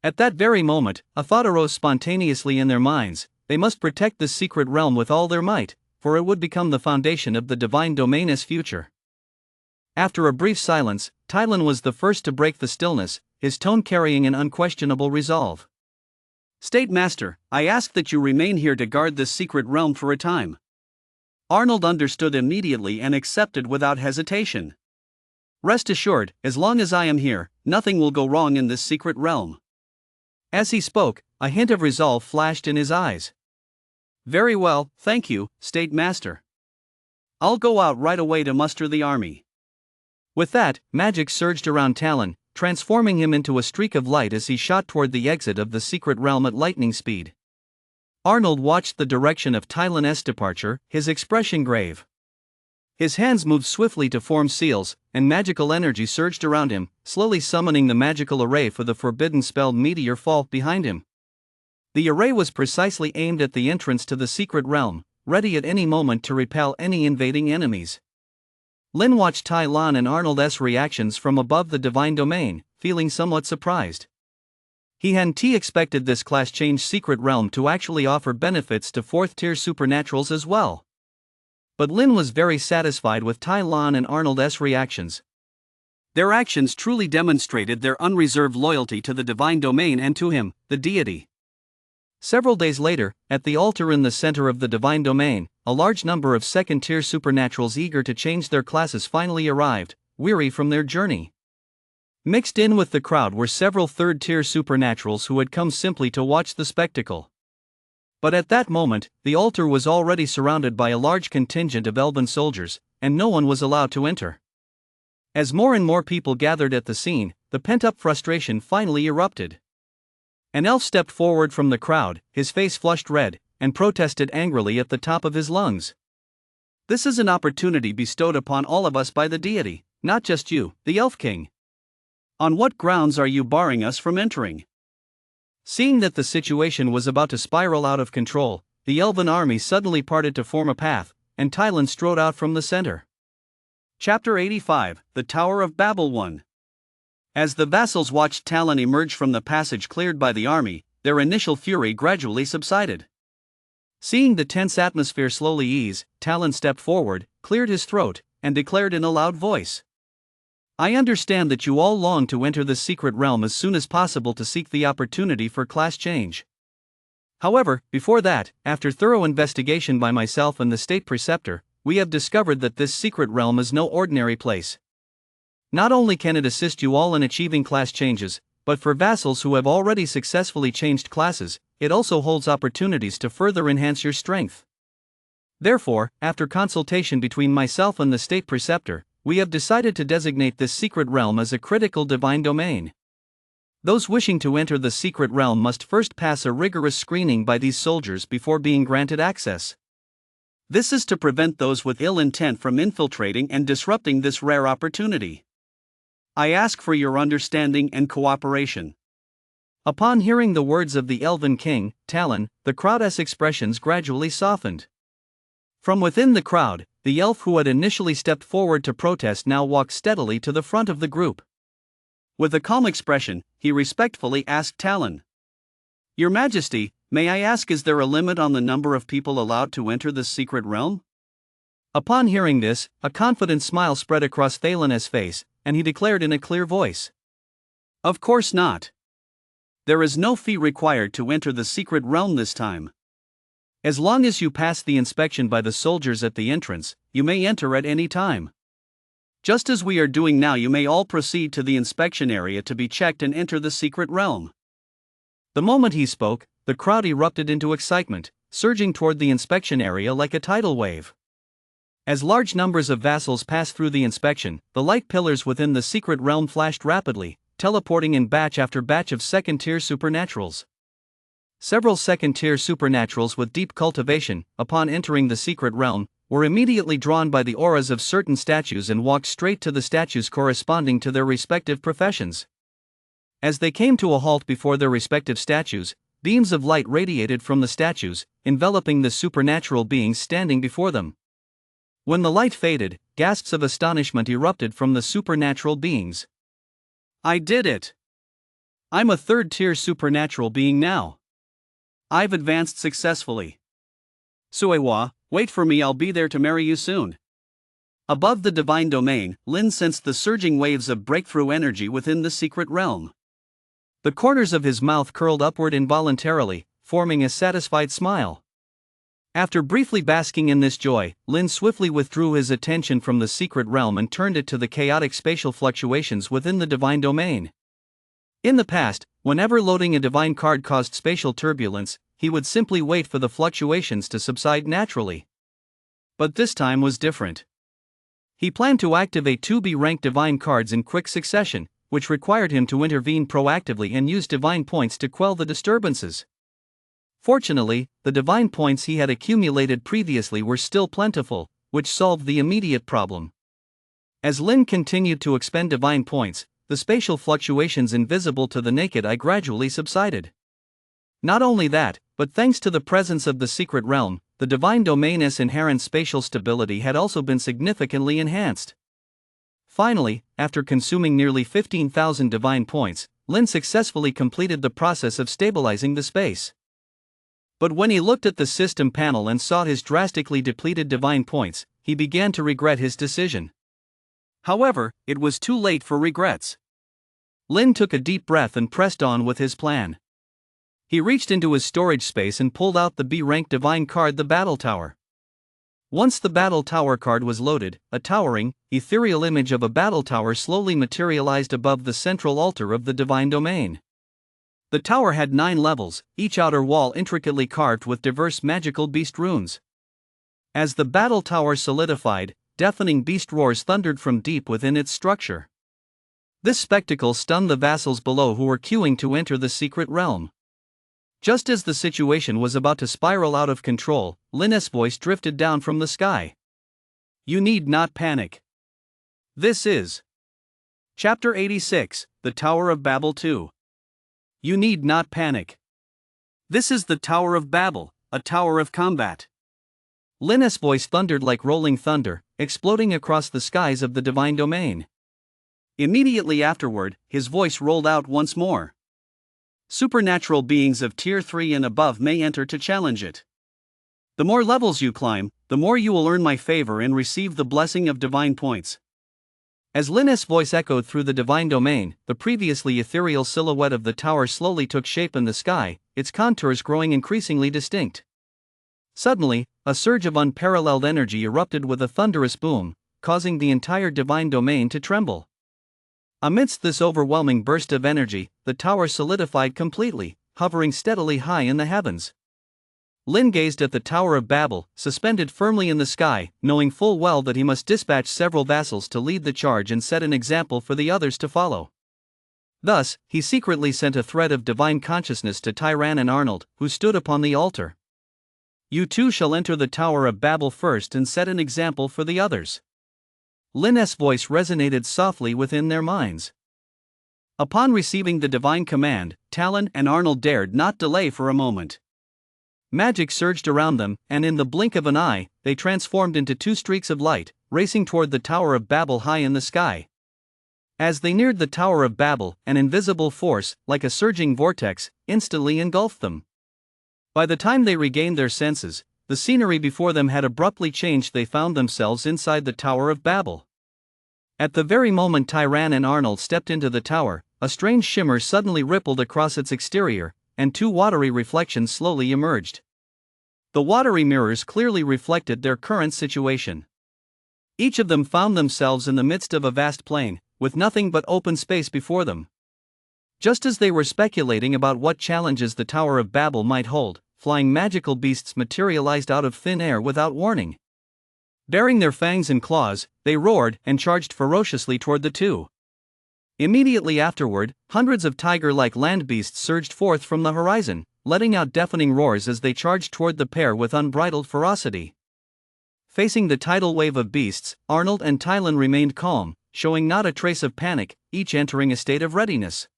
At that very moment, a thought arose spontaneously in their minds: they must protect this secret realm with all their might, for it would become the foundation of the divine domain's future. After a brief silence, Tylan was the first to break the stillness, his tone carrying an unquestionable resolve. State Master, I ask that you remain here to guard this secret realm for a time. Arnold understood immediately and accepted without hesitation. Rest assured, as long as I am here, nothing will go wrong in this secret realm. As he spoke, a hint of resolve flashed in his eyes. Very well, thank you, State Master. I'll go out right away to muster the army. With that, magic surged around Talon, transforming him into a streak of light as he shot toward the exit of the secret realm at lightning speed. Arnold watched the direction of Tylan's departure, his expression grave. His hands moved swiftly to form seals, and magical energy surged around him, slowly summoning the magical array for the forbidden spell Meteor Fall behind him. The array was precisely aimed at the entrance to the secret realm, ready at any moment to repel any invading enemies. Lin watched Tylan and Arnold's reactions from above the divine domain, feeling somewhat surprised. He hadn't expected this class change secret realm to actually offer benefits to fourth-tier supernaturals as well. But Lin was very satisfied with Tylan and Arnold's reactions. Their actions truly demonstrated their unreserved loyalty to the divine domain and to him, the deity. Several days later, at the altar in the center of the divine domain, a large number of second-tier supernaturals eager to change their classes finally arrived, weary from their journey. Mixed in with the crowd were several third-tier supernaturals who had come simply to watch the spectacle. But at that moment, the altar was already surrounded by a large contingent of elven soldiers, and no one was allowed to enter. As more and more people gathered at the scene, the pent-up frustration finally erupted. An elf stepped forward from the crowd, his face flushed red, and protested angrily at the top of his lungs. "This is an opportunity bestowed upon all of us by the deity, not just you, the Elf King. On what grounds are you barring us from entering?" Seeing that the situation was about to spiral out of control, the elven army suddenly parted to form a path, and Tylan strode out from the center. Chapter 85, The Tower of Babel 1. As the vassals watched Talon emerge from the passage cleared by the army, their initial fury gradually subsided. Seeing the tense atmosphere slowly ease, Talon stepped forward, cleared his throat, and declared in a loud voice, "I understand that you all long to enter the secret realm as soon as possible to seek the opportunity for class change. However, before that, after thorough investigation by myself and the state preceptor, we have discovered that this secret realm is no ordinary place. Not only can it assist you all in achieving class changes, but for vassals who have already successfully changed classes, it also holds opportunities to further enhance your strength. Therefore, after consultation between myself and the state preceptor, we have decided to designate this secret realm as a critical divine domain. Those wishing to enter the secret realm must first pass a rigorous screening by these soldiers before being granted access. This is to prevent those with ill intent from infiltrating and disrupting this rare opportunity. I ask for your understanding and cooperation." Upon hearing the words of the Elven King, Talon, the crowd's expressions gradually softened. From within the crowd, the elf who had initially stepped forward to protest now walked steadily to the front of the group. With a calm expression, he respectfully asked Talon, "Your Majesty, may I ask, is there a limit on the number of people allowed to enter this secret realm?" Upon hearing this, a confident smile spread across Thalen's face, and he declared in a clear voice, "Of course not. There is no fee required to enter the secret realm this time. As long as you pass the inspection by the soldiers at the entrance, you may enter at any time. Just as we are doing now, you may all proceed to the inspection area to be checked and enter the secret realm." The moment he spoke, the crowd erupted into excitement, surging toward the inspection area like a tidal wave. As large numbers of vassals passed through the inspection, the light pillars within the secret realm flashed rapidly, teleporting in batch after batch of second-tier supernaturals. Several second-tier supernaturals with deep cultivation, upon entering the secret realm, were immediately drawn by the auras of certain statues and walked straight to the statues corresponding to their respective professions. As they came to a halt before their respective statues, beams of light radiated from the statues, enveloping the supernatural beings standing before them. When the light faded, gasps of astonishment erupted from the supernatural beings. "I did it! I'm a third-tier supernatural being now. I've advanced successfully. Suewa, wait for me, I'll be there to marry you soon." Above the divine domain, Lin sensed the surging waves of breakthrough energy within the secret realm. The corners of his mouth curled upward involuntarily, forming a satisfied smile. After briefly basking in this joy, Lin swiftly withdrew his attention from the secret realm and turned it to the chaotic spatial fluctuations within the divine domain. In the past, whenever loading a divine card caused spatial turbulence, he would simply wait for the fluctuations to subside naturally. But this time was different. He planned to activate 2B-ranked divine cards in quick succession, which required him to intervene proactively and use divine points to quell the disturbances. Fortunately, the divine points he had accumulated previously were still plentiful, which solved the immediate problem. As Lin continued to expend divine points, the spatial fluctuations invisible to the naked eye gradually subsided. Not only that, but thanks to the presence of the secret realm, the divine domain's inherent spatial stability had also been significantly enhanced. Finally, after consuming nearly 15,000 divine points, Lin successfully completed the process of stabilizing the space. But when he looked at the system panel and saw his drastically depleted divine points, he began to regret his decision. However, it was too late for regrets. Lin took a deep breath and pressed on with his plan. He reached into his storage space and pulled out the B-rank divine card, the Battle Tower. Once the Battle Tower card was loaded, a towering, ethereal image of a battle tower slowly materialized above the central altar of the divine domain. The tower had 9 levels, each outer wall intricately carved with diverse magical beast runes. As the battle tower solidified, deafening beast roars thundered from deep within its structure. This spectacle stunned the vassals below who were queuing to enter the secret realm. Just as the situation was about to spiral out of control, Lin's voice drifted down from the sky. You need not panic. This is Chapter 86, The Tower of Babel 2. You need not panic. This is the Tower of Babel, a tower of combat. Lin's voice thundered like rolling thunder, exploding across the skies of the divine domain. Immediately afterward, his voice rolled out once more. Supernatural beings of Tier 3 and above may enter to challenge it. The more levels you climb, the more you will earn my favor and receive the blessing of divine points. As Lin's voice echoed through the divine domain, the previously ethereal silhouette of the tower slowly took shape in the sky, its contours growing increasingly distinct. Suddenly, a surge of unparalleled energy erupted with a thunderous boom, causing the entire divine domain to tremble. Amidst this overwhelming burst of energy, the tower solidified completely, hovering steadily high in the heavens. Lin gazed at the Tower of Babel, suspended firmly in the sky, knowing full well that he must dispatch several vassals to lead the charge and set an example for the others to follow. Thus, he secretly sent a thread of divine consciousness to Tyran and Arnold, who stood upon the altar. You too shall enter the Tower of Babel first and set an example for the others. Lin's voice resonated softly within their minds. Upon receiving the divine command, Talon and Arnold dared not delay for a moment. Magic surged around them, and in the blink of an eye, they transformed into 2 streaks of light, racing toward the Tower of Babel high in the sky. As they neared the Tower of Babel, an invisible force, like a surging vortex, instantly engulfed them. By the time they regained their senses, the scenery before them had abruptly changed. They found themselves inside the Tower of Babel. At the very moment Tyran and Arnold stepped into the tower, a strange shimmer suddenly rippled across its exterior, and 2 watery reflections slowly emerged. The watery mirrors clearly reflected their current situation. Each of them found themselves in the midst of a vast plain, with nothing but open space before them. Just as they were speculating about what challenges the Tower of Babel might hold, flying magical beasts materialized out of thin air without warning. Baring their fangs and claws, they roared and charged ferociously toward the 2. Immediately afterward, hundreds of tiger-like land beasts surged forth from the horizon, letting out deafening roars as they charged toward the pair with unbridled ferocity. Facing the tidal wave of beasts, Arnold and Tylan remained calm, showing not a trace of panic, each entering a state of readiness.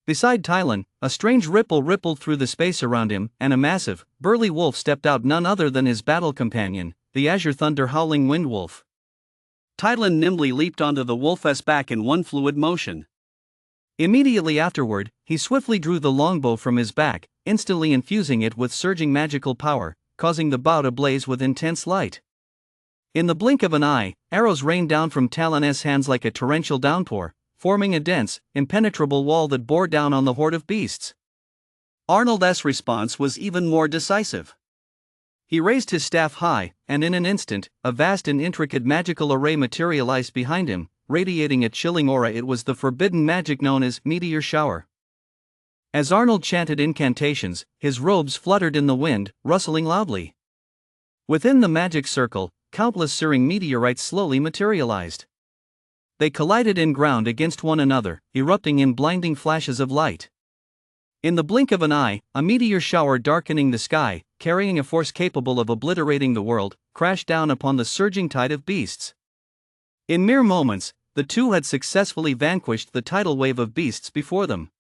Beside Tylan, a strange ripple rippled through the space around him, and a massive, burly wolf stepped out, none other than his battle companion, the Azure Thunder howling wind wolf. Tylan nimbly leaped onto the wolf's back in one fluid motion. Immediately afterward, he swiftly drew the longbow from his back, instantly infusing it with surging magical power, causing the bow to blaze with intense light. In the blink of an eye, arrows rained down from Talon's hands like a torrential downpour, forming a dense, impenetrable wall that bore down on the horde of beasts. Arnold's response was even more decisive. He raised his staff high, and in an instant, a vast and intricate magical array materialized behind him, radiating a chilling aura. It was the forbidden magic known as meteor shower. As Arnold chanted incantations, his robes fluttered in the wind, rustling loudly. Within the magic circle, countless searing meteorites slowly materialized. They collided and ground against one another, erupting in blinding flashes of light. In the blink of an eye, a meteor shower darkening the sky, carrying a force capable of obliterating the world, crashed down upon the surging tide of beasts. In mere moments, the 2 had successfully vanquished the tidal wave of beasts before them.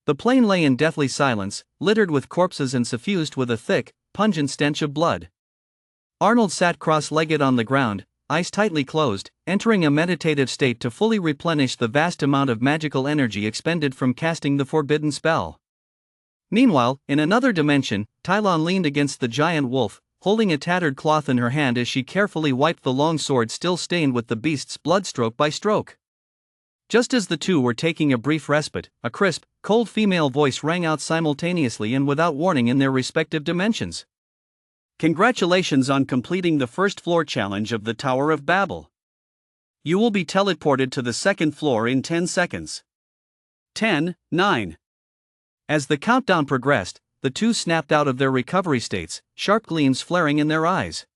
The plain lay in deathly silence, littered with corpses and suffused with a thick, pungent stench of blood. Arnold sat cross-legged on the ground, eyes tightly closed, entering a meditative state to fully replenish the vast amount of magical energy expended from casting the forbidden spell. Meanwhile, in another dimension, Tylan leaned against the giant wolf, holding a tattered cloth in her hand as she carefully wiped the long sword still stained with the beast's blood stroke by stroke. Just as the two were taking a brief respite, a crisp, cold female voice rang out simultaneously and without warning in their respective dimensions. Congratulations on completing the first floor challenge of the Tower of Babel. You will be teleported to the second floor in 10 seconds. 10, 9. As the countdown progressed, the two snapped out of their recovery states, sharp gleams flaring in their eyes.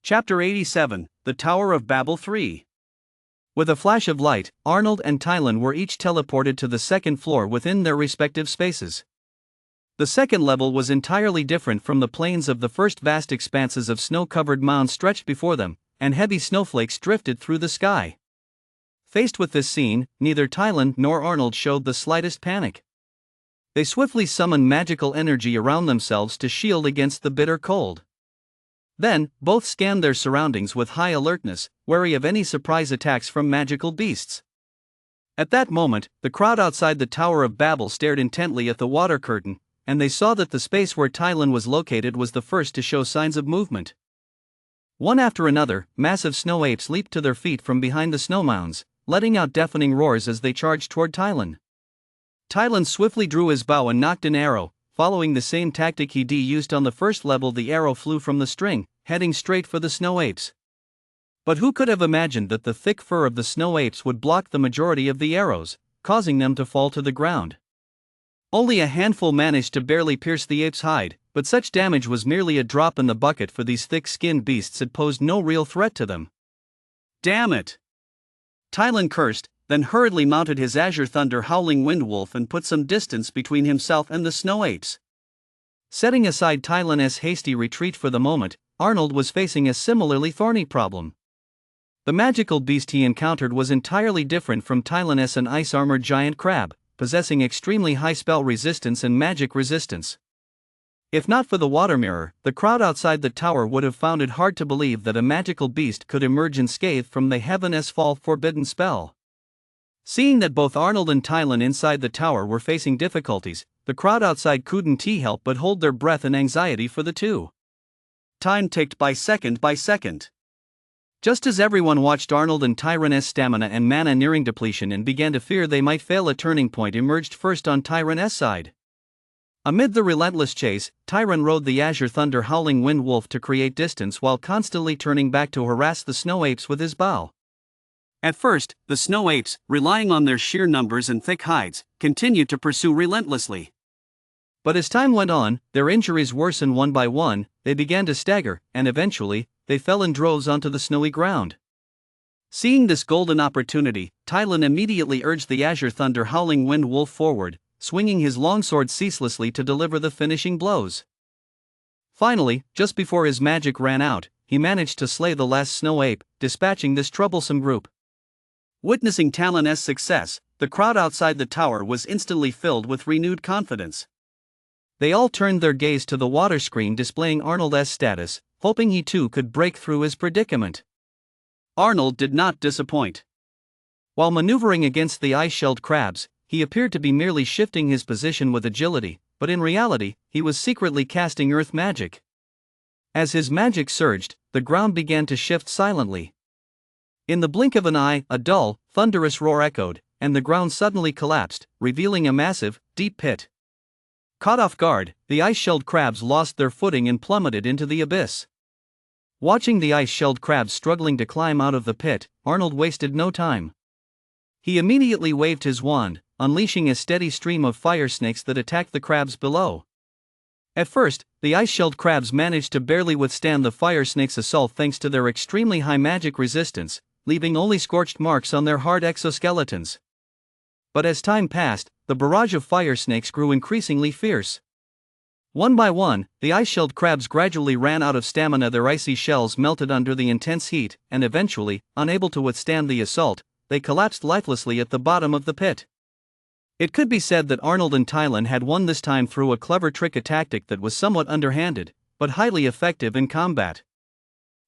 Chapter 87, The Tower of Babel 3. With a flash of light, Arnold and Tylan were each teleported to the second floor within their respective spaces. The second level was entirely different from the plains of the first. Vast expanses of snow-covered mounds stretched before them, and heavy snowflakes drifted through the sky. Faced with this scene, neither Tylan nor Arnold showed the slightest panic. They swiftly summoned magical energy around themselves to shield against the bitter cold. Then, both scanned their surroundings with high alertness, wary of any surprise attacks from magical beasts. At that moment, the crowd outside the Tower of Babel stared intently at the water curtain, and they saw that the space where Tylan was located was the first to show signs of movement. One after another, massive snow apes leaped to their feet from behind the snow mounds, letting out deafening roars as they charged toward Tylan. Tylan swiftly drew his bow and nocked an arrow. Following the same tactic he used on the first level, the arrow flew from the string, heading straight for the snow apes. But who could have imagined that the thick fur of the snow apes would block the majority of the arrows, causing them to fall to the ground? Only a handful managed to barely pierce the ape's hide, but such damage was merely a drop in the bucket, for these thick-skinned beasts had posed no real threat to them. Damn it! Tylan cursed, then hurriedly mounted his Azure Thunder Howling Wind Wolf and put some distance between himself and the snow apes. Setting aside Tylan's hasty retreat for the moment, Arnold was facing a similarly thorny problem. The magical beast he encountered was entirely different from Tylan's, an ice-armored giant crab, possessing extremely high spell resistance and magic resistance. If not for the water mirror, the crowd outside the tower would have found it hard to believe that a magical beast could emerge unscathed from the Heaven's Fall forbidden spell. Seeing that both Arnold and Tylan inside the tower were facing difficulties, the crowd outside couldn't help but hold their breath in anxiety for the two. Time ticked by second by second. Just as everyone watched Arnold and Tyran's stamina and mana nearing depletion and began to fear they might fail, a turning point emerged first on Tyran's side. Amid the relentless chase, Tyran rode the Azure Thunder Howling Wind Wolf to create distance while constantly turning back to harass the snow apes with his bow. At first, the snow apes, relying on their sheer numbers and thick hides, continued to pursue relentlessly. But as time went on, their injuries worsened one by one, they began to stagger, and eventually, they fell in droves onto the snowy ground. Seeing this golden opportunity, Tylan immediately urged the Azure Thunder Howling Wind Wolf forward, swinging his longsword ceaselessly to deliver the finishing blows. Finally, just before his magic ran out, he managed to slay the last snow ape, dispatching this troublesome group. Witnessing Tylan's success, the crowd outside the tower was instantly filled with renewed confidence. They all turned their gaze to the water screen displaying Arnold's status, hoping he too could break through his predicament. Arnold did not disappoint. While maneuvering against the ice-shelled crabs, he appeared to be merely shifting his position with agility, but in reality, he was secretly casting earth magic. As his magic surged, the ground began to shift silently. In the blink of an eye, a dull, thunderous roar echoed, and the ground suddenly collapsed, revealing a massive, deep pit. Caught off guard, the ice-shelled crabs lost their footing and plummeted into the abyss. Watching the ice-shelled crabs struggling to climb out of the pit, Arnold wasted no time. He immediately waved his wand, unleashing a steady stream of fire snakes that attacked the crabs below. At first, the ice-shelled crabs managed to barely withstand the fire snakes' assault thanks to their extremely high magic resistance, leaving only scorched marks on their hard exoskeletons. But as time passed, the barrage of fire snakes grew increasingly fierce. One by one, the ice-shelled crabs gradually ran out of stamina, their icy shells melted under the intense heat, and eventually, unable to withstand the assault, they collapsed lifelessly at the bottom of the pit. It could be said that Arnold and Tylan had won this time through a clever trick, a tactic that was somewhat underhanded, but highly effective in combat.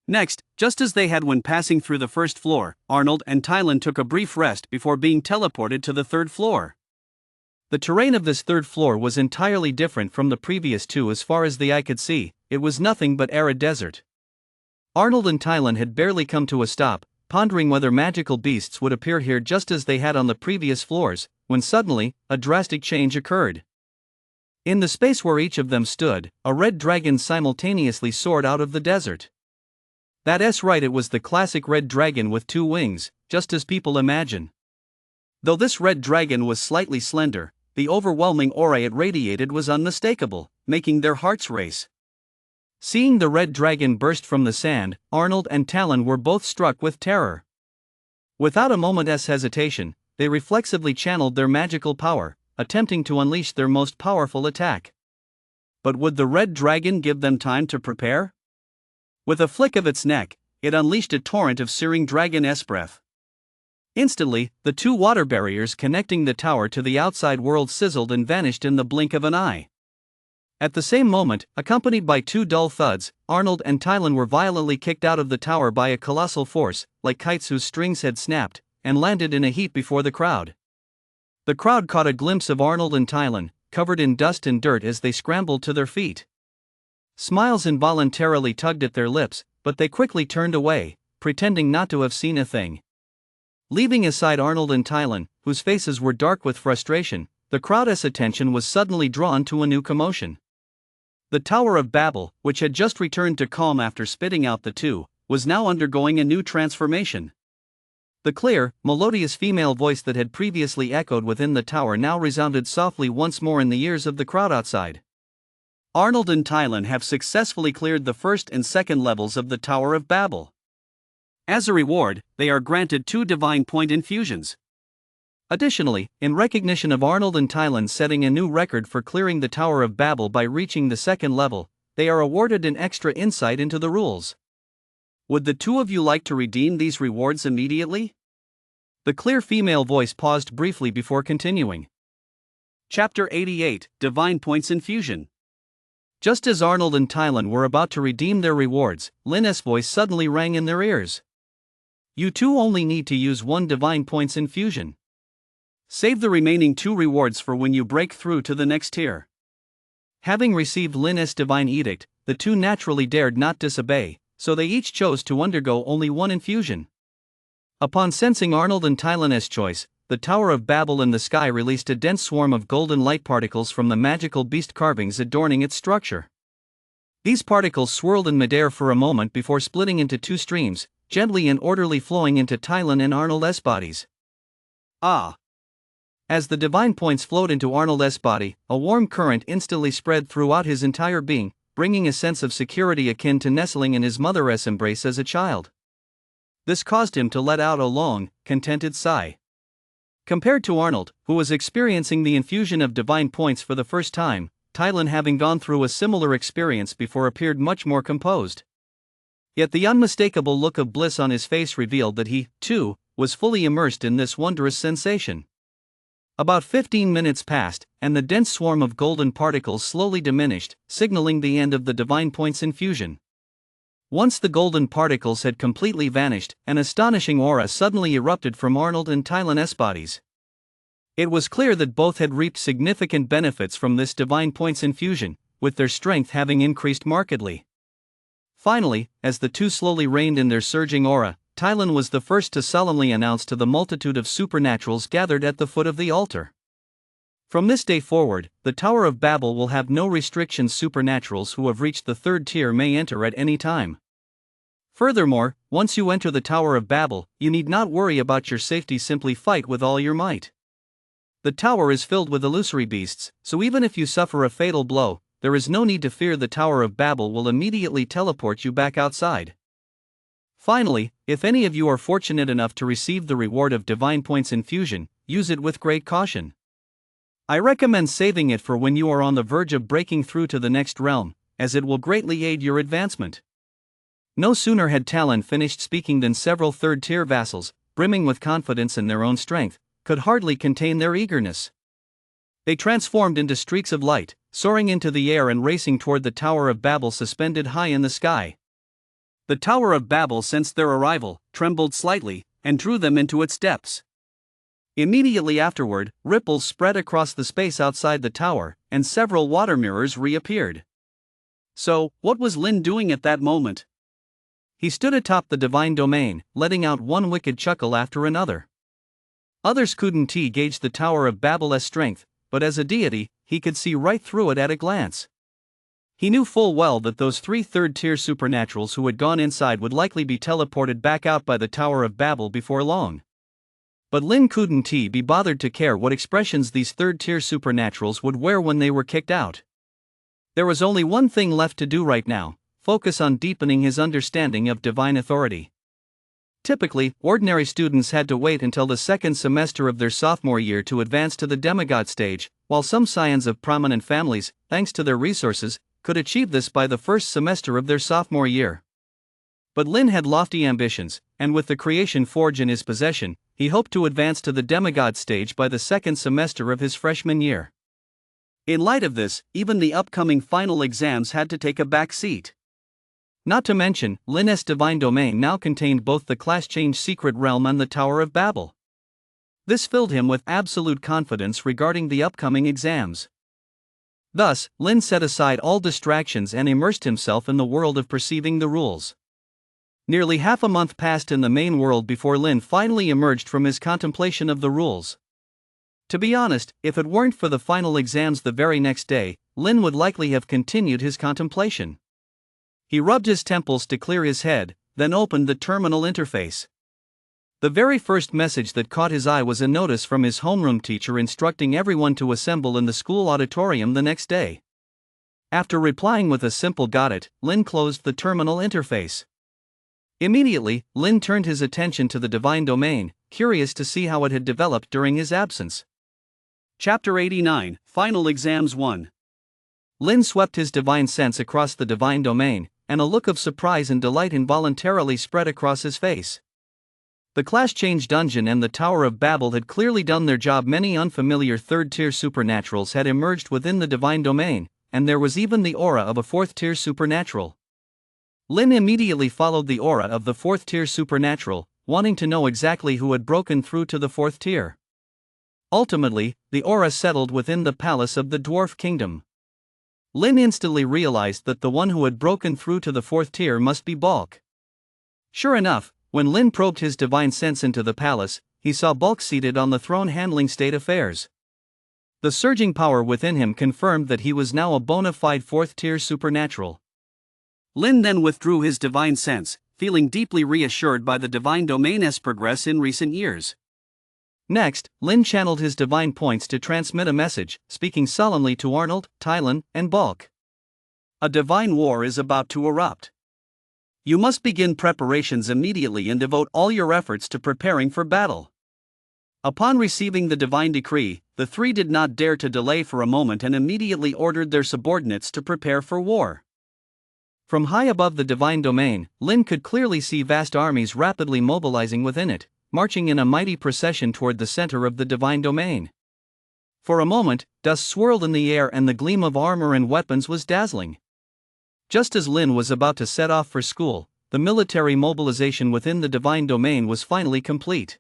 Next, just as they had when passing through the first floor, Arnold and Tylan took a brief rest before being teleported to the third floor. The terrain of this third floor was entirely different from the previous two as far as the eye could see. It was nothing but arid desert. Arnold and Tylan had barely come to a stop, pondering whether magical beasts would appear here just as they had on the previous floors, when suddenly, a drastic change occurred. In the space where each of them stood, a red dragon simultaneously soared out of the desert. That's right, it was the classic red dragon with two wings, just as people imagine. Though this red dragon was slightly slender, the overwhelming aura it radiated was unmistakable, making their hearts race. Seeing the red dragon burst from the sand, Arnold and Talon were both struck with terror. Without a moment's hesitation, they reflexively channeled their magical power, attempting to unleash their most powerful attack. But would the red dragon give them time to prepare? With a flick of its neck, it unleashed a torrent of searing dragon-esque breath. Instantly, the two water barriers connecting the tower to the outside world sizzled and vanished in the blink of an eye. At the same moment, accompanied by two dull thuds, Arnold and Talon were violently kicked out of the tower by a colossal force, like kites whose strings had snapped, and landed in a heap before the crowd. The crowd caught a glimpse of Arnold and Talon, covered in dust and dirt as they scrambled to their feet. Smiles involuntarily tugged at their lips, but they quickly turned away, pretending not to have seen a thing. Leaving aside Arnold and Talon, whose faces were dark with frustration, the crowd's attention was suddenly drawn to a new commotion. The Tower of Babel, which had just returned to calm after spitting out the two, was now undergoing a new transformation. The clear, melodious female voice that had previously echoed within the tower now resounded softly once more in the ears of the crowd outside. Arnold and Talon have successfully cleared the first and second levels of the Tower of Babel. As a reward, they are granted 2 divine point infusions. Additionally, in recognition of Arnold and Talon setting a new record for clearing the Tower of Babel by reaching the second level, they are awarded an extra insight into the rules. Would the two of you like to redeem these rewards immediately? The clear female voice paused briefly before continuing. Chapter 88, Divine Points Infusion. Just as Arnold and Talon were about to redeem their rewards, Lin's voice suddenly rang in their ears. You two only need to use 1 Divine Points Infusion. Save the remaining 2 rewards for when you break through to the next tier. Having received Lin's divine edict, the two naturally dared not disobey, so they each chose to undergo only 1 infusion. Upon sensing Arnold and Talon's choice, the Tower of Babel in the sky released a dense swarm of golden light particles from the magical beast carvings adorning its structure. These particles swirled in midair for a moment before splitting into 2 streams, gently and orderly flowing into Talon and Arnold's bodies. Ah! As the divine points flowed into Arnold's body, a warm current instantly spread throughout his entire being, bringing a sense of security akin to nestling in his mother's embrace as a child. This caused him to let out a long, contented sigh. Compared to Arnold, who was experiencing the infusion of divine points for the first time, Talon, having gone through a similar experience before, appeared much more composed. Yet the unmistakable look of bliss on his face revealed that he, too, was fully immersed in this wondrous sensation. About 15 minutes passed, and the dense swarm of golden particles slowly diminished, signaling the end of the divine points infusion. Once the golden particles had completely vanished, an astonishing aura suddenly erupted from Arnold and Talon's bodies. It was clear that both had reaped significant benefits from this divine points infusion, with their strength having increased markedly. Finally, as the two slowly reigned in their surging aura, Talon was the first to solemnly announce to the multitude of supernaturals gathered at the foot of the altar. From this day forward, the Tower of Babel will have no restrictions. Supernaturals who have reached the 3rd tier may enter at any time. Furthermore, once you enter the Tower of Babel, you need not worry about your safety. Simply fight with all your might. The tower is filled with illusory beasts, so even if you suffer a fatal blow, there is no need to fear. The Tower of Babel will immediately teleport you back outside. Finally, if any of you are fortunate enough to receive the reward of divine points infusion, use it with great caution. I recommend saving it for when you are on the verge of breaking through to the next realm, as it will greatly aid your advancement. No sooner had Talon finished speaking than several 3rd-tier vassals, brimming with confidence in their own strength, could hardly contain their eagerness. They transformed into streaks of light, soaring into the air and racing toward the Tower of Babel suspended high in the sky. The Tower of Babel sensed their arrival, trembled slightly, and drew them into its depths. Immediately afterward, ripples spread across the space outside the tower, and several water mirrors reappeared. So, what was Lin doing at that moment? He stood atop the divine domain, letting out one wicked chuckle after another. Others couldn't gauge the Tower of Babel's strength, but as a deity, he could see right through it at a glance. He knew full well that those 3 third-tier supernaturals who had gone inside would likely be teleported back out by the Tower of Babel before long. But Lin couldn't be bothered to care what expressions these third-tier supernaturals would wear when they were kicked out. There was only one thing left to do right now: focus on deepening his understanding of divine authority. Typically, ordinary students had to wait until the second semester of their sophomore year to advance to the demigod stage, while some scions of prominent families, thanks to their resources, could achieve this by the first semester of their sophomore year. But Lin had lofty ambitions, and with the creation forge in his possession, he hoped to advance to the demigod stage by the second semester of his freshman year. In light of this, even the upcoming final exams had to take a back seat. Not to mention, Lin's divine domain now contained both the class-change secret realm and the Tower of Babel. This filled him with absolute confidence regarding the upcoming exams. Thus, Lin set aside all distractions and immersed himself in the world of perceiving the rules. Nearly half a month passed in the main world before Lin finally emerged from his contemplation of the rules. To be honest, if it weren't for the final exams the very next day, Lin would likely have continued his contemplation. He rubbed his temples to clear his head, then opened the terminal interface. The very first message that caught his eye was a notice from his homeroom teacher instructing everyone to assemble in the school auditorium the next day. After replying with a simple "got it," Lin closed the terminal interface. Immediately, Lin turned his attention to the divine domain, curious to see how it had developed during his absence. Chapter 89, Final Exams 1. Lin swept his divine sense across the divine domain, and a look of surprise and delight involuntarily spread across his face. The class-change dungeon and the Tower of Babel had clearly done their job. Many unfamiliar third-tier supernaturals had emerged within the divine domain, and there was even the aura of a fourth-tier supernatural. Lin immediately followed the aura of the fourth-tier supernatural, wanting to know exactly who had broken through to the fourth tier. Ultimately, the aura settled within the palace of the dwarf kingdom. Lin instantly realized that the one who had broken through to the fourth tier must be Bulk. Sure enough, when Lin probed his divine sense into the palace, he saw Bulk seated on the throne handling state affairs. The surging power within him confirmed that he was now a bona fide fourth-tier supernatural. Lin then withdrew his divine sense, feeling deeply reassured by the divine domain's progress in recent years. Next, Lin channeled his divine points to transmit a message, speaking solemnly to Arnold, Tylan, and Bulk. A divine war is about to erupt. You must begin preparations immediately and devote all your efforts to preparing for battle. Upon receiving the divine decree, the 3 did not dare to delay for a moment and immediately ordered their subordinates to prepare for war. From high above the divine domain, Lin could clearly see vast armies rapidly mobilizing within it, marching in a mighty procession toward the center of the divine domain. For a moment, dust swirled in the air and the gleam of armor and weapons was dazzling. Just as Lin was about to set off for school, the military mobilization within the divine domain was finally complete.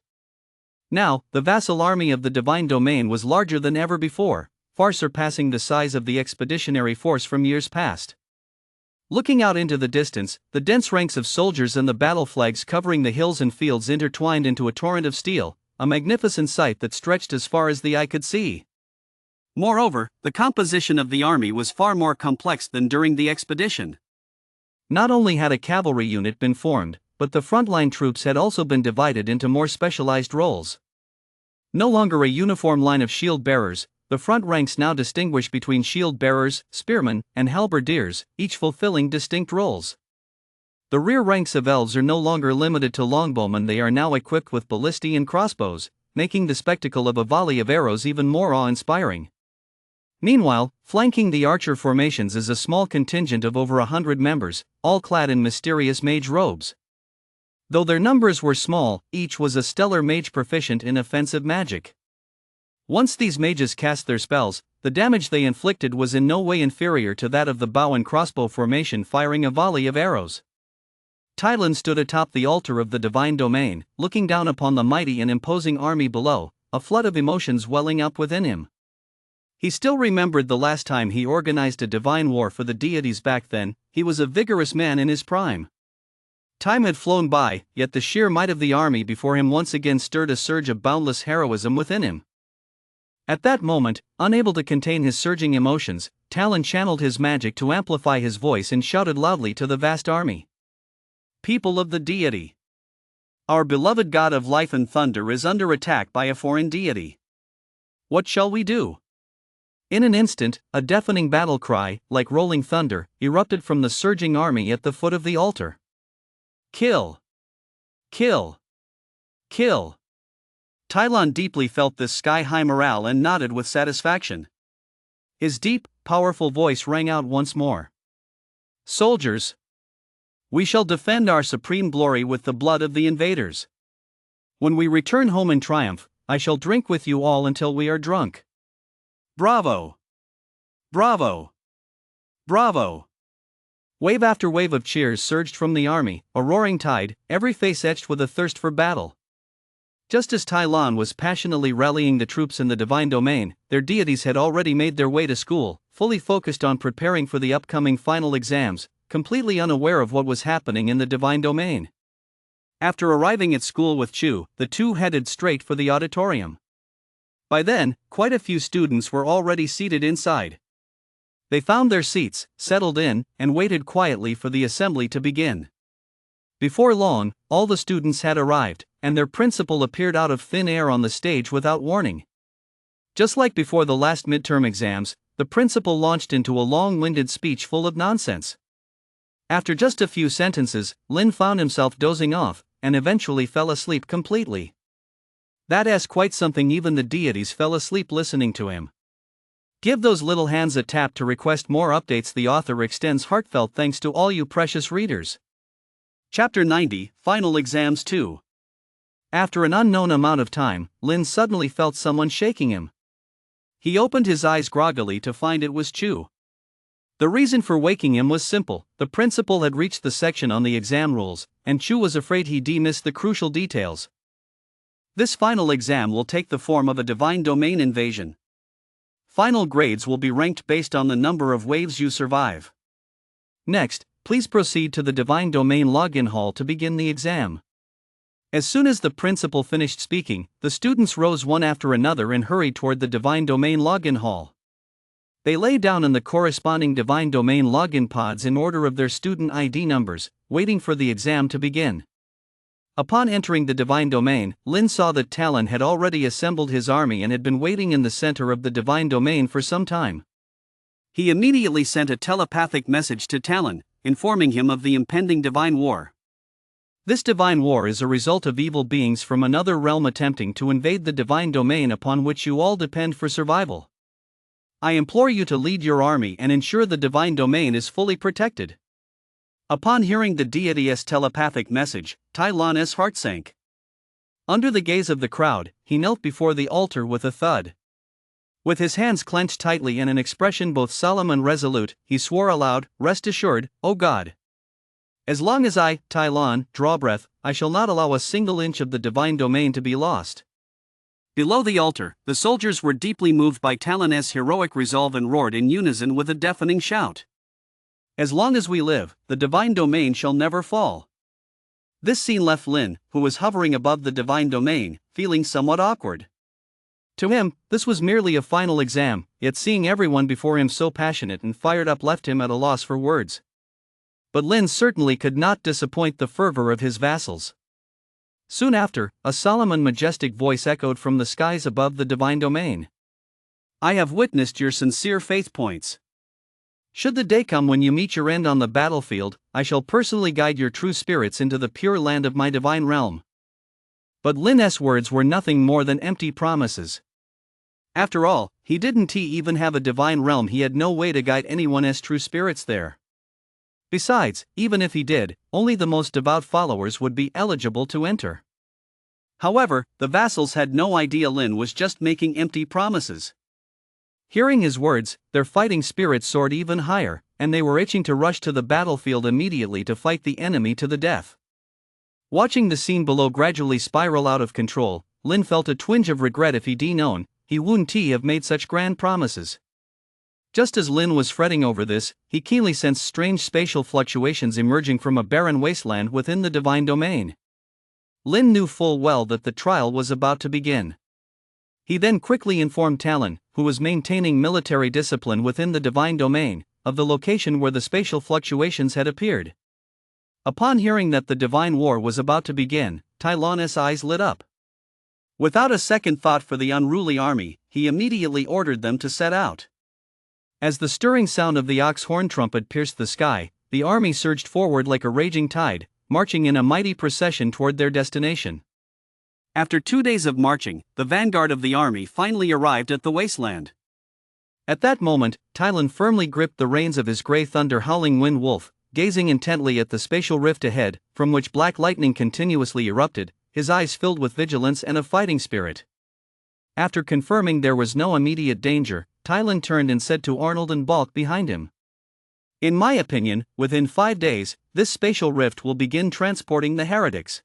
Now, the vassal army of the divine domain was larger than ever before, far surpassing the size of the expeditionary force from years past. Looking out into the distance, the dense ranks of soldiers and the battle flags covering the hills and fields intertwined into a torrent of steel, a magnificent sight that stretched as far as the eye could see. Moreover, the composition of the army was far more complex than during the expedition. Not only had a cavalry unit been formed, but the frontline troops had also been divided into more specialized roles. No longer a uniform line of shield bearers, the front ranks now distinguish between shield bearers, spearmen, and halberdiers, each fulfilling distinct roles. The rear ranks of elves are no longer limited to longbowmen, they are now equipped with ballistae and crossbows, making the spectacle of a volley of arrows even more awe-inspiring. Meanwhile, flanking the archer formations is a small contingent of over 100 members, all clad in mysterious mage robes. Though their numbers were small, each was a stellar mage proficient in offensive magic. Once these mages cast their spells, the damage they inflicted was in no way inferior to that of the bow and crossbow formation firing a volley of arrows. Tylan stood atop the altar of the divine domain, looking down upon the mighty and imposing army below, a flood of emotions welling up within him. He still remembered the last time he organized a divine war for the deities. Back then, he was a vigorous man in his prime. Time had flown by, yet the sheer might of the army before him once again stirred a surge of boundless heroism within him. At that moment, unable to contain his surging emotions, Talon channeled his magic to amplify his voice and shouted loudly to the vast army. People of the deity! Our beloved god of life and thunder is under attack by a foreign deity. What shall we do? In an instant, a deafening battle cry, like rolling thunder, erupted from the surging army at the foot of the altar. Kill! Kill! Kill! Tylon deeply felt this sky-high morale and nodded with satisfaction. His deep, powerful voice rang out once more. Soldiers! We shall defend our supreme glory with the blood of the invaders. When we return home in triumph, I shall drink with you all until we are drunk. Bravo! Bravo! Bravo! Wave after wave of cheers surged from the army, a roaring tide, every face etched with a thirst for battle. Just as Tylon was passionately rallying the troops in the divine domain, their deities had already made their way to school, fully focused on preparing for the upcoming final exams, completely unaware of what was happening in the divine domain. After arriving at school with Chu, the two headed straight for the auditorium. By then, quite a few students were already seated inside. They found their seats, settled in, and waited quietly for the assembly to begin. Before long, all the students had arrived, and their principal appeared out of thin air on the stage without warning. Just like before the last midterm exams, the principal launched into a long-winded speech full of nonsense. After just a few sentences, Lin found himself dozing off, and eventually fell asleep completely. That's quite something, even the deities fell asleep listening to him. Give those little hands a tap to request more updates. The author extends heartfelt thanks to all you precious readers. Chapter 90, Final Exams 2. After an unknown amount of time, Lin suddenly felt someone shaking him. He opened his eyes groggily to find it was Chu. The reason for waking him was simple: the principal had reached the section on the exam rules, and Chu was afraid he'd missed the crucial details. This final exam will take the form of a divine domain invasion. Final grades will be ranked based on the number of waves you survive. Next, please proceed to the divine domain login hall to begin the exam. As soon as the principal finished speaking, the students rose one after another and hurried toward the divine domain login hall. They lay down in the corresponding divine domain login pods in order of their student ID numbers, waiting for the exam to begin. Upon entering the divine domain, Lin saw that Talon had already assembled his army and had been waiting in the center of the divine domain for some time. He immediately sent a telepathic message to Talon, informing him of the impending divine war. This divine war is a result of evil beings from another realm attempting to invade the divine domain upon which you all depend for survival. I implore you to lead your army and ensure the divine domain is fully protected. Upon hearing the deity's telepathic message, Tylon's heart sank. Under the gaze of the crowd, he knelt before the altar with a thud. With his hands clenched tightly and an expression both solemn and resolute, he swore aloud, "Rest assured, O God. As long as I, Tylon, draw breath, I shall not allow a single inch of the divine domain to be lost." Below the altar, the soldiers were deeply moved by Talon's heroic resolve and roared in unison with a deafening shout. "As long as we live, the divine domain shall never fall." This scene left Lin, who was hovering above the divine domain, feeling somewhat awkward. To him, this was merely a final exam, yet seeing everyone before him so passionate and fired up left him at a loss for words. But Lin certainly could not disappoint the fervor of his vassals. Soon after, a solemn and majestic voice echoed from the skies above the divine domain. "I have witnessed your sincere faith points. Should the day come when you meet your end on the battlefield, I shall personally guide your true spirits into the pure land of my divine realm." But Lin's words were nothing more than empty promises. After all, he didn't even have a divine realm. He had no way to guide anyone's true spirits there. Besides, even if he did, only the most devout followers would be eligible to enter. However, the vassals had no idea Lin was just making empty promises. Hearing his words, their fighting spirits soared even higher, and they were itching to rush to the battlefield immediately to fight the enemy to the death. Watching the scene below gradually spiral out of control, Lin felt a twinge of regret. If he'd known, he wouldn't have made such grand promises. Just as Lin was fretting over this, he keenly sensed strange spatial fluctuations emerging from a barren wasteland within the divine domain. Lin knew full well that the trial was about to begin. He then quickly informed Talon, who was maintaining military discipline within the divine domain, of the location where the spatial fluctuations had appeared. Upon hearing that the divine war was about to begin, Talon's eyes lit up. Without a second thought for the unruly army, he immediately ordered them to set out. As the stirring sound of the ox horn trumpet pierced the sky, the army surged forward like a raging tide, marching in a mighty procession toward their destination. After 2 days of marching, the vanguard of the army finally arrived at the wasteland. At that moment, Talon firmly gripped the reins of his gray thunder-howling wind wolf, gazing intently at the spatial rift ahead, from which black lightning continuously erupted, his eyes filled with vigilance and a fighting spirit. After confirming there was no immediate danger, Talon turned and said to Arnold and Balk behind him, "In my opinion, within 5 days, this spatial rift will begin transporting the heretics."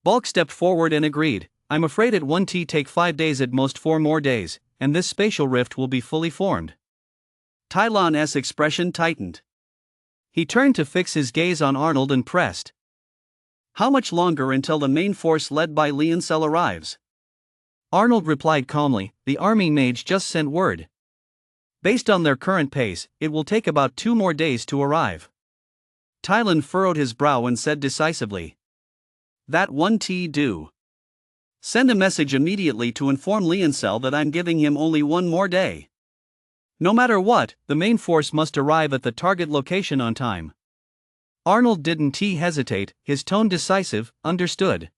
Balk stepped forward and agreed, "I'm afraid it won't take 5 days, at most 4 more days, and this spatial rift will be fully formed." Talon's expression tightened. He turned to fix his gaze on Arnold and pressed, "How much longer until the main force led by Leoncel arrives?" Arnold replied calmly, "The army mage just sent word. Based on their current pace, it will take about 2 more days to arrive." Talon furrowed his brow and said decisively, "That won't do. Send a message immediately to inform Leoncel that I'm giving him only 1 more day. No matter what, the main force must arrive at the target location on time." Arnold didn't hesitate, his tone decisive. "Understood.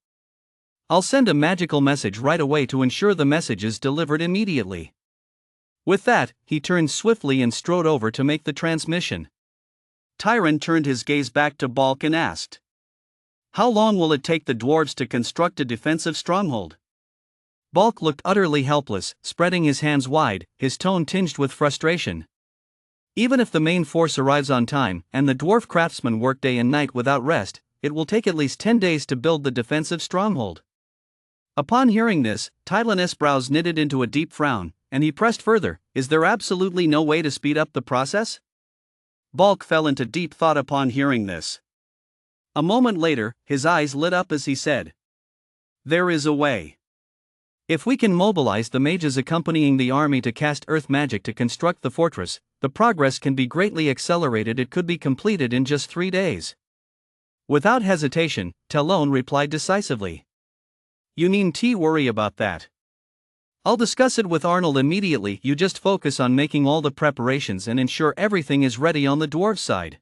I'll send a magical message right away to ensure the message is delivered immediately." With that, he turned swiftly and strode over to make the transmission. Tyron turned his gaze back to Balk and asked, "How long will it take the dwarves to construct a defensive stronghold?" Balk looked utterly helpless, spreading his hands wide, his tone tinged with frustration. "Even if the main force arrives on time, and the dwarf craftsmen work day and night without rest, it will take at least 10 days to build the defensive stronghold." Upon hearing this, Tylan's brows knitted into a deep frown, and he pressed further, "Is there absolutely no way to speed up the process?" Balk fell into deep thought upon hearing this. A moment later, his eyes lit up as he said, "There is a way. If we can mobilize the mages accompanying the army to cast earth magic to construct the fortress, the progress can be greatly accelerated. It could be completed in just 3 days." Without hesitation, Talon replied decisively, "You needn't worry about that. I'll discuss it with Arnold immediately. You just focus on making all the preparations and ensure everything is ready on the dwarf side.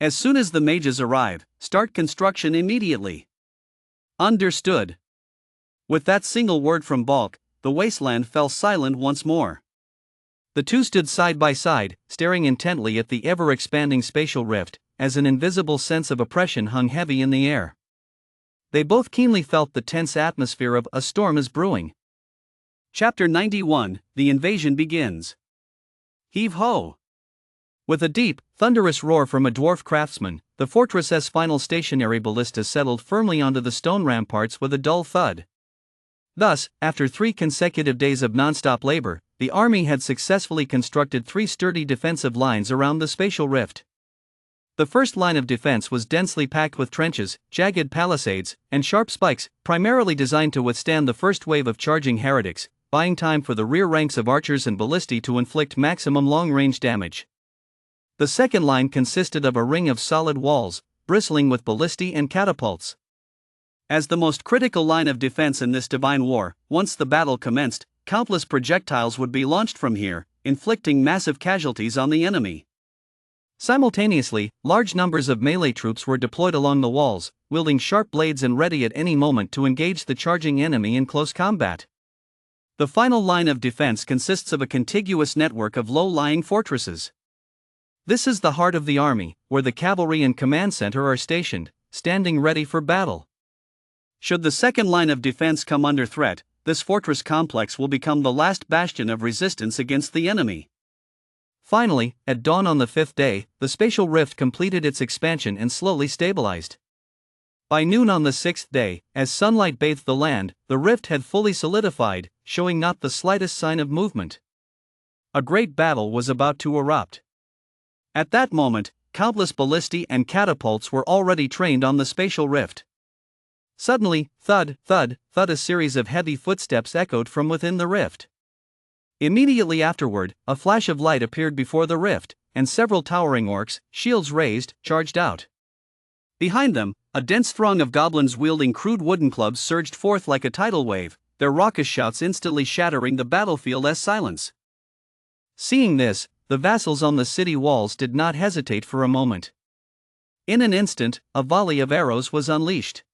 As soon as the mages arrive, start construction immediately." "Understood." With that single word from Balk, the wasteland fell silent once more. The two stood side by side, staring intently at the ever-expanding spatial rift, as an invisible sense of oppression hung heavy in the air. They both keenly felt the tense atmosphere of "a storm is brewing." Chapter 91, The Invasion Begins. Heave-ho! With a deep, thunderous roar from a dwarf craftsman, the fortress's final stationary ballista settled firmly onto the stone ramparts with a dull thud. Thus, after 3 consecutive days of non-stop labor, the army had successfully constructed 3 sturdy defensive lines around the spatial rift. The first line of defense was densely packed with trenches, jagged palisades, and sharp spikes, primarily designed to withstand the first wave of charging heretics, buying time for the rear ranks of archers and ballistae to inflict maximum long-range damage. The second line consisted of a ring of solid walls, bristling with ballistae and catapults. As the most critical line of defense in this divine war, once the battle commenced, countless projectiles would be launched from here, inflicting massive casualties on the enemy. Simultaneously, large numbers of melee troops were deployed along the walls, wielding sharp blades and ready at any moment to engage the charging enemy in close combat. The final line of defense consists of a contiguous network of low-lying fortresses. This is the heart of the army, where the cavalry and command center are stationed, standing ready for battle. Should the second line of defense come under threat, this fortress complex will become the last bastion of resistance against the enemy. Finally, at dawn on the 5th day, the spatial rift completed its expansion and slowly stabilized. By noon on the 6th day, as sunlight bathed the land, the rift had fully solidified, showing not the slightest sign of movement. a great battle was about to erupt. At that moment, countless ballistae and catapults were already trained on the spatial rift. Suddenly, thud, thud, thud, a series of heavy footsteps echoed from within the rift. Immediately afterward, a flash of light appeared before the rift, and several towering orcs, shields raised, charged out. Behind them, a dense throng of goblins wielding crude wooden clubs surged forth like a tidal wave, their raucous shouts instantly shattering the battlefield as silence. Seeing this, the vassals on the city walls did not hesitate for a moment. In an instant, a volley of arrows was unleashed.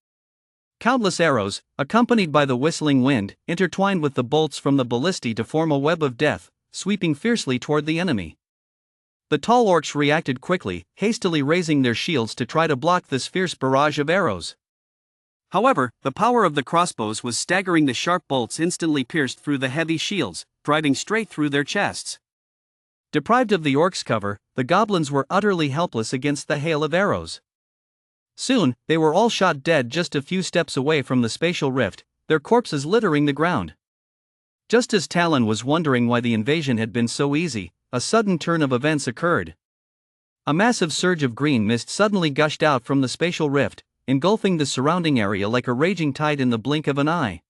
Countless arrows, accompanied by the whistling wind, intertwined with the bolts from the ballistae to form a web of death, sweeping fiercely toward the enemy. The tall orcs reacted quickly, hastily raising their shields to try to block this fierce barrage of arrows. However, the power of the crossbows was staggering. The sharp bolts instantly pierced through the heavy shields, driving straight through their chests. Deprived of the orcs' cover, the goblins were utterly helpless against the hail of arrows. Soon, they were all shot dead just a few steps away from the spatial rift, their corpses littering the ground. Just as Talon was wondering why the invasion had been so easy, a sudden turn of events occurred. A massive surge of green mist suddenly gushed out from the spatial rift, engulfing the surrounding area like a raging tide in the blink of an eye.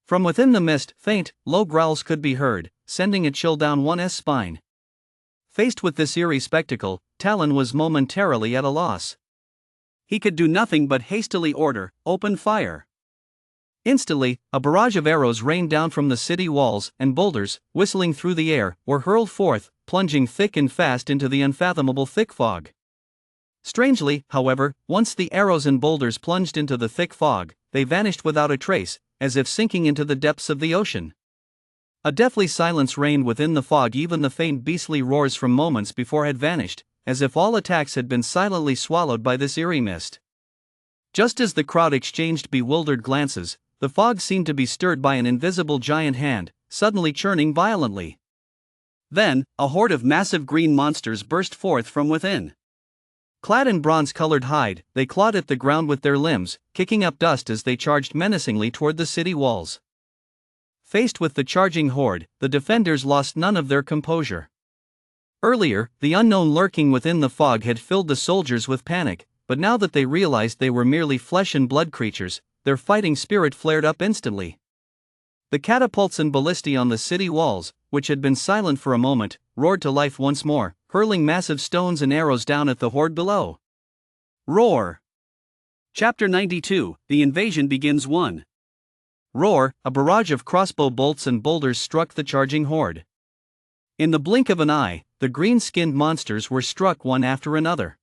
From within the mist, faint, low growls could be heard, sending a chill down one's spine. Faced with this eerie spectacle, Talon was momentarily at a loss. He could do nothing but hastily order, "Open fire." Instantly, a barrage of arrows rained down from the city walls, and boulders, whistling through the air, were hurled forth, plunging thick and fast into the unfathomable thick fog. Strangely, however, once the arrows and boulders plunged into the thick fog, they vanished without a trace, as if sinking into the depths of the ocean. A deathly silence reigned within the fog. Even the faint beastly roars from moments before had vanished, as if all attacks had been silently swallowed by this eerie mist. Just as the crowd exchanged bewildered glances, the fog seemed to be stirred by an invisible giant hand, suddenly churning violently. Then, a horde of massive green monsters burst forth from within. Clad in bronze-colored hide, they clawed at the ground with their limbs, kicking up dust as they charged menacingly toward the city walls. Faced with the charging horde, the defenders lost none of their composure. Earlier, the unknown lurking within the fog had filled the soldiers with panic, but now that they realized they were merely flesh and blood creatures, their fighting spirit flared up instantly. The catapults and ballistae on the city walls, which had been silent for a moment, roared to life once more, hurling massive stones and arrows down at the horde below. Roar! Chapter 92, The Invasion Begins. 1. Roar! A barrage of crossbow bolts and boulders struck the charging horde. In the blink of an eye, the green-skinned monsters were struck one after another.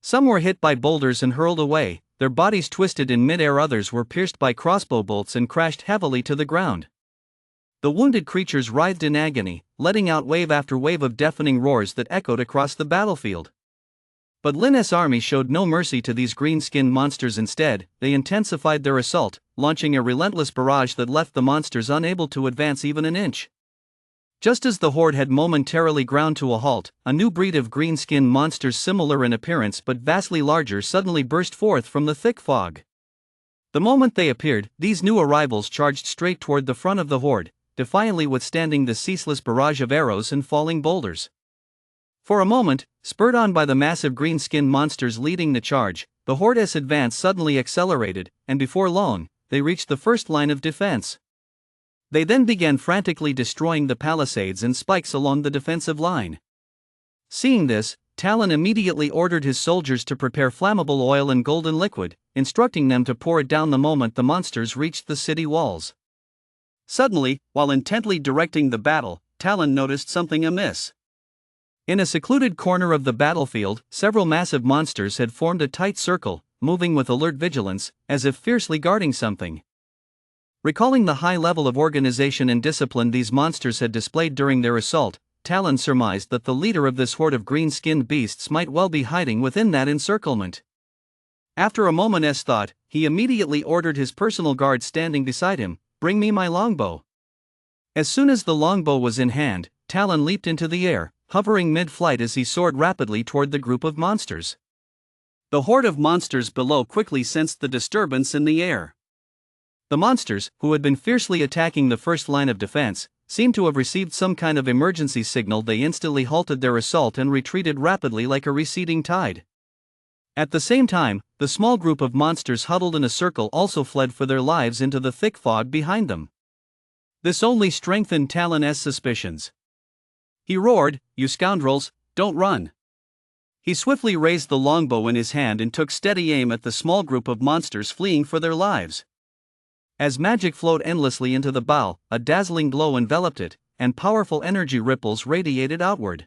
Some were hit by boulders and hurled away, their bodies twisted in mid-air. Others were pierced by crossbow bolts and crashed heavily to the ground. The wounded creatures writhed in agony, letting out wave after wave of deafening roars that echoed across the battlefield. But Lin's army showed no mercy to these green-skinned monsters. Instead, they intensified their assault, launching a relentless barrage that left the monsters unable to advance even an inch. Just as the horde had momentarily ground to a halt, a new breed of green-skinned monsters similar in appearance but vastly larger suddenly burst forth from the thick fog. The moment they appeared, these new arrivals charged straight toward the front of the horde, defiantly withstanding the ceaseless barrage of arrows and falling boulders. For a moment, spurred on by the massive green-skinned monsters leading the charge, the horde's advance suddenly accelerated, and before long, they reached the first line of defense. They then began frantically destroying the palisades and spikes along the defensive line. Seeing this, Talon immediately ordered his soldiers to prepare flammable oil and golden liquid, instructing them to pour it down the moment the monsters reached the city walls. Suddenly, while intently directing the battle, Talon noticed something amiss. In a secluded corner of the battlefield, several massive monsters had formed a tight circle, moving with alert vigilance, as if fiercely guarding something. Recalling the high level of organization and discipline these monsters had displayed during their assault, Talon surmised that the leader of this horde of green-skinned beasts might well be hiding within that encirclement. After a moment's thought, he immediately ordered his personal guard standing beside him, "Bring me my longbow." As soon as the longbow was in hand, Talon leaped into the air, hovering mid-flight as he soared rapidly toward the group of monsters. The horde of monsters below quickly sensed the disturbance in the air. The monsters, who had been fiercely attacking the first line of defense, seemed to have received some kind of emergency signal. They instantly halted their assault and retreated rapidly like a receding tide. At the same time, the small group of monsters huddled in a circle also fled for their lives into the thick fog behind them. This only strengthened Talon's suspicions. He roared, "You scoundrels, don't run!" He swiftly raised the longbow in his hand and took steady aim at the small group of monsters fleeing for their lives. As magic flowed endlessly into the bow, a dazzling glow enveloped it, and powerful energy ripples radiated outward.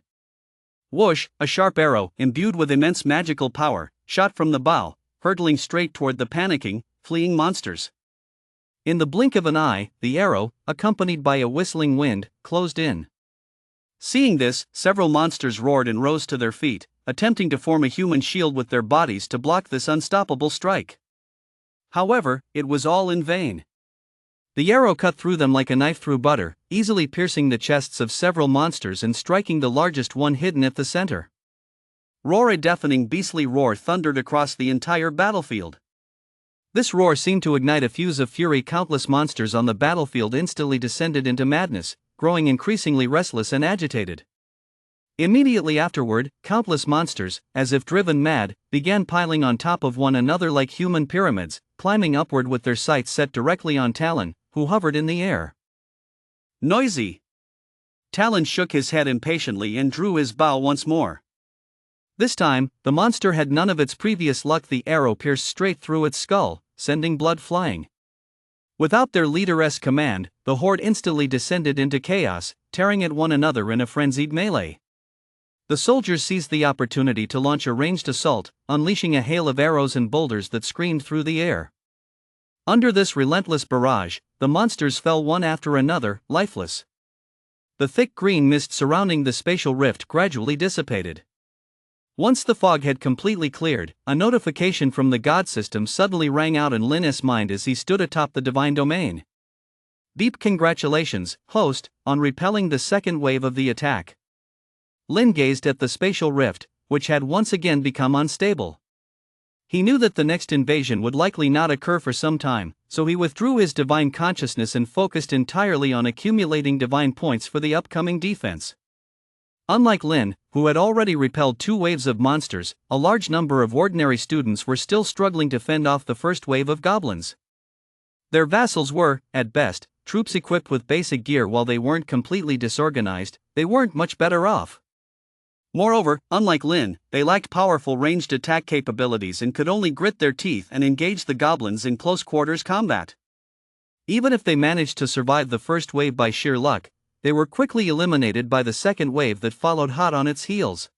Whoosh! A sharp arrow, imbued with immense magical power, shot from the bow, hurtling straight toward the panicking, fleeing monsters. In the blink of an eye, the arrow, accompanied by a whistling wind, closed in. Seeing this, several monsters roared and rose to their feet, attempting to form a human shield with their bodies to block this unstoppable strike. However, it was all in vain. The arrow cut through them like a knife through butter, easily piercing the chests of several monsters and striking the largest one hidden at the center. Roar! A deafening beastly roar thundered across the entire battlefield. This roar seemed to ignite a fuse of fury. Countless monsters on the battlefield instantly descended into madness, growing increasingly restless and agitated. Immediately afterward, countless monsters, as if driven mad, began piling on top of one another like human pyramids, climbing upward with their sights set directly on Talon, who hovered in the air. Noisy! Talon shook his head impatiently and drew his bow once more. This time, the monster had none of its previous luck. The arrow pierced straight through its skull, sending blood flying. Without their leader's command, the horde instantly descended into chaos, tearing at one another in a frenzied melee. The soldiers seized the opportunity to launch a ranged assault, unleashing a hail of arrows and boulders that screamed through the air. Under this relentless barrage, the monsters fell one after another, lifeless. The thick green mist surrounding the spatial rift gradually dissipated. Once the fog had completely cleared, a notification from the god system suddenly rang out in Lin's mind as he stood atop the divine domain. Deep congratulations, host, on repelling the second wave of the attack. Lin gazed at the spatial rift, which had once again become unstable. He knew that the next invasion would likely not occur for some time, so he withdrew his divine consciousness and focused entirely on accumulating divine points for the upcoming defense. Unlike Lin, who had already repelled 2 waves of monsters, a large number of ordinary students were still struggling to fend off the first wave of goblins. Their vassals were, at best, troops equipped with basic gear. While they weren't completely disorganized, they weren't much better off. Moreover, unlike Lin, they lacked powerful ranged attack capabilities and could only grit their teeth and engage the goblins in close-quarters combat. Even if they managed to survive the first wave by sheer luck, they were quickly eliminated by the second wave that followed hot on its heels.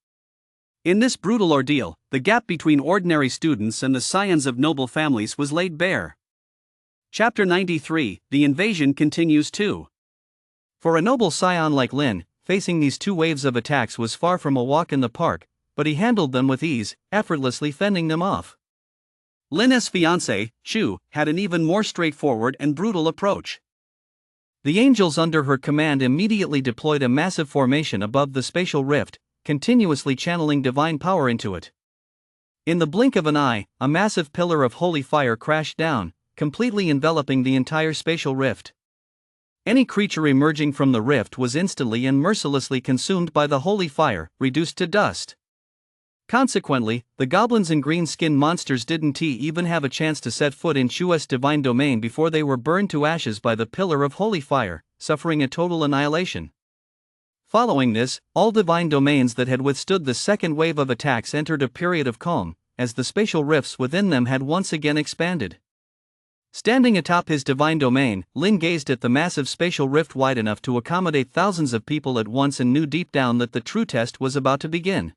In this brutal ordeal, the gap between ordinary students and the scions of noble families was laid bare. Chapter 93, The Invasion Continues 2. For a noble scion like Lin, facing these 2 waves of attacks was far from a walk in the park, but he handled them with ease, effortlessly fending them off. Lin's fiancée, Shu, had an even more straightforward and brutal approach. The angels under her command immediately deployed a massive formation above the spatial rift, continuously channeling divine power into it. In the blink of an eye, a massive pillar of holy fire crashed down, completely enveloping the entire spatial rift. Any creature emerging from the rift was instantly and mercilessly consumed by the holy fire, reduced to dust. Consequently, the goblins and green-skinned monsters didn't even have a chance to set foot in Shu's divine domain before they were burned to ashes by the pillar of holy fire, suffering a total annihilation. Following this, all divine domains that had withstood the second wave of attacks entered a period of calm, as the spatial rifts within them had once again expanded. Standing atop his divine domain, Lin gazed at the massive spatial rift wide enough to accommodate thousands of people at once and knew deep down that the true test was about to begin.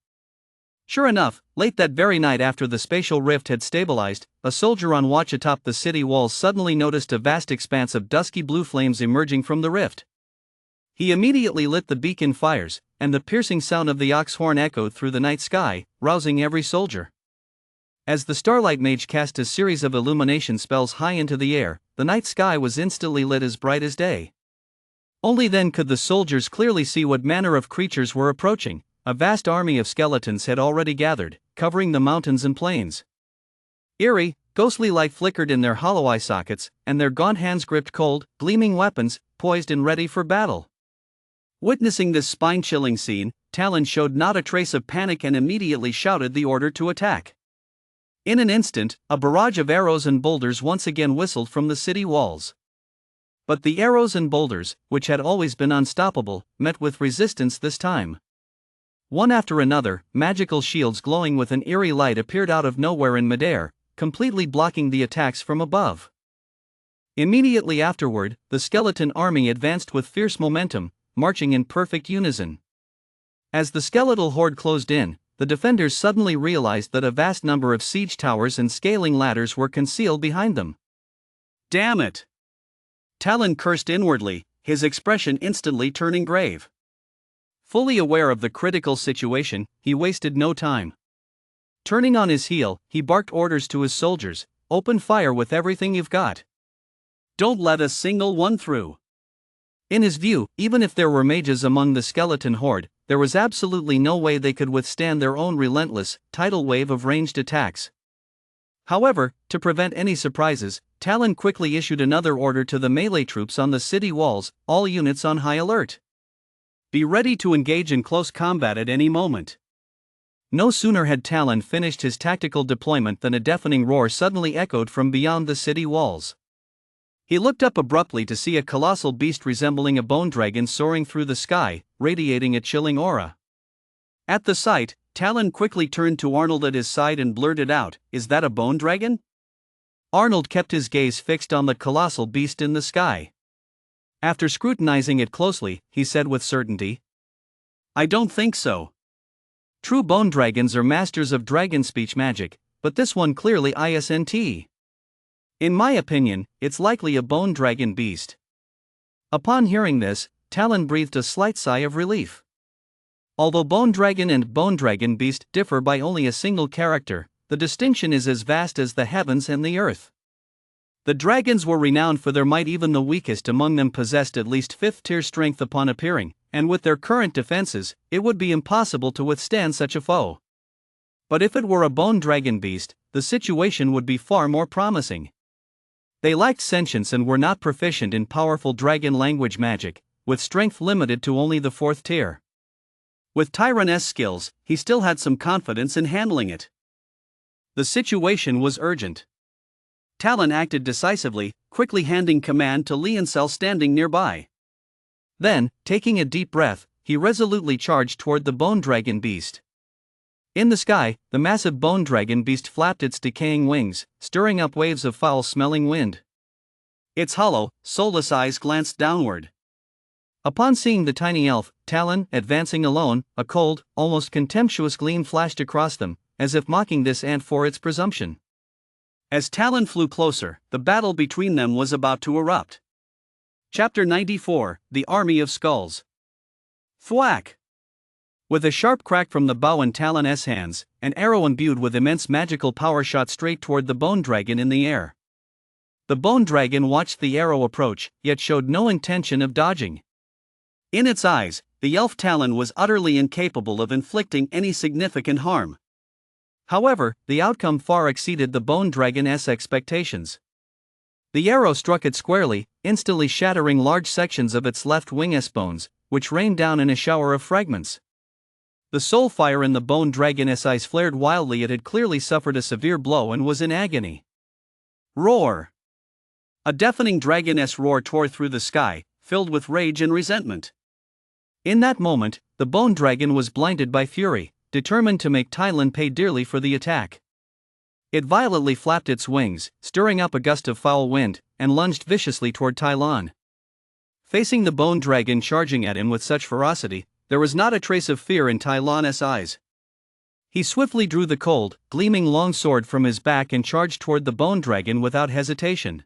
Sure enough, late that very night after the spatial rift had stabilized, a soldier on watch atop the city walls suddenly noticed a vast expanse of dusky blue flames emerging from the rift. He immediately lit the beacon fires, and the piercing sound of the ox horn echoed through the night sky, rousing every soldier. As the Starlight Mage cast a series of illumination spells high into the air, the night sky was instantly lit as bright as day. Only then could the soldiers clearly see what manner of creatures were approaching. A vast army of skeletons had already gathered, covering the mountains and plains. Eerie, ghostly light flickered in their hollow eye sockets, and their gaunt hands gripped cold, gleaming weapons, poised and ready for battle. Witnessing this spine-chilling scene, Talon showed not a trace of panic and immediately shouted the order to attack. In an instant, a barrage of arrows and boulders once again whistled from the city walls. But the arrows and boulders, which had always been unstoppable, met with resistance this time. One after another, magical shields glowing with an eerie light appeared out of nowhere in midair, completely blocking the attacks from above. Immediately afterward, the skeleton army advanced with fierce momentum, marching in perfect unison. As the skeletal horde closed in, the defenders suddenly realized that a vast number of siege towers and scaling ladders were concealed behind them. Damn it! Talon cursed inwardly, his expression instantly turning grave. Fully aware of the critical situation, he wasted no time. Turning on his heel, he barked orders to his soldiers, "Open fire with everything you've got. Don't let a single one through." In his view, even if there were mages among the skeleton horde, there was absolutely no way they could withstand their own relentless, tidal wave of ranged attacks. However, to prevent any surprises, Talon quickly issued another order to the melee troops on the city walls, "All units on high alert. Be ready to engage in close combat at any moment." No sooner had Talon finished his tactical deployment than a deafening roar suddenly echoed from beyond the city walls. He looked up abruptly to see a colossal beast resembling a bone dragon soaring through the sky, radiating a chilling aura. At the sight, Talon quickly turned to Arnold at his side and blurted out, "Is that a bone dragon?" Arnold kept his gaze fixed on the colossal beast in the sky. After scrutinizing it closely, he said with certainty, "I don't think so. True bone dragons are masters of dragon speech magic, but this one clearly isn't. In my opinion, it's likely a bone dragon beast." Upon hearing this, Talon breathed a slight sigh of relief. Although bone dragon and bone dragon beast differ by only a single character, the distinction is as vast as the heavens and the earth. The dragons were renowned for their might. Even the weakest among them possessed at least 5th-tier strength upon appearing, and with their current defenses, it would be impossible to withstand such a foe. But if it were a bone dragon beast, the situation would be far more promising. They lacked sentience and were not proficient in powerful dragon language magic, with strength limited to only the 4th tier. With Tyrann's skills, he still had some confidence in handling it. The situation was urgent. Talon acted decisively, quickly handing command to Leoncel standing nearby. Then, taking a deep breath, he resolutely charged toward the bone dragon beast. In the sky, the massive bone dragon beast flapped its decaying wings, stirring up waves of foul-smelling wind. Its hollow, soulless eyes glanced downward. Upon seeing the tiny elf, Talon, advancing alone, a cold, almost contemptuous gleam flashed across them, as if mocking this ant for its presumption. As Talon flew closer, the battle between them was about to erupt. Chapter 94, The Army of Skulls. Thwack! With a sharp crack from the bow in Talon's hands, an arrow imbued with immense magical power shot straight toward the bone dragon in the air. The bone dragon watched the arrow approach, yet showed no intention of dodging. In its eyes, the elf Talon was utterly incapable of inflicting any significant harm. However, the outcome far exceeded the bone dragon's expectations. The arrow struck it squarely, instantly shattering large sections of its left wing's bones, which rained down in a shower of fragments. The soul fire in the bone dragon's eyes flared wildly. It had clearly suffered a severe blow and was in agony. Roar! A deafening dragon's roar tore through the sky, filled with rage and resentment. In that moment, the bone dragon was blinded by fury, determined to make Talon pay dearly for the attack. It violently flapped its wings, stirring up a gust of foul wind, and lunged viciously toward Talon. Facing the bone dragon charging at him with such ferocity, there was not a trace of fear in Talon's eyes. He swiftly drew the cold, gleaming long sword from his back and charged toward the bone dragon without hesitation.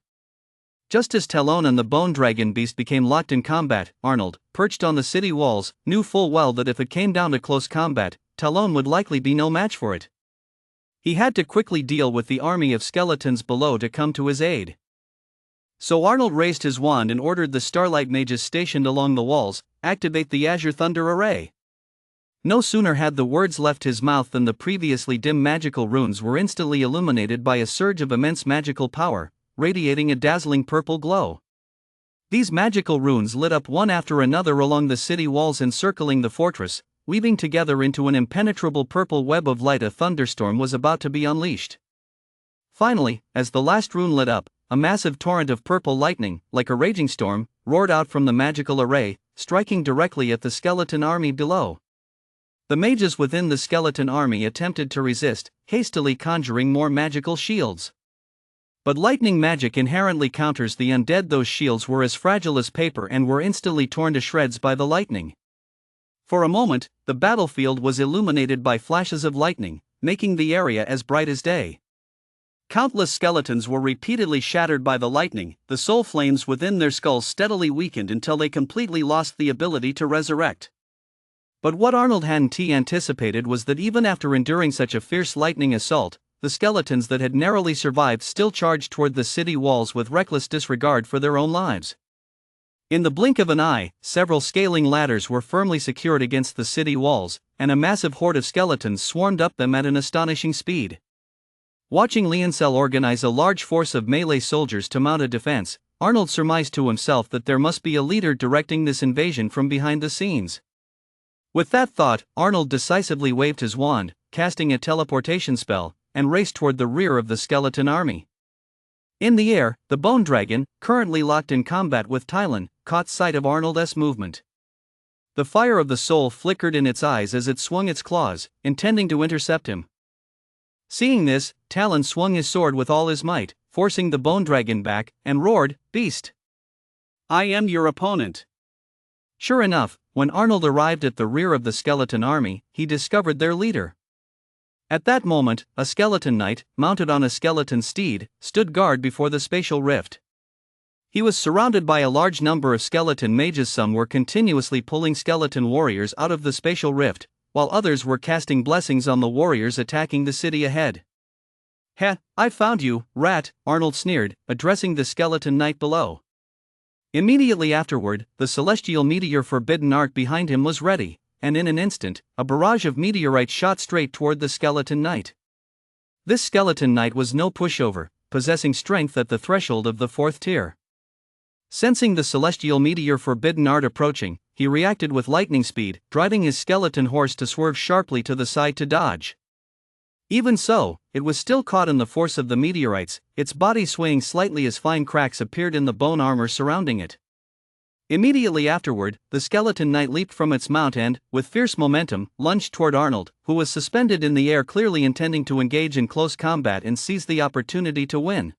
Just as Talon and the bone dragon beast became locked in combat, Arnold, perched on the city walls, knew full well that if it came down to close combat, Talon would likely be no match for it. He had to quickly deal with the army of skeletons below to come to his aid. So Arnold raised his wand and ordered the Starlight Mages stationed along the walls, activate the Azure Thunder Array. No sooner had the words left his mouth than the previously dim magical runes were instantly illuminated by a surge of immense magical power, radiating a dazzling purple glow. These magical runes lit up one after another along the city walls encircling the fortress, weaving together into an impenetrable purple web of light. A thunderstorm was about to be unleashed. Finally, as the last rune lit up, a massive torrent of purple lightning, like a raging storm, roared out from the magical array, striking directly at the skeleton army below. The mages within the skeleton army attempted to resist, hastily conjuring more magical shields. But lightning magic inherently counters the undead. Those shields were as fragile as paper and were instantly torn to shreds by the lightning. For a moment, the battlefield was illuminated by flashes of lightning, making the area as bright as day. Countless skeletons were repeatedly shattered by the lightning, the soul flames within their skulls steadily weakened until they completely lost the ability to resurrect. But what Arnold hadn't anticipated was that even after enduring such a fierce lightning assault, the skeletons that had narrowly survived still charged toward the city walls with reckless disregard for their own lives. In the blink of an eye, several scaling ladders were firmly secured against the city walls, and a massive horde of skeletons swarmed up them at an astonishing speed. Watching Leoncel organize a large force of melee soldiers to mount a defense, Arnold surmised to himself that there must be a leader directing this invasion from behind the scenes. With that thought, Arnold decisively waved his wand, casting a teleportation spell, and raced toward the rear of the skeleton army. In the air, the bone dragon, currently locked in combat with Tylan, caught sight of Arnold's movement. The fire of the soul flickered in its eyes as it swung its claws, intending to intercept him. Seeing this, Talon swung his sword with all his might, forcing the bone dragon back, and roared, "Beast! I am your opponent." Sure enough, when Arnold arrived at the rear of the skeleton army, he discovered their leader. At that moment, a skeleton knight, mounted on a skeleton steed, stood guard before the spatial rift. He was surrounded by a large number of skeleton mages. Some were continuously pulling skeleton warriors out of the spatial rift, while others were casting blessings on the warriors attacking the city ahead. "Heh, I found you, rat," Arnold sneered, addressing the skeleton knight below. Immediately afterward, the celestial meteor forbidden art behind him was ready, and in an instant, a barrage of meteorites shot straight toward the skeleton knight. This skeleton knight was no pushover, possessing strength at the threshold of the 4th tier. Sensing the celestial meteor forbidden art approaching, he reacted with lightning speed, driving his skeleton horse to swerve sharply to the side to dodge. Even so, it was still caught in the force of the meteorites, its body swaying slightly as fine cracks appeared in the bone armor surrounding it. Immediately afterward, the skeleton knight leaped from its mount and, with fierce momentum, lunged toward Arnold, who was suspended in the air, clearly intending to engage in close combat and seize the opportunity to win.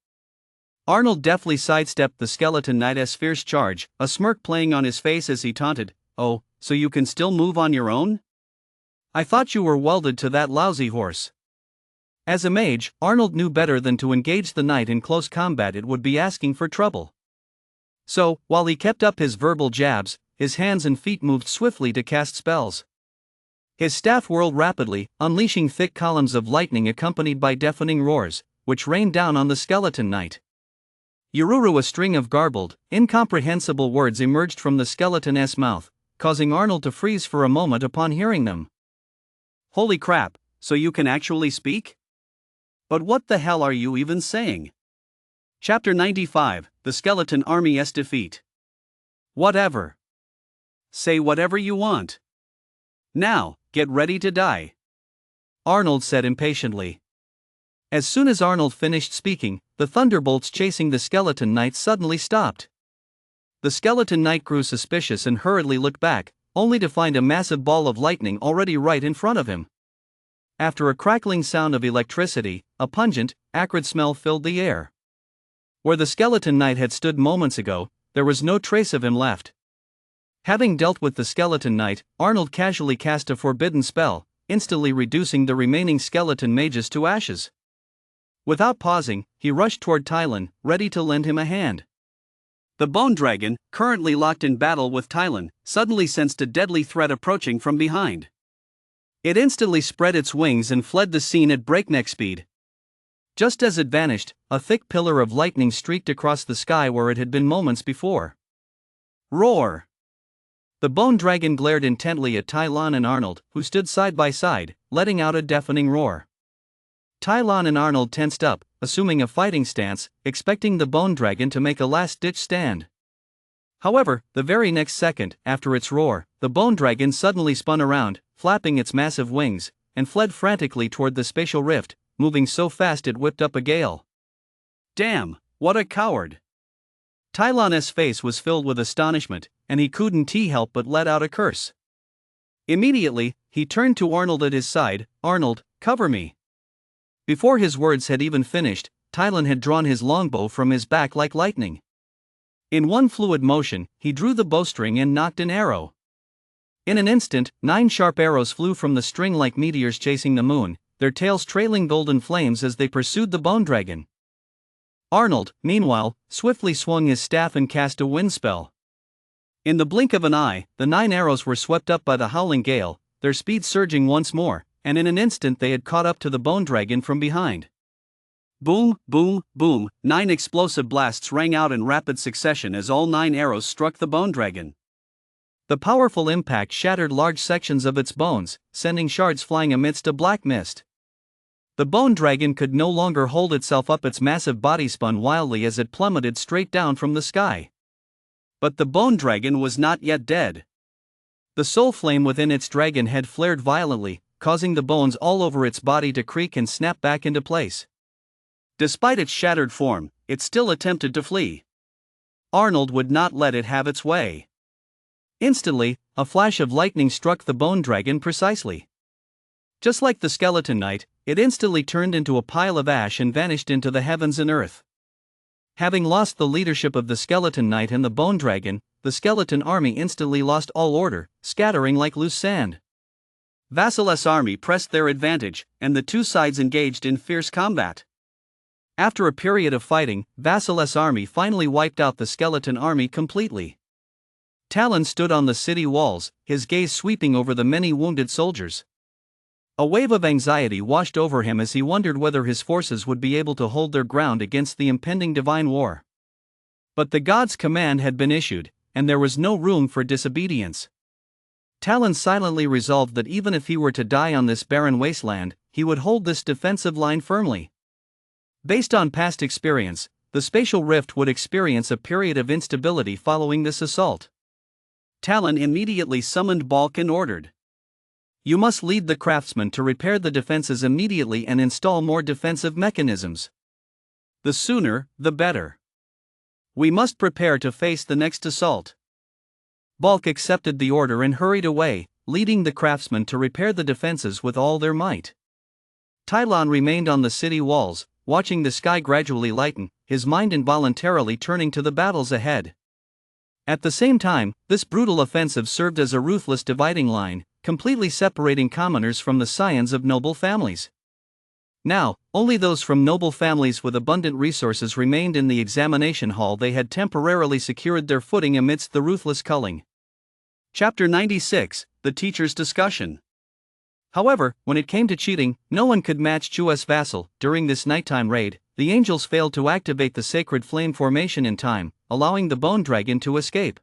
Arnold deftly sidestepped the skeleton knight's fierce charge, a smirk playing on his face as he taunted, "Oh, so you can still move on your own? I thought you were welded to that lousy horse." As a mage, Arnold knew better than to engage the knight in close combat. It would be asking for trouble. So, while he kept up his verbal jabs, his hands and feet moved swiftly to cast spells. His staff whirled rapidly, unleashing thick columns of lightning accompanied by deafening roars, which rained down on the skeleton knight. Yururu, a string of garbled, incomprehensible words emerged from the skeleton's mouth, causing Arnold to freeze for a moment upon hearing them. "Holy crap, so you can actually speak? But what the hell are you even saying?" Chapter 95, The Skeleton Army's Defeat. "Whatever. Say whatever you want. Now, get ready to die," Arnold said impatiently. As soon as Arnold finished speaking, the thunderbolts chasing the skeleton knight suddenly stopped. The skeleton knight grew suspicious and hurriedly looked back, only to find a massive ball of lightning already right in front of him. After a crackling sound of electricity, a pungent, acrid smell filled the air. Where the skeleton knight had stood moments ago, there was no trace of him left. Having dealt with the skeleton knight, Arnold casually cast a forbidden spell, instantly reducing the remaining skeleton mages to ashes. Without pausing, he rushed toward Tylan, ready to lend him a hand. The bone dragon, currently locked in battle with Tylan, suddenly sensed a deadly threat approaching from behind. It instantly spread its wings and fled the scene at breakneck speed. Just as it vanished, a thick pillar of lightning streaked across the sky where it had been moments before. Roar! The bone dragon glared intently at Tylan and Arnold, who stood side by side, letting out a deafening roar. Tylan and Arnold tensed up, assuming a fighting stance, expecting the bone dragon to make a last-ditch stand. However, the very next second, after its roar, the bone dragon suddenly spun around, flapping its massive wings, and fled frantically toward the spatial rift, moving so fast it whipped up a gale. Damn, what a coward! Tylon's face was filled with astonishment, and he couldn't help but let out a curse. Immediately, he turned to Arnold at his side. "Arnold, cover me." Before his words had even finished, Tylon had drawn his longbow from his back like lightning. In one fluid motion, he drew the bowstring and nocked an arrow. In an instant, 9 sharp arrows flew from the string like meteors chasing the moon, their tails trailing golden flames as they pursued the bone dragon. Arnold, meanwhile, swiftly swung his staff and cast a wind spell. In the blink of an eye, the 9 arrows were swept up by the howling gale, their speed surging once more, and in an instant they had caught up to the bone dragon from behind. Boom, boom, boom, 9 explosive blasts rang out in rapid succession as all 9 arrows struck the bone dragon. The powerful impact shattered large sections of its bones, sending shards flying amidst a black mist. The bone dragon could no longer hold itself up, its massive body spun wildly as it plummeted straight down from the sky. But the bone dragon was not yet dead. The soul flame within its dragon head flared violently, causing the bones all over its body to creak and snap back into place. Despite its shattered form, it still attempted to flee. Arnold would not let it have its way. Instantly, a flash of lightning struck the bone dragon precisely. Just like the skeleton knight, it instantly turned into a pile of ash and vanished into the heavens and earth. Having lost the leadership of the skeleton knight and the bone dragon, the skeleton army instantly lost all order, scattering like loose sand. Vasile's army pressed their advantage, and the two sides engaged in fierce combat. After a period of fighting, Vasile's army finally wiped out the skeleton army completely. Talon stood on the city walls, his gaze sweeping over the many wounded soldiers. A wave of anxiety washed over him as he wondered whether his forces would be able to hold their ground against the impending divine war. But the god's command had been issued, and there was no room for disobedience. Talon silently resolved that even if he were to die on this barren wasteland, he would hold this defensive line firmly. Based on past experience, the spatial rift would experience a period of instability following this assault. Talon immediately summoned Balk and ordered, "You must lead the craftsmen to repair the defenses immediately and install more defensive mechanisms. The sooner, the better. We must prepare to face the next assault." Balk accepted the order and hurried away, leading the craftsmen to repair the defenses with all their might. Tylon remained on the city walls, watching the sky gradually lighten, his mind involuntarily turning to the battles ahead. At the same time, this brutal offensive served as a ruthless dividing line, completely separating commoners from the scions of noble families. Now, only those from noble families with abundant resources remained in the examination hall. They had temporarily secured their footing amidst the ruthless culling. Chapter 96, The Teacher's Discussion. However, when it came to cheating, no one could match Chu's vassal. During this nighttime raid, the angels failed to activate the sacred flame formation in time, allowing the bone dragon to escape.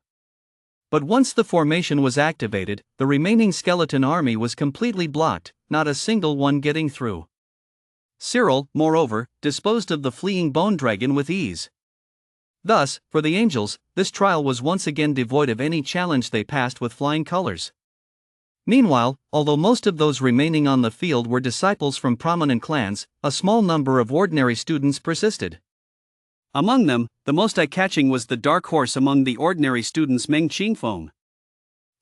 But once the formation was activated, the remaining skeleton army was completely blocked, not a single one getting through. Cyril, moreover, disposed of the fleeing bone dragon with ease. Thus, for the angels, this trial was once again devoid of any challenge. They passed with flying colors. Meanwhile, although most of those remaining on the field were disciples from prominent clans, a small number of ordinary students persisted. Among them, the most eye-catching was the dark horse among the ordinary students, Meng Qingfeng.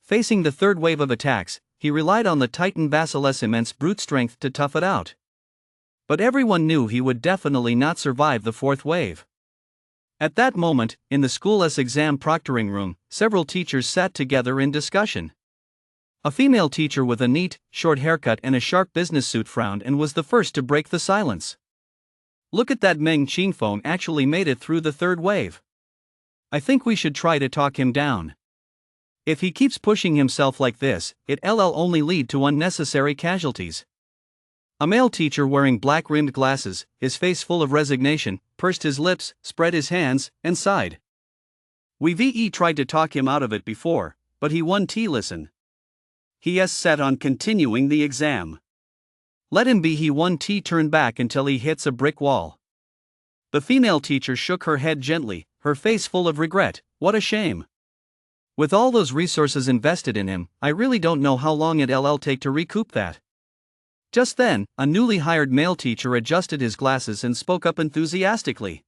Facing the third wave of attacks, he relied on the Titan Vasile's immense brute strength to tough it out. But everyone knew he would definitely not survive the fourth wave. At that moment, in the school's exam proctoring room, several teachers sat together in discussion. A female teacher with a neat, short haircut and a sharp business suit frowned and was the first to break the silence. "Look at that, Meng Qingfeng actually made it through the third wave. I think we should try to talk him down. If he keeps pushing himself like this, it'll only lead to unnecessary casualties." A male teacher wearing black-rimmed glasses, his face full of resignation, pursed his lips, spread his hands, and sighed. "We've tried to talk him out of it before, but he won't listen. He is set on continuing the exam. Let him be. He won't turn back until he hits a brick wall." The female teacher shook her head gently, her face full of regret. "What a shame. With all those resources invested in him, I really don't know how long it'll take to recoup that. Just then, a newly hired male teacher adjusted his glasses and spoke up enthusiastically.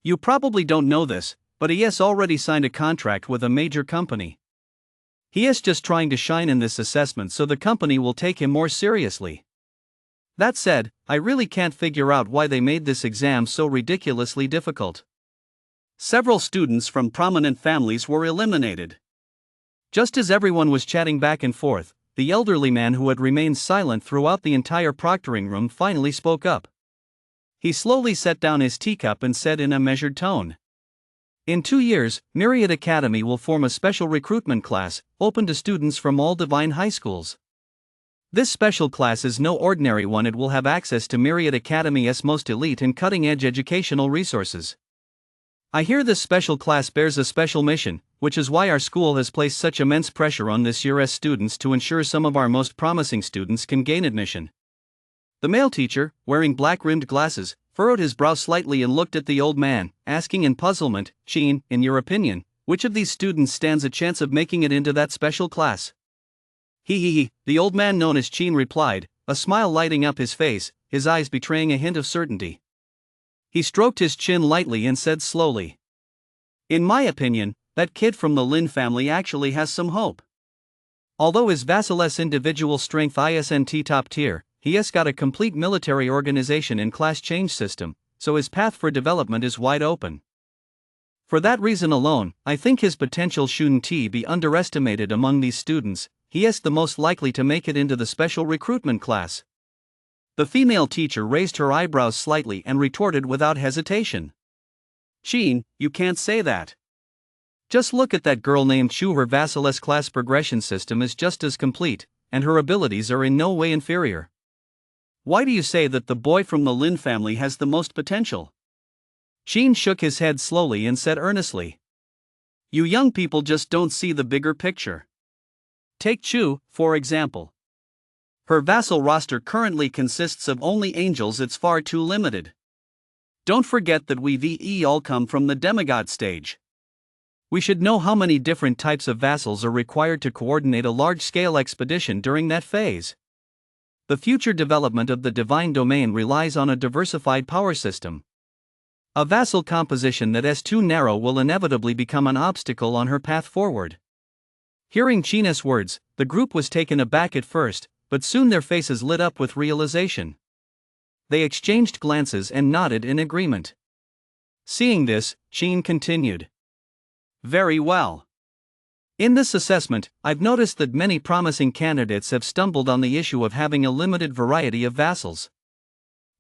You probably don't know this, but he has already signed a contract with a major company. He is just trying to shine in this assessment so the company will take him more seriously. That said, I really can't figure out why they made this exam so ridiculously difficult. Several students from prominent families were eliminated. Just as everyone was chatting back and forth, the elderly man who had remained silent throughout the entire proctoring room finally spoke up. He slowly set down his teacup and said in a measured tone, "In 2 years, Myriad Academy will form a special recruitment class, open to students from all divine high schools. This special class is no ordinary one. It will have access to Myriad Academy's most elite and cutting-edge educational resources. I hear this special class bears a special mission, which is why our school has placed such immense pressure on this year's students to ensure some of our most promising students can gain admission." The male teacher, wearing black-rimmed glasses, furrowed his brow slightly and looked at the old man, asking in puzzlement, "Sheen, in your opinion, which of these students stands a chance of making it into that special class?" He, the old man known as Sheen replied, a smile lighting up his face, his eyes betraying a hint of certainty. He stroked his chin lightly and said slowly, "In my opinion, that kid from the Lin family actually has some hope. Although his Vasil's individual strength isn't top tier, he has got a complete military organization and class change system, so his path for development is wide open. For that reason alone, I think his potential shouldn't be underestimated among these students. He is the most likely to make it into the special recruitment class." The female teacher raised her eyebrows slightly and retorted without hesitation, "Sheen, you can't say that. Just look at that girl named Chu. Her Vasil's class progression system is just as complete, and her abilities are in no way inferior. Why do you say that the boy from the Lin family has the most potential?" Sheen shook his head slowly and said earnestly, "You young people just don't see the bigger picture. Take Chu, for example. Her Vasil roster currently consists of only angels. It's far too limited. Don't forget that we all come from the demigod stage. We should know how many different types of vassals are required to coordinate a large-scale expedition during that phase. The future development of the divine domain relies on a diversified power system. A vassal composition that is too narrow will inevitably become an obstacle on her path forward." Hearing China's words, the group was taken aback at first, but soon their faces lit up with realization. They exchanged glances and nodded in agreement. Seeing this, Sheen continued, "Very well. In this assessment, I've noticed that many promising candidates have stumbled on the issue of having a limited variety of vassals.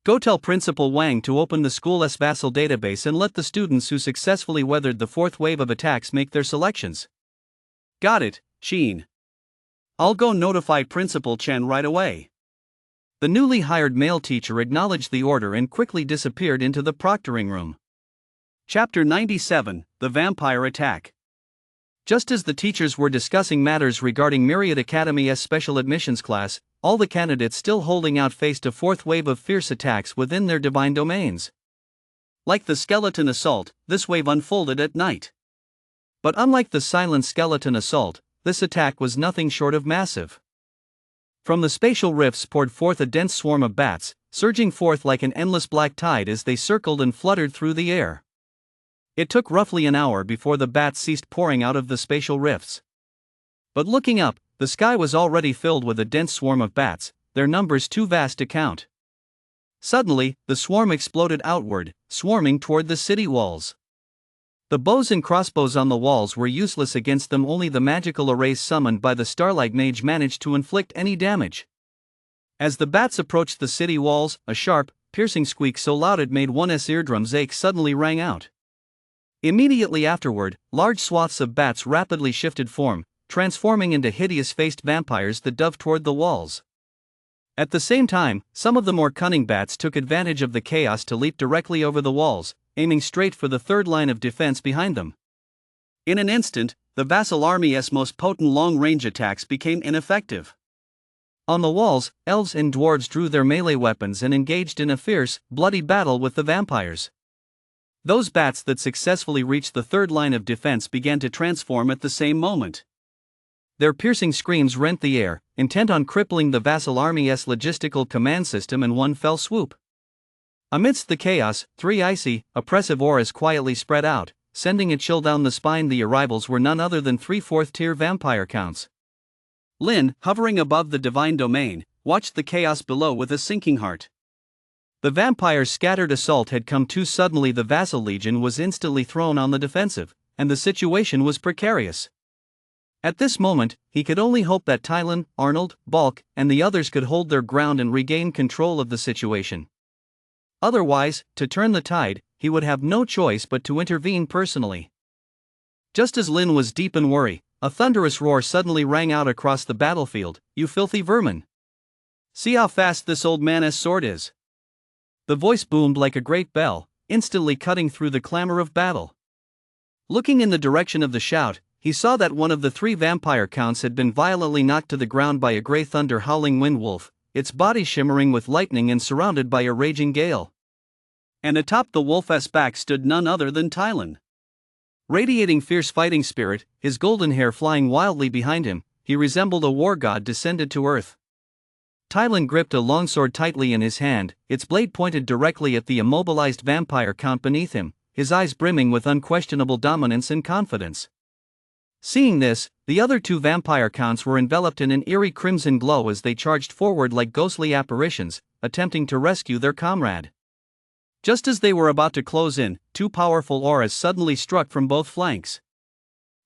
Go tell Principal Wang to open the school's vassal database and let the students who successfully weathered the 4th wave of attacks make their selections." "Got it, Sheen. I'll go notify Principal Chen right away." The newly hired male teacher acknowledged the order and quickly disappeared into the proctoring room. Chapter 97, The Vampire Attack. Just as the teachers were discussing matters regarding Myriad Academy's special admissions class, all the candidates still holding out faced a 4th wave of fierce attacks within their divine domains. Like the skeleton assault, this wave unfolded at night. But unlike the silent skeleton assault, this attack was nothing short of massive. From the spatial rifts poured forth a dense swarm of bats, surging forth like an endless black tide as they circled and fluttered through the air. It took roughly an hour before the bats ceased pouring out of the spatial rifts. But looking up, the sky was already filled with a dense swarm of bats, their numbers too vast to count. Suddenly, the swarm exploded outward, swarming toward the city walls. The bows and crossbows on the walls were useless against them. Only the magical arrays summoned by the Starlight Mage managed to inflict any damage. As the bats approached the city walls, a sharp, piercing squeak so loud it made one's eardrums ache suddenly rang out. Immediately afterward, large swaths of bats rapidly shifted form, transforming into hideous-faced vampires that dove toward the walls. At the same time, some of the more cunning bats took advantage of the chaos to leap directly over the walls, aiming straight for the third line of defense behind them. In an instant, the vassal army's most potent long-range attacks became ineffective. On the walls, elves and dwarves drew their melee weapons and engaged in a fierce, bloody battle with the vampires. Those bats that successfully reached the third line of defense began to transform at the same moment. Their piercing screams rent the air, intent on crippling the vassal army's logistical command system in one fell swoop. Amidst the chaos, 3 icy, oppressive auras quietly spread out, sending a chill down the spine. The arrivals were none other than 3 fourth-tier vampire counts. Lin, hovering above the divine domain, watched the chaos below with a sinking heart. The vampire's scattered assault had come too suddenly. The vassal legion was instantly thrown on the defensive, and the situation was precarious. At this moment, he could only hope that Tylan, Arnold, Balk, and the others could hold their ground and regain control of the situation. Otherwise, to turn the tide, he would have no choice but to intervene personally. Just as Lin was deep in worry, a thunderous roar suddenly rang out across the battlefield. "You filthy vermin! See how fast this old man's sword is!" The voice boomed like a great bell, instantly cutting through the clamor of battle. Looking in the direction of the shout, he saw that one of the 3 vampire counts had been violently knocked to the ground by a grey thunder-howling wind wolf, its body shimmering with lightning and surrounded by a raging gale. And atop the wolf's back stood none other than Tylan. Radiating fierce fighting spirit, his golden hair flying wildly behind him, he resembled a war god descended to earth. Tylan gripped a longsword tightly in his hand, its blade pointed directly at the immobilized vampire count beneath him, his eyes brimming with unquestionable dominance and confidence. Seeing this, the other 2 vampire counts were enveloped in an eerie crimson glow as they charged forward like ghostly apparitions, attempting to rescue their comrade. Just as they were about to close in, 2 powerful auras suddenly struck from both flanks.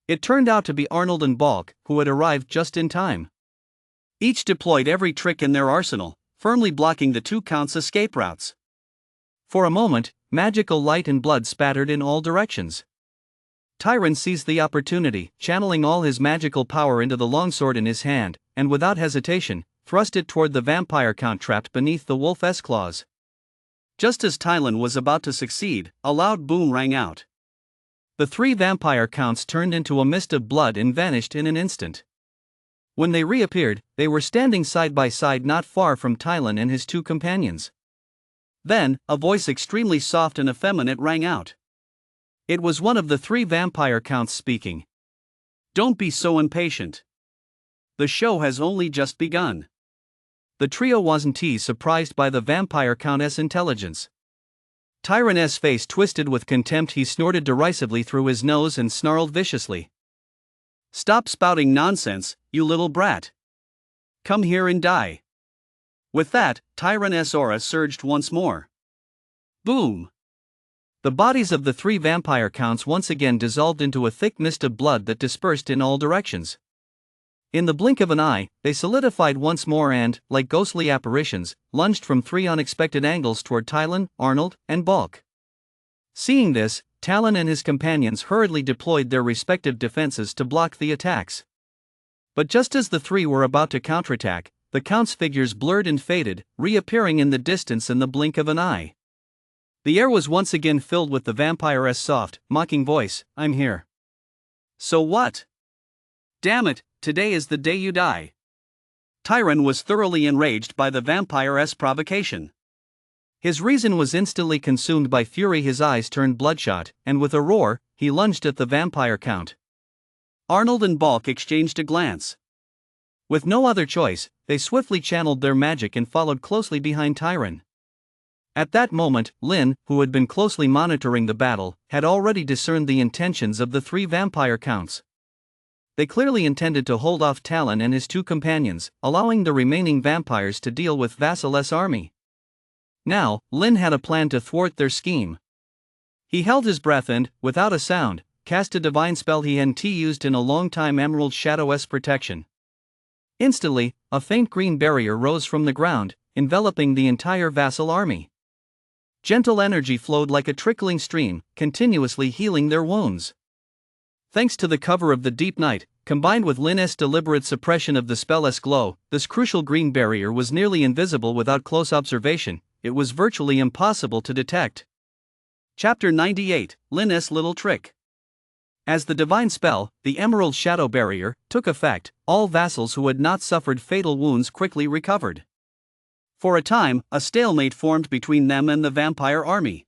It turned out to be Arnold and Balk, who had arrived just in time. Each deployed every trick in their arsenal, firmly blocking the 2 counts' escape routes. For a moment, magical light and blood spattered in all directions. Tyran seized the opportunity, channeling all his magical power into the longsword in his hand, and without hesitation, thrust it toward the vampire count trapped beneath the wolf's claws. Just as Tylan was about to succeed, a loud boom rang out. The 3 vampire counts turned into a mist of blood and vanished in an instant. When they reappeared, they were standing side by side not far from Tylan and his 2 companions. Then, a voice extremely soft and effeminate rang out. It was one of the 3 vampire counts speaking. "Don't be so impatient. The show has only just begun." The trio wasn't surprised by the vampire countess' intelligence. Tyran's face twisted with contempt. He snorted derisively through his nose and snarled viciously. "Stop spouting nonsense, you little brat. Come here and die." With that, Tyran's aura surged once more. Boom! The bodies of the 3 vampire counts once again dissolved into a thick mist of blood that dispersed in all directions. In the blink of an eye, they solidified once more and, like ghostly apparitions, lunged from 3 unexpected angles toward Tylan, Arnold, and Balk. Seeing this, Talon and his companions hurriedly deployed their respective defenses to block the attacks. But just as the 3 were about to counterattack, the counts' figures blurred and faded, reappearing in the distance in the blink of an eye. The air was once again filled with the vampire's soft, mocking voice, "I'm here." "So what? Damn it, today is the day you die." Tyran was thoroughly enraged by the vampire's provocation. His reason was instantly consumed by fury. His eyes turned bloodshot, and with a roar, he lunged at the vampire count. Arnold and Balk exchanged a glance. With no other choice, they swiftly channeled their magic and followed closely behind Tyran. At that moment, Lin, who had been closely monitoring the battle, had already discerned the intentions of the 3 vampire counts. They clearly intended to hold off Talon and his 2 companions, allowing the remaining vampires to deal with Vassal's army. Now, Lin had a plan to thwart their scheme. He held his breath and, without a sound, cast a divine spell he hadn't used in a long time, Emerald Shadow's protection. Instantly, a faint green barrier rose from the ground, enveloping the entire vassal army. Gentle energy flowed like a trickling stream, continuously healing their wounds. Thanks to the cover of the deep night, combined with Lin's deliberate suppression of the spell's glow, this crucial green barrier was nearly invisible without close observation. It was virtually impossible to detect. Chapter 98, Lin's Little Trick. As the divine spell, the Emerald Shadow Barrier, took effect, all vassals who had not suffered fatal wounds quickly recovered. For a time, a stalemate formed between them and the vampire army.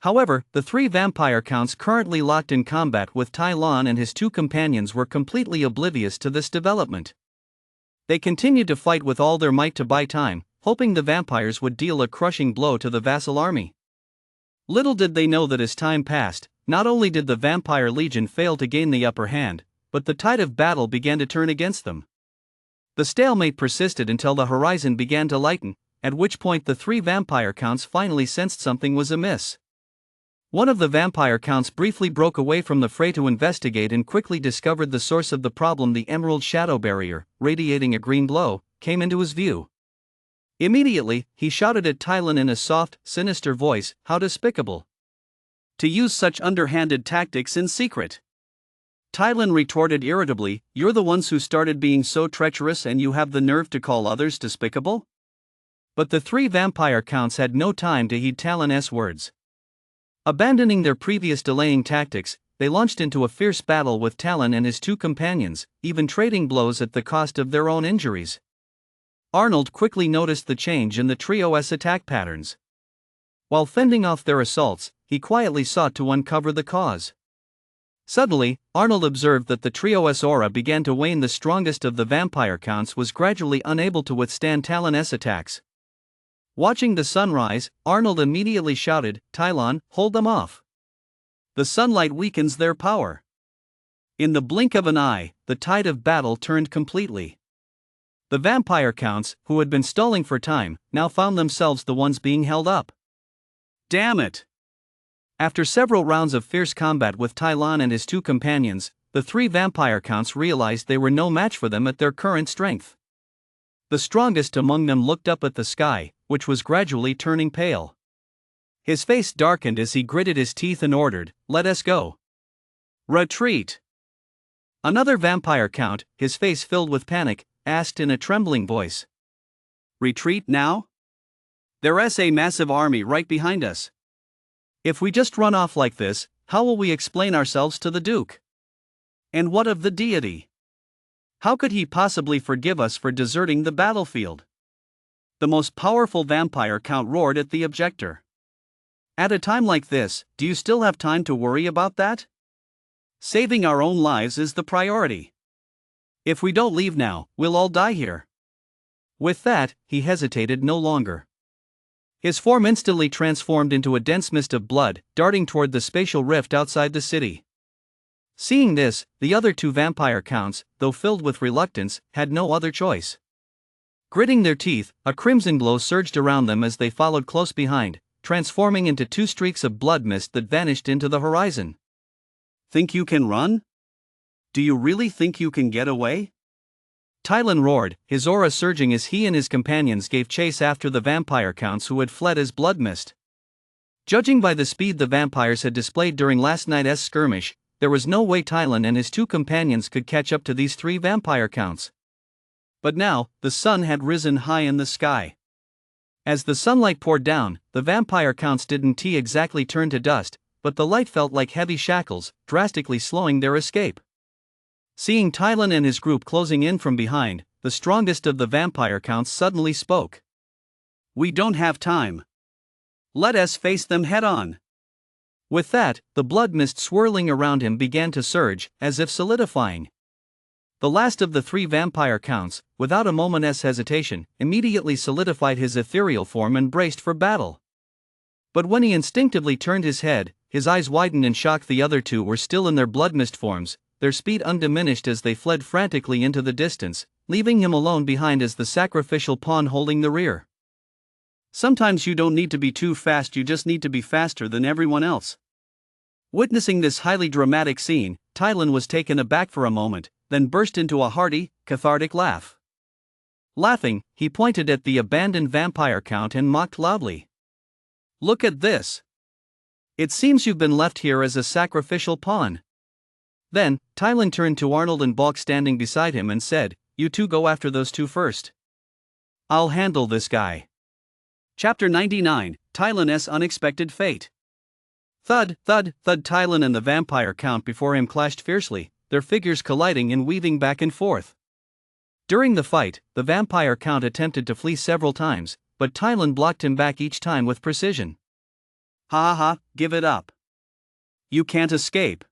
However, the three vampire counts currently locked in combat with Tai Lon and his two companions were completely oblivious to this development. They continued to fight with all their might to buy time, hoping the vampires would deal a crushing blow to the vassal army. Little did they know that as time passed, not only did the vampire legion fail to gain the upper hand, but the tide of battle began to turn against them. The stalemate persisted until the horizon began to lighten, at which point the three vampire counts finally sensed something was amiss. One of the vampire counts briefly broke away from the fray to investigate and quickly discovered the source of the problem. The emerald shadow barrier, radiating a green glow, came into his view. Immediately, he shouted at Tai Lon in a soft, sinister voice, "How despicable! To use such underhanded tactics in secret!" Tai Lon retorted irritably, "You're the ones who started being so treacherous and you have the nerve to call others despicable?" But the three vampire counts had no time to heed Tai Lon's words. Abandoning their previous delaying tactics, they launched into a fierce battle with Tai Lon and his two companions, even trading blows at the cost of their own injuries. Arnold quickly noticed the change in the trio's attack patterns. While fending off their assaults, he quietly sought to uncover the cause. Suddenly, Arnold observed that the trio's aura began to wane. The strongest of the vampire counts was gradually unable to withstand Tai Lon's attacks. Watching the sunrise, Arnold immediately shouted, "Tai Lon, hold them off. The sunlight weakens their power." In the blink of an eye, the tide of battle turned completely. The vampire counts, who had been stalling for time, now found themselves the ones being held up. Damn it! After several rounds of fierce combat with Tai Lon and his two companions, the three vampire counts realized they were no match for them at their current strength. The strongest among them looked up at the sky, which was gradually turning pale. His face darkened as he gritted his teeth and ordered, "Let us go. Retreat." Another vampire count, his face filled with panic, asked in a trembling voice, "Retreat now? There's a massive army right behind us. If we just run off like this, how will we explain ourselves to the Duke? And what of the deity? How could he possibly forgive us for deserting the battlefield?" The most powerful vampire count roared at the objector. "At a time like this, do you still have time to worry about that? Saving our own lives is the priority. If we don't leave now, we'll all die here." With that, he hesitated no longer. His form instantly transformed into a dense mist of blood, darting toward the spatial rift outside the city. Seeing this, the other two vampire counts, though filled with reluctance, had no other choice. Gritting their teeth, a crimson glow surged around them as they followed close behind, transforming into two streaks of blood mist that vanished into the horizon. "Think you can run? Do you really think you can get away?" Tai Lon roared, his aura surging as he and his companions gave chase after the vampire counts who had fled as blood mist. Judging by the speed the vampires had displayed during last night's skirmish, there was no way Tai Lon and his two companions could catch up to these three vampire counts. But now, the sun had risen high in the sky. As the sunlight poured down, the vampire counts didn't exactly turn to dust, but the light felt like heavy shackles, drastically slowing their escape. Seeing Tai Lon and his group closing in from behind, the strongest of the vampire counts suddenly spoke. "We don't have time. Let us face them head on." With that, the blood mist swirling around him began to surge, as if solidifying. The last of the three vampire counts, without a moment's hesitation, immediately solidified his ethereal form and braced for battle. But when he instinctively turned his head, his eyes widened in shock. The other two were still in their blood mist forms, their speed undiminished as they fled frantically into the distance, leaving him alone behind as the sacrificial pawn holding the rear. Sometimes you don't need to be too fast, you just need to be faster than everyone else. Witnessing this highly dramatic scene, Tai Lon was taken aback for a moment, then burst into a hearty, cathartic laugh. Laughing, he pointed at the abandoned vampire count and mocked loudly. "Look at this! It seems you've been left here as a sacrificial pawn." Then, Tai Lon turned to Arnold and Balk standing beside him and said, "You two go after those two first. I'll handle this guy." Chapter 99, Tai Lon's Unexpected Fate. Thud, thud, thud. Tai Lon and the vampire count before him clashed fiercely, their figures colliding and weaving back and forth. During the fight, the vampire count attempted to flee several times, but Tai Lon blocked him back each time with precision. Ha ha ha, give it up. You can't escape.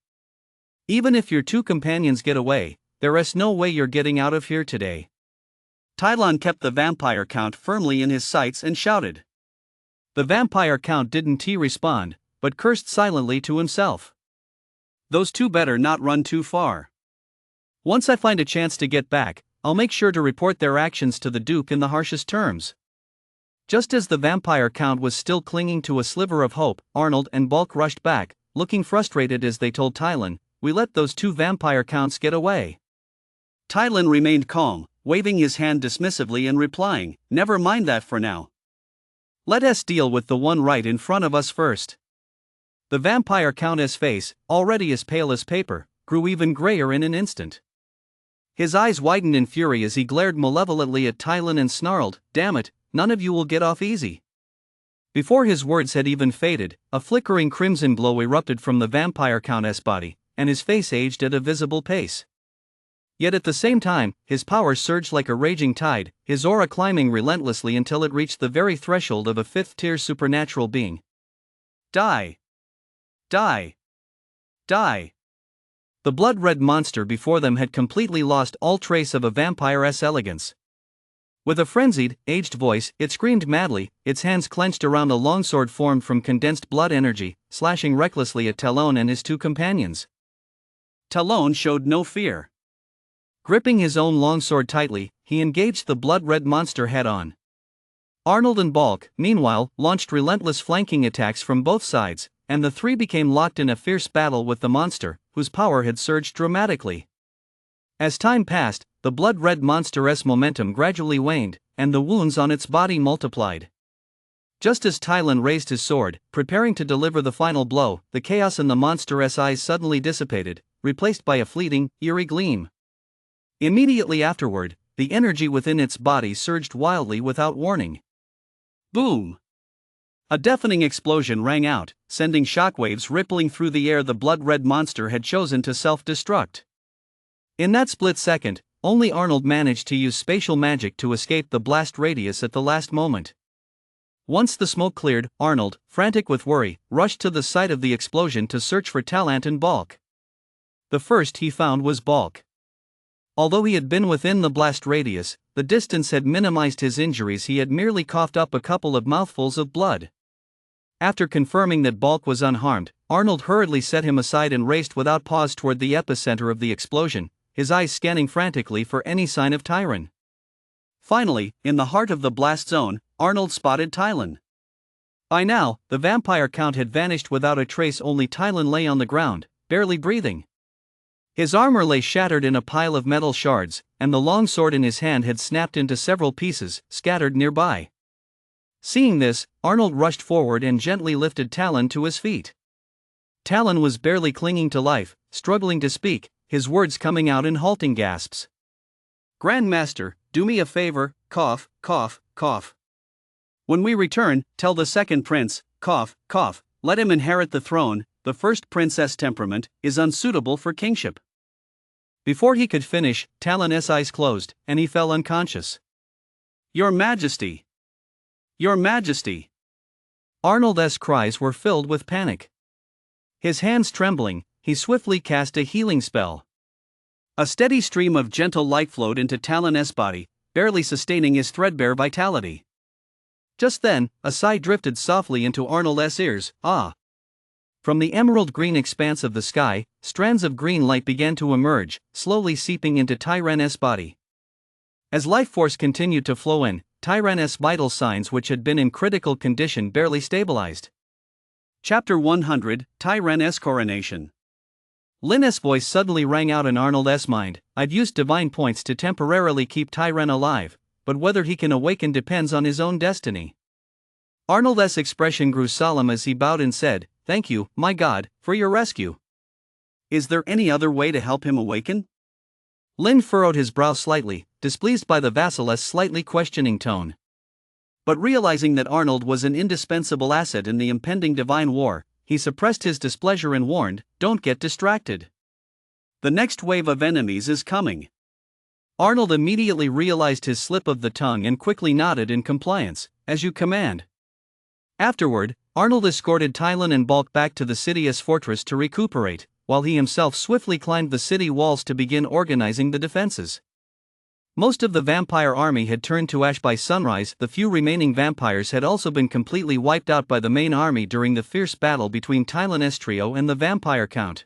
Even if your two companions get away, there is no way you're getting out of here today. Tylon kept the vampire count firmly in his sights and shouted. The vampire count didn't respond, but cursed silently to himself. Those two better not run too far. Once I find a chance to get back, I'll make sure to report their actions to the Duke in the harshest terms. Just as the vampire count was still clinging to a sliver of hope, Arnold and Bulk rushed back, looking frustrated as they told Tylon, "We let those two vampire counts get away." Tylon remained calm, waving his hand dismissively and replying, "Never mind that for now. Let us deal with the one right in front of us first." The vampire countess' face, already as pale as paper, grew even grayer in an instant. His eyes widened in fury as he glared malevolently at Tylon and snarled, "Damn it, none of you will get off easy." Before his words had even faded, a flickering crimson glow erupted from the vampire countess' body, and his face aged at a visible pace. Yet at the same time, his power surged like a raging tide, his aura climbing relentlessly until it reached the very threshold of a fifth-tier supernatural being. Die! Die! Die! The blood-red monster before them had completely lost all trace of a vampire's elegance. With a frenzied, aged voice, it screamed madly, its hands clenched around a longsword formed from condensed blood energy, slashing recklessly at Tylon and his two companions. Tylon showed no fear. Gripping his own longsword tightly, he engaged the blood-red monster head-on. Arnold and Bulk, meanwhile, launched relentless flanking attacks from both sides, and the three became locked in a fierce battle with the monster, whose power had surged dramatically. As time passed, the blood-red monster's momentum gradually waned, and the wounds on its body multiplied. Just as Tylon raised his sword, preparing to deliver the final blow, the chaos in the monster's eyes suddenly dissipated, replaced by a fleeting, eerie gleam. Immediately afterward, the energy within its body surged wildly without warning. Boom! A deafening explosion rang out, sending shockwaves rippling through the air. The blood-red monster had chosen to self-destruct. In that split second, only Arnold managed to use spatial magic to escape the blast radius at the last moment. Once the smoke cleared, Arnold, frantic with worry, rushed to the site of the explosion to search for Tylon and Bulk. The first he found was Bulk. Although he had been within the blast radius, the distance had minimized his injuries. He had merely coughed up a couple of mouthfuls of blood. After confirming that Bulk was unharmed, Arnold hurriedly set him aside and raced without pause toward the epicenter of the explosion, his eyes scanning frantically for any sign of Tylon. Finally, in the heart of the blast zone, Arnold spotted Tylon. By now, the vampire count had vanished without a trace. Only Tylon lay on the ground, barely breathing. His armor lay shattered in a pile of metal shards, and the long sword in his hand had snapped into several pieces, scattered nearby. Seeing this, Arnold rushed forward and gently lifted Tylon to his feet. Tylon was barely clinging to life, struggling to speak, his words coming out in halting gasps. "Grandmaster, do me a favor, cough, cough, cough. When we return, tell the second prince, cough, cough, let him inherit the throne. The first prince's temperament is unsuitable for kingship." Before he could finish, Talon's eyes closed, and he fell unconscious. "Your Majesty! Your Majesty!" Arnold's cries were filled with panic. His hands trembling, he swiftly cast a healing spell. A steady stream of gentle light flowed into Talon's body, barely sustaining his threadbare vitality. Just then, a sigh drifted softly into Arnold's ears. Ah! From the emerald-green expanse of the sky, strands of green light began to emerge, slowly seeping into Tylon's body. As life force continued to flow in, Tylon's vital signs, which had been in critical condition, barely stabilized. Chapter 100, Tylon's Coronation. Lin's voice suddenly rang out in Arnold's mind. "I'd used divine points to temporarily keep Tylon alive, but whether he can awaken depends on his own destiny." Arnold's expression grew solemn as he bowed and said, "Thank you, my God, for your rescue. Is there any other way to help him awaken?" Lin furrowed his brow slightly, displeased by the vassal's slightly questioning tone. But realizing that Arnold was an indispensable asset in the impending divine war, he suppressed his displeasure and warned, "Don't get distracted. The next wave of enemies is coming." Arnold immediately realized his slip of the tongue and quickly nodded in compliance. "As you command." Afterward, Arnold escorted Tylan and Bulk back to the city's fortress to recuperate, while he himself swiftly climbed the city walls to begin organizing the defenses. Most of the vampire army had turned to ash by sunrise. The few remaining vampires had also been completely wiped out by the main army during the fierce battle between Tylan's trio and the vampire count.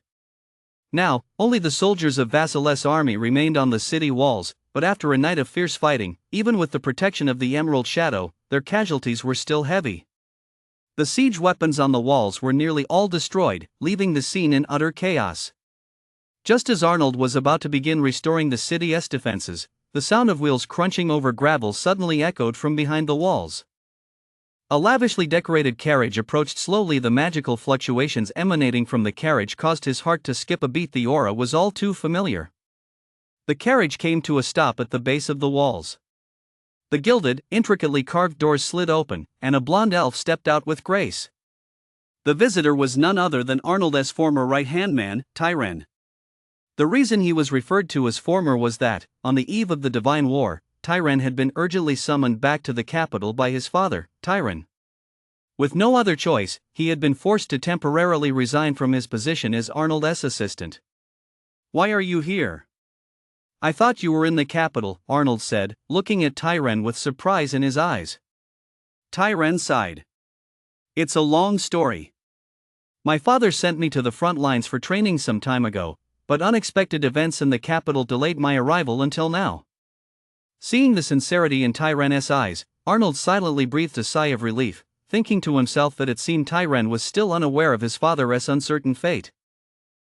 Now, only the soldiers of Vasile's army remained on the city walls, but after a night of fierce fighting, even with the protection of the Emerald Shadow, their casualties were still heavy. The siege weapons on the walls were nearly all destroyed, leaving the scene in utter chaos. Just as Arnold was about to begin restoring the city's defenses, the sound of wheels crunching over gravel suddenly echoed from behind the walls. A lavishly decorated carriage approached slowly. The magical fluctuations emanating from the carriage caused his heart to skip a beat. The aura was all too familiar. The carriage came to a stop at the base of the walls. The gilded, intricately carved doors slid open, and a blonde elf stepped out with grace. The visitor was none other than Arnold's former right-hand man, Tyran. The reason he was referred to as former was that, on the eve of the Divine War, Tyran had been urgently summoned back to the capital by his father, Tyran. With no other choice, he had been forced to temporarily resign from his position as Arnold's assistant. "Why are you here?" "I thought you were in the capital," Arnold said, looking at Tyran with surprise in his eyes. Tyran sighed. "It's a long story. My father sent me to the front lines for training some time ago, but unexpected events in the capital delayed my arrival until now." Seeing the sincerity in Tyran's eyes, Arnold silently breathed a sigh of relief, thinking to himself that it seemed Tyran was still unaware of his father's uncertain fate.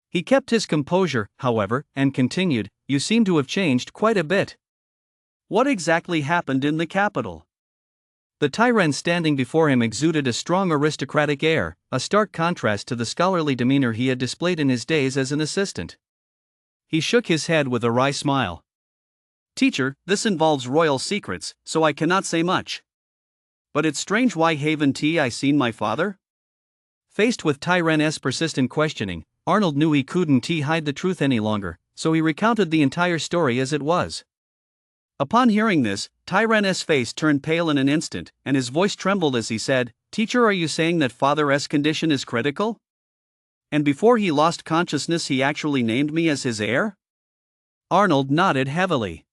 He kept his composure, however, and continued, "You seem to have changed quite a bit. What exactly happened in the capital?" The Tyran standing before him exuded a strong aristocratic air, a stark contrast to the scholarly demeanor he had displayed in his days as an assistant. He shook his head with a wry smile. "Teacher, this involves royal secrets, so I cannot say much. But it's strange why haven't I seen my father?" Faced with Tyran's persistent questioning, Arnold knew he couldn't hide the truth any longer, so he recounted the entire story as it was. Upon hearing this, Tyran's face turned pale in an instant, and his voice trembled as he said, "Teacher, are you saying that father's condition is critical? And before he lost consciousness he actually named me as his heir?" Arnold nodded heavily.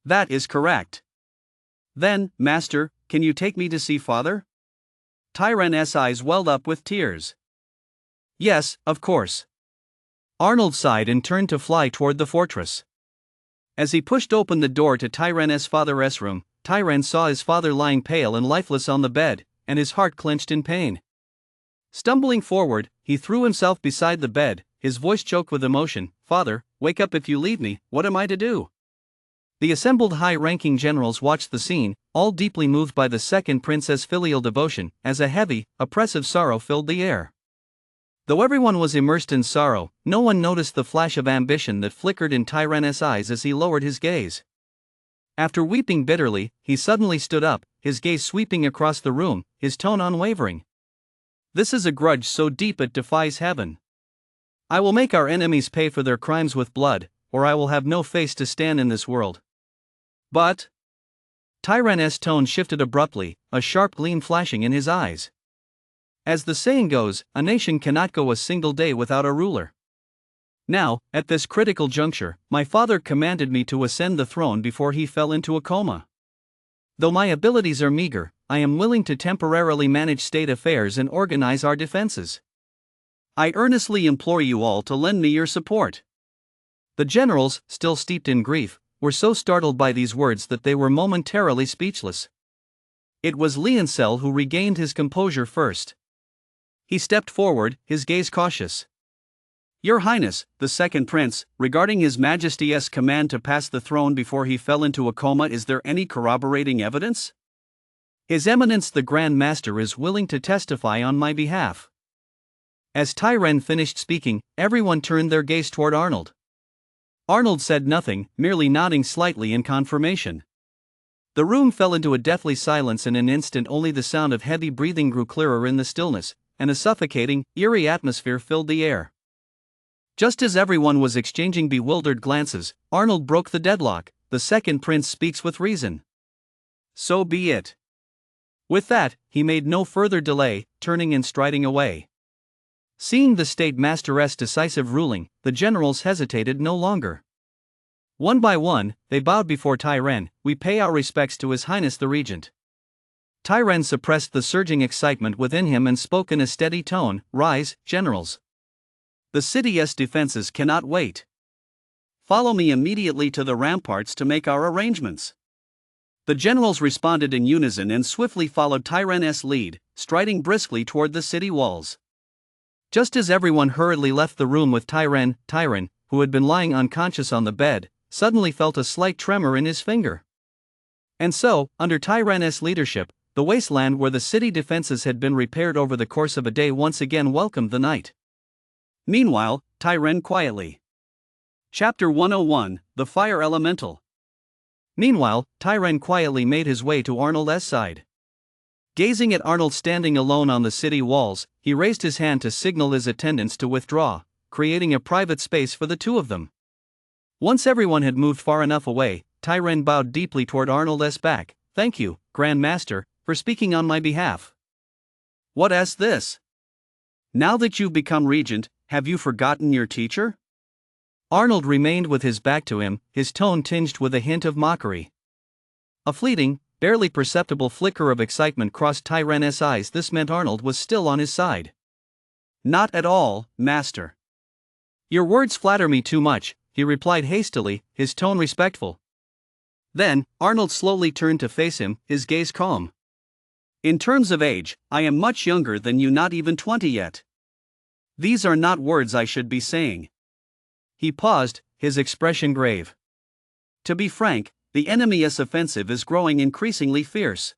"That is correct." "Then, Master, can you take me to see father?" Tyran's eyes welled up with tears. "Yes, of course." Arnold sighed and turned to fly toward the fortress. As he pushed open the door to Tyran's father's room, Tyran saw his father lying pale and lifeless on the bed, and his heart clenched in pain. Stumbling forward, he threw himself beside the bed, his voice choked with emotion. "Father, wake up. If you leave me, what am I to do?" The assembled high-ranking generals watched the scene, all deeply moved by the second prince's filial devotion, as a heavy, oppressive sorrow filled the air. Though everyone was immersed in sorrow, no one noticed the flash of ambition that flickered in Tyran's eyes as he lowered his gaze. After weeping bitterly, he suddenly stood up, his gaze sweeping across the room, his tone unwavering. "This is a grudge so deep it defies heaven. I will make our enemies pay for their crimes with blood, or I will have no face to stand in this world." "But..." Tyran's tone shifted abruptly, a sharp gleam flashing in his eyes. "As the saying goes, a nation cannot go a single day without a ruler. Now, at this critical juncture, my father commanded me to ascend the throne before he fell into a coma. Though my abilities are meager, I am willing to temporarily manage state affairs and organize our defenses. I earnestly implore you all to lend me your support." The generals, still steeped in grief, were so startled by these words that they were momentarily speechless. It was Leoncel who regained his composure first. He stepped forward, his gaze cautious. "Your Highness, the second prince, regarding His Majesty's command to pass the throne before he fell into a coma, is there any corroborating evidence? His Eminence the Grand Master is willing to testify on my behalf." As Tyran finished speaking, everyone turned their gaze toward Arnold. Arnold said nothing, merely nodding slightly in confirmation. The room fell into a deathly silence. In an instant only the sound of heavy breathing grew clearer in the stillness, and a suffocating, eerie atmosphere filled the air. Just as everyone was exchanging bewildered glances, Arnold broke the deadlock. "The second prince speaks with reason. So be it. With that, he made no further delay, turning and striding away. Seeing the state master's decisive ruling, the generals hesitated no longer. One by one, they bowed before Tyren. "We pay our respects to His Highness the Regent." Tyren suppressed the surging excitement within him and spoke in a steady tone, "Rise, generals. The city's defenses cannot wait. Follow me immediately to the ramparts to make our arrangements." The generals responded in unison and swiftly followed Tyren's lead, striding briskly toward the city walls. Just as everyone hurriedly left the room with Tyren, who had been lying unconscious on the bed, suddenly felt a slight tremor in his finger. And so, under Tyren's leadership, the wasteland where the city defenses had been repaired over the course of a day once again welcomed the night. Meanwhile, Tyren quietly. Chapter 101, The Fire Elemental. Meanwhile, Tyren quietly made his way to Arnold's side. Gazing at Arnold standing alone on the city walls, he raised his hand to signal his attendants to withdraw, creating a private space for the two of them. Once everyone had moved far enough away, Tyren bowed deeply toward Arnold's back. "Thank you, Grand Master, for speaking on my behalf." "What's this? Now that you've become regent, have you forgotten your teacher?" Arnold remained with his back to him, his tone tinged with a hint of mockery. A fleeting, barely perceptible flicker of excitement crossed Tyren's eyes. This meant Arnold was still on his side. "Not at all, Master. Your words flatter me too much," he replied hastily, his tone respectful. Then, Arnold slowly turned to face him, his gaze calm. "In terms of age, I am much younger than you, not even 20 yet. These are not words I should be saying." He paused, his expression grave. "To be frank, the enemy's offensive is growing increasingly fierce.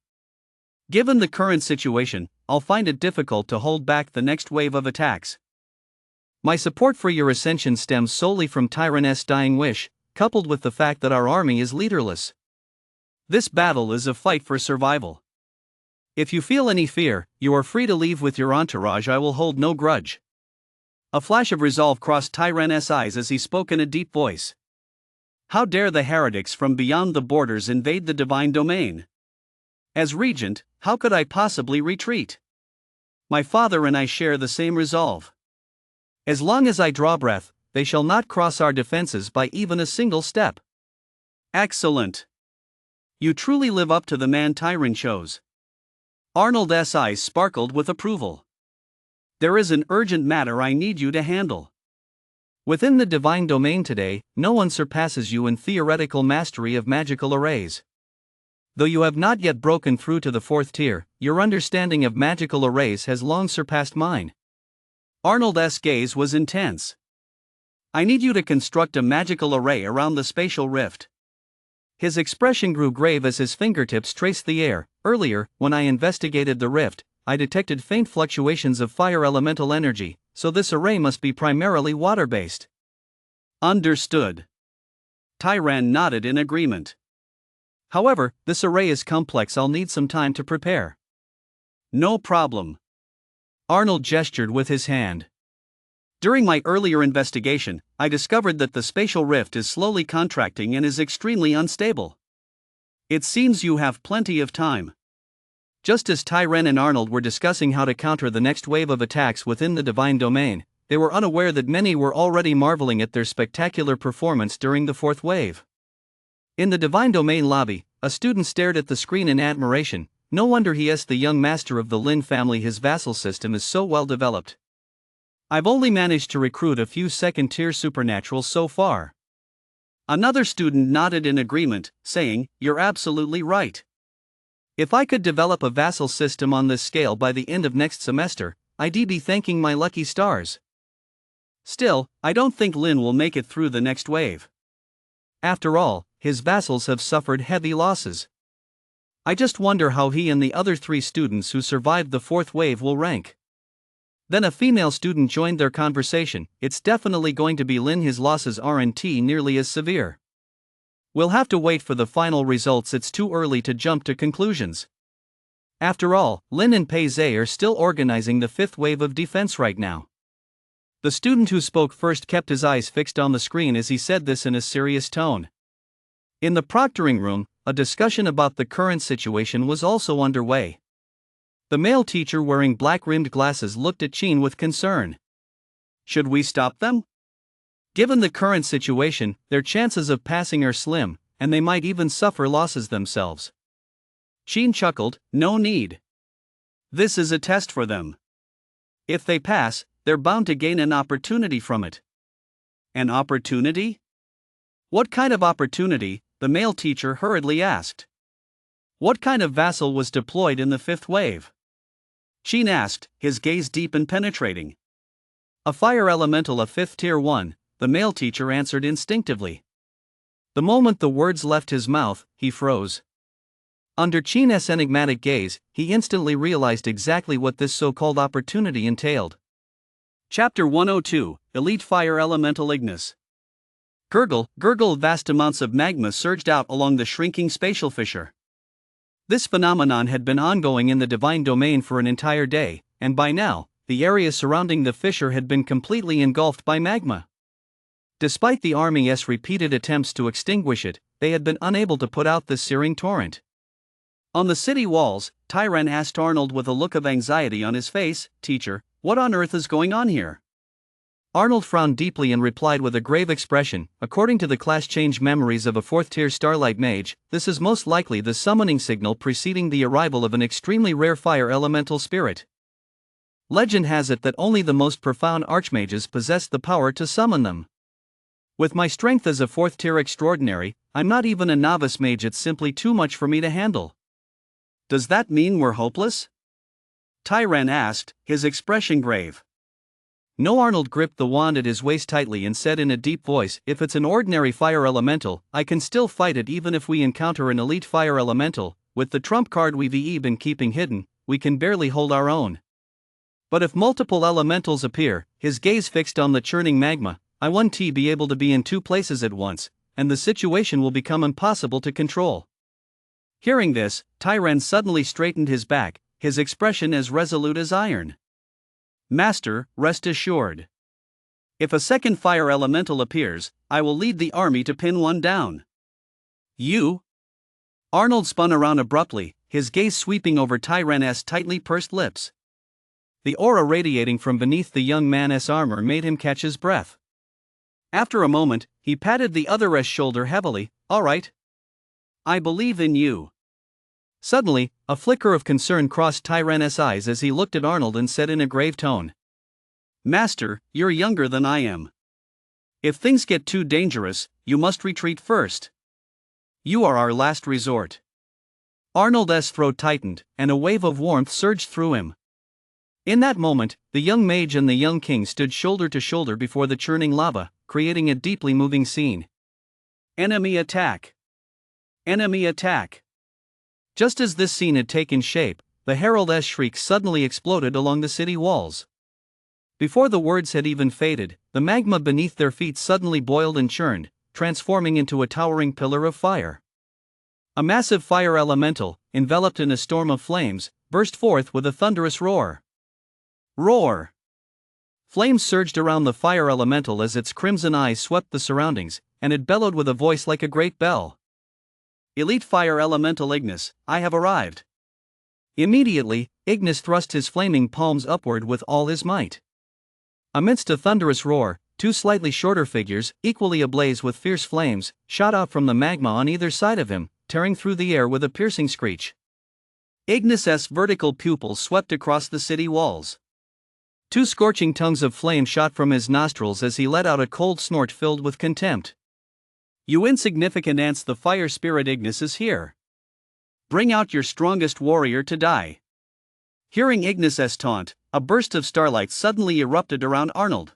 Given the current situation, I'll find it difficult to hold back the next wave of attacks. My support for your ascension stems solely from Tyren's dying wish, coupled with the fact that our army is leaderless. This battle is a fight for survival. If you feel any fear, you are free to leave with your entourage. I will hold no grudge." A flash of resolve crossed Tyren's eyes as he spoke in a deep voice. "How dare the heretics from beyond the borders invade the divine domain? As regent, how could I possibly retreat? My father and I share the same resolve. As long as I draw breath, they shall not cross our defenses by even a single step." "Excellent. You truly live up to the man Tyren chose." Arnold's eyes sparkled with approval. "There is an urgent matter I need you to handle. Within the divine domain today, no one surpasses you in theoretical mastery of magical arrays. Though you have not yet broken through to the 4th tier, your understanding of magical arrays has long surpassed mine." Arnold's gaze was intense. "I need you to construct a magical array around the spatial rift." His expression grew grave as his fingertips traced the air. "Earlier, when I investigated the rift, I detected faint fluctuations of fire elemental energy, so this array must be primarily water-based." "Understood." Tyren nodded in agreement. "However, this array is complex. I'll need some time to prepare." "No problem." Arnold gestured with his hand. "During my earlier investigation, I discovered that the spatial rift is slowly contracting and is extremely unstable. It seems you have plenty of time." Just as Tyren and Arnold were discussing how to counter the next wave of attacks within the divine domain, they were unaware that many were already marveling at their spectacular performance during the 4th wave. In the divine domain lobby, a student stared at the screen in admiration. "No wonder he is the young master of the Lin family. His vassal system is so well developed. I've only managed to recruit a few 2nd-tier supernaturals so far." Another student nodded in agreement, saying, "You're absolutely right. If I could develop a vassal system on this scale by the end of next semester, I'd be thanking my lucky stars. Still, I don't think Lin will make it through the next wave. After all, his vassals have suffered heavy losses. I just wonder how he and the other 3 students who survived the 4th wave will rank." Then a female student joined their conversation. "It's definitely going to be Lin. His losses aren't nearly as severe. We'll have to wait for the final results. It's too early to jump to conclusions. After all, Lin and Pei Zhe are still organizing the 5th wave of defense right now." The student who spoke first kept his eyes fixed on the screen as he said this in a serious tone. In the proctoring room, a discussion about the current situation was also underway. The male teacher wearing black-rimmed glasses looked at Chin with concern. Should we stop them? Given the current situation, their chances of passing are slim, and they might even suffer losses themselves. Chin chuckled, no need. This is a test for them. If they pass, they're bound to gain an opportunity from it. An opportunity? What kind of opportunity? The male teacher hurriedly asked. What kind of vassal was deployed in the fifth wave? Chin asked, his gaze deep and penetrating. A fire elemental of 5th tier 1, the male teacher answered instinctively. The moment the words left his mouth, he froze. Under Chin's enigmatic gaze, he instantly realized exactly what this so-called opportunity entailed. Chapter 102, Elite Fire Elemental Ignis. Gurgle, gurgle, vast amounts of magma surged out along the shrinking spatial fissure. This phenomenon had been ongoing in the divine domain for an entire day, and by now, the area surrounding the fissure had been completely engulfed by magma. Despite the army's repeated attempts to extinguish it, they had been unable to put out this searing torrent. On the city walls, Tyran asked Arnold with a look of anxiety on his face, "Teacher, what on earth is going on here?" Arnold frowned deeply and replied with a grave expression, "According to the class change memories of a 4th-tier Starlight Mage, this is most likely the summoning signal preceding the arrival of an extremely rare fire elemental spirit. Legend has it that only the most profound archmages possess the power to summon them. With my strength as a 4th-tier extraordinary, I'm not even a novice mage. It's simply too much for me to handle." "Does that mean we're hopeless?" Tyran asked, his expression grave. No. Arnold gripped the wand at his waist tightly and said in a deep voice, "If it's an ordinary fire elemental, I can still fight it. Even if we encounter an elite fire elemental, with the trump card we've been keeping hidden, we can barely hold our own. But if multiple elementals appear," his gaze fixed on the churning magma, "I won't be able to be in two places at once, and the situation will become impossible to control." Hearing this, Tyran suddenly straightened his back, his expression as resolute as iron. "Master, rest assured. If a second fire elemental appears, I will lead the army to pin one down." "You?" Arnold spun around abruptly, his gaze sweeping over Tyran's tightly pursed lips. The aura radiating from beneath the young man's armor made him catch his breath. After a moment, he patted the other's shoulder heavily. "All right. I believe in you." Suddenly, a flicker of concern crossed Tyran's eyes as he looked at Arnold and said in a grave tone, "Master, you're younger than I am. If things get too dangerous, you must retreat first. You are our last resort." Arnold's throat tightened, and a wave of warmth surged through him. In that moment, the young mage and the young king stood shoulder to shoulder before the churning lava, creating a deeply moving scene. Enemy attack! Enemy attack! Just as this scene had taken shape, the herald's shriek suddenly exploded along the city walls. Before the words had even faded, the magma beneath their feet suddenly boiled and churned, transforming into a towering pillar of fire. A massive fire elemental, enveloped in a storm of flames, burst forth with a thunderous roar. Roar! Flames surged around the fire elemental as its crimson eyes swept the surroundings, and it bellowed with a voice like a great bell. "Elite fire elemental Ignis, I have arrived." Immediately, Ignis thrust his flaming palms upward with all his might. Amidst a thunderous roar, two slightly shorter figures, equally ablaze with fierce flames, shot out from the magma on either side of him, tearing through the air with a piercing screech. Ignis's vertical pupils swept across the city walls. Two scorching tongues of flame shot from his nostrils as he let out a cold snort filled with contempt. "You insignificant ants, the fire spirit Ignis is here. Bring out your strongest warrior to die." Hearing Ignis's taunt, a burst of starlight suddenly erupted around Arnold.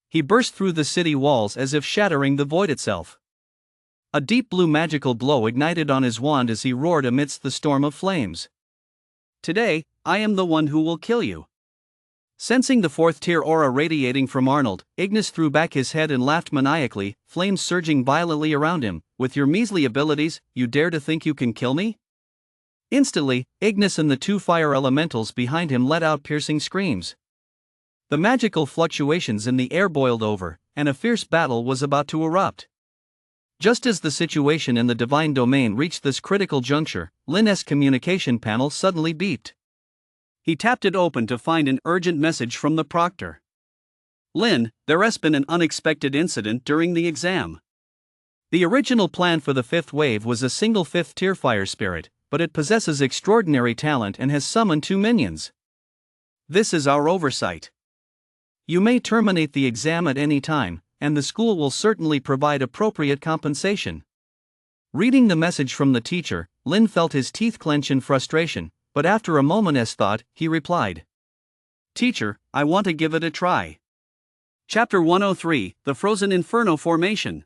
He burst through the city walls as if shattering the void itself. A deep blue magical glow ignited on his wand as he roared amidst the storm of flames. "Today, I am the one who will kill you." Sensing the 4th-tier aura radiating from Arnold, Ignis threw back his head and laughed maniacally, flames surging violently around him. "With your measly abilities, you dare to think you can kill me?" Instantly, Ignis and the two fire elementals behind him let out piercing screams. The magical fluctuations in the air boiled over, and a fierce battle was about to erupt. Just as the situation in the divine domain reached this critical juncture, Lin's communication panel suddenly beeped. He tapped it open to find an urgent message from the proctor. Lynn, there has been an unexpected incident during the exam. The original plan for the fifth wave was a single fifth-tier fire spirit, but it possesses extraordinary talent and has summoned 2 minions. This is our oversight. You may terminate the exam at any time, and the school will certainly provide appropriate compensation. Reading the message from the teacher, Lynn felt his teeth clench in frustration, but after a moment's thought, he replied, "Teacher, I want to give it a try." Chapter 103, The Frozen Inferno Formation.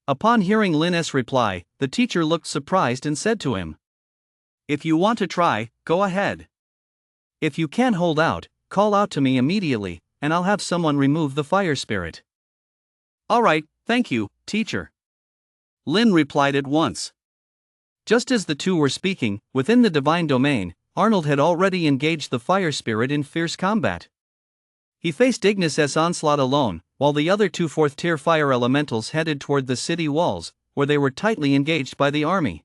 Upon hearing Lynn's reply, the teacher looked surprised and said to him, "If you want to try, go ahead. If you can't hold out, call out to me immediately, and I'll have someone remove the fire spirit." "All right, thank you, teacher," Lynn replied at once. Just as the two were speaking, within the divine domain, Arnold had already engaged the fire spirit in fierce combat. He faced Ignis' onslaught alone, while the other 2 fourth-tier fire elementals headed toward the city walls, where they were tightly engaged by the army.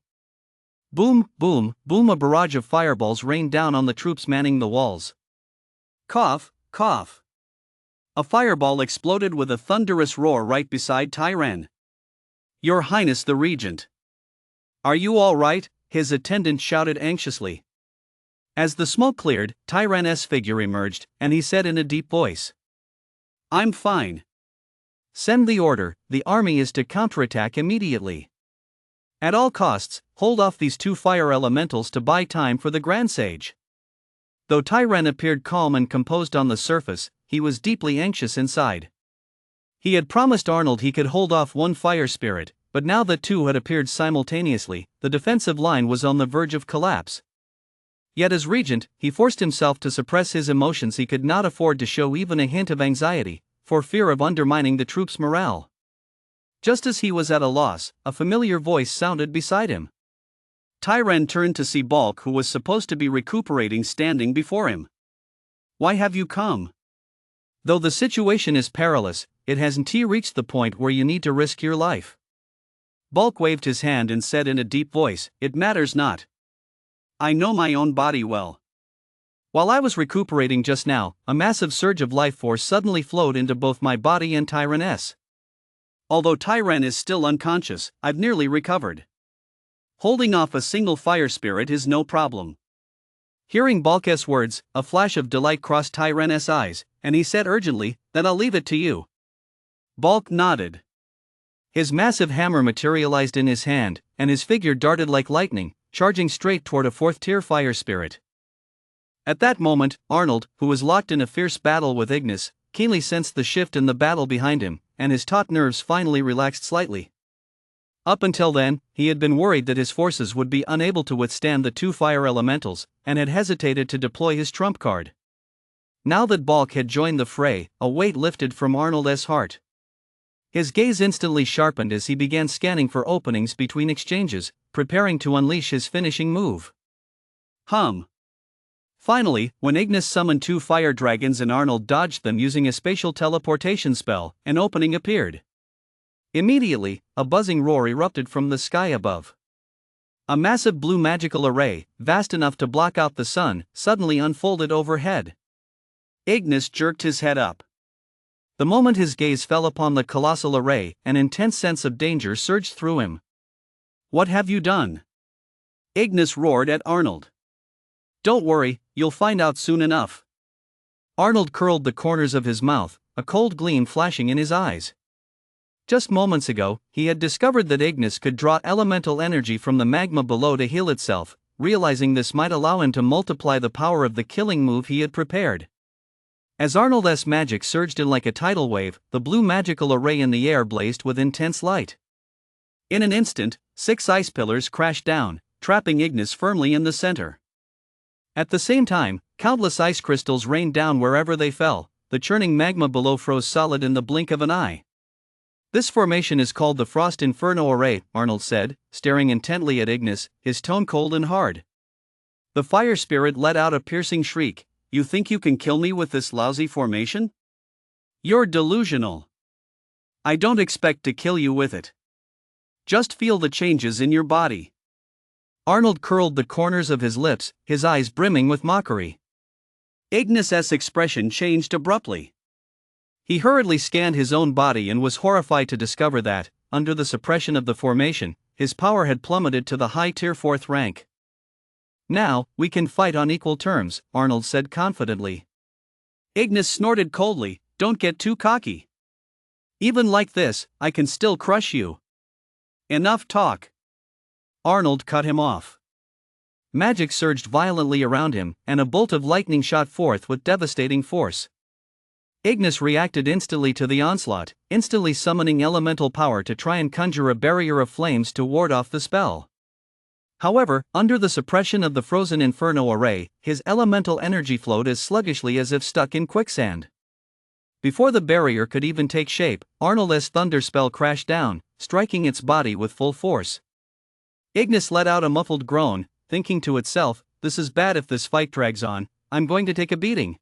Boom, boom, boom, a barrage of fireballs rained down on the troops manning the walls. Cough, cough. A fireball exploded with a thunderous roar right beside Tyran. "Your Highness the Regent. Are you all right?" his attendant shouted anxiously. As the smoke cleared, Tyran's figure emerged, and he said in a deep voice, "I'm fine. Send the order, the army is to counterattack immediately. At all costs, hold off these 2 fire elementals to buy time for the Grand Sage." Though Tyran appeared calm and composed on the surface, he was deeply anxious inside. He had promised Arnold he could hold off 1 fire spirit, but now that 2 had appeared simultaneously, the defensive line was on the verge of collapse. Yet as regent, he forced himself to suppress his emotions. He could not afford to show even a hint of anxiety, for fear of undermining the troops' morale. Just as he was at a loss, a familiar voice sounded beside him. Tyran turned to see Balk, who was supposed to be recuperating, standing before him. "Why have you come? Though the situation is perilous, it hasn't reached the point where you need to risk your life." Balk waved his hand and said in a deep voice, "It matters not. I know my own body well. While I was recuperating just now, a massive surge of life force suddenly flowed into both my body and Tyran's. Although Tyran is still unconscious, I've nearly recovered. Holding off a single fire spirit is no problem." Hearing Balk's words, a flash of delight crossed Tyran's eyes, and he said urgently, "Then I'll leave it to you." Balk nodded. His massive hammer materialized in his hand, and his figure darted like lightning, charging straight toward a 4th-tier fire spirit. At that moment, Arnold, who was locked in a fierce battle with Ignis, keenly sensed the shift in the battle behind him, and his taut nerves finally relaxed slightly. Up until then, he had been worried that his forces would be unable to withstand the 2 fire elementals, and had hesitated to deploy his trump card. Now that Balk had joined the fray, a weight lifted from Arnold's heart. His gaze instantly sharpened as he began scanning for openings between exchanges, preparing to unleash his finishing move. Finally, when Ignis summoned 2 fire dragons and Arnold dodged them using a spatial teleportation spell, an opening appeared. Immediately, a buzzing roar erupted from the sky above. A massive blue magical array, vast enough to block out the sun, suddenly unfolded overhead. Ignis jerked his head up. The moment his gaze fell upon the colossal array, an intense sense of danger surged through him. "What have you done?" Ignis roared at Arnold. "Don't worry, you'll find out soon enough." Arnold curled the corners of his mouth, a cold gleam flashing in his eyes. Just moments ago, he had discovered that Ignis could draw elemental energy from the magma below to heal itself, realizing this might allow him to multiply the power of the killing move he had prepared. As Arnold's magic surged in like a tidal wave, the blue magical array in the air blazed with intense light. In an instant, 6 ice pillars crashed down, trapping Ignis firmly in the center. At the same time, countless ice crystals rained down wherever they fell. The churning magma below froze solid in the blink of an eye. "This formation is called the Frost Inferno Array," Arnold said, staring intently at Ignis, his tone cold and hard. The fire spirit let out a piercing shriek. "You think you can kill me with this lousy formation? You're delusional. I don't expect to kill you with it. Just feel the changes in your body." Arnold curled the corners of his lips, his eyes brimming with mockery. Ignis's expression changed abruptly. He hurriedly scanned his own body and was horrified to discover that, under the suppression of the formation, his power had plummeted to the high tier 4th rank. "Now, we can fight on equal terms," Arnold said confidently. Ignis snorted coldly, "Don't get too cocky. Even like this, I can still crush you." "Enough talk." Arnold cut him off. Magic surged violently around him, and a bolt of lightning shot forth with devastating force. Ignis reacted instantly to the onslaught, instantly summoning elemental power to try and conjure a barrier of flames to ward off the spell. However, under the suppression of the frozen inferno array, his elemental energy flowed as sluggishly as if stuck in quicksand. Before the barrier could even take shape, Arnold's thunder spell crashed down, striking its body with full force. Ignis let out a muffled groan, thinking to itself, "This is bad. If this fight drags on, I'm going to take a beating."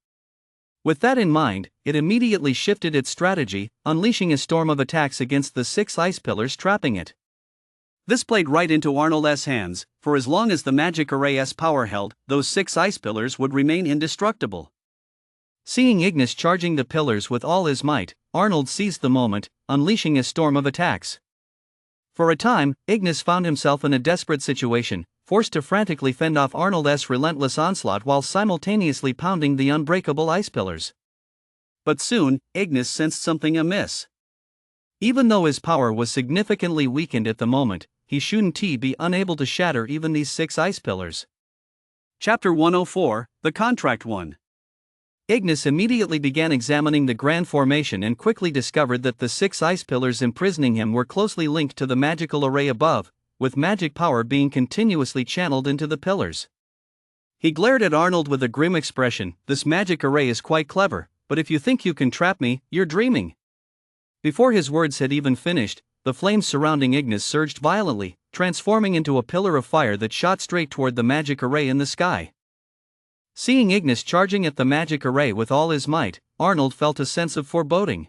With that in mind, it immediately shifted its strategy, unleashing a storm of attacks against the 6 ice pillars trapping it. This played right into Arnold's hands, for as long as the magic array's power held, those 6 ice pillars would remain indestructible. Seeing Ignis charging the pillars with all his might, Arnold seized the moment, unleashing a storm of attacks. For a time, Ignis found himself in a desperate situation, forced to frantically fend off Arnold's relentless onslaught while simultaneously pounding the unbreakable ice pillars. But soon, Ignis sensed something amiss. Even though his power was significantly weakened at the moment, he shouldn't be unable to shatter even these 6 ice pillars. Chapter 104, The Contract 1. Ignis immediately began examining the grand formation and quickly discovered that the 6 ice pillars imprisoning him were closely linked to the magical array above, with magic power being continuously channeled into the pillars. He glared at Arnold with a grim expression. "This magic array is quite clever, but if you think you can trap me, you're dreaming." Before his words had even finished, the flames surrounding Ignis surged violently, transforming into a pillar of fire that shot straight toward the magic array in the sky. Seeing Ignis charging at the magic array with all his might, Arnold felt a sense of foreboding.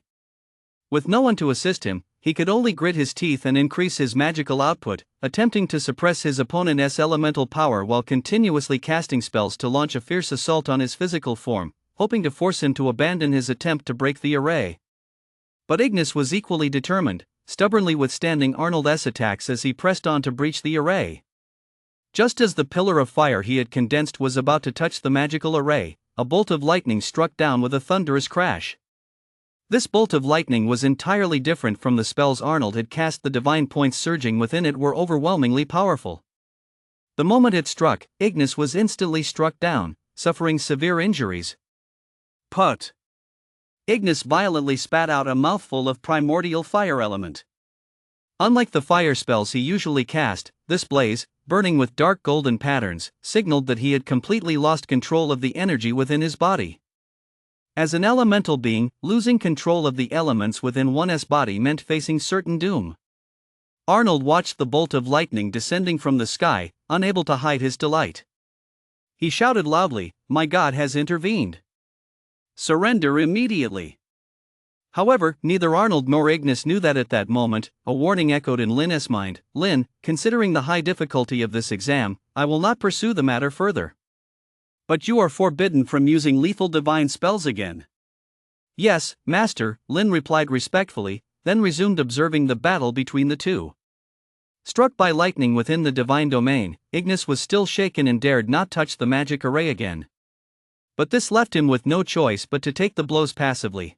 With no one to assist him, he could only grit his teeth and increase his magical output, attempting to suppress his opponent's elemental power while continuously casting spells to launch a fierce assault on his physical form, hoping to force him to abandon his attempt to break the array. But Ignis was equally determined, stubbornly withstanding Arnold's attacks as he pressed on to breach the array. Just as the pillar of fire he had condensed was about to touch the magical array, a bolt of lightning struck down with a thunderous crash. This bolt of lightning was entirely different from the spells Arnold had cast. The divine points surging within it were overwhelmingly powerful. The moment it struck, Ignis was instantly struck down, suffering severe injuries. Put! Ignis violently spat out a mouthful of primordial fire element. Unlike the fire spells he usually cast, this blaze, burning with dark golden patterns, signaled that he had completely lost control of the energy within his body. As an elemental being, losing control of the elements within one's body meant facing certain doom. Arnold watched the bolt of lightning descending from the sky, unable to hide his delight. He shouted loudly, "My God has intervened! Surrender immediately!" However, neither Arnold nor Ignis knew that at that moment. A warning echoed in Lin's mind. "Lin, considering the high difficulty of this exam, I will not pursue the matter further. But you are forbidden from using lethal divine spells again." "Yes, Master," Lin replied respectfully, then resumed observing the battle between the two. Struck by lightning within the divine domain, Ignis was still shaken and dared not touch the magic array again. But this left him with no choice but to take the blows passively.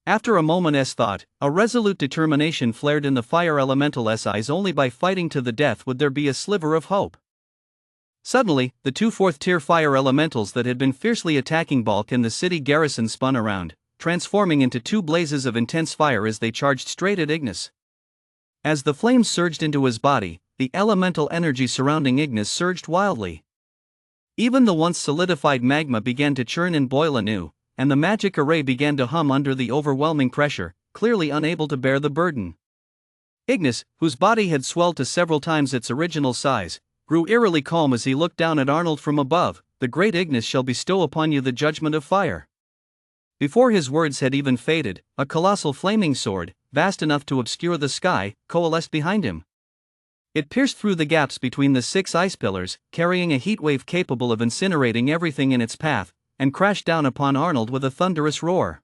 After a moment's thought, a resolute determination flared in the fire elemental's eyes. Only by fighting to the death would there be a sliver of hope. Suddenly, the 2 4th-tier fire elementals that had been fiercely attacking Balk and the city garrison spun around, transforming into 2 blazes of intense fire as they charged straight at Ignis. As the flames surged into his body, the elemental energy surrounding Ignis surged wildly. Even the once solidified magma began to churn and boil anew, and the magic array began to hum under the overwhelming pressure, clearly unable to bear the burden. Ignis, whose body had swelled to several times its original size, grew eerily calm as he looked down at Arnold from above. "The great Ignis shall bestow upon you the judgment of fire." Before his words had even faded, a colossal flaming sword, vast enough to obscure the sky, coalesced behind him. It pierced through the gaps between the 6 ice pillars, carrying a heatwave capable of incinerating everything in its path, and crashed down upon Arnold with a thunderous roar.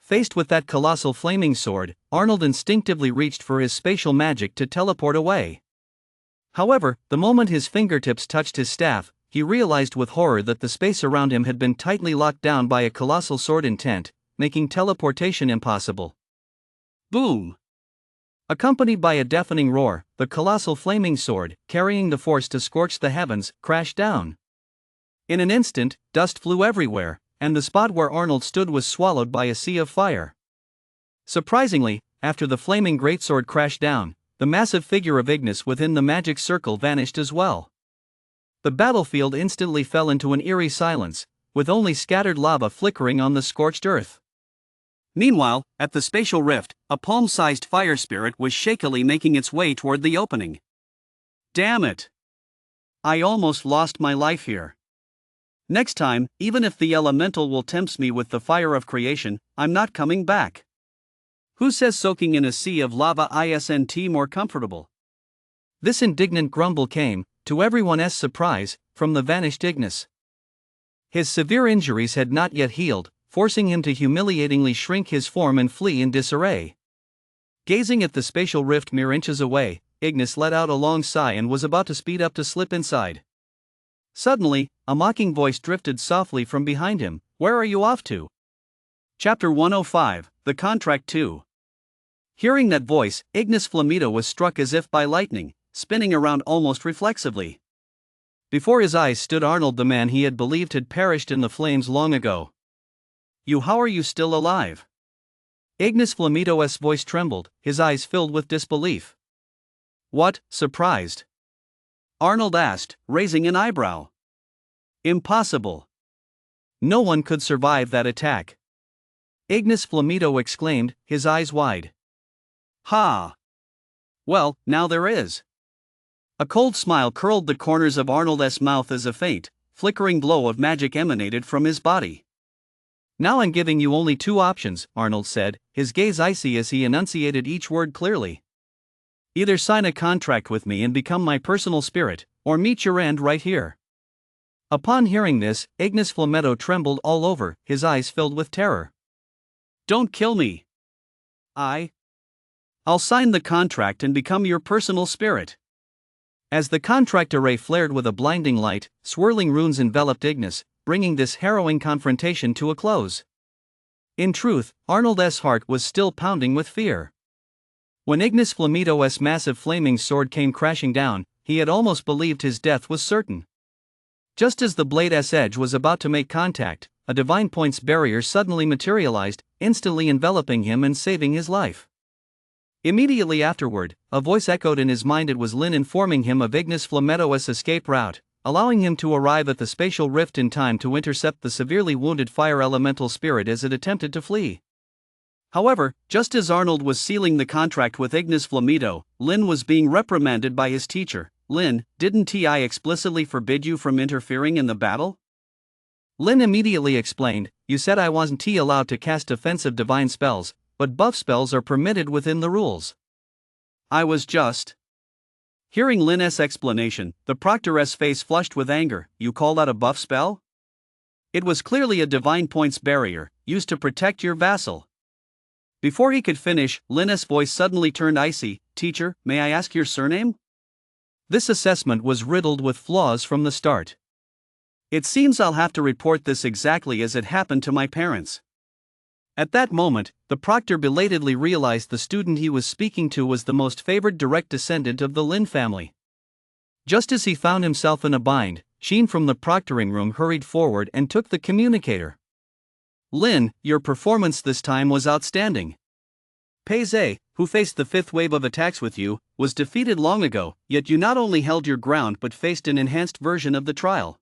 Faced with that colossal flaming sword, Arnold instinctively reached for his spatial magic to teleport away. However, the moment his fingertips touched his staff, he realized with horror that the space around him had been tightly locked down by a colossal sword intent, making teleportation impossible. Boom! Accompanied by a deafening roar, the colossal flaming sword, carrying the force to scorch the heavens, crashed down. In an instant, dust flew everywhere, and the spot where Arnold stood was swallowed by a sea of fire. Surprisingly, after the flaming greatsword crashed down, the massive figure of Ignis within the magic circle vanished as well. The battlefield instantly fell into an eerie silence, with only scattered lava flickering on the scorched earth. Meanwhile, at the spatial rift, a palm-sized fire spirit was shakily making its way toward the opening. Damn it! I almost lost my life here. Next time, even if the elemental will tempt me with the fire of creation, I'm not coming back. Who says soaking in a sea of lava isn't more comfortable? This indignant grumble came, to everyone's surprise, from the vanished Ignis. His severe injuries had not yet healed, forcing him to humiliatingly shrink his form and flee in disarray. Gazing at the spatial rift mere inches away, Ignis let out a long sigh and was about to speed up to slip inside. Suddenly, a mocking voice drifted softly from behind him. Where are you off to? Chapter 105, The Contract 2. Hearing that voice, Ignis Flamito was struck as if by lightning, spinning around almost reflexively. Before his eyes stood Arnold, the man he had believed had perished in the flames long ago. How are you still alive? Ignis Flamito's voice trembled, his eyes filled with disbelief. What, surprised? Arnold asked, raising an eyebrow. Impossible. No one could survive that attack. Ignis Flamito exclaimed, his eyes wide. Ha! Well, now there is. A cold smile curled the corners of Arnold's mouth as a faint, flickering glow of magic emanated from his body. Now I'm giving you only two options, Arnold said, his gaze icy as he enunciated each word clearly. Either sign a contract with me and become my personal spirit, or meet your end right here. Upon hearing this, Ignis Flamito trembled all over, his eyes filled with terror. Don't kill me. I'll sign the contract and become your personal spirit. As the contract array flared with a blinding light, swirling runes enveloped Ignis, bringing this harrowing confrontation to a close. In truth, Arnold's heart was still pounding with fear. When Ignis Flamito's massive flaming sword came crashing down, he had almost believed his death was certain. Just as the blade's edge was about to make contact, a divine points barrier suddenly materialized, instantly enveloping him and saving his life. Immediately afterward, a voice echoed in his mind. It was Lin informing him of Ignis Flamito's escape route, allowing him to arrive at the spatial rift in time to intercept the severely wounded fire elemental spirit as it attempted to flee. However, just as Arnold was sealing the contract with Ignis Flamito, Lin was being reprimanded by his teacher. Lin, didn't I explicitly forbid you from interfering in the battle? Lin immediately explained, you said I wasn't allowed to cast offensive divine spells, but buff spells are permitted within the rules. I was just... Hearing Lin's explanation, the proctor's face flushed with anger. You call that a buff spell? It was clearly a divine points barrier, used to protect your vassal. Before he could finish, Lin's voice suddenly turned icy. Teacher, may I ask your surname? This assessment was riddled with flaws from the start. It seems I'll have to report this exactly as it happened to my parents. At that moment, the proctor belatedly realized the student he was speaking to was the most favored direct descendant of the Lin family. Just as he found himself in a bind, Sheen from the proctoring room hurried forward and took the communicator. Lin, your performance this time was outstanding. Peize, who faced the fifth wave of attacks with you, was defeated long ago, yet you not only held your ground but faced an enhanced version of the trial.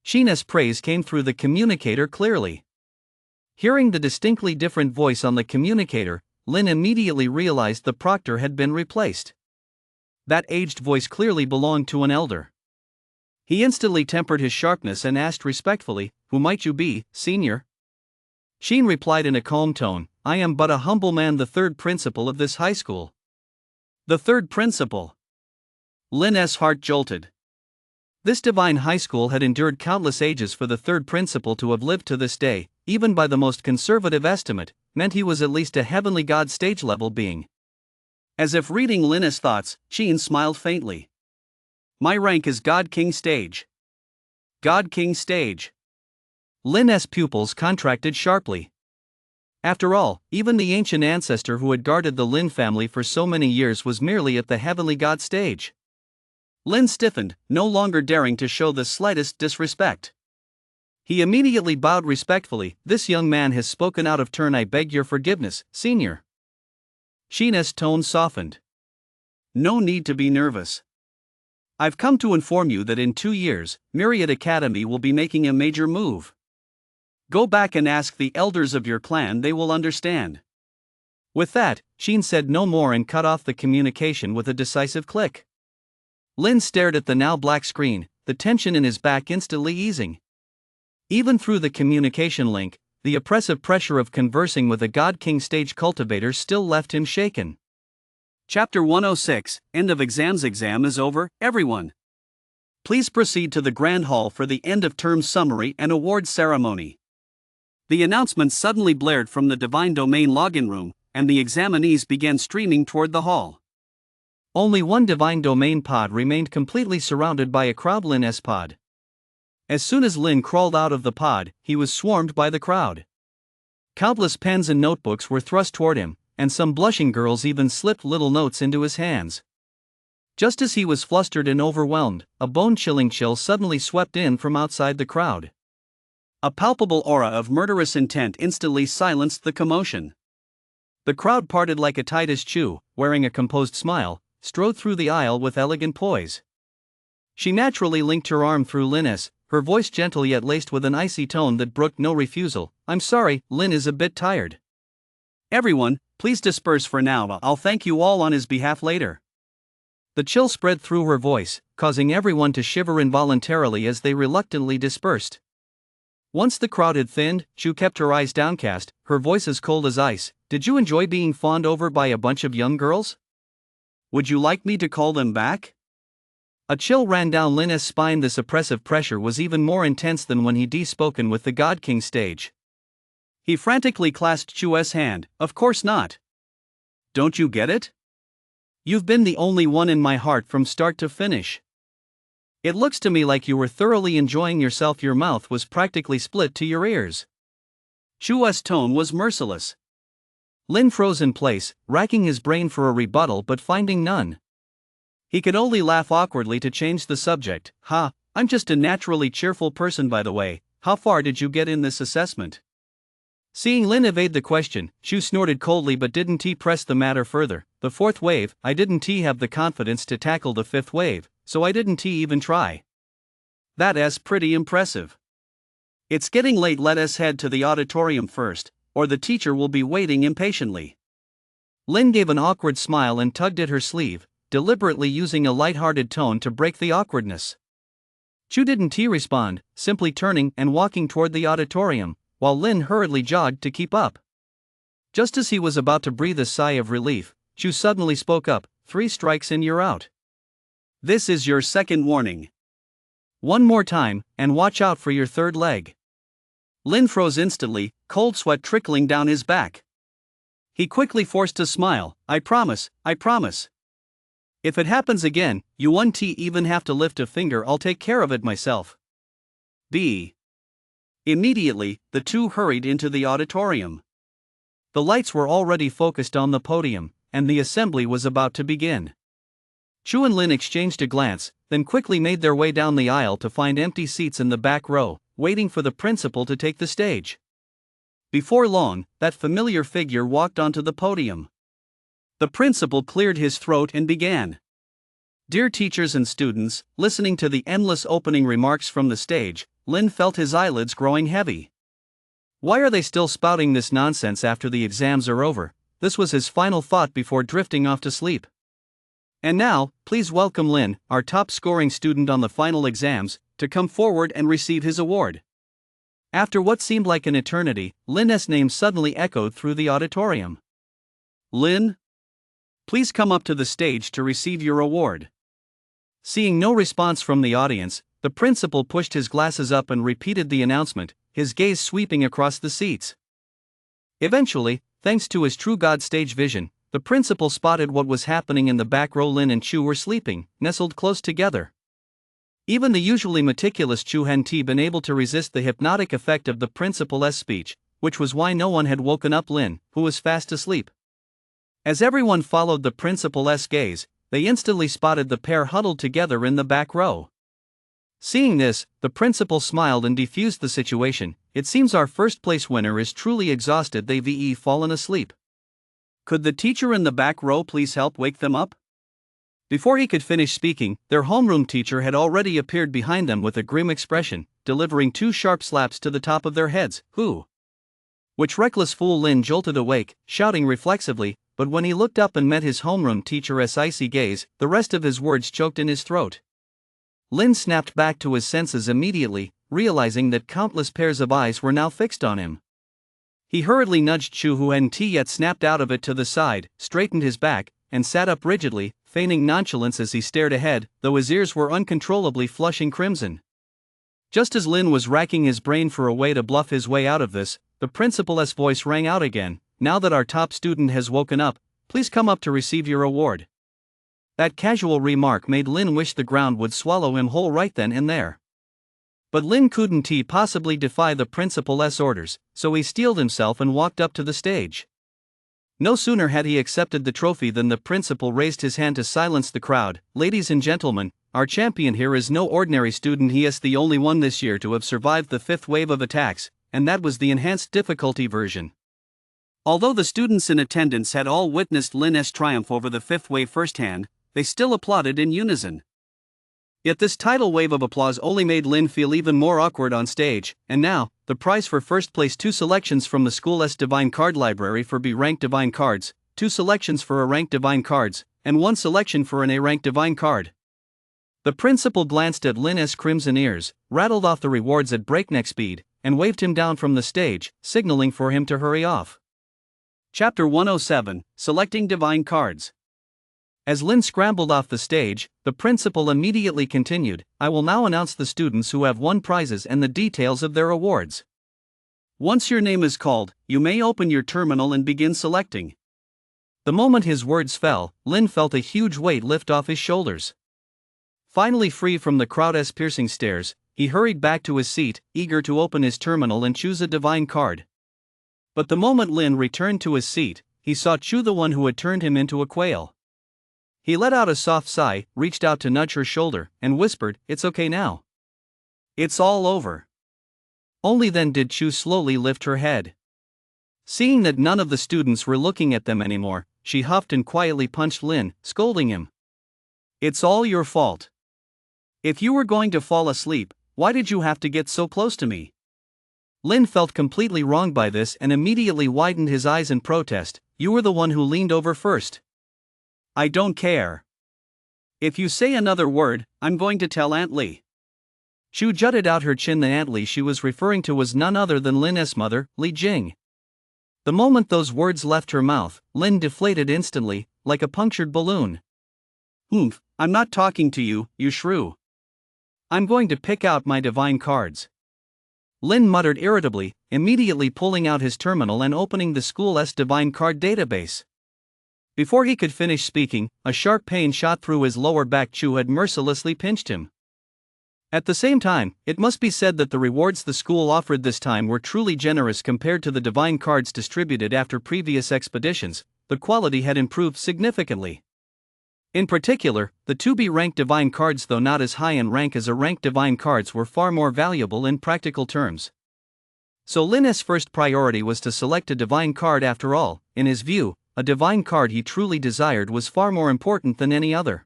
Sheen's praise came through the communicator clearly. Hearing the distinctly different voice on the communicator, Lin immediately realized the proctor had been replaced. That aged voice clearly belonged to an elder. He instantly tempered his sharpness and asked respectfully, who might you be, senior? Sheen replied in a calm tone, I am but a humble man, the third principal of this high school. The third principal? Lin's heart jolted. This divine high school had endured countless ages. For the third principal to have lived to this day, even by the most conservative estimate, meant he was at least a heavenly god stage-level being. As if reading Linna's thoughts, Sheen smiled faintly. My rank is God King Stage. God King Stage. Linna's pupils contracted sharply. After all, even the ancient ancestor who had guarded the Lin family for so many years was merely at the heavenly god stage. Lin stiffened, no longer daring to show the slightest disrespect. He immediately bowed respectfully. This young man has spoken out of turn. I beg your forgiveness, senior. Sheen's tone softened. No need to be nervous. I've come to inform you that in 2 years, Myriad Academy will be making a major move. Go back and ask the elders of your clan, they will understand. With that, Sheen said no more and cut off the communication with a decisive click. Lin stared at the now black screen, the tension in his back instantly easing. Even through the communication link, the oppressive pressure of conversing with a God King Stage cultivator still left him shaken. Chapter 106, End of Exams. Exam is over, everyone. Please proceed to the Grand Hall for the end-of-term summary and award ceremony. The announcement suddenly blared from the Divine Domain login room, and the examinees began streaming toward the hall. Only one Divine Domain pod remained completely surrounded by a crowd. Lin's pod. As soon as Lin crawled out of the pod, he was swarmed by the crowd. Countless pens and notebooks were thrust toward him, and some blushing girls even slipped little notes into his hands. Just as he was flustered and overwhelmed, a bone-chilling chill suddenly swept in from outside the crowd. A palpable aura of murderous intent instantly silenced the commotion. The crowd parted like a Titus Chew, wearing a composed smile, strode through the aisle with elegant poise. She naturally linked her arm through Lin's, her voice gentle yet laced with an icy tone that brooked no refusal. I'm sorry, Lin is a bit tired. Everyone, please disperse for now. I'll thank you all on his behalf later. The chill spread through her voice, causing everyone to shiver involuntarily as they reluctantly dispersed. Once the crowd had thinned, Chu kept her eyes downcast, her voice as cold as ice. Did you enjoy being fawned over by a bunch of young girls? Would you like me to call them back? A chill ran down Lin's spine. This oppressive pressure was even more intense than when he'd spoken with the God King Stage. He frantically clasped Chu's hand. Of course not. Don't you get it? You've been the only one in my heart from start to finish. It looks to me like you were thoroughly enjoying yourself. Your mouth was practically split to your ears. Chu's tone was merciless. Lin froze in place, racking his brain for a rebuttal but finding none. He could only laugh awkwardly to change the subject. I'm just a naturally cheerful person, by the way. How far did you get in this assessment? Seeing Lin evade the question, Chu snorted coldly but didn't he press the matter further. The fourth wave. I didn't have the confidence to tackle the fifth wave, so I didn't even try. That's pretty impressive. It's getting late, let us head to the auditorium first, or the teacher will be waiting impatiently. Lin gave an awkward smile and tugged at her sleeve, deliberately using a light-hearted tone to break the awkwardness. Chu didn't respond, simply turning and walking toward the auditorium, while Lin hurriedly jogged to keep up. Just as he was about to breathe a sigh of relief, Chu suddenly spoke up. 3 strikes and you're out. This is your second warning. One more time, and watch out for your third leg. Lin froze instantly, cold sweat trickling down his back. He quickly forced a smile. I promise. If it happens again, you won't even have to lift a finger. I'll take care of it myself. B. Immediately, the two hurried into the auditorium. The lights were already focused on the podium, and the assembly was about to begin. Chu and Lin exchanged a glance, then quickly made their way down the aisle to find empty seats in the back row, waiting for the principal to take the stage. Before long, that familiar figure walked onto the podium. The principal cleared his throat and began. Dear teachers and students, listening to the endless opening remarks from the stage, Lin felt his eyelids growing heavy. Why are they still spouting this nonsense after the exams are over? This was his final thought before drifting off to sleep. And now, please welcome Lin, our top-scoring student on the final exams, to come forward and receive his award. After what seemed like an eternity, Lin's name suddenly echoed through the auditorium. Lin? Please come up to the stage to receive your award. Seeing no response from the audience, the principal pushed his glasses up and repeated the announcement, his gaze sweeping across the seats. Eventually, thanks to his true God stage vision, the principal spotted what was happening in the back row. Lin and Chu were sleeping, nestled close together. Even the usually meticulous Chu hadn't been able to resist the hypnotic effect of the principal's speech, which was why no one had woken up Lin, who was fast asleep. As everyone followed the principal's gaze, they instantly spotted the pair huddled together in the back row. Seeing this, the principal smiled and defused the situation. It seems our first place winner is truly exhausted. They've fallen asleep. Could the teacher in the back row please help wake them up? Before he could finish speaking, their homeroom teacher had already appeared behind them with a grim expression, delivering 2 sharp slaps to the top of their heads. Who? Which reckless fool? Lin jolted awake, shouting reflexively, but when he looked up and met his homeroom teacher's icy gaze, the rest of his words choked in his throat. Lin snapped back to his senses immediately, realizing that countless pairs of eyes were now fixed on him. He hurriedly nudged Chu, who hadn't yet snapped out of it, to the side, straightened his back, and sat up rigidly, feigning nonchalance as he stared ahead, though his ears were uncontrollably flushing crimson. Just as Lin was racking his brain for a way to bluff his way out of this, the principal's voice rang out again. Now that our top student has woken up, please come up to receive your award. That casual remark made Lin wish the ground would swallow him whole right then and there. But Lin couldn't possibly defy the principal's orders, so he steeled himself and walked up to the stage. No sooner had he accepted the trophy than the principal raised his hand to silence the crowd. Ladies and gentlemen, our champion here is no ordinary student. He is the only one this year to have survived the 5th wave of attacks, and that was the enhanced difficulty version. Although the students in attendance had all witnessed Lin's triumph over the 5th wave firsthand, they still applauded in unison. Yet this tidal wave of applause only made Lin feel even more awkward on stage, and now, the prize for first place: 2 selections from the school's divine card library for B-rank divine cards, 2 selections for A-rank divine cards, and 1 selection for an A-rank divine card. The principal glanced at Lin's crimson ears, rattled off the rewards at breakneck speed, and waved him down from the stage, signaling for him to hurry off. Chapter 107, Selecting Divine Cards. As Lin scrambled off the stage, the principal immediately continued, I will now announce the students who have won prizes and the details of their awards. Once your name is called, you may open your terminal and begin selecting. The moment his words fell, Lin felt a huge weight lift off his shoulders. Finally free from the crowd's piercing stares, he hurried back to his seat, eager to open his terminal and choose a divine card. But the moment Lin returned to his seat, he saw Chu, the one who had turned him into a quail. He let out a soft sigh, reached out to nudge her shoulder, and whispered, It's okay now. It's all over. Only then did Chu slowly lift her head. Seeing that none of the students were looking at them anymore, she huffed and quietly punched Lin, scolding him. It's all your fault. If you were going to fall asleep, why did you have to get so close to me? Lin felt completely wronged by this and immediately widened his eyes in protest. You were the one who leaned over first. I don't care. If you say another word, I'm going to tell Aunt Li. Chu jutted out her chin. The Aunt Li she was referring to was none other than Lin's mother, Li Jing. The moment those words left her mouth, Lin deflated instantly, like a punctured balloon. I'm not talking to you, you shrew. I'm going to pick out my divine cards. Lin muttered irritably, immediately pulling out his terminal and opening the school's divine card database. Before he could finish speaking, a sharp pain shot through his lower back. Chu had mercilessly pinched him. At the same time, it must be said that the rewards the school offered this time were truly generous compared to the divine cards distributed after previous expeditions. The quality had improved significantly. In particular, the 2B-ranked divine cards, though not as high in rank as A-ranked divine cards, were far more valuable in practical terms. So Lin's first priority was to select a divine card. After all, in his view, a divine card he truly desired was far more important than any other.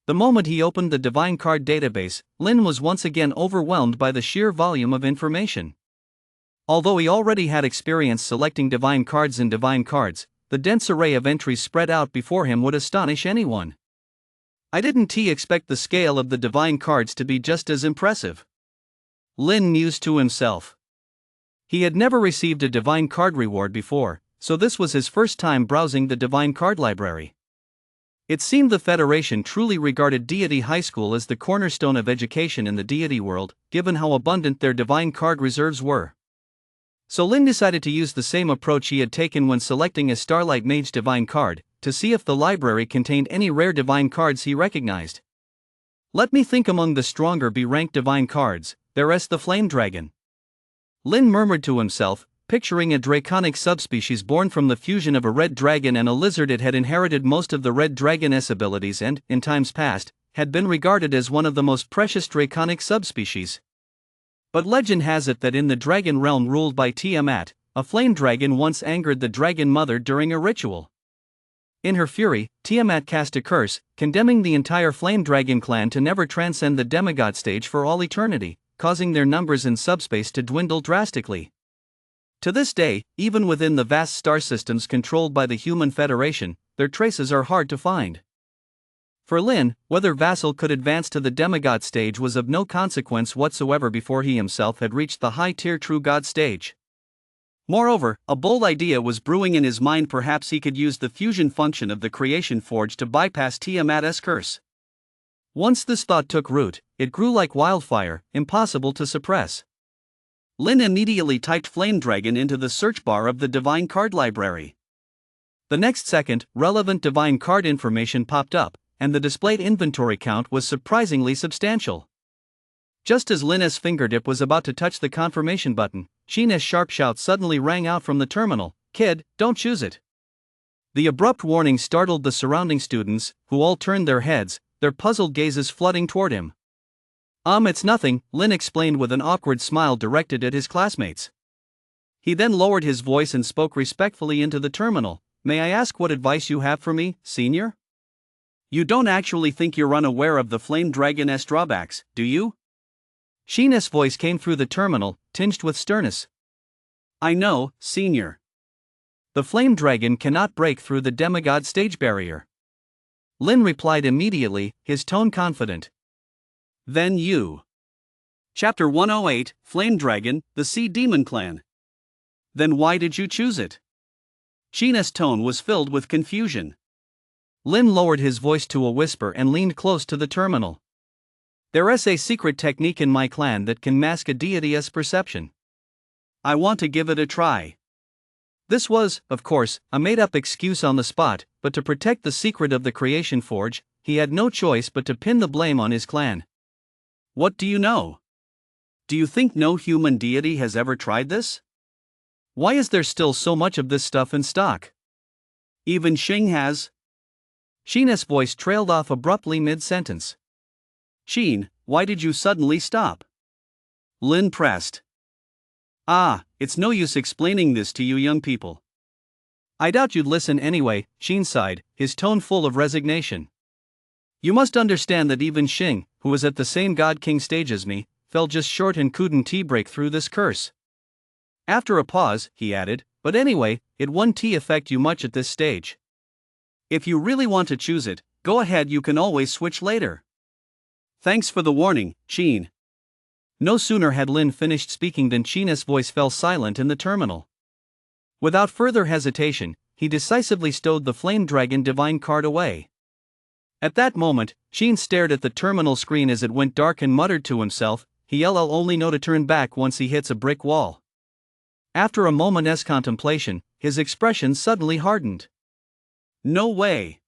The moment he opened the divine card database, Lin was once again overwhelmed by the sheer volume of information. Although he already had experience selecting divine cards in divine cards, the dense array of entries spread out before him would astonish anyone. I didn't expect the scale of the divine cards to be just as impressive. Lin mused to himself. He had never received a divine card reward before, so this was his first time browsing the divine card library. It seemed the Federation truly regarded Deity High School as the cornerstone of education in the deity world, given how abundant their divine card reserves were. So Lin decided to use the same approach he had taken when selecting a Starlight Mage divine card, to see if the library contained any rare divine cards he recognized. Let me think among the stronger B-ranked divine cards, there's the Flame Dragon. Lin murmured to himself, picturing a draconic subspecies born from the fusion of a red dragon and a lizard. It had inherited most of the red dragoness abilities and, in times past, had been regarded as one of the most precious draconic subspecies. But legend has it that in the dragon realm ruled by Tiamat, a flame dragon once angered the dragon mother during a ritual. In her fury, Tiamat cast a curse, condemning the entire flame dragon clan to never transcend the demigod stage for all eternity, causing their numbers in subspace to dwindle drastically. To this day, even within the vast star systems controlled by the Human Federation, their traces are hard to find. For Lin, whether Vassal could advance to the demigod stage was of no consequence whatsoever before he himself had reached the high-tier true god stage. Moreover, a bold idea was brewing in his mind. Perhaps he could use the fusion function of the Creation Forge to bypass Tiamat's curse. Once this thought took root, it grew like wildfire, impossible to suppress. Lin immediately typed Flame Dragon into the search bar of the Divine Card Library. The next second, relevant Divine Card information popped up, and the displayed inventory count was surprisingly substantial. Just as Lin's fingertip was about to touch the confirmation button, Sheen's sharp shout suddenly rang out from the terminal, "Kid, don't choose it." The abrupt warning startled the surrounding students, who all turned their heads, their puzzled gazes flooding toward him. It's nothing," Lin explained with an awkward smile directed at his classmates. He then lowered his voice and spoke respectfully into the terminal. "May I ask what advice you have for me, senior? You don't actually think you're unaware of the Flame Dragon's drawbacks, do you?" Sheen's voice came through the terminal, tinged with sternness. "I know, senior. The Flame Dragon cannot break through the demigod stage barrier." Lin replied immediately, his tone confident. "Then you." Chapter 108, Flame Dragon, the Sea Demon Clan. "Then why did you choose it?" Sheen's tone was filled with confusion. Lin lowered his voice to a whisper and leaned close to the terminal. "There's a secret technique in my clan that can mask a deity's perception. I want to give it a try." This was, of course, a made-up excuse on the spot, but to protect the secret of the Creation Forge, he had no choice but to pin the blame on his clan. "What do you know? Do you think no human deity has ever tried this? Why is there still so much of this stuff in stock? Even Xing has." Sheen's voice trailed off abruptly mid-sentence. "Sheen, why did you suddenly stop?" Lin pressed. It's no use explaining this to you young people. I doubt you'd listen anyway," Sheen sighed, his tone full of resignation. "You must understand that even Xing, who was at the same God King stage as me, fell just short and couldn't break through this curse." After a pause, he added, "But anyway, it won't affect you much at this stage. If you really want to choose it, go ahead, you can always switch later." "Thanks for the warning, Sheen." No sooner had Lin finished speaking than Sheen's voice fell silent in the terminal. Without further hesitation, he decisively stowed the Flame Dragon divine card away. At that moment, Sheen stared at the terminal screen as it went dark and muttered to himself, "He'll only know to turn back once he hits a brick wall." After a moment's contemplation, his expression suddenly hardened. "No way.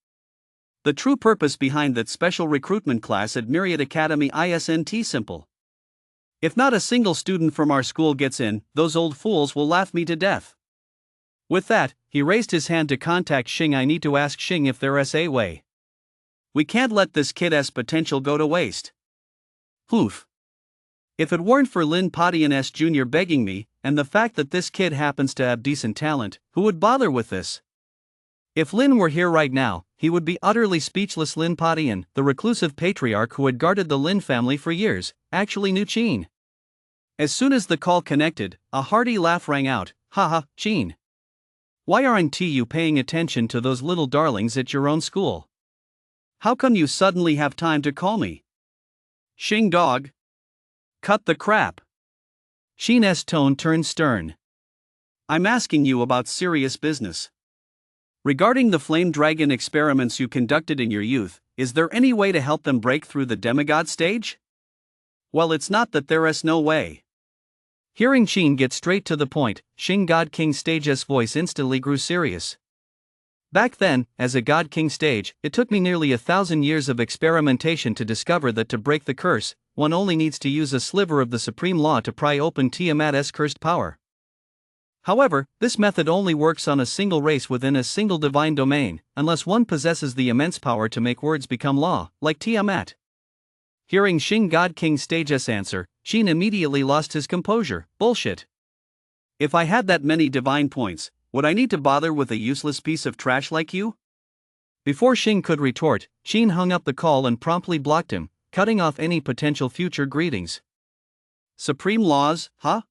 The true purpose behind that special recruitment class at Myriad Academy isn't simple. If not a single student from our school gets in, those old fools will laugh me to death." With that, he raised his hand to contact Xing. "I need to ask Xing if there's a way. We can't let this kid's potential go to waste." "Oof. If it weren't for Lin Padian's Jr. begging me, and the fact that this kid happens to have decent talent, who would bother with this?" If Lin were here right now, he would be utterly speechless. Lin Padian, the reclusive patriarch who had guarded the Lin family for years, actually knew Qin. As soon as the call connected, a hearty laugh rang out. "Haha, Qin. Why aren't you paying attention to those little darlings at your own school? How come you suddenly have time to call me? Xing dog. Cut the crap." Sheen's tone turned stern. "I'm asking you about serious business. Regarding the flame dragon experiments you conducted in your youth, is there any way to help them break through the demigod stage? Well, it's not that there is no way. Hearing Qin get straight to the point, Xing God King Stage's voice instantly grew serious. Back then, as a God King Stage, it took me nearly 1,000 years of experimentation to discover that to break the curse, one only needs to use a sliver of the supreme law to pry open Tiamat's cursed power. However, this method only works on a single race within a single divine domain, unless one possesses the immense power to make words become law, like Tiamat. Hearing Xing God King Stage's answer, Qin immediately lost his composure. Bullshit. If I had that many divine points, would I need to bother with a useless piece of trash like you? Before Xing could retort, Qin hung up the call and promptly blocked him, cutting off any potential future greetings. Supreme laws, huh?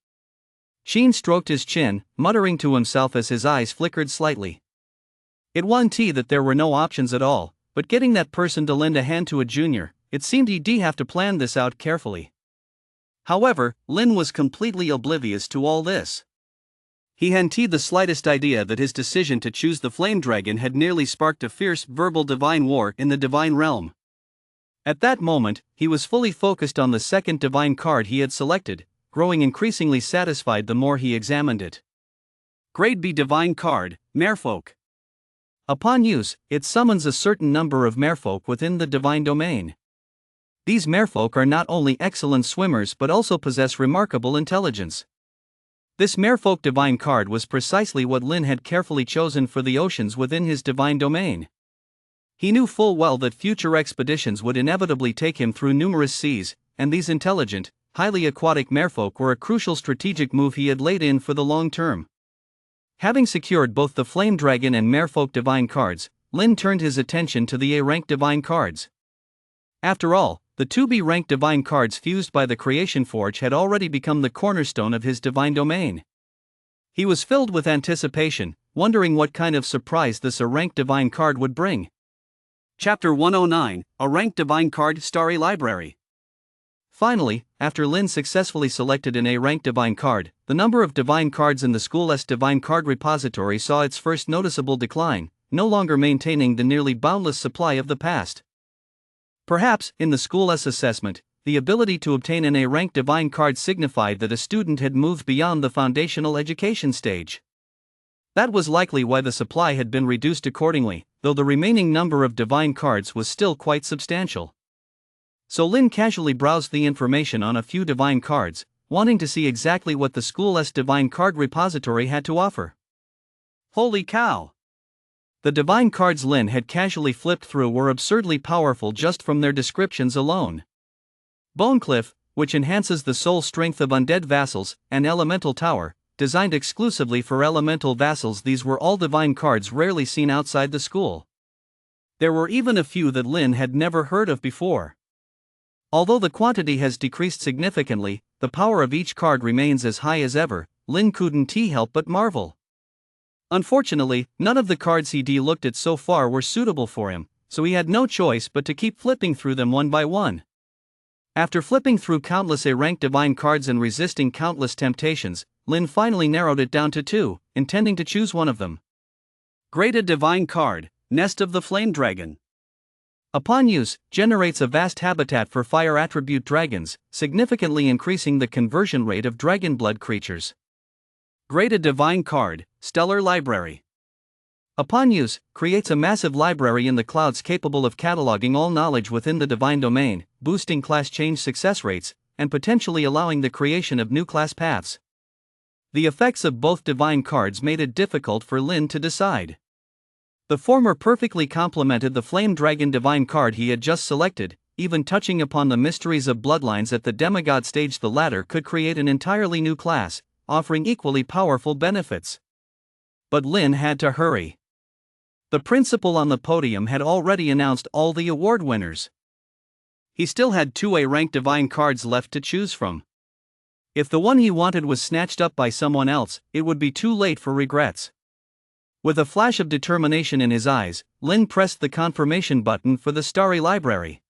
Qin stroked his chin, muttering to himself as his eyes flickered slightly. It wasn't that there were no options at all, but getting that person to lend a hand to a junior, it seemed he'd have to plan this out carefully. However, Lin was completely oblivious to all this. He hadn't the slightest idea that his decision to choose the flame dragon had nearly sparked a fierce verbal divine war in the divine realm. At that moment, he was fully focused on the second divine card he had selected, growing increasingly satisfied the more he examined it. Grade B divine card, Merfolk. Upon use, it summons a certain number of merfolk within the divine domain. These merfolk are not only excellent swimmers but also possess remarkable intelligence. This merfolk divine card was precisely what Lin had carefully chosen for the oceans within his divine domain. He knew full well that future expeditions would inevitably take him through numerous seas, and these intelligent, highly aquatic merfolk were a crucial strategic move he had laid in for the long term. Having secured both the Flame Dragon and Merfolk divine cards, Lin turned his attention to the A-rank divine cards. After all, the 2B rank divine cards fused by the Creation Forge had already become the cornerstone of his divine domain. He was filled with anticipation, wondering what kind of surprise this A-rank divine card would bring. Chapter 109, A-rank divine card Starry Library. Finally, after Lin successfully selected an A-rank divine card, the number of divine cards in the school's divine card repository saw its first noticeable decline, no longer maintaining the nearly boundless supply of the past. Perhaps, in the school's assessment, the ability to obtain an A-rank divine card signified that a student had moved beyond the foundational education stage. That was likely why the supply had been reduced accordingly, though the remaining number of divine cards was still quite substantial. So Lin casually browsed the information on a few divine cards, wanting to see exactly what the school's divine card repository had to offer. Holy cow! The divine cards Lin had casually flipped through were absurdly powerful just from their descriptions alone. Bonecliff, which enhances the soul strength of undead vassals, and Elemental Tower, designed exclusively for elemental vassals. These were all divine cards rarely seen outside the school. There were even a few that Lin had never heard of before. Although the quantity has decreased significantly, the power of each card remains as high as ever. Lin couldn't help but marvel. Unfortunately, none of the cards he'd looked at so far were suitable for him, so he had no choice but to keep flipping through them one by one. After flipping through countless A-rank divine cards and resisting countless temptations, Lin finally narrowed it down to 2, intending to choose one of them. Graded divine card, Nest of the Flame Dragon. Upon use, generates a vast habitat for fire attribute dragons, significantly increasing the conversion rate of dragon blood creatures. Graded divine card, Stellar Library. Upon use, creates a massive library in the clouds capable of cataloging all knowledge within the divine domain, boosting class change success rates, and potentially allowing the creation of new class paths. The effects of both divine cards made it difficult for Lin to decide. The former perfectly complemented the Flame Dragon divine card he had just selected, even touching upon the mysteries of bloodlines at the demigod stage. The latter could create an entirely new class, offering equally powerful benefits. But Lin had to hurry. The principal on the podium had already announced all the award winners. He still had 2 A-rank divine cards left to choose from. If the one he wanted was snatched up by someone else, it would be too late for regrets. With a flash of determination in his eyes, Lin pressed the confirmation button for the Starry Library.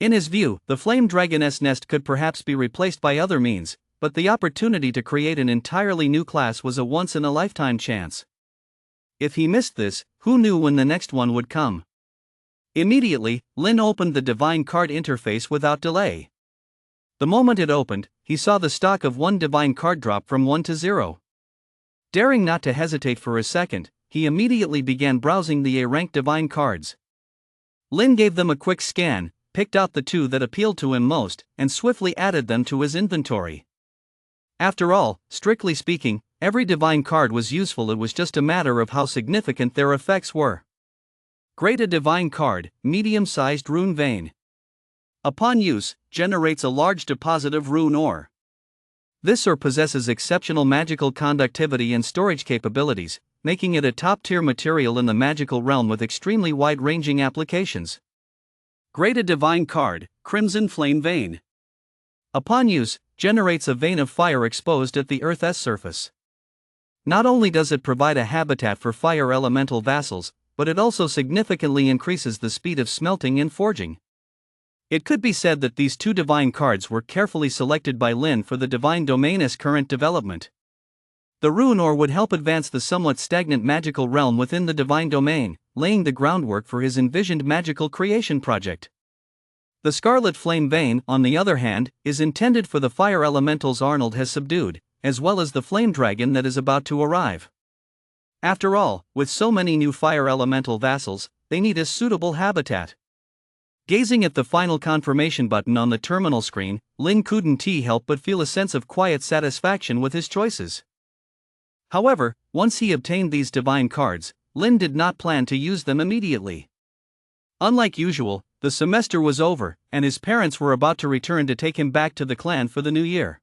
In his view, the Flame Dragon's nest could perhaps be replaced by other means, but the opportunity to create an entirely new class was a once-in-a-lifetime chance. If he missed this, who knew when the next one would come? Immediately, Lin opened the divine card interface without delay. The moment it opened, he saw the stock of one divine card drop from 1 to 0. Daring not to hesitate for a second, he immediately began browsing the A-rank divine cards. Lin gave them a quick scan, picked out the 2 that appealed to him most, and swiftly added them to his inventory. After all, strictly speaking, every divine card was useful, it was just a matter of how significant their effects were. Grade a divine card, medium-sized rune vein. Upon use, generates a large deposit of rune ore. This ore possesses exceptional magical conductivity and storage capabilities, making it a top-tier material in the magical realm with extremely wide-ranging applications. Grade a divine card, crimson flame vein. Upon use, generates a vein of fire exposed at the Earth's surface. Not only does it provide a habitat for fire elemental vassals, but it also significantly increases the speed of smelting and forging. It could be said that these 2 divine cards were carefully selected by Lin for the divine domain's current development. The rune ore would help advance the somewhat stagnant magical realm within the divine domain, laying the groundwork for his envisioned magical creation project. The scarlet flame vein, on the other hand, is intended for the fire elementals Arnold has subdued, as well as the flame dragon that is about to arrive. After all, with so many new fire elemental vassals, they need a suitable habitat. Gazing at the final confirmation button on the terminal screen, Lin couldn't help but feel a sense of quiet satisfaction with his choices. However, once he obtained these divine cards, Lin did not plan to use them immediately. Unlike usual, the semester was over, and his parents were about to return to take him back to the clan for the new year.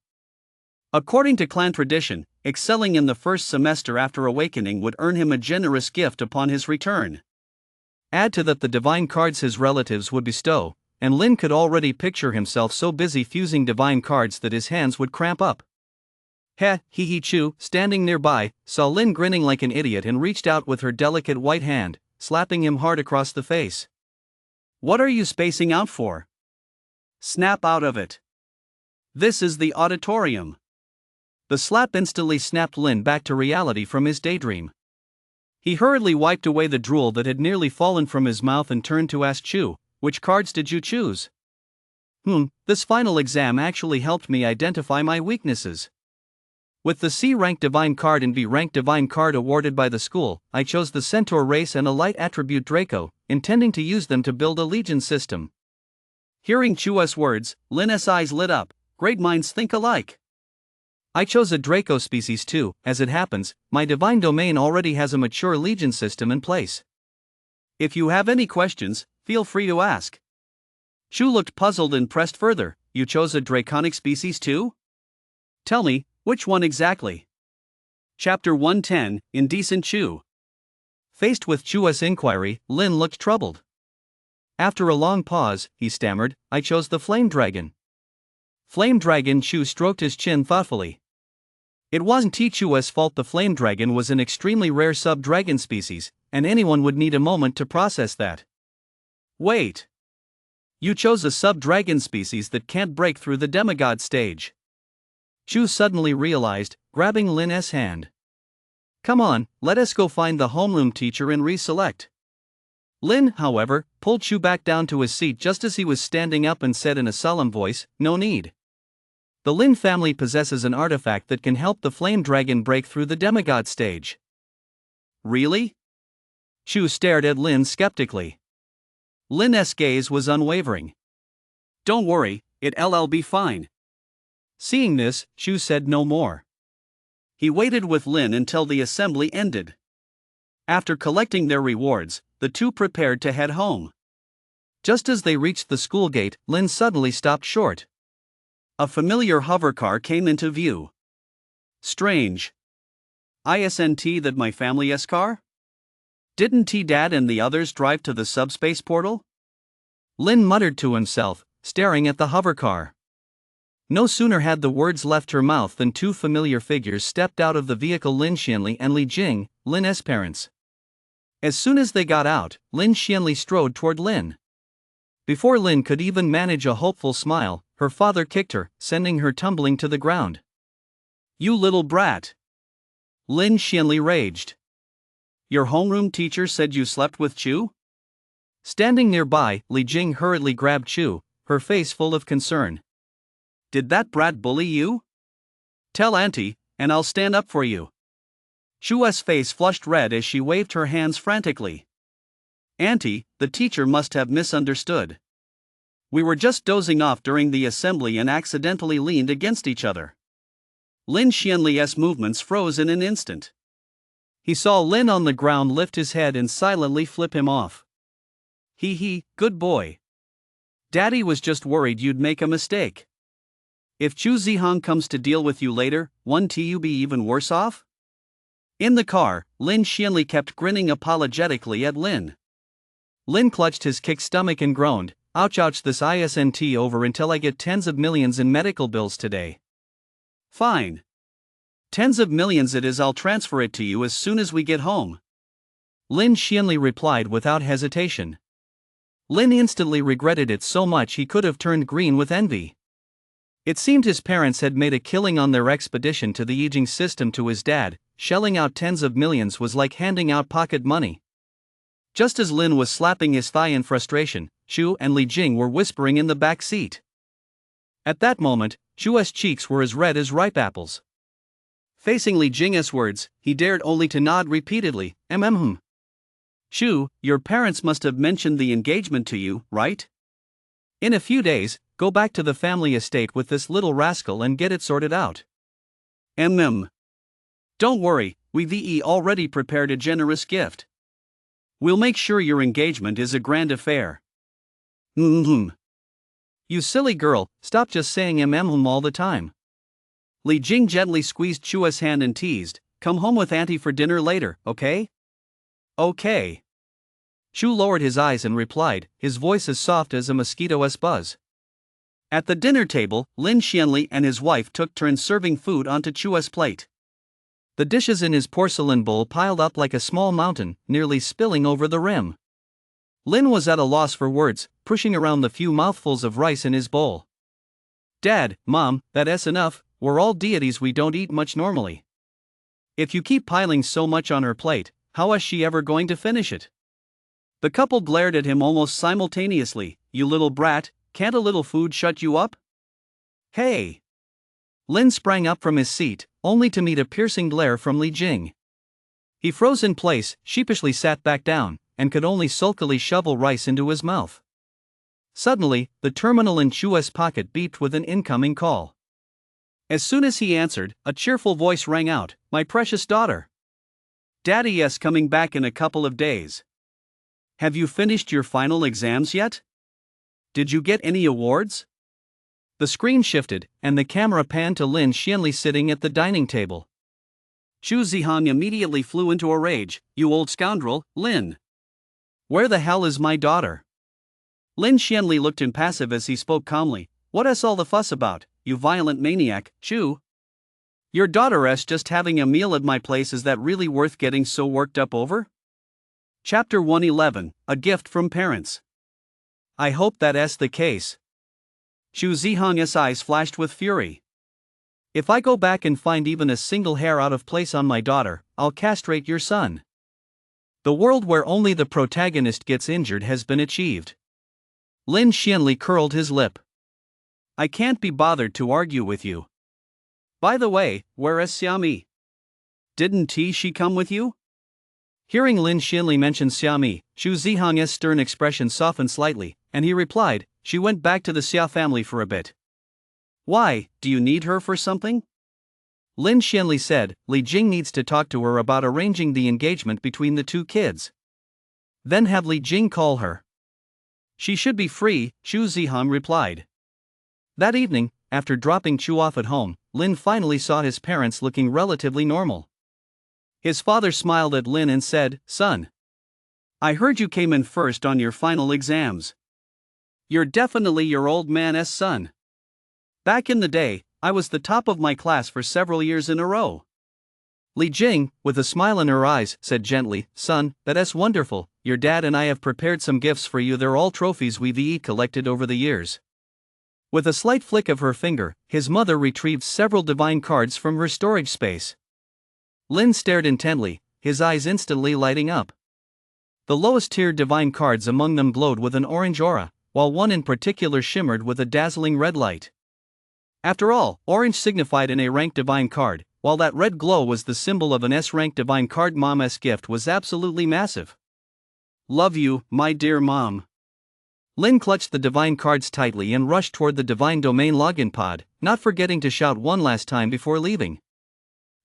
According to clan tradition, excelling in the first semester after awakening would earn him a generous gift upon his return. Add to that the divine cards his relatives would bestow, and Lin could already picture himself so busy fusing divine cards that his hands would cramp up. Chu, standing nearby, saw Lin grinning like an idiot and reached out with her delicate white hand, slapping him hard across the face. What are you spacing out for? Snap out of it. This is the auditorium. The slap instantly snapped Lin back to reality from his daydream. He hurriedly wiped away the drool that had nearly fallen from his mouth and turned to ask Chu, "Which cards did you choose?" This final exam actually helped me identify my weaknesses. With the C-rank divine card and B-rank divine card awarded by the school, I chose the Centaur race and a light attribute Draco, intending to use them to build a legion system. Hearing Chu's words, Lin's eyes lit up. Great minds think alike. I chose a Draco species too. As it happens, my divine domain already has a mature legion system in place. If you have any questions, feel free to ask. Chu looked puzzled and pressed further. You chose a draconic species too? Tell me, which one exactly? Chapter 110, Indecent Chu. Faced with Chu's inquiry, Lin looked troubled. After a long pause, he stammered, I chose the flame dragon. Flame dragon. Chu stroked his chin thoughtfully. It wasn't Chu's fault. The flame dragon was an extremely rare sub-dragon species, and anyone would need a moment to process that. Wait. You chose a sub-dragon species that can't break through the demigod stage. Chu suddenly realized, grabbing Lin's hand. Come on, let us go find the homeroom teacher and reselect. Lin, however, pulled Chu back down to his seat just as he was standing up and said in a solemn voice, no need. The Lin family possesses an artifact that can help the flame dragon break through the demigod stage. Really? Chu stared at Lin skeptically. Lin's gaze was unwavering. Don't worry, it'll be fine. Seeing this, Chu said no more. He waited with Lin until the assembly ended. After collecting their rewards, the two prepared to head home. Just as they reached the school gate, Lin suddenly stopped short. A familiar hovercar came into view. Strange. Isn't that my family's car? Didn't Dad and the others drive to the subspace portal? Lin muttered to himself, staring at the hovercar. No sooner had the words left her mouth than two familiar figures stepped out of the vehicle: Lin Xianli and Li Jing, Lin's parents. As soon as they got out, Lin Xianli strode toward Lin. Before Lin could even manage a hopeful smile, her father kicked her, sending her tumbling to the ground. You little brat! Lin Xianli raged. Your homeroom teacher said you slept with Chu? Standing nearby, Li Jing hurriedly grabbed Chu, her face full of concern. Did that brat bully you? Tell Auntie, and I'll stand up for you. Chu's face flushed red as she waved her hands frantically. Auntie, the teacher must have misunderstood. We were just dozing off during the assembly and accidentally leaned against each other. Lin Xianli's movements froze in an instant. He saw Lin on the ground lift his head and silently flip him off. Hee, good boy. Daddy was just worried you'd make a mistake. If Chu Zihang comes to deal with you later, won't you be even worse off? In the car, Lin Xianli kept grinning apologetically at Lin. Lin clutched his kick stomach and groaned, ouch, this isn't over until I get tens of millions in medical bills today. Fine. Tens of millions it is, I'll transfer it to you as soon as we get home. Lin Xianli replied without hesitation. Lin instantly regretted it so much he could have turned green with envy. It seemed his parents had made a killing on their expedition to the Yijing system to his dad. Shelling out tens of millions was like handing out pocket money. Just as Lin was slapping his thigh in frustration, Chu and Li Jing were whispering in the back seat. At that moment, Chu's cheeks were as red as ripe apples. Facing Li Jing's words, he dared only to nod repeatedly, Chu, your parents must have mentioned the engagement to you, right? In a few days, go back to the family estate with this little rascal and get it sorted out. Don't worry, we've already prepared a generous gift. We'll make sure your engagement is a grand affair. You silly girl, stop just saying all the time. Li Jing gently squeezed Chu's hand and teased, come home with Auntie for dinner later, okay? Okay. Chu lowered his eyes and replied, his voice as soft as a mosquito's buzz. At the dinner table, Lin Xianli and his wife took turns serving food onto Chu's plate. The dishes in his porcelain bowl piled up like a small mountain, nearly spilling over the rim. Lin was at a loss for words, pushing around the few mouthfuls of rice in his bowl. Dad, Mom, that's enough, we're all deities, we don't eat much normally. If you keep piling so much on her plate, how is she ever going to finish it? The couple glared at him almost simultaneously. You little brat, can't a little food shut you up? Hey! Lin sprang up from his seat, only to meet a piercing glare from Li Jing. He froze in place, sheepishly sat back down, and could only sulkily shovel rice into his mouth. Suddenly, the terminal in Chu's pocket beeped with an incoming call. As soon as he answered, a cheerful voice rang out, my precious daughter. Daddy's coming back in a couple of days. Have you finished your final exams yet? Did you get any awards? The screen shifted, and the camera panned to Lin Xianli sitting at the dining table. Chu Zihang immediately flew into a rage. You old scoundrel, Lin! Where the hell is my daughter? Lin Xianli looked impassive as he spoke calmly. What's all the fuss about, you violent maniac, Chu? Your daughter's just having a meal at my place, is that really worth getting so worked up over? Chapter 111, A Gift from Parents. I hope that's the case. Chu Zihang's eyes flashed with fury. If I go back and find even a single hair out of place on my daughter, I'll castrate your son. The world where only the protagonist gets injured has been achieved. Lin Xianli curled his lip. I can't be bothered to argue with you. By the way, where is Xiaomi? Didn't she come with you? Hearing Lin Xianli mention Xiaomi, Chu Zihang's stern expression softened slightly, and he replied, she went back to the Xia family for a bit. Why, do you need her for something? Lin Xianli said, Li Jing needs to talk to her about arranging the engagement between the two kids. Then have Li Jing call her. She should be free, Chu Zihang replied. That evening, after dropping Chu off at home, Lin finally saw his parents looking relatively normal. His father smiled at Lin and said, Son, I heard you came in first on your final exams. You're definitely your old man's son. Back in the day, I was the top of my class for several years in a row. Li Jing, with a smile in her eyes, said gently, Son, that's wonderful, your dad and I have prepared some gifts for you, they're all trophies we've collected over the years. With a slight flick of her finger, his mother retrieved several divine cards from her storage space. Lin stared intently, his eyes instantly lighting up. The lowest tier divine cards among them glowed with an orange aura, while one in particular shimmered with a dazzling red light. After all, orange signified an A-rank divine card, while that red glow was the symbol of an S-rank divine card. Mom's gift was absolutely massive. Love you, my dear mom. Lynn clutched the divine cards tightly and rushed toward the divine domain login pod, not forgetting to shout one last time before leaving.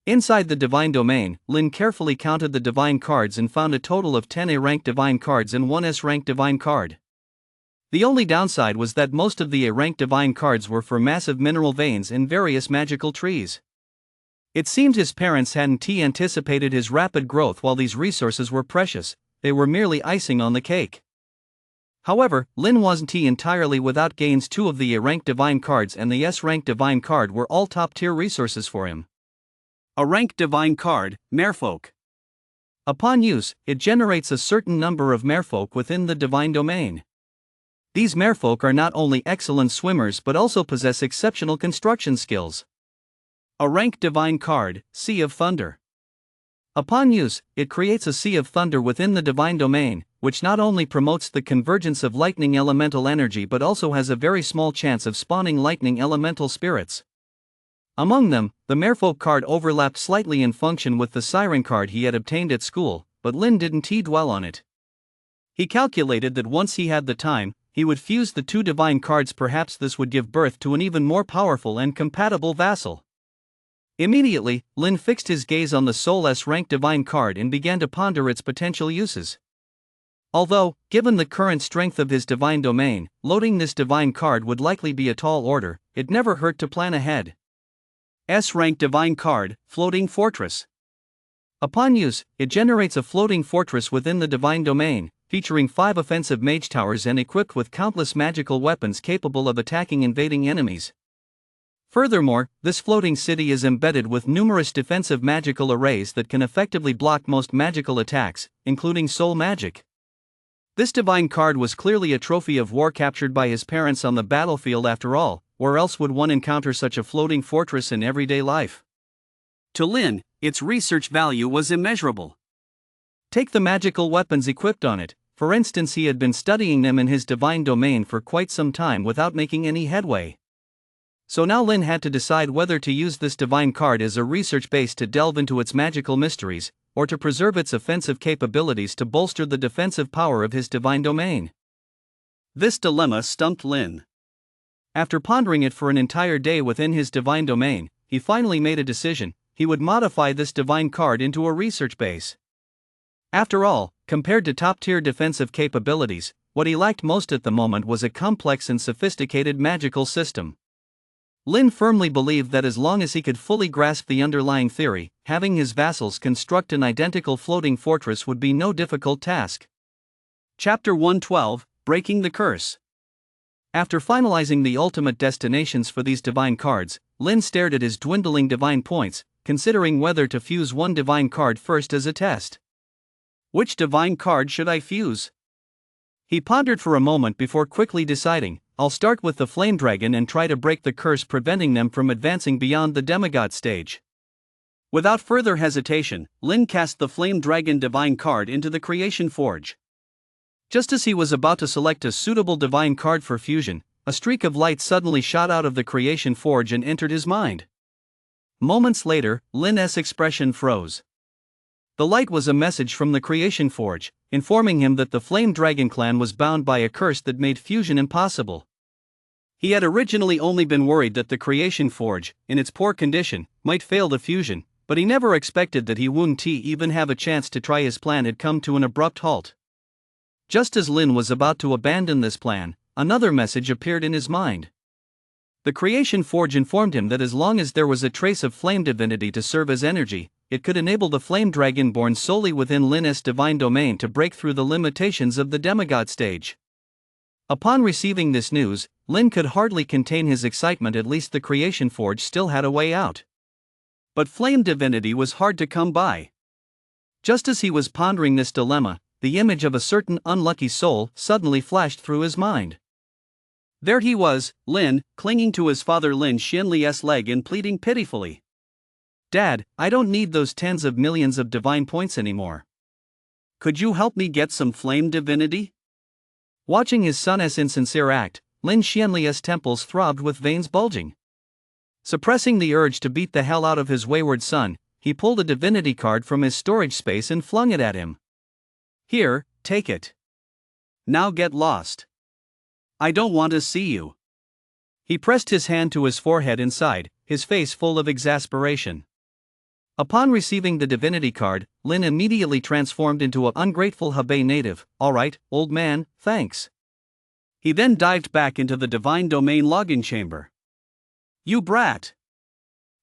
Inside the divine domain, Lynn carefully counted the divine cards and found a total of 10 A-rank divine cards and 1 S-rank divine card. The only downside was that most of the A-rank divine cards were for massive mineral veins in various magical trees. It seemed his parents hadn't anticipated his rapid growth. While these resources were precious, they were merely icing on the cake. However, Lynn wasn't entirely without gains. 2 of the A-rank divine cards and the S-rank divine card were all top-tier resources for him. A rank divine card, Merfolk. Upon use, it generates a certain number of merfolk within the divine domain. These merfolk are not only excellent swimmers but also possess exceptional construction skills. A rank divine card, Sea of Thunder. Upon use, it creates a sea of thunder within the divine domain, which not only promotes the convergence of lightning elemental energy but also has a very small chance of spawning lightning elemental spirits. Among them, the merfolk card overlapped slightly in function with the siren card he had obtained at school, but Lynn didn't dwell on it. He calculated that once he had the time, he would fuse the 2 divine cards. Perhaps this would give birth to an even more powerful and compatible vassal. Immediately, Lynn fixed his gaze on the Soul S-rank divine card and began to ponder its potential uses. Although, given the current strength of his divine domain, loading this divine card would likely be a tall order, it never hurt to plan ahead. S-rank divine card, Floating Fortress. Upon use, it generates a floating fortress within the divine domain, featuring 5 offensive mage towers and equipped with countless magical weapons capable of attacking invading enemies. Furthermore, this floating city is embedded with numerous defensive magical arrays that can effectively block most magical attacks, including soul magic. This divine card was clearly a trophy of war captured by his parents on the battlefield. After all, where else would one encounter such a floating fortress in everyday life? To Lynn, its research value was immeasurable. Take the magical weapons equipped on it. For instance, he had been studying them in his divine domain for quite some time without making any headway. So now Lynn had to decide whether to use this divine card as a research base to delve into its magical mysteries, or to preserve its offensive capabilities to bolster the defensive power of his divine domain. This dilemma stumped Lynn. After pondering it for an entire day within his divine domain, he finally made a decision: he would modify this divine card into a research base. After all, compared to top-tier defensive capabilities, what he lacked most at the moment was a complex and sophisticated magical system. Lynn firmly believed that as long as he could fully grasp the underlying theory, having his vassals construct an identical floating fortress would be no difficult task. Chapter 112, Breaking the Curse. After finalizing the ultimate destinations for these divine cards, Lynn stared at his dwindling divine points, considering whether to fuse one divine card first as a test. Which divine card should I fuse? He pondered for a moment before quickly deciding, I'll start with the Flame Dragon and try to break the curse preventing them from advancing beyond the demigod stage. Without further hesitation, Lynn cast the Flame Dragon divine card into the Creation Forge. Just as he was about to select a suitable divine card for fusion, a streak of light suddenly shot out of the Creation Forge and entered his mind. Moments later, Lynn's expression froze. The light was a message from the Creation Forge, informing him that the Flame Dragon clan was bound by a curse that made fusion impossible. He had originally only been worried that the Creation Forge, in its poor condition, might fail the fusion, but he never expected that he wouldn't even have a chance to try his plan had come to an abrupt halt. Just as Lynn was about to abandon this plan, another message appeared in his mind. The Creation Forge informed him that as long as there was a trace of flame divinity to serve as energy, it could enable the flame dragon born solely within Lynn's divine domain to break through the limitations of the demigod stage. Upon receiving this news, Lynn could hardly contain his excitement. At least the Creation Forge still had a way out. But flame divinity was hard to come by. Just as he was pondering this dilemma, the image of a certain unlucky soul suddenly flashed through his mind. There he was, Lynn, clinging to his father Lin Shinli's leg and pleading pitifully. Dad, I don't need those tens of millions of divine points anymore. Could you help me get some flame divinity? Watching his son's insincere act, Lin Xianli's temples throbbed with veins bulging. Suppressing the urge to beat the hell out of his wayward son, he pulled a divinity card from his storage space and flung it at him. Here, take it. Now get lost. I don't want to see you. He pressed his hand to his forehead inside, his face full of exasperation. Upon receiving the divinity card, Lin immediately transformed into an ungrateful Hebei native. All right, old man, thanks. He then dived back into the divine domain login chamber. You brat!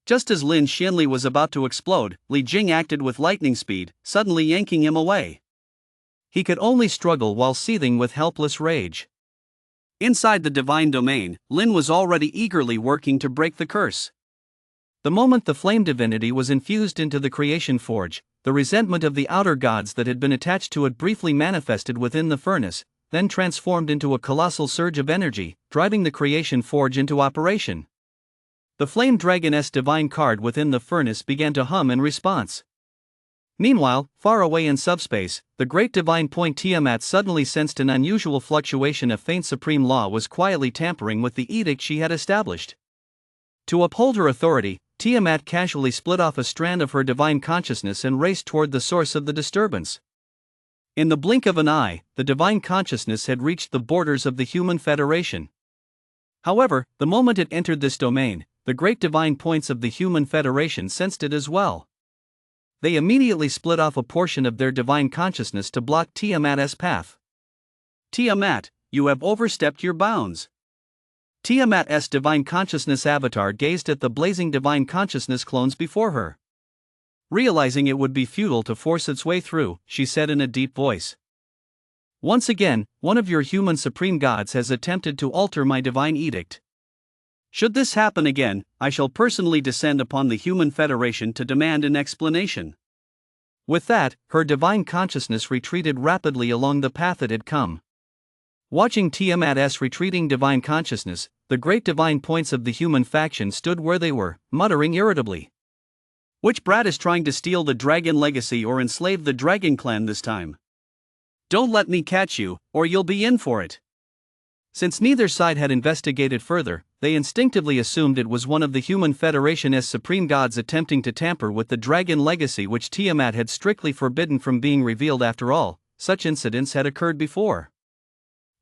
Just as Lin Xianli was about to explode, Li Jing acted with lightning speed, suddenly yanking him away. He could only struggle while seething with helpless rage. Inside the divine domain, Lin was already eagerly working to break the curse. The moment the flame divinity was infused into the creation forge, the resentment of the outer gods that had been attached to it briefly manifested within the furnace, then transformed into a colossal surge of energy, driving the creation forge into operation. The flame dragon's divine card within the furnace began to hum in response. Meanwhile, far away in subspace, the great divine point Tiamat suddenly sensed an unusual fluctuation of faint supreme law was quietly tampering with the edict she had established. To uphold her authority, Tiamat casually split off a strand of her divine consciousness and raced toward the source of the disturbance. In the blink of an eye, the divine consciousness had reached the borders of the human federation. However, the moment it entered this domain, the great divine points of the human federation sensed it as well. They immediately split off a portion of their divine consciousness to block Tiamat's path. Tiamat, you have overstepped your bounds. Tiamat's divine consciousness avatar gazed at the blazing divine consciousness clones before her. Realizing it would be futile to force its way through, she said in a deep voice. Once again, one of your human supreme gods has attempted to alter my divine edict. Should this happen again, I shall personally descend upon the human federation to demand an explanation. With that, her divine consciousness retreated rapidly along the path it had come. Watching Tiamat's retreating divine consciousness, the great divine points of the human faction stood where they were, muttering irritably. Which brat is trying to steal the dragon legacy or enslave the dragon clan this time? Don't let me catch you, or you'll be in for it. Since neither side had investigated further, they instinctively assumed it was one of the human federation's supreme gods attempting to tamper with the dragon legacy which Tiamat had strictly forbidden from being revealed. After all, such incidents had occurred before.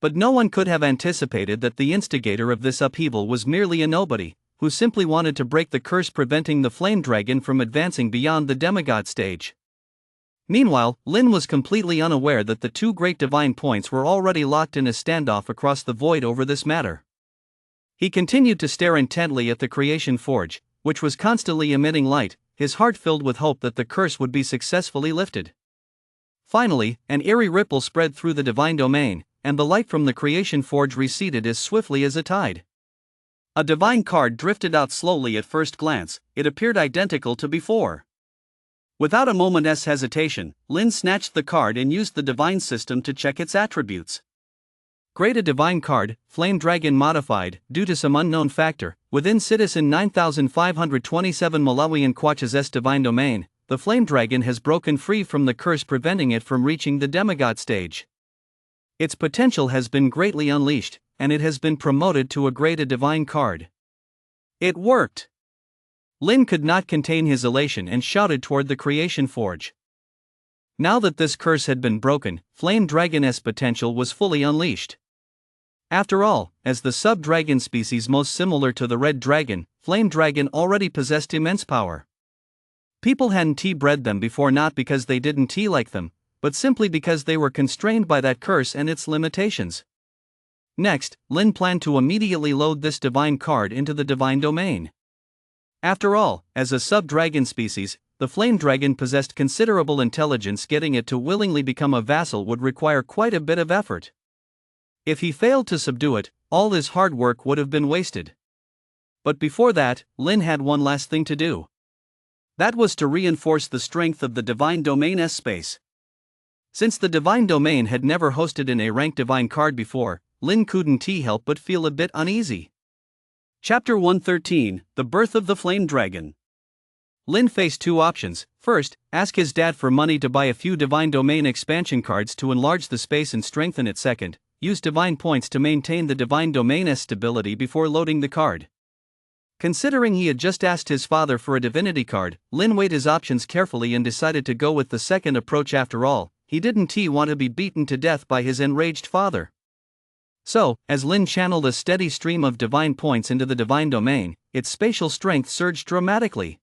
But no one could have anticipated that the instigator of this upheaval was merely a nobody, who simply wanted to break the curse preventing the flame dragon from advancing beyond the demigod stage. Meanwhile, Lin was completely unaware that the two great divine points were already locked in a standoff across the void over this matter. He continued to stare intently at the creation forge, which was constantly emitting light, his heart filled with hope that the curse would be successfully lifted. Finally, an eerie ripple spread through the divine domain, and the light from the creation forge receded as swiftly as a tide. A divine card drifted out slowly. At first glance, it appeared identical to before. Without a moment's hesitation, Lin snatched the card and used the divine system to check its attributes. Great a divine card, Flame Dragon modified, due to some unknown factor, within Citizen 9527 Malawian Quach's divine domain, the Flame Dragon has broken free from the curse preventing it from reaching the demigod stage. Its potential has been greatly unleashed, and it has been promoted to a great a divine card. It worked! Lin could not contain his elation and shouted toward the creation forge. Now that this curse had been broken, Flame Dragon's potential was fully unleashed. After all, as the sub-dragon species most similar to the red dragon, Flame Dragon already possessed immense power. People hadn't bred them before, not because they didn't like them, but simply because they were constrained by that curse and its limitations. Next, Lin planned to immediately load this divine card into the divine domain. After all, as a sub-dragon species, the flame dragon possessed considerable intelligence. Getting it to willingly become a vassal would require quite a bit of effort. If he failed to subdue it, all his hard work would have been wasted. But before that, Lin had one last thing to do. That was to reinforce the strength of the divine domain's space. Since the divine domain had never hosted an A-rank divine card before, Lin couldn't help but feel a bit uneasy. Chapter 113, The Birth of the Flame Dragon. Lin faced two options. First, ask his dad for money to buy a few Divine Domain expansion cards to enlarge the space and strengthen it. Second, use Divine Points to maintain the Divine Domain's stability before loading the card. Considering he had just asked his father for a divinity card, Lin weighed his options carefully and decided to go with the second approach. After all, he didn't want to be beaten to death by his enraged father. So, as Lin channeled a steady stream of divine points into the divine domain, its spatial strength surged dramatically.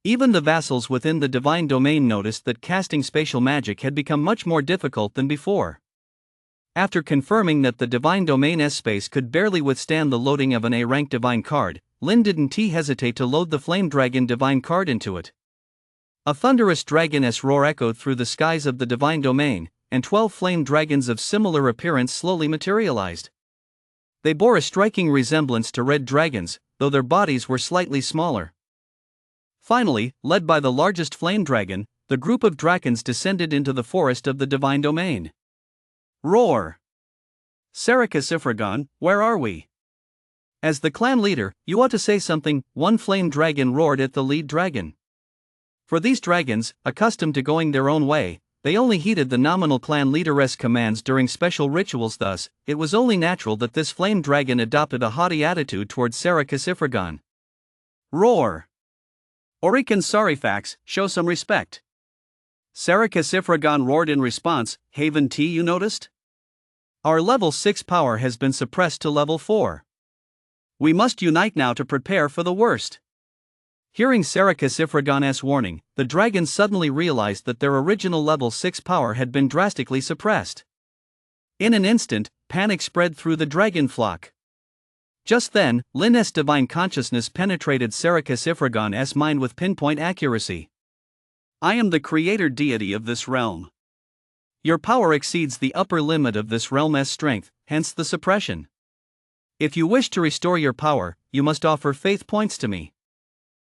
Even the vassals within the divine domain noticed that casting spatial magic had become much more difficult than before. After confirming that the divine domain's space could barely withstand the loading of an A-rank divine card, Lin didn't hesitate to load the Flame Dragon divine card into it. A thunderous dragon's roar echoed through the skies of the divine domain, and 12 flame dragons of similar appearance slowly materialized. They bore a striking resemblance to red dragons, though their bodies were slightly smaller. Finally, led by the largest flame dragon, the group of dragons descended into the forest of the divine domain. Roar! Sarikasifragon, where are we? As the clan leader, you ought to say something, one flame dragon roared at the lead dragon. For these dragons, accustomed to going their own way, they only heeded the nominal clan leader's commands during special rituals. Thus, it was only natural that this flame dragon adopted a haughty attitude towards Sarikasifragon. Roar! Orikan Sarifax, show some respect. Sarikasifragon roared in response. Haven T, you noticed? Our level 6 power has been suppressed to level 4. We must unite now to prepare for the worst. Hearing Sarikasifragon's warning, the dragons suddenly realized that their original level 6 power had been drastically suppressed. In an instant, panic spread through the dragon flock. Just then, Lin's divine consciousness penetrated Sarikasifragon's mind with pinpoint accuracy. I am the creator deity of this realm. Your power exceeds the upper limit of this realm's strength, hence the suppression. If you wish to restore your power, you must offer faith points to me.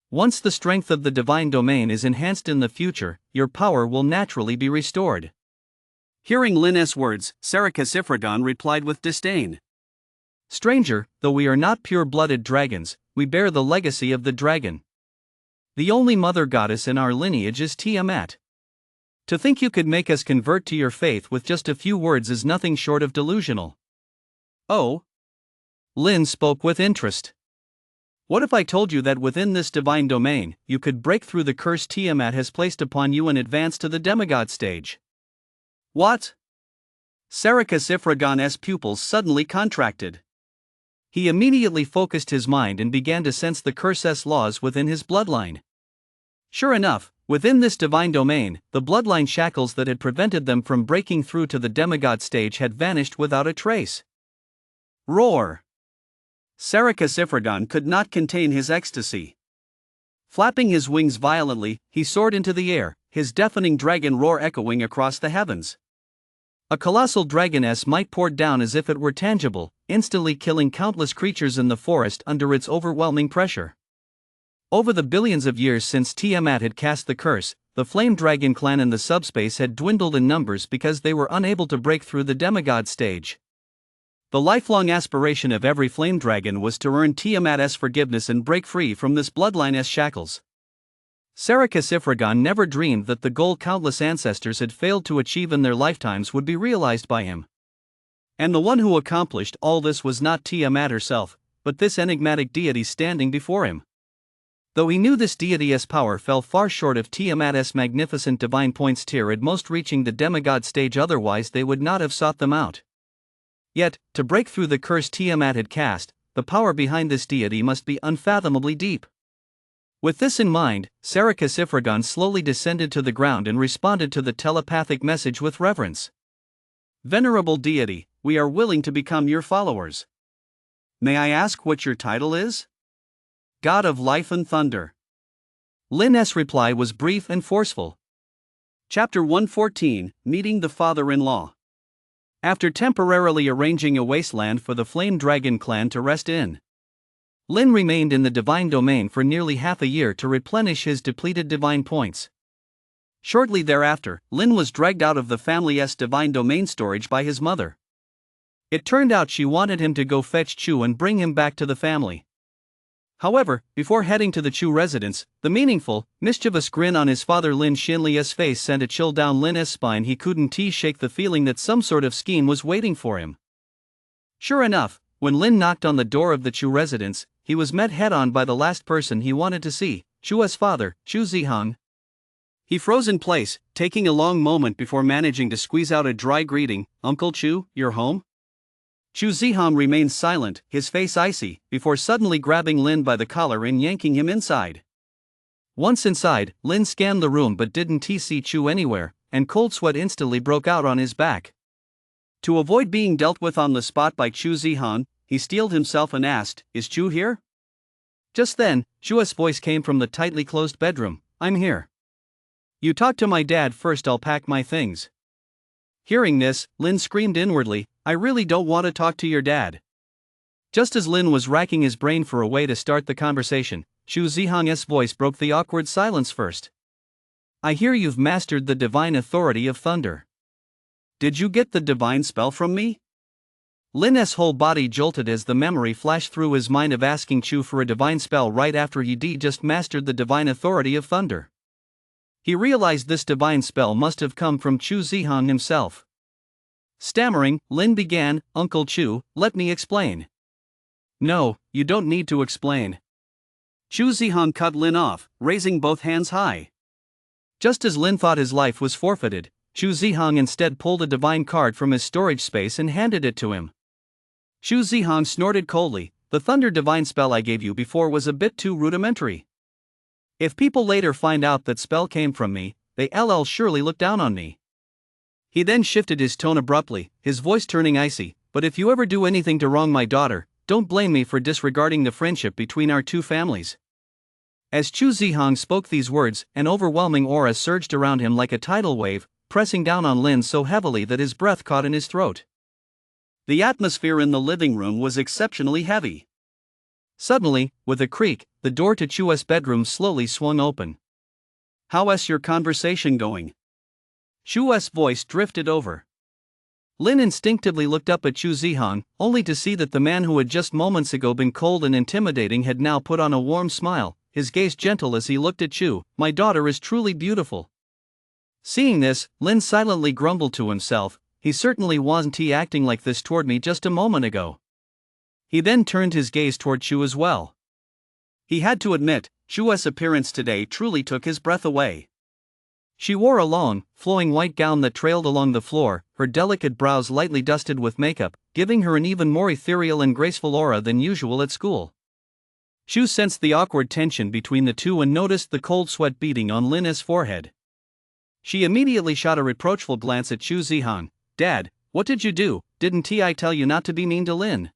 Once the strength of the divine domain is enhanced in the future, your power will naturally be restored. Hearing Lin's words, Sarikasifragon replied with disdain. Stranger, though we are not pure-blooded dragons, we bear the legacy of the dragon. The only mother goddess in our lineage is Tiamat. To think you could make us convert to your faith with just a few words is nothing short of delusional. Oh? Lin spoke with interest. What if I told you that within this divine domain, you could break through the curse Tiamat has placed upon you and advance to the demigod stage? What? Sarikasifragon's pupils suddenly contracted. He immediately focused his mind and began to sense the curse's laws within his bloodline. Sure enough, within this divine domain, the bloodline shackles that had prevented them from breaking through to the demigod stage had vanished without a trace. Roar! Sarikasifragon could not contain his ecstasy. Flapping his wings violently, he soared into the air, his deafening dragon roar echoing across the heavens. A colossal dragon's might poured down as if it were tangible, instantly killing countless creatures in the forest under its overwhelming pressure. Over the billions of years since Tiamat had cast the curse, the Flame Dragon clan in the subspace had dwindled in numbers because they were unable to break through the demigod stage. The lifelong aspiration of every flame dragon was to earn Tiamat's forgiveness and break free from this bloodline's shackles. Sarikasifragon never dreamed that the goal countless ancestors had failed to achieve in their lifetimes would be realized by him. And the one who accomplished all this was not Tiamat herself, but this enigmatic deity standing before him. Though he knew this deity's power fell far short of Tiamat's magnificent divine points tier at most reaching the demigod stage, otherwise they would not have sought them out. Yet, to break through the curse Tiamat had cast, the power behind this deity must be unfathomably deep. With this in mind, Sarikasifragon slowly descended to the ground and responded to the telepathic message with reverence. Venerable deity, we are willing to become your followers. May I ask what your title is? God of Life and Thunder. Lin's reply was brief and forceful. Chapter 114, Meeting the Father-in-Law. After temporarily arranging a wasteland for the Flame Dragon clan to rest in, Lin remained in the divine domain for nearly half a year to replenish his depleted divine points. Shortly thereafter, Lin was dragged out of the family's divine domain storage by his mother. It turned out she wanted him to go fetch Chu and bring him back to the family. However, before heading to the Chu residence, the meaningful, mischievous grin on his father Lin Xinli's face sent a chill down Lin's spine. He couldn't shake the feeling that some sort of scheme was waiting for him. Sure enough, when Lin knocked on the door of the Chu residence, he was met head-on by the last person he wanted to see, Chu's father, Chu Zihang. He froze in place, taking a long moment before managing to squeeze out a dry greeting. "Uncle Chu, you're home?" Chu Zihang remained silent, his face icy, before suddenly grabbing Lin by the collar and yanking him inside. Once inside, Lin scanned the room but didn't see Chu anywhere, and cold sweat instantly broke out on his back. To avoid being dealt with on the spot by Chu Zihang, he steeled himself and asked, "Is Chu here?" Just then, Chu's voice came from the tightly closed bedroom. "I'm here." "You talk to my dad first, I'll pack my things." Hearing this, Lin screamed inwardly, "I really don't want to talk to your dad." Just as Lin was racking his brain for a way to start the conversation, Chu Zihang's voice broke the awkward silence first. "I hear you've mastered the divine authority of thunder. Did you get the divine spell from me?" Lin's whole body jolted as the memory flashed through his mind of asking Chu for a divine spell right after he'd just mastered the divine authority of thunder. He realized this divine spell must have come from Chu Zihang himself. Stammering, Lin began, "Uncle Chu, let me explain." "No, you don't need to explain." Chu Zihang cut Lin off, raising both hands high. Just as Lin thought his life was forfeited, Chu Zihang instead pulled a divine card from his storage space and handed it to him. Chu Zihang snorted coldly, "The thunder divine spell I gave you before was a bit too rudimentary. If people later find out that spell came from me, they'll surely look down on me." He then shifted his tone abruptly, his voice turning icy, "But if you ever do anything to wrong my daughter, don't blame me for disregarding the friendship between our two families." As Chu Zihang spoke these words, an overwhelming aura surged around him like a tidal wave, pressing down on Lin so heavily that his breath caught in his throat. The atmosphere in the living room was exceptionally heavy. Suddenly, with a creak, the door to Chu's bedroom slowly swung open. "How's your conversation going?" Chu's voice drifted over. Lin instinctively looked up at Chu Zihang, only to see that the man who had just moments ago been cold and intimidating had now put on a warm smile, his gaze gentle as he looked at Chu. "My daughter is truly beautiful." Seeing this, Lin silently grumbled to himself, "He certainly wasn't acting like this toward me just a moment ago." He then turned his gaze toward Chu as well. He had to admit, Chu's appearance today truly took his breath away. She wore a long, flowing white gown that trailed along the floor, her delicate brows lightly dusted with makeup, giving her an even more ethereal and graceful aura than usual at school. Chu sensed the awkward tension between the two and noticed the cold sweat beading on Lin's forehead. She immediately shot a reproachful glance at Chu Zihang. "Dad, what did you do? Didn't I tell you not to be mean to Lin?"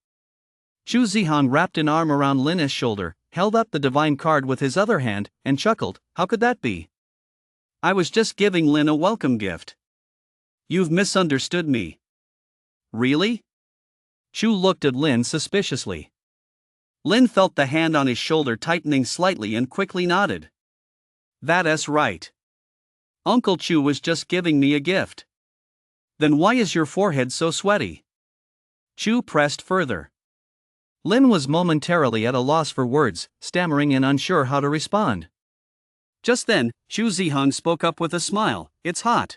Chu Zihang wrapped an arm around Lin's shoulder, held up the divine card with his other hand, and chuckled, "How could that be? I was just giving Lin a welcome gift." "You've misunderstood me." "Really?" Chu looked at Lin suspiciously. Lin felt the hand on his shoulder tightening slightly and quickly nodded. "That's right. Uncle Chu was just giving me a gift." "Then why is your forehead so sweaty?" Chu pressed further. Lin was momentarily at a loss for words, stammering and unsure how to respond. Just then, Chu Zihang spoke up with a smile, "It's hot.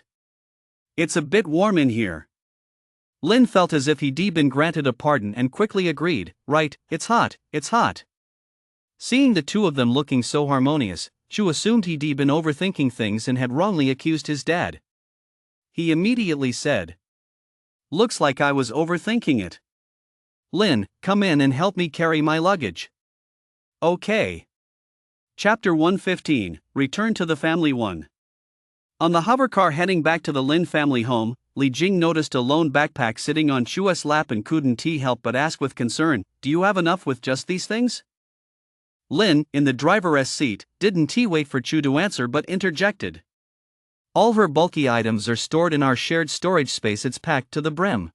It's a bit warm in here." Lin felt as if he'd been granted a pardon and quickly agreed, "Right, it's hot, it's hot." Seeing the two of them looking so harmonious, Chu assumed he'd been overthinking things and had wrongly accused his dad. He immediately said, "Looks like I was overthinking it. Lin, come in and help me carry my luggage." "Okay." Chapter 115, Return to the Family 1. On the hovercar heading back to the Lin family home, Li Jing noticed a lone backpack sitting on Chu's lap and couldn't help but ask with concern, "Do you have enough with just these things?" Lin, in the driver's seat, didn't wait for Chu to answer but interjected, "All her bulky items are stored in our shared storage space, it's packed to the brim."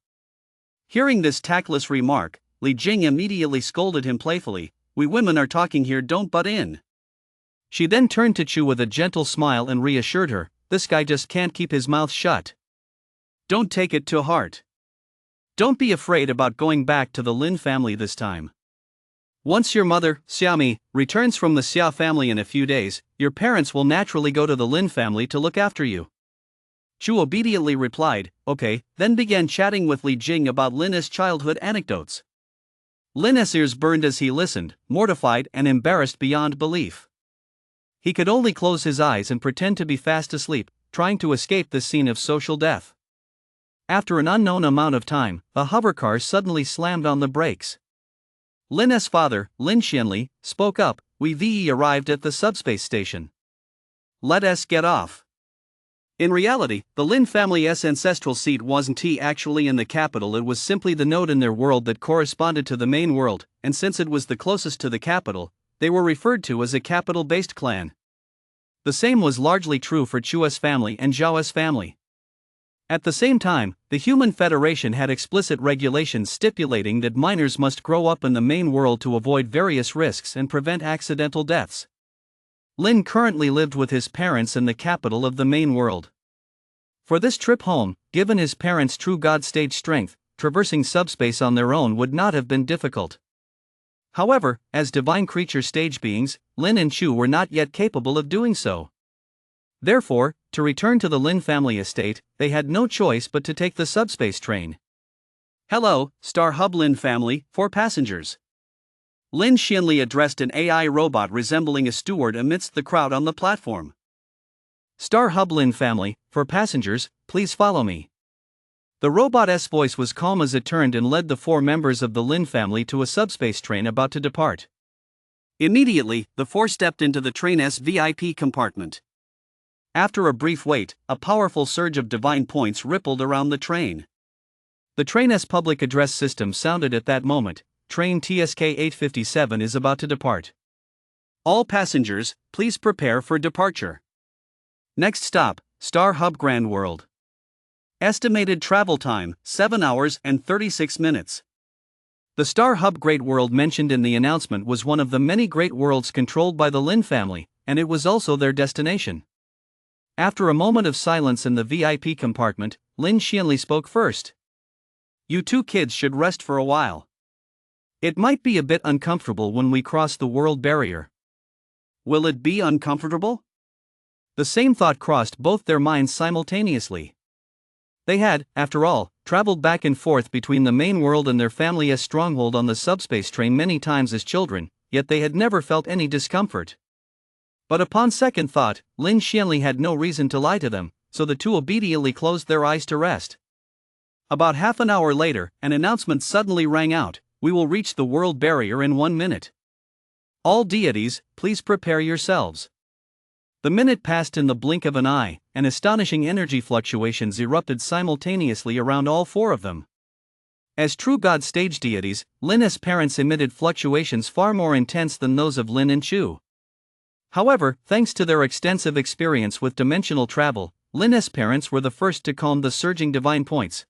Hearing this tactless remark, Li Jing immediately scolded him playfully, "We women are talking here, don't butt in." She then turned to Chu with a gentle smile and reassured her, "This guy just can't keep his mouth shut. Don't take it to heart. Don't be afraid about going back to the Lin family this time. Once your mother, Xiaomi, returns from the Xia family in a few days, your parents will naturally go to the Lin family to look after you. Chu obediently replied, okay, then began chatting with Li Jing about Lin's childhood anecdotes. Lin's ears burned as he listened, mortified and embarrassed beyond belief. He could only close his eyes and pretend to be fast asleep, trying to escape this scene of social death. After an unknown amount of time, a hovercar suddenly slammed on the brakes. Lin's father, Lin Xianli, spoke up, "We arrived at the subspace station. Let us get off." In reality, the Lin family's ancestral seat wasn't actually in the capital, it was simply the node in their world that corresponded to the main world, and since it was the closest to the capital, they were referred to as a capital-based clan. The same was largely true for Chua's family and Zhao's family. At the same time, the Human Federation had explicit regulations stipulating that minors must grow up in the main world to avoid various risks and prevent accidental deaths. Lin currently lived with his parents in the capital of the main world. For this trip home, given his parents' true God stage strength, traversing subspace on their own would not have been difficult. However, as divine creature stage beings, Lin and Chu were not yet capable of doing so. Therefore, to return to the Lin family estate, they had no choice but to take the subspace train. "Hello, Star Hub Lin family, for passengers." Lin Xianli addressed an AI robot resembling a steward amidst the crowd on the platform. "Star Hub Lin family, for passengers, please follow me." The robot's voice was calm as it turned and led the 4 members of the Lin family to a subspace train about to depart. Immediately, the 4 stepped into the train's VIP compartment. After a brief wait, a powerful surge of divine points rippled around the train. The train's public address system sounded at that moment. Train TSK 857 is about to depart. All passengers, please prepare for departure. Next stop, Star Hub Grand World. Estimated travel time, 7 hours and 36 minutes. The Star Hub Great World mentioned in the announcement was one of the many great worlds controlled by the Lin family, and it was also their destination. After a moment of silence in the VIP compartment, Lin Xianli spoke first. "You 2 kids should rest for a while. It might be a bit uncomfortable when we cross the world barrier." "Will it be uncomfortable?" The same thought crossed both their minds simultaneously. They had, after all, traveled back and forth between the main world and their family's stronghold on the subspace train many times as children, yet they had never felt any discomfort. But upon second thought, Lin Xianli had no reason to lie to them, so the 2 obediently closed their eyes to rest. About half an hour later, an announcement suddenly rang out: "We will reach the world barrier in 1 minute. All deities, please prepare yourselves." The minute passed in the blink of an eye, and astonishing energy fluctuations erupted simultaneously around all 4 of them. As true God stage deities, Lin's parents emitted fluctuations far more intense than those of Lin and Chu. However, thanks to their extensive experience with dimensional travel, Lin's parents were the first to calm the surging divine points.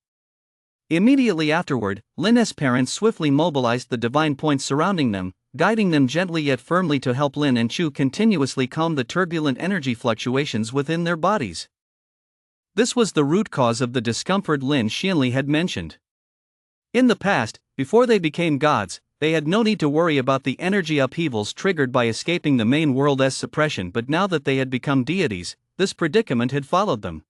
Immediately afterward, Lin's parents swiftly mobilized the divine points surrounding them, guiding them gently yet firmly to help Lin and Chu continuously calm the turbulent energy fluctuations within their bodies. This was the root cause of the discomfort Lin Xianli had mentioned. In the past, before they became gods, they had no need to worry about the energy upheavals triggered by escaping the main world's suppression, but now that they had become deities, this predicament had followed them.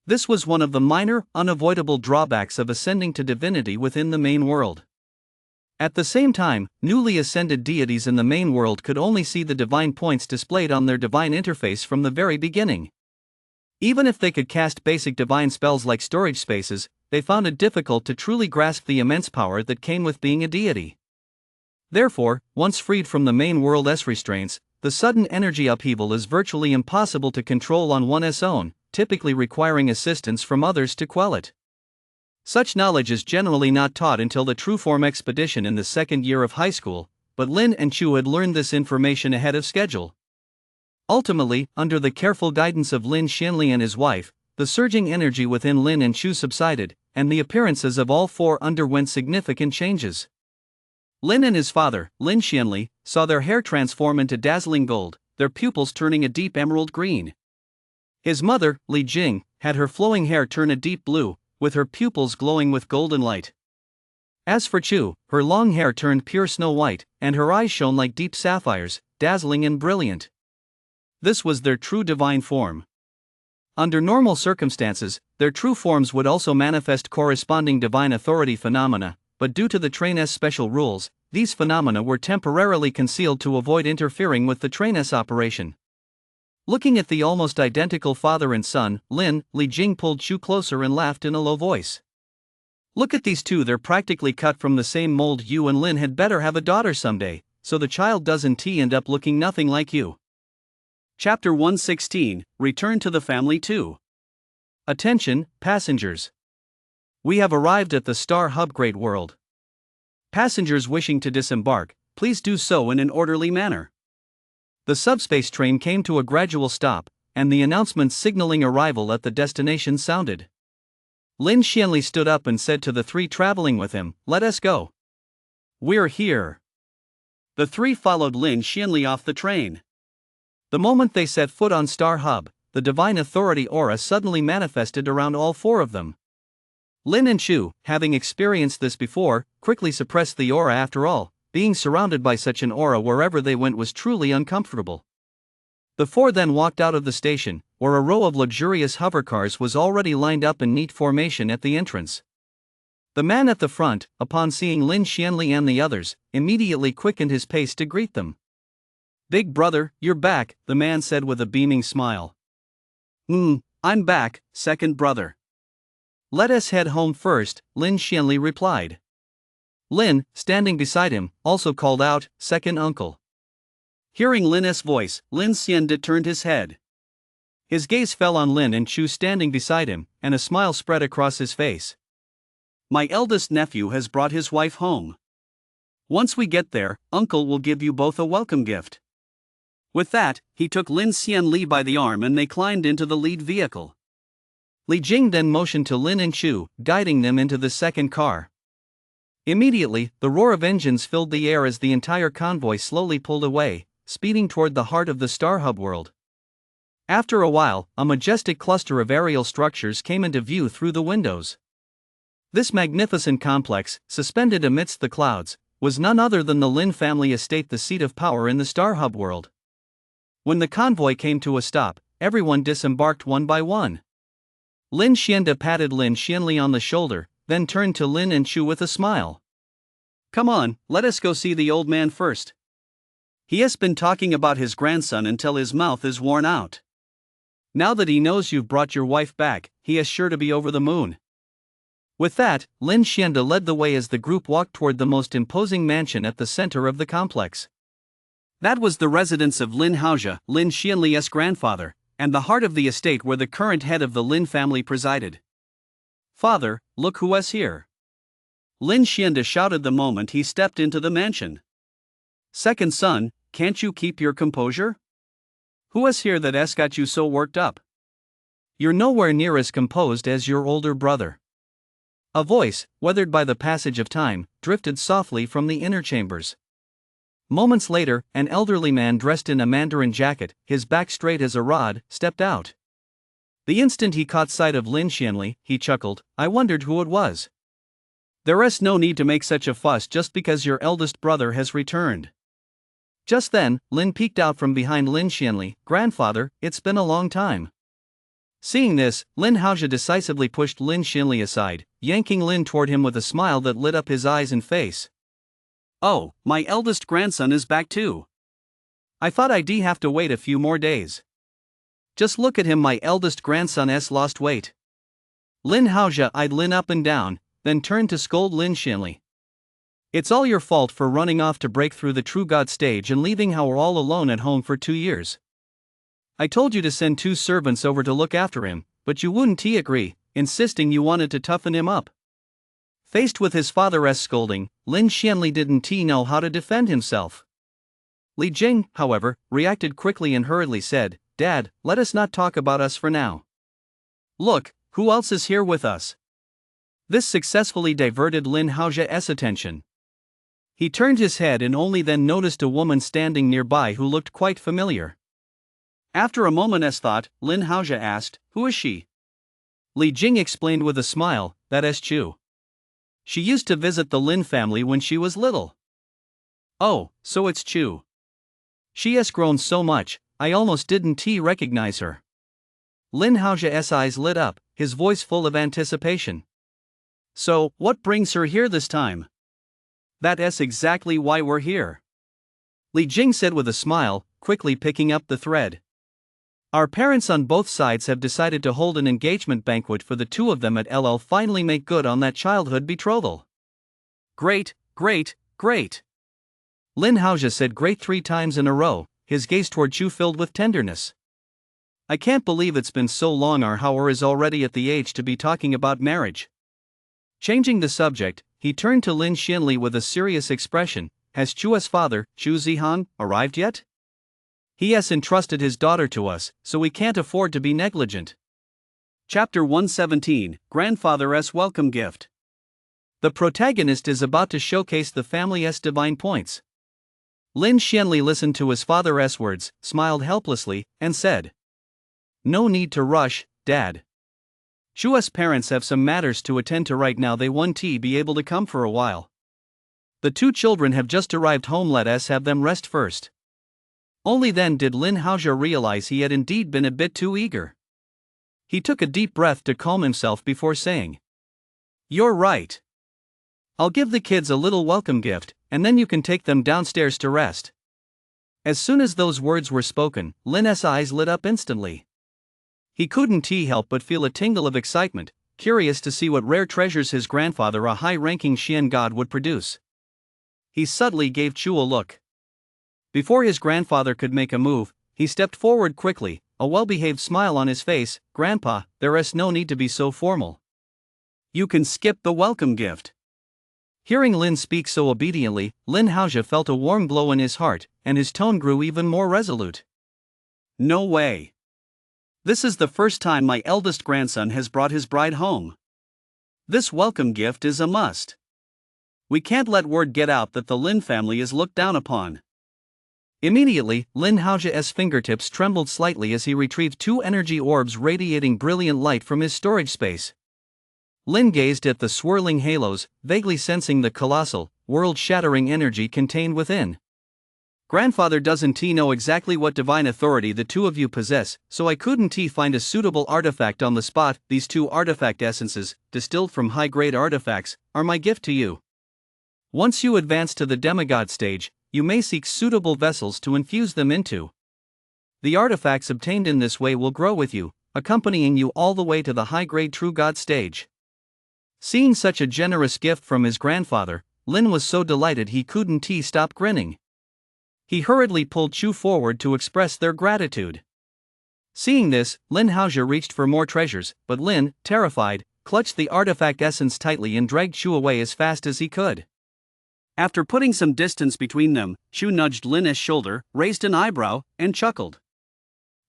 This was one of the minor, unavoidable drawbacks of ascending to divinity within the main world. At the same time, newly ascended deities in the main world could only see the divine points displayed on their divine interface from the very beginning. Even if they could cast basic divine spells like storage spaces, they found it difficult to truly grasp the immense power that came with being a deity. Therefore, once freed from the main world's restraints, the sudden energy upheaval is virtually impossible to control on one's own, typically requiring assistance from others to quell it. Such knowledge is generally not taught until the True Form expedition in the 2nd year of high school, but Lin and Chu had learned this information ahead of schedule. Ultimately, under the careful guidance of Lin Xianli and his wife, the surging energy within Lin and Chu subsided, and the appearances of all 4 underwent significant changes. Lin and his father, Lin Xianli, saw their hair transform into dazzling gold, their pupils turning a deep emerald green. His mother, Li Jing, had her flowing hair turn a deep blue, with her pupils glowing with golden light. As for Chu, her long hair turned pure snow white, and her eyes shone like deep sapphires, dazzling and brilliant. This was their true divine form. Under normal circumstances, their true forms would also manifest corresponding divine authority phenomena, but due to the train's special rules, these phenomena were temporarily concealed to avoid interfering with the train's operation. Looking at the almost identical father and son, Li Jing pulled Chu closer and laughed in a low voice. Look at these two, they're practically cut from the same mold. You and Lin had better have a daughter someday, so the child doesn't end up looking nothing like you. Chapter 116, Return to the Family 2. Attention, passengers. We have arrived at the Star Hub Great World. Passengers wishing to disembark, please do so in an orderly manner. The subspace train came to a gradual stop, and the announcement signaling arrival at the destination sounded. Lin Xianli stood up and said to the three traveling with him, "Let us go. We're here." The three followed Lin Xianli off the train. The moment they set foot on Star Hub, the divine authority aura suddenly manifested around all four of them. Lin and Chu, having experienced this before, quickly suppressed the aura. After all, being surrounded by such an aura wherever they went was truly uncomfortable. The four then walked out of the station, where a row of luxurious hovercars was already lined up in neat formation at the entrance. The man at the front, upon seeing Lin Xianli and the others, immediately quickened his pace to greet them. "Big brother, you're back," the man said with a beaming smile. I'm back, second brother." "Let us head home first," Lin Xianli replied. Lin, standing beside him, also called out, "Second uncle." Hearing Lin's voice, Lin Xiande turned his head. His gaze fell on Lin and Chu standing beside him, and a smile spread across his face. "My eldest nephew has brought his wife home. Once we get there, uncle will give you both a welcome gift." With that, he took Lin Xianli by the arm and they climbed into the lead vehicle. Li Jing then motioned to Lin and Chu, guiding them into the second car. Immediately, the roar of engines filled the air as the entire convoy slowly pulled away, speeding toward the heart of the Star Hub world. After a while, a majestic cluster of aerial structures came into view through the windows. This magnificent complex, suspended amidst the clouds, was none other than the Lin family estate, the seat of power in the Star Hub world. When the convoy came to a stop, everyone disembarked one by one. Lin Xiande patted Lin Xianli on the shoulder, then turned to Lin and Chu with a smile. "Come on, let us go see the old man first. He has been talking about his grandson until his mouth is worn out. Now that he knows you've brought your wife back, he is sure to be over the moon." With that, Lin Xiande led the way as the group walked toward the most imposing mansion at the center of the complex. That was the residence of Lin Haojia, Lin Xianli's grandfather, and the heart of the estate where the current head of the Lin family presided. "Father, look who is here!" Lin Xiande shouted the moment he stepped into the mansion. "Second son, can't you keep your composure? Who is here that has got you so worked up? You're nowhere near as composed as your older brother." A voice, weathered by the passage of time, drifted softly from the inner chambers. Moments later, an elderly man dressed in a mandarin jacket, his back straight as a rod, stepped out. The instant he caught sight of Lin Xianli, he chuckled, "I wondered who it was. There is no need to make such a fuss just because your eldest brother has returned." Just then, Lin peeked out from behind Lin Xianli. "Grandfather, it's been a long time." Seeing this, Lin Haojia decisively pushed Lin Xianli aside, yanking Lin toward him with a smile that lit up his eyes and face. "Oh, my eldest grandson is back too. I thought I'd have to wait a few more days. Just look at him, my eldest grandson's lost weight." Lin Haojia eyed Lin up and down, then turned to scold Lin Xianli. "It's all your fault for running off to break through the true God stage and leaving her all alone at home for 2 years. I told you to send 2 servants over to look after him, but you wouldn't agree, insisting you wanted to toughen him up." Faced with his father's scolding, Lin Xianli didn't know how to defend himself. Li Jing, however, reacted quickly and hurriedly said, "Dad, let us not talk about us for now. Look, who else is here with us?" This successfully diverted Lin Haojia's attention. He turned his head and only then noticed a woman standing nearby who looked quite familiar. After a moment's thought, Lin Haojia asked, "Who is she?" Li Jing explained with a smile, "That is Chu." She used to visit the Lin family when she was little. Oh, so it's Chu. She has grown so much, I almost didn't recognize her. Lin Haojia's eyes lit up, his voice full of anticipation. So, what brings her here this time? That's exactly why we're here. Li Jing said with a smile, quickly picking up the thread. Our parents on both sides have decided to hold an engagement banquet for the two of them at LL finally make good on that childhood betrothal. Great, great, great. Lin Haojia said great 3 times in a row, his gaze toward Chu filled with tenderness. I can't believe it's been so long. Our Hauer is already at the age to be talking about marriage. Changing the subject, he turned to Lin Xianli with a serious expression. Has Chu's father, Chu Zihan, arrived yet? He has entrusted his daughter to us, so we can't afford to be negligent. Chapter 117, Grandfather's Welcome Gift. The protagonist is about to showcase the family's divine points. Lin Xianli listened to his father's words, smiled helplessly, and said, No need to rush, Dad. Chu's parents have some matters to attend to right now. They won't be able to come for a while. The 2 children have just arrived home. Let us have them rest first. Only then did Lin Haojia realize he had indeed been a bit too eager. He took a deep breath to calm himself before saying, You're right. I'll give the kids a little welcome gift, and then you can take them downstairs to rest. As soon as those words were spoken, Lin's eyes lit up instantly. He couldn't help but feel a tingle of excitement, curious to see what rare treasures his grandfather, a high-ranking Xian god, would produce. He subtly gave Chu a look. Before his grandfather could make a move, he stepped forward quickly, a well-behaved smile on his face. Grandpa, there's no need to be so formal. You can skip the welcome gift. Hearing Lin speak so obediently, Lin Haojia felt a warm glow in his heart, and his tone grew even more resolute. No way. This is the first time my eldest grandson has brought his bride home. This welcome gift is a must. We can't let word get out that the Lin family is looked down upon. Immediately, Lin Haojia's fingertips trembled slightly as he retrieved 2 energy orbs radiating brilliant light from his storage space. Lin gazed at the swirling halos, vaguely sensing the colossal, world-shattering energy contained within. Grandfather doesn't know exactly what divine authority the 2 of you possess, so I couldn't find a suitable artifact on the spot. These 2 artifact essences, distilled from high-grade artifacts, are my gift to you. Once you advance to the demigod stage, you may seek suitable vessels to infuse them into. The artifacts obtained in this way will grow with you, accompanying you all the way to the high-grade true god stage. Seeing such a generous gift from his grandfather, Lin was so delighted he couldn't stop grinning. He hurriedly pulled Chu forward to express their gratitude. Seeing this, Lin Haojia reached for more treasures, but Lin, terrified, clutched the artifact essence tightly and dragged Chu away as fast as he could. After putting some distance between them, Chu nudged Lin's shoulder, raised an eyebrow, and chuckled.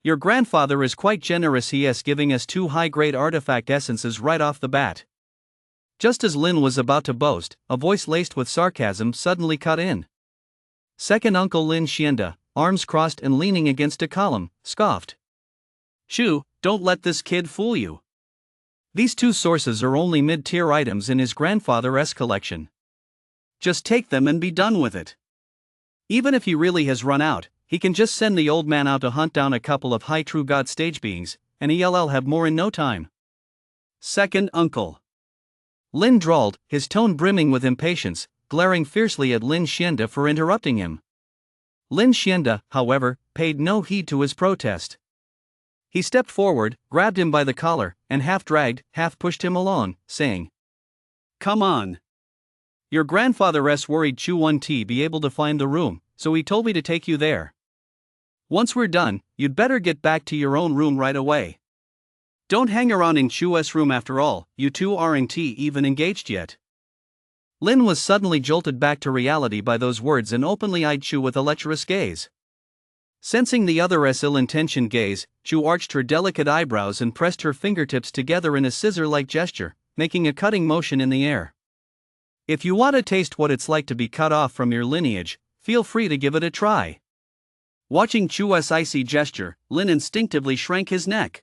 Your grandfather is quite generous. He is giving us 2 high-grade artifact essences right off the bat. Just as Lin was about to boast, a voice laced with sarcasm suddenly cut in. Second Uncle Lin Xianda, arms crossed and leaning against a column, scoffed. Chu, don't let this kid fool you. These 2 sources are only mid-tier items in his grandfather's collection. Just take them and be done with it. Even if he really has run out, he can just send the old man out to hunt down a couple of high true god stage beings, and he'll have more in no time. Second Uncle. Lin drawled, his tone brimming with impatience, glaring fiercely at Lin Xianda for interrupting him. Lin Xianda, however, paid no heed to his protest. He stepped forward, grabbed him by the collar, and half dragged, half pushed him along, saying, Come on. Your grandfather's worried Chu won't be able to find the room, so he told me to take you there. Once we're done, you'd better get back to your own room right away. Don't hang around in Chu's room after all, you 2 aren't even engaged yet. Lin was suddenly jolted back to reality by those words and openly eyed Chu with a lecherous gaze. Sensing the other's ill-intentioned gaze, Chu arched her delicate eyebrows and pressed her fingertips together in a scissor-like gesture, making a cutting motion in the air. If you want to taste what it's like to be cut off from your lineage, feel free to give it a try. Watching Chu's icy gesture, Lin instinctively shrank his neck.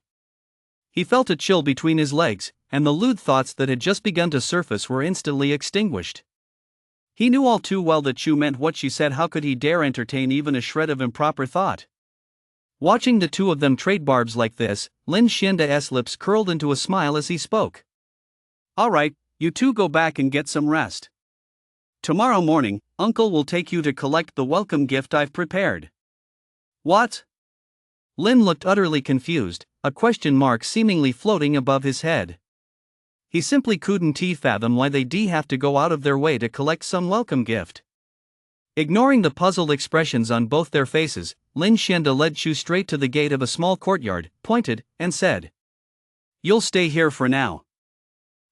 He felt a chill between his legs, and the lewd thoughts that had just begun to surface were instantly extinguished. He knew all too well that Chu meant what she said. How could he dare entertain even a shred of improper thought? Watching the two of them trade barbs like this, Lin Xianda's lips curled into a smile as he spoke. All right, you two go back and get some rest. Tomorrow morning, Uncle will take you to collect the welcome gift I've prepared. What? Lin looked utterly confused, a question mark seemingly floating above his head. He simply couldn't fathom why they'd have to go out of their way to collect some welcome gift. Ignoring the puzzled expressions on both their faces, Lin Xianda led Chu straight to the gate of a small courtyard, pointed, and said, "You'll stay here for now.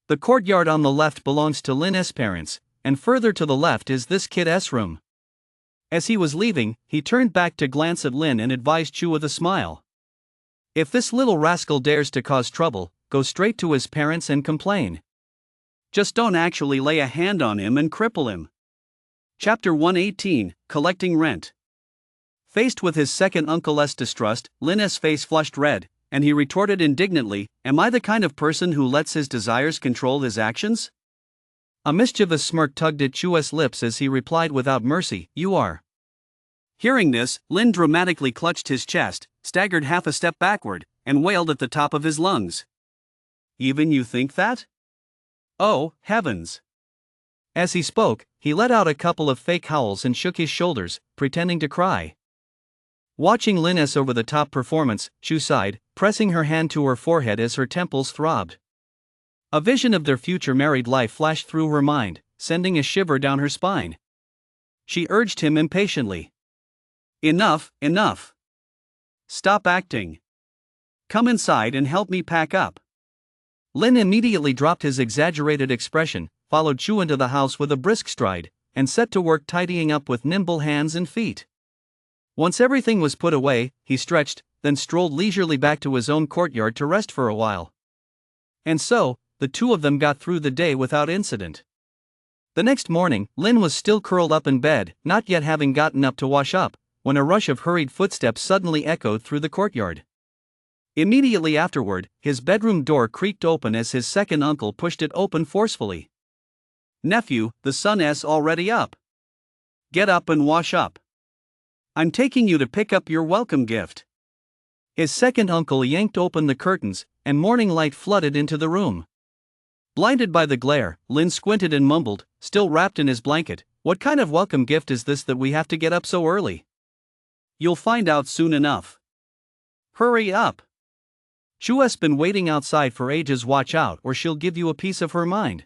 The courtyard on the left belongs to Lin's parents, and further to the left is this kid's room." As he was leaving, he turned back to glance at Lin and advised Chu with a smile. "If this little rascal dares to cause trouble, go straight to his parents and complain. Just don't actually lay a hand on him and cripple him." Chapter 118, Collecting Rent. Faced with his second uncle's distrust, Lin's face flushed red, and he retorted indignantly, "Am I the kind of person who lets his desires control his actions?" A mischievous smirk tugged at Chu's lips as he replied without mercy, "You are." Hearing this, Lin dramatically clutched his chest, staggered half a step backward, and wailed at the top of his lungs. "Even you think that? Oh, heavens." As he spoke, he let out a couple of fake howls and shook his shoulders, pretending to cry. Watching Lin's over-the-top performance, Chu sighed, pressing her hand to her forehead as her temples throbbed. A vision of their future married life flashed through her mind, sending a shiver down her spine. She urged him impatiently. Enough. Stop acting. Come inside and help me pack up." Lin immediately dropped his exaggerated expression, followed Chu into the house with a brisk stride, and set to work tidying up with nimble hands and feet. Once everything was put away, he stretched, then strolled leisurely back to his own courtyard to rest for a while. And so, the two of them got through the day without incident. The next morning, Lin was still curled up in bed, not yet having gotten up to wash up, when a rush of hurried footsteps suddenly echoed through the courtyard. Immediately afterward, his bedroom door creaked open as his second uncle pushed it open forcefully. "Nephew, the sun's already up. Get up and wash up. I'm taking you to pick up your welcome gift." His second uncle yanked open the curtains, and morning light flooded into the room. Blinded by the glare, Lin squinted and mumbled, still wrapped in his blanket, "What kind of welcome gift is this that we have to get up so early?" "You'll find out soon enough. Hurry up. Chu's been waiting outside for ages. Watch out or she'll give you a piece of her mind."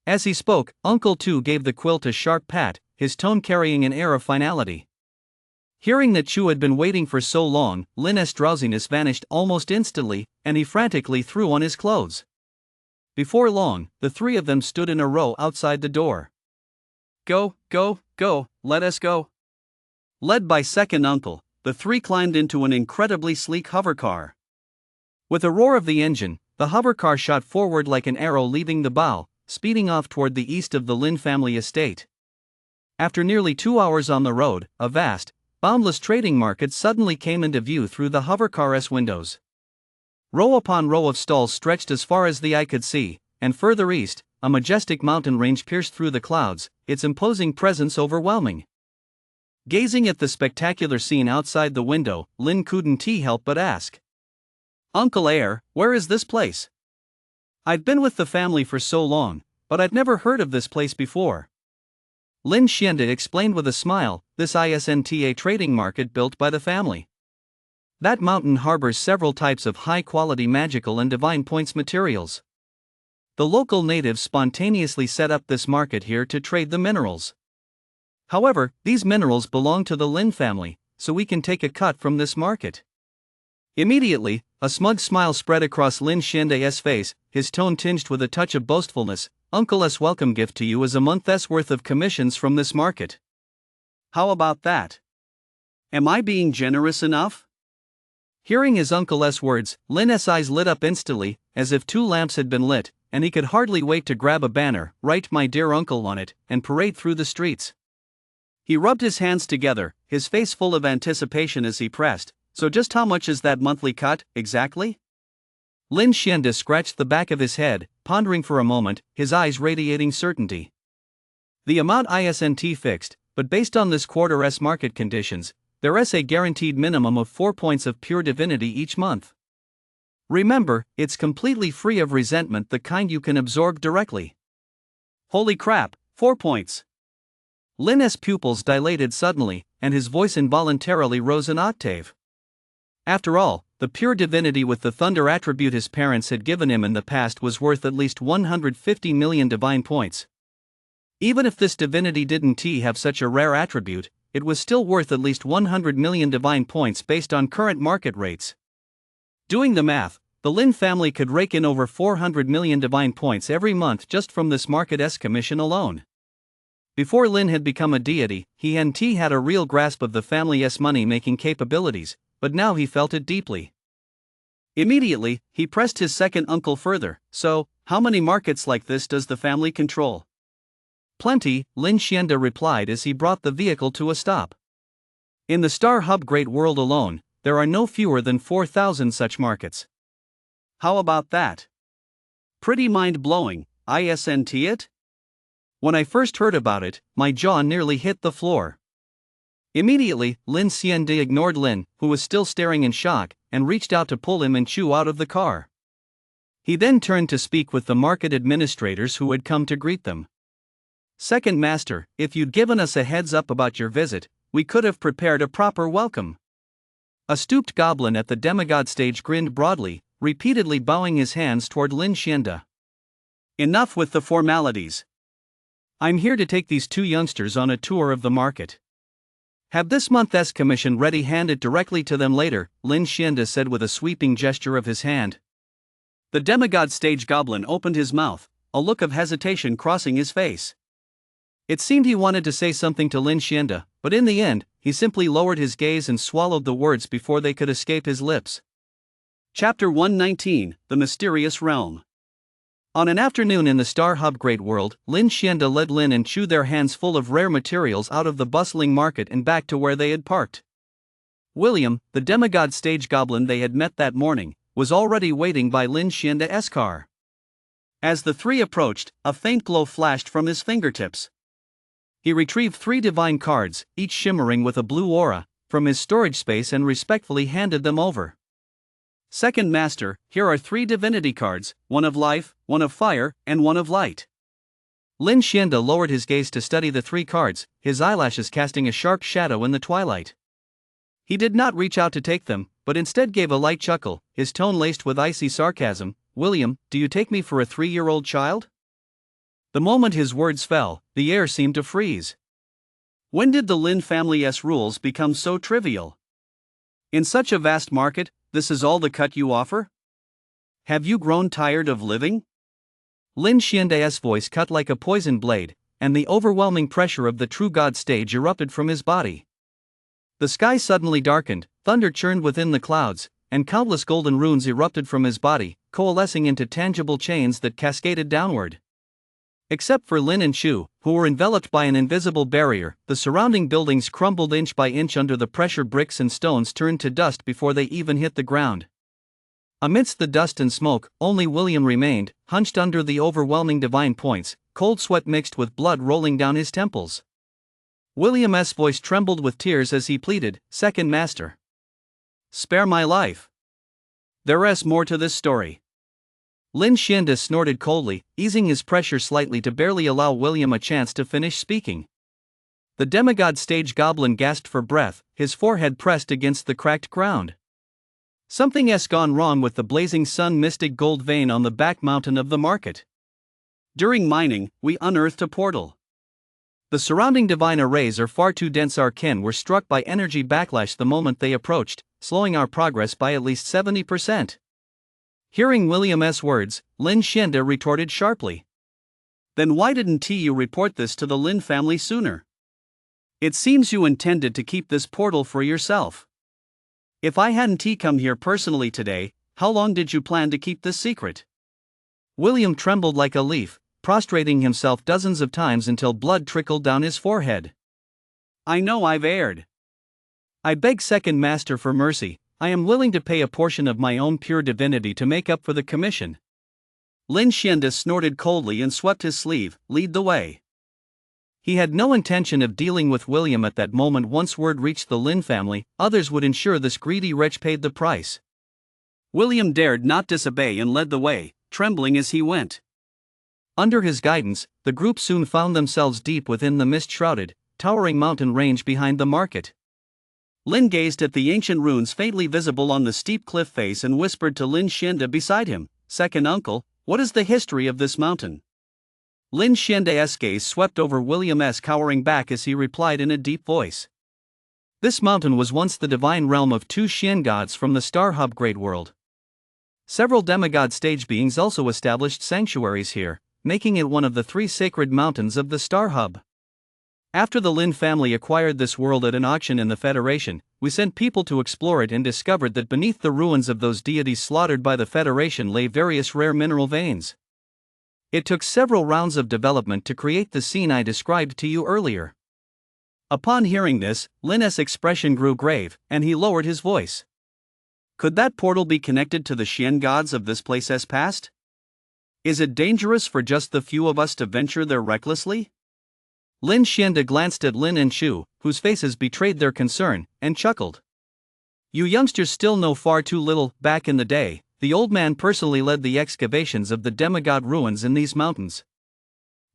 As he spoke, Uncle Tu gave the quilt a sharp pat, his tone carrying an air of finality. Hearing that Chu had been waiting for so long, Lin's drowsiness vanished almost instantly, and he frantically threw on his clothes. Before long, the three of them stood in a row outside the door. Go, let us go." Led by second uncle, the three climbed into an incredibly sleek hovercar. With a roar of the engine, the hovercar shot forward like an arrow leaving the bow, speeding off toward the east of the Lin family estate. After nearly 2 hours on the road, a vast, boundless trading market suddenly came into view through the hovercar's windows. Row upon row of stalls stretched as far as the eye could see, and further east, a majestic mountain range pierced through the clouds, its imposing presence overwhelming. Gazing at the spectacular scene outside the window, Lin couldn't help but ask, "Uncle Air, where is this place? I've been with the family for so long, but I've never heard of this place before." Lin Xianda explained with a smile, "This isn't a trading market built by the family. That mountain harbors several types of high-quality magical and divine points materials. The local natives spontaneously set up this market here to trade the minerals. However, these minerals belong to the Lin family, so we can take a cut from this market." Immediately, a smug smile spread across Lin Xianda's face, his tone tinged with a touch of boastfulness. "Uncle's welcome gift to you is a month's worth of commissions from this market. How about that? Am I being generous enough?" Hearing his uncle's words, Lin's eyes lit up instantly, as if 2 lamps had been lit, and he could hardly wait to grab a banner, "Write my dear uncle" on it, and parade through the streets. He rubbed his hands together, his face full of anticipation as he pressed, "So just how much is that monthly cut, exactly?" Lin Xianda scratched the back of his head, pondering for a moment, his eyes radiating certainty. The amount isn't fixed, but based on this quarter's market conditions, there's a guaranteed minimum of 4 points of pure divinity each month. Remember, it's completely free of resentment, the kind you can absorb directly. Holy crap, 4 points. Lin's pupils dilated suddenly, and his voice involuntarily rose an octave. After all, the pure divinity with the thunder attribute his parents had given him in the past was worth at least 150 million divine points. Even if this divinity didn't have such a rare attribute, it was still worth at least 100 million divine points based on current market rates. Doing the math, the Lin family could rake in over 400 million divine points every month just from this market's commission alone. Before Lin had become a deity, he had a real grasp of the family's money-making capabilities, but now he felt it deeply. Immediately, he pressed his second uncle further. So, how many markets like this does the family control? Plenty, Lin Xianda replied as he brought the vehicle to a stop. In the Star Hub Great World alone, there are no fewer than 4,000 such markets. How about that? Pretty mind-blowing, isn't it? When I first heard about it, my jaw nearly hit the floor. Immediately, Lin Xianda ignored Lin, who was still staring in shock, and reached out to pull him and Chu out of the car. He then turned to speak with the market administrators who had come to greet them. Second Master, if you'd given us a heads up about your visit, we could have prepared a proper welcome. A stooped goblin at the demigod stage grinned broadly, repeatedly bowing his hands toward Lin Xianda. Enough with the formalities. I'm here to take these two youngsters on a tour of the market. Have this month's commission ready, hand it directly to them later, Lin Xianda said with a sweeping gesture of his hand. The demigod stage goblin opened his mouth, a look of hesitation crossing his face. It seemed he wanted to say something to Lin Xianda, but in the end, he simply lowered his gaze and swallowed the words before they could escape his lips. Chapter 119, The Mysterious Realm. On an afternoon in the Star Hub Great World, Lin Xianda led Lin and Chu, their hands full of rare materials, out of the bustling market and back to where they had parked. William, the demigod stage goblin they had met that morning, was already waiting by Lin Xianda's car. As the three approached, a faint glow flashed from his fingertips. He retrieved 3 divine cards, each shimmering with a blue aura, from his storage space and respectfully handed them over. Second Master, here are 3 divinity cards, one of life, one of fire, and one of light. Lin Xianda lowered his gaze to study the 3 cards, his eyelashes casting a sharp shadow in the twilight. He did not reach out to take them, but instead gave a light chuckle, his tone laced with icy sarcasm. William, do you take me for a 3-year-old child? The moment his words fell, the air seemed to freeze. When did the Lin family's rules become so trivial? In such a vast market, this is all the cut you offer? Have you grown tired of living? Lin Xianda's voice cut like a poison blade, and the overwhelming pressure of the true god stage erupted from his body. The sky suddenly darkened, thunder churned within the clouds, and countless golden runes erupted from his body, coalescing into tangible chains that cascaded downward. Except for Lin and Chu, who were enveloped by an invisible barrier, the surrounding buildings crumbled inch by inch under the pressure. Bricks and stones turned to dust before they even hit the ground. Amidst the dust and smoke, only William remained, hunched under the overwhelming divine points, cold sweat mixed with blood rolling down his temples. William's voice trembled with tears as he pleaded, Second Master, spare my life. There's more to this story. Lin Xianda snorted coldly, easing his pressure slightly to barely allow William a chance to finish speaking. The demigod stage goblin gasped for breath, his forehead pressed against the cracked ground. Something's gone wrong with the blazing sun mystic gold vein on the back mountain of the market. During mining, we unearthed a portal. The surrounding divine arrays are far too dense. Our kin were struck by energy backlash the moment they approached, slowing our progress by at least 70%. Hearing William's words, Lin Xianda retorted sharply. Then why didn't you report this to the Lin family sooner? It seems you intended to keep this portal for yourself. If I hadn't come here personally today, how long did you plan to keep this secret? William trembled like a leaf, prostrating himself dozens of times until blood trickled down his forehead. I know I've erred. I beg Second Master for mercy, I am willing to pay a portion of my own pure divinity to make up for the commission. Lin Xiande snorted coldly and swept his sleeve. Lead the way. He had no intention of dealing with William at that moment. Once word reached the Lin family, others would ensure this greedy wretch paid the price. William dared not disobey and led the way, trembling as he went. Under his guidance, the group soon found themselves deep within the mist-shrouded, towering mountain range behind the market. Lin gazed at the ancient ruins faintly visible on the steep cliff face and whispered to Lin Xiande beside him, "Second uncle, what is the history of this mountain?" Lin Xiande's gaze swept over William's cowering back as he replied in a deep voice. This mountain was once the divine realm of two Xian gods from the star hub Great World. Several demigod stage beings also established sanctuaries here, making it one of the three sacred mountains of the star hub. After the Lin family acquired this world at an auction in the Federation, we sent people to explore it and discovered that beneath the ruins of those deities slaughtered by the Federation lay various rare mineral veins. It took several rounds of development to create the scene I described to you earlier. Upon hearing this, Lin's expression grew grave, and he lowered his voice. Could that portal be connected to the Xian gods of this place's past? Is it dangerous for just the few of us to venture there recklessly? Lin Xiande glanced at Lin and Shu, whose faces betrayed their concern, and chuckled. You youngsters still know far too little. Back in the day, the old man personally led the excavations of the demigod ruins in these mountains.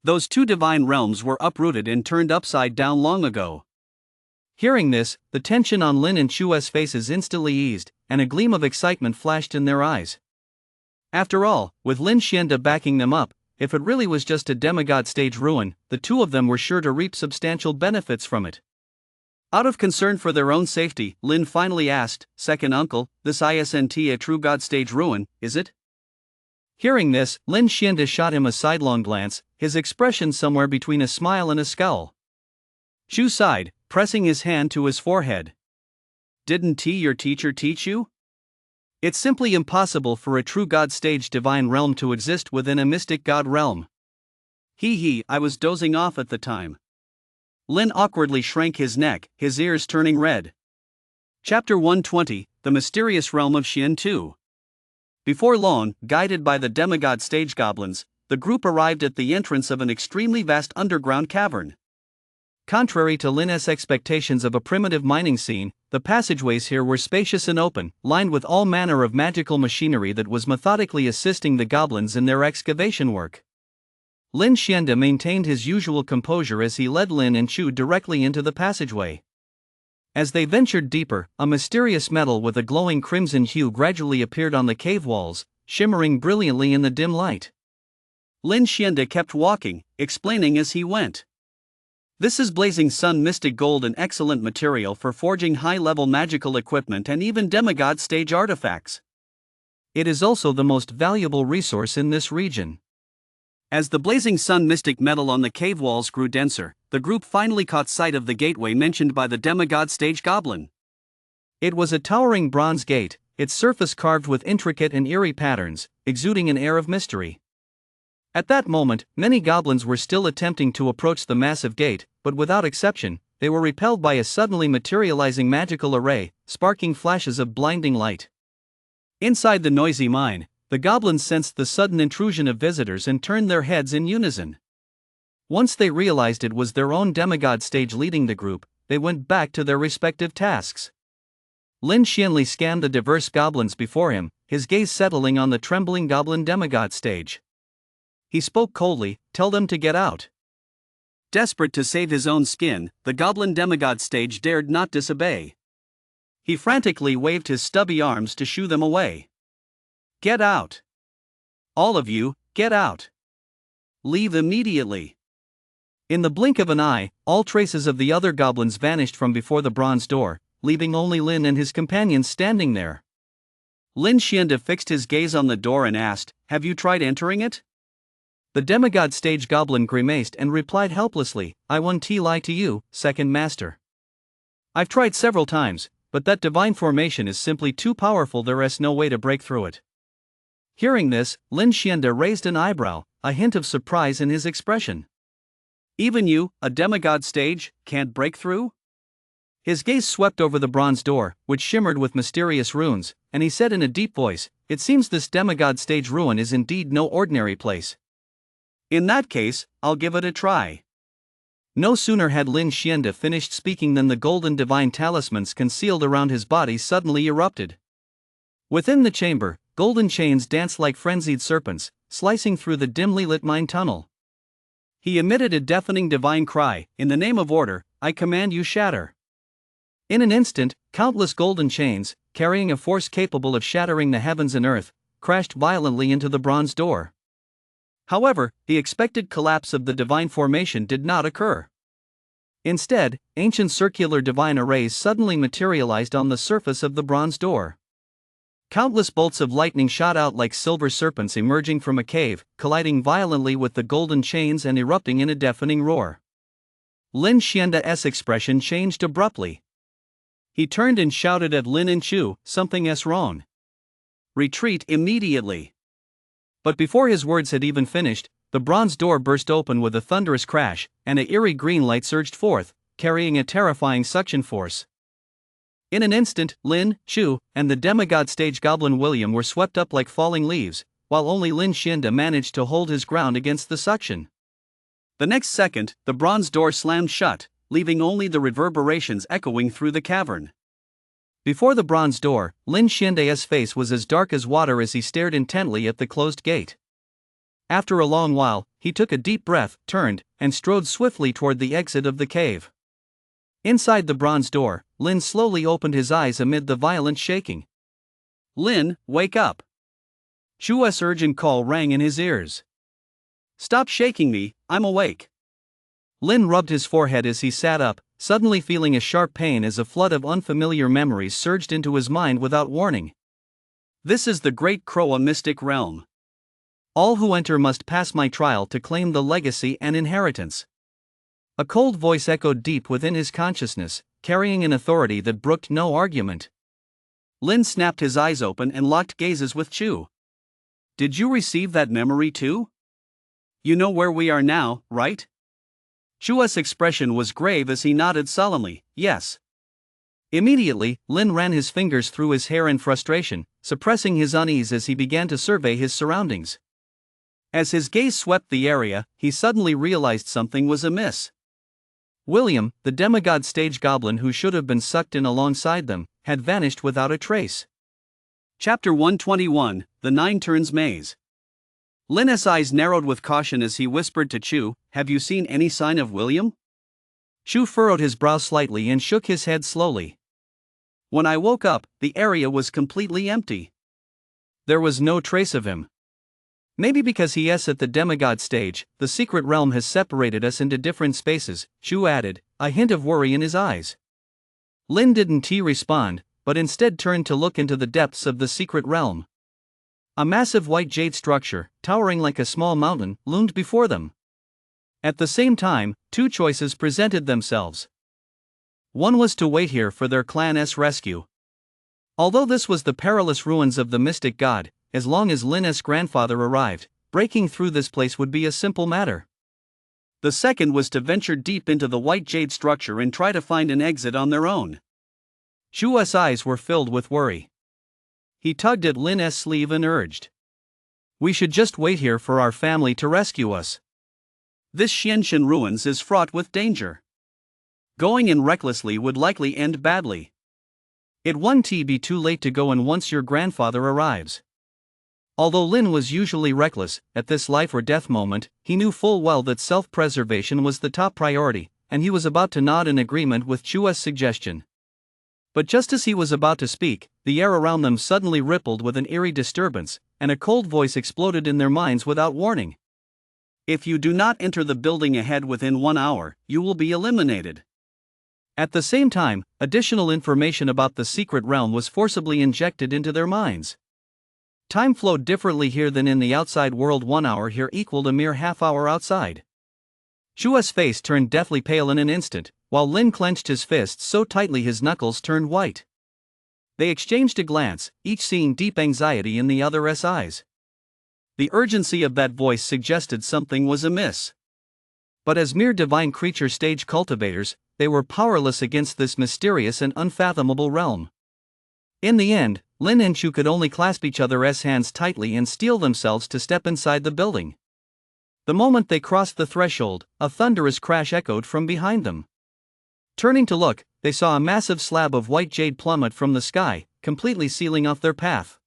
Those two divine realms were uprooted and turned upside down long ago. Hearing this, the tension on Lin and Shu's faces instantly eased, and a gleam of excitement flashed in their eyes. After all, with Lin Xiande backing them up, if it really was just a demigod stage ruin, the two of them were sure to reap substantial benefits from it. Out of concern for their own safety, Lin finally asked, "Second uncle, this isn't a true god stage ruin, is it?" Hearing this, Lin Xiande shot him a sidelong glance, his expression somewhere between a smile and a scowl. Shu sighed, pressing his hand to his forehead. Didn't your teacher teach you? It's simply impossible for a true god stage divine realm to exist within a mystic god realm. I was dozing off at the time. Lin awkwardly shrank his neck, his ears turning red. Chapter 120, The Mysterious Realm of Xian 2. Before long, guided by the demigod stage goblins, the group arrived at the entrance of an extremely vast underground cavern. Contrary to Lin's expectations of a primitive mining scene, the passageways here were spacious and open, lined with all manner of magical machinery that was methodically assisting the goblins in their excavation work. Lin Xiande maintained his usual composure as he led Lin and Shu directly into the passageway. As they ventured deeper, a mysterious metal with a glowing crimson hue gradually appeared on the cave walls, shimmering brilliantly in the dim light. Lin Xiande kept walking, explaining as he went. This is blazing sun mystic gold, an excellent material for forging high-level magical equipment and even demigod stage artifacts. It is also the most valuable resource in this region. As the blazing sun mystic metal on the cave walls grew denser, the group finally caught sight of the gateway mentioned by the demigod stage goblin. It was a towering bronze gate, its surface carved with intricate and eerie patterns, exuding an air of mystery. At that moment, many goblins were still attempting to approach the massive gate, but without exception, they were repelled by a suddenly materializing magical array, sparking flashes of blinding light. Inside the noisy mine, the goblins sensed the sudden intrusion of visitors and turned their heads in unison. Once they realized it was their own demigod stage leading the group, they went back to their respective tasks. Lin Xianli scanned the diverse goblins before him, his gaze settling on the trembling goblin demigod stage. He spoke coldly, "Tell them to get out." Desperate to save his own skin, the goblin demigod stage dared not disobey. He frantically waved his stubby arms to shoo them away. "Get out! All of you, get out! Leave immediately!" In the blink of an eye, all traces of the other goblins vanished from before the bronze door, leaving only Lin and his companions standing there. Lin Xiande fixed his gaze on the door and asked, "Have you tried entering it?" The demigod stage goblin grimaced and replied helplessly, "I won't lie to you, second master. I've tried several times, but that divine formation is simply too powerful. There's no way to break through it." Hearing this, Lin Xiande raised an eyebrow, a hint of surprise in his expression. "Even you, a demigod stage, can't break through?" His gaze swept over the bronze door, which shimmered with mysterious runes, and he said in a deep voice, "It seems this demigod stage ruin is indeed no ordinary place. In that case, I'll give it a try." No sooner had Lin Xiande finished speaking than the golden divine talismans concealed around his body suddenly erupted. Within the chamber, golden chains danced like frenzied serpents, slicing through the dimly lit mine tunnel. He emitted a deafening divine cry, "In the name of order, I command you shatter." In an instant, countless golden chains, carrying a force capable of shattering the heavens and earth, crashed violently into the bronze door. However, the expected collapse of the divine formation did not occur. Instead, ancient circular divine arrays suddenly materialized on the surface of the bronze door. Countless bolts of lightning shot out like silver serpents emerging from a cave, colliding violently with the golden chains and erupting in a deafening roar. Lin Xiande's expression changed abruptly. He turned and shouted at Lin and Chu, "Something's wrong. Retreat immediately." But before his words had even finished, the bronze door burst open with a thunderous crash, and an eerie green light surged forth, carrying a terrifying suction force. In an instant, Lin, Chu, and the demigod stage goblin William were swept up like falling leaves, while only Lin Xiande managed to hold his ground against the suction. The next second, the bronze door slammed shut, leaving only the reverberations echoing through the cavern. Before the bronze door, Lin Xiande's face was as dark as water as he stared intently at the closed gate. After a long while, he took a deep breath, turned, and strode swiftly toward the exit of the cave. Inside the bronze door, Lin slowly opened his eyes amid the violent shaking. "Lin, wake up!" Chu's urgent call rang in his ears. "Stop shaking me, I'm awake." Lin rubbed his forehead as he sat up, suddenly feeling a sharp pain as a flood of unfamiliar memories surged into his mind without warning. "This is the Great Croa mystic realm. All who enter must pass my trial to claim the legacy and inheritance." A cold voice echoed deep within his consciousness, carrying an authority that brooked no argument. Lin snapped his eyes open and locked gazes with Chu. "Did you receive that memory too? You know where we are now, right?" Chu's expression was grave as he nodded sullenly, "Yes." Immediately, Lin ran his fingers through his hair in frustration, suppressing his unease as he began to survey his surroundings. As his gaze swept the area, he suddenly realized something was amiss. William, the demigod stage goblin who should have been sucked in alongside them, had vanished without a trace. Chapter 121, The Nine Turns Maze. Lin's eyes narrowed with caution as he whispered to Chu, "Have you seen any sign of William?" Chu furrowed his brow slightly and shook his head slowly. "When I woke up, the area was completely empty. There was no trace of him. Maybe because he's at the demigod stage, the secret realm has separated us into different spaces," Chu added, a hint of worry in his eyes. Lin didn't respond, but instead turned to look into the depths of the secret realm. A massive white jade structure, towering like a small mountain, loomed before them. At the same time, two choices presented themselves. One was to wait here for their clan's rescue. Although this was the perilous ruins of the mystic god, as long as Lin's grandfather arrived, breaking through this place would be a simple matter. The second was to venture deep into the white jade structure and try to find an exit on their own. Chu's eyes were filled with worry. He tugged at Lin's sleeve and urged, "We should just wait here for our family to rescue us. This Xianshan ruins is fraught with danger. Going in recklessly would likely end badly. It won't be too late to go in once your grandfather arrives." Although Lin was usually reckless, at this life or death moment, he knew full well that self-preservation was the top priority, and he was about to nod in agreement with Chu's suggestion. But just as he was about to speak, the air around them suddenly rippled with an eerie disturbance, and a cold voice exploded in their minds without warning. "If you do not enter the building ahead within 1 hour, you will be eliminated." At the same time, additional information about the secret realm was forcibly injected into their minds. Time flowed differently here than in the outside world. 1 hour here equaled a mere half-hour outside. Chu's face turned deathly pale in an instant, while Lin clenched his fists so tightly his knuckles turned white. They exchanged a glance, each seeing deep anxiety in the other's eyes. The urgency of that voice suggested something was amiss. But as mere divine creature stage cultivators, they were powerless against this mysterious and unfathomable realm. In the end, Lin and Chu could only clasp each other's hands tightly and steel themselves to step inside the building. The moment they crossed the threshold, a thunderous crash echoed from behind them. Turning to look, they saw a massive slab of white jade plummet from the sky, completely sealing off their path.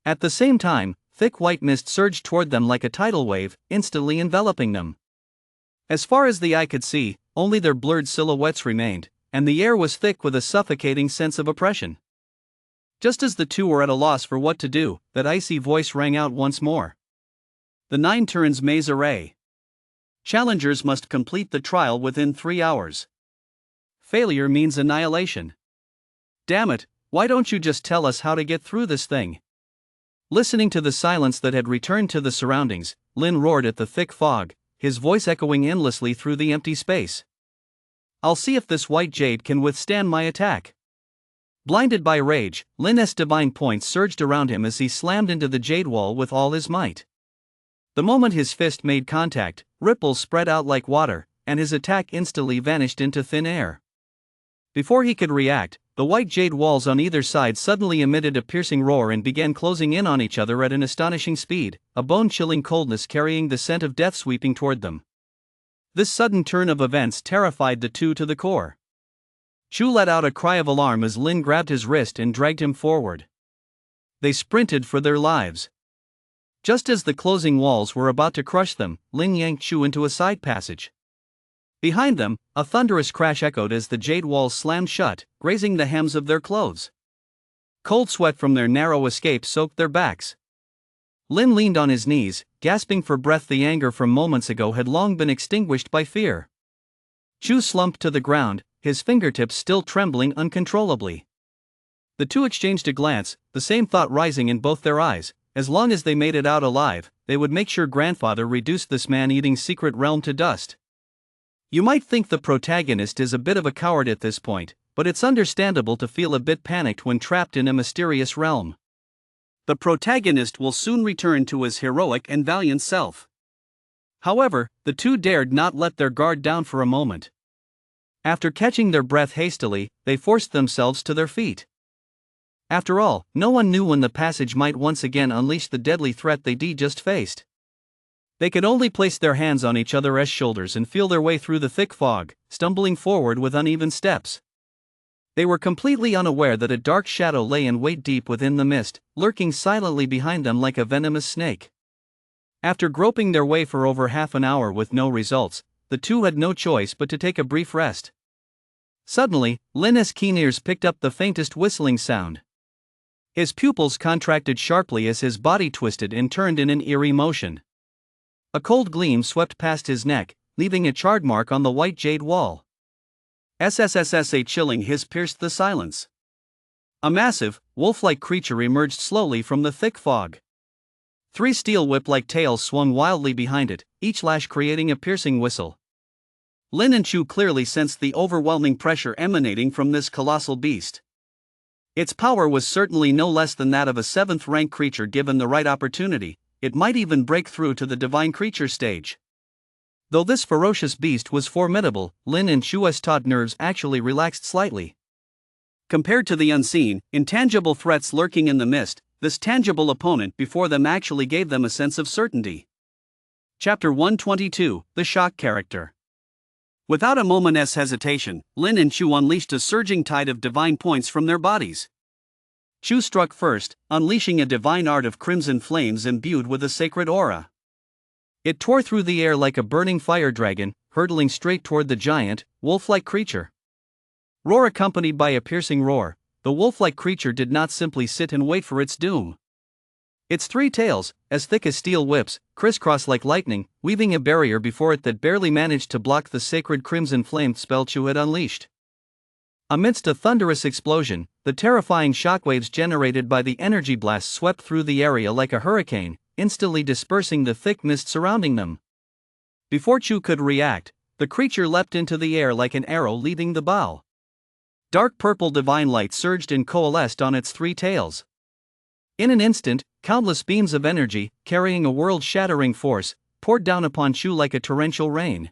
At the same time, thick white mist surged toward them like a tidal wave, instantly enveloping them. As far as the eye could see, only their blurred silhouettes remained, and the air was thick with a suffocating sense of oppression. Just as the two were at a loss for what to do, that icy voice rang out once more. The 9 turns maze array. Challengers must complete the trial within 3 hours. Failure means annihilation. Damn it, why don't you just tell us how to get through this thing? Listening to the silence that had returned to the surroundings, Lin roared at the thick fog, his voice echoing endlessly through the empty space. I'll see if this white jade can withstand my attack. Blinded by rage, Lin's divine points surged around him as he slammed into the jade wall with all his might. The moment his fist made contact, ripples spread out like water, and his attack instantly vanished into thin air. Before he could react, the white jade walls on either side suddenly emitted a piercing roar and began closing in on each other at an astonishing speed, a bone-chilling coldness carrying the scent of death sweeping toward them. This sudden turn of events terrified the two to the core. Chu let out a cry of alarm as Lin grabbed his wrist and dragged him forward. They sprinted for their lives. Just as the closing walls were about to crush them, Lin yanked Chu into a side passage. Behind them, a thunderous crash echoed as the jade walls slammed shut, grazing the hems of their clothes. Cold sweat from their narrow escape soaked their backs. Lin leaned on his knees, gasping for breath. The anger from moments ago had long been extinguished by fear. Chu slumped to the ground, his fingertips still trembling uncontrollably. The two exchanged a glance, the same thought rising in both their eyes: as long as they made it out alive, they would make sure grandfather reduced this man-eating secret realm to dust. You might think the protagonist is a bit of a coward at this point, but it's understandable to feel a bit panicked when trapped in a mysterious realm. The protagonist will soon return to his heroic and valiant self. However, the two dared not let their guard down for a moment. After catching their breath hastily, they forced themselves to their feet. After all, no one knew when the passage might once again unleash the deadly threat they just faced. They could only place their hands on each other's shoulders and feel their way through the thick fog, stumbling forward with uneven steps. They were completely unaware that a dark shadow lay in wait deep within the mist, lurking silently behind them like a venomous snake. After groping their way for over half an hour with no results, the two had no choice but to take a brief rest. Suddenly, Lin's keen ears picked up the faintest whistling sound. His pupils contracted sharply as his body twisted and turned in an eerie motion. A cold gleam swept past his neck, leaving a charred mark on the white jade wall. A chilling hiss pierced the silence. A massive, wolf-like creature emerged slowly from the thick fog. 3 steel whip-like tails swung wildly behind it, each lash creating a piercing whistle. Lin and Chu clearly sensed the overwhelming pressure emanating from this colossal beast. Its power was certainly no less than that of a 7th-rank creature given the right opportunity. It might even break through to the divine creature stage. Though this ferocious beast was formidable, Lin and Chu's taut nerves actually relaxed slightly. Compared to the unseen, intangible threats lurking in the mist, this tangible opponent before them actually gave them a sense of certainty. Chapter 122, The Shock Character. Without a moment's hesitation, Lin and Chu unleashed a surging tide of divine points from their bodies. Chu struck first, unleashing a divine art of crimson flames imbued with a sacred aura. It tore through the air like a burning fire dragon, hurtling straight toward the giant, wolf-like creature. Roar accompanied by a piercing roar, the wolf-like creature did not simply sit and wait for its doom. Its 3 tails, as thick as steel whips, crisscrossed like lightning, weaving a barrier before it that barely managed to block the sacred crimson flame spell Chu had unleashed. Amidst a thunderous explosion, the terrifying shockwaves generated by the energy blast swept through the area like a hurricane, instantly dispersing the thick mist surrounding them. Before Chu could react, the creature leapt into the air like an arrow leaving the bow. Dark purple divine light surged and coalesced on its 3 tails. In an instant, countless beams of energy, carrying a world-shattering force, poured down upon Chu like a torrential rain.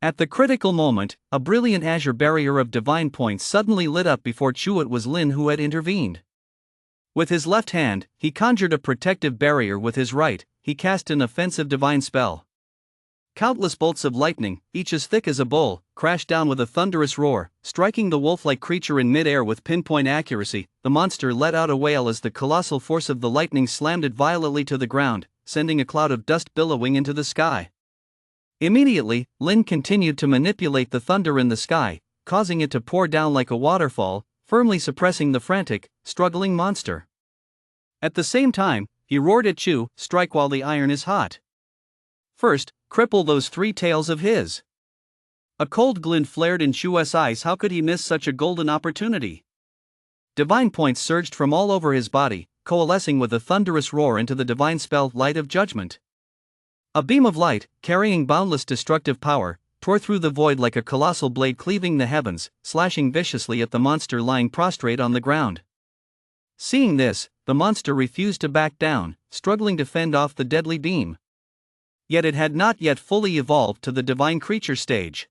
At the critical moment, a brilliant azure barrier of divine points suddenly lit up before Chu. It was Lin who had intervened. With his left hand, he conjured a protective barrier. With his right, he cast an offensive divine spell. Countless bolts of lightning, each as thick as a bowl, crashed down with a thunderous roar, striking the wolf-like creature in mid-air with pinpoint accuracy. The monster let out a wail as the colossal force of the lightning slammed it violently to the ground, sending a cloud of dust billowing into the sky. Immediately, Lin continued to manipulate the thunder in the sky, causing it to pour down like a waterfall, firmly suppressing the frantic, struggling monster. At the same time, he roared at Chu, "Strike while the iron is hot. First, cripple those three tails of his." A cold glint flared in Chu's eyes. How could he miss such a golden opportunity? Divine points surged from all over his body, coalescing with a thunderous roar into the divine spell, Light of Judgment. A beam of light, carrying boundless destructive power, tore through the void like a colossal blade cleaving the heavens, slashing viciously at the monster lying prostrate on the ground. Seeing this, the monster refused to back down, struggling to fend off the deadly beam. Yet it had not yet fully evolved to the divine creature stage.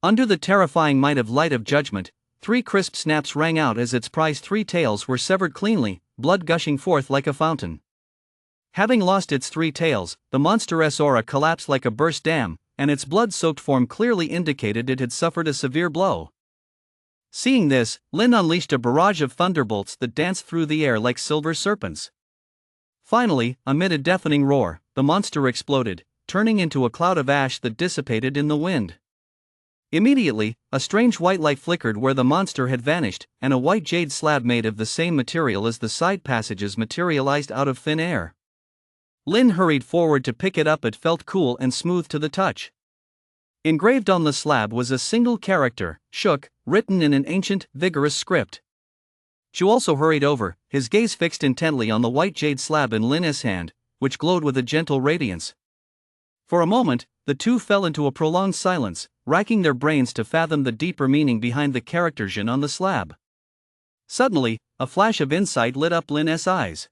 Under the terrifying might of Light of Judgment, 3 crisp snaps rang out as its prized 3 tails were severed cleanly, blood gushing forth like a fountain. Having lost its 3 tails, the monstrous aura collapsed like a burst dam, and its blood-soaked form clearly indicated it had suffered a severe blow. Seeing this, Lin unleashed a barrage of thunderbolts that danced through the air like silver serpents. Finally, amid a deafening roar, the monster exploded, turning into a cloud of ash that dissipated in the wind. Immediately, a strange white light flickered where the monster had vanished, and a white jade slab made of the same material as the side passages materialized out of thin air. Lin hurried forward to pick it up. It felt cool and smooth to the touch. Engraved on the slab was a single character, Shook, written in an ancient, vigorous script. Chu also hurried over, his gaze fixed intently on the white jade slab in Lin's hand, which glowed with a gentle radiance. For a moment, the two fell into a prolonged silence, racking their brains to fathom the deeper meaning behind the character Jin on the slab. Suddenly, a flash of insight lit up Lin's eyes.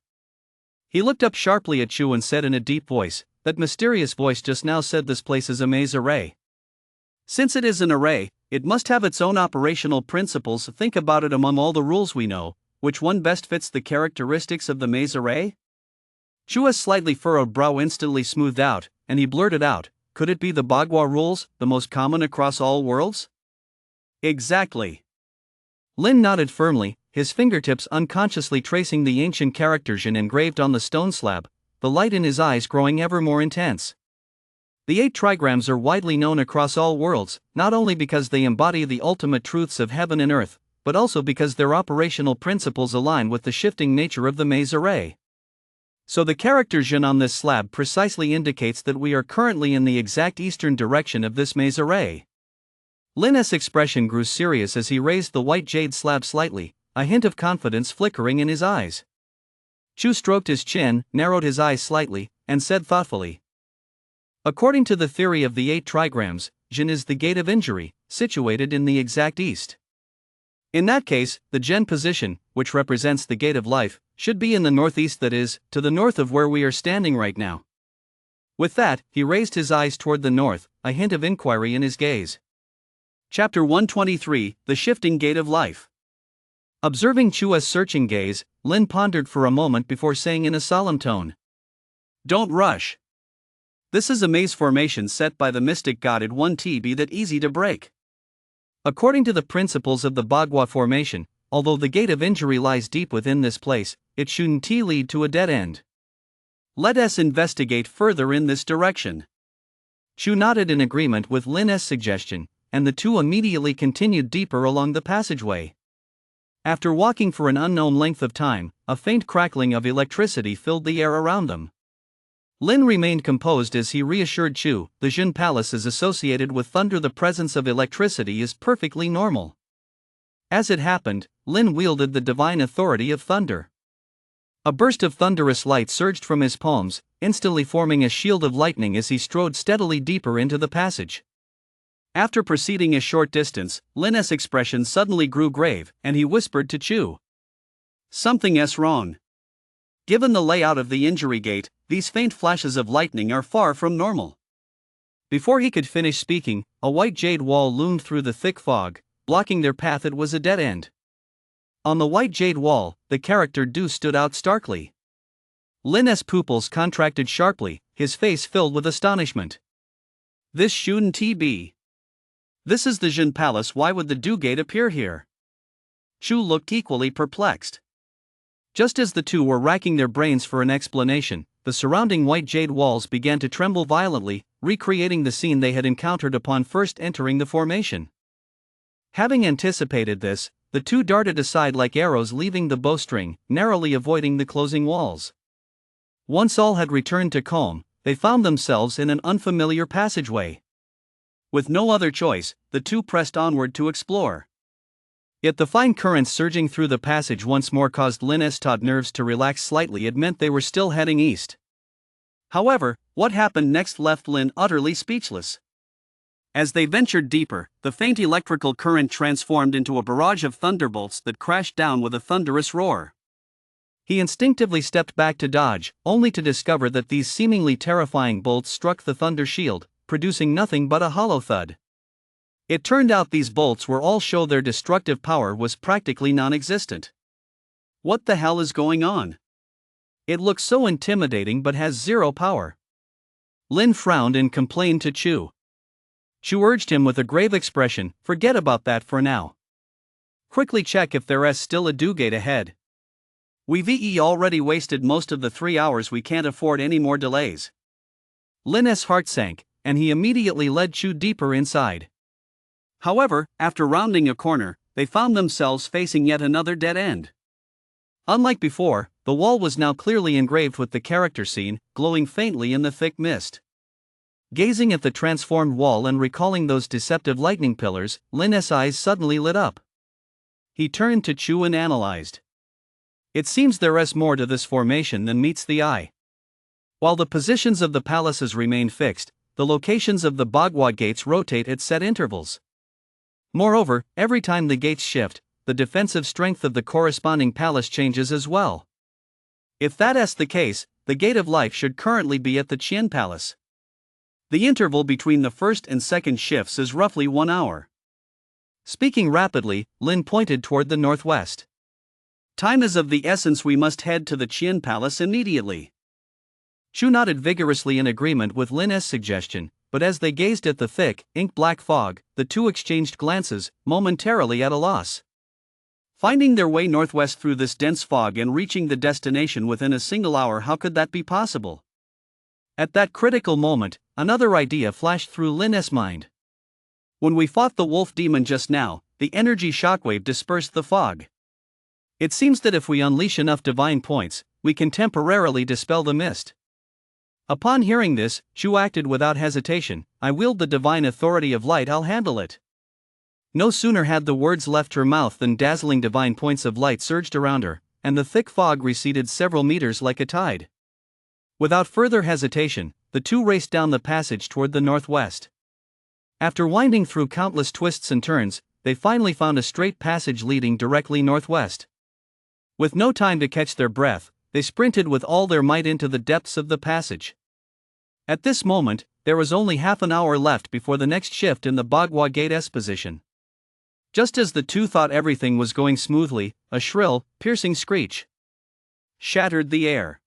He looked up sharply at Chu and said in a deep voice, "That mysterious voice just now said this place is a maze array. Since it is an array, it must have its own operational principles. Think about it. Among all the rules we know, which one best fits the characteristics of the maze array?" Chu's slightly furrowed brow instantly smoothed out, and he blurted out, "Could it be the Bagua rules, the most common across all worlds?" "Exactly." Lin nodded firmly, his fingertips unconsciously tracing the ancient character Jin engraved on the stone slab, the light in his eyes growing ever more intense. The 8 trigrams are widely known across all worlds, not only because they embody the ultimate truths of heaven and earth, but also because their operational principles align with the shifting nature of the maze array. So the character Jin on this slab precisely indicates that we are currently in the exact eastern direction of this maze array. Lin's expression grew serious as he raised the white jade slab slightly, a hint of confidence flickering in his eyes. Chu stroked his chin, narrowed his eyes slightly, and said thoughtfully, "According to the theory of the 8 trigrams, Jin is the gate of injury, situated in the exact east. In that case, the Jin position, which represents the gate of life, should be in the northeast, that is, to the north of where we are standing right now." With that, he raised his eyes toward the north, a hint of inquiry in his gaze. Chapter 123, The Shifting Gate of Life. Observing Chu's searching gaze, Lin pondered for a moment before saying in a solemn tone, "Don't rush. This is a maze formation set by the mystic god. It won't be that easy to break. According to the principles of the Bagua formation, although the gate of injury lies deep within this place, it shouldn't lead to a dead end. Let us investigate further in this direction." Chu nodded in agreement with Lin's suggestion, and the two immediately continued deeper along the passageway. After walking for an unknown length of time, a faint crackling of electricity filled the air around them. Lin remained composed as he reassured Chu, "The Jin Palace is associated with thunder. The presence of electricity is perfectly normal." As it happened, Lin wielded the divine authority of thunder. A burst of thunderous light surged from his palms, instantly forming a shield of lightning as he strode steadily deeper into the passage. After proceeding a short distance, Lin's expression suddenly grew grave, and he whispered to Chu, "Something's wrong. Given the layout of the injury gate, these faint flashes of lightning are far from normal. Before he could finish speaking, a white jade wall loomed through the thick fog, blocking their path. It was a dead end. On the white jade wall, the character Du stood out starkly. Lin's pupils contracted sharply, his face filled with astonishment. This shouldn't be. This is the Jin Palace. Why would the Du Gate appear here? Chu looked equally perplexed. Just as the two were racking their brains for an explanation, the surrounding white jade walls began to tremble violently, recreating the scene they had encountered upon first entering the formation. Having anticipated this, the two darted aside like arrows leaving the bowstring, narrowly avoiding the closing walls. Once all had returned to calm, they found themselves in an unfamiliar passageway. With no other choice, the two pressed onward to explore. Yet the fine currents surging through the passage once more caused Lin's taut nerves to relax slightly. It meant they were still heading east. However, what happened next left Lin utterly speechless. As they ventured deeper, the faint electrical current transformed into a barrage of thunderbolts that crashed down with a thunderous roar. He instinctively stepped back to dodge, only to discover that these seemingly terrifying bolts struck the thunder shield, producing nothing but a hollow thud. It turned out these bolts were all show their destructive power was practically non-existent. What the hell is going on? It looks so intimidating but has zero power. Lin frowned and complained to Chu. Chu urged him with a grave expression, forget about that for now. Quickly check if there's still a Du Gate ahead. We've already wasted most of the 3 hours. We can't afford any more delays. Lin's heart sank, and he immediately led Chu deeper inside. However, after rounding a corner, they found themselves facing yet another dead end. Unlike before, the wall was now clearly engraved with the character scene, glowing faintly in the thick mist. Gazing at the transformed wall and recalling those deceptive lightning pillars, Lin's eyes suddenly lit up. He turned to Chu and analyzed. It seems there is more to this formation than meets the eye. While the positions of the palaces remain fixed, the locations of the Bagua gates rotate at set intervals. Moreover, every time the gates shift, the defensive strength of the corresponding palace changes as well. If that's the case, the Gate of Life should currently be at the Qian Palace. The interval between the first and second shifts is roughly 1 hour. Speaking rapidly, Lin pointed toward the northwest. Time is of the essence. We must head to the Qian Palace immediately. Chu nodded vigorously in agreement with Lin's suggestion, but as they gazed at the thick, ink-black fog, the two exchanged glances, momentarily at a loss. Finding their way northwest through this dense fog and reaching the destination within a single hour, how could that be possible? At that critical moment, another idea flashed through Lin's mind. When we fought the wolf demon just now, the energy shockwave dispersed the fog. It seems that if we unleash enough divine points, we can temporarily dispel the mist. Upon hearing this, Chu acted without hesitation. I wield the divine authority of light. I'll handle it. No sooner had the words left her mouth than dazzling divine points of light surged around her, and the thick fog receded several meters like a tide. Without further hesitation, the two raced down the passage toward the northwest. After winding through countless twists and turns, they finally found a straight passage leading directly northwest. With no time to catch their breath, they sprinted with all their might into the depths of the passage. At this moment, there was only half an hour left before the next shift in the Bagua Gate's position. Just as the two thought everything was going smoothly, a shrill, piercing screech shattered the air.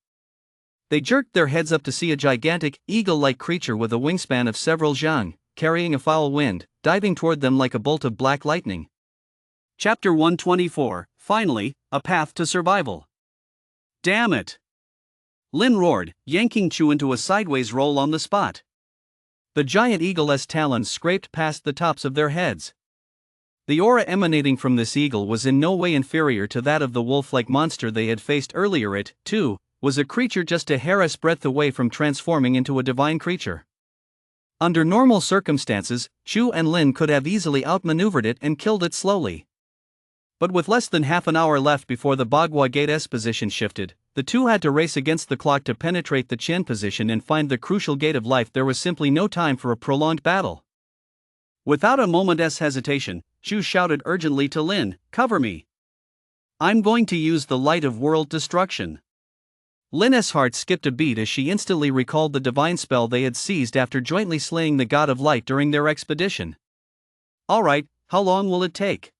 They jerked their heads up to see a gigantic, eagle-like creature with a wingspan of several zhang, carrying a foul wind, diving toward them like a bolt of black lightning. Chapter 124, Finally, a Path to Survival. Damn it! Lin roared, yanking Chu into a sideways roll on the spot. The giant eagle's talons scraped past the tops of their heads. The aura emanating from this eagle was in no way inferior to that of the wolf-like monster they had faced earlier. It, too, was a creature just a hair's breadth away from transforming into a divine creature. Under normal circumstances, Chu and Lin could have easily outmaneuvered it and killed it slowly. But with less than half an hour left before the Bagua Gate's position shifted, the two had to race against the clock to penetrate the Qian position and find the crucial Gate of Life. There was simply no time for a prolonged battle. Without a moment's hesitation, Chu shouted urgently to Lin, "Cover me! I'm going to use the light of world destruction." Lin's heart skipped a beat as she instantly recalled the divine spell they had seized after jointly slaying the god of light during their expedition. Alright, how long will it take?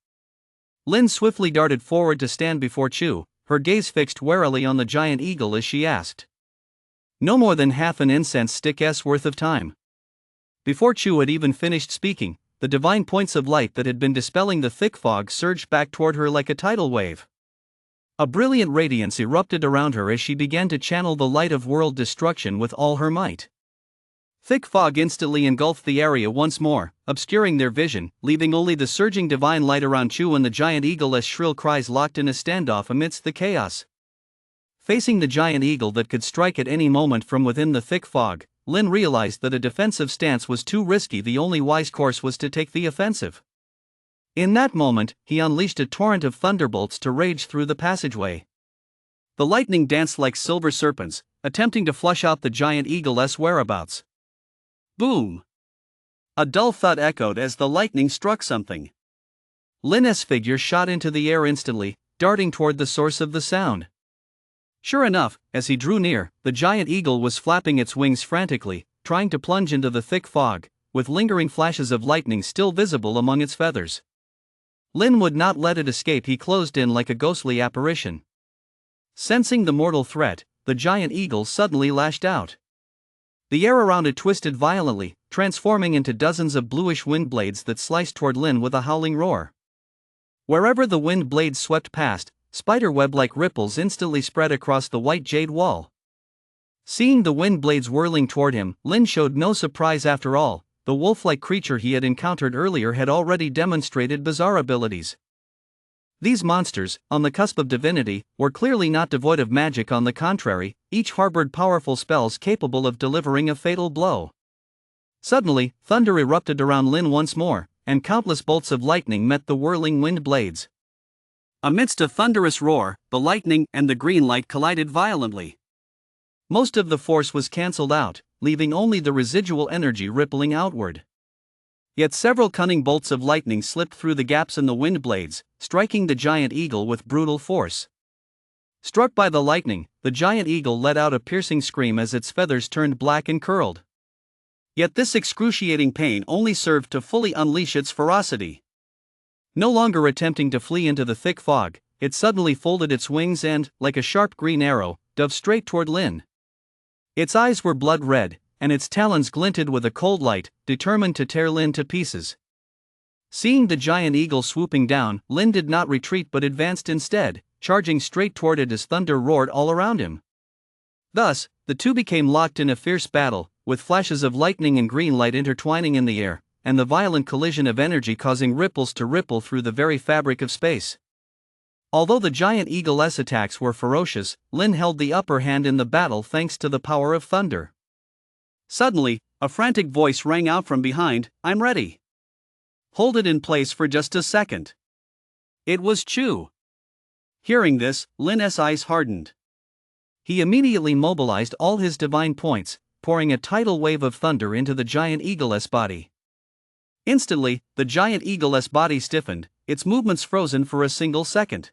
Lin swiftly darted forward to stand before Chu, her gaze fixed warily on the giant eagle as she asked. No more than half an incense stick's worth of time. Before Chu had even finished speaking, the divine points of light that had been dispelling the thick fog surged back toward her like a tidal wave. A brilliant radiance erupted around her as she began to channel the light of world destruction with all her might. Thick fog instantly engulfed the area once more, obscuring their vision, leaving only the surging divine light around Chu and the giant eagle's shrill cries locked in a standoff amidst the chaos. Facing the giant eagle that could strike at any moment from within the thick fog, Lin realized that a defensive stance was too risky. The only wise course was to take the offensive. In that moment, he unleashed a torrent of thunderbolts to rage through the passageway. The lightning danced like silver serpents, attempting to flush out the giant eagle's whereabouts. Boom! A dull thud echoed as the lightning struck something. Lin's figure shot into the air instantly, darting toward the source of the sound. Sure enough, as he drew near, the giant eagle was flapping its wings frantically, trying to plunge into the thick fog, with lingering flashes of lightning still visible among its feathers. Lin would not let it escape. He closed in like a ghostly apparition. Sensing the mortal threat, the giant eagle suddenly lashed out. The air around it twisted violently, transforming into dozens of bluish wind blades that sliced toward Lin with a howling roar. Wherever the wind blades swept past, spiderweb-like ripples instantly spread across the white jade wall. Seeing the wind blades whirling toward him, Lin showed no surprise. After all, the wolf-like creature he had encountered earlier had already demonstrated bizarre abilities. These monsters, on the cusp of divinity, were clearly not devoid of magic. On the contrary, each harbored powerful spells capable of delivering a fatal blow. Suddenly, thunder erupted around Lin once more, and countless bolts of lightning met the whirling wind blades. Amidst a thunderous roar, the lightning and the green light collided violently. Most of the force was cancelled out, leaving only the residual energy rippling outward. Yet several cunning bolts of lightning slipped through the gaps in the wind blades, striking the giant eagle with brutal force. Struck by the lightning, the giant eagle let out a piercing scream as its feathers turned black and curled. Yet this excruciating pain only served to fully unleash its ferocity. No longer attempting to flee into the thick fog, it suddenly folded its wings and, like a sharp green arrow, dove straight toward Lin. Its eyes were blood red, and its talons glinted with a cold light, determined to tear Lin to pieces. Seeing the giant eagle swooping down, Lin did not retreat but advanced instead, charging straight toward it as thunder roared all around him. Thus, the two became locked in a fierce battle, with flashes of lightning and green light intertwining in the air, and the violent collision of energy causing ripples to ripple through the very fabric of space. Although the giant eagle's attacks were ferocious, Lin held the upper hand in the battle thanks to the power of thunder. Suddenly, a frantic voice rang out from behind, "I'm ready. Hold it in place for just a second." It was Chu. Hearing this, Lin's eyes hardened. He immediately mobilized all his divine points, pouring a tidal wave of thunder into the giant eagle's body. Instantly, the giant eagle's body stiffened, its movements frozen for a single second.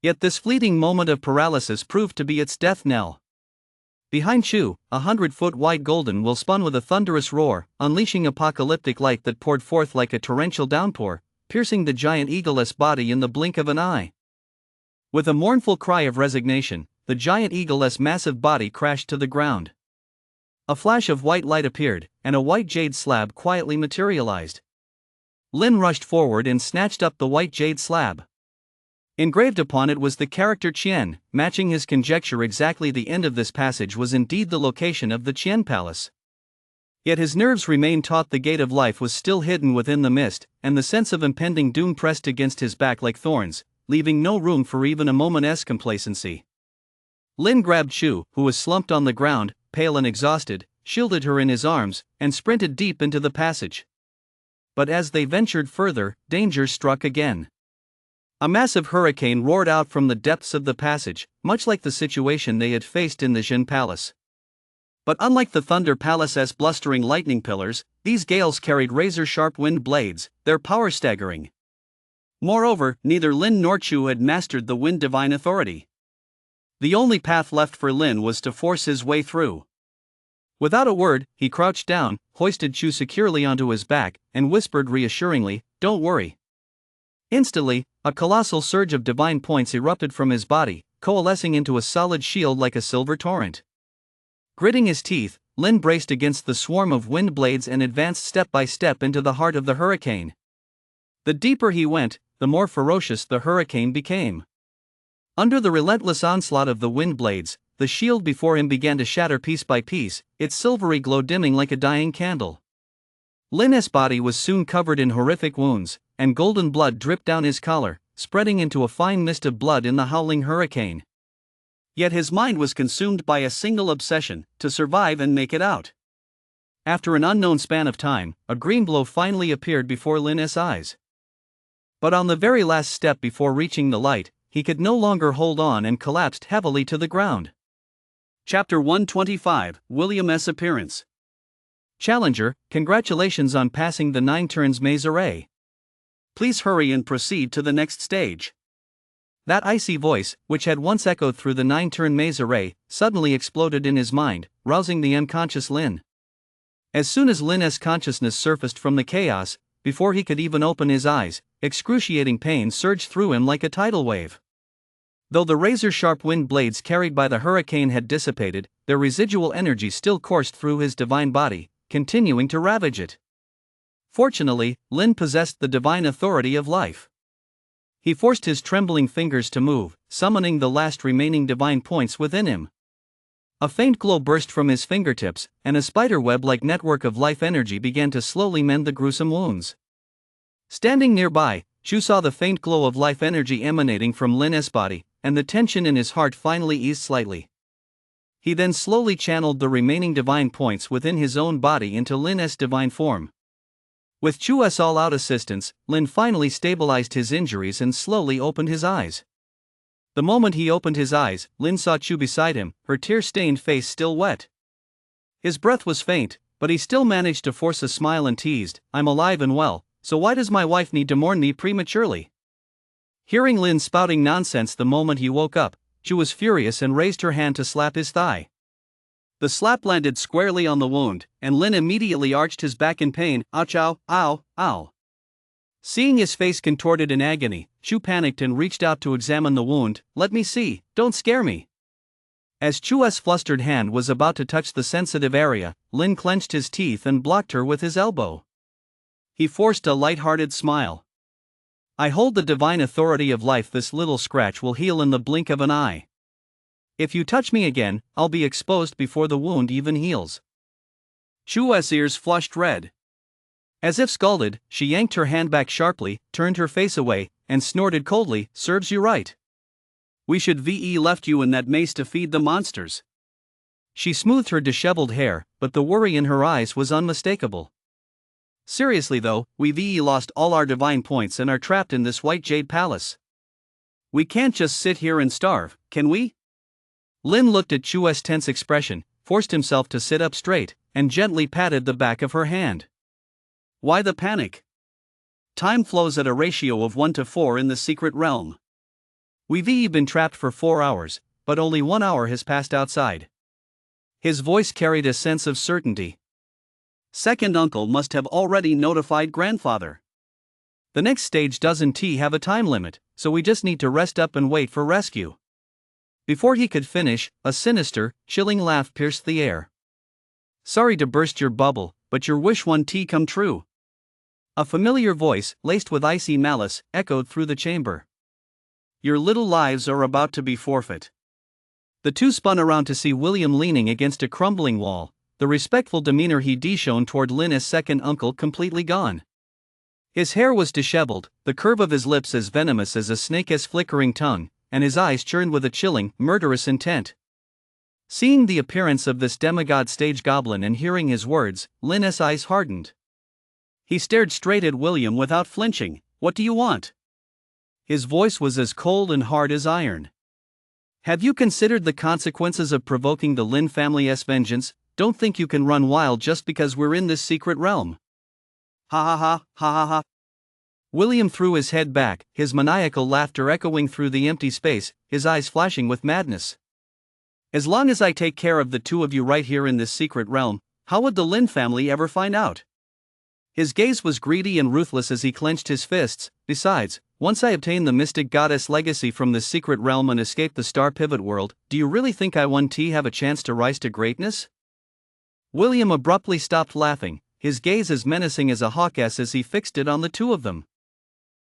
Yet this fleeting moment of paralysis proved to be its death knell. Behind Chu, 100-foot wide golden will spun with a thunderous roar, unleashing apocalyptic light that poured forth like a torrential downpour, piercing the giant eagle's body in the blink of an eye. With a mournful cry of resignation, the giant eagle's massive body crashed to the ground. A flash of white light appeared, and a white jade slab quietly materialized. Lin rushed forward and snatched up the white jade slab. Engraved upon it was the character Qian, matching his conjecture exactly. The end of this passage was indeed the location of the Qian Palace. Yet his nerves remained taut. The gate of life was still hidden within the mist, and the sense of impending doom pressed against his back like thorns, leaving no room for even a moment's complacency. Lin grabbed Chu, who was slumped on the ground, pale and exhausted, shielded her in his arms, and sprinted deep into the passage. But as they ventured further, danger struck again. A massive hurricane roared out from the depths of the passage, much like the situation they had faced in the Jin Palace. But unlike the Thunder Palace's blustering lightning pillars, these gales carried razor-sharp wind blades, their power staggering. Moreover, neither Lin nor Chu had mastered the wind divine authority. The only path left for Lin was to force his way through. Without a word, he crouched down, hoisted Chu securely onto his back, and whispered reassuringly, "Don't worry." Instantly, a colossal surge of divine points erupted from his body, coalescing into a solid shield like a silver torrent. Gritting his teeth, Lin braced against the swarm of wind blades and advanced step by step into the heart of the hurricane. The deeper he went, the more ferocious the hurricane became. Under the relentless onslaught of the wind blades, the shield before him began to shatter piece by piece, its silvery glow dimming like a dying candle. Lin's body was soon covered in horrific wounds, and golden blood dripped down his collar, spreading into a fine mist of blood in the howling hurricane. Yet his mind was consumed by a single obsession: to survive and make it out. After an unknown span of time, a green glow finally appeared before Lin's eyes. But on the very last step before reaching the light, he could no longer hold on and collapsed heavily to the ground. Chapter 125, William's Appearance. Challenger, congratulations on passing the 9 turns maze array. Please hurry and proceed to the next stage. That icy voice, which had once echoed through the 9-turn maze array, suddenly exploded in his mind, rousing the unconscious Lin. As soon as Lin's consciousness surfaced from the chaos, before he could even open his eyes, excruciating pain surged through him like a tidal wave. Though the razor-sharp wind blades carried by the hurricane had dissipated, their residual energy still coursed through his divine body, continuing to ravage it. Fortunately, Lin possessed the divine authority of life. He forced his trembling fingers to move, summoning the last remaining divine points within him. A faint glow burst from his fingertips, and a spiderweb-like network of life energy began to slowly mend the gruesome wounds. Standing nearby, Chu saw the faint glow of life energy emanating from Lin's body, and the tension in his heart finally eased slightly. He then slowly channeled the remaining divine points within his own body into Lin's divine form. With Chu's all-out assistance, Lin finally stabilized his injuries and slowly opened his eyes. The moment he opened his eyes, Lin saw Chu beside him, her tear-stained face still wet. His breath was faint, but he still managed to force a smile and teased, "I'm alive and well, so why does my wife need to mourn me prematurely?" Hearing Lin spouting nonsense the moment he woke up, Chu was furious and raised her hand to slap his thigh. The slap landed squarely on the wound, and Lin immediately arched his back in pain. "Ouch, ow, ow, ow." Seeing his face contorted in agony, Chu panicked and reached out to examine the wound. "Let me see, don't scare me." As Chu's flustered hand was about to touch the sensitive area, Lin clenched his teeth and blocked her with his elbow. He forced a light-hearted smile. "I hold the divine authority of life. This little scratch will heal in the blink of an eye. If you touch me again, I'll be exposed before the wound even heals." Chu's ears flushed red. As if scalded, she yanked her hand back sharply, turned her face away, and snorted coldly, "Serves you right. We should ve left you in that maze to feed the monsters." She smoothed her disheveled hair, but the worry in her eyes was unmistakable. "Seriously though, we ve lost all our divine points and are trapped in this white jade palace. We can't just sit here and starve, can we?" Lin looked at Chu's tense expression, forced himself to sit up straight, and gently patted the back of her hand. "Why the panic? Time flows at a ratio of 1 to 4 in the secret realm. We've been trapped for 4 hours, but only 1 hour has passed outside." His voice carried a sense of certainty. "Second uncle must have already notified grandfather. The next stage doesn't have a time limit, so we just need to rest up and wait for rescue." Before he could finish, a sinister, chilling laugh pierced the air. "Sorry to burst your bubble, but your wish won't come true." A familiar voice, laced with icy malice, echoed through the chamber. "Your little lives are about to be forfeit." The two spun around to see William leaning against a crumbling wall, the respectful demeanor he'd shown toward Lin's second uncle completely gone. His hair was disheveled, the curve of his lips as venomous as a snake's flickering tongue, and his eyes churned with a chilling, murderous intent. Seeing the appearance of this demigod stage goblin and hearing his words, Lin's eyes hardened. He stared straight at William without flinching. "What do you want?" His voice was as cold and hard as iron. "Have you considered the consequences of provoking the Lin family's vengeance? Don't think you can run wild just because we're in this secret realm." "Ha ha ha, ha ha ha." William threw his head back, his maniacal laughter echoing through the empty space, his eyes flashing with madness. As long as I take care of the two of you right here in this secret realm, how would the Lin family ever find out? His gaze was greedy and ruthless as he clenched his fists. Besides, once I obtain the mystic goddess legacy from this secret realm and escape the star pivot world, do you really think I won't have a chance to rise to greatness? William abruptly stopped laughing, his gaze as menacing as a hawk's as he fixed it on the two of them.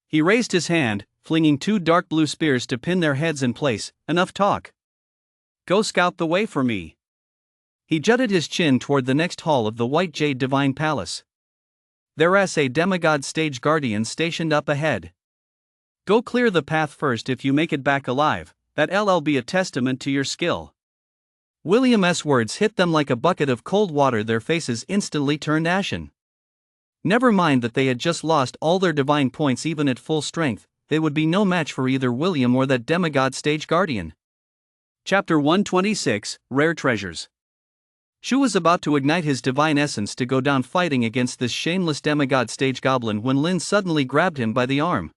He raised his hand, flinging two dark blue spears to pin their heads in place. Enough talk. Go scout the way for me. He jutted his chin toward the next hall of the White Jade Divine Palace. There's a demigod stage guardian stationed up ahead. Go clear the path first. If you make it back alive, that'll be a testament to your skill. William's words hit them like a bucket of cold water. Their faces instantly turned ashen. Never mind that they had just lost all their divine points. Even at full strength, they would be no match for either William or that demigod stage guardian. Chapter 126, Rare Treasures. Shu was about to ignite his divine essence to go down fighting against this shameless demigod stage goblin when Lin suddenly grabbed him by the arm.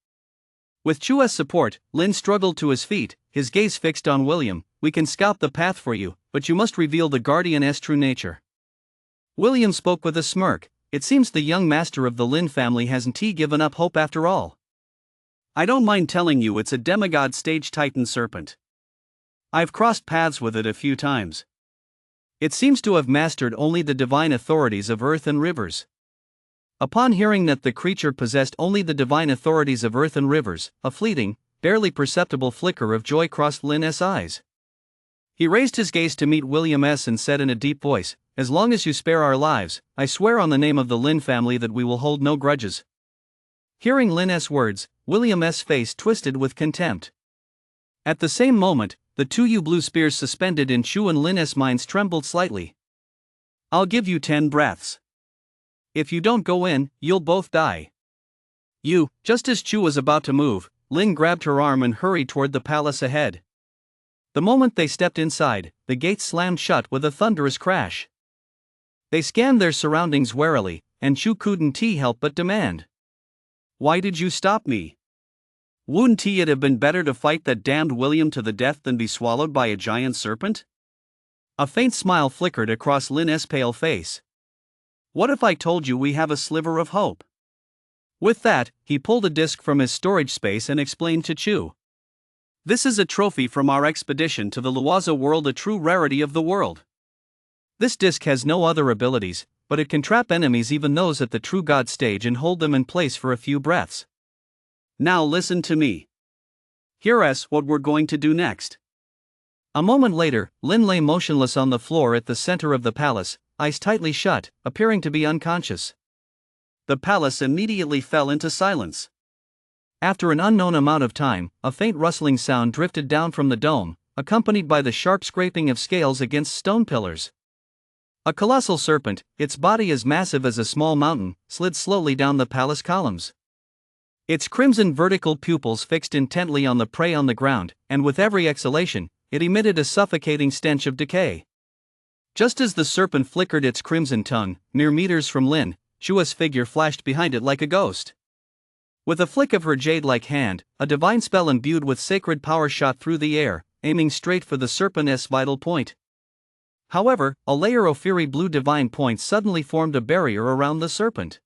With Chu's support, Lin struggled to his feet, his gaze fixed on William. We can scout the path for you, but you must reveal the guardian's true nature. William spoke with a smirk. It seems the young master of the Lin family hasn't given up hope after all. I don't mind telling you it's a demigod stage titan serpent. I've crossed paths with it a few times. It seems to have mastered only the divine authorities of earth and rivers. Upon hearing that the creature possessed only the divine authorities of earth and rivers, a fleeting, barely perceptible flicker of joy crossed Lin's eyes. He raised his gaze to meet William's and said in a deep voice, "As long as you spare our lives, I swear on the name of the Lin family that we will hold no grudges." Hearing Lin's words, William's face twisted with contempt. At the same moment, the two blue spears suspended in Chu and Lin's minds trembled slightly. I'll give you 10 breaths. If you don't go in, you'll both die. Just as Chu was about to move, Lin grabbed her arm and hurried toward the palace ahead. The moment they stepped inside, the gates slammed shut with a thunderous crash. They scanned their surroundings warily, and Chu couldn't help but demand. Why did you stop me? Wouldn't it have been better to fight that damned William to the death than be swallowed by a giant serpent? A faint smile flickered across Lin's pale face. What if I told you we have a sliver of hope? With that, he pulled a disc from his storage space and explained to Chu. This is a trophy from our expedition to the Luaza world, a true rarity of the world. This disc has no other abilities, but it can trap enemies, even those at the true god stage, and hold them in place for a few breaths. Now listen to me. Here's what we're going to do next. A moment later, Lin lay motionless on the floor at the center of the palace, eyes tightly shut, appearing to be unconscious. The palace immediately fell into silence. After an unknown amount of time, a faint rustling sound drifted down from the dome, accompanied by the sharp scraping of scales against stone pillars. A colossal serpent, its body as massive as a small mountain, slid slowly down the palace columns. Its crimson vertical pupils fixed intently on the prey on the ground, and with every exhalation, it emitted a suffocating stench of decay. Just as the serpent flickered its crimson tongue, mere meters from Lin, Chu's figure flashed behind it like a ghost. With a flick of her jade-like hand, a divine spell imbued with sacred power shot through the air, aiming straight for the serpent's vital point. However, a layer of fiery blue divine points suddenly formed a barrier around the serpent.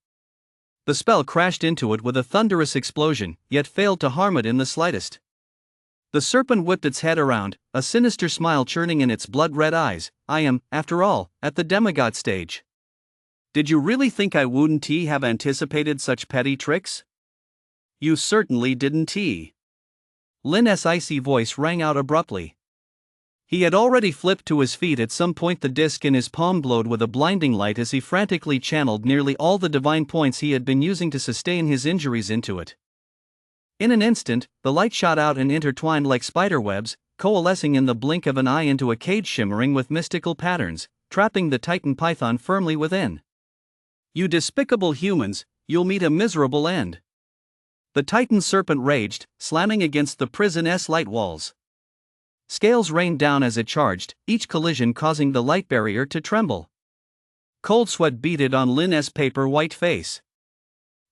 The spell crashed into it with a thunderous explosion, yet failed to harm it in the slightest. The serpent whipped its head around, a sinister smile churning in its blood-red eyes. I am, after all, at the demigod stage. Did you really think I wouldn't have anticipated such petty tricks? You certainly didn't. Lin's icy voice rang out abruptly. He had already flipped to his feet at some point. The disc in his palm glowed with a blinding light as he frantically channeled nearly all the divine points he had been using to sustain his injuries into it. In an instant, the light shot out and intertwined like spiderwebs, coalescing in the blink of an eye into a cage shimmering with mystical patterns, trapping the Titan python firmly within. You despicable humans, you'll meet a miserable end. The Titan serpent raged, slamming against the prison's light walls. Scales rained down as it charged, each collision causing the light barrier to tremble. Cold sweat beaded on Lin's paper-white face.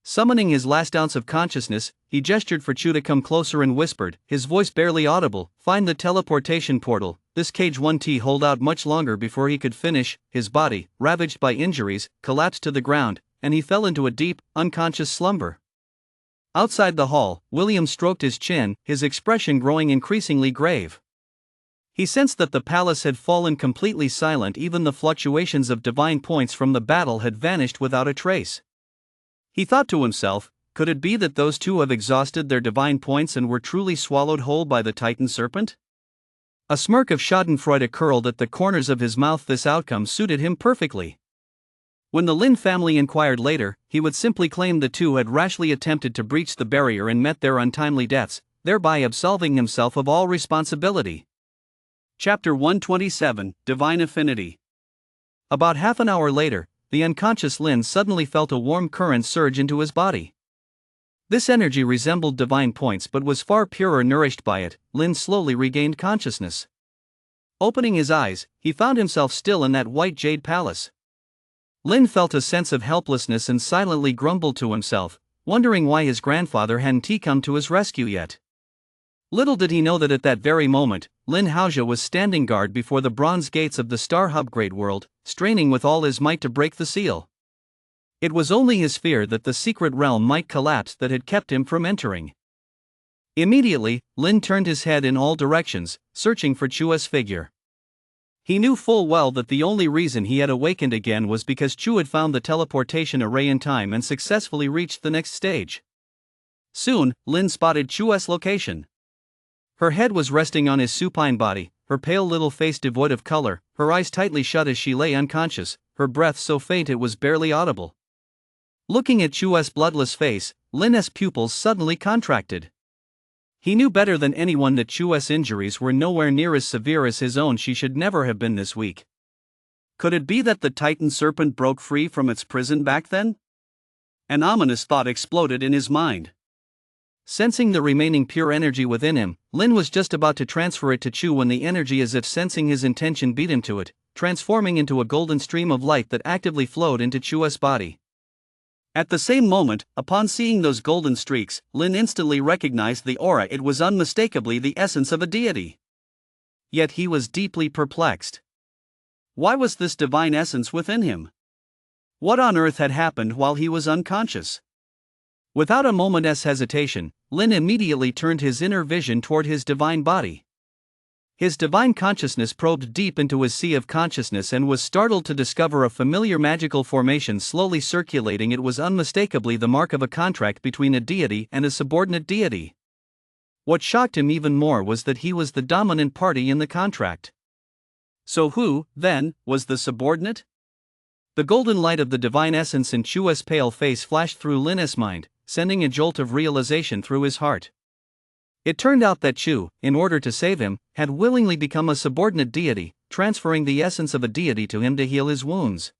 Summoning his last ounce of consciousness, he gestured for Chu to come closer and whispered, his voice barely audible, "Find the teleportation portal." This cage 1T hold out much longer before he could finish. His body, ravaged by injuries, collapsed to the ground, and he fell into a deep, unconscious slumber. Outside the hall, William stroked his chin, his expression growing increasingly grave. He sensed that the palace had fallen completely silent. Even the fluctuations of divine points from the battle had vanished without a trace. He thought to himself, could it be that those two have exhausted their divine points and were truly swallowed whole by the Titan serpent? A smirk of schadenfreude curled at the corners of his mouth. This outcome suited him perfectly. When the Lin family inquired later, he would simply claim the two had rashly attempted to breach the barrier and met their untimely deaths, thereby absolving himself of all responsibility. Chapter 127, Divine Affinity. About half an hour later, the unconscious Lin suddenly felt a warm current surge into his body. This energy resembled divine points but was far purer. Nourished by it, Lin slowly regained consciousness. Opening his eyes, he found himself still in that white jade palace. Lin felt a sense of helplessness and silently grumbled to himself, wondering why his grandfather hadn't come to his rescue yet. Little did he know that at that very moment, Lin Haojia was standing guard before the bronze gates of the Star Hub-Grade world, straining with all his might to break the seal. It was only his fear that the secret realm might collapse that had kept him from entering. Immediately, Lin turned his head in all directions, searching for Chua's figure. He knew full well that the only reason he had awakened again was because Chu had found the teleportation array in time and successfully reached the next stage. Soon, Lin spotted Chua's location. Her head was resting on his supine body, her pale little face devoid of color, her eyes tightly shut as she lay unconscious, her breath so faint it was barely audible. Looking at Chua's bloodless face, Lin's pupils suddenly contracted. He knew better than anyone that Chua's injuries were nowhere near as severe as his own. She should never have been this weak. Could it be that the Titan serpent broke free from its prison back then? An ominous thought exploded in his mind. Sensing the remaining pure energy within him, Lin was just about to transfer it to Chu when the energy, as if sensing his intention, beat him to it, transforming into a golden stream of light that actively flowed into Chua's body. At the same moment, upon seeing those golden streaks, Lin instantly recognized the aura. It was unmistakably the essence of a deity. Yet he was deeply perplexed. Why was this divine essence within him? What on earth had happened while he was unconscious? Without a moment's hesitation, Lin immediately turned his inner vision toward his divine body. His divine consciousness probed deep into his sea of consciousness and was startled to discover a familiar magical formation slowly circulating. It was unmistakably the mark of a contract between a deity and a subordinate deity. What shocked him even more was that he was the dominant party in the contract. So who, then, was the subordinate? The golden light of the divine essence in Chua's pale face flashed through Lin's mind, sending a jolt of realization through his heart. It turned out that Chu, in order to save him, had willingly become a subordinate deity, transferring the essence of a deity to him to heal his wounds.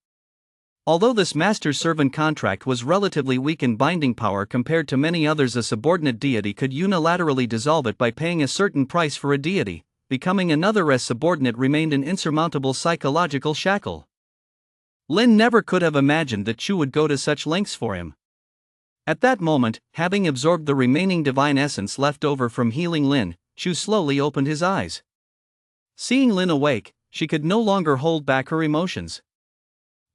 Although this master-servant contract was relatively weak in binding power compared to many others, a subordinate deity could unilaterally dissolve it by paying a certain price for a deity. Becoming another as subordinate remained an insurmountable psychological shackle. Lin never could have imagined that Chu would go to such lengths for him. At that moment, having absorbed the remaining divine essence left over from healing Lin, Chu slowly opened his eyes. Seeing Lin awake, she could no longer hold back her emotions.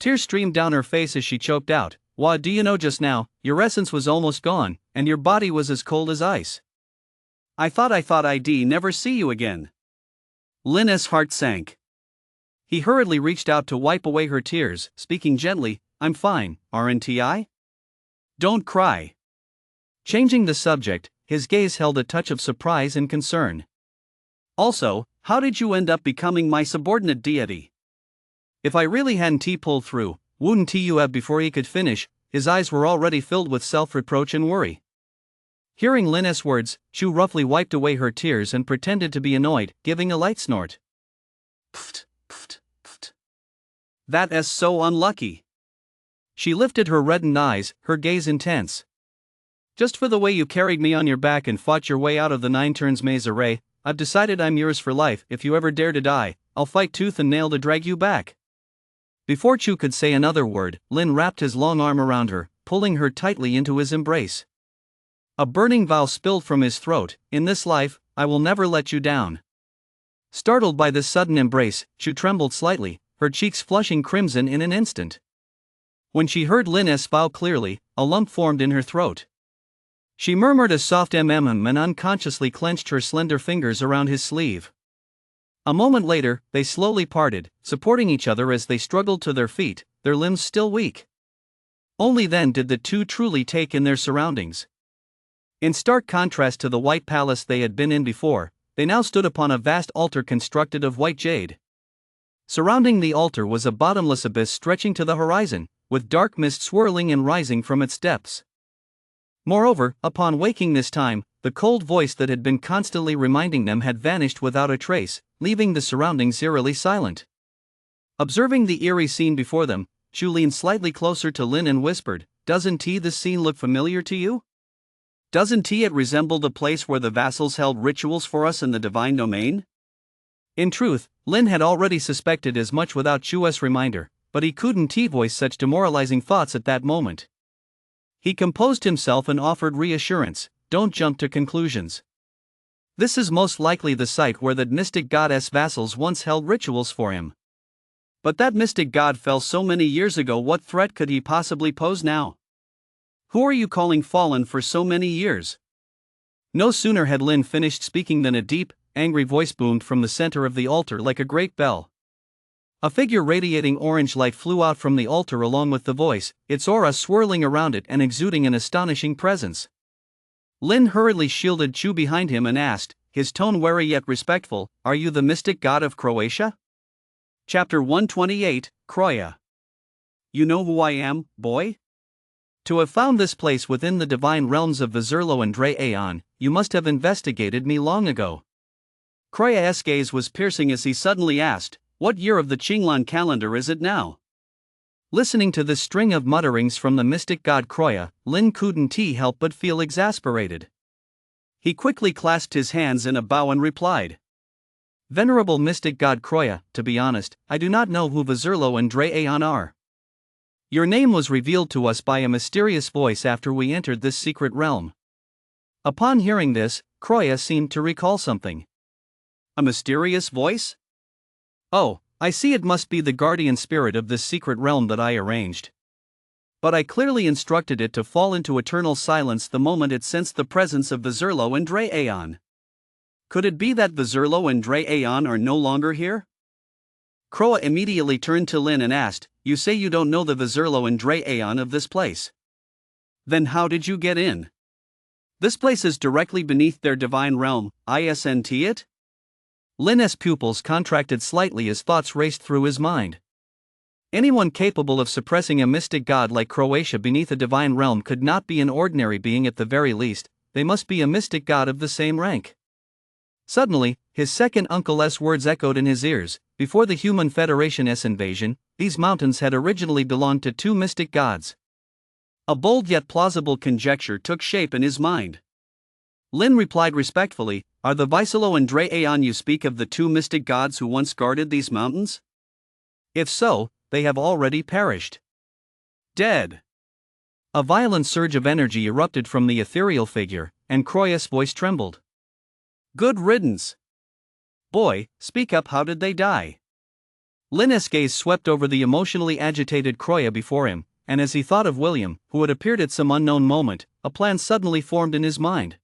Tears streamed down her face as she choked out, "Why, do you know, just now, your essence was almost gone, and your body was as cold as ice. I thought I'd never see you again." Lin's heart sank. He hurriedly reached out to wipe away her tears, speaking gently, "I'm fine, aren't I? Don't cry." Changing the subject, his gaze held a touch of surprise and concern. "Also, how did you end up becoming my subordinate deity? If I really hadn't pulled through, wouldn't you have?" Before he could finish, his eyes were already filled with self-reproach and worry. Hearing Lin's words, Chu roughly wiped away her tears and pretended to be annoyed, giving a light snort. "Pft, pft, pft. That's so unlucky." She lifted her reddened eyes, her gaze intense. "Just for the way you carried me on your back and fought your way out of the 9 turns maze array, I've decided I'm yours for life. If you ever dare to die, I'll fight tooth and nail to drag you back." Before Chu could say another word, Lin wrapped his long arm around her, pulling her tightly into his embrace. A burning vow spilled from his throat: "In this life, I will never let you down." Startled by this sudden embrace, Chu trembled slightly, her cheeks flushing crimson in an instant. When she heard Lin's vow clearly, a lump formed in her throat. She murmured a soft and unconsciously clenched her slender fingers around his sleeve. A moment later, they slowly parted, supporting each other as they struggled to their feet, their limbs still weak. Only then did the two truly take in their surroundings. In stark contrast to the white palace they had been in before, they now stood upon a vast altar constructed of white jade. Surrounding the altar was a bottomless abyss stretching to the horizon, with dark mist swirling and rising from its depths. Moreover, upon waking this time, the cold voice that had been constantly reminding them had vanished without a trace, leaving the surroundings eerily silent. Observing the eerie scene before them, Chu leaned slightly closer to Lin and whispered, "Doesn't this scene look familiar to you? Doesn't it resemble the place where the vassals held rituals for us in the divine domain?" In truth, Lin had already suspected as much without Chu's reminder, but he couldn't voice such demoralizing thoughts at that moment. He composed himself and offered reassurance: "Don't jump to conclusions. This is most likely the site where the mystic goddess vassals once held rituals for him. But that mystic god fell so many years ago, what threat could he possibly pose now? Who are you calling fallen for so many years?" No sooner had Lin finished speaking than a deep, angry voice boomed from the center of the altar like a great bell. A figure radiating orange light flew out from the altar along with the voice, its aura swirling around it and exuding an astonishing presence. Lin hurriedly shielded Chu behind him and asked, his tone wary yet respectful, "Are you the mystic god of Croatia?" Chapter 128, Croia. "You know who I am, boy? To have found this place within the divine realms of Vizirlo and Aeon, you must have investigated me long ago." Croia's gaze was piercing as he suddenly asked, "What year of the Qinglan calendar is it now?" Listening to this string of mutterings from the mystic god Croia, Lin couldn't help but feel exasperated. He quickly clasped his hands in a bow and replied, "Venerable mystic god Croia, to be honest, I do not know who Vizirlo and Aeon are. Your name was revealed to us by a mysterious voice after we entered this secret realm." Upon hearing this, Croia seemed to recall something. "A mysterious voice? Oh, I see, it must be the guardian spirit of this secret realm that I arranged. But I clearly instructed it to fall into eternal silence the moment it sensed the presence of Vizirlo and Aeon. Could it be that Vizirlo and Aeon are no longer here?" Croa immediately turned to Lin and asked, "You say you don't know the Vizirlo and Aeon of this place? Then how did you get in? This place is directly beneath their divine realm, isn't it?" Lin's pupils contracted slightly as thoughts raced through his mind. Anyone capable of suppressing a mystic god like Croatia beneath a divine realm could not be an ordinary being at the very least, they must be a mystic god of the same rank. Suddenly, his second uncle's words echoed in his ears: "Before the Human Federation's invasion, these mountains had originally belonged to two mystic gods." A bold yet plausible conjecture took shape in his mind. Lin replied respectfully, "Are the Vizirlo and Aeon you speak of the two mystic gods who once guarded these mountains? If so, they have already perished. Dead." A violent surge of energy erupted from the ethereal figure, and Croia's voice trembled. "Good riddance. Boy, speak up, how did they die?" Lin's gaze swept over the emotionally agitated Croia before him, and as he thought of William, who had appeared at some unknown moment, a plan suddenly formed in his mind.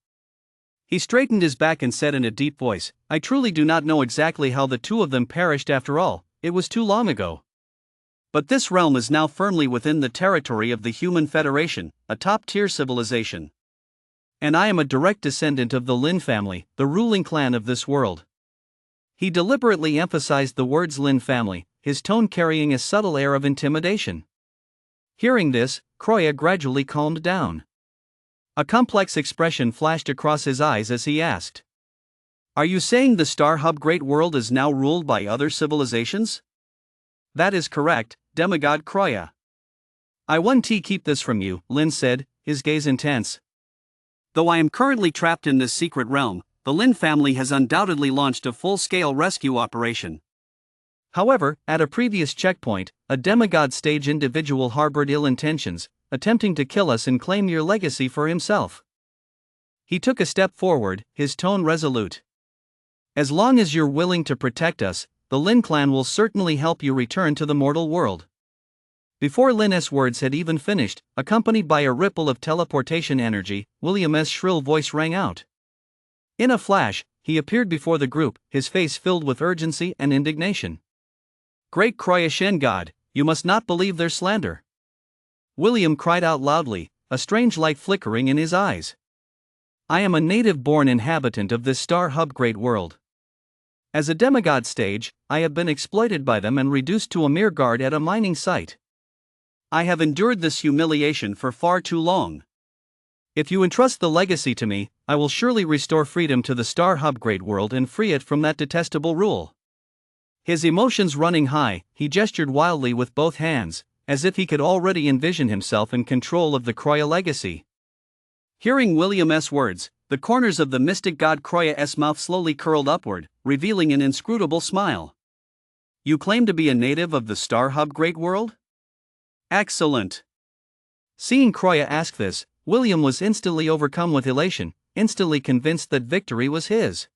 He straightened his back and said in a deep voice, "I truly do not know exactly how the two of them perished after all, it was too long ago. But this realm is now firmly within the territory of the Human Federation, a top-tier civilization. And I am a direct descendant of the Lin family, the ruling clan of this world." He deliberately emphasized the words Lin family, his tone carrying a subtle air of intimidation. Hearing this, Croia gradually calmed down. A complex expression flashed across his eyes as he asked, "Are you saying the Star Hub Great World is now ruled by other civilizations?" "That is correct, demigod Croia." "I won't keep this from you," Lin said, his gaze intense. "Though I am currently trapped in this secret realm, the Lin family has undoubtedly launched a full-scale rescue operation. However, at a previous checkpoint, a demigod stage individual harbored ill intentions, attempting to kill us and claim your legacy for himself. He took a step forward, his tone resolute. As long as you're willing to protect us, the Lin clan will certainly help you return to the mortal world. Before Lin's words had even finished, accompanied by a ripple of teleportation energy, William's shrill voice rang out. In a flash, he appeared before the group, his face filled with urgency and indignation. Great Kroya Shen God, you must not believe their slander. William cried out loudly, a strange light flickering in his eyes. I am a native-born inhabitant of this star hub great world. As a demigod stage, I have been exploited by them and reduced to a mere guard at a mining site. I have endured this humiliation for far too long. If you entrust the legacy to me, I will surely restore freedom to the star hub great world and free it from that detestable rule. His emotions running high, he gestured wildly with both hands, as if he could already envision himself in control of the Kroya legacy. Hearing William's words, the corners of the mystic god Kroya's mouth slowly curled upward, revealing an inscrutable smile. You claim to be a native of the star hub great world? Excellent. Seeing Kroya ask this, William was instantly overcome with elation, instantly convinced that victory was his.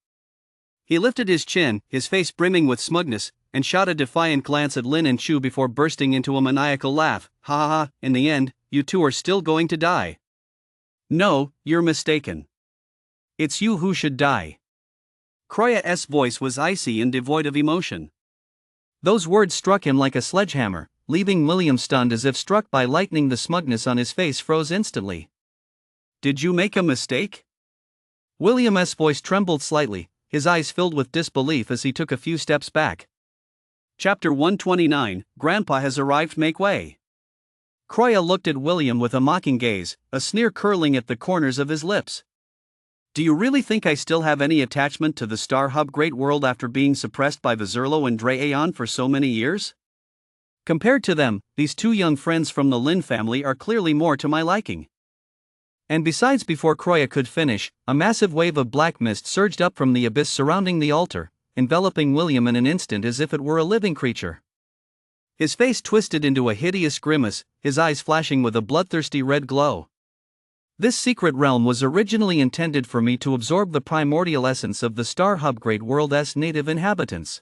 He lifted his chin, his face brimming with smugness, and shot a defiant glance at Lin and Chu before bursting into a maniacal laugh. Ha ha ha, in the end, you two are still going to die. No, you're mistaken. It's you who should die. Kroya's voice was icy and devoid of emotion. Those words struck him like a sledgehammer, leaving William stunned as if struck by lightning. The smugness on his face froze instantly. Did you make a mistake? William's voice trembled slightly, his eyes filled with disbelief as he took a few steps back. Chapter 129, Grandpa has arrived. Make way. Kroya looked at William with a mocking gaze, a sneer curling at the corners of his lips. Do you really think I still have any attachment to the Star Hub Great World after being suppressed by Vizurlo and Draeon for so many years? Compared to them, these two young friends from the Lin family are clearly more to my liking. And besides, before Kroya could finish, a massive wave of black mist surged up from the abyss surrounding the altar, enveloping William in an instant as if it were a living creature. His face twisted into a hideous grimace, his eyes flashing with a bloodthirsty red glow. This secret realm was originally intended for me to absorb the primordial essence of the Star Hub Great World's native inhabitants.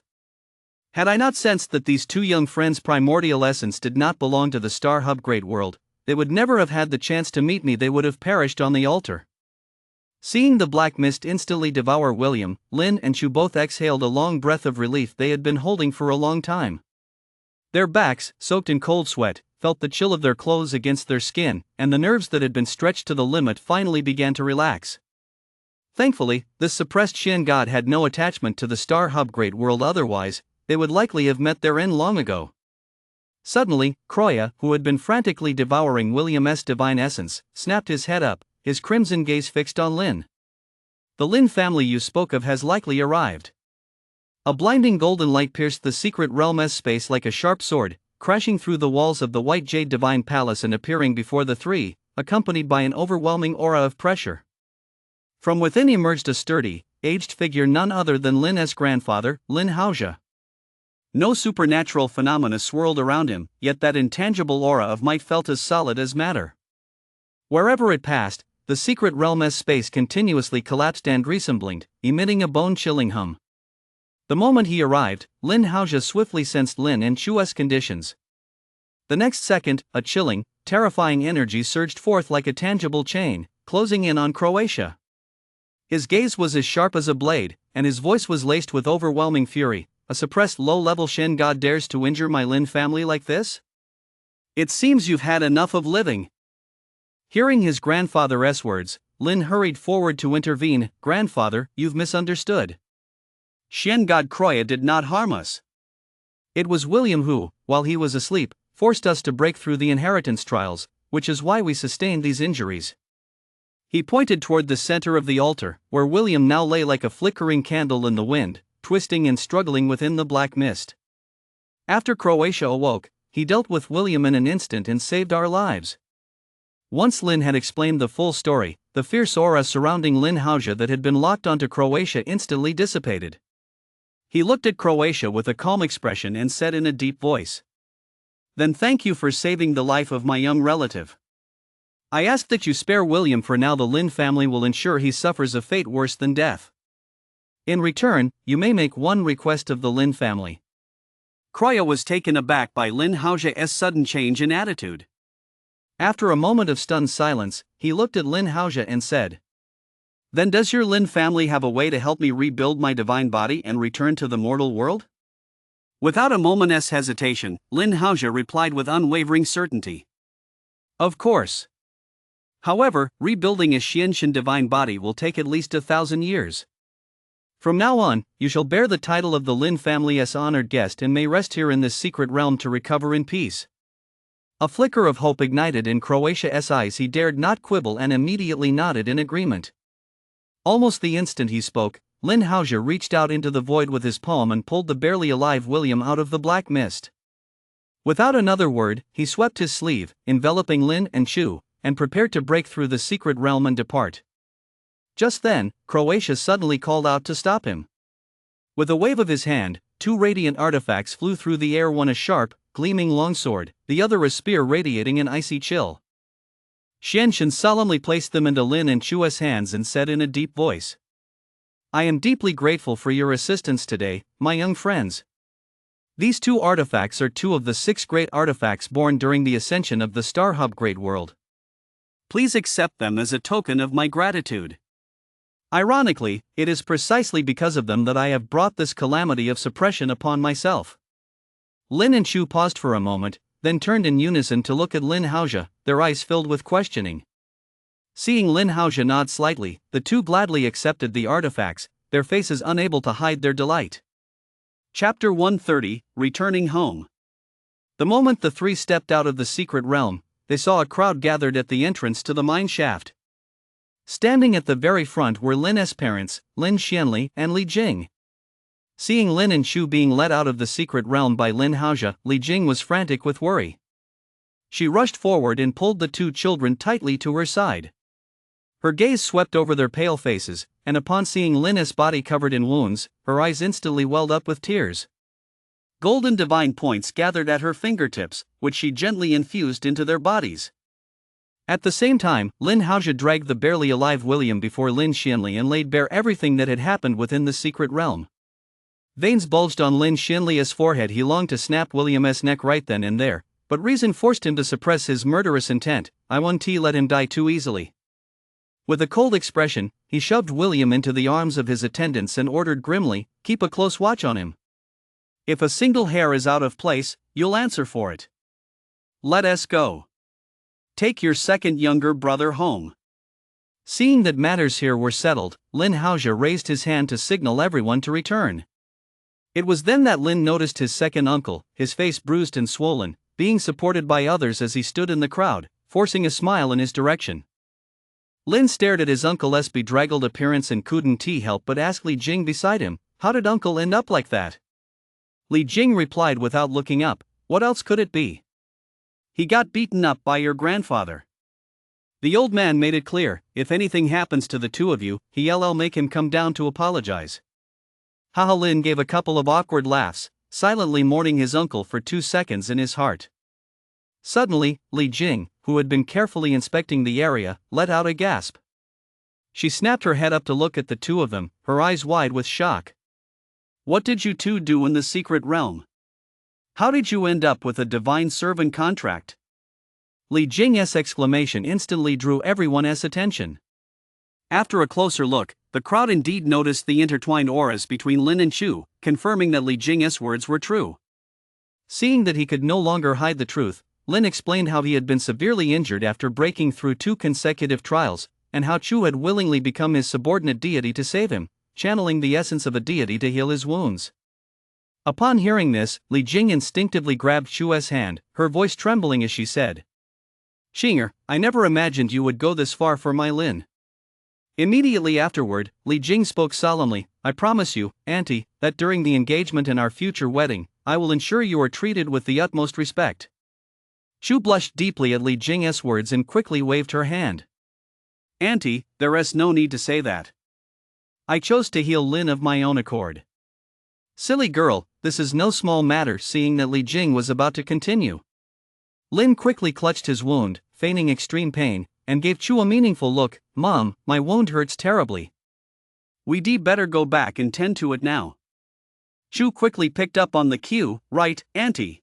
Had I not sensed that these two young friends' primordial essence did not belong to the Star Hub Great World, they would never have had the chance to meet me. They would have perished on the altar. Seeing the black mist instantly devour William, Lin and Chu both exhaled a long breath of relief they had been holding for a long time. Their backs, soaked in cold sweat, felt the chill of their clothes against their skin, and the nerves that had been stretched to the limit finally began to relax. Thankfully, this suppressed Shen god had no attachment to the Star Hub Great World, otherwise, they would likely have met their end long ago. Suddenly, Kroya, who had been frantically devouring William's divine essence, snapped his head up, his crimson gaze fixed on Lin. The Lin family you spoke of has likely arrived. A blinding golden light pierced the secret realm's space like a sharp sword, crashing through the walls of the white jade divine palace and appearing before the three, accompanied by an overwhelming aura of pressure. From within emerged a sturdy, aged figure, none other than Lin's grandfather, Lin Haoja. No supernatural phenomena swirled around him, yet that intangible aura of might felt as solid as matter. Wherever it passed, the secret realm's space continuously collapsed and ressembled, emitting a bone-chilling hum. The moment he arrived, Lin Haoja swiftly sensed Lin and Chu's conditions. The next second, a chilling, terrifying energy surged forth like a tangible chain, closing in on Croatia. His gaze was as sharp as a blade, and his voice was laced with overwhelming fury. A suppressed low-level Shen god dares to injure my Lin family like this? It seems you've had enough of living. Hearing his grandfather's words, Lin hurried forward to intervene. Grandfather, you've misunderstood. Shen god Kroya did not harm us. It was William who, while he was asleep, forced us to break through the inheritance trials, which is why we sustained these injuries. He pointed toward the center of the altar, where William now lay like a flickering candle in the wind, twisting and struggling within the black mist. After Croatia awoke, he dealt with William in an instant and saved our lives. Once Lin had explained the full story, the fierce aura surrounding Lin Haoja that had been locked onto Croatia instantly dissipated. He looked at Croatia with a calm expression and said in a deep voice, "Then thank you for saving the life of my young relative. I ask that you spare William, for now the Lin family will ensure he suffers a fate worse than death. In return, you may make one request of the Lin family." Kroya was taken aback by Lin Haojia's sudden change in attitude. After a moment of stunned silence, he looked at Lin Haojia and said, "Then does your Lin family have a way to help me rebuild my divine body and return to the mortal world?" Without a moment's hesitation, Lin Haojia replied with unwavering certainty, "Of course. However, rebuilding a Xianshan divine body will take at least 1,000 years. From now on, you shall bear the title of the Lin family's honored guest and may rest here in this secret realm to recover in peace." A flicker of hope ignited in Croatia's eyes. He dared not quibble and immediately nodded in agreement. Almost the instant he spoke, Lin Haojia reached out into the void with his palm and pulled the barely alive William out of the black mist. Without another word, he swept his sleeve, enveloping Lin and Chu, and prepared to break through the secret realm and depart. Just then, Croatia suddenly called out to stop him. With a wave of his hand, two radiant artifacts flew through the air, one a sharp, gleaming longsword, the other a spear radiating an icy chill. Xianshan solemnly placed them into Lin and Chu's hands and said in a deep voice, "I am deeply grateful for your assistance today, my young friends. These two artifacts are two of the 6 great artifacts born during the ascension of the Star Hub Great World. Please accept them as a token of my gratitude. Ironically, it is precisely because of them that I have brought this calamity of suppression upon myself." Lin and Chu paused for a moment, then turned in unison to look at Lin Haojia, their eyes filled with questioning. Seeing Lin Haojia nod slightly, the two gladly accepted the artifacts, their faces unable to hide their delight. Chapter 130, Returning Home. The moment the three stepped out of the secret realm, they saw a crowd gathered at the entrance to the mine shaft. Standing at the very front were Lin's parents, Lin Xianli and Li Jing. Seeing Lin and Chu being led out of the secret realm by Lin Haojia, Li Jing was frantic with worry. She rushed forward and pulled the two children tightly to her side. Her gaze swept over their pale faces, and upon seeing Lin's body covered in wounds, her eyes instantly welled up with tears. Golden divine points gathered at her fingertips, which she gently infused into their bodies. At the same time, Lin Haojia dragged the barely alive William before Lin Xianli and laid bare everything that had happened within the secret realm. Veins bulged on Lin Xianli's forehead. He longed to snap William's neck right then and there, but reason forced him to suppress his murderous intent. I won't let him die too easily. With a cold expression, he shoved William into the arms of his attendants and ordered grimly, "Keep a close watch on him. If a single hair is out of place, you'll answer for it. Let us go. Take your second younger brother home." Seeing that matters here were settled, Lin Haojia raised his hand to signal everyone to return. It was then that Lin noticed his second uncle, his face bruised and swollen, being supported by others as he stood in the crowd, forcing a smile in his direction. Lin stared at his uncle's bedraggled appearance and couldn't help but ask Li Jing beside him, "How did uncle end up like that?" Li Jing replied without looking up, "What else could it be? He got beaten up by your grandfather." The old man made it clear, "If anything happens to the two of you, he'll make him come down to apologize." Haha. Lin gave a couple of awkward laughs, silently mourning his uncle for 2 seconds in his heart. Suddenly, Li Jing, who had been carefully inspecting the area, let out a gasp. She snapped her head up to look at the two of them, her eyes wide with shock. "What did you two do in the secret realm? How did you end up with a divine servant contract?" Li Jing's exclamation instantly drew everyone's attention. After a closer look, the crowd indeed noticed the intertwined auras between Lin and Chu, confirming that Li Jing's words were true. Seeing that he could no longer hide the truth, Lin explained how he had been severely injured after breaking through 2 consecutive trials, and how Chu had willingly become his subordinate deity to save him, channeling the essence of a deity to heal his wounds. Upon hearing this, Li Jing instinctively grabbed Chu's hand, her voice trembling as she said, "Xinger, I never imagined you would go this far for my Lin." Immediately afterward, Li Jing spoke solemnly, "I promise you, Auntie, that during the engagement and our future wedding, I will ensure you are treated with the utmost respect." Chu blushed deeply at Li Jing's words and quickly waved her hand. "Auntie, there is no need to say that. I chose to heal Lin of my own accord." "Silly girl, this is no small matter." Seeing that Li Jing was about to continue, Lin quickly clutched his wound, feigning extreme pain, and gave Chu a meaningful look. "Mom, my wound hurts terribly. We'd better go back and tend to it now." Chu quickly picked up on the cue. "Right, Auntie.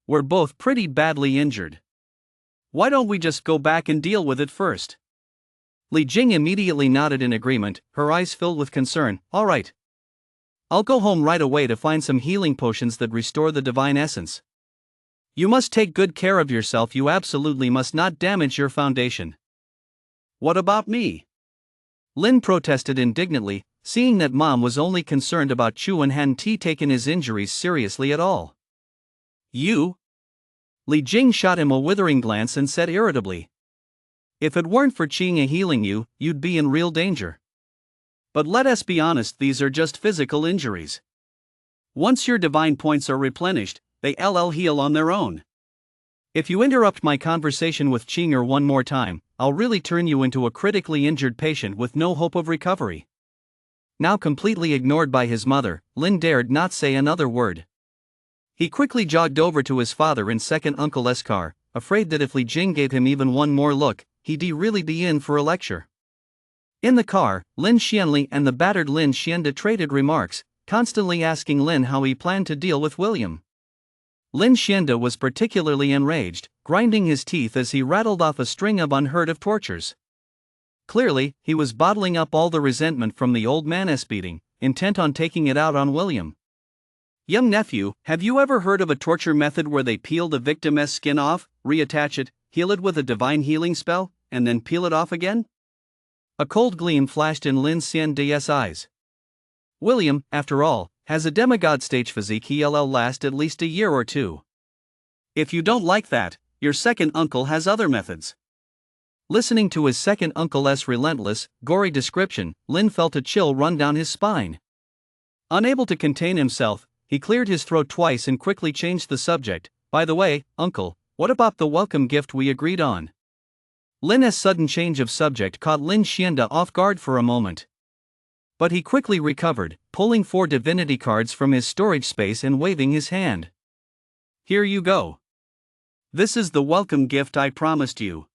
We're both pretty badly injured. Why don't we just go back and deal with it first?" Li Jing immediately nodded in agreement, her eyes filled with concern. "All right. I'll go home right away to find some healing potions that restore the divine essence. You must take good care of yourself. You absolutely must not damage your foundation." "What about me?" Lin protested indignantly, seeing that Mom was only concerned about Chu and hadn't taken his injuries seriously at all. "You?" Li Jing shot him a withering glance and said irritably. "If it weren't for Qing'e healing you, you'd be in real danger. But let us be honest, these are just physical injuries. Once your divine points are replenished, they'll heal on their own. If you interrupt my conversation with Qing'e one more time, I'll really turn you into a critically injured patient with no hope of recovery." Now completely ignored by his mother, Lin dared not say another word. He quickly jogged over to his father and second uncle's car, afraid that if Li Jing gave him even one more look, he'd really be in for a lecture. In the car, Lin Xianli and the battered Lin Xianda traded remarks, constantly asking Lin how he planned to deal with William. Lin Xianda was particularly enraged, grinding his teeth as he rattled off a string of unheard of tortures. Clearly, he was bottling up all the resentment from the old man's beating, intent on taking it out on William. "Young nephew, have you ever heard of a torture method where they peel the victim's skin off, reattach it, heal it with a divine healing spell, and then peel it off again?" A cold gleam flashed in Lin Xian's eyes. "William, after all, has a demigod stage physique. He'll last at least a year or two. If you don't like that, your second uncle has other methods." Listening to his second uncle's relentless, gory description, Lin felt a chill run down his spine. Unable to contain himself, he cleared his throat twice and quickly changed the subject. "By the way, uncle, what about the welcome gift we agreed on?" Lin's sudden change of subject caught Lin Xianda off guard for a moment. But he quickly recovered, pulling 4 divinity cards from his storage space and waving his hand. "Here you go. This is the welcome gift I promised you.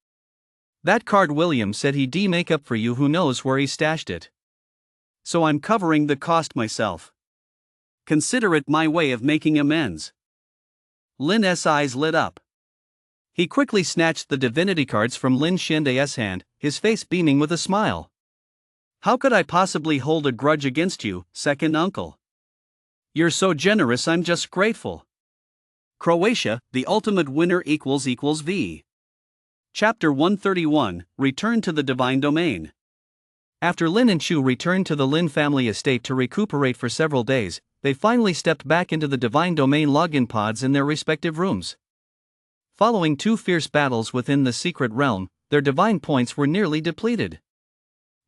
That card William said he'd make up for you. Who knows where he stashed it? So I'm covering the cost myself. Consider it my way of making amends." Lin's eyes lit up. He quickly snatched the divinity cards from Lin Xianda's hand, his face beaming with a smile. "How could I possibly hold a grudge against you, second uncle? You're so generous, I'm just grateful." Croatia, the ultimate winner = V. Chapter 131, Return to the Divine Domain. After Lin and Chu returned to the Lin family estate to recuperate for several days, they finally stepped back into the Divine Domain login pods in their respective rooms. Following 2 fierce battles within the secret realm, their divine points were nearly depleted.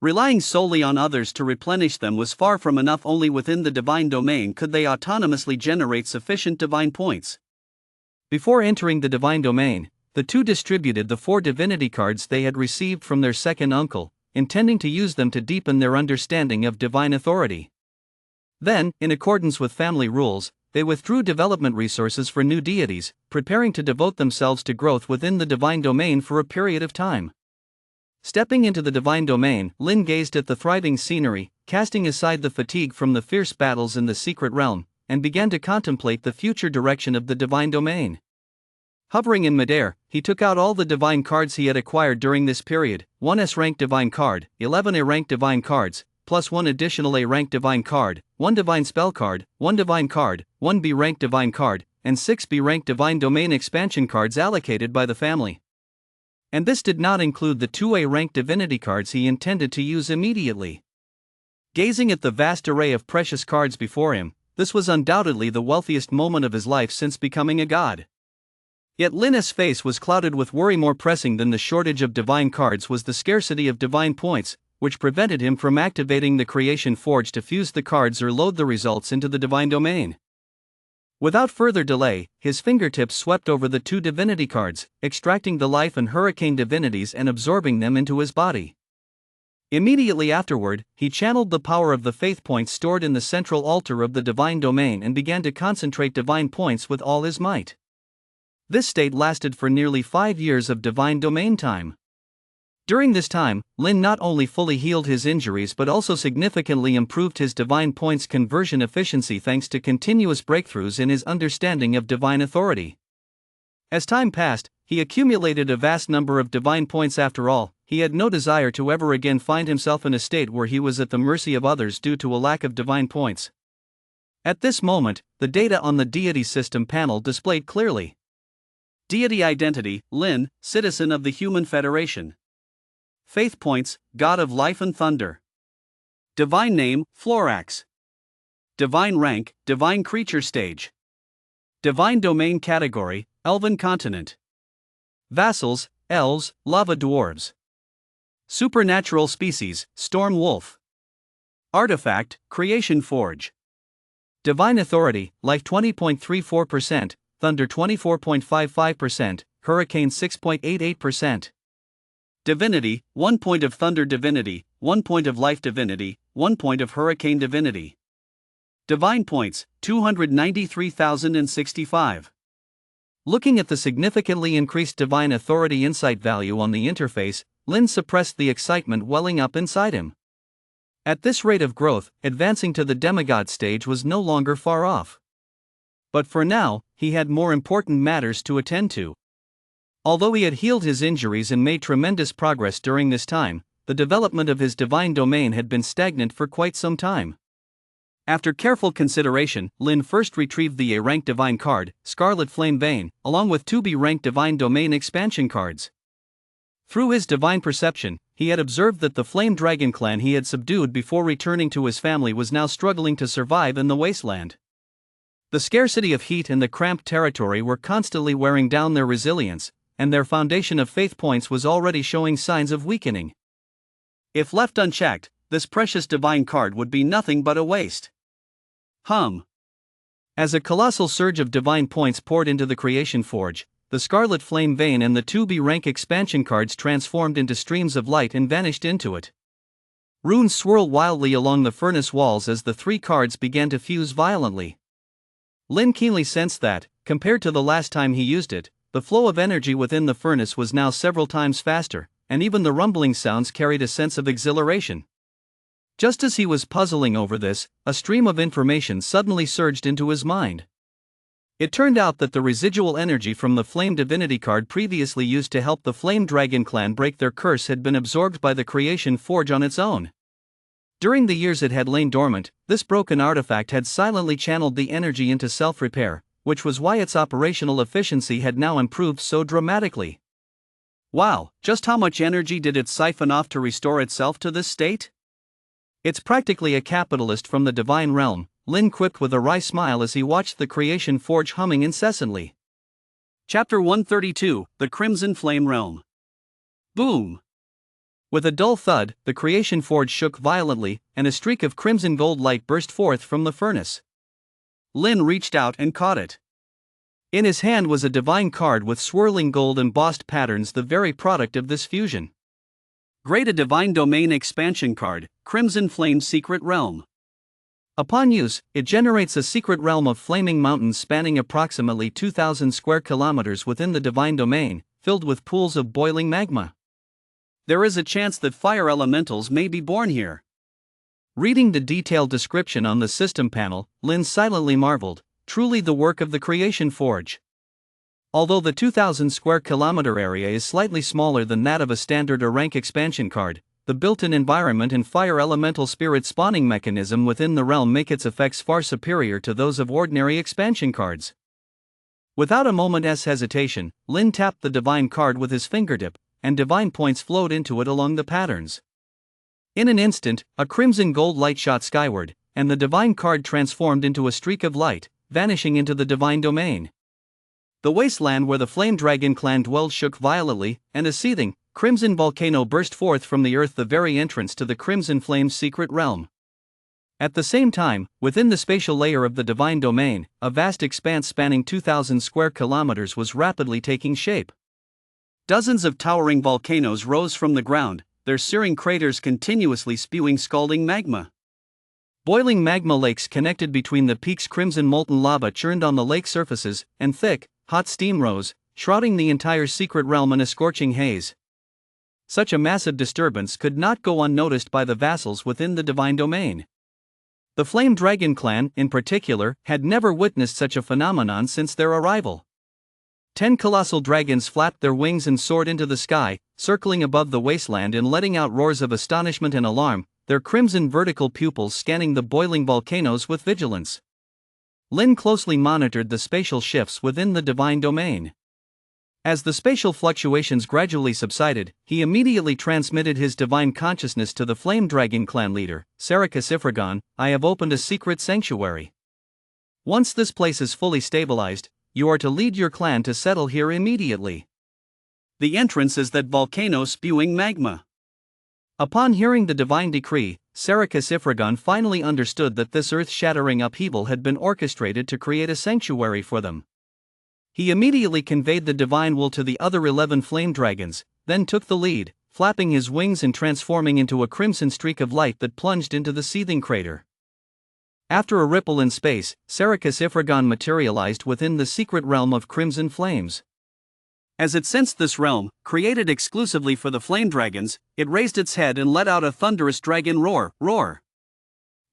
Relying solely on others to replenish them was far from enough. Only within the Divine Domain could they autonomously generate sufficient divine points. Before entering the Divine Domain, the two distributed the 4 divinity cards they had received from their second uncle, intending to use them to deepen their understanding of divine authority. Then, in accordance with family rules, they withdrew development resources for new deities, preparing to devote themselves to growth within the Divine Domain for a period of time. Stepping into the Divine Domain, Lin gazed at the thriving scenery, casting aside the fatigue from the fierce battles in the secret realm, and began to contemplate the future direction of the Divine Domain. Hovering in midair, he took out all the divine cards he had acquired during this period: 1 S-rank divine card, 11 A-rank divine cards, plus 1 additional A-rank divine card, 1 divine spell card, 1 divine card, 1 B-rank divine card, and 6 B-rank divine domain expansion cards allocated by the family. And this did not include the 2 A-rank divinity cards he intended to use immediately. Gazing at the vast array of precious cards before him, this was undoubtedly the wealthiest moment of his life since becoming a god. Yet Lin's face was clouded with worry. More pressing than the shortage of divine cards was the scarcity of divine points, which prevented him from activating the Creation Forge to fuse the cards or load the results into the Divine Domain. Without further delay, his fingertips swept over the 2 divinity cards, extracting the life and hurricane divinities and absorbing them into his body. Immediately afterward, he channeled the power of the faith points stored in the central altar of the Divine Domain and began to concentrate divine points with all his might. This state lasted for nearly 5 years of Divine Domain time. During this time, Lin not only fully healed his injuries but also significantly improved his divine points conversion efficiency thanks to continuous breakthroughs in his understanding of divine authority. As time passed, he accumulated a vast number of divine points. After all, he had no desire to ever again find himself in a state where he was at the mercy of others due to a lack of divine points. At this moment, the data on the deity system panel displayed clearly. Deity identity: Lin, citizen of the Human Federation. Faith points: God of Life and Thunder. Divine name: Florax. Divine rank: Divine Creature Stage. Divine domain category: Elven Continent. Vassals: Elves, Lava Dwarves. Supernatural species: Storm Wolf. Artifact: Creation Forge. Divine authority: Life 20.34%, Thunder 24.55%, Hurricane 6.88%. Divinity: 1 point of Thunder Divinity, 1 point of Life Divinity, 1 point of Hurricane Divinity. Divine points: 293,065. Looking at the significantly increased divine authority insight value on the interface, Lin suppressed the excitement welling up inside him. At this rate of growth, advancing to the demigod stage was no longer far off. But for now, he had more important matters to attend to. Although he had healed his injuries and made tremendous progress during this time, the development of his divine domain had been stagnant for quite some time. After careful consideration, Lin first retrieved the A-rank divine card, Scarlet Flame Vein, along with 2 B-rank divine domain expansion cards. Through his divine perception, he had observed that the Flame Dragon clan he had subdued before returning to his family was now struggling to survive in the wasteland. The scarcity of heat and the cramped territory were constantly wearing down their resilience, and their foundation of faith points was already showing signs of weakening. If left unchecked, this precious divine card would be nothing but a waste. As a colossal surge of divine points poured into the Creation Forge, the Scarlet Flame Vein and the 2 B-rank expansion cards transformed into streams of light and vanished into it. Runes swirled wildly along the furnace walls as the 3 cards began to fuse violently. Lin keenly sensed that, compared to the last time he used it, the flow of energy within the furnace was now several times faster, and even the rumbling sounds carried a sense of exhilaration. Just as he was puzzling over this, a stream of information suddenly surged into his mind. It turned out that the residual energy from the Flame Divinity card previously used to help the Flame Dragon clan break their curse had been absorbed by the Creation Forge on its own. During the years it had lain dormant, this broken artifact had silently channeled the energy into self-repair, which was why its operational efficiency had now improved so dramatically. Wow, just how much energy did it siphon off to restore itself to this state? It's practically a capitalist from the divine realm, Lin quipped with a wry smile as he watched the Creation Forge humming incessantly. Chapter 132, The Crimson Flame Realm. Boom! With a dull thud, the Creation Forge shook violently, and a streak of crimson gold light burst forth from the furnace. Lin reached out and caught it. In his hand was a divine card with swirling gold embossed patterns, the very product of this fusion. Grade a divine domain expansion card, Crimson Flame Secret Realm. Upon use, it generates a secret realm of flaming mountains spanning approximately 2,000 square kilometers within the divine domain, filled with pools of boiling magma. There is a chance that fire elementals may be born here. Reading the detailed description on the system panel, Lin silently marveled, truly the work of the Creation Forge. Although the 2,000 square kilometer area is slightly smaller than that of a standard A-rank expansion card, the built-in environment and fire elemental spirit spawning mechanism within the realm make its effects far superior to those of ordinary expansion cards. Without a moment's hesitation, Lin tapped the divine card with his fingertip, and divine points flowed into it along the patterns. In an instant, a crimson gold light shot skyward, and the divine card transformed into a streak of light, vanishing into the divine domain. The wasteland where the Flame Dragon clan dwelled shook violently, and a seething, crimson volcano burst forth from the earth, the very entrance to the Crimson Flame's secret realm. At the same time, within the spatial layer of the divine domain, a vast expanse spanning 2,000 square kilometers was rapidly taking shape. Dozens of towering volcanoes rose from the ground, their searing craters continuously spewing scalding magma. Boiling magma lakes connected between the peaks, crimson molten lava churned on the lake surfaces, and thick, hot steam rose, shrouding the entire secret realm in a scorching haze. Such a massive disturbance could not go unnoticed by the vassals within the divine domain. The Flame Dragon clan, in particular, had never witnessed such a phenomenon since their arrival. 10 colossal dragons flapped their wings and soared into the sky, circling above the wasteland and letting out roars of astonishment and alarm, their crimson vertical pupils scanning the boiling volcanoes with vigilance. Lin closely monitored the spatial shifts within the divine domain. As the spatial fluctuations gradually subsided, he immediately transmitted his divine consciousness to the Flame Dragon clan leader, Sarikis Ifragon. I have opened a secret sanctuary. Once this place is fully stabilized, you are to lead your clan to settle here immediately. The entrance is that volcano spewing magma. Upon hearing the divine decree, Sarikis Ifragon finally understood that this earth-shattering upheaval had been orchestrated to create a sanctuary for them. He immediately conveyed the divine will to the other 11 flame dragons, then took the lead, flapping his wings and transforming into a crimson streak of light that plunged into the seething crater. After a ripple in space, Sarikis Ifragon materialized within the secret realm of crimson flames. As it sensed this realm, created exclusively for the flame dragons, it raised its head and let out a thunderous dragon roar.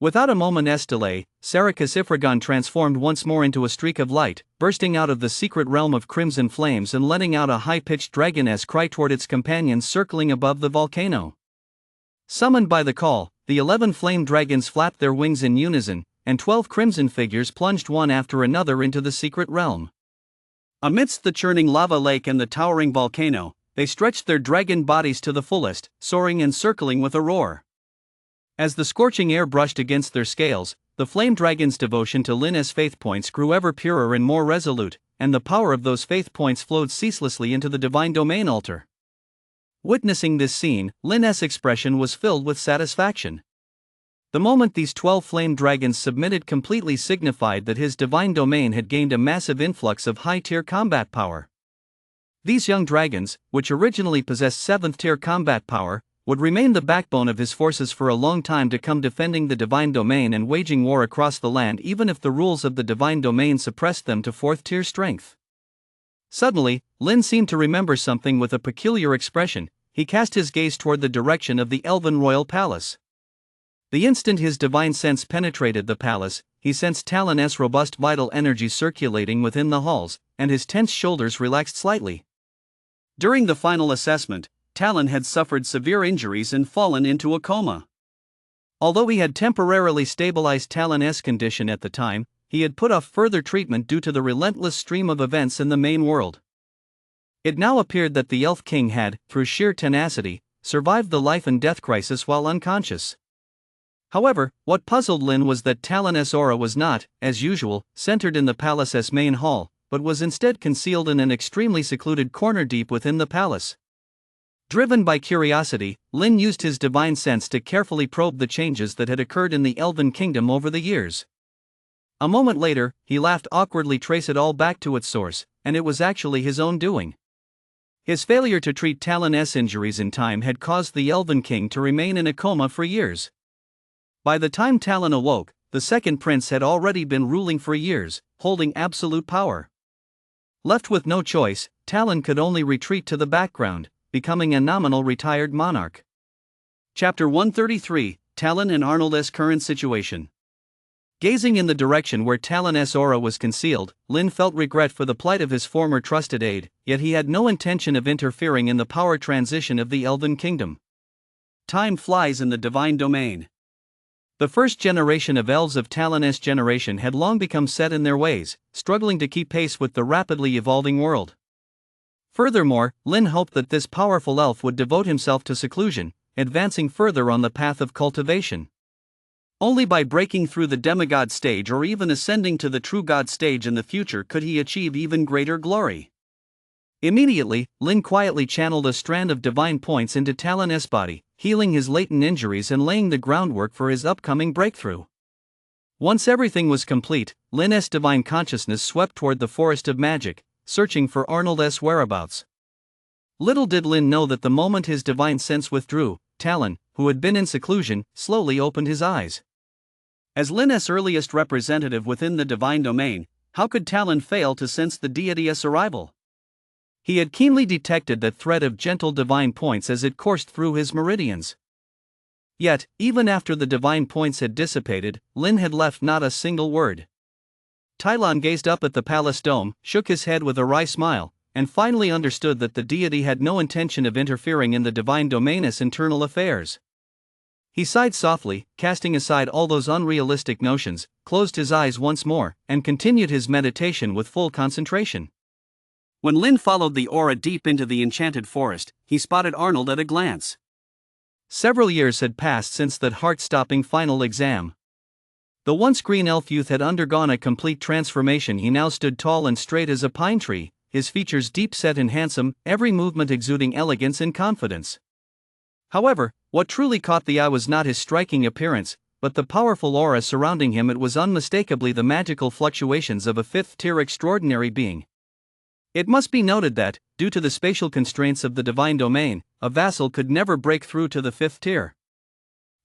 Without a moment's delay, Sarikis Ifragon transformed once more into a streak of light, bursting out of the secret realm of crimson flames and letting out a high-pitched dragoness cry toward its companions circling above the volcano. Summoned by the call, the 11 flame dragons flapped their wings in unison, and 12 crimson figures plunged one after another into the secret realm. Amidst the churning lava lake and the towering volcano, they stretched their dragon bodies to the fullest, soaring and circling with a roar. As the scorching air brushed against their scales, the flame dragon's devotion to Lin's faith points grew ever purer and more resolute, and the power of those faith points flowed ceaselessly into the divine domain altar. Witnessing this scene, Lin's expression was filled with satisfaction. The moment these 12 flame dragons submitted completely signified that his divine domain had gained a massive influx of high-tier combat power. These young dragons, which originally possessed 7th-tier combat power, would remain the backbone of his forces for a long time to come, defending the divine domain and waging war across the land even if the rules of the divine domain suppressed them to 4th-tier strength. Suddenly, Lin seemed to remember something with a peculiar expression. He cast his gaze toward the direction of the Elven Royal Palace. The instant his divine sense penetrated the palace, he sensed Talon's robust vital energy circulating within the halls, and his tense shoulders relaxed slightly. During the final assessment, Talon had suffered severe injuries and fallen into a coma. Although he had temporarily stabilized Talon's condition at the time, he had put off further treatment due to the relentless stream of events in the main world. It now appeared that the Elf King had, through sheer tenacity, survived the life and death crisis while unconscious. However, what puzzled Lin was that Talon's aura was not, as usual, centered in the palace's main hall, but was instead concealed in an extremely secluded corner deep within the palace. Driven by curiosity, Lin used his divine sense to carefully probe the changes that had occurred in the Elven Kingdom over the years. A moment later, he laughed awkwardly, trace it all back to its source, and it was actually his own doing. His failure to treat Talon's injuries in time had caused the Elven King to remain in a coma for years. By the time Talon awoke, the second prince had already been ruling for years, holding absolute power. Left with no choice, Talon could only retreat to the background, becoming a nominal retired monarch. Chapter 133, Talon and Arnold's current situation. Gazing in the direction where Talon's aura was concealed, Lin felt regret for the plight of his former trusted aide, yet he had no intention of interfering in the power transition of the Elven Kingdom. Time flies in the divine domain. The first generation of elves of Talon's generation had long become set in their ways, struggling to keep pace with the rapidly evolving world. Furthermore, Lin hoped that this powerful elf would devote himself to seclusion, advancing further on the path of cultivation. Only by breaking through the demigod stage or even ascending to the true god stage in the future could he achieve even greater glory. Immediately, Lin quietly channeled a strand of divine points into Talon's body, healing his latent injuries and laying the groundwork for his upcoming breakthrough. Once everything was complete, Lin's divine consciousness swept toward the forest of magic, searching for Arnold's whereabouts. Little did Lin know that the moment his divine sense withdrew, Talon, who had been in seclusion, slowly opened his eyes. As Lin's earliest representative within the divine domain, how could Talon fail to sense the deity's arrival? He had keenly detected that thread of gentle divine points as it coursed through his meridians. Yet, even after the divine points had dissipated, Lin had left not a single word. Tylon gazed up at the palace dome, shook his head with a wry smile, and finally understood that the deity had no intention of interfering in the divine domain's internal affairs. He sighed softly, casting aside all those unrealistic notions, closed his eyes once more, and continued his meditation with full concentration. When Lin followed the aura deep into the enchanted forest, he spotted Arnold at a glance. Several years had passed since that heart-stopping final exam. The once green elf youth had undergone a complete transformation. He now stood tall and straight as a pine tree, his features deep-set and handsome, every movement exuding elegance and confidence. However, what truly caught the eye was not his striking appearance, but the powerful aura surrounding him. It was unmistakably the magical fluctuations of a fifth-tier extraordinary being. It must be noted that, due to the spatial constraints of the divine domain, a vassal could never break through to the fifth tier.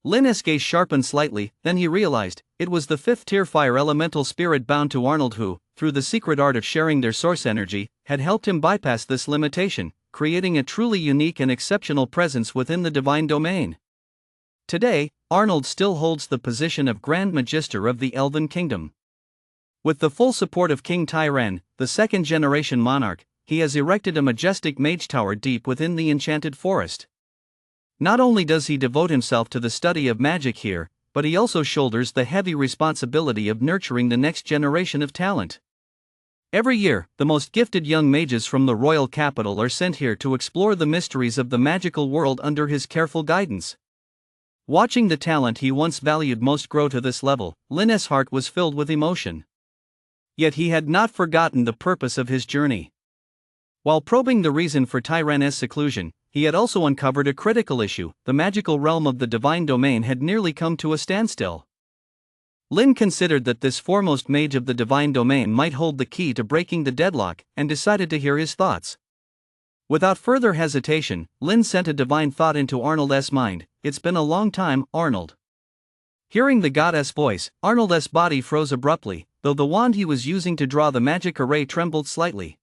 Lin's gaze sharpened slightly, then he realized, it was the fifth-tier fire elemental spirit bound to Arnold who, through the secret art of sharing their source energy, had helped him bypass this limitation, creating a truly unique and exceptional presence within the divine domain. Today, Arnold still holds the position of Grand Magister of the Elven Kingdom. With the full support of King Tyran, the second-generation monarch, he has erected a majestic mage tower deep within the enchanted forest. Not only does he devote himself to the study of magic here, but he also shoulders the heavy responsibility of nurturing the next generation of talent. Every year, the most gifted young mages from the royal capital are sent here to explore the mysteries of the magical world under his careful guidance. Watching the talent he once valued most grow to this level, Lin's heart was filled with emotion. Yet he had not forgotten the purpose of his journey. While probing the reason for Tyran's seclusion, he had also uncovered a critical issue. The magical realm of the divine domain had nearly come to a standstill. Lin considered that this foremost mage of the divine domain might hold the key to breaking the deadlock, and decided to hear his thoughts. Without further hesitation, Lin sent a divine thought into Arnold's mind. "It's been a long time, Arnold." Hearing the goddess' voice, Arnold's body froze abruptly, though the wand he was using to draw the magic array trembled slightly.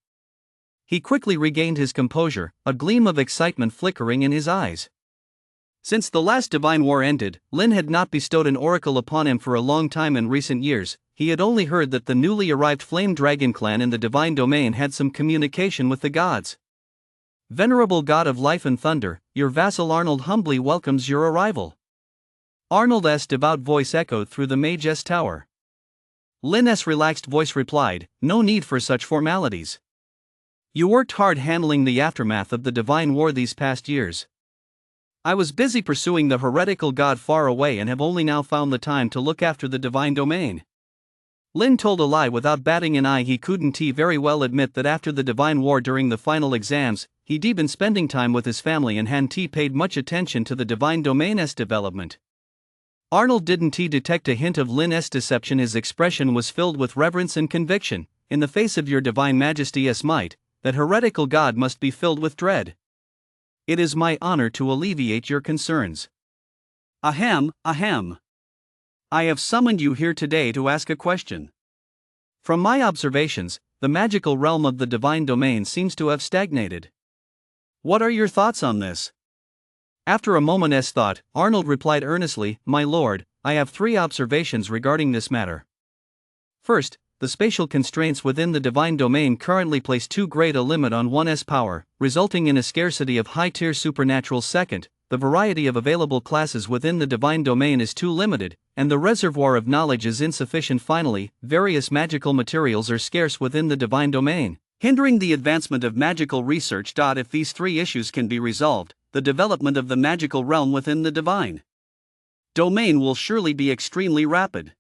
He quickly regained his composure, a gleam of excitement flickering in his eyes. Since the last divine war ended, Lin had not bestowed an oracle upon him for a long time. In recent years, he had only heard that the newly arrived Flame Dragon clan in the divine domain had some communication with the gods. "Venerable god of life and thunder, your vassal Arnold humbly welcomes your arrival." Arnold's devout voice echoed through the mage's tower. Lin's relaxed voice replied, "No need for such formalities. You worked hard handling the aftermath of the divine war these past years. I was busy pursuing the heretical god far away and have only now found the time to look after the divine domain." Lin told a lie without batting an eye. He couldn't very well admit that after the divine war during the final exams, he'd been spending time with his family and hadn't paid much attention to the divine domain's development. Arnold didn't detect a hint of Lin's deception. His expression was filled with reverence and conviction. "In the face of your divine majesty's might, that heretical god must be filled with dread. It is my honor to alleviate your concerns." Ahem, ahem. I have summoned you here today to ask a question. From my observations, the magical realm of the divine domain seems to have stagnated. What are your thoughts on this? After a moment's thought, Arnold replied earnestly, "My lord, I have 3 observations regarding this matter. First, the spatial constraints within the divine domain currently place too great a limit on one's power, resulting in a scarcity of high-tier supernaturals. Second, the variety of available classes within the divine domain is too limited, and the reservoir of knowledge is insufficient. Finally, various magical materials are scarce within the divine domain, hindering the advancement of magical research. If these 3 issues can be resolved, the development of the magical realm within the divine domain will surely be extremely rapid."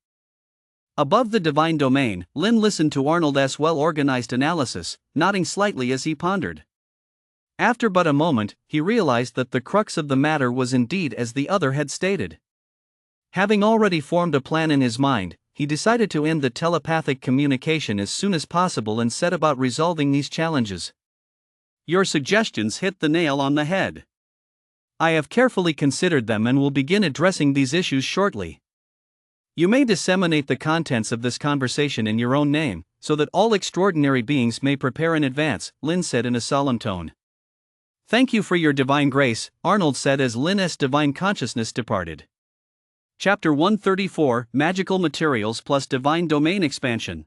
Above the divine domain, Lin listened to Arnold's well-organized analysis, nodding slightly as he pondered. After but a moment, he realized that the crux of the matter was indeed as the other had stated. Having already formed a plan in his mind, he decided to end the telepathic communication as soon as possible and set about resolving these challenges. "Your suggestions hit the nail on the head. I have carefully considered them and will begin addressing these issues shortly." You may disseminate the contents of this conversation in your own name, so that all extraordinary beings may prepare in advance, Lin said in a solemn tone. Thank you for your divine grace, Arnold said as Lin's divine consciousness departed. Chapter 134, Magical Materials plus Divine Domain Expansion.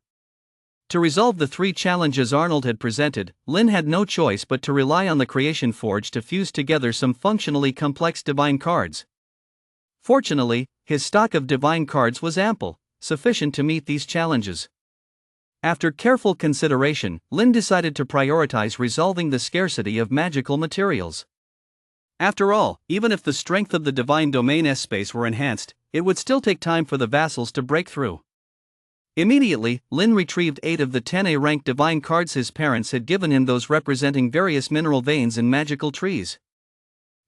To resolve the three challenges Arnold had presented, Lin had no choice but to rely on the Creation Forge to fuse together some functionally complex divine cards. Fortunately, his stock of divine cards was ample, sufficient to meet these challenges. After careful consideration, Lin decided to prioritize resolving the scarcity of magical materials. After all, even if the strength of the divine domain S-space were enhanced, it would still take time for the vassals to break through. Immediately, Lin retrieved 8 of the 10A rank divine cards his parents had given him, those representing various mineral veins and magical trees.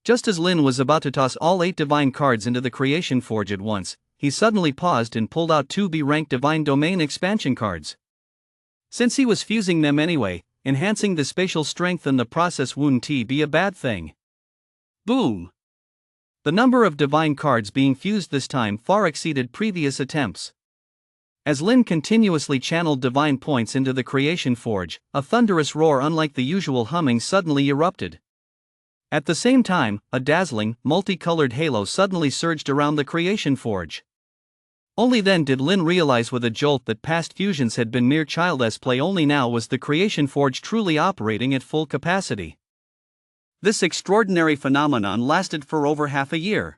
Just as Lin was about to toss all 8 divine cards into the Creation Forge at once, he suddenly paused and pulled out 2 B-rank divine domain expansion cards. Since he was fusing them anyway, enhancing the spatial strength in the process wouldn't be a bad thing. Boom! The number of divine cards being fused this time far exceeded previous attempts. As Lin continuously channeled divine points into the Creation Forge, a thunderous roar unlike the usual humming suddenly erupted. At the same time, a dazzling, multicolored halo suddenly surged around the Creation Forge. Only then did Lin realize with a jolt that past fusions had been mere child's play. Only now was the Creation Forge truly operating at full capacity. This extraordinary phenomenon lasted for over half a year.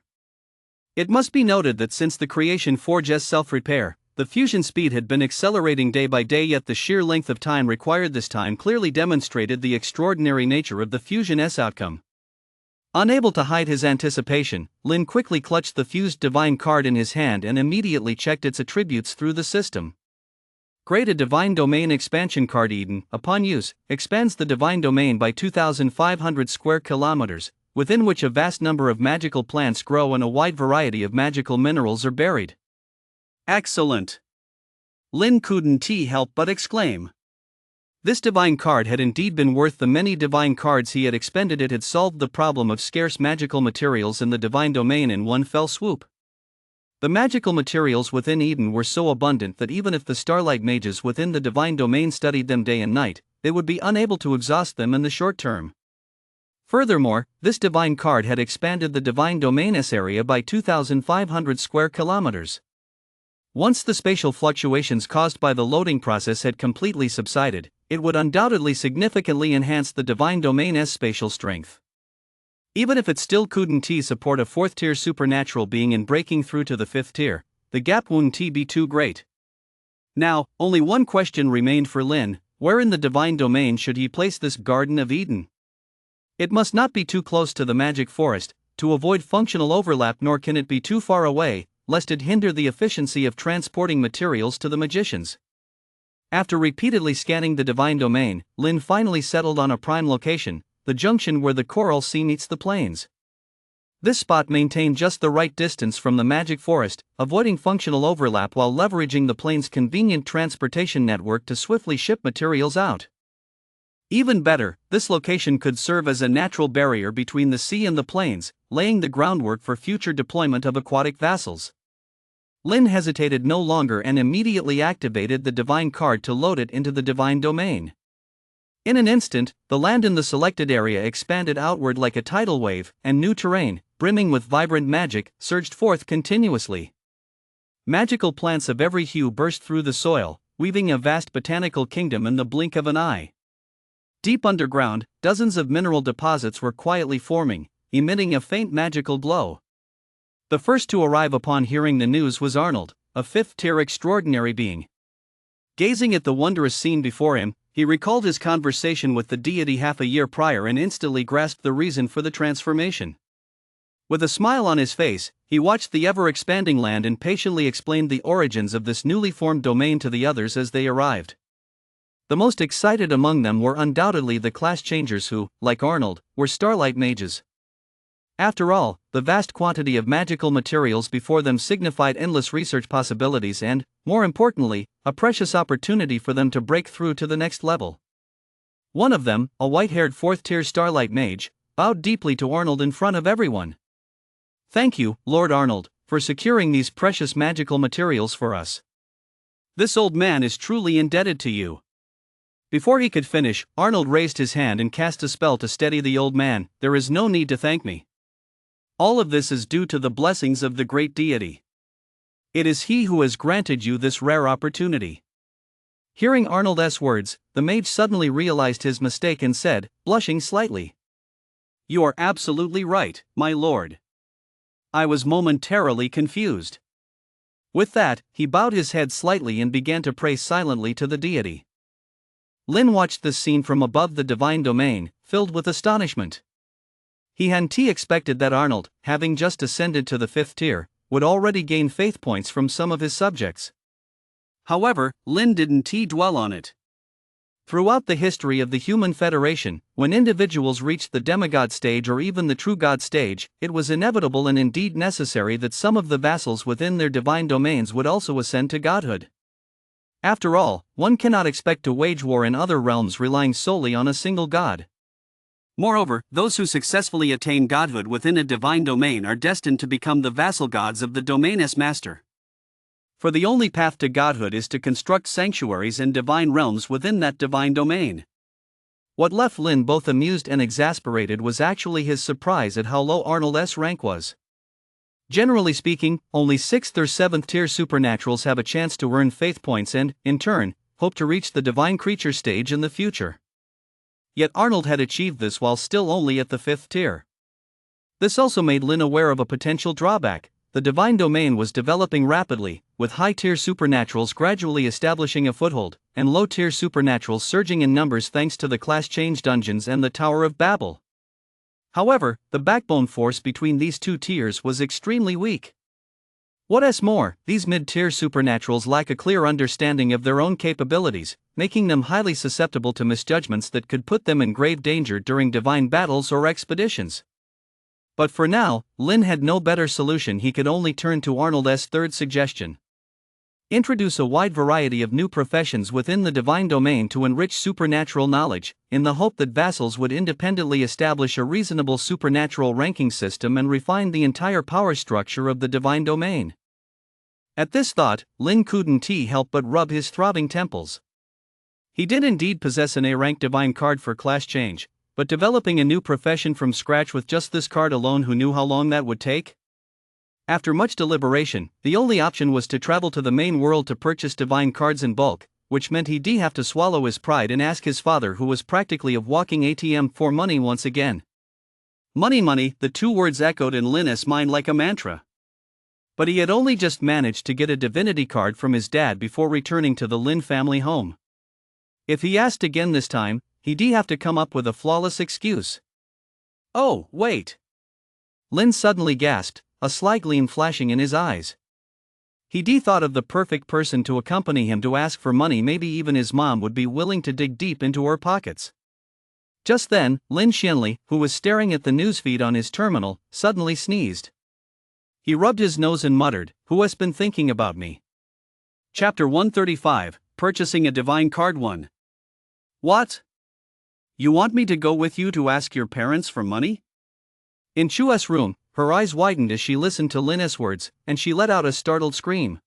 It must be noted that since the Creation Forge's self-repair, the fusion speed had been accelerating day by day, yet the sheer length of time required this time clearly demonstrated the extraordinary nature of the fusion's outcome. Unable to hide his anticipation, Lin quickly clutched the fused divine card in his hand and immediately checked its attributes through the system. Great. A divine domain expansion card. Eden, upon use, expands the divine domain by 2,500 square kilometers, within which a vast number of magical plants grow and a wide variety of magical minerals are buried. Excellent! Lin couldn't help but exclaim. This divine card had indeed been worth the many divine cards he had expended. It had solved the problem of scarce magical materials in the divine domain in one fell swoop. The magical materials within Eden were so abundant that even if the starlight mages within the divine domain studied them day and night, they would be unable to exhaust them in the short term. Furthermore, this divine card had expanded the divine domain's area by 2,500 square kilometers. Once the spatial fluctuations caused by the loading process had completely subsided, it would undoubtedly significantly enhance the divine domain's spatial strength. Even if it still couldn't support a 4th-tier supernatural being in breaking through to the 5th tier, the gap wouldn't be too great. Now, only one question remained for Lin: where in the divine domain should he place this Garden of Eden? It must not be too close to the magic forest, to avoid functional overlap, nor can it be too far away, lest it hinder the efficiency of transporting materials to the magicians. After repeatedly scanning the divine domain, Lin finally settled on a prime location, the junction where the Coral Sea meets the plains. This spot maintained just the right distance from the magic forest, avoiding functional overlap while leveraging the plains' convenient transportation network to swiftly ship materials out. Even better, this location could serve as a natural barrier between the sea and the plains, laying the groundwork for future deployment of aquatic vassals. Lin hesitated no longer and immediately activated the divine card to load it into the divine domain. In an instant, the land in the selected area expanded outward like a tidal wave, and new terrain, brimming with vibrant magic, surged forth continuously. Magical plants of every hue burst through the soil, weaving a vast botanical kingdom in the blink of an eye. Deep underground, dozens of mineral deposits were quietly forming, emitting a faint magical glow. The first to arrive upon hearing the news was Arnold, a 5th-tier extraordinary being. Gazing at the wondrous scene before him, he recalled his conversation with the deity half a year prior and instantly grasped the reason for the transformation. With a smile on his face, he watched the ever-expanding land and patiently explained the origins of this newly formed domain to the others as they arrived. The most excited among them were undoubtedly the class changers who, like Arnold, were starlight mages. After all, the vast quantity of magical materials before them signified endless research possibilities and, more importantly, a precious opportunity for them to break through to the next level. One of them, a white-haired 4th-tier starlight mage, bowed deeply to Arnold in front of everyone. "Thank you, Lord Arnold, for securing these precious magical materials for us. This old man is truly indebted to you." Before he could finish, Arnold raised his hand and cast a spell to steady the old man. "There is no need to thank me. All of this is due to the blessings of the great deity. It is he who has granted you this rare opportunity." Hearing Arnold's words, the mage suddenly realized his mistake and said, blushing slightly, "You are absolutely right, my lord. I was momentarily confused." With that, he bowed his head slightly and began to pray silently to the deity. Lin watched this scene from above the divine domain, filled with astonishment. He hadn't expected that Arnold, having just ascended to the 5th tier, would already gain faith points from some of his subjects. However, Lin didn't dwell on it. Throughout the history of the human federation, when individuals reached the demigod stage or even the true god stage, it was inevitable and indeed necessary that some of the vassals within their divine domains would also ascend to godhood. After all, one cannot expect to wage war in other realms relying solely on a single god. Moreover, those who successfully attain godhood within a divine domain are destined to become the vassal gods of the domain's master. For the only path to godhood is to construct sanctuaries and divine realms within that divine domain. What left Lin both amused and exasperated was actually his surprise at how low Arnold's rank was. Generally speaking, only 6th or 7th tier supernaturals have a chance to earn faith points and, in turn, hope to reach the divine creature stage in the future. Yet Arnold had achieved this while still only at the 5th tier. This also made Lin aware of a potential drawback. The divine domain was developing rapidly, with high-tier supernaturals gradually establishing a foothold, and low-tier supernaturals surging in numbers thanks to the class change dungeons and the Tower of Babel. However, the backbone force between these two tiers was extremely weak. What's more, these mid-tier supernaturals lack a clear understanding of their own capabilities, making them highly susceptible to misjudgments that could put them in grave danger during divine battles or expeditions. But for now, Lin had no better solution. He could only turn to Arnold's third suggestion. Introduce a wide variety of new professions within the divine domain to enrich supernatural knowledge, in the hope that vassals would independently establish a reasonable supernatural ranking system and refine the entire power structure of the divine domain. At this thought, Lin couldn't help but rub his throbbing temples. He did indeed possess an A-rank divine card for class change, but developing a new profession from scratch with just this card alone, who knew how long that would take? After much deliberation, the only option was to travel to the main world to purchase divine cards in bulk, which meant he'd have to swallow his pride and ask his father, who was practically a walking ATM, for money once again. Money, money, the two words echoed in Lin's mind like a mantra. But he had only just managed to get a divinity card from his dad before returning to the Lin family home. If he asked again this time, he'd have to come up with a flawless excuse. "Oh, wait!" Lin suddenly gasped, a sly gleam flashing in his eyes. He'd thought of the perfect person to accompany him to ask for money. Maybe even his mom would be willing to dig deep into her pockets. Just then, Lin Xianli, who was staring at the newsfeed on his terminal, suddenly sneezed. He rubbed his nose and muttered, "Who has been thinking about me?" Chapter 135, Purchasing a Divine Card 1. "What? You want me to go with you to ask your parents for money?" In Chu's room, her eyes widened as she listened to Lin's words, and she let out a startled scream.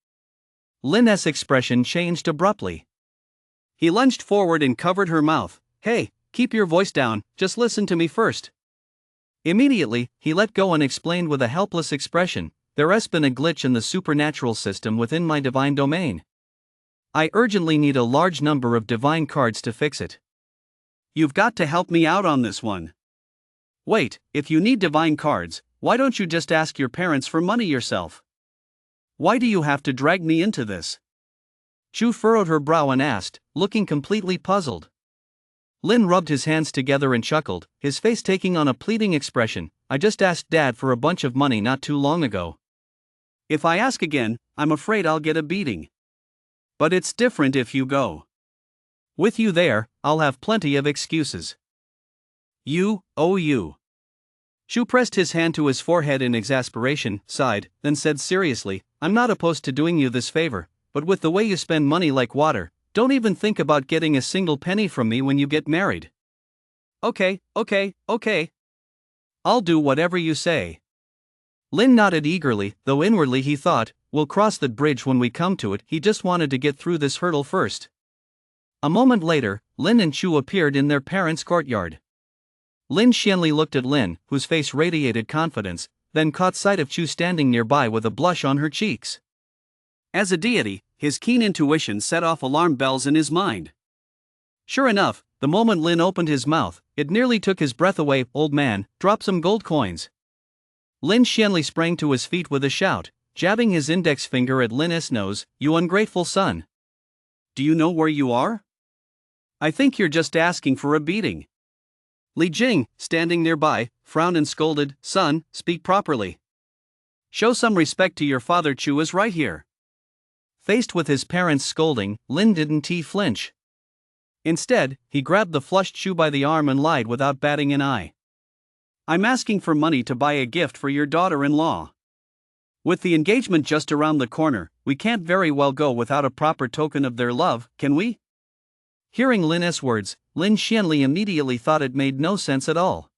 Lin's expression changed abruptly. He lunged forward and covered her mouth. "Hey, keep your voice down, just listen to me first." Immediately, he let go and explained with a helpless expression, "There's been a glitch in the supernatural system within my divine domain. I urgently need a large number of divine cards to fix it. You've got to help me out on this one." "Wait, if you need divine cards, why don't you just ask your parents for money yourself? Why do you have to drag me into this?" Chu furrowed her brow and asked, looking completely puzzled. Lin rubbed his hands together and chuckled, his face taking on a pleading expression. "I just asked Dad for a bunch of money not too long ago. If I ask again, I'm afraid I'll get a beating. But it's different if you go. With you there, I'll have plenty of excuses. You. Shu pressed his hand to his forehead in exasperation, sighed, then said seriously, "I'm not opposed to doing you this favor, but with the way you spend money like water, don't even think about getting a single penny from me when you get married." Okay. I'll do whatever you say." Lin nodded eagerly, though inwardly he thought, we'll cross that bridge when we come to it. He just wanted to get through this hurdle first. A moment later, Lin and Chu appeared in their parents' courtyard. Lin Xianli looked at Lin, whose face radiated confidence, then caught sight of Chu standing nearby with a blush on her cheeks. As a deity, his keen intuition set off alarm bells in his mind. Sure enough, the moment Lin opened his mouth, it nearly took his breath away. Old man, drop some gold coins. Lin Xianli sprang to his feet with a shout, jabbing his index finger at Lin's nose. You ungrateful son. Do you know where you are? I think you're just asking for a beating. Li Jing, standing nearby, frowned and scolded, son, speak properly. Show some respect to your father. Chu is right here. Faced with his parents' scolding, Lin didn't flinch. Instead, he grabbed the flushed Chu by the arm and lied without batting an eye. I'm asking for money to buy a gift for your daughter-in-law. With the engagement just around the corner, we can't very well go without a proper token of their love, can we? Hearing Lin's words, Lin Xianli immediately thought it made no sense at all.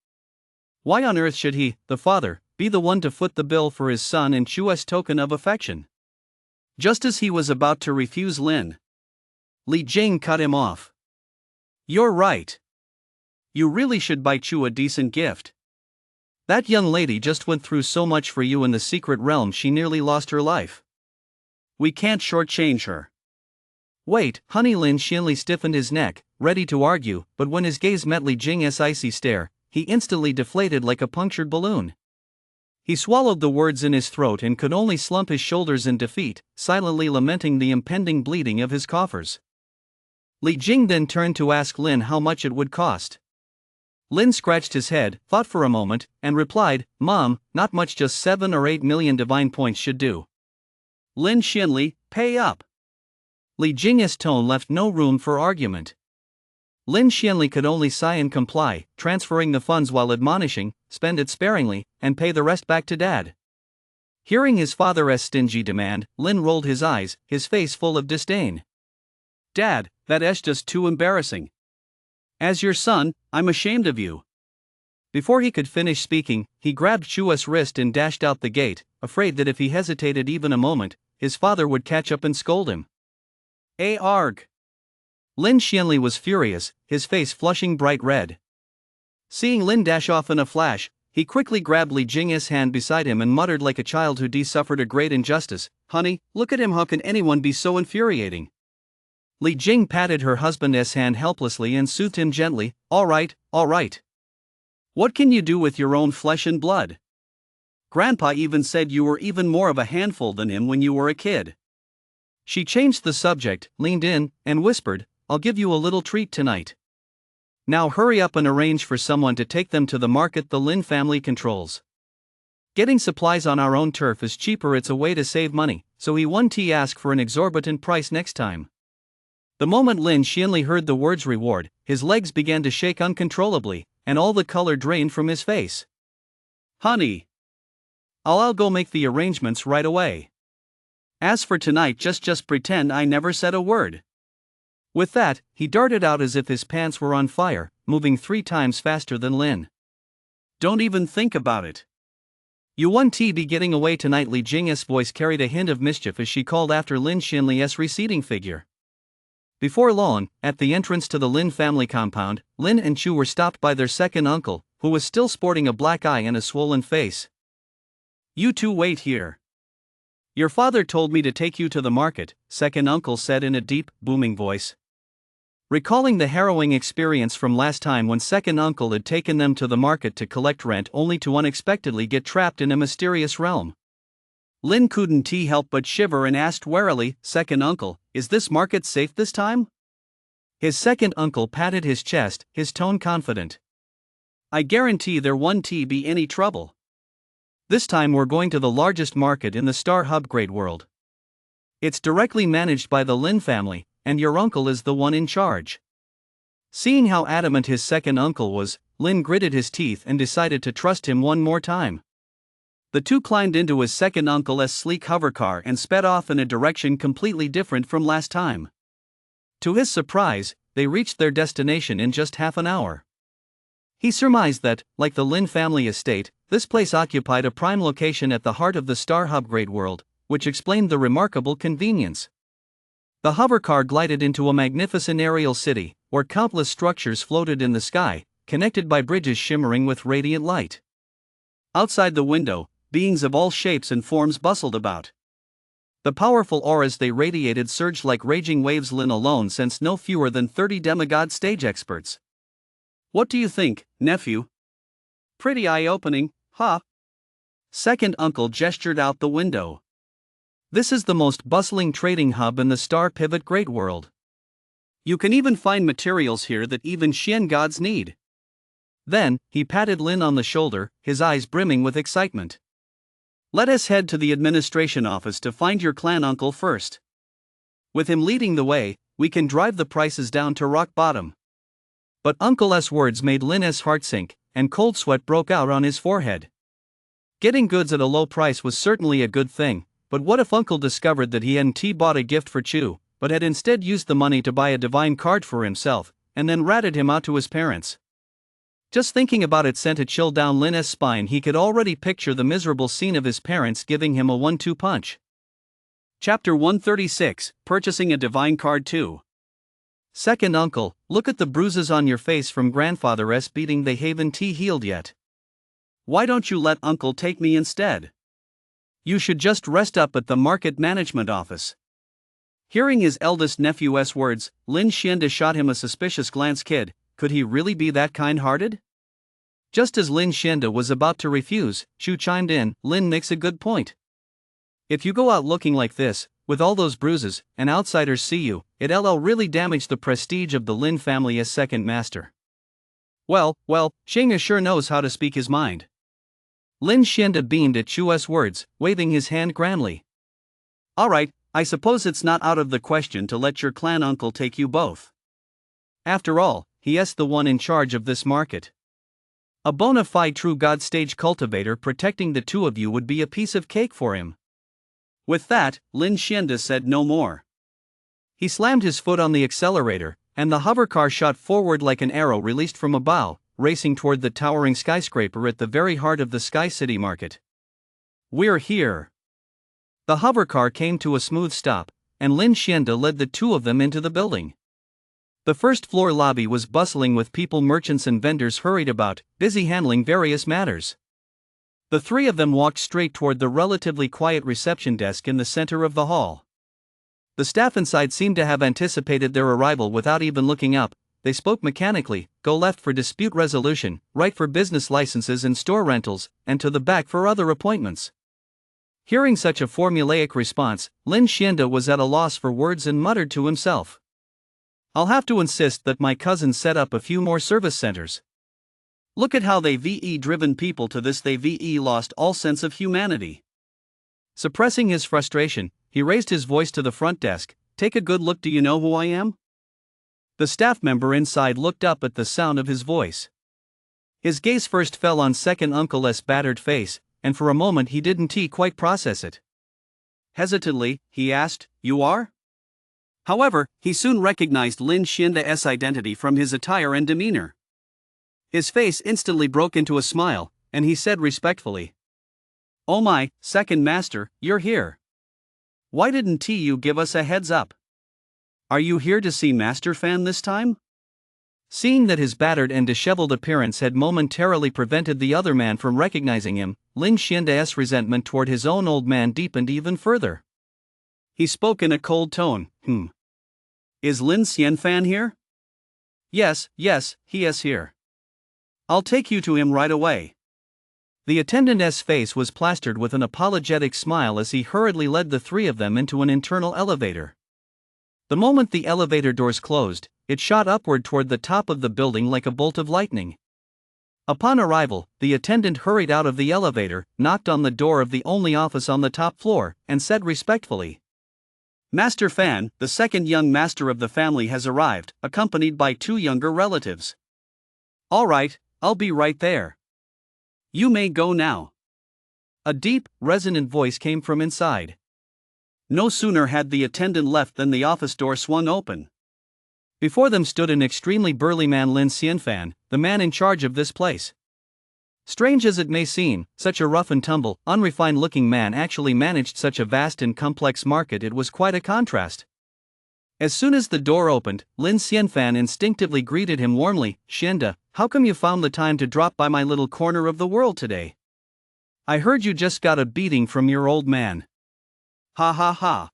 Why on earth should he, the father, be the one to foot the bill for his son and Chu's token of affection? Just as he was about to refuse Lin, Li Jing cut him off. You're right. You really should buy Chu a decent gift. That young lady just went through so much for you in the secret realm, she nearly lost her life. We can't shortchange her. Wait, honey. Lin Xianli stiffened his neck, ready to argue, but when his gaze met Li Jing's icy stare, he instantly deflated like a punctured balloon. He swallowed the words in his throat and could only slump his shoulders in defeat, silently lamenting the impending bleeding of his coffers. Li Jing then turned to ask Lin how much it would cost. Lin scratched his head, thought for a moment, and replied, Mom, not much, just 7 or 8 million divine points should do. Lin Xianli, pay up. Li Jing's tone left no room for argument. Lin Xianli could only sigh and comply, transferring the funds while admonishing, spend it sparingly, and pay the rest back to Dad. Hearing his father's stingy demand, Lin rolled his eyes, his face full of disdain. Dad, that's just too embarrassing. As your son, I'm ashamed of you. Before he could finish speaking, he grabbed Chu's wrist and dashed out the gate, afraid that if he hesitated even a moment, his father would catch up and scold him. Arg! Lin Xianli was furious, his face flushing bright red. Seeing Lin dash off in a flash, he quickly grabbed Li Jing's hand beside him and muttered like a child who suffered a great injustice, Honey, look at him, how can anyone be so infuriating? Li Jing patted her husband's hand helplessly and soothed him gently, All right. What can you do with your own flesh and blood? Grandpa even said you were even more of a handful than him when you were a kid. She changed the subject, leaned in, and whispered, I'll give you a little treat tonight. Now hurry up and arrange for someone to take them to the market the Lin family controls. Getting supplies on our own turf is cheaper, it's a way to save money, so he won't ask for an exorbitant price next time. The moment Lin Xianli heard the words reward, his legs began to shake uncontrollably, and all the color drained from his face. Honey, I'll go make the arrangements right away. As for tonight, just pretend I never said a word. With that, he darted out as if his pants were on fire, moving 3 times faster than Lin. Don't even think about it. You won't be getting away tonight. Li Jing's voice carried a hint of mischief as she called after Lin Xianli's receding figure. Before long, at the entrance to the Lin family compound, Lin and Chu were stopped by their second uncle, who was still sporting a black eye and a swollen face. You two wait here. Your father told me to take you to the market, second uncle said in a deep, booming voice. Recalling the harrowing experience from last time when second uncle had taken them to the market to collect rent only to unexpectedly get trapped in a mysterious realm, Lin couldn't help but shiver and asked warily, Second uncle, is this market safe this time? His second uncle patted his chest, his tone confident. I guarantee there won't be any trouble. This time we're going to the largest market in the Star Hub world. It's directly managed by the Lin family, and your uncle is the one in charge. Seeing how adamant his second uncle was, Lin gritted his teeth and decided to trust him one more time. The two climbed into his second uncle's sleek hovercar and sped off in a direction completely different from last time. To his surprise, they reached their destination in just half an hour. He surmised that, like the Lin family estate, This place occupied a prime location at the heart of the Star Hub world, which explained the remarkable convenience. The hovercar glided into a magnificent aerial city, where countless structures floated in the sky, connected by bridges shimmering with radiant light. Outside the window, beings of all shapes and forms bustled about. The powerful auras they radiated surged like raging waves. Lin alone sensed no fewer than 30 demigod stage experts. What do you think, nephew? Pretty eye-opening, huh? Second uncle gestured out the window. This is the most bustling trading hub in the Star Pivot Great World. You can even find materials here that even Xian gods need. Then, he patted Lin on the shoulder, his eyes brimming with excitement. Let us head to the administration office to find your clan uncle first. With him leading the way, we can drive the prices down to rock bottom. But Uncle's words made Lin's heart sink, and cold sweat broke out on his forehead. Getting goods at a low price was certainly a good thing, but what if Uncle discovered that he hadn't bought a gift for Chu, but had instead used the money to buy a divine card for himself, and then ratted him out to his parents? Just thinking about it sent a chill down Lin's spine. He could already picture the miserable scene of his parents giving him a 1-2 punch. Chapter 136, Purchasing a Divine Card 2. Second uncle, look at the bruises on your face from grandfather's beating. They haven't healed yet. Why don't you let uncle take me instead? You should just rest up at the market management office. Hearing his eldest nephew's words, Lin Xianda shot him a suspicious glance. Kid, could he really be that kind-hearted? Just as Lin Xianda was about to refuse, Chu chimed in. Lin makes a good point. If you go out looking like this, with all those bruises, and outsiders see you, it'll really damage the prestige of the Lin family as second master. Well, Shanga sure knows how to speak his mind. Lin Xianda beamed at Chu's words, waving his hand grandly. Alright, I suppose it's not out of the question to let your clan uncle take you both. After all, he's the one in charge of this market. A bona fide true god stage cultivator protecting the two of you would be a piece of cake for him. With that, Lin Xianda said no more. He slammed his foot on the accelerator, and the hovercar shot forward like an arrow released from a bow, racing toward the towering skyscraper at the very heart of the Sky City market. We're here. The hovercar came to a smooth stop, and Lin Xianda led the two of them into the building. The first-floor lobby was bustling with people. Merchants and vendors hurried about, busy handling various matters. The three of them walked straight toward the relatively quiet reception desk in the center of the hall. The staff inside seemed to have anticipated their arrival without even looking up. They spoke mechanically, go left for dispute resolution, right for business licenses and store rentals, and to the back for other appointments. Hearing such a formulaic response, Lin Xianda was at a loss for words and muttered to himself. I'll have to insist that my cousin set up a few more service centers. Look at how they've driven people to this. They've lost all sense of humanity. Suppressing his frustration, he raised his voice to the front desk. Take a good look. Do you know who I am? The staff member inside looked up at the sound of his voice. His gaze first fell on second uncle's battered face, and for a moment he didn't quite process it. Hesitantly, he asked, You are? However, he soon recognized Lin Xianda's identity from his attire and demeanor. His face instantly broke into a smile, and he said respectfully, Oh my, second master, you're here. Why didn't you give us a heads up? Are you here to see Master Fan this time? Seeing that his battered and disheveled appearance had momentarily prevented the other man from recognizing him, Lin Xianda's resentment toward his own old man deepened even further. He spoke in a cold tone. Is Lin Xianfan here? Yes, he is here. I'll take you to him right away. The attendant's face was plastered with an apologetic smile as he hurriedly led the three of them into an internal elevator. The moment the elevator doors closed, it shot upward toward the top of the building like a bolt of lightning. Upon arrival, the attendant hurried out of the elevator, knocked on the door of the only office on the top floor, and said respectfully, Master Fan, the second young master of the family has arrived, accompanied by two younger relatives. All right, I'll be right there. You may go now. A deep, resonant voice came from inside. No sooner had the attendant left than the office door swung open. Before them stood an extremely burly man, Lin Xianfan, the man in charge of this place. Strange as it may seem, such a rough and tumble, unrefined-looking man actually managed such a vast and complex market. It was quite a contrast. As soon as the door opened, Lin Xianfan instinctively greeted him warmly. "Xianda, how come you found the time to drop by my little corner of the world today? I heard you just got a beating from your old man." Ha ha ha.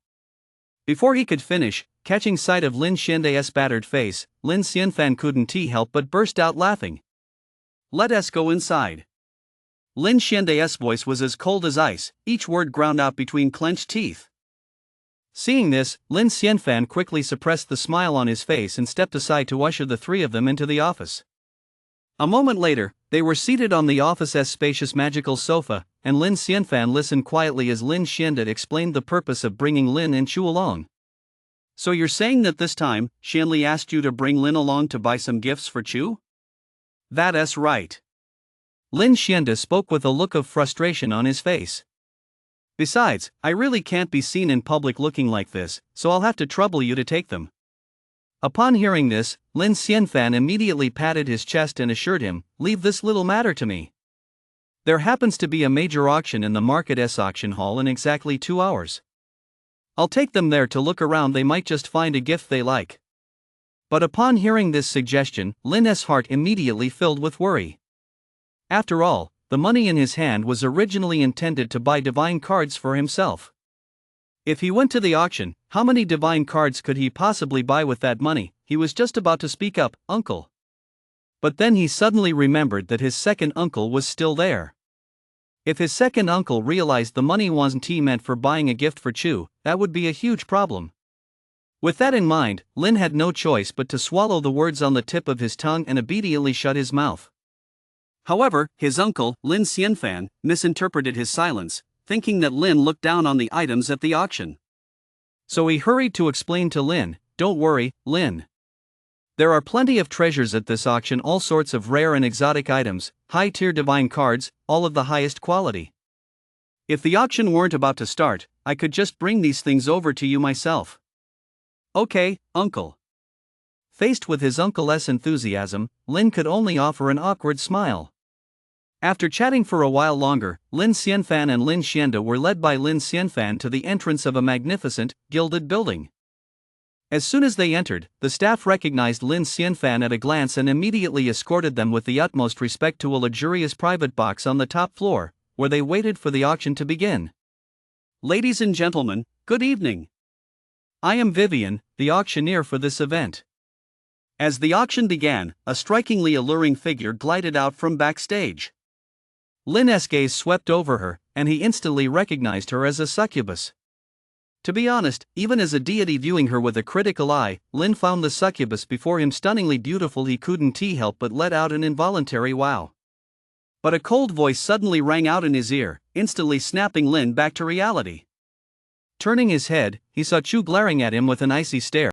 Before he could finish, catching sight of Lin Xianda's battered face, Lin Xianfan couldn't help but burst out laughing. "Let us go inside." Lin Xianda's voice was as cold as ice, each word ground out between clenched teeth. Seeing this, Lin Xianfan quickly suppressed the smile on his face and stepped aside to usher the three of them into the office. A moment later, they were seated on the office's spacious magical sofa, and Lin Xianfan listened quietly as Lin Xianda explained the purpose of bringing Lin and Chu along. "So you're saying that this time, Xianli asked you to bring Lin along to buy some gifts for Chu?" "That's right." Lin Xianda spoke with a look of frustration on his face. "Besides, I really can't be seen in public looking like this, so I'll have to trouble you to take them." Upon hearing this, Lin Xianfan immediately patted his chest and assured him, "Leave this little matter to me. There happens to be a major auction in the market's auction hall in exactly 2 hours. I'll take them there to look around. They might just find a gift they like." But upon hearing this suggestion, Lin's heart immediately filled with worry. After all, the money in his hand was originally intended to buy divine cards for himself. If he went to the auction, how many divine cards could he possibly buy with that money? He was just about to speak up, "Uncle." But then he suddenly remembered that his second uncle was still there. If his second uncle realized the money wasn't meant for buying a gift for Chu, that would be a huge problem. With that in mind, Lin had no choice but to swallow the words on the tip of his tongue and obediently shut his mouth. However, his uncle, Lin Xianfan, misinterpreted his silence, thinking that Lin looked down on the items at the auction. So he hurried to explain to Lin, "Don't worry, Lin. There are plenty of treasures at this auction, all sorts of rare and exotic items, high-tier divine cards, all of the highest quality. If the auction weren't about to start, I could just bring these things over to you myself." "Okay, uncle." Faced with his uncle's enthusiasm, Lin could only offer an awkward smile. After chatting for a while longer, Lin Xianfan and Lin Xianda were led by Lin Xianfan to the entrance of a magnificent, gilded building. As soon as they entered, the staff recognized Lin Xianfan at a glance and immediately escorted them with the utmost respect to a luxurious private box on the top floor, where they waited for the auction to begin. "Ladies and gentlemen, good evening. I am Vivian, the auctioneer for this event." As the auction began, a strikingly alluring figure glided out from backstage. Lin's gaze swept over her, and he instantly recognized her as a succubus. To be honest, even as a deity viewing her with a critical eye, Lin found the succubus before him stunningly beautiful. He couldn't help but let out an involuntary wow. But a cold voice suddenly rang out in his ear, instantly snapping Lin back to reality. Turning his head, he saw Chu glaring at him with an icy stare.